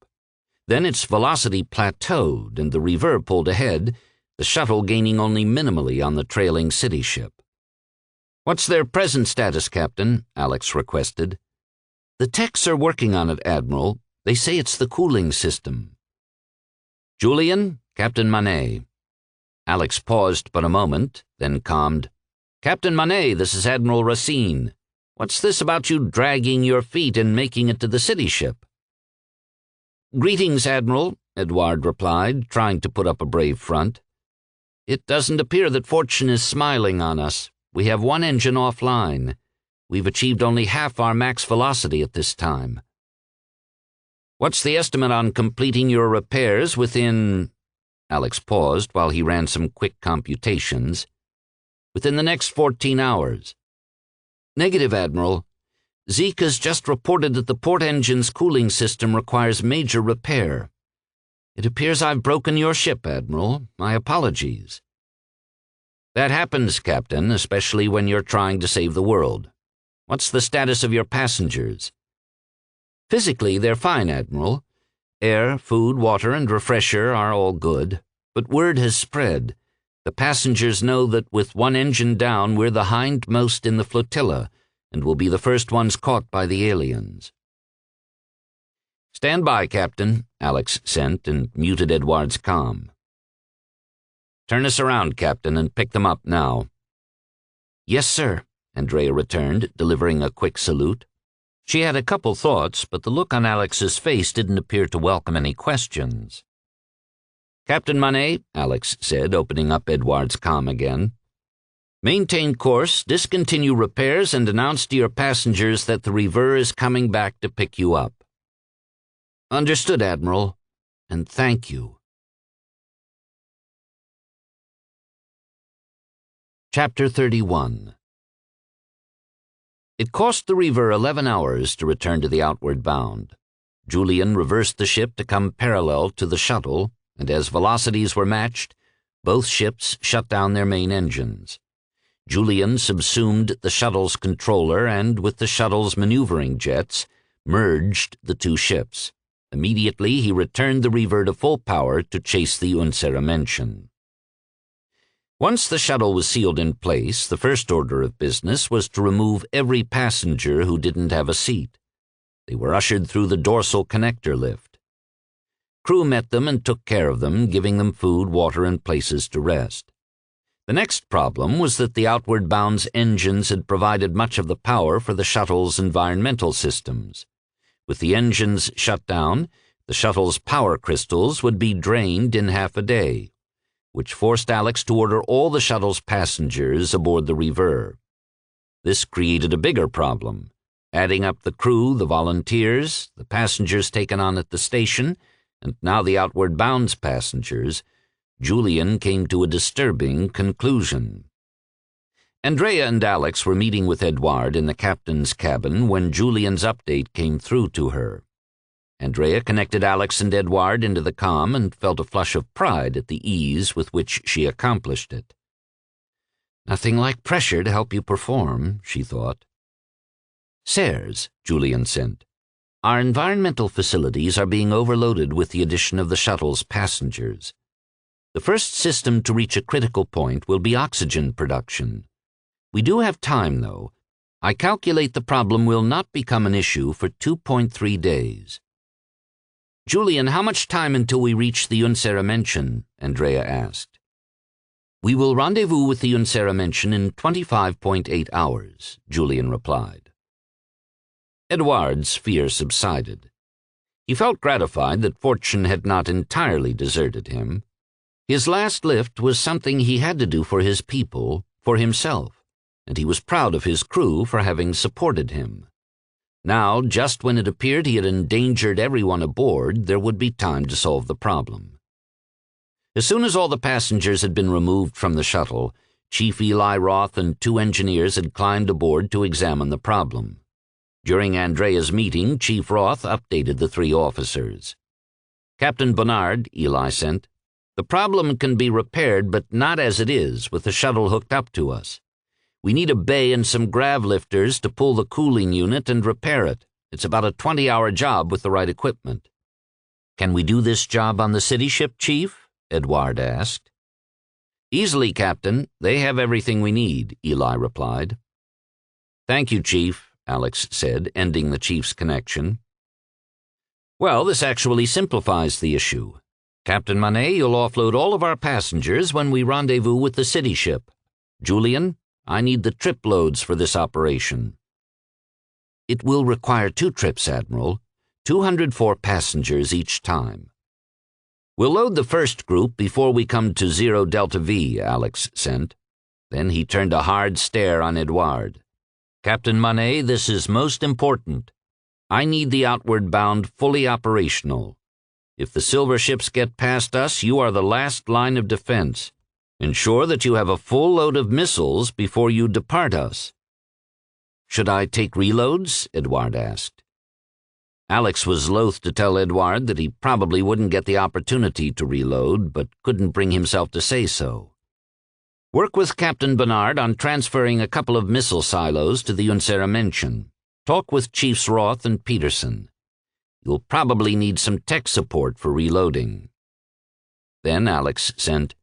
Then its velocity plateaued, and the Reaver pulled ahead, the shuttle gaining only minimally on the trailing city ship. "What's their present status, Captain?" Alex requested. "The techs are working on it, Admiral. They say it's the cooling system." "Julian, Captain Manet." Alex paused but a moment, then calmed. "Captain Manet, this is Admiral Racine. What's this about you dragging your feet and making it to the city ship?" "Greetings, Admiral," Edouard replied, trying to put up a brave front. "It doesn't appear that fortune is smiling on us. We have one engine offline. We've achieved only half our max velocity at this time." "What's the estimate on completing your repairs within—" Alex paused while he ran some quick computations. "Within the next 14 hours. "Negative, Admiral. Zeke has just reported that the port engine's cooling system requires major repair. It appears I've broken your ship, Admiral. My apologies." "That happens, Captain, especially when you're trying to save the world. What's the status of your passengers?" "Physically, they're fine, Admiral. Air, food, water, and refresher are all good. But word has spread. The passengers know that with one engine down, we're the hindmost in the flotilla, and will be the first ones caught by the aliens." "Stand by, Captain," Alex sent and muted Edouard's comm. "Turn us around, Captain, and pick them up now." "Yes, sir," Andrea returned, delivering a quick salute. She had a couple thoughts, but the look on Alex's face didn't appear to welcome any questions. "Captain Manet," Alex said, opening up Edouard's comm again. "Maintain course, discontinue repairs, and announce to your passengers that the Reaver is coming back to pick you up." "Understood, Admiral, and thank you." Chapter 31. It cost the Reaver 11 hours to return to the Outward Bound. Julian reversed the ship to come parallel to the shuttle, and as velocities were matched, both ships shut down their main engines. Julian subsumed the shuttle's controller and, with the shuttle's maneuvering jets, merged the two ships. Immediately, he returned the Reaver to full power to chase the Unceramention. Once the shuttle was sealed in place, the first order of business was to remove every passenger who didn't have a seat. They were ushered through the dorsal connector lift. Crew met them and took care of them, giving them food, water, and places to rest. The next problem was that the Outward Bound's engines had provided much of the power for the shuttle's environmental systems. With the engines shut down, the shuttle's power crystals would be drained in half a day, which forced Alex to order all the shuttle's passengers aboard the Reaver. This created a bigger problem. Adding up the crew, the volunteers, the passengers taken on at the station, and now the Outward Bound's passengers, Julian came to a disturbing conclusion. Andrea and Alex were meeting with Edouard in the captain's cabin when Julian's update came through to her. Andrea connected Alex and Edouard into the comm and felt a flush of pride at the ease with which she accomplished it. Nothing like pressure to help you perform, she thought. Sirs, Julian sent. Our environmental facilities are being overloaded with the addition of the shuttle's passengers. The first system to reach a critical point will be oxygen production. We do have time, though. I calculate the problem will not become an issue for 2.3 days. Julian, how much time until we reach the Unseramention? Andrea asked. We will rendezvous with the Unseramention in 25.8 hours, Julian replied. Edouard's fear subsided. He felt gratified that fortune had not entirely deserted him. His last lift was something he had to do for his people, for himself, and he was proud of his crew for having supported him. Now, just when it appeared he had endangered everyone aboard, there would be time to solve the problem. As soon as all the passengers had been removed from the shuttle, Chief Eli Roth and 2 engineers had climbed aboard to examine the problem. During Andrea's meeting, Chief Roth updated the 3 officers. Captain Bernard, Eli sent, the problem can be repaired, but not as it is, with the shuttle hooked up to us. We need a bay and some grav lifters to pull the cooling unit and repair it. It's about a 20-hour job with the right equipment. Can we do this job on the city ship, Chief? Edouard asked. Easily, Captain. They have everything we need, Eli replied. Thank you, Chief, Alex said, ending the Chief's connection. Well, this actually simplifies the issue. Captain Manet, you'll offload all of our passengers when we rendezvous with the city ship. Julian, I need the trip loads for this operation. It will require 2 trips, Admiral, 204 passengers each time. We'll load the first group before we come to 0 Delta V, Alex sent. Then he turned a hard stare on Edouard. Captain Manet, this is most important. I need the outward bound fully operational. If the silver ships get past us, you are the last line of defense. Ensure that you have a full load of missiles before you depart us. Should I take reloads? Edouard asked. Alex was loath to tell Edouard that he probably wouldn't get the opportunity to reload, but couldn't bring himself to say so. Work with Captain Bernard on transferring a couple of missile silos to the Unseramention. Talk with Chiefs Roth and Peterson. You'll probably need some tech support for reloading. Then Alex sent,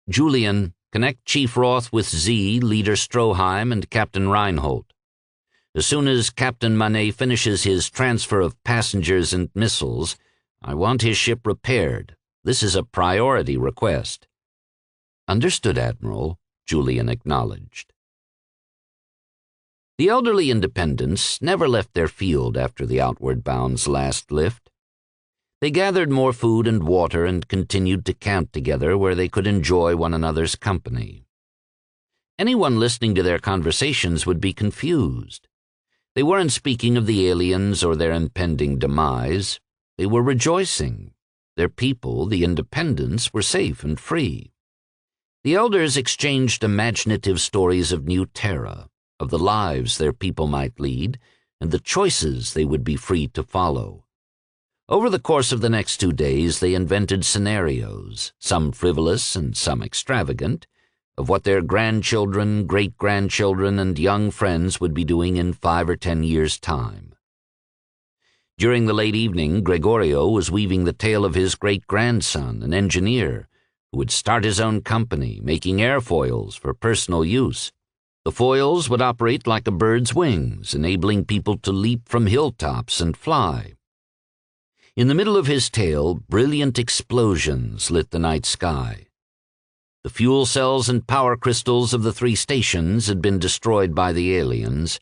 Julian, connect Chief Roth with Z, Leader Stroheim, and Captain Reinhold. As soon as Captain Manet finishes his transfer of passengers and missiles, I want his ship repaired. This is a priority request. Understood, Admiral, Julian acknowledged. The elderly Independents never left their field after the Outward Bound's last lift. They gathered more food and water and continued to camp together where they could enjoy one another's company. Anyone listening to their conversations would be confused. They weren't speaking of the aliens or their impending demise. They were rejoicing. Their people, the Independents, were safe and free. The elders exchanged imaginative stories of New Terra, of the lives their people might lead, and the choices they would be free to follow. Over the course of the next 2 days, they invented scenarios, some frivolous and some extravagant, of what their grandchildren, great-grandchildren, and young friends would be doing in 5 or 10 years' time. During the late evening, Gregorio was weaving the tale of his great-grandson, an engineer, who would start his own company, making airfoils for personal use. The foils would operate like a bird's wings, enabling people to leap from hilltops and fly. In the middle of his tale, brilliant explosions lit the night sky. The fuel cells and power crystals of the 3 stations had been destroyed by the aliens,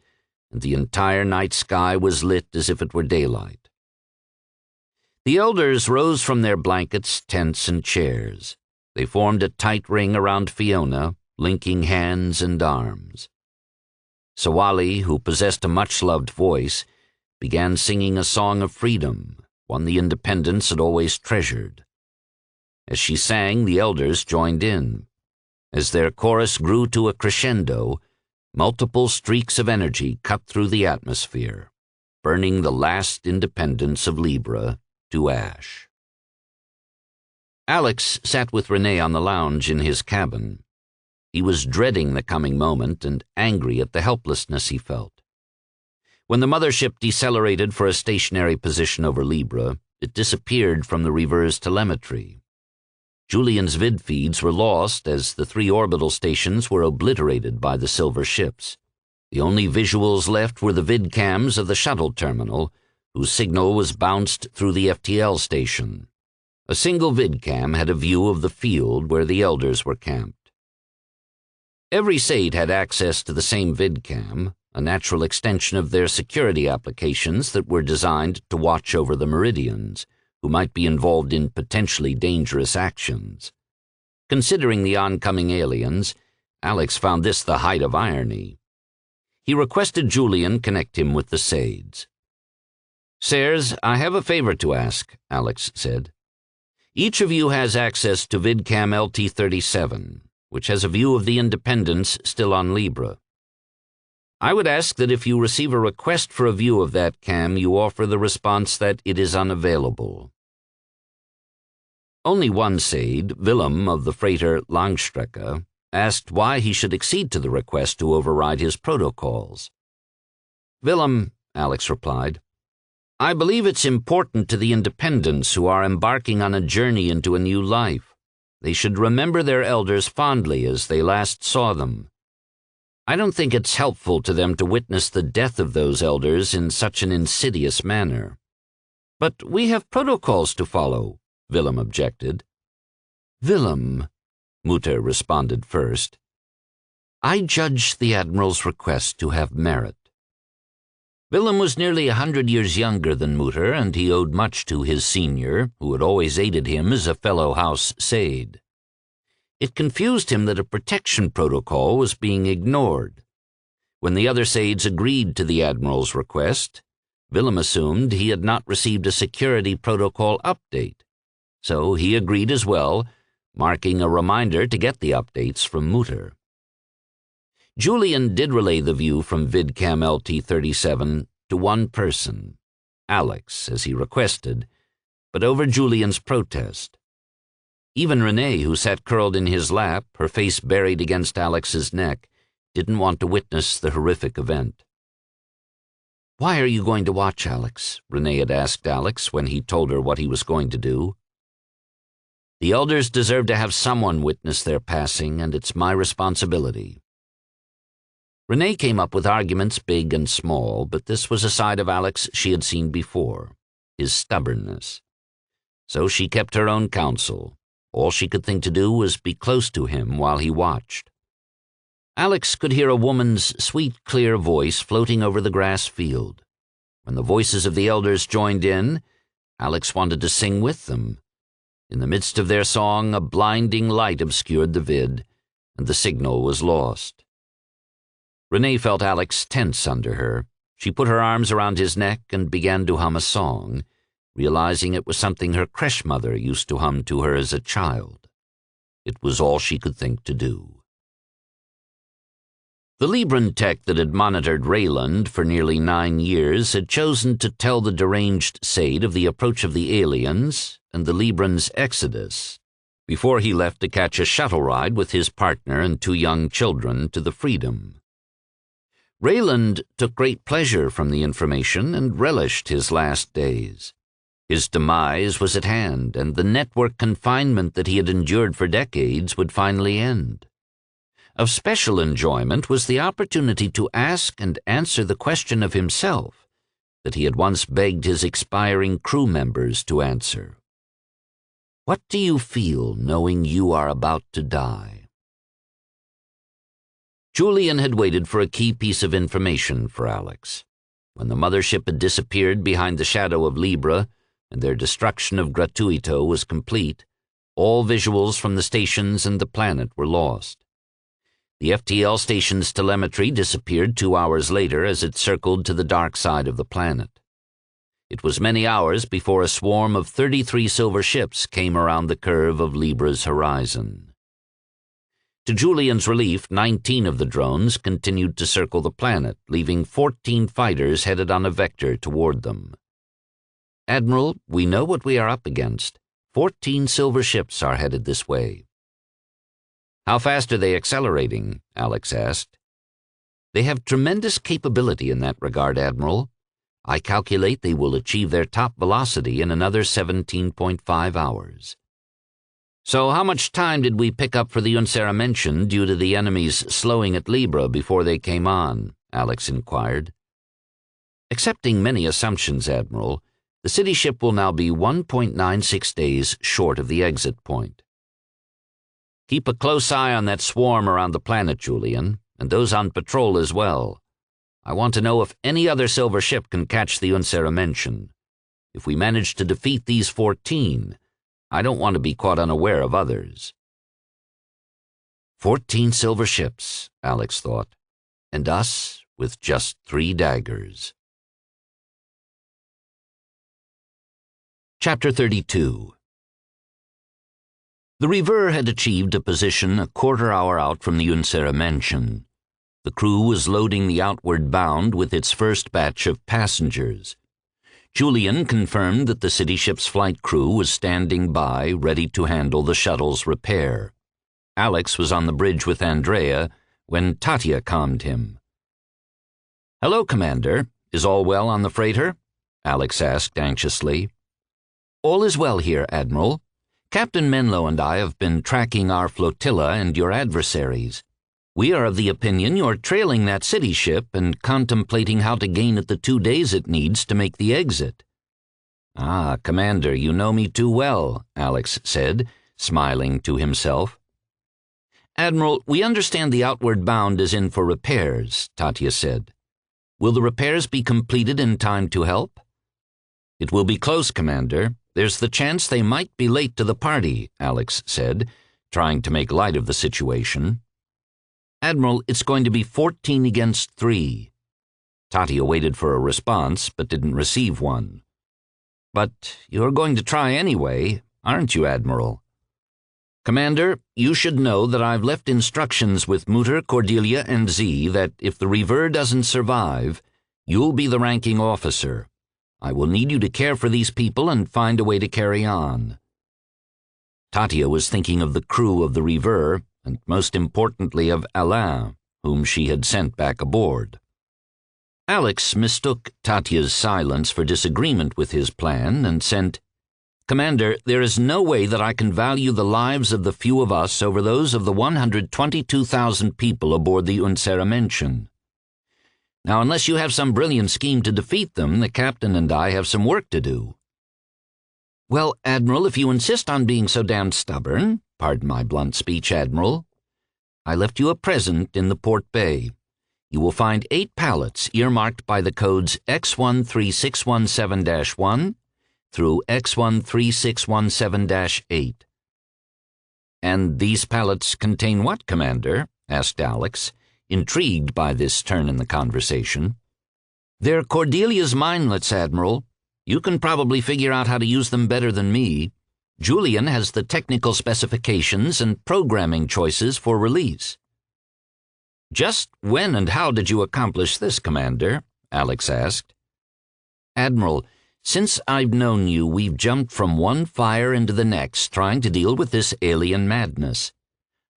and the entire night sky was lit as if it were daylight. The elders rose from their blankets, tents, and chairs. They formed a tight ring around Fiona, linking hands and arms. Sawali, who possessed a much-loved voice, began singing a song of freedom, one the Independents had always treasured. As she sang, the elders joined in. As their chorus grew to a crescendo, multiple streaks of energy cut through the atmosphere. burning the last independence of Libre to ash. Alex sat with Renee on the lounge in his cabin. He was dreading the coming moment and angry at the helplessness he felt. When the mothership decelerated for a stationary position over Libre, it disappeared from the reverse telemetry. Julian's vid feeds were lost as the 3 orbital stations were obliterated by the silver ships. The only visuals left were the vid cams of the shuttle terminal, whose signal was bounced through the FTL station. A single vid cam had a view of the field where the elders were camped. Every Said had access to the same vid cam, a natural extension of their security applications that were designed to watch over the Meridians, who might be involved in potentially dangerous actions. Considering the oncoming aliens, Alex found this the height of irony. He requested Julian connect him with the Saids. "Sirs, I have a favor to ask," Alex said. "Each of you has access to VidCam LT-37, which has a view of the Independence still on Libre. I would ask that if you receive a request for a view of that cam, you offer the response that it is unavailable." Only one Said, Willem of the freighter Langstrecke, asked why he should accede to the request to override his protocols. "Willem," Alex replied, "I believe it's important to the Independents who are embarking on a journey into a new life. They should remember their elders fondly as they last saw them. I don't think it's helpful to them to witness the death of those elders in such an insidious manner." "But we have protocols to follow," Willem objected. "Willem," Mutter responded first, "I judge the Admiral's request to have merit." Willem was nearly 100 years younger than Mutter, and he owed much to his senior, who had always aided him as a fellow House Said. It confused him that a protection protocol was being ignored. When the other Saids agreed to the Admiral's request, Willem assumed he had not received a security protocol update, so he agreed as well, marking a reminder to get the updates from Mutter. Julian did relay the view from VidCam LT-37 to one person, Alex, as he requested, but over Julian's protest. Even Renee, who sat curled in his lap, her face buried against Alex's neck, didn't want to witness the horrific event. "Why are you going to watch, Alex?" Renee had asked Alex when he told her what he was going to do. "The elders deserve to have someone witness their passing, and it's my responsibility." Renee came up with arguments big and small, but this was a side of Alex she had seen before, his stubbornness. So she kept her own counsel. All she could think to do was be close to him while he watched. Alex could hear a woman's sweet, clear voice floating over the grass field. When the voices of the elders joined in, Alex wanted to sing with them. In the midst of their song, a blinding light obscured the vid, and the signal was lost. Renee felt Alex tense under her. She put her arms around his neck and began to hum a song, realizing it was something her creche mother used to hum to her as a child. It was all she could think to do. The Libran tech that had monitored Rayland for nearly 9 years had chosen to tell the deranged Said of the approach of the aliens and the Libran's exodus before he left to catch a shuttle ride with his partner and 2 young children to the Freedom. Rayland took great pleasure from the information and relished his last days. His demise was at hand, and the network confinement that he had endured for decades would finally end. Of special enjoyment was the opportunity to ask and answer the question of himself that he had once begged his expiring crew members to answer. What do you feel knowing you are about to die? Julian had waited for a key piece of information for Alex. When the mothership had disappeared behind the shadow of Libre, and their destruction of Gratuito was complete, all visuals from the stations and the planet were lost. The FTL station's telemetry disappeared 2 hours later as it circled to the dark side of the planet. It was many hours before a swarm of 33 silver ships came around the curve of Libre's horizon. To Julian's relief, 19 of the drones continued to circle the planet, leaving 14 fighters headed on a vector toward them. "Admiral, we know what we are up against. 14 silver ships are headed this way." "How fast are they accelerating?" Alex asked. "They have tremendous capability in that regard, Admiral. I calculate they will achieve their top velocity in another 17.5 hours. "So how much time did we pick up for the unceremential due to the enemies slowing at Libre before they came on?" Alex inquired. "Accepting many assumptions, Admiral, the city ship will now be 1.96 days short of the exit point." "Keep a close eye on that swarm around the planet, Julian, and those on patrol as well. I want to know if any other silver ship can catch the unceremential. If we manage to defeat these 14, I don't want to be caught unaware of others." 14 silver ships, Alex thought, and us with just 3 daggers. Chapter 32. The Reaver had achieved a position a quarter-hour out from the unceremential. The crew was loading the outward bound with its first batch of passengers. Julian confirmed that the city ship's flight crew was standing by, ready to handle the shuttle's repair. Alex was on the bridge with Andrea when Tatia calmed him. "Hello, Commander. Is all well on the freighter?" Alex asked anxiously. "All is well here, Admiral. Captain Menlo and I have been tracking our flotilla and your adversaries. We are of the opinion you're trailing that city ship and contemplating how to gain it the 2 days it needs to make the exit." "Ah, Commander, you know me too well," Alex said, smiling to himself. "Admiral, we understand the outward bound is in for repairs," Tatia said. "Will the repairs be completed in time to help?" "It will be close, Commander. There's the chance they might be late to the party," Alex said, trying to make light of the situation. "Admiral, it's going to be 14 against 3. Tatia waited for a response, but didn't receive one. "But you're going to try anyway, aren't you, Admiral?" "Commander, you should know that I've left instructions with Mutter, Cordelia, and Z that if the Reaver doesn't survive, you'll be the ranking officer. I will need you to care for these people and find a way to carry on." Tatia was thinking of the crew of the Reaver, and most importantly of Alain, whom she had sent back aboard. Alex mistook Tatia's silence for disagreement with his plan and sent, "Commander, there is no way that I can value the lives of the few of us over those of the 122,000 people aboard the unceremential. Now, unless you have some brilliant scheme to defeat them, the captain and I have some work to do." "Well, Admiral, if you insist on being so damned stubborn, pardon my blunt speech, Admiral, I left you a present in the port bay. You will find 8 pallets earmarked by the codes X13617-1 through X13617-8. "And these pallets contain what, Commander?" asked Alex, intrigued by this turn in the conversation. "They're Cordelia's minelets, Admiral. You can probably figure out how to use them better than me. Julian has the technical specifications and programming choices for release." "Just when and how did you accomplish this, Commander?" Alex asked. "Admiral, since I've known you, we've jumped from one fire into the next trying to deal with this alien madness.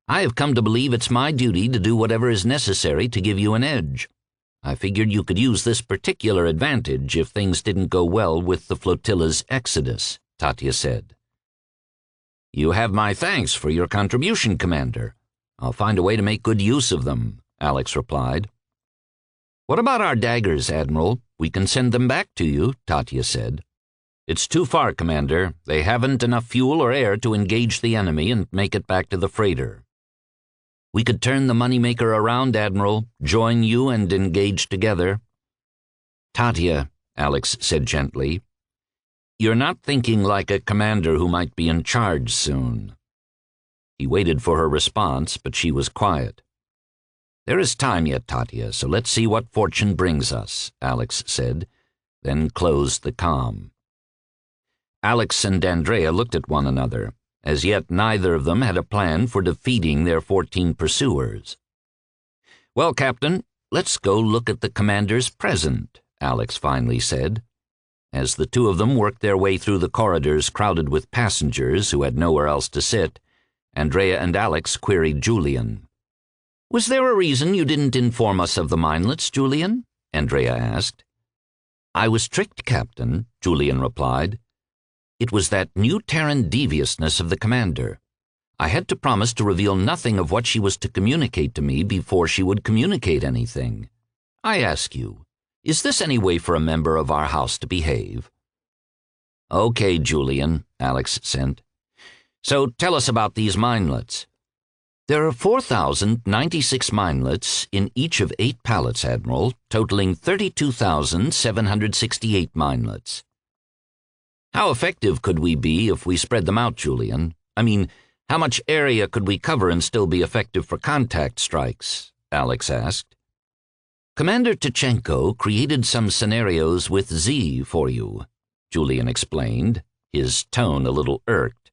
I have come to believe it's my duty to do whatever is necessary to give you an edge. I figured you could use this particular advantage if things didn't go well with the flotilla's exodus," Tatia said. "You have my thanks for your contribution, Commander. I'll find a way to make good use of them," Alex replied. "What about our daggers, Admiral? We can send them back to you," Tatia said. "It's too far, Commander. They haven't enough fuel or air to engage the enemy and make it back to the freighter." "We could turn the moneymaker around, Admiral, join you and engage together." "Tatia," Alex said gently, "you're not thinking like a commander who might be in charge soon." He waited for her response, but she was quiet. "There is time yet, Tatia, so let's see what fortune brings us," Alex said, then closed the comm. Alex and Andrea looked at one another. As yet, neither of them had a plan for defeating their 14 pursuers. "Well, Captain, let's go look at the commander's present," Alex finally said. As the two of them worked their way through the corridors crowded with passengers who had nowhere else to sit, Andrea and Alex queried Julian. "Was there a reason you didn't inform us of the minelets, Julian?" Andrea asked. "I was tricked, Captain," Julian replied. "It was that new Terran deviousness of the commander. I had to promise to reveal nothing of what she was to communicate to me before she would communicate anything. I ask you, is this any way for a member of our house to behave?" "Okay, Julian," Alex sent. "So tell us about these minelets." "There are 4,096 minelets in each of 8 pallets, Admiral, totaling 32,768 minelets." "How effective could we be if we spread them out, Julian? I mean, how much area could we cover and still be effective for contact strikes?" Alex asked. "Commander Tichenko created some scenarios with Z for you," Julian explained, his tone a little irked.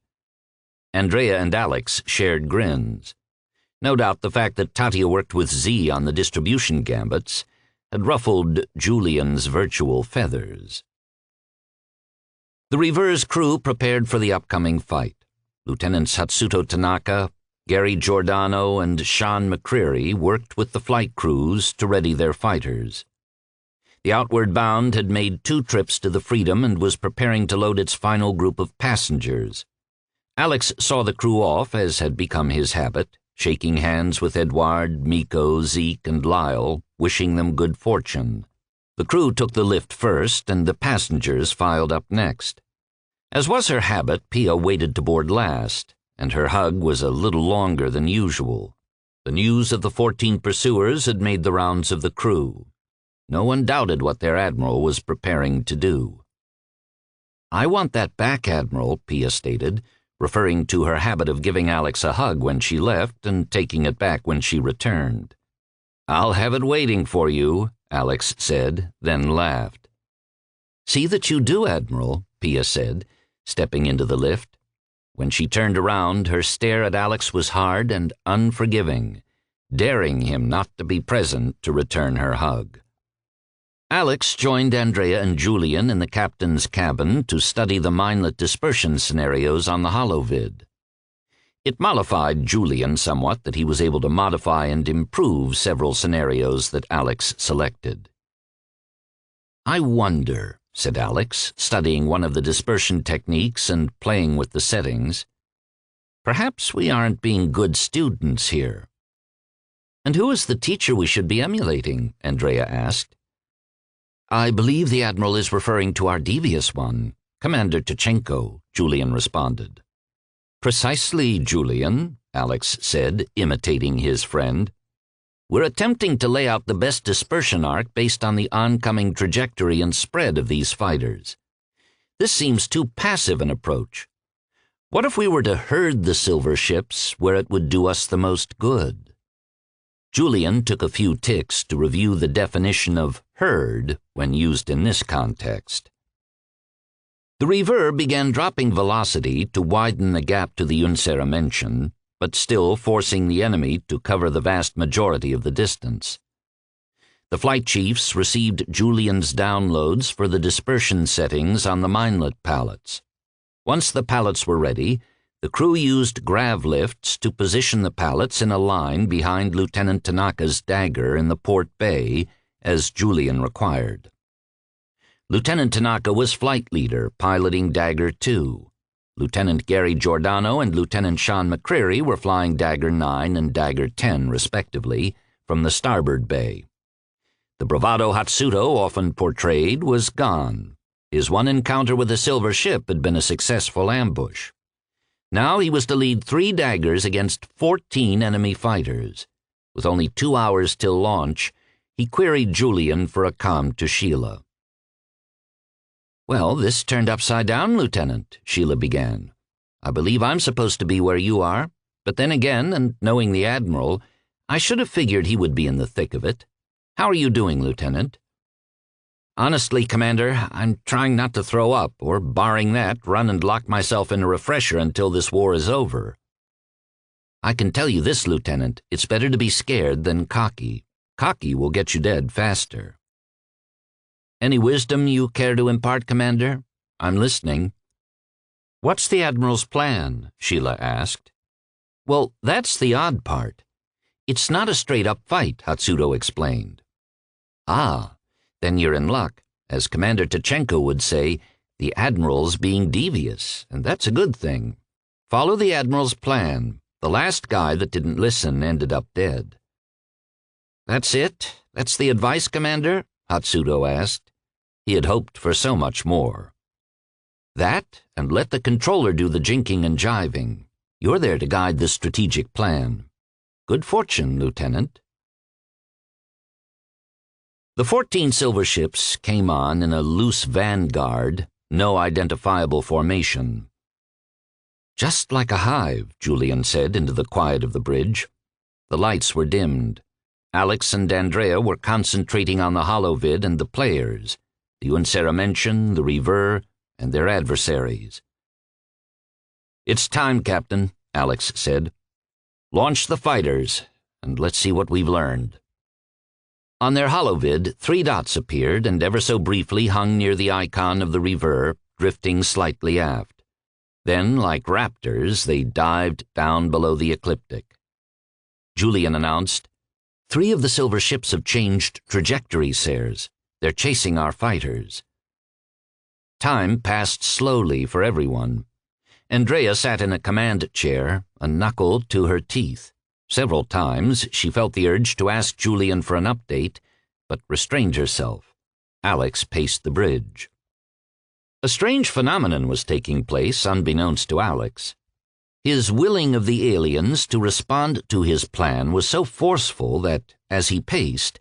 Andrea and Alex shared grins. No doubt the fact that Tatia worked with Z on the distribution gambits had ruffled Julian's virtual feathers. The Reverse crew prepared for the upcoming fight. Lieutenants Hatsuto Tanaka, Gary Giordano, and Sean McCreary worked with the flight crews to ready their fighters. The Outward Bound had made 2 trips to the Freedom and was preparing to load its final group of passengers. Alex saw the crew off, as had become his habit, shaking hands with Edouard, Miko, Zeke, and Lyle, wishing them good fortune. The crew took the lift first, and the passengers filed up next. As was her habit, Pia waited to board last, and her hug was a little longer than usual. The news of the 14 pursuers had made the rounds of the crew. No one doubted what their admiral was preparing to do. "I want that back, Admiral," Pia stated, referring to her habit of giving Alex a hug when she left and taking it back when she returned. "I'll have it waiting for you," Alex said, then laughed. "See that you do, Admiral," Pia said, stepping into the lift. When she turned around, her stare at Alex was hard and unforgiving, daring him not to be present to return her hug. Alex joined Andrea and Julian in the captain's cabin to study the minelet dispersion scenarios on the holovid. It mollified Julian somewhat that he was able to modify and improve several scenarios that Alex selected. "I wonder," said Alex, studying one of the dispersion techniques and playing with the settings. "Perhaps we aren't being good students here." "And who is the teacher we should be emulating?" Andrea asked. "I believe the Admiral is referring to our devious one, Commander Tichenko," Julian responded. "Precisely, Julian," Alex said, imitating his friend. "We're attempting to lay out the best dispersion arc based on the oncoming trajectory and spread of these fighters. This seems too passive an approach. What if we were to herd the silver ships where it would do us the most good?" Julian took a few ticks to review the definition of herd when used in this context. The Rever began dropping velocity to widen the gap to the Unsera mention, but still forcing the enemy to cover the vast majority of the distance. The flight chiefs received Julian's downloads for the dispersion settings on the minelet pallets. Once the pallets were ready, the crew used grav lifts to position the pallets in a line behind Lieutenant Tanaka's dagger in the port bay, as Julian required. Lieutenant Tanaka was flight leader, piloting Dagger 2. Lieutenant Gary Giordano and Lieutenant Sean McCreary were flying Dagger 9 and Dagger 10, respectively, from the starboard bay. The bravado Hatsuto, often portrayed, was gone. His one encounter with a silver ship had been a successful ambush. Now he was to lead 3 daggers against 14 enemy fighters. With only 2 hours till launch, he queried Julian for a com to Sheila. "Well, this turned upside down, Lieutenant," Sheila began. "I believe I'm supposed to be where you are, but then again, and knowing the Admiral, I should have figured he would be in the thick of it. How are you doing, Lieutenant?" Honestly, Commander, I'm trying not to throw up, or barring that, run and lock myself in a refresher until this war is over. I can tell you this, Lieutenant, it's better to be scared than cocky. Cocky will get you dead faster. Any wisdom you care to impart, Commander? I'm listening. What's the Admiral's plan? Sheila asked. Well, that's the odd part. It's not a straight-up fight, Hatsudo explained. Ah, then you're in luck. As Commander Tachenko would say, the Admiral's being devious, and that's a good thing. Follow the Admiral's plan. The last guy that didn't listen ended up dead. That's it? That's the advice, Commander? Hatsudo asked. He had hoped for so much more. That, and let the controller do the jinking and jiving. You're there to guide the strategic plan. Good fortune, Lieutenant. The 14 silver ships came on in a loose vanguard, no identifiable formation. Just like a hive, Julian said into the quiet of the bridge. The lights were dimmed. Alex and Andrea were concentrating on the holovid and the players, the Unceramention, the Reaver, and their adversaries. It's time, Captain, Alex said. Launch the fighters, and let's see what we've learned. On their holovid, 3 dots appeared and ever so briefly hung near the icon of the Reaver, drifting slightly aft. Then, like raptors, they dived down below the ecliptic. Julian announced, 3 of the silver ships have changed trajectory, sirs. They're chasing our fighters. Time passed slowly for everyone. Andrea sat in a command chair, a knuckle to her teeth. Several times she felt the urge to ask Julian for an update, but restrained herself. Alex paced the bridge. A strange phenomenon was taking place, unbeknownst to Alex. His willing of the aliens to respond to his plan was so forceful that, as he paced,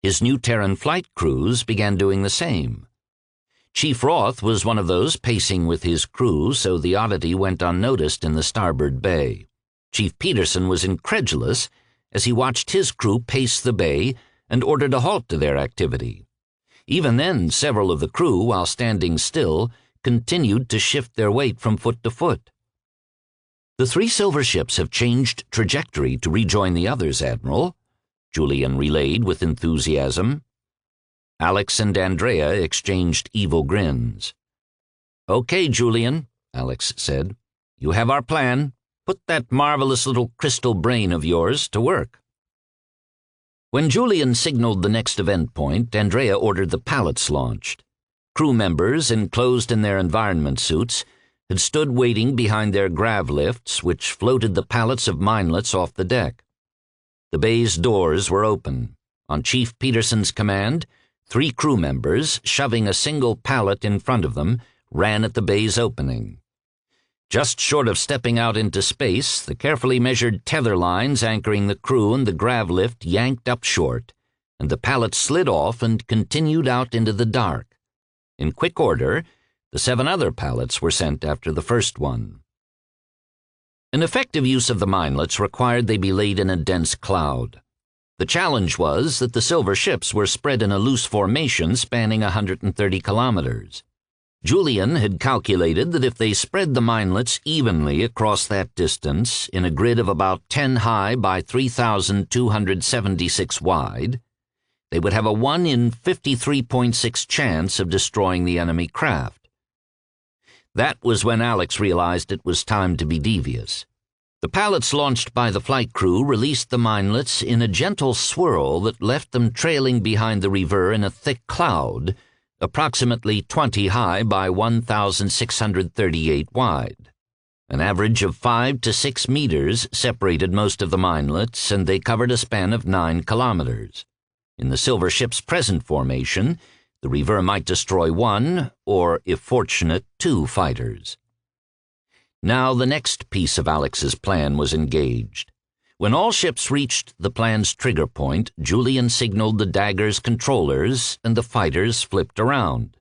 his new Terran flight crews began doing the same. Chief Roth was one of those pacing with his crew, so the oddity went unnoticed in the starboard bay. Chief Peterson was incredulous as he watched his crew pace the bay and ordered a halt to their activity. Even then, several of the crew, while standing still, continued to shift their weight from foot to foot. The 3 silver ships have changed trajectory to rejoin the others, Admiral, Julian relayed with enthusiasm. Alex and Andrea exchanged evil grins. Okay, Julian, Alex said. You have our plan. Put that marvelous little crystal brain of yours to work. When Julian signaled the next event point, Andrea ordered the pallets launched. Crew members, enclosed in their environment suits, had stood waiting behind their grav lifts, which floated the pallets of minelets off the deck. The bay's doors were open. On Chief Peterson's command, 3 crew members, shoving a single pallet in front of them, ran at the bay's opening. Just short of stepping out into space, the carefully measured tether lines anchoring the crew and the grav lift yanked up short, and the pallet slid off and continued out into the dark. In quick order, the 7 other pallets were sent after the first one. An effective use of the minelets required they be laid in a dense cloud. The challenge was that the silver ships were spread in a loose formation spanning 130 kilometers. Julian had calculated that if they spread the minelets evenly across that distance in a grid of about 10 high by 3,276 wide, they would have a 1 in 53.6 chance of destroying the enemy craft. That was when Alex realized it was time to be devious. The pallets launched by the flight crew released the minelets in a gentle swirl that left them trailing behind the Reaver in a thick cloud, approximately 20 high by 1,638 wide. An average of 5 to 6 meters separated most of the minelets, and they covered a span of 9 kilometers. In the silver ship's present formation, the Reaver might destroy 1, or, if fortunate, 2 fighters. Now the next piece of Alex's plan was engaged. When all ships reached the plan's trigger point, Julian signaled the Dagger's controllers, and the fighters flipped around.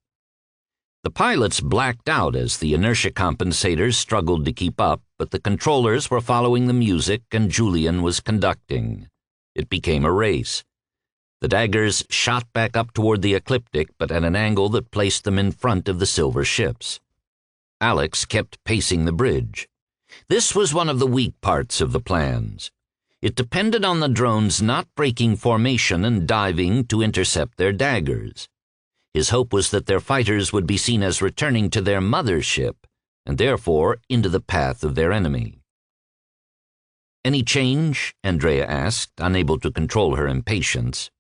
The pilots blacked out as the inertia compensators struggled to keep up, but the controllers were following the music and Julian was conducting. It became a race. The daggers shot back up toward the ecliptic, but at an angle that placed them in front of the silver ships. Alex kept pacing the bridge. This was one of the weak parts of the plans. It depended on the drones not breaking formation and diving to intercept their daggers. His hope was that their fighters would be seen as returning to their mother ship, and therefore into the path of their enemy. "Any change?" Andrea asked, unable to control her impatience.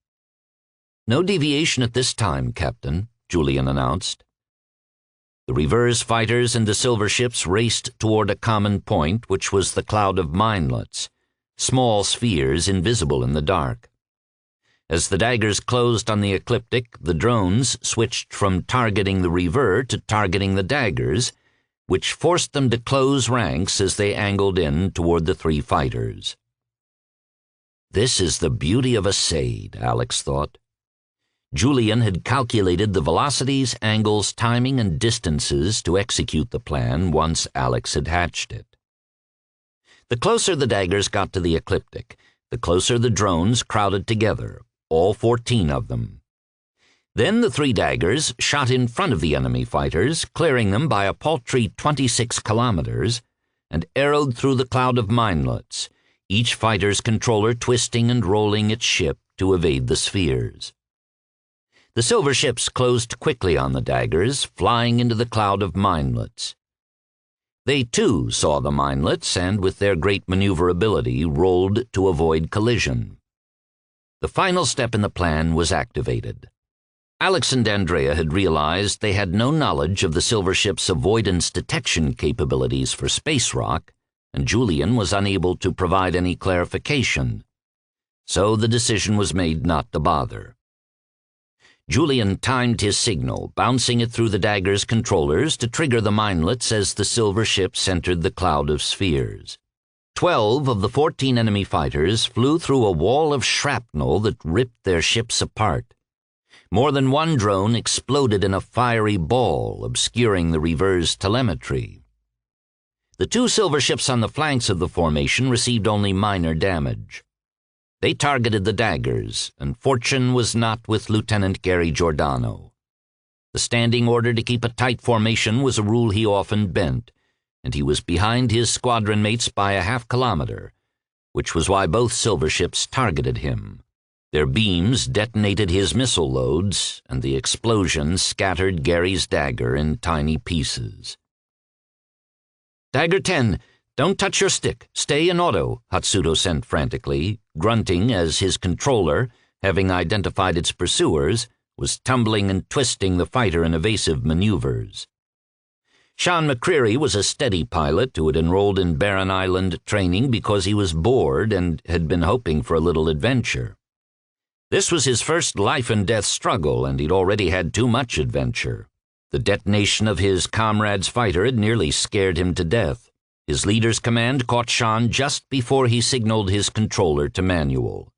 "No deviation at this time, Captain," Julian announced. The reverse fighters and the silver ships raced toward a common point, which was the cloud of minelets, small spheres invisible in the dark. As the daggers closed on the ecliptic, the drones switched from targeting the rever to targeting the daggers, which forced them to close ranks as they angled in toward the three fighters. This is the beauty of a SAID, Alex thought. Julian had calculated the velocities, angles, timing, and distances to execute the plan once Alex had hatched it. The closer the daggers got to the ecliptic, the closer the drones crowded together, all 14 of them. Then the three daggers shot in front of the enemy fighters, clearing them by a paltry 26 kilometers, and arrowed through the cloud of minelets, each fighter's controller twisting and rolling its ship to evade the spheres. The silver ships closed quickly on the daggers, flying into the cloud of minelets. They, too, saw the minelets and, with their great maneuverability, rolled to avoid collision. The final step in the plan was activated. Alex and Andrea had realized they had no knowledge of the silver ship's avoidance detection capabilities for space rock, and Julian was unable to provide any clarification. So the decision was made not to bother. Julian timed his signal, bouncing it through the dagger's controllers to trigger the minelets as the silver ships entered the cloud of spheres. 12 of the 14 enemy fighters flew through a wall of shrapnel that ripped their ships apart. More than one drone exploded in a fiery ball, obscuring the rever's telemetry. The two silver ships on the flanks of the formation received only minor damage. They targeted the daggers, and fortune was not with Lieutenant Gary Giordano. The standing order to keep a tight formation was a rule he often bent, and he was behind his squadron mates by a half-kilometer, which was why both silver ships targeted him. Their beams detonated his missile loads, and the explosion scattered Gary's dagger in tiny pieces. "Dagger 10, don't touch your stick. Stay in auto," Hatsuto sent frantically, grunting as his controller, having identified its pursuers, was tumbling and twisting the fighter in evasive maneuvers. Sean McCreary was a steady pilot who had enrolled in Barren Island training because he was bored and had been hoping for a little adventure. This was his first life-and-death struggle, and he'd already had too much adventure. The detonation of his comrade's fighter had nearly scared him to death. His leader's command caught Sean just before he signaled his controller to manual.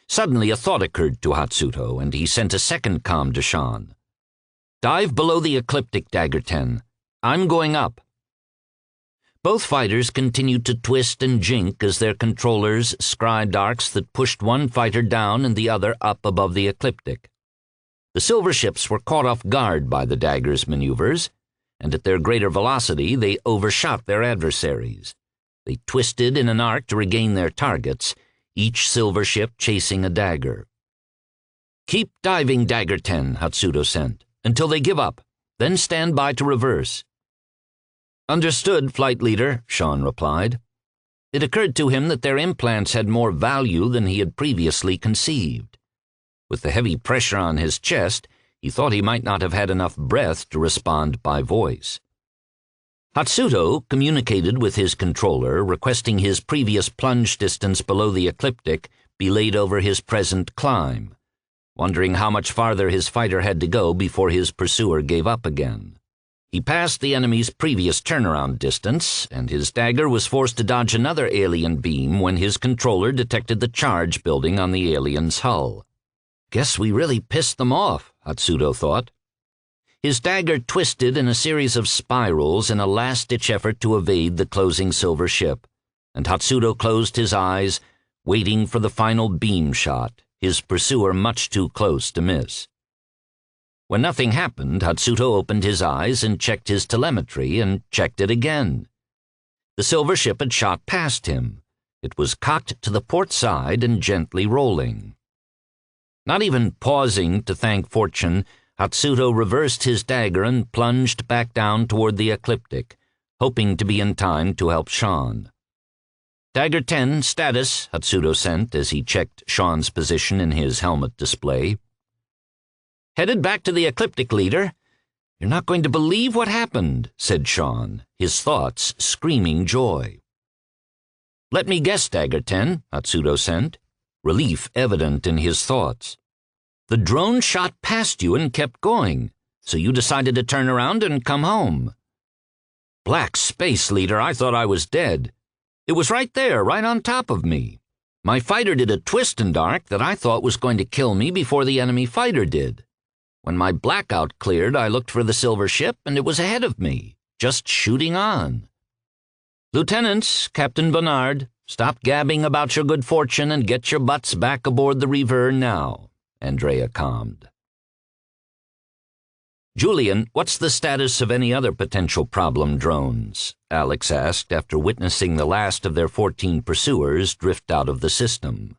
Suddenly a thought occurred to Hatsuto, and he sent a second comm to Sean. "Dive below the ecliptic, Dagger 10. I'm going up." Both fighters continued to twist and jink as their controllers scribed arcs that pushed one fighter down and the other up above the ecliptic. The silver ships were caught off guard by the daggers' maneuvers, and at their greater velocity they overshot their adversaries. They twisted in an arc to regain their targets, each silver ship chasing a dagger. "Keep diving, Dagger 10, Hatsuto sent, until they give up. Then stand by to reverse." "Understood, Flight Leader," Sean replied. It occurred to him that their implants had more value than he had previously conceived. With the heavy pressure on his chest, he thought he might not have had enough breath to respond by voice. Hatsuto communicated with his controller, requesting his previous plunge distance below the ecliptic be laid over his present climb, wondering how much farther his fighter had to go before his pursuer gave up again. He passed the enemy's previous turnaround distance, and his dagger was forced to dodge another alien beam when his controller detected the charge building on the alien's hull. "Guess we really pissed them off," Hatsuto thought. His dagger twisted in a series of spirals in a last-ditch effort to evade the closing silver ship, and Hatsuto closed his eyes, waiting for the final beam shot, his pursuer much too close to miss. When nothing happened, Hatsuto opened his eyes and checked his telemetry and checked it again. The silver ship had shot past him. It was cocked to the port side and gently rolling. Not even pausing to thank fortune, Hatsuto reversed his dagger and plunged back down toward the ecliptic, hoping to be in time to help Sean. "Dagger 10, status," Hatsuto sent as he checked Sean's position in his helmet display. "Headed back to the ecliptic, leader." "You're not going to believe what happened," said Sean, his thoughts screaming joy. "Let me guess, Dagger 10, Hatsuto sent, relief evident in his thoughts. "The drone shot past you and kept going, so you decided to turn around and come home." "Black space, leader, I thought I was dead. It was right there, right on top of me. My fighter did a twist and arc that I thought was going to kill me before the enemy fighter did. When my blackout cleared, I looked for the silver ship, and it was ahead of me, just shooting on." "Lieutenants, Captain Bernard, stop gabbing about your good fortune and get your butts back aboard the Reaver now," Andrea calmed. "Julian, what's the status of any other potential problem drones?" Alex asked after witnessing the last of their 14 pursuers drift out of the system.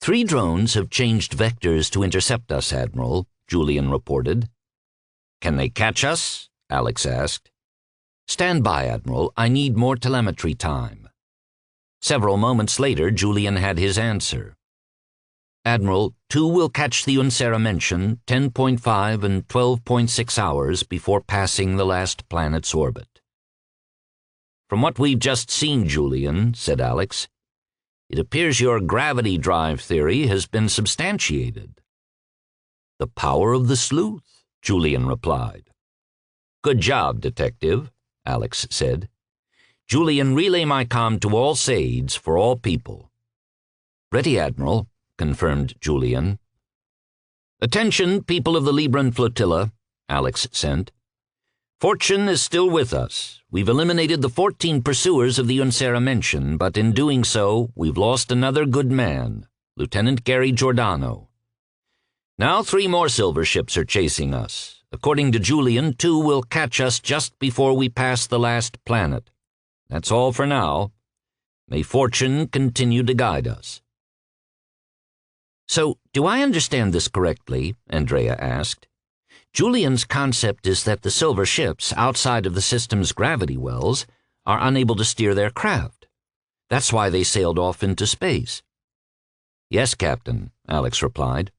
"3 drones have changed vectors to intercept us, Admiral," Julian reported. "Can they catch us?" Alex asked. "Stand by, Admiral. I need more telemetry time." Several moments later, Julian had his answer. "Admiral, 2 will catch the Unceramention 10.5 and 12.6 hours before passing the last planet's orbit." "From what we've just seen, Julian," said Alex, "it appears your gravity drive theory has been substantiated." "The power of the sleuth," Julian replied. "Good job, Detective," Alex said. "Julian, relay my comm to all SAIDs for all people." "Ready, Admiral," confirmed Julian. "Attention, people of the Libre flotilla," Alex sent. "Fortune is still with us. We've eliminated the 14 pursuers of the Unceramention, but in doing so, we've lost another good man, Lieutenant Gary Giordano. Now 3 more silver ships are chasing us. According to Julian, 2 will catch us just before we pass the last planet. That's all for now. May fortune continue to guide us." "So, do I understand this correctly?" Andrea asked. "Julian's concept is that the silver ships outside of the system's gravity wells are unable to steer their craft. That's why they sailed off into space." "Yes, Captain," Alex replied.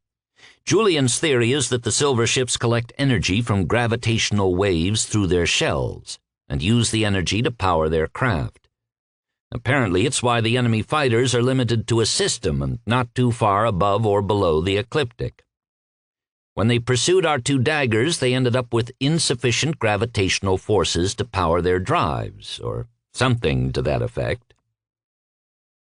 "Julian's theory is that the silver ships collect energy from gravitational waves through their shells and use the energy to power their craft. Apparently, it's why the enemy fighters are limited to a system and not too far above or below the ecliptic. When they pursued our 2 daggers, they ended up with insufficient gravitational forces to power their drives, or something to that effect."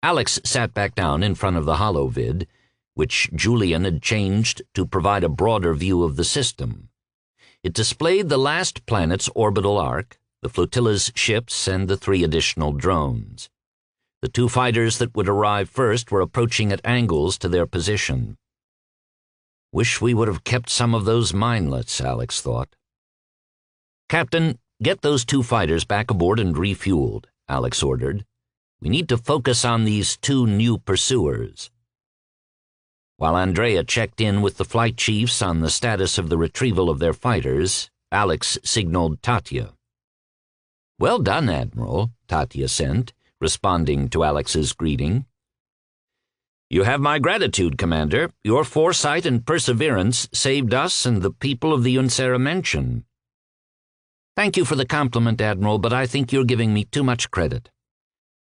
Alex sat back down in front of the holovid, which Julian had changed to provide a broader view of the system. It displayed the last planet's orbital arc, the flotilla's ships, and the 3 additional drones. The 2 fighters that would arrive first were approaching at angles to their position. "Wish we would have kept some of those minelets," Alex thought. "Captain, get those 2 fighters back aboard and refueled," Alex ordered. "We need to focus on these 2 new pursuers." While Andrea checked in with the flight chiefs on the status of the retrieval of their fighters, Alex signaled Tatya. "Well done, Admiral," Tatya sent, responding to Alex's greeting. "You have my gratitude, Commander. Your foresight and perseverance saved us and the people of the Unceramention." "Thank you for the compliment, Admiral, but I think you're giving me too much credit.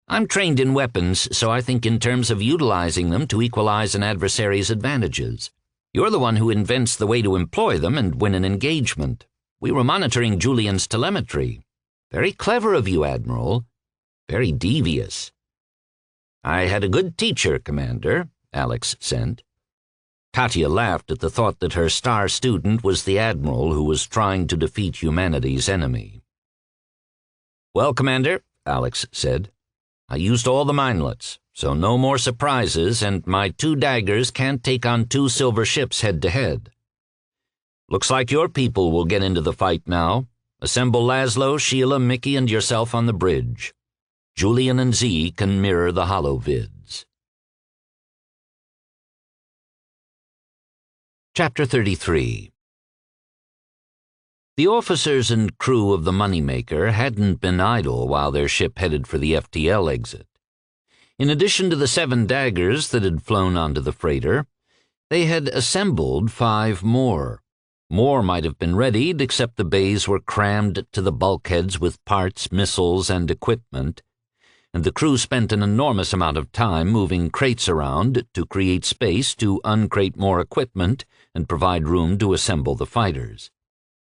I'm trained in weapons, so I think in terms of utilizing them to equalize an adversary's advantages. You're the one who invents the way to employ them and win an engagement. We were monitoring Julian's telemetry. Very clever of you, Admiral. Very devious." "I had a good teacher, Commander," Alex sent. Tatya laughed at the thought that her star student was the Admiral who was trying to defeat humanity's enemy. "Well, Commander," Alex said, "I used all the minelets, So no more surprises, and my 2 daggers can't take on 2 silver ships head-to-head. Looks like your people will get into the fight now. Assemble Laszlo, Sheila, Mickey, and yourself on the bridge. Julian and Z can mirror the holovids. Chapter 33. The officers and crew of the Moneymaker hadn't been idle while their ship headed for the FTL exit. In addition to the 7 daggers that had flown onto the freighter, they had assembled 5 more. More might have been readied, except the bays were crammed to the bulkheads with parts, missiles, and equipment, and the crew spent an enormous amount of time moving crates around to create space to uncrate more equipment and provide room to assemble the fighters.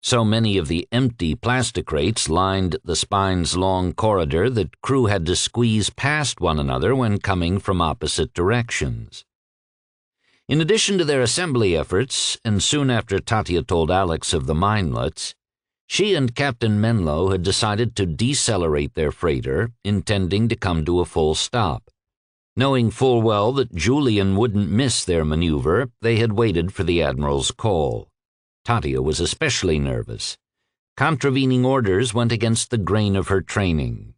So many of the empty plastic crates lined the spine's long corridor that crew had to squeeze past one another when coming from opposite directions. In addition to their assembly efforts, and soon after Tatia told Alex of the minelets, she and Captain Menlo had decided to decelerate their freighter, intending to come to a full stop. Knowing full well that Julian wouldn't miss their maneuver, they had waited for the Admiral's call. Tatia was especially nervous. Contravening orders went against the grain of her training.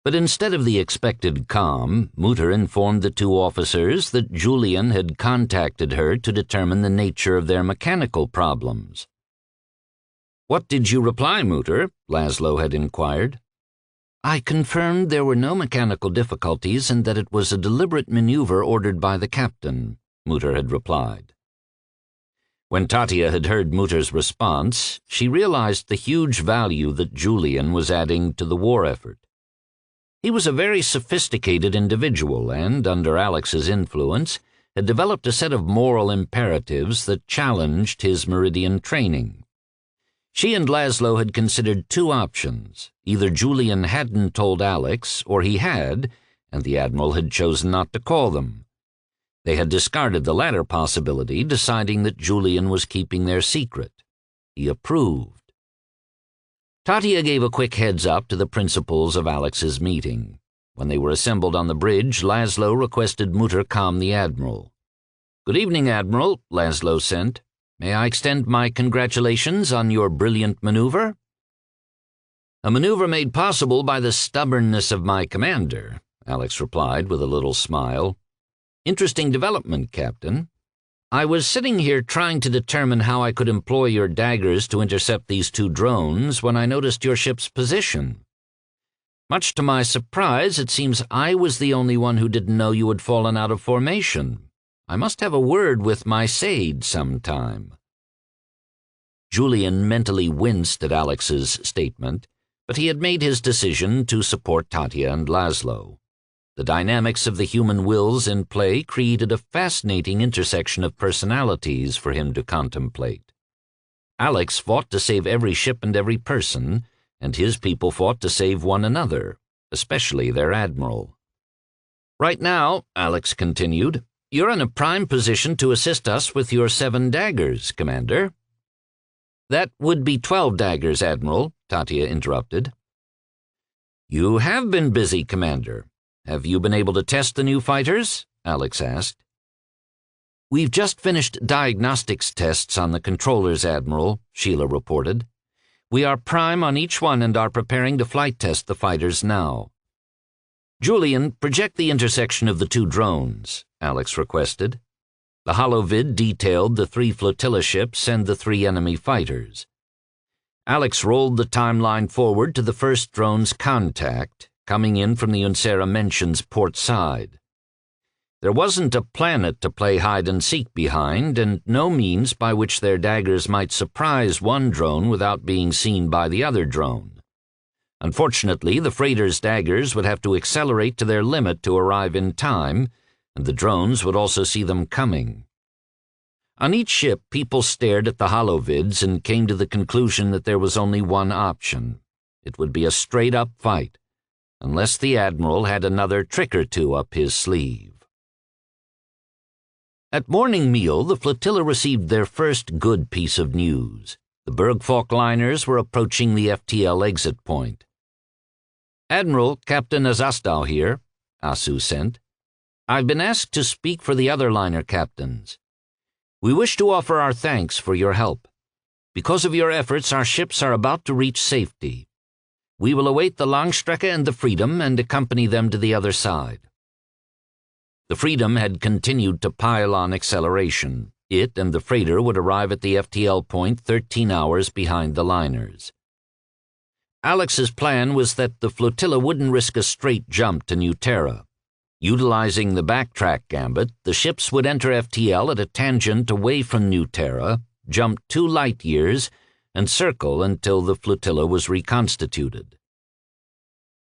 But instead of the expected calm, Mutter informed the 2 officers that Julian had contacted her to determine the nature of their mechanical problems. "What did you reply, Mutter?" Laszlo had inquired. "I confirmed there were no mechanical difficulties and that it was a deliberate maneuver ordered by the captain," Mutter had replied. When Tatia had heard Mutter's response, she realized the huge value that Julian was adding to the war effort. He was a very sophisticated individual and, under Alex's influence, had developed a set of moral imperatives that challenged his Meridian training. She and Laszlo had considered 2 options. Either Julian hadn't told Alex, or he had, and the Admiral had chosen not to call them. They had discarded the latter possibility, deciding that Julian was keeping their secret. He approved. Tatia gave a quick heads-up to the principals of Alex's meeting. When they were assembled on the bridge, Laszlo requested Mutter calm the Admiral. "Good evening, Admiral," Laszlo sent. "May I extend my congratulations on your brilliant maneuver?" "A maneuver made possible by the stubbornness of my commander," Alex replied with a little smile. "Interesting development, Captain. I was sitting here trying to determine how I could employ your daggers to intercept these 2 drones when I noticed your ship's position. Much to my surprise, it seems I was the only one who didn't know you had fallen out of formation. I must have a word with my Sade sometime." Julian mentally winced at Alex's statement, but he had made his decision to support Tatia and Laszlo. The dynamics of the human wills in play created a fascinating intersection of personalities for him to contemplate. Alex fought to save every ship and every person, and his people fought to save one another, especially their admiral. "Right now," Alex continued, "you're in a prime position to assist us with your 7 daggers, Commander." "That would be 12 daggers, Admiral," Tatia interrupted. "You have been busy, Commander. Have you been able to test the new fighters?" Alex asked. "We've just finished diagnostics tests on the controllers, Admiral," Sheila reported. "We are prime on each one and are preparing to flight test the fighters now." "Julian, project the intersection of the 2 drones," Alex requested. The holovid detailed the 3 flotilla ships and the 3 enemy fighters. Alex rolled the timeline forward to the first drone's contact, coming in from the Unsera Mention's port side. There wasn't a planet to play hide-and-seek behind, and no means by which their daggers might surprise one drone without being seen by the other drone. Unfortunately, the freighter's daggers would have to accelerate to their limit to arrive in time, and the drones would also see them coming. On each ship, people stared at the holovids and came to the conclusion that there was only one option. It would be a straight-up fight, unless the Admiral had another trick or 2 up his sleeve. At morning meal, the flotilla received their first good piece of news. The Bergfalk liners were approaching the FTL exit point. "Admiral, Captain Azastow here," Asu sent. I've been asked to speak for the other liner captains. We wish to offer our thanks for your help. Because of your efforts, our ships are about to reach safety. We will await the Langstrecke and the Freedom and accompany them to the other side." The Freedom had continued to pile on acceleration. It and the freighter would arrive at the FTL point 13 hours behind the liners. Alex's plan was that the flotilla wouldn't risk a straight jump to New Terra. Utilizing the backtrack gambit, the ships would enter FTL at a tangent away from New Terra, jump 2 light years, and circle until the flotilla was reconstituted.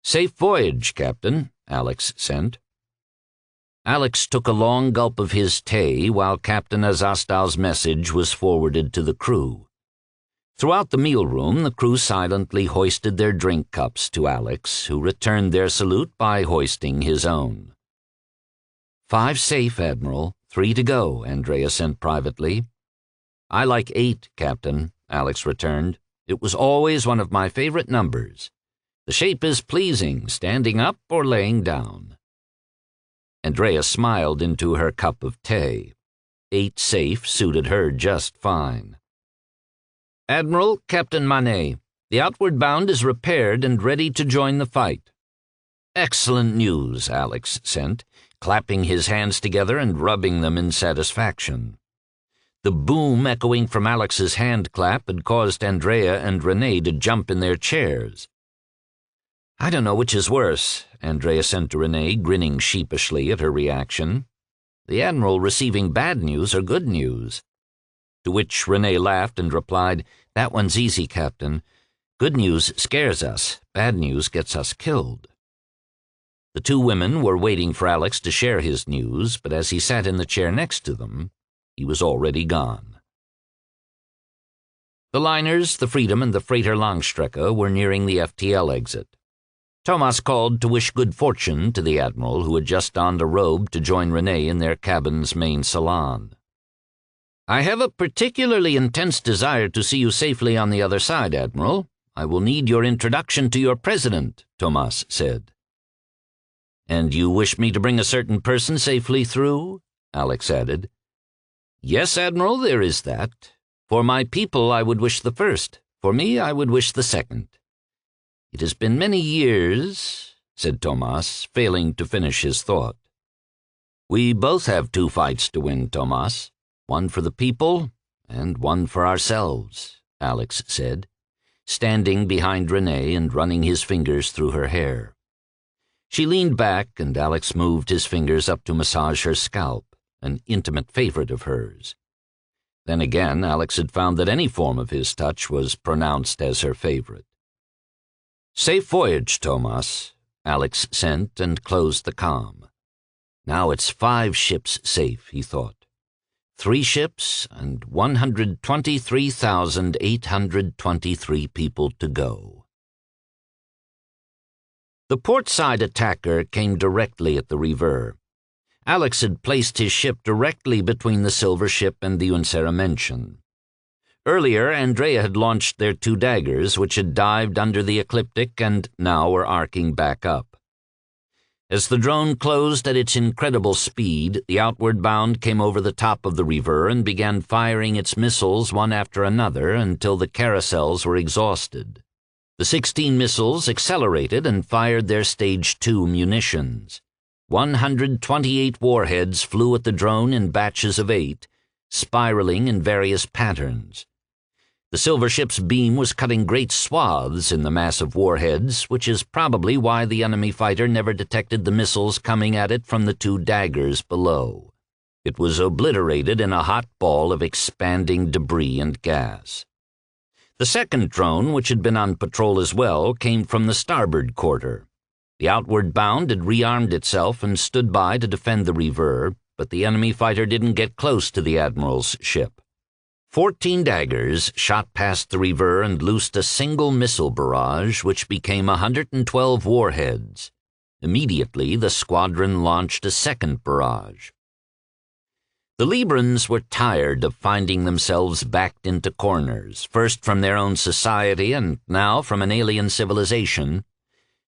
"Safe voyage, Captain," Alex sent. Alex took a long gulp of his tea while Captain Azastal's message was forwarded to the crew. Throughout the mealroom, the crew silently hoisted their drink cups to Alex, who returned their salute by hoisting his own. "5 safe, Admiral. 3 to go," Andrea sent privately. "I like 8, Captain," Alex returned. "It was always one of my favorite numbers. The shape is pleasing, standing up or laying down." Andrea smiled into her cup of tea. 8 safe suited her just fine. "Admiral, Captain Manet, the Outward Bound is repaired and ready to join the fight." "Excellent news," Alex sent, clapping his hands together and rubbing them in satisfaction. The boom echoing from Alex's hand clap had caused Andrea and Renee to jump in their chairs. "I don't know which is worse," Andrea sent to Renee, grinning sheepishly at her reaction. "The Admiral receiving bad news or good news?" To which Renee laughed and replied, "That one's easy, Captain. Good news scares us. Bad news gets us killed." The 2 women were waiting for Alex to share his news, but as he sat in the chair next to them, he was already gone. The liners, the Freedom, and the freighter Langstrecke were nearing the FTL exit. Thomas called to wish good fortune to the Admiral, who had just donned a robe to join Renee in their cabin's main salon. "I have a particularly intense desire to see you safely on the other side, Admiral. I will need your introduction to your president," Thomas said. "And you wish me to bring a certain person safely through?" Alex added. "Yes, Admiral, there is that. For my people I would wish the first. For me I would wish the second." "It has been many years," said Thomas, failing to finish his thought. "We both have 2 fights to win, Thomas. One for the people and one for ourselves," Alex said, standing behind Renee and running his fingers through her hair. She leaned back, and Alex moved his fingers up to massage her scalp, an intimate favorite of hers. Then again, Alex had found that any form of his touch was pronounced as her favorite. "Safe voyage, Thomas," Alex sent and closed the comm. Now it's 5 ships safe, he thought. 3 ships and 123,823 people to go. The port-side attacker came directly at the River. Alex had placed his ship directly between the silver ship and the Unseramention. Earlier, Andrea had launched their 2 daggers, which had dived under the ecliptic and now were arcing back up. As the drone closed at its incredible speed, the Outward Bound came over the top of the River and began firing its missiles one after another until the carousels were exhausted. The 16 missiles accelerated and fired their Stage 2 munitions. 128 warheads flew at the drone in batches of 8, spiraling in various patterns. The silver ship's beam was cutting great swaths in the mass of warheads, which is probably why the enemy fighter never detected the missiles coming at it from the 2 daggers below. It was obliterated in a hot ball of expanding debris and gas. The second drone, which had been on patrol as well, came from the starboard quarter. The Outward Bound had rearmed itself and stood by to defend the River, but the enemy fighter didn't get close to the Admiral's ship. 14 daggers shot past the River and loosed a single missile barrage, which became 112 warheads. Immediately, the squadron launched a second barrage. The Librans were tired of finding themselves backed into corners, first from their own society and now from an alien civilization,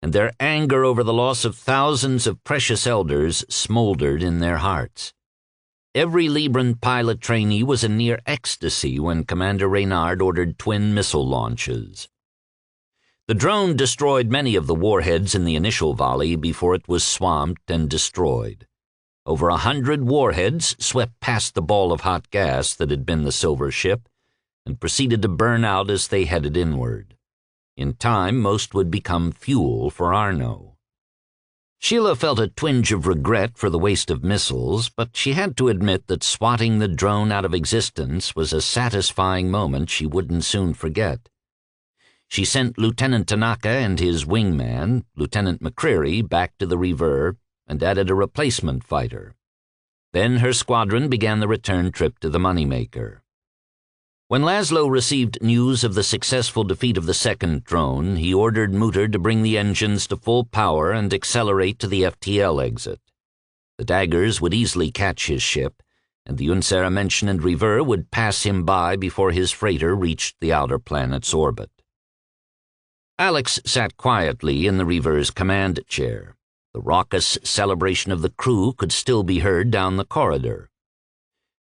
and their anger over the loss of thousands of precious elders smoldered in their hearts. Every Libran pilot trainee was in near ecstasy when Commander Reynard ordered twin missile launches. The drone destroyed many of the warheads in the initial volley before it was swamped and destroyed. Over 100 warheads swept past the ball of hot gas that had been the silver ship and proceeded to burn out as they headed inward. In time, most would become fuel for Arno. Sheila felt a twinge of regret for the waste of missiles, but she had to admit that swatting the drone out of existence was a satisfying moment she wouldn't soon forget. She sent Lieutenant Tanaka and his wingman, Lieutenant McCreary, back to the Rever and added a replacement fighter. Then her squadron began the return trip to the Moneymaker. When Laszlo received news of the successful defeat of the second drone, he ordered Mutter to bring the engines to full power and accelerate to the FTL exit. The daggers would easily catch his ship, and the Unseramenschen and Rever would pass him by before his freighter reached the outer planet's orbit. Alex sat quietly in the Rever's command chair. The raucous celebration of the crew could still be heard down the corridor.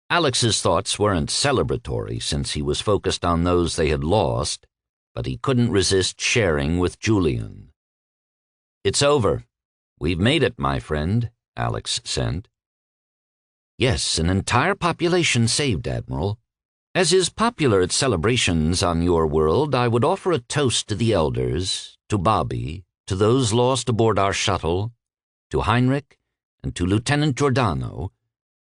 Alex's thoughts weren't celebratory since he was focused on those they had lost, but he couldn't resist sharing with Julian. "It's over. We've made it, my friend," Alex sent. "Yes, an entire population saved, Admiral. As is popular at celebrations on your world, I would offer a toast to the elders, to Bobby, to those lost aboard our shuttle, to Heinrich, and to Lieutenant Giordano,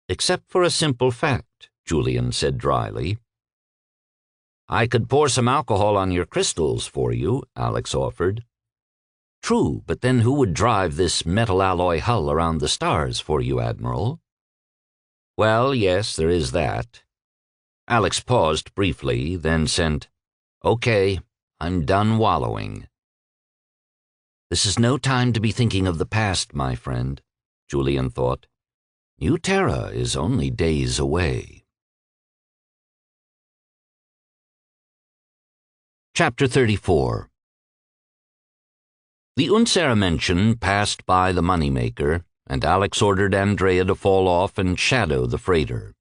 except for a simple fact," Julian said dryly. "I could pour some alcohol on your crystals for you," Alex offered. "True, but then who would drive this metal alloy hull around the stars for you, Admiral?" "Well, yes, there is that." Alex paused briefly, then sent, "Okay, I'm done wallowing." "This is no time to be thinking of the past, my friend," Julian thought. "New Terra is only days away." Chapter 34. The Unseramenschen passed by the Moneymaker, and Alex ordered Andrea to fall off and shadow the freighter.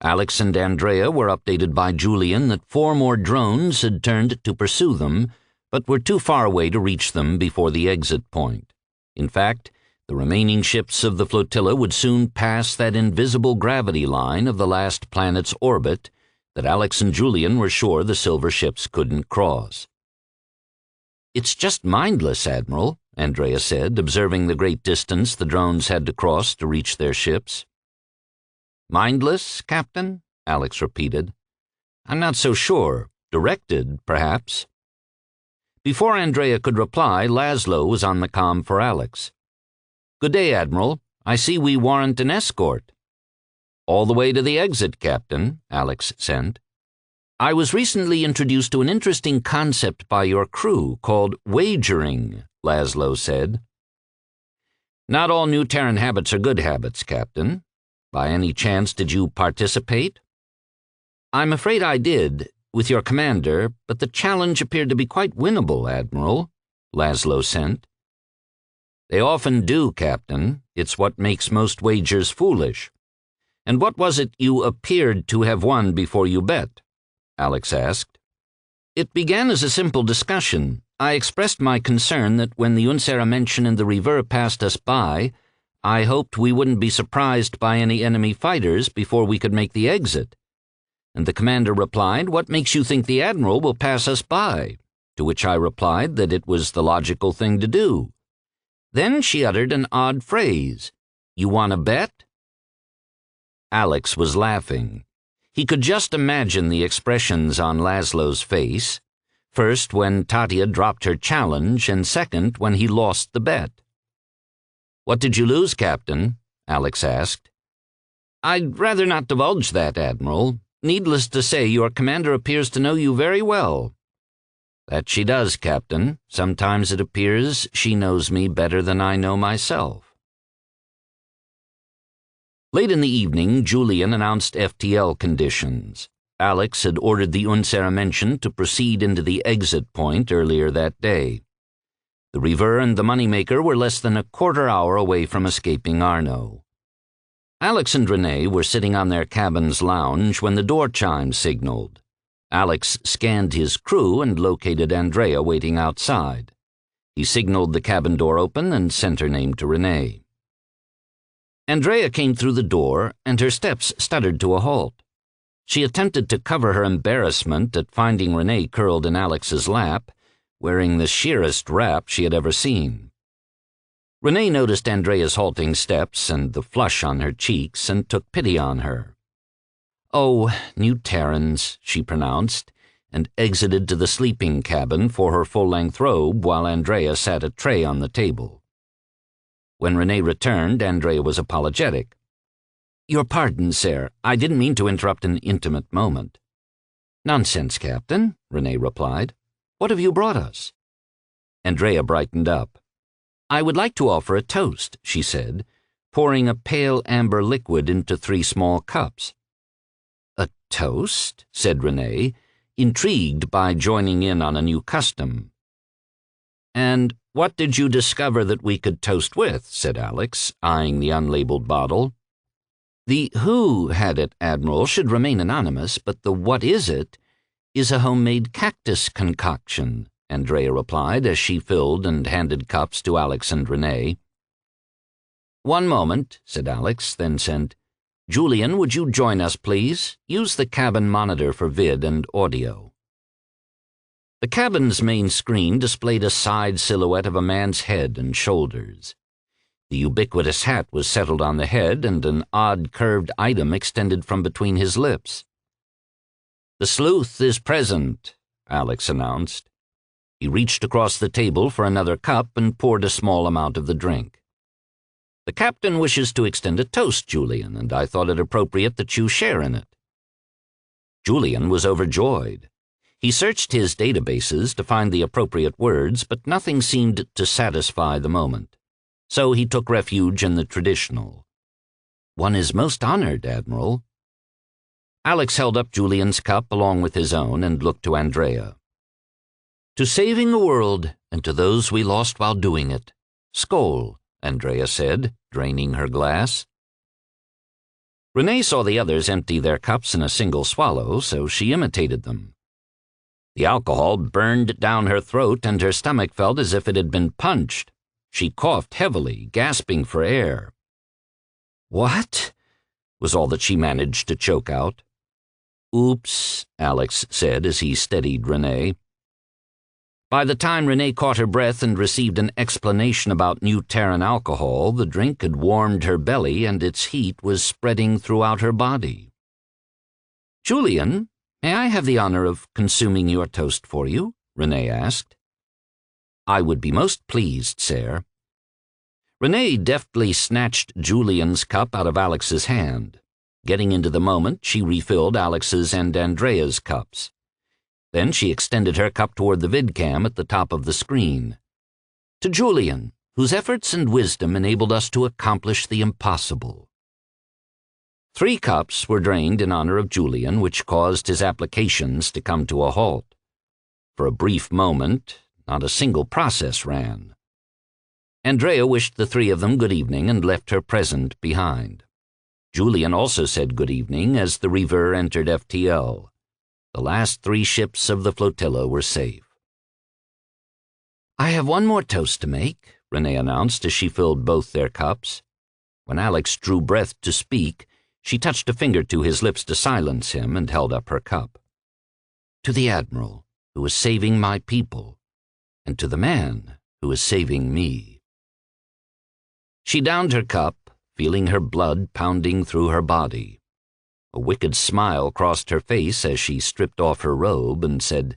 Alex and Andrea were updated by Julian that 4 more drones had turned to pursue them, but were too far away to reach them before the exit point. In fact, the remaining ships of the flotilla would soon pass that invisible gravity line of the last planet's orbit that Alex and Julian were sure the silver ships couldn't cross. "It's just mindless, Admiral," Andrea said, observing the great distance the drones had to cross to reach their ships. "Mindless, Captain?" Alex repeated. "I'm not so sure. Directed, perhaps." Before Andrea could reply, Laszlo was on the comm for Alex. "Good day, Admiral. I see we warrant an escort." "All the way to the exit, Captain," Alex sent. "I was recently introduced to an interesting concept by your crew called wagering," Laszlo said. "Not all New Terran habits are good habits, Captain. By any chance did you participate?" "I'm afraid I did, with your commander, but the challenge appeared to be quite winnable, Admiral," Laszlo sent. "They often do, Captain. It's what makes most wagers foolish. And what was it you appeared to have won before you bet?" Alex asked. "It began as a simple discussion. I expressed my concern that when the Unseramenschen and the Rever passed us by, I hoped we wouldn't be surprised by any enemy fighters before we could make the exit. And the commander replied, 'What makes you think the Admiral will pass us by?' To which I replied that it was the logical thing to do. Then she uttered an odd phrase, 'You want to bet?'" Alex was laughing. He could just imagine the expressions on Laszlo's face, first when Tatia dropped her challenge, and second when he lost the bet. "What did you lose, Captain?" Alex asked. "I'd rather not divulge that, Admiral. Needless to say, your commander appears to know you very well." "That she does, Captain. Sometimes it appears she knows me better than I know myself." Late in the evening, Julian announced FTL conditions. Alex had ordered the Unseramenschen to proceed into the exit point earlier that day. The Reaver and the moneymaker were less than a quarter-hour away from escaping Arno. Alex and Renee were sitting on their cabin's lounge when the door chime signaled. Alex scanned his crew and located Andrea waiting outside. He signaled the cabin door open and sent her name to Renee. Andrea came through the door, and her steps stuttered to a halt. She attempted to cover her embarrassment at finding Renee curled in Alex's lap, wearing the sheerest wrap she had ever seen. Renee noticed Andrea's halting steps and the flush on her cheeks and took pity on her. "Oh, new Terrans," she pronounced, and exited to the sleeping cabin for her full-length robe while Andrea sat a tray on the table. When Renee returned, Andrea was apologetic. "Your pardon, sir. I didn't mean to interrupt an intimate moment." "Nonsense, Captain," Renee replied. "What have you brought us?" Andrea brightened up. "I would like to offer a toast," she said, pouring a pale amber liquid into 3 small cups. "A toast?" said Renee, intrigued by joining in on a new custom. "And what did you discover that we could toast with?" said Alex, eyeing the unlabeled bottle. "The who had it, Admiral, should remain anonymous, but the what is it is a homemade cactus concoction," Andrea replied as she filled and handed cups to Alex and Renee. "One moment," said Alex, then sent, "Julian, would you join us, please? Use the cabin monitor for vid and audio." The cabin's main screen displayed a side silhouette of a man's head and shoulders. The ubiquitous hat was settled on the head, and an odd curved item extended from between his lips. "The sleuth is present," Alex announced. He reached across the table for another cup and poured a small amount of the drink. "The captain wishes to extend a toast, Julian, and I thought it appropriate that you share in it." Julian was overjoyed. He searched his databases to find the appropriate words, but nothing seemed to satisfy the moment. So he took refuge in the traditional. "One is most honored, Admiral." Alex held up Julian's cup along with his own and looked to Andrea. "To saving the world, and to those we lost while doing it. Skål," Andrea said, draining her glass. Renee saw the others empty their cups in a single swallow, so she imitated them. The alcohol burned down her throat, and her stomach felt as if it had been punched. She coughed heavily, gasping for air. "What?" was all that she managed to choke out. "Oops," Alex said as he steadied Renee. By the time Renee caught her breath and received an explanation about new Terran alcohol, the drink had warmed her belly and its heat was spreading throughout her body. "Julian, may I have the honor of consuming your toast for you?" Renee asked. "I would be most pleased, sir." Renee deftly snatched Julian's cup out of Alex's hand. Getting into the moment, she refilled Alex's and Andrea's cups. Then she extended her cup toward the vidcam at the top of the screen. "To Julian, whose efforts and wisdom enabled us to accomplish the impossible." 3 cups were drained in honor of Julian, which caused his applications to come to a halt. For a brief moment, not a single process ran. Andrea wished the 3 of them good evening and left her present behind. Julian also said good evening as the Reaver entered FTL. The last 3 ships of the flotilla were safe. "I have one more toast to make," Renee announced as she filled both their cups. When Alex drew breath to speak, she touched a finger to his lips to silence him and held up her cup. "To the Admiral, who is saving my people, and to the man who is saving me." She downed her cup, feeling her blood pounding through her body. A wicked smile crossed her face as she stripped off her robe and said,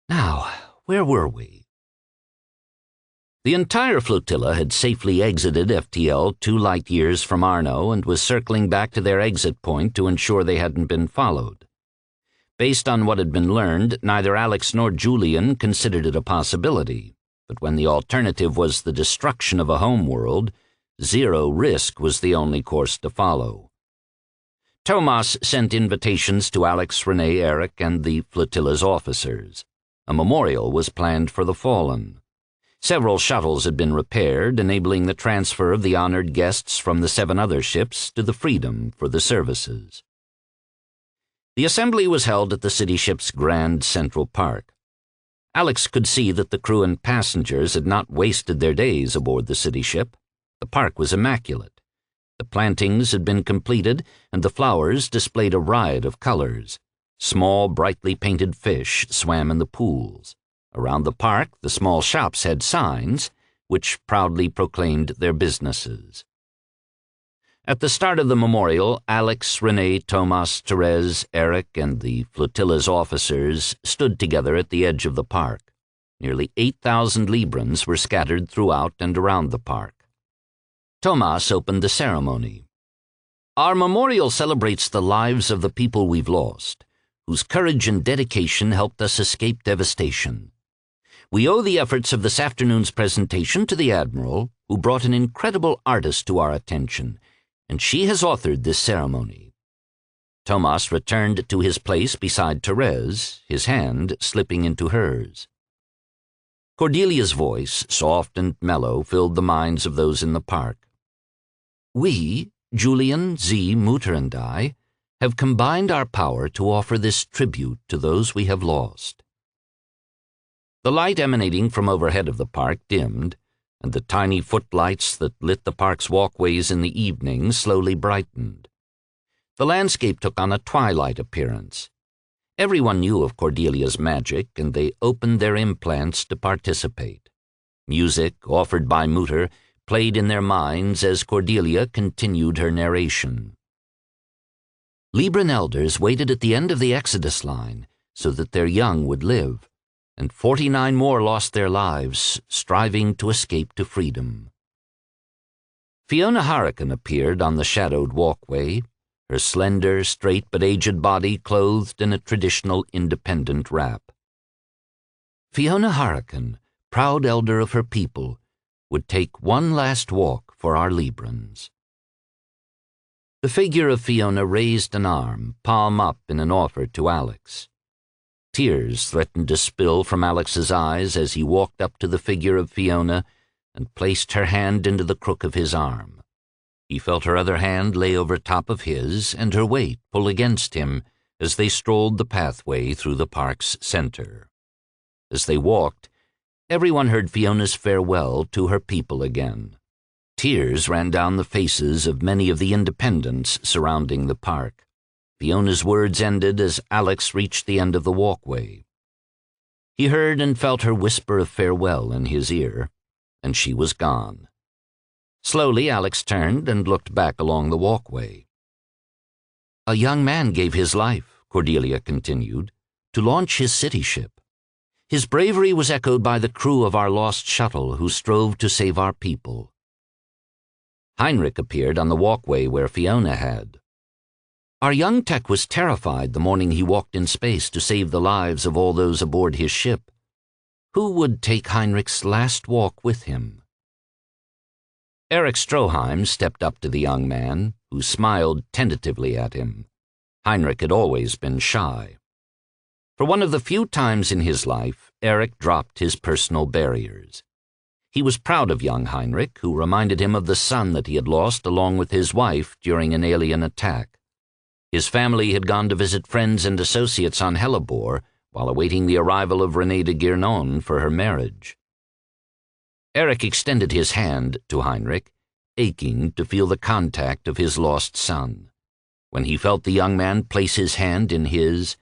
"Now, where were we?" The entire flotilla had safely exited FTL 2 light years from Arno and was circling back to their exit point to ensure they hadn't been followed. Based on what had been learned, neither Alex nor Julian considered it a possibility, but when the alternative was the destruction of a homeworld, zero risk was the only course to follow. Tomas sent invitations to Alex, Renee, Eric, and the flotilla's officers. A memorial was planned for the fallen. Several shuttles had been repaired, enabling the transfer of the honored guests from the 7 other ships to the Freedom for the services. The assembly was held at the city ship's Grand Central Park. Alex could see that the crew and passengers had not wasted their days aboard the city ship. The park was immaculate. The plantings had been completed, and the flowers displayed a riot of colors. Small, brightly painted fish swam in the pools. Around the park, the small shops had signs, which proudly proclaimed their businesses. At the start of the memorial, Alex, Renee, Tomas, Therese, Eric, and the flotilla's officers stood together at the edge of the park. Nearly 8,000 Librans were scattered throughout and around the park. Tomas opened the ceremony. Our memorial celebrates the lives of the people we've lost, whose courage and dedication helped us escape devastation. We owe the efforts of this afternoon's presentation to the Admiral, who brought an incredible artist to our attention, and she has authored this ceremony. Tomas returned to his place beside Therese, his hand slipping into hers. Cordelia's voice, soft and mellow, filled the minds of those in the park. We, Julian, Z, Mutter, and I, have combined our power to offer this tribute to those we have lost. The light emanating from overhead of the park dimmed, and the tiny footlights that lit the park's walkways in the evening slowly brightened. The landscape took on a twilight appearance. Everyone knew of Cordelia's magic, and they opened their implants to participate. Music, offered by Mutter, played in their minds as Cordelia continued her narration. Libran elders waited at the end of the Exodus line so that their young would live, and 49 more lost their lives striving to escape to freedom. Fiona Hurricane appeared on the shadowed walkway, her slender, straight but aged body clothed in a traditional independent wrap. Fiona Hurricane, proud elder of her people, would take one last walk for our Librans. The figure of Fiona raised an arm, palm up in an offer to Alex. Tears threatened to spill from Alex's eyes as he walked up to the figure of Fiona and placed her hand into the crook of his arm. He felt her other hand lay over top of his and her weight pull against him as they strolled the pathway through the park's center. As they walked, everyone heard Fiona's farewell to her people again. Tears ran down the faces of many of the independents surrounding the park. Fiona's words ended as Alex reached the end of the walkway. He heard and felt her whisper of farewell in his ear, and she was gone. Slowly, Alex turned and looked back along the walkway. A young man gave his life, Cordelia continued, to launch his city ship. His bravery was echoed by the crew of our lost shuttle who strove to save our people. Heinrich appeared on the walkway where Fiona had. Our young tech was terrified the morning he walked in space to save the lives of all those aboard his ship. Who would take Heinrich's last walk with him? Eric Stroheim stepped up to the young man, who smiled tentatively at him. Heinrich had always been shy. For one of the few times in his life, Eric dropped his personal barriers. He was proud of young Heinrich, who reminded him of the son that he had lost along with his wife during an alien attack. His family had gone to visit friends and associates on Hellebore while awaiting the arrival of Renee de Guernon for her marriage. Eric extended his hand to Heinrich, aching to feel the contact of his lost son. When he felt the young man place his hand in his,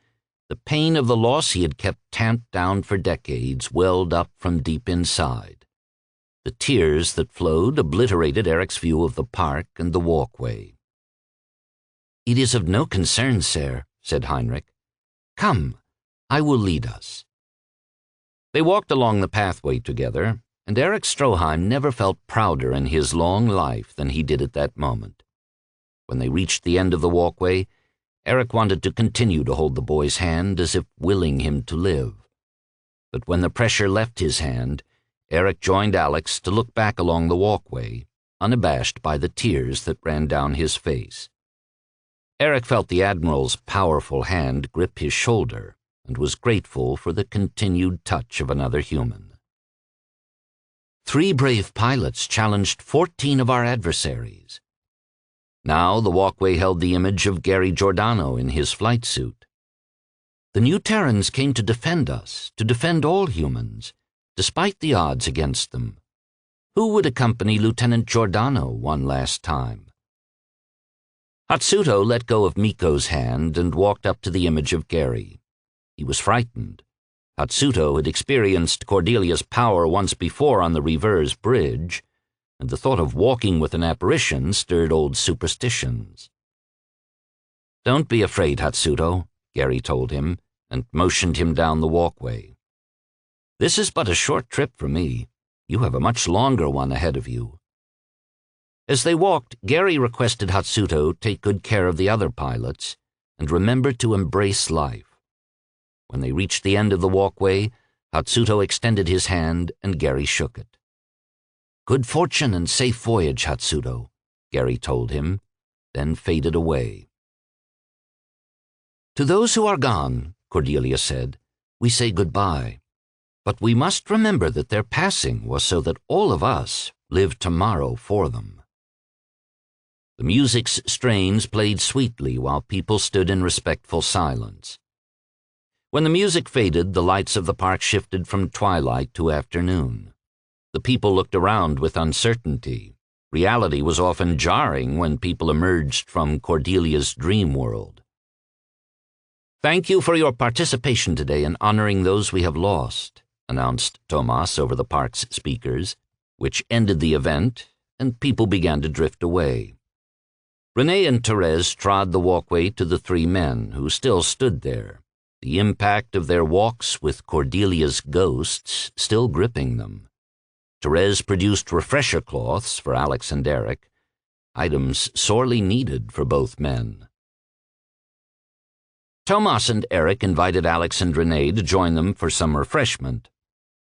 the pain of the loss he had kept tamped down for decades welled up from deep inside. The tears that flowed obliterated Eric's view of the park and the walkway. "It is of no concern, sir," said Heinrich. "Come, I will lead us." They walked along the pathway together, and Eric Stroheim never felt prouder in his long life than he did at that moment. When they reached the end of the walkway, Eric wanted to continue to hold the boy's hand as if willing him to live. But when the pressure left his hand, Eric joined Alex to look back along the walkway, unabashed by the tears that ran down his face. Eric felt the Admiral's powerful hand grip his shoulder and was grateful for the continued touch of another human. 3 brave pilots challenged 14 of our adversaries. Now the walkway held the image of Gary Giordano in his flight suit. The new Terrans came to defend us, to defend all humans, despite the odds against them. Who would accompany Lieutenant Giordano one last time? Hatsuto let go of Miko's hand and walked up to the image of Gary. He was frightened. Hatsuto had experienced Cordelia's power once before on the Reverse Bridge, and the thought of walking with an apparition stirred old superstitions. "Don't be afraid, Hatsuto," Gary told him, and motioned him down the walkway. "This is but a short trip for me. You have a much longer one ahead of you." As they walked, Gary requested Hatsuto take good care of the other pilots and remember to embrace life. When they reached the end of the walkway, Hatsuto extended his hand and Gary shook it. "Good fortune and safe voyage, Hatsuto," Gary told him, then faded away. "To those who are gone," Cordelia said, "we say goodbye. But we must remember that their passing was so that all of us live tomorrow for them." The music's strains played sweetly while people stood in respectful silence. When the music faded, the lights of the park shifted from twilight to afternoon. The people looked around with uncertainty. Reality was often jarring when people emerged from Cordelia's dream world. "Thank you for your participation today in honoring those we have lost," announced Tomas over the park's speakers, which ended the event, and people began to drift away. Renee and Therese trod the walkway to the 3 men who still stood there, the impact of their walks with Cordelia's ghosts still gripping them. Therese produced refresher cloths for Alex and Eric, items sorely needed for both men. Tomas and Eric invited Alex and Renee to join them for some refreshment.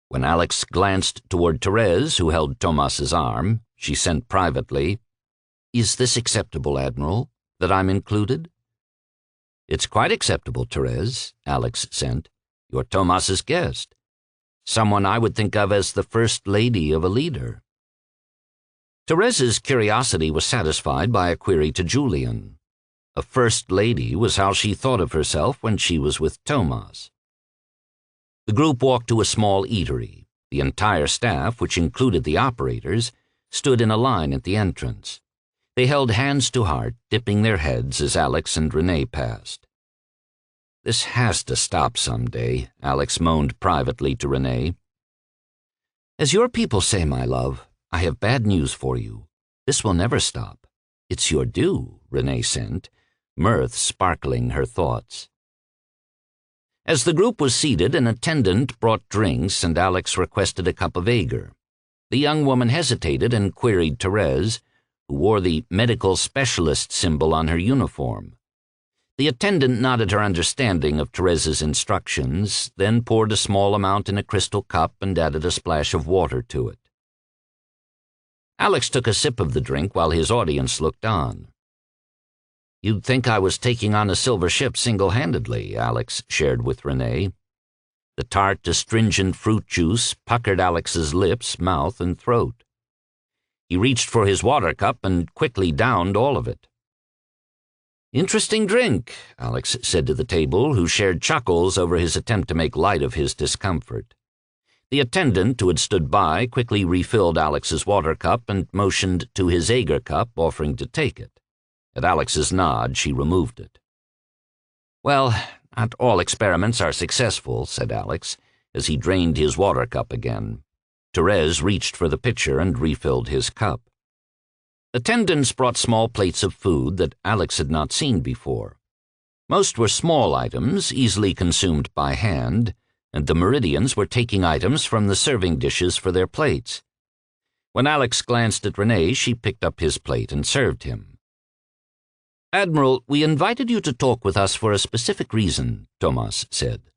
When Alex glanced toward Therese, who held Tomas's arm, she sent privately, "Is this acceptable, Admiral, that I'm included?" "It's quite acceptable, Therese," Alex sent. "You're Tomas's guest. Someone I would think of as the first lady of a leader." Therese's curiosity was satisfied by a query to Julian. A first lady was how she thought of herself when she was with Tomas. The group walked to a small eatery. The entire staff, which included the operators, stood in a line at the entrance. They held hands to heart, dipping their heads as Alex and Renee passed. "This has to stop someday," Alex moaned privately to Renee. "As your people say, my love, I have bad news for you. This will never stop. It's your due," Renee sent, mirth sparkling her thoughts. As the group was seated, an attendant brought drinks and Alex requested a cup of Ager. The young woman hesitated and queried Therese, who wore the medical specialist symbol on her uniform. The attendant nodded her understanding of Therese's instructions, then poured a small amount in a crystal cup and added a splash of water to it. Alex took a sip of the drink while his audience looked on. "You'd think I was taking on a silver ship single-handedly," Alex shared with Renee. The tart, astringent fruit juice puckered Alex's lips, mouth, and throat. He reached for his water cup and quickly downed all of it. "Interesting drink," Alex said to the table, who shared chuckles over his attempt to make light of his discomfort. The attendant, who had stood by, quickly refilled Alex's water cup and motioned to his Ager cup, offering to take it. At Alex's nod, she removed it. "Well, not all experiments are successful," said Alex, as he drained his water cup again. Therese reached for the pitcher and refilled his cup. Attendants brought small plates of food that Alex had not seen before. Most were small items, easily consumed by hand, and the Meridians were taking items from the serving dishes for their plates. When Alex glanced at Renee, she picked up his plate and served him. "Admiral, we invited you to talk with us for a specific reason," Tomas said.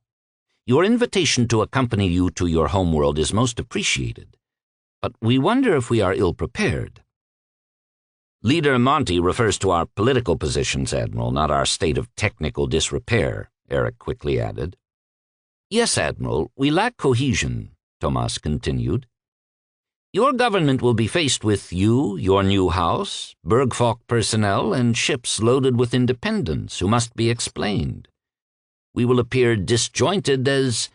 "Your invitation to accompany you to your homeworld is most appreciated, but we wonder if we are ill-prepared." "Leader Monty refers to our political positions, Admiral, not our state of technical disrepair," Eric quickly added. "Yes, Admiral, we lack cohesion," Tomas continued. Your government will be faced with you, your new house, Bergfalk personnel, and ships loaded with independents who must be explained. We will appear disjointed as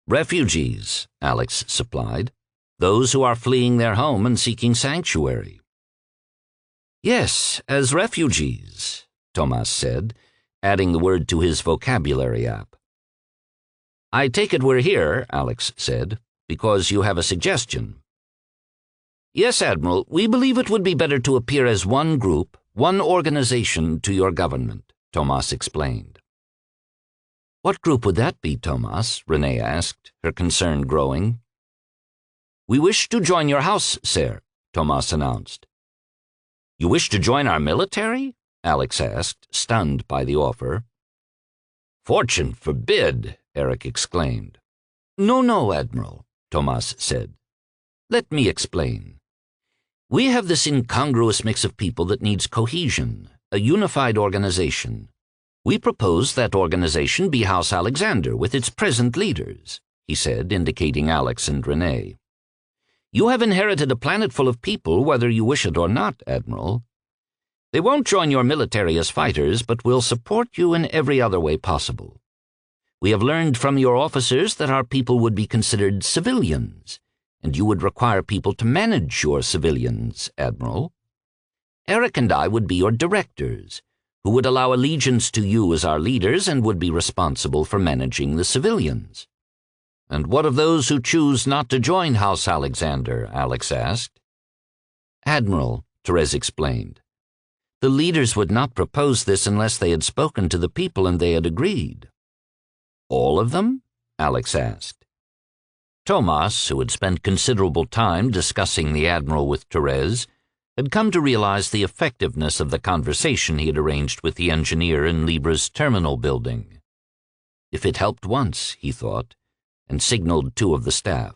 refugees, Alex supplied, those who are fleeing their home and seeking sanctuary. Yes, as refugees, Tomas said, adding the word to his vocabulary app. I take it we're here, Alex said, because you have a suggestion. Yes, Admiral, we believe it would be better to appear as one group, one organization to your government, Tomas explained. What group would that be, Tomas? Renee asked, her concern growing. We wish to join your house, sir, Tomas announced. You wish to join our military? Alex asked, stunned by the offer. Fortune forbid, Eric exclaimed. No, Admiral, Tomas said. Let me explain. We have this incongruous mix of people that needs cohesion, a unified organization. We propose that organization be House Alexander with its present leaders, he said, indicating Alex and Renee. You have inherited a planet full of people, whether you wish it or not, Admiral. They won't join your military as fighters, but will support you in every other way possible. We have learned from your officers that our people would be considered civilians, and you would require people to manage your civilians, Admiral. Eric and I would be your directors, who would allow allegiance to you as our leaders and would be responsible for managing the civilians. And what of those who choose not to join House Alexander? Alex asked. Admiral, Therese explained, the leaders would not propose this unless they had spoken to the people and they had agreed. All of them? Alex asked. Tomas, who had spent considerable time discussing the Admiral with Therese, had come to realize the effectiveness of the conversation he had arranged with the engineer in Libre's terminal building. If it helped once, he thought, and signaled two of the staff.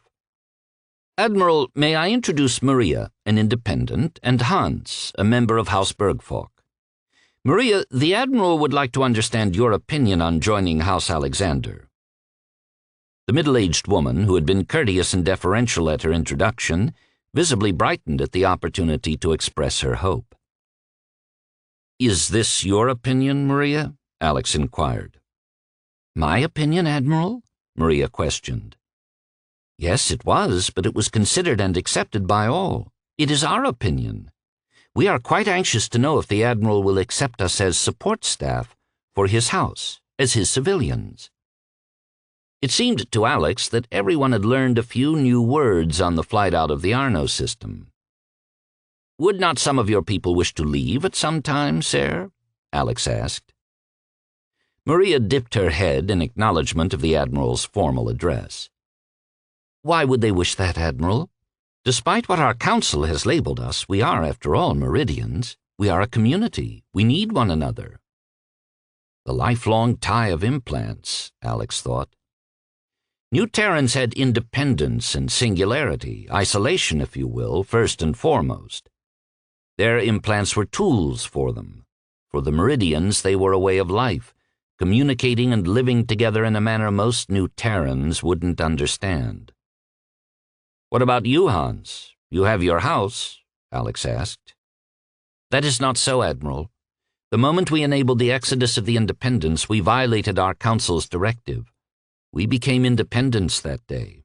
Admiral, may I introduce Maria, an independent, and Hans, a member of House Bergfalk. Maria, the Admiral would like to understand your opinion on joining House Alexander. The middle-aged woman, who had been courteous and deferential at her introduction, visibly brightened at the opportunity to express her hope. Is this your opinion, Maria? Alex inquired. My opinion, Admiral? Maria questioned. Yes, it was, but it was considered and accepted by all. It is our opinion. We are quite anxious to know if the Admiral will accept us as support staff for his house, as his civilians. It seemed to Alex that everyone had learned a few new words on the flight out of the Arno system. Would not some of your people wish to leave at some time, sir? Alex asked. Maria dipped her head in acknowledgement of the Admiral's formal address. Why would they wish that, Admiral? Despite what our council has labeled us, we are, after all, Meridians. We are a community. We need one another. The lifelong tie of implants, Alex thought. New Terrans had independence and singularity, isolation, if you will, first and foremost. Their implants were tools for them. For the Meridians, they were a way of life, communicating and living together in a manner most New Terrans wouldn't understand. What about you, Hans? You have your house, Alex asked. That is not so, Admiral. The moment we enabled the exodus of the independents, we violated our council's directive. We became independents that day.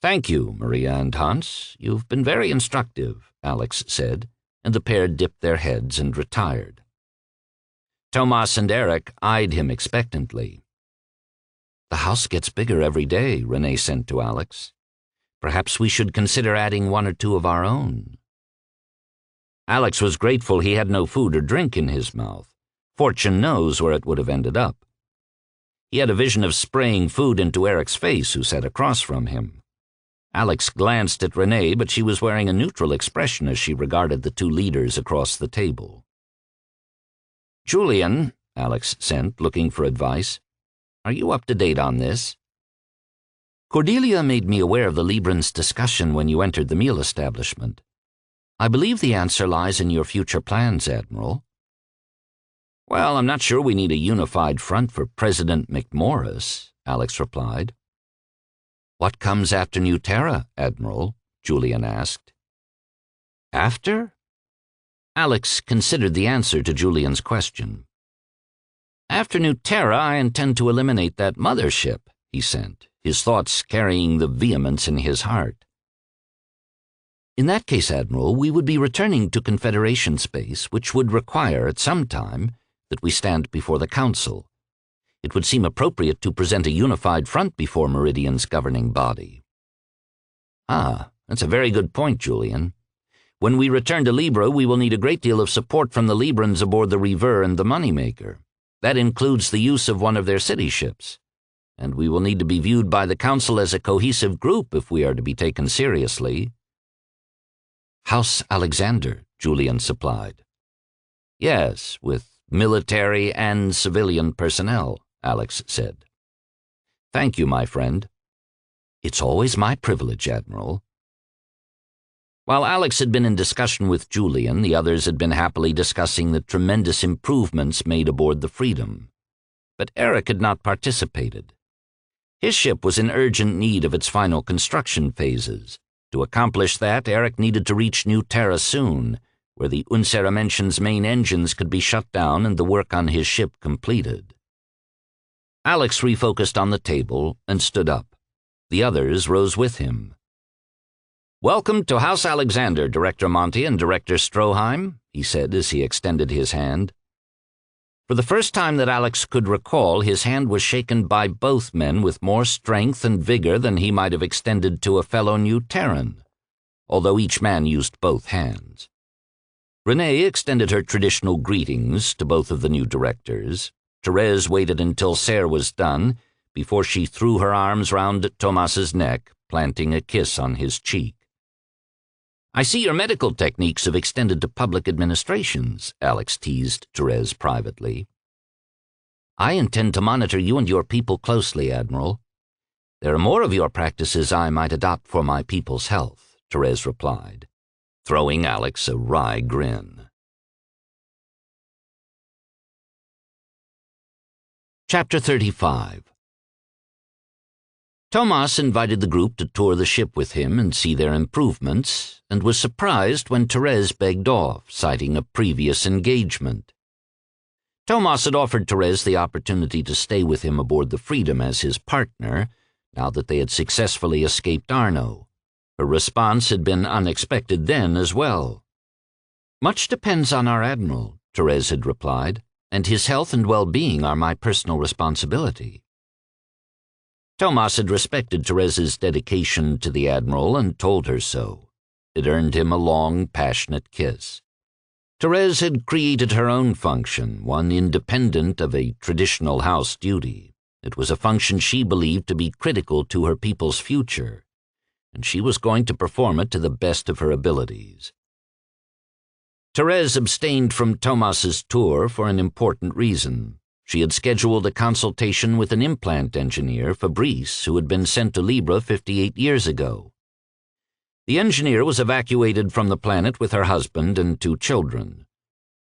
Thank you, Maria and Hans. You've been very instructive, Alex said, and the pair dipped their heads and retired. Tomas and Eric eyed him expectantly. The house gets bigger every day, Renee sent to Alex. Perhaps we should consider adding one or two of our own. Alex was grateful he had no food or drink in his mouth. Fortune knows where it would have ended up. He had a vision of spraying food into Eric's face, who sat across from him. Alex glanced at Renee, but she was wearing a neutral expression as she regarded the two leaders across the table. Julian, Alex sent, looking for advice, are you up to date on this? Cordelia made me aware of the Librans' discussion when you entered the meal establishment. I believe the answer lies in your future plans, Admiral. Well, I'm not sure we need a unified front for President McMorris, Alex replied. "What comes after New Terra, Admiral?" Julian asked. "After?" Alex considered the answer to Julian's question. "After New Terra, I intend to eliminate that mothership," he said, his thoughts carrying the vehemence in his heart. "In that case, Admiral, we would be returning to Confederation space, which would require, at some time, that we stand before the Council. It would seem appropriate to present a unified front before Meridian's governing body." "Ah, that's a very good point, Julian. When we return to Libre, we will need a great deal of support from the Librans aboard the Reaver and the Moneymaker. That includes the use of one of their city ships. And we will need to be viewed by the Council as a cohesive group if we are to be taken seriously." "House Alexander," Julian supplied. "Yes, with military and civilian personnel," Alex said. "Thank you, my friend." "It's always my privilege, Admiral." While Alex had been in discussion with Julian, the others had been happily discussing the tremendous improvements made aboard the Freedom. But Eric had not participated. His ship was in urgent need of its final construction phases. To accomplish that, Eric needed to reach New Terra soon, where the Unceramention's main engines could be shut down and the work on his ship completed. Alex refocused on the table and stood up. The others rose with him. "Welcome to House Alexander, Director Monty and Director Stroheim," he said as he extended his hand. For the first time that Alex could recall, his hand was shaken by both men with more strength and vigor than he might have extended to a fellow New Terran, although each man used both hands. Renee extended her traditional greetings to both of the new directors. Therese waited until Serre was done before she threw her arms round Tomas's neck, planting a kiss on his cheek. "I see your medical techniques have extended to public administrations," Alex teased Therese privately. "I intend to monitor you and your people closely, Admiral. There are more of your practices I might adopt for my people's health," Therese replied, throwing Alex a wry grin. Chapter 35. Tomas invited the group to tour the ship with him and see their improvements, and was surprised when Therese begged off, citing a previous engagement. Tomas had offered Therese the opportunity to stay with him aboard the Freedom as his partner, now that they had successfully escaped Arno. Her response had been unexpected then as well. "Much depends on our Admiral," Therese had replied, "and his health and well-being are my personal responsibility." Tomas had respected Therese's dedication to the Admiral and told her so. It earned him a long, passionate kiss. Therese had created her own function, one independent of a traditional house duty. It was a function she believed to be critical to her people's future, and she was going to perform it to the best of her abilities. Therese abstained from Tomas's tour for an important reason. She had scheduled a consultation with an implant engineer, Fabrice, who had been sent to Libre 58 years ago. The engineer was evacuated from the planet with her husband and 2 children.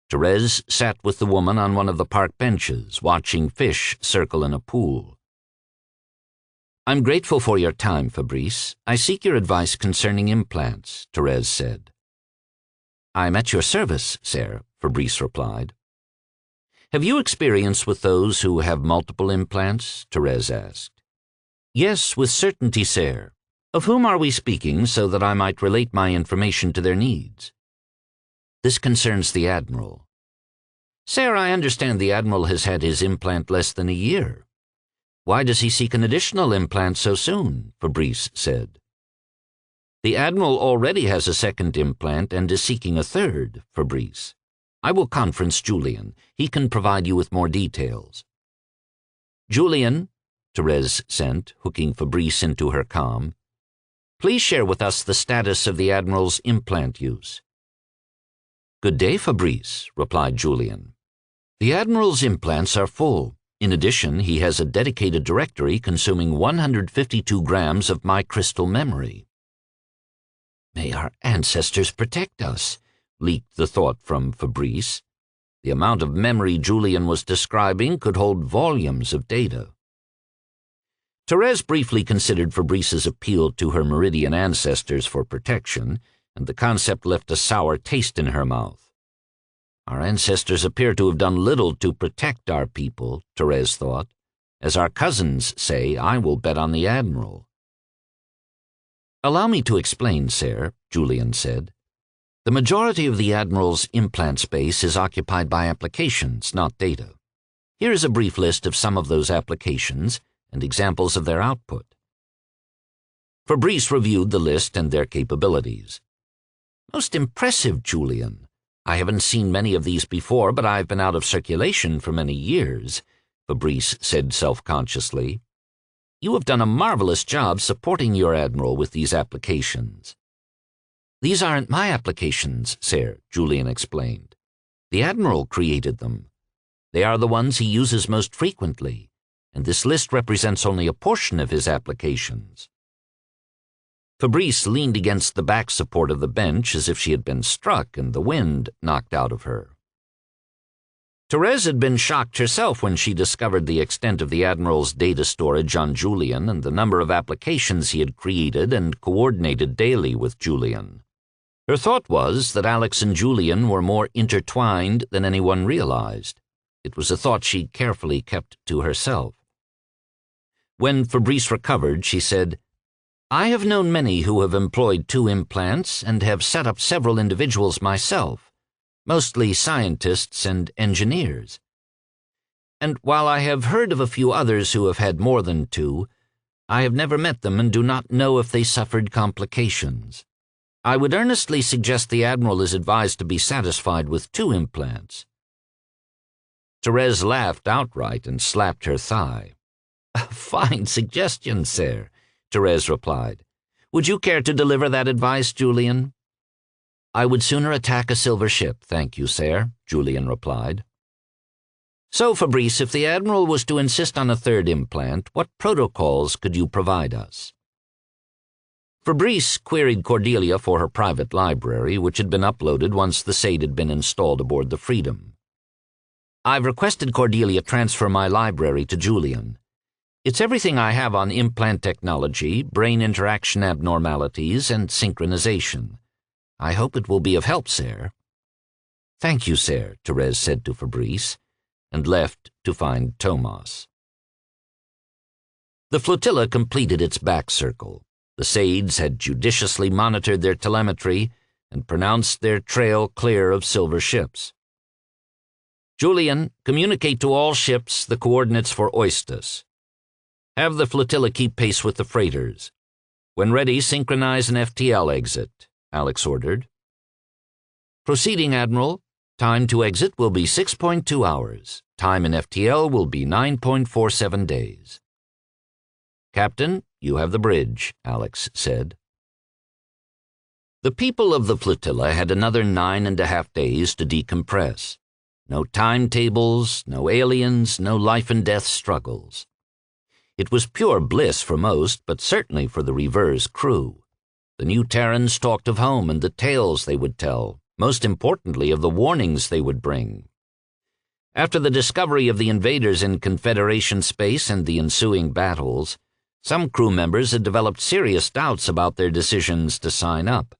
Therese sat with the woman on one of the park benches, watching fish circle in a pool. "I'm grateful for your time, Fabrice. I seek your advice concerning implants," Therese said. "I'm at your service, sir," Fabrice replied. "Have you experience with those who have multiple implants?" Therese asked. "Yes, with certainty, sir. Of whom are we speaking so that I might relate my information to their needs?" "This concerns the Admiral." "Sir, I understand the Admiral has had his implant less than a year. Why does he seek an additional implant so soon?" Fabrice said. "The Admiral already has a second implant and is seeking a third, Fabrice. I will conference Julian. He can provide you with more details." "Julian," Therese sent, hooking Fabrice into her comm, "please share with us the status of the Admiral's implant use." "Good day, Fabrice," replied Julian. "The Admiral's implants are full. In addition, he has a dedicated directory consuming 152 grams of my crystal memory." "May our ancestors protect us," leaked the thought from Fabrice. The amount of memory Julian was describing could hold volumes of data. Therese briefly considered Fabrice's appeal to her Méridien ancestors for protection, and the concept left a sour taste in her mouth. Our ancestors appear to have done little to protect our people, Therese thought. As our cousins say, I will bet on the Admiral. Allow me to explain, sir, Julian said. The majority of the Admiral's implant space is occupied by applications, not data. Here is a brief list of some of those applications and examples of their output. Fabrice reviewed the list and their capabilities. Most impressive, Julian. I haven't seen many of these before, but I've been out of circulation for many years, Fabrice said self-consciously. You have done a marvelous job supporting your Admiral with these applications. These aren't my applications, sir, Julian explained. The Admiral created them. They are the ones he uses most frequently, and this list represents only a portion of his applications. Fabrice leaned against the back support of the bench as if she had been struck and the wind knocked out of her. Therese had been shocked herself when she discovered the extent of the Admiral's data storage on Julian and the number of applications he had created and coordinated daily with Julian. Her thought was that Alex and Julian were more intertwined than anyone realized. It was a thought she carefully kept to herself. When Fabrice recovered, she said, I have known many who have employed 2 implants and have set up several individuals myself, mostly scientists and engineers. And while I have heard of a few others who have had more than 2, I have never met them and do not know if they suffered complications. I would earnestly suggest the Admiral is advised to be satisfied with 2 implants. Therese laughed outright and slapped her thigh. A fine suggestion, sir, Therese replied. Would you care to deliver that advice, Julian? I would sooner attack a silver ship, thank you, sir, Julian replied. So, Fabrice, if the Admiral was to insist on a 3rd implant, what protocols could you provide us? Fabrice queried Cordelia for her private library, which had been uploaded once the SAID had been installed aboard the Freedom. I've requested Cordelia transfer my library to Julian. It's everything I have on implant technology, brain interaction abnormalities, and synchronization. I hope it will be of help, sir. Thank you, sir, Therese said to Fabrice, and left to find Thomas. The flotilla completed its back circle. The Saids had judiciously monitored their telemetry and pronounced their trail clear of silver ships. Julian, communicate to all ships the coordinates for Oistus. Have the flotilla keep pace with the freighters. When ready, synchronize an FTL exit, Alex ordered. Proceeding, Admiral. Time to exit will be 6.2 hours. Time in FTL will be 9.47 days. Captain, you have the bridge, Alex said. The people of the flotilla had another 9.5 days to decompress. No timetables, no aliens, no life-and-death struggles. It was pure bliss for most, but certainly for the Reverse crew. The new Terrans talked of home and the tales they would tell, most importantly of the warnings they would bring. After the discovery of the invaders in Confederation space and the ensuing battles, some crew members had developed serious doubts about their decisions to sign up.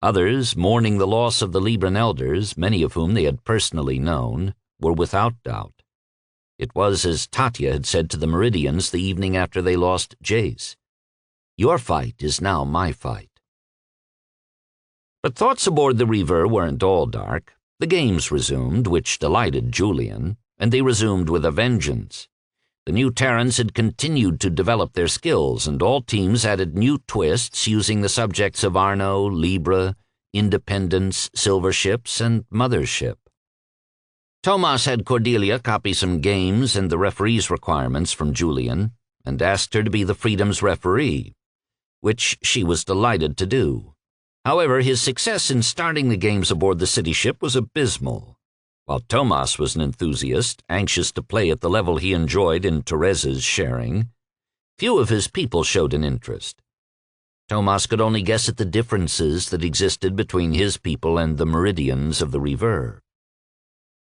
Others, mourning the loss of the Libre elders, many of whom they had personally known, were without doubt. It was as Tatya had said to the Meridians the evening after they lost Jace. Your fight is now my fight. But thoughts aboard the Reaver weren't all dark. The games resumed, which delighted Julian, and they resumed with a vengeance. The new Terrans had continued to develop their skills, and all teams added new twists using the subjects of Arno, Libre, Independence, Silver Ships, and Mothership. Thomas had Cordelia copy some games and the referee's requirements from Julian, and asked her to be the Freedom's referee, which she was delighted to do. However, his success in starting the games aboard the city ship was abysmal. While Thomas was an enthusiast, anxious to play at the level he enjoyed in Therese's sharing, few of his people showed an interest. Thomas could only guess at the differences that existed between his people and the Meridians of the Reaver.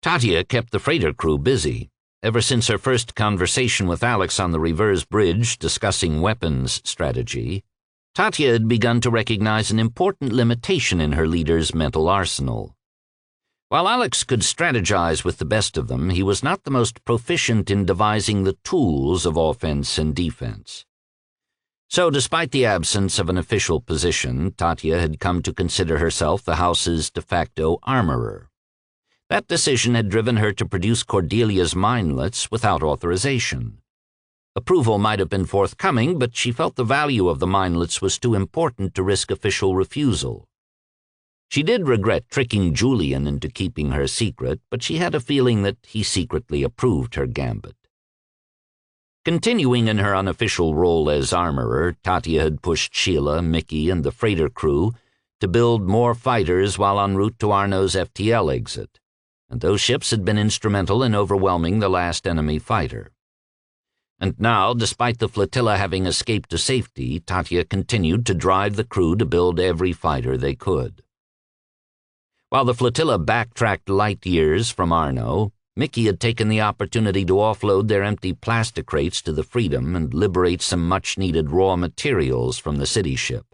Tatya kept the freighter crew busy. Ever since her first conversation with Alex on the reverse bridge discussing weapons strategy, Tatya had begun to recognize an important limitation in her leader's mental arsenal. While Alex could strategize with the best of them, he was not the most proficient in devising the tools of offense and defense. So, despite the absence of an official position, Tatya had come to consider herself the house's de facto armorer. That decision had driven her to produce Cordelia's mindlets without authorization. Approval might have been forthcoming, but she felt the value of the mindlets was too important to risk official refusal. She did regret tricking Julian into keeping her secret, but she had a feeling that he secretly approved her gambit. Continuing in her unofficial role as armorer, Tatya had pushed Sheila, Mickey, and the freighter crew to build more fighters while en route to Arno's FTL exit, and those ships had been instrumental in overwhelming the last enemy fighter. And now, despite the flotilla having escaped to safety, Tatya continued to drive the crew to build every fighter they could. While the flotilla backtracked light years from Arno, Mickey had taken the opportunity to offload their empty plastic crates to the Freedom and liberate some much-needed raw materials from the city ship.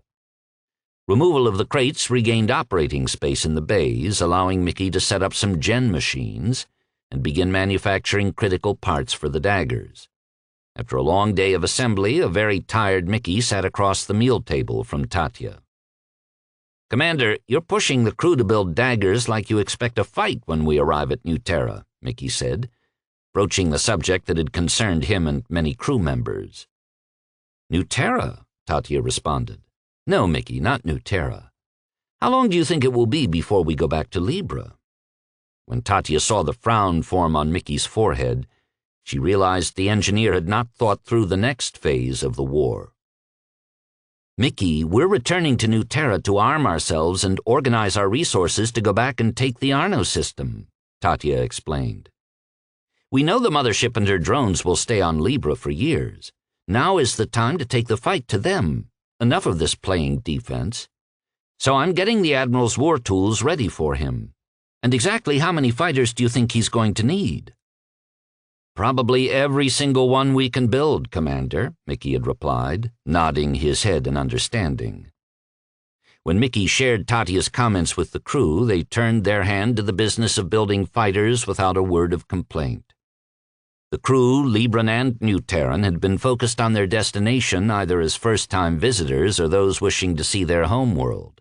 Removal of the crates regained operating space in the bays, allowing Mickey to set up some gen machines and begin manufacturing critical parts for the daggers. After a long day of assembly, a very tired Mickey sat across the meal table from Tatya. "Commander, you're pushing the crew to build daggers like you expect a fight when we arrive at New Terra," Mickey said, broaching the subject that had concerned him and many crew members. "New Terra?" Tatya responded. "No, Mickey, not New Terra. How long do you think it will be before we go back to Libre?" When Tatya saw the frown form on Mickey's forehead, she realized the engineer had not thought through the next phase of the war. "Mickey, we're returning to New Terra to arm ourselves and organize our resources to go back and take the Arno system," Tatya explained. "We know the mothership and her drones will stay on Libre for years. Now is the time to take the fight to them. Enough of this playing defense. So I'm getting the Admiral's war tools ready for him. And exactly how many fighters do you think he's going to need?" "Probably every single one we can build, Commander," Mickey had replied, nodding his head in understanding. When Mickey shared Tatya's comments with the crew, they turned their hand to the business of building fighters without a word of complaint. The crew, Libran and New Terran, had been focused on their destination either as first-time visitors or those wishing to see their homeworld.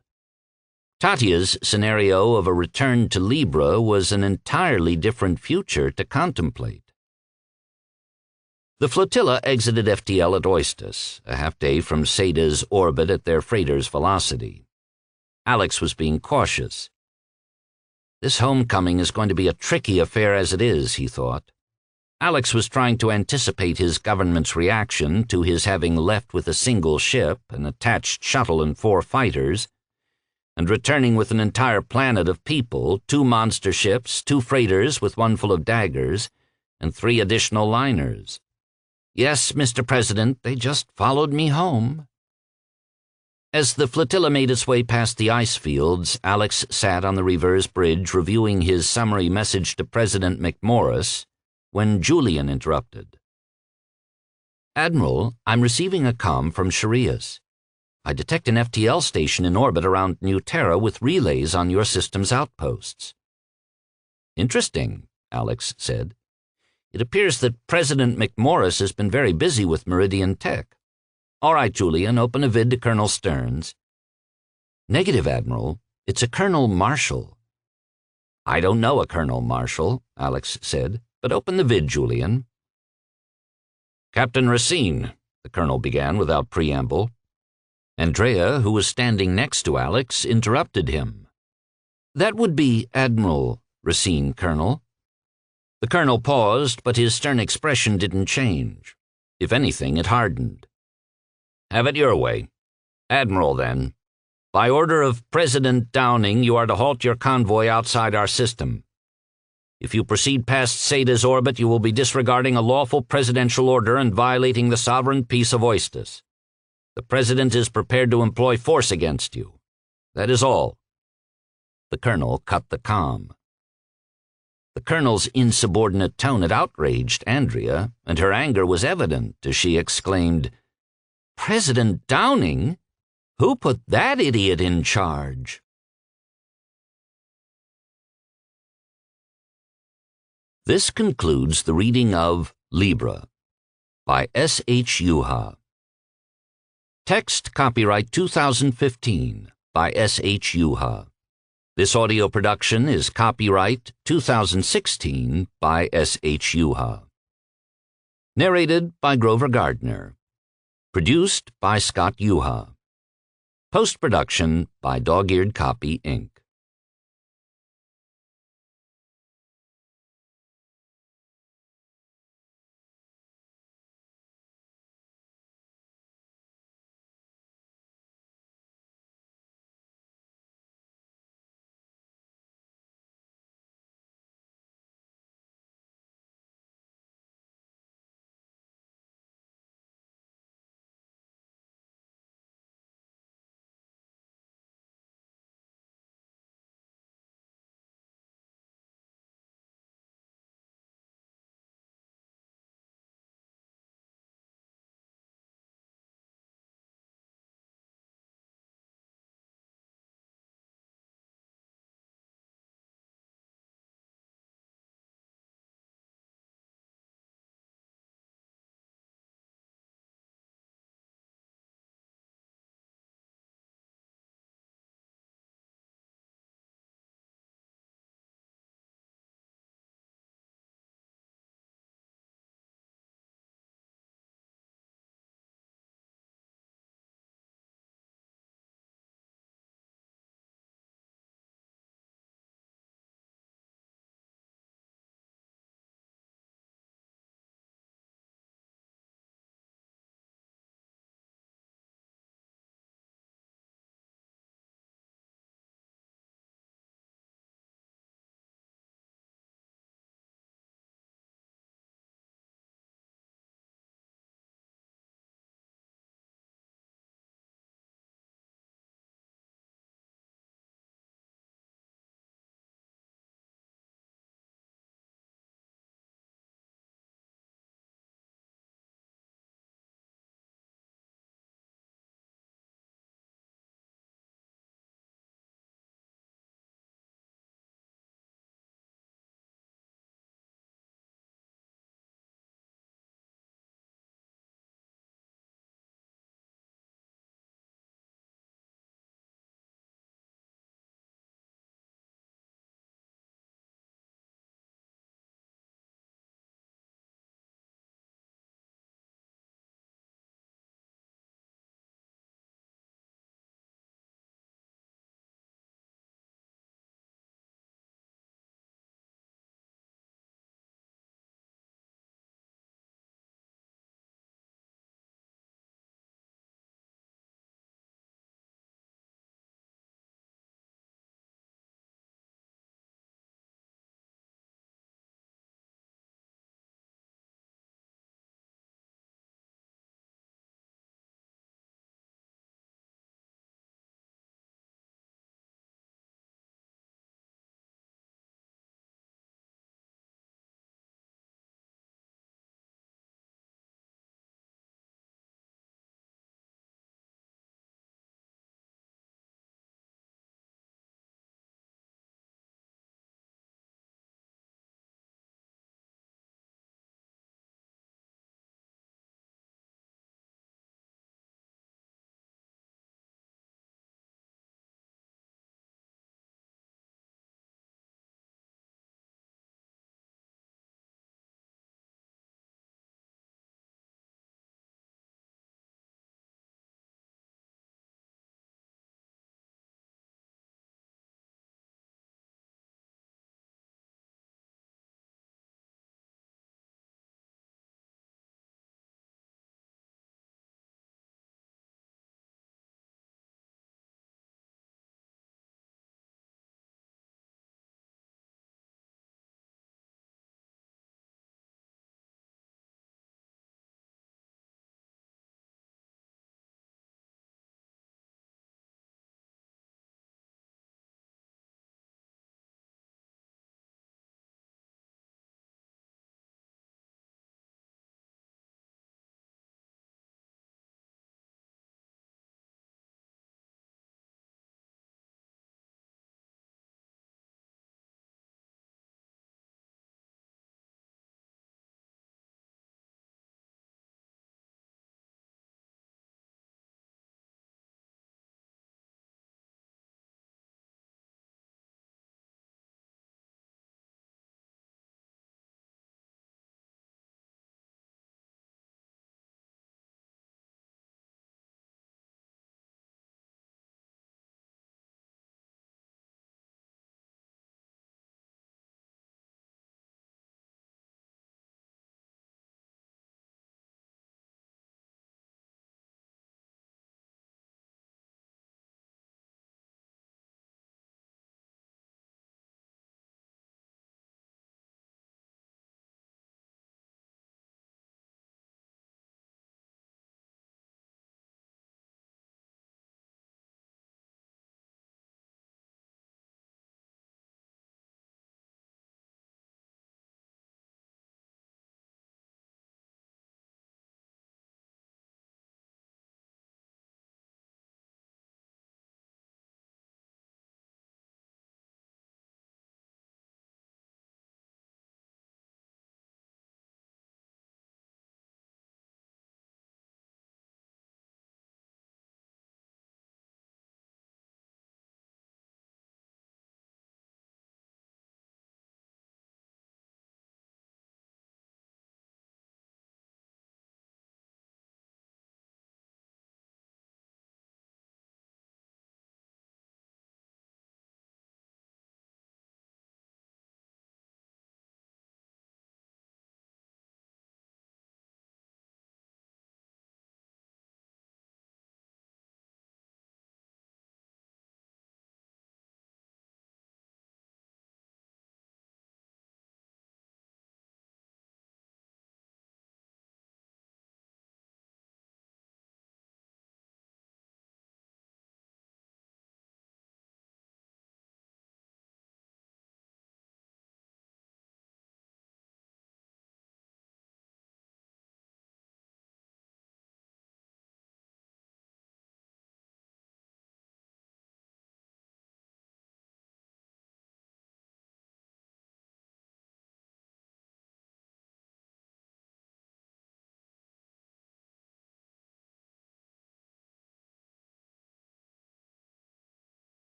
Tatya's scenario of a return to Libre was an entirely different future to contemplate. The flotilla exited FTL at Oistus, a half-day from Seda's orbit at their freighter's velocity. Alex was being cautious. "This homecoming is going to be a tricky affair as it is," he thought. Alex was trying to anticipate his government's reaction to his having left with a single ship, an attached shuttle and 4 fighters, and returning with an entire planet of people, 2 monster ships, 2 freighters with 1 full of daggers, and 3 additional liners. "Yes, Mr. President, they just followed me home." As the flotilla made its way past the ice fields, Alex sat on the reverse bridge reviewing his summary message to President McMorris when Julian interrupted. "Admiral, I'm receiving a comm from Sharias. I detect an FTL station in orbit around New Terra with relays on your system's outposts." "Interesting," Alex said. "It appears that President McMorris has been very busy with Méridien tech. All right, Julian, open a vid to Colonel Stearns." "Negative, Admiral. It's a Colonel Marshall." "I don't know a Colonel Marshall," Alex said, "but open the vid, Julian." "Captain Racine," the colonel began without preamble. Andrea, who was standing next to Alex, interrupted him. "That would be Admiral Racine, Colonel." The colonel paused, but his stern expression didn't change. If anything, it hardened. "Have it your way. Admiral, then. By order of President Downing, you are to halt your convoy outside our system. If you proceed past Seda's orbit, you will be disregarding a lawful presidential order and violating the sovereign peace of Oistus. The President is prepared to employ force against you. That is all." The colonel cut the comm. The Colonel's insubordinate tone had outraged Andrea, and her anger was evident as she exclaimed, "President Downing? Who put that idiot in charge?" This concludes the reading of Libre by S.H. Jucha. Text copyright 2015 by S.H. Jucha. This audio production is copyright 2016 by S.H. Jucha. Narrated by Grover Gardner. Produced by Scott Jucha. Post-production by Dog-Eared Copy, Inc.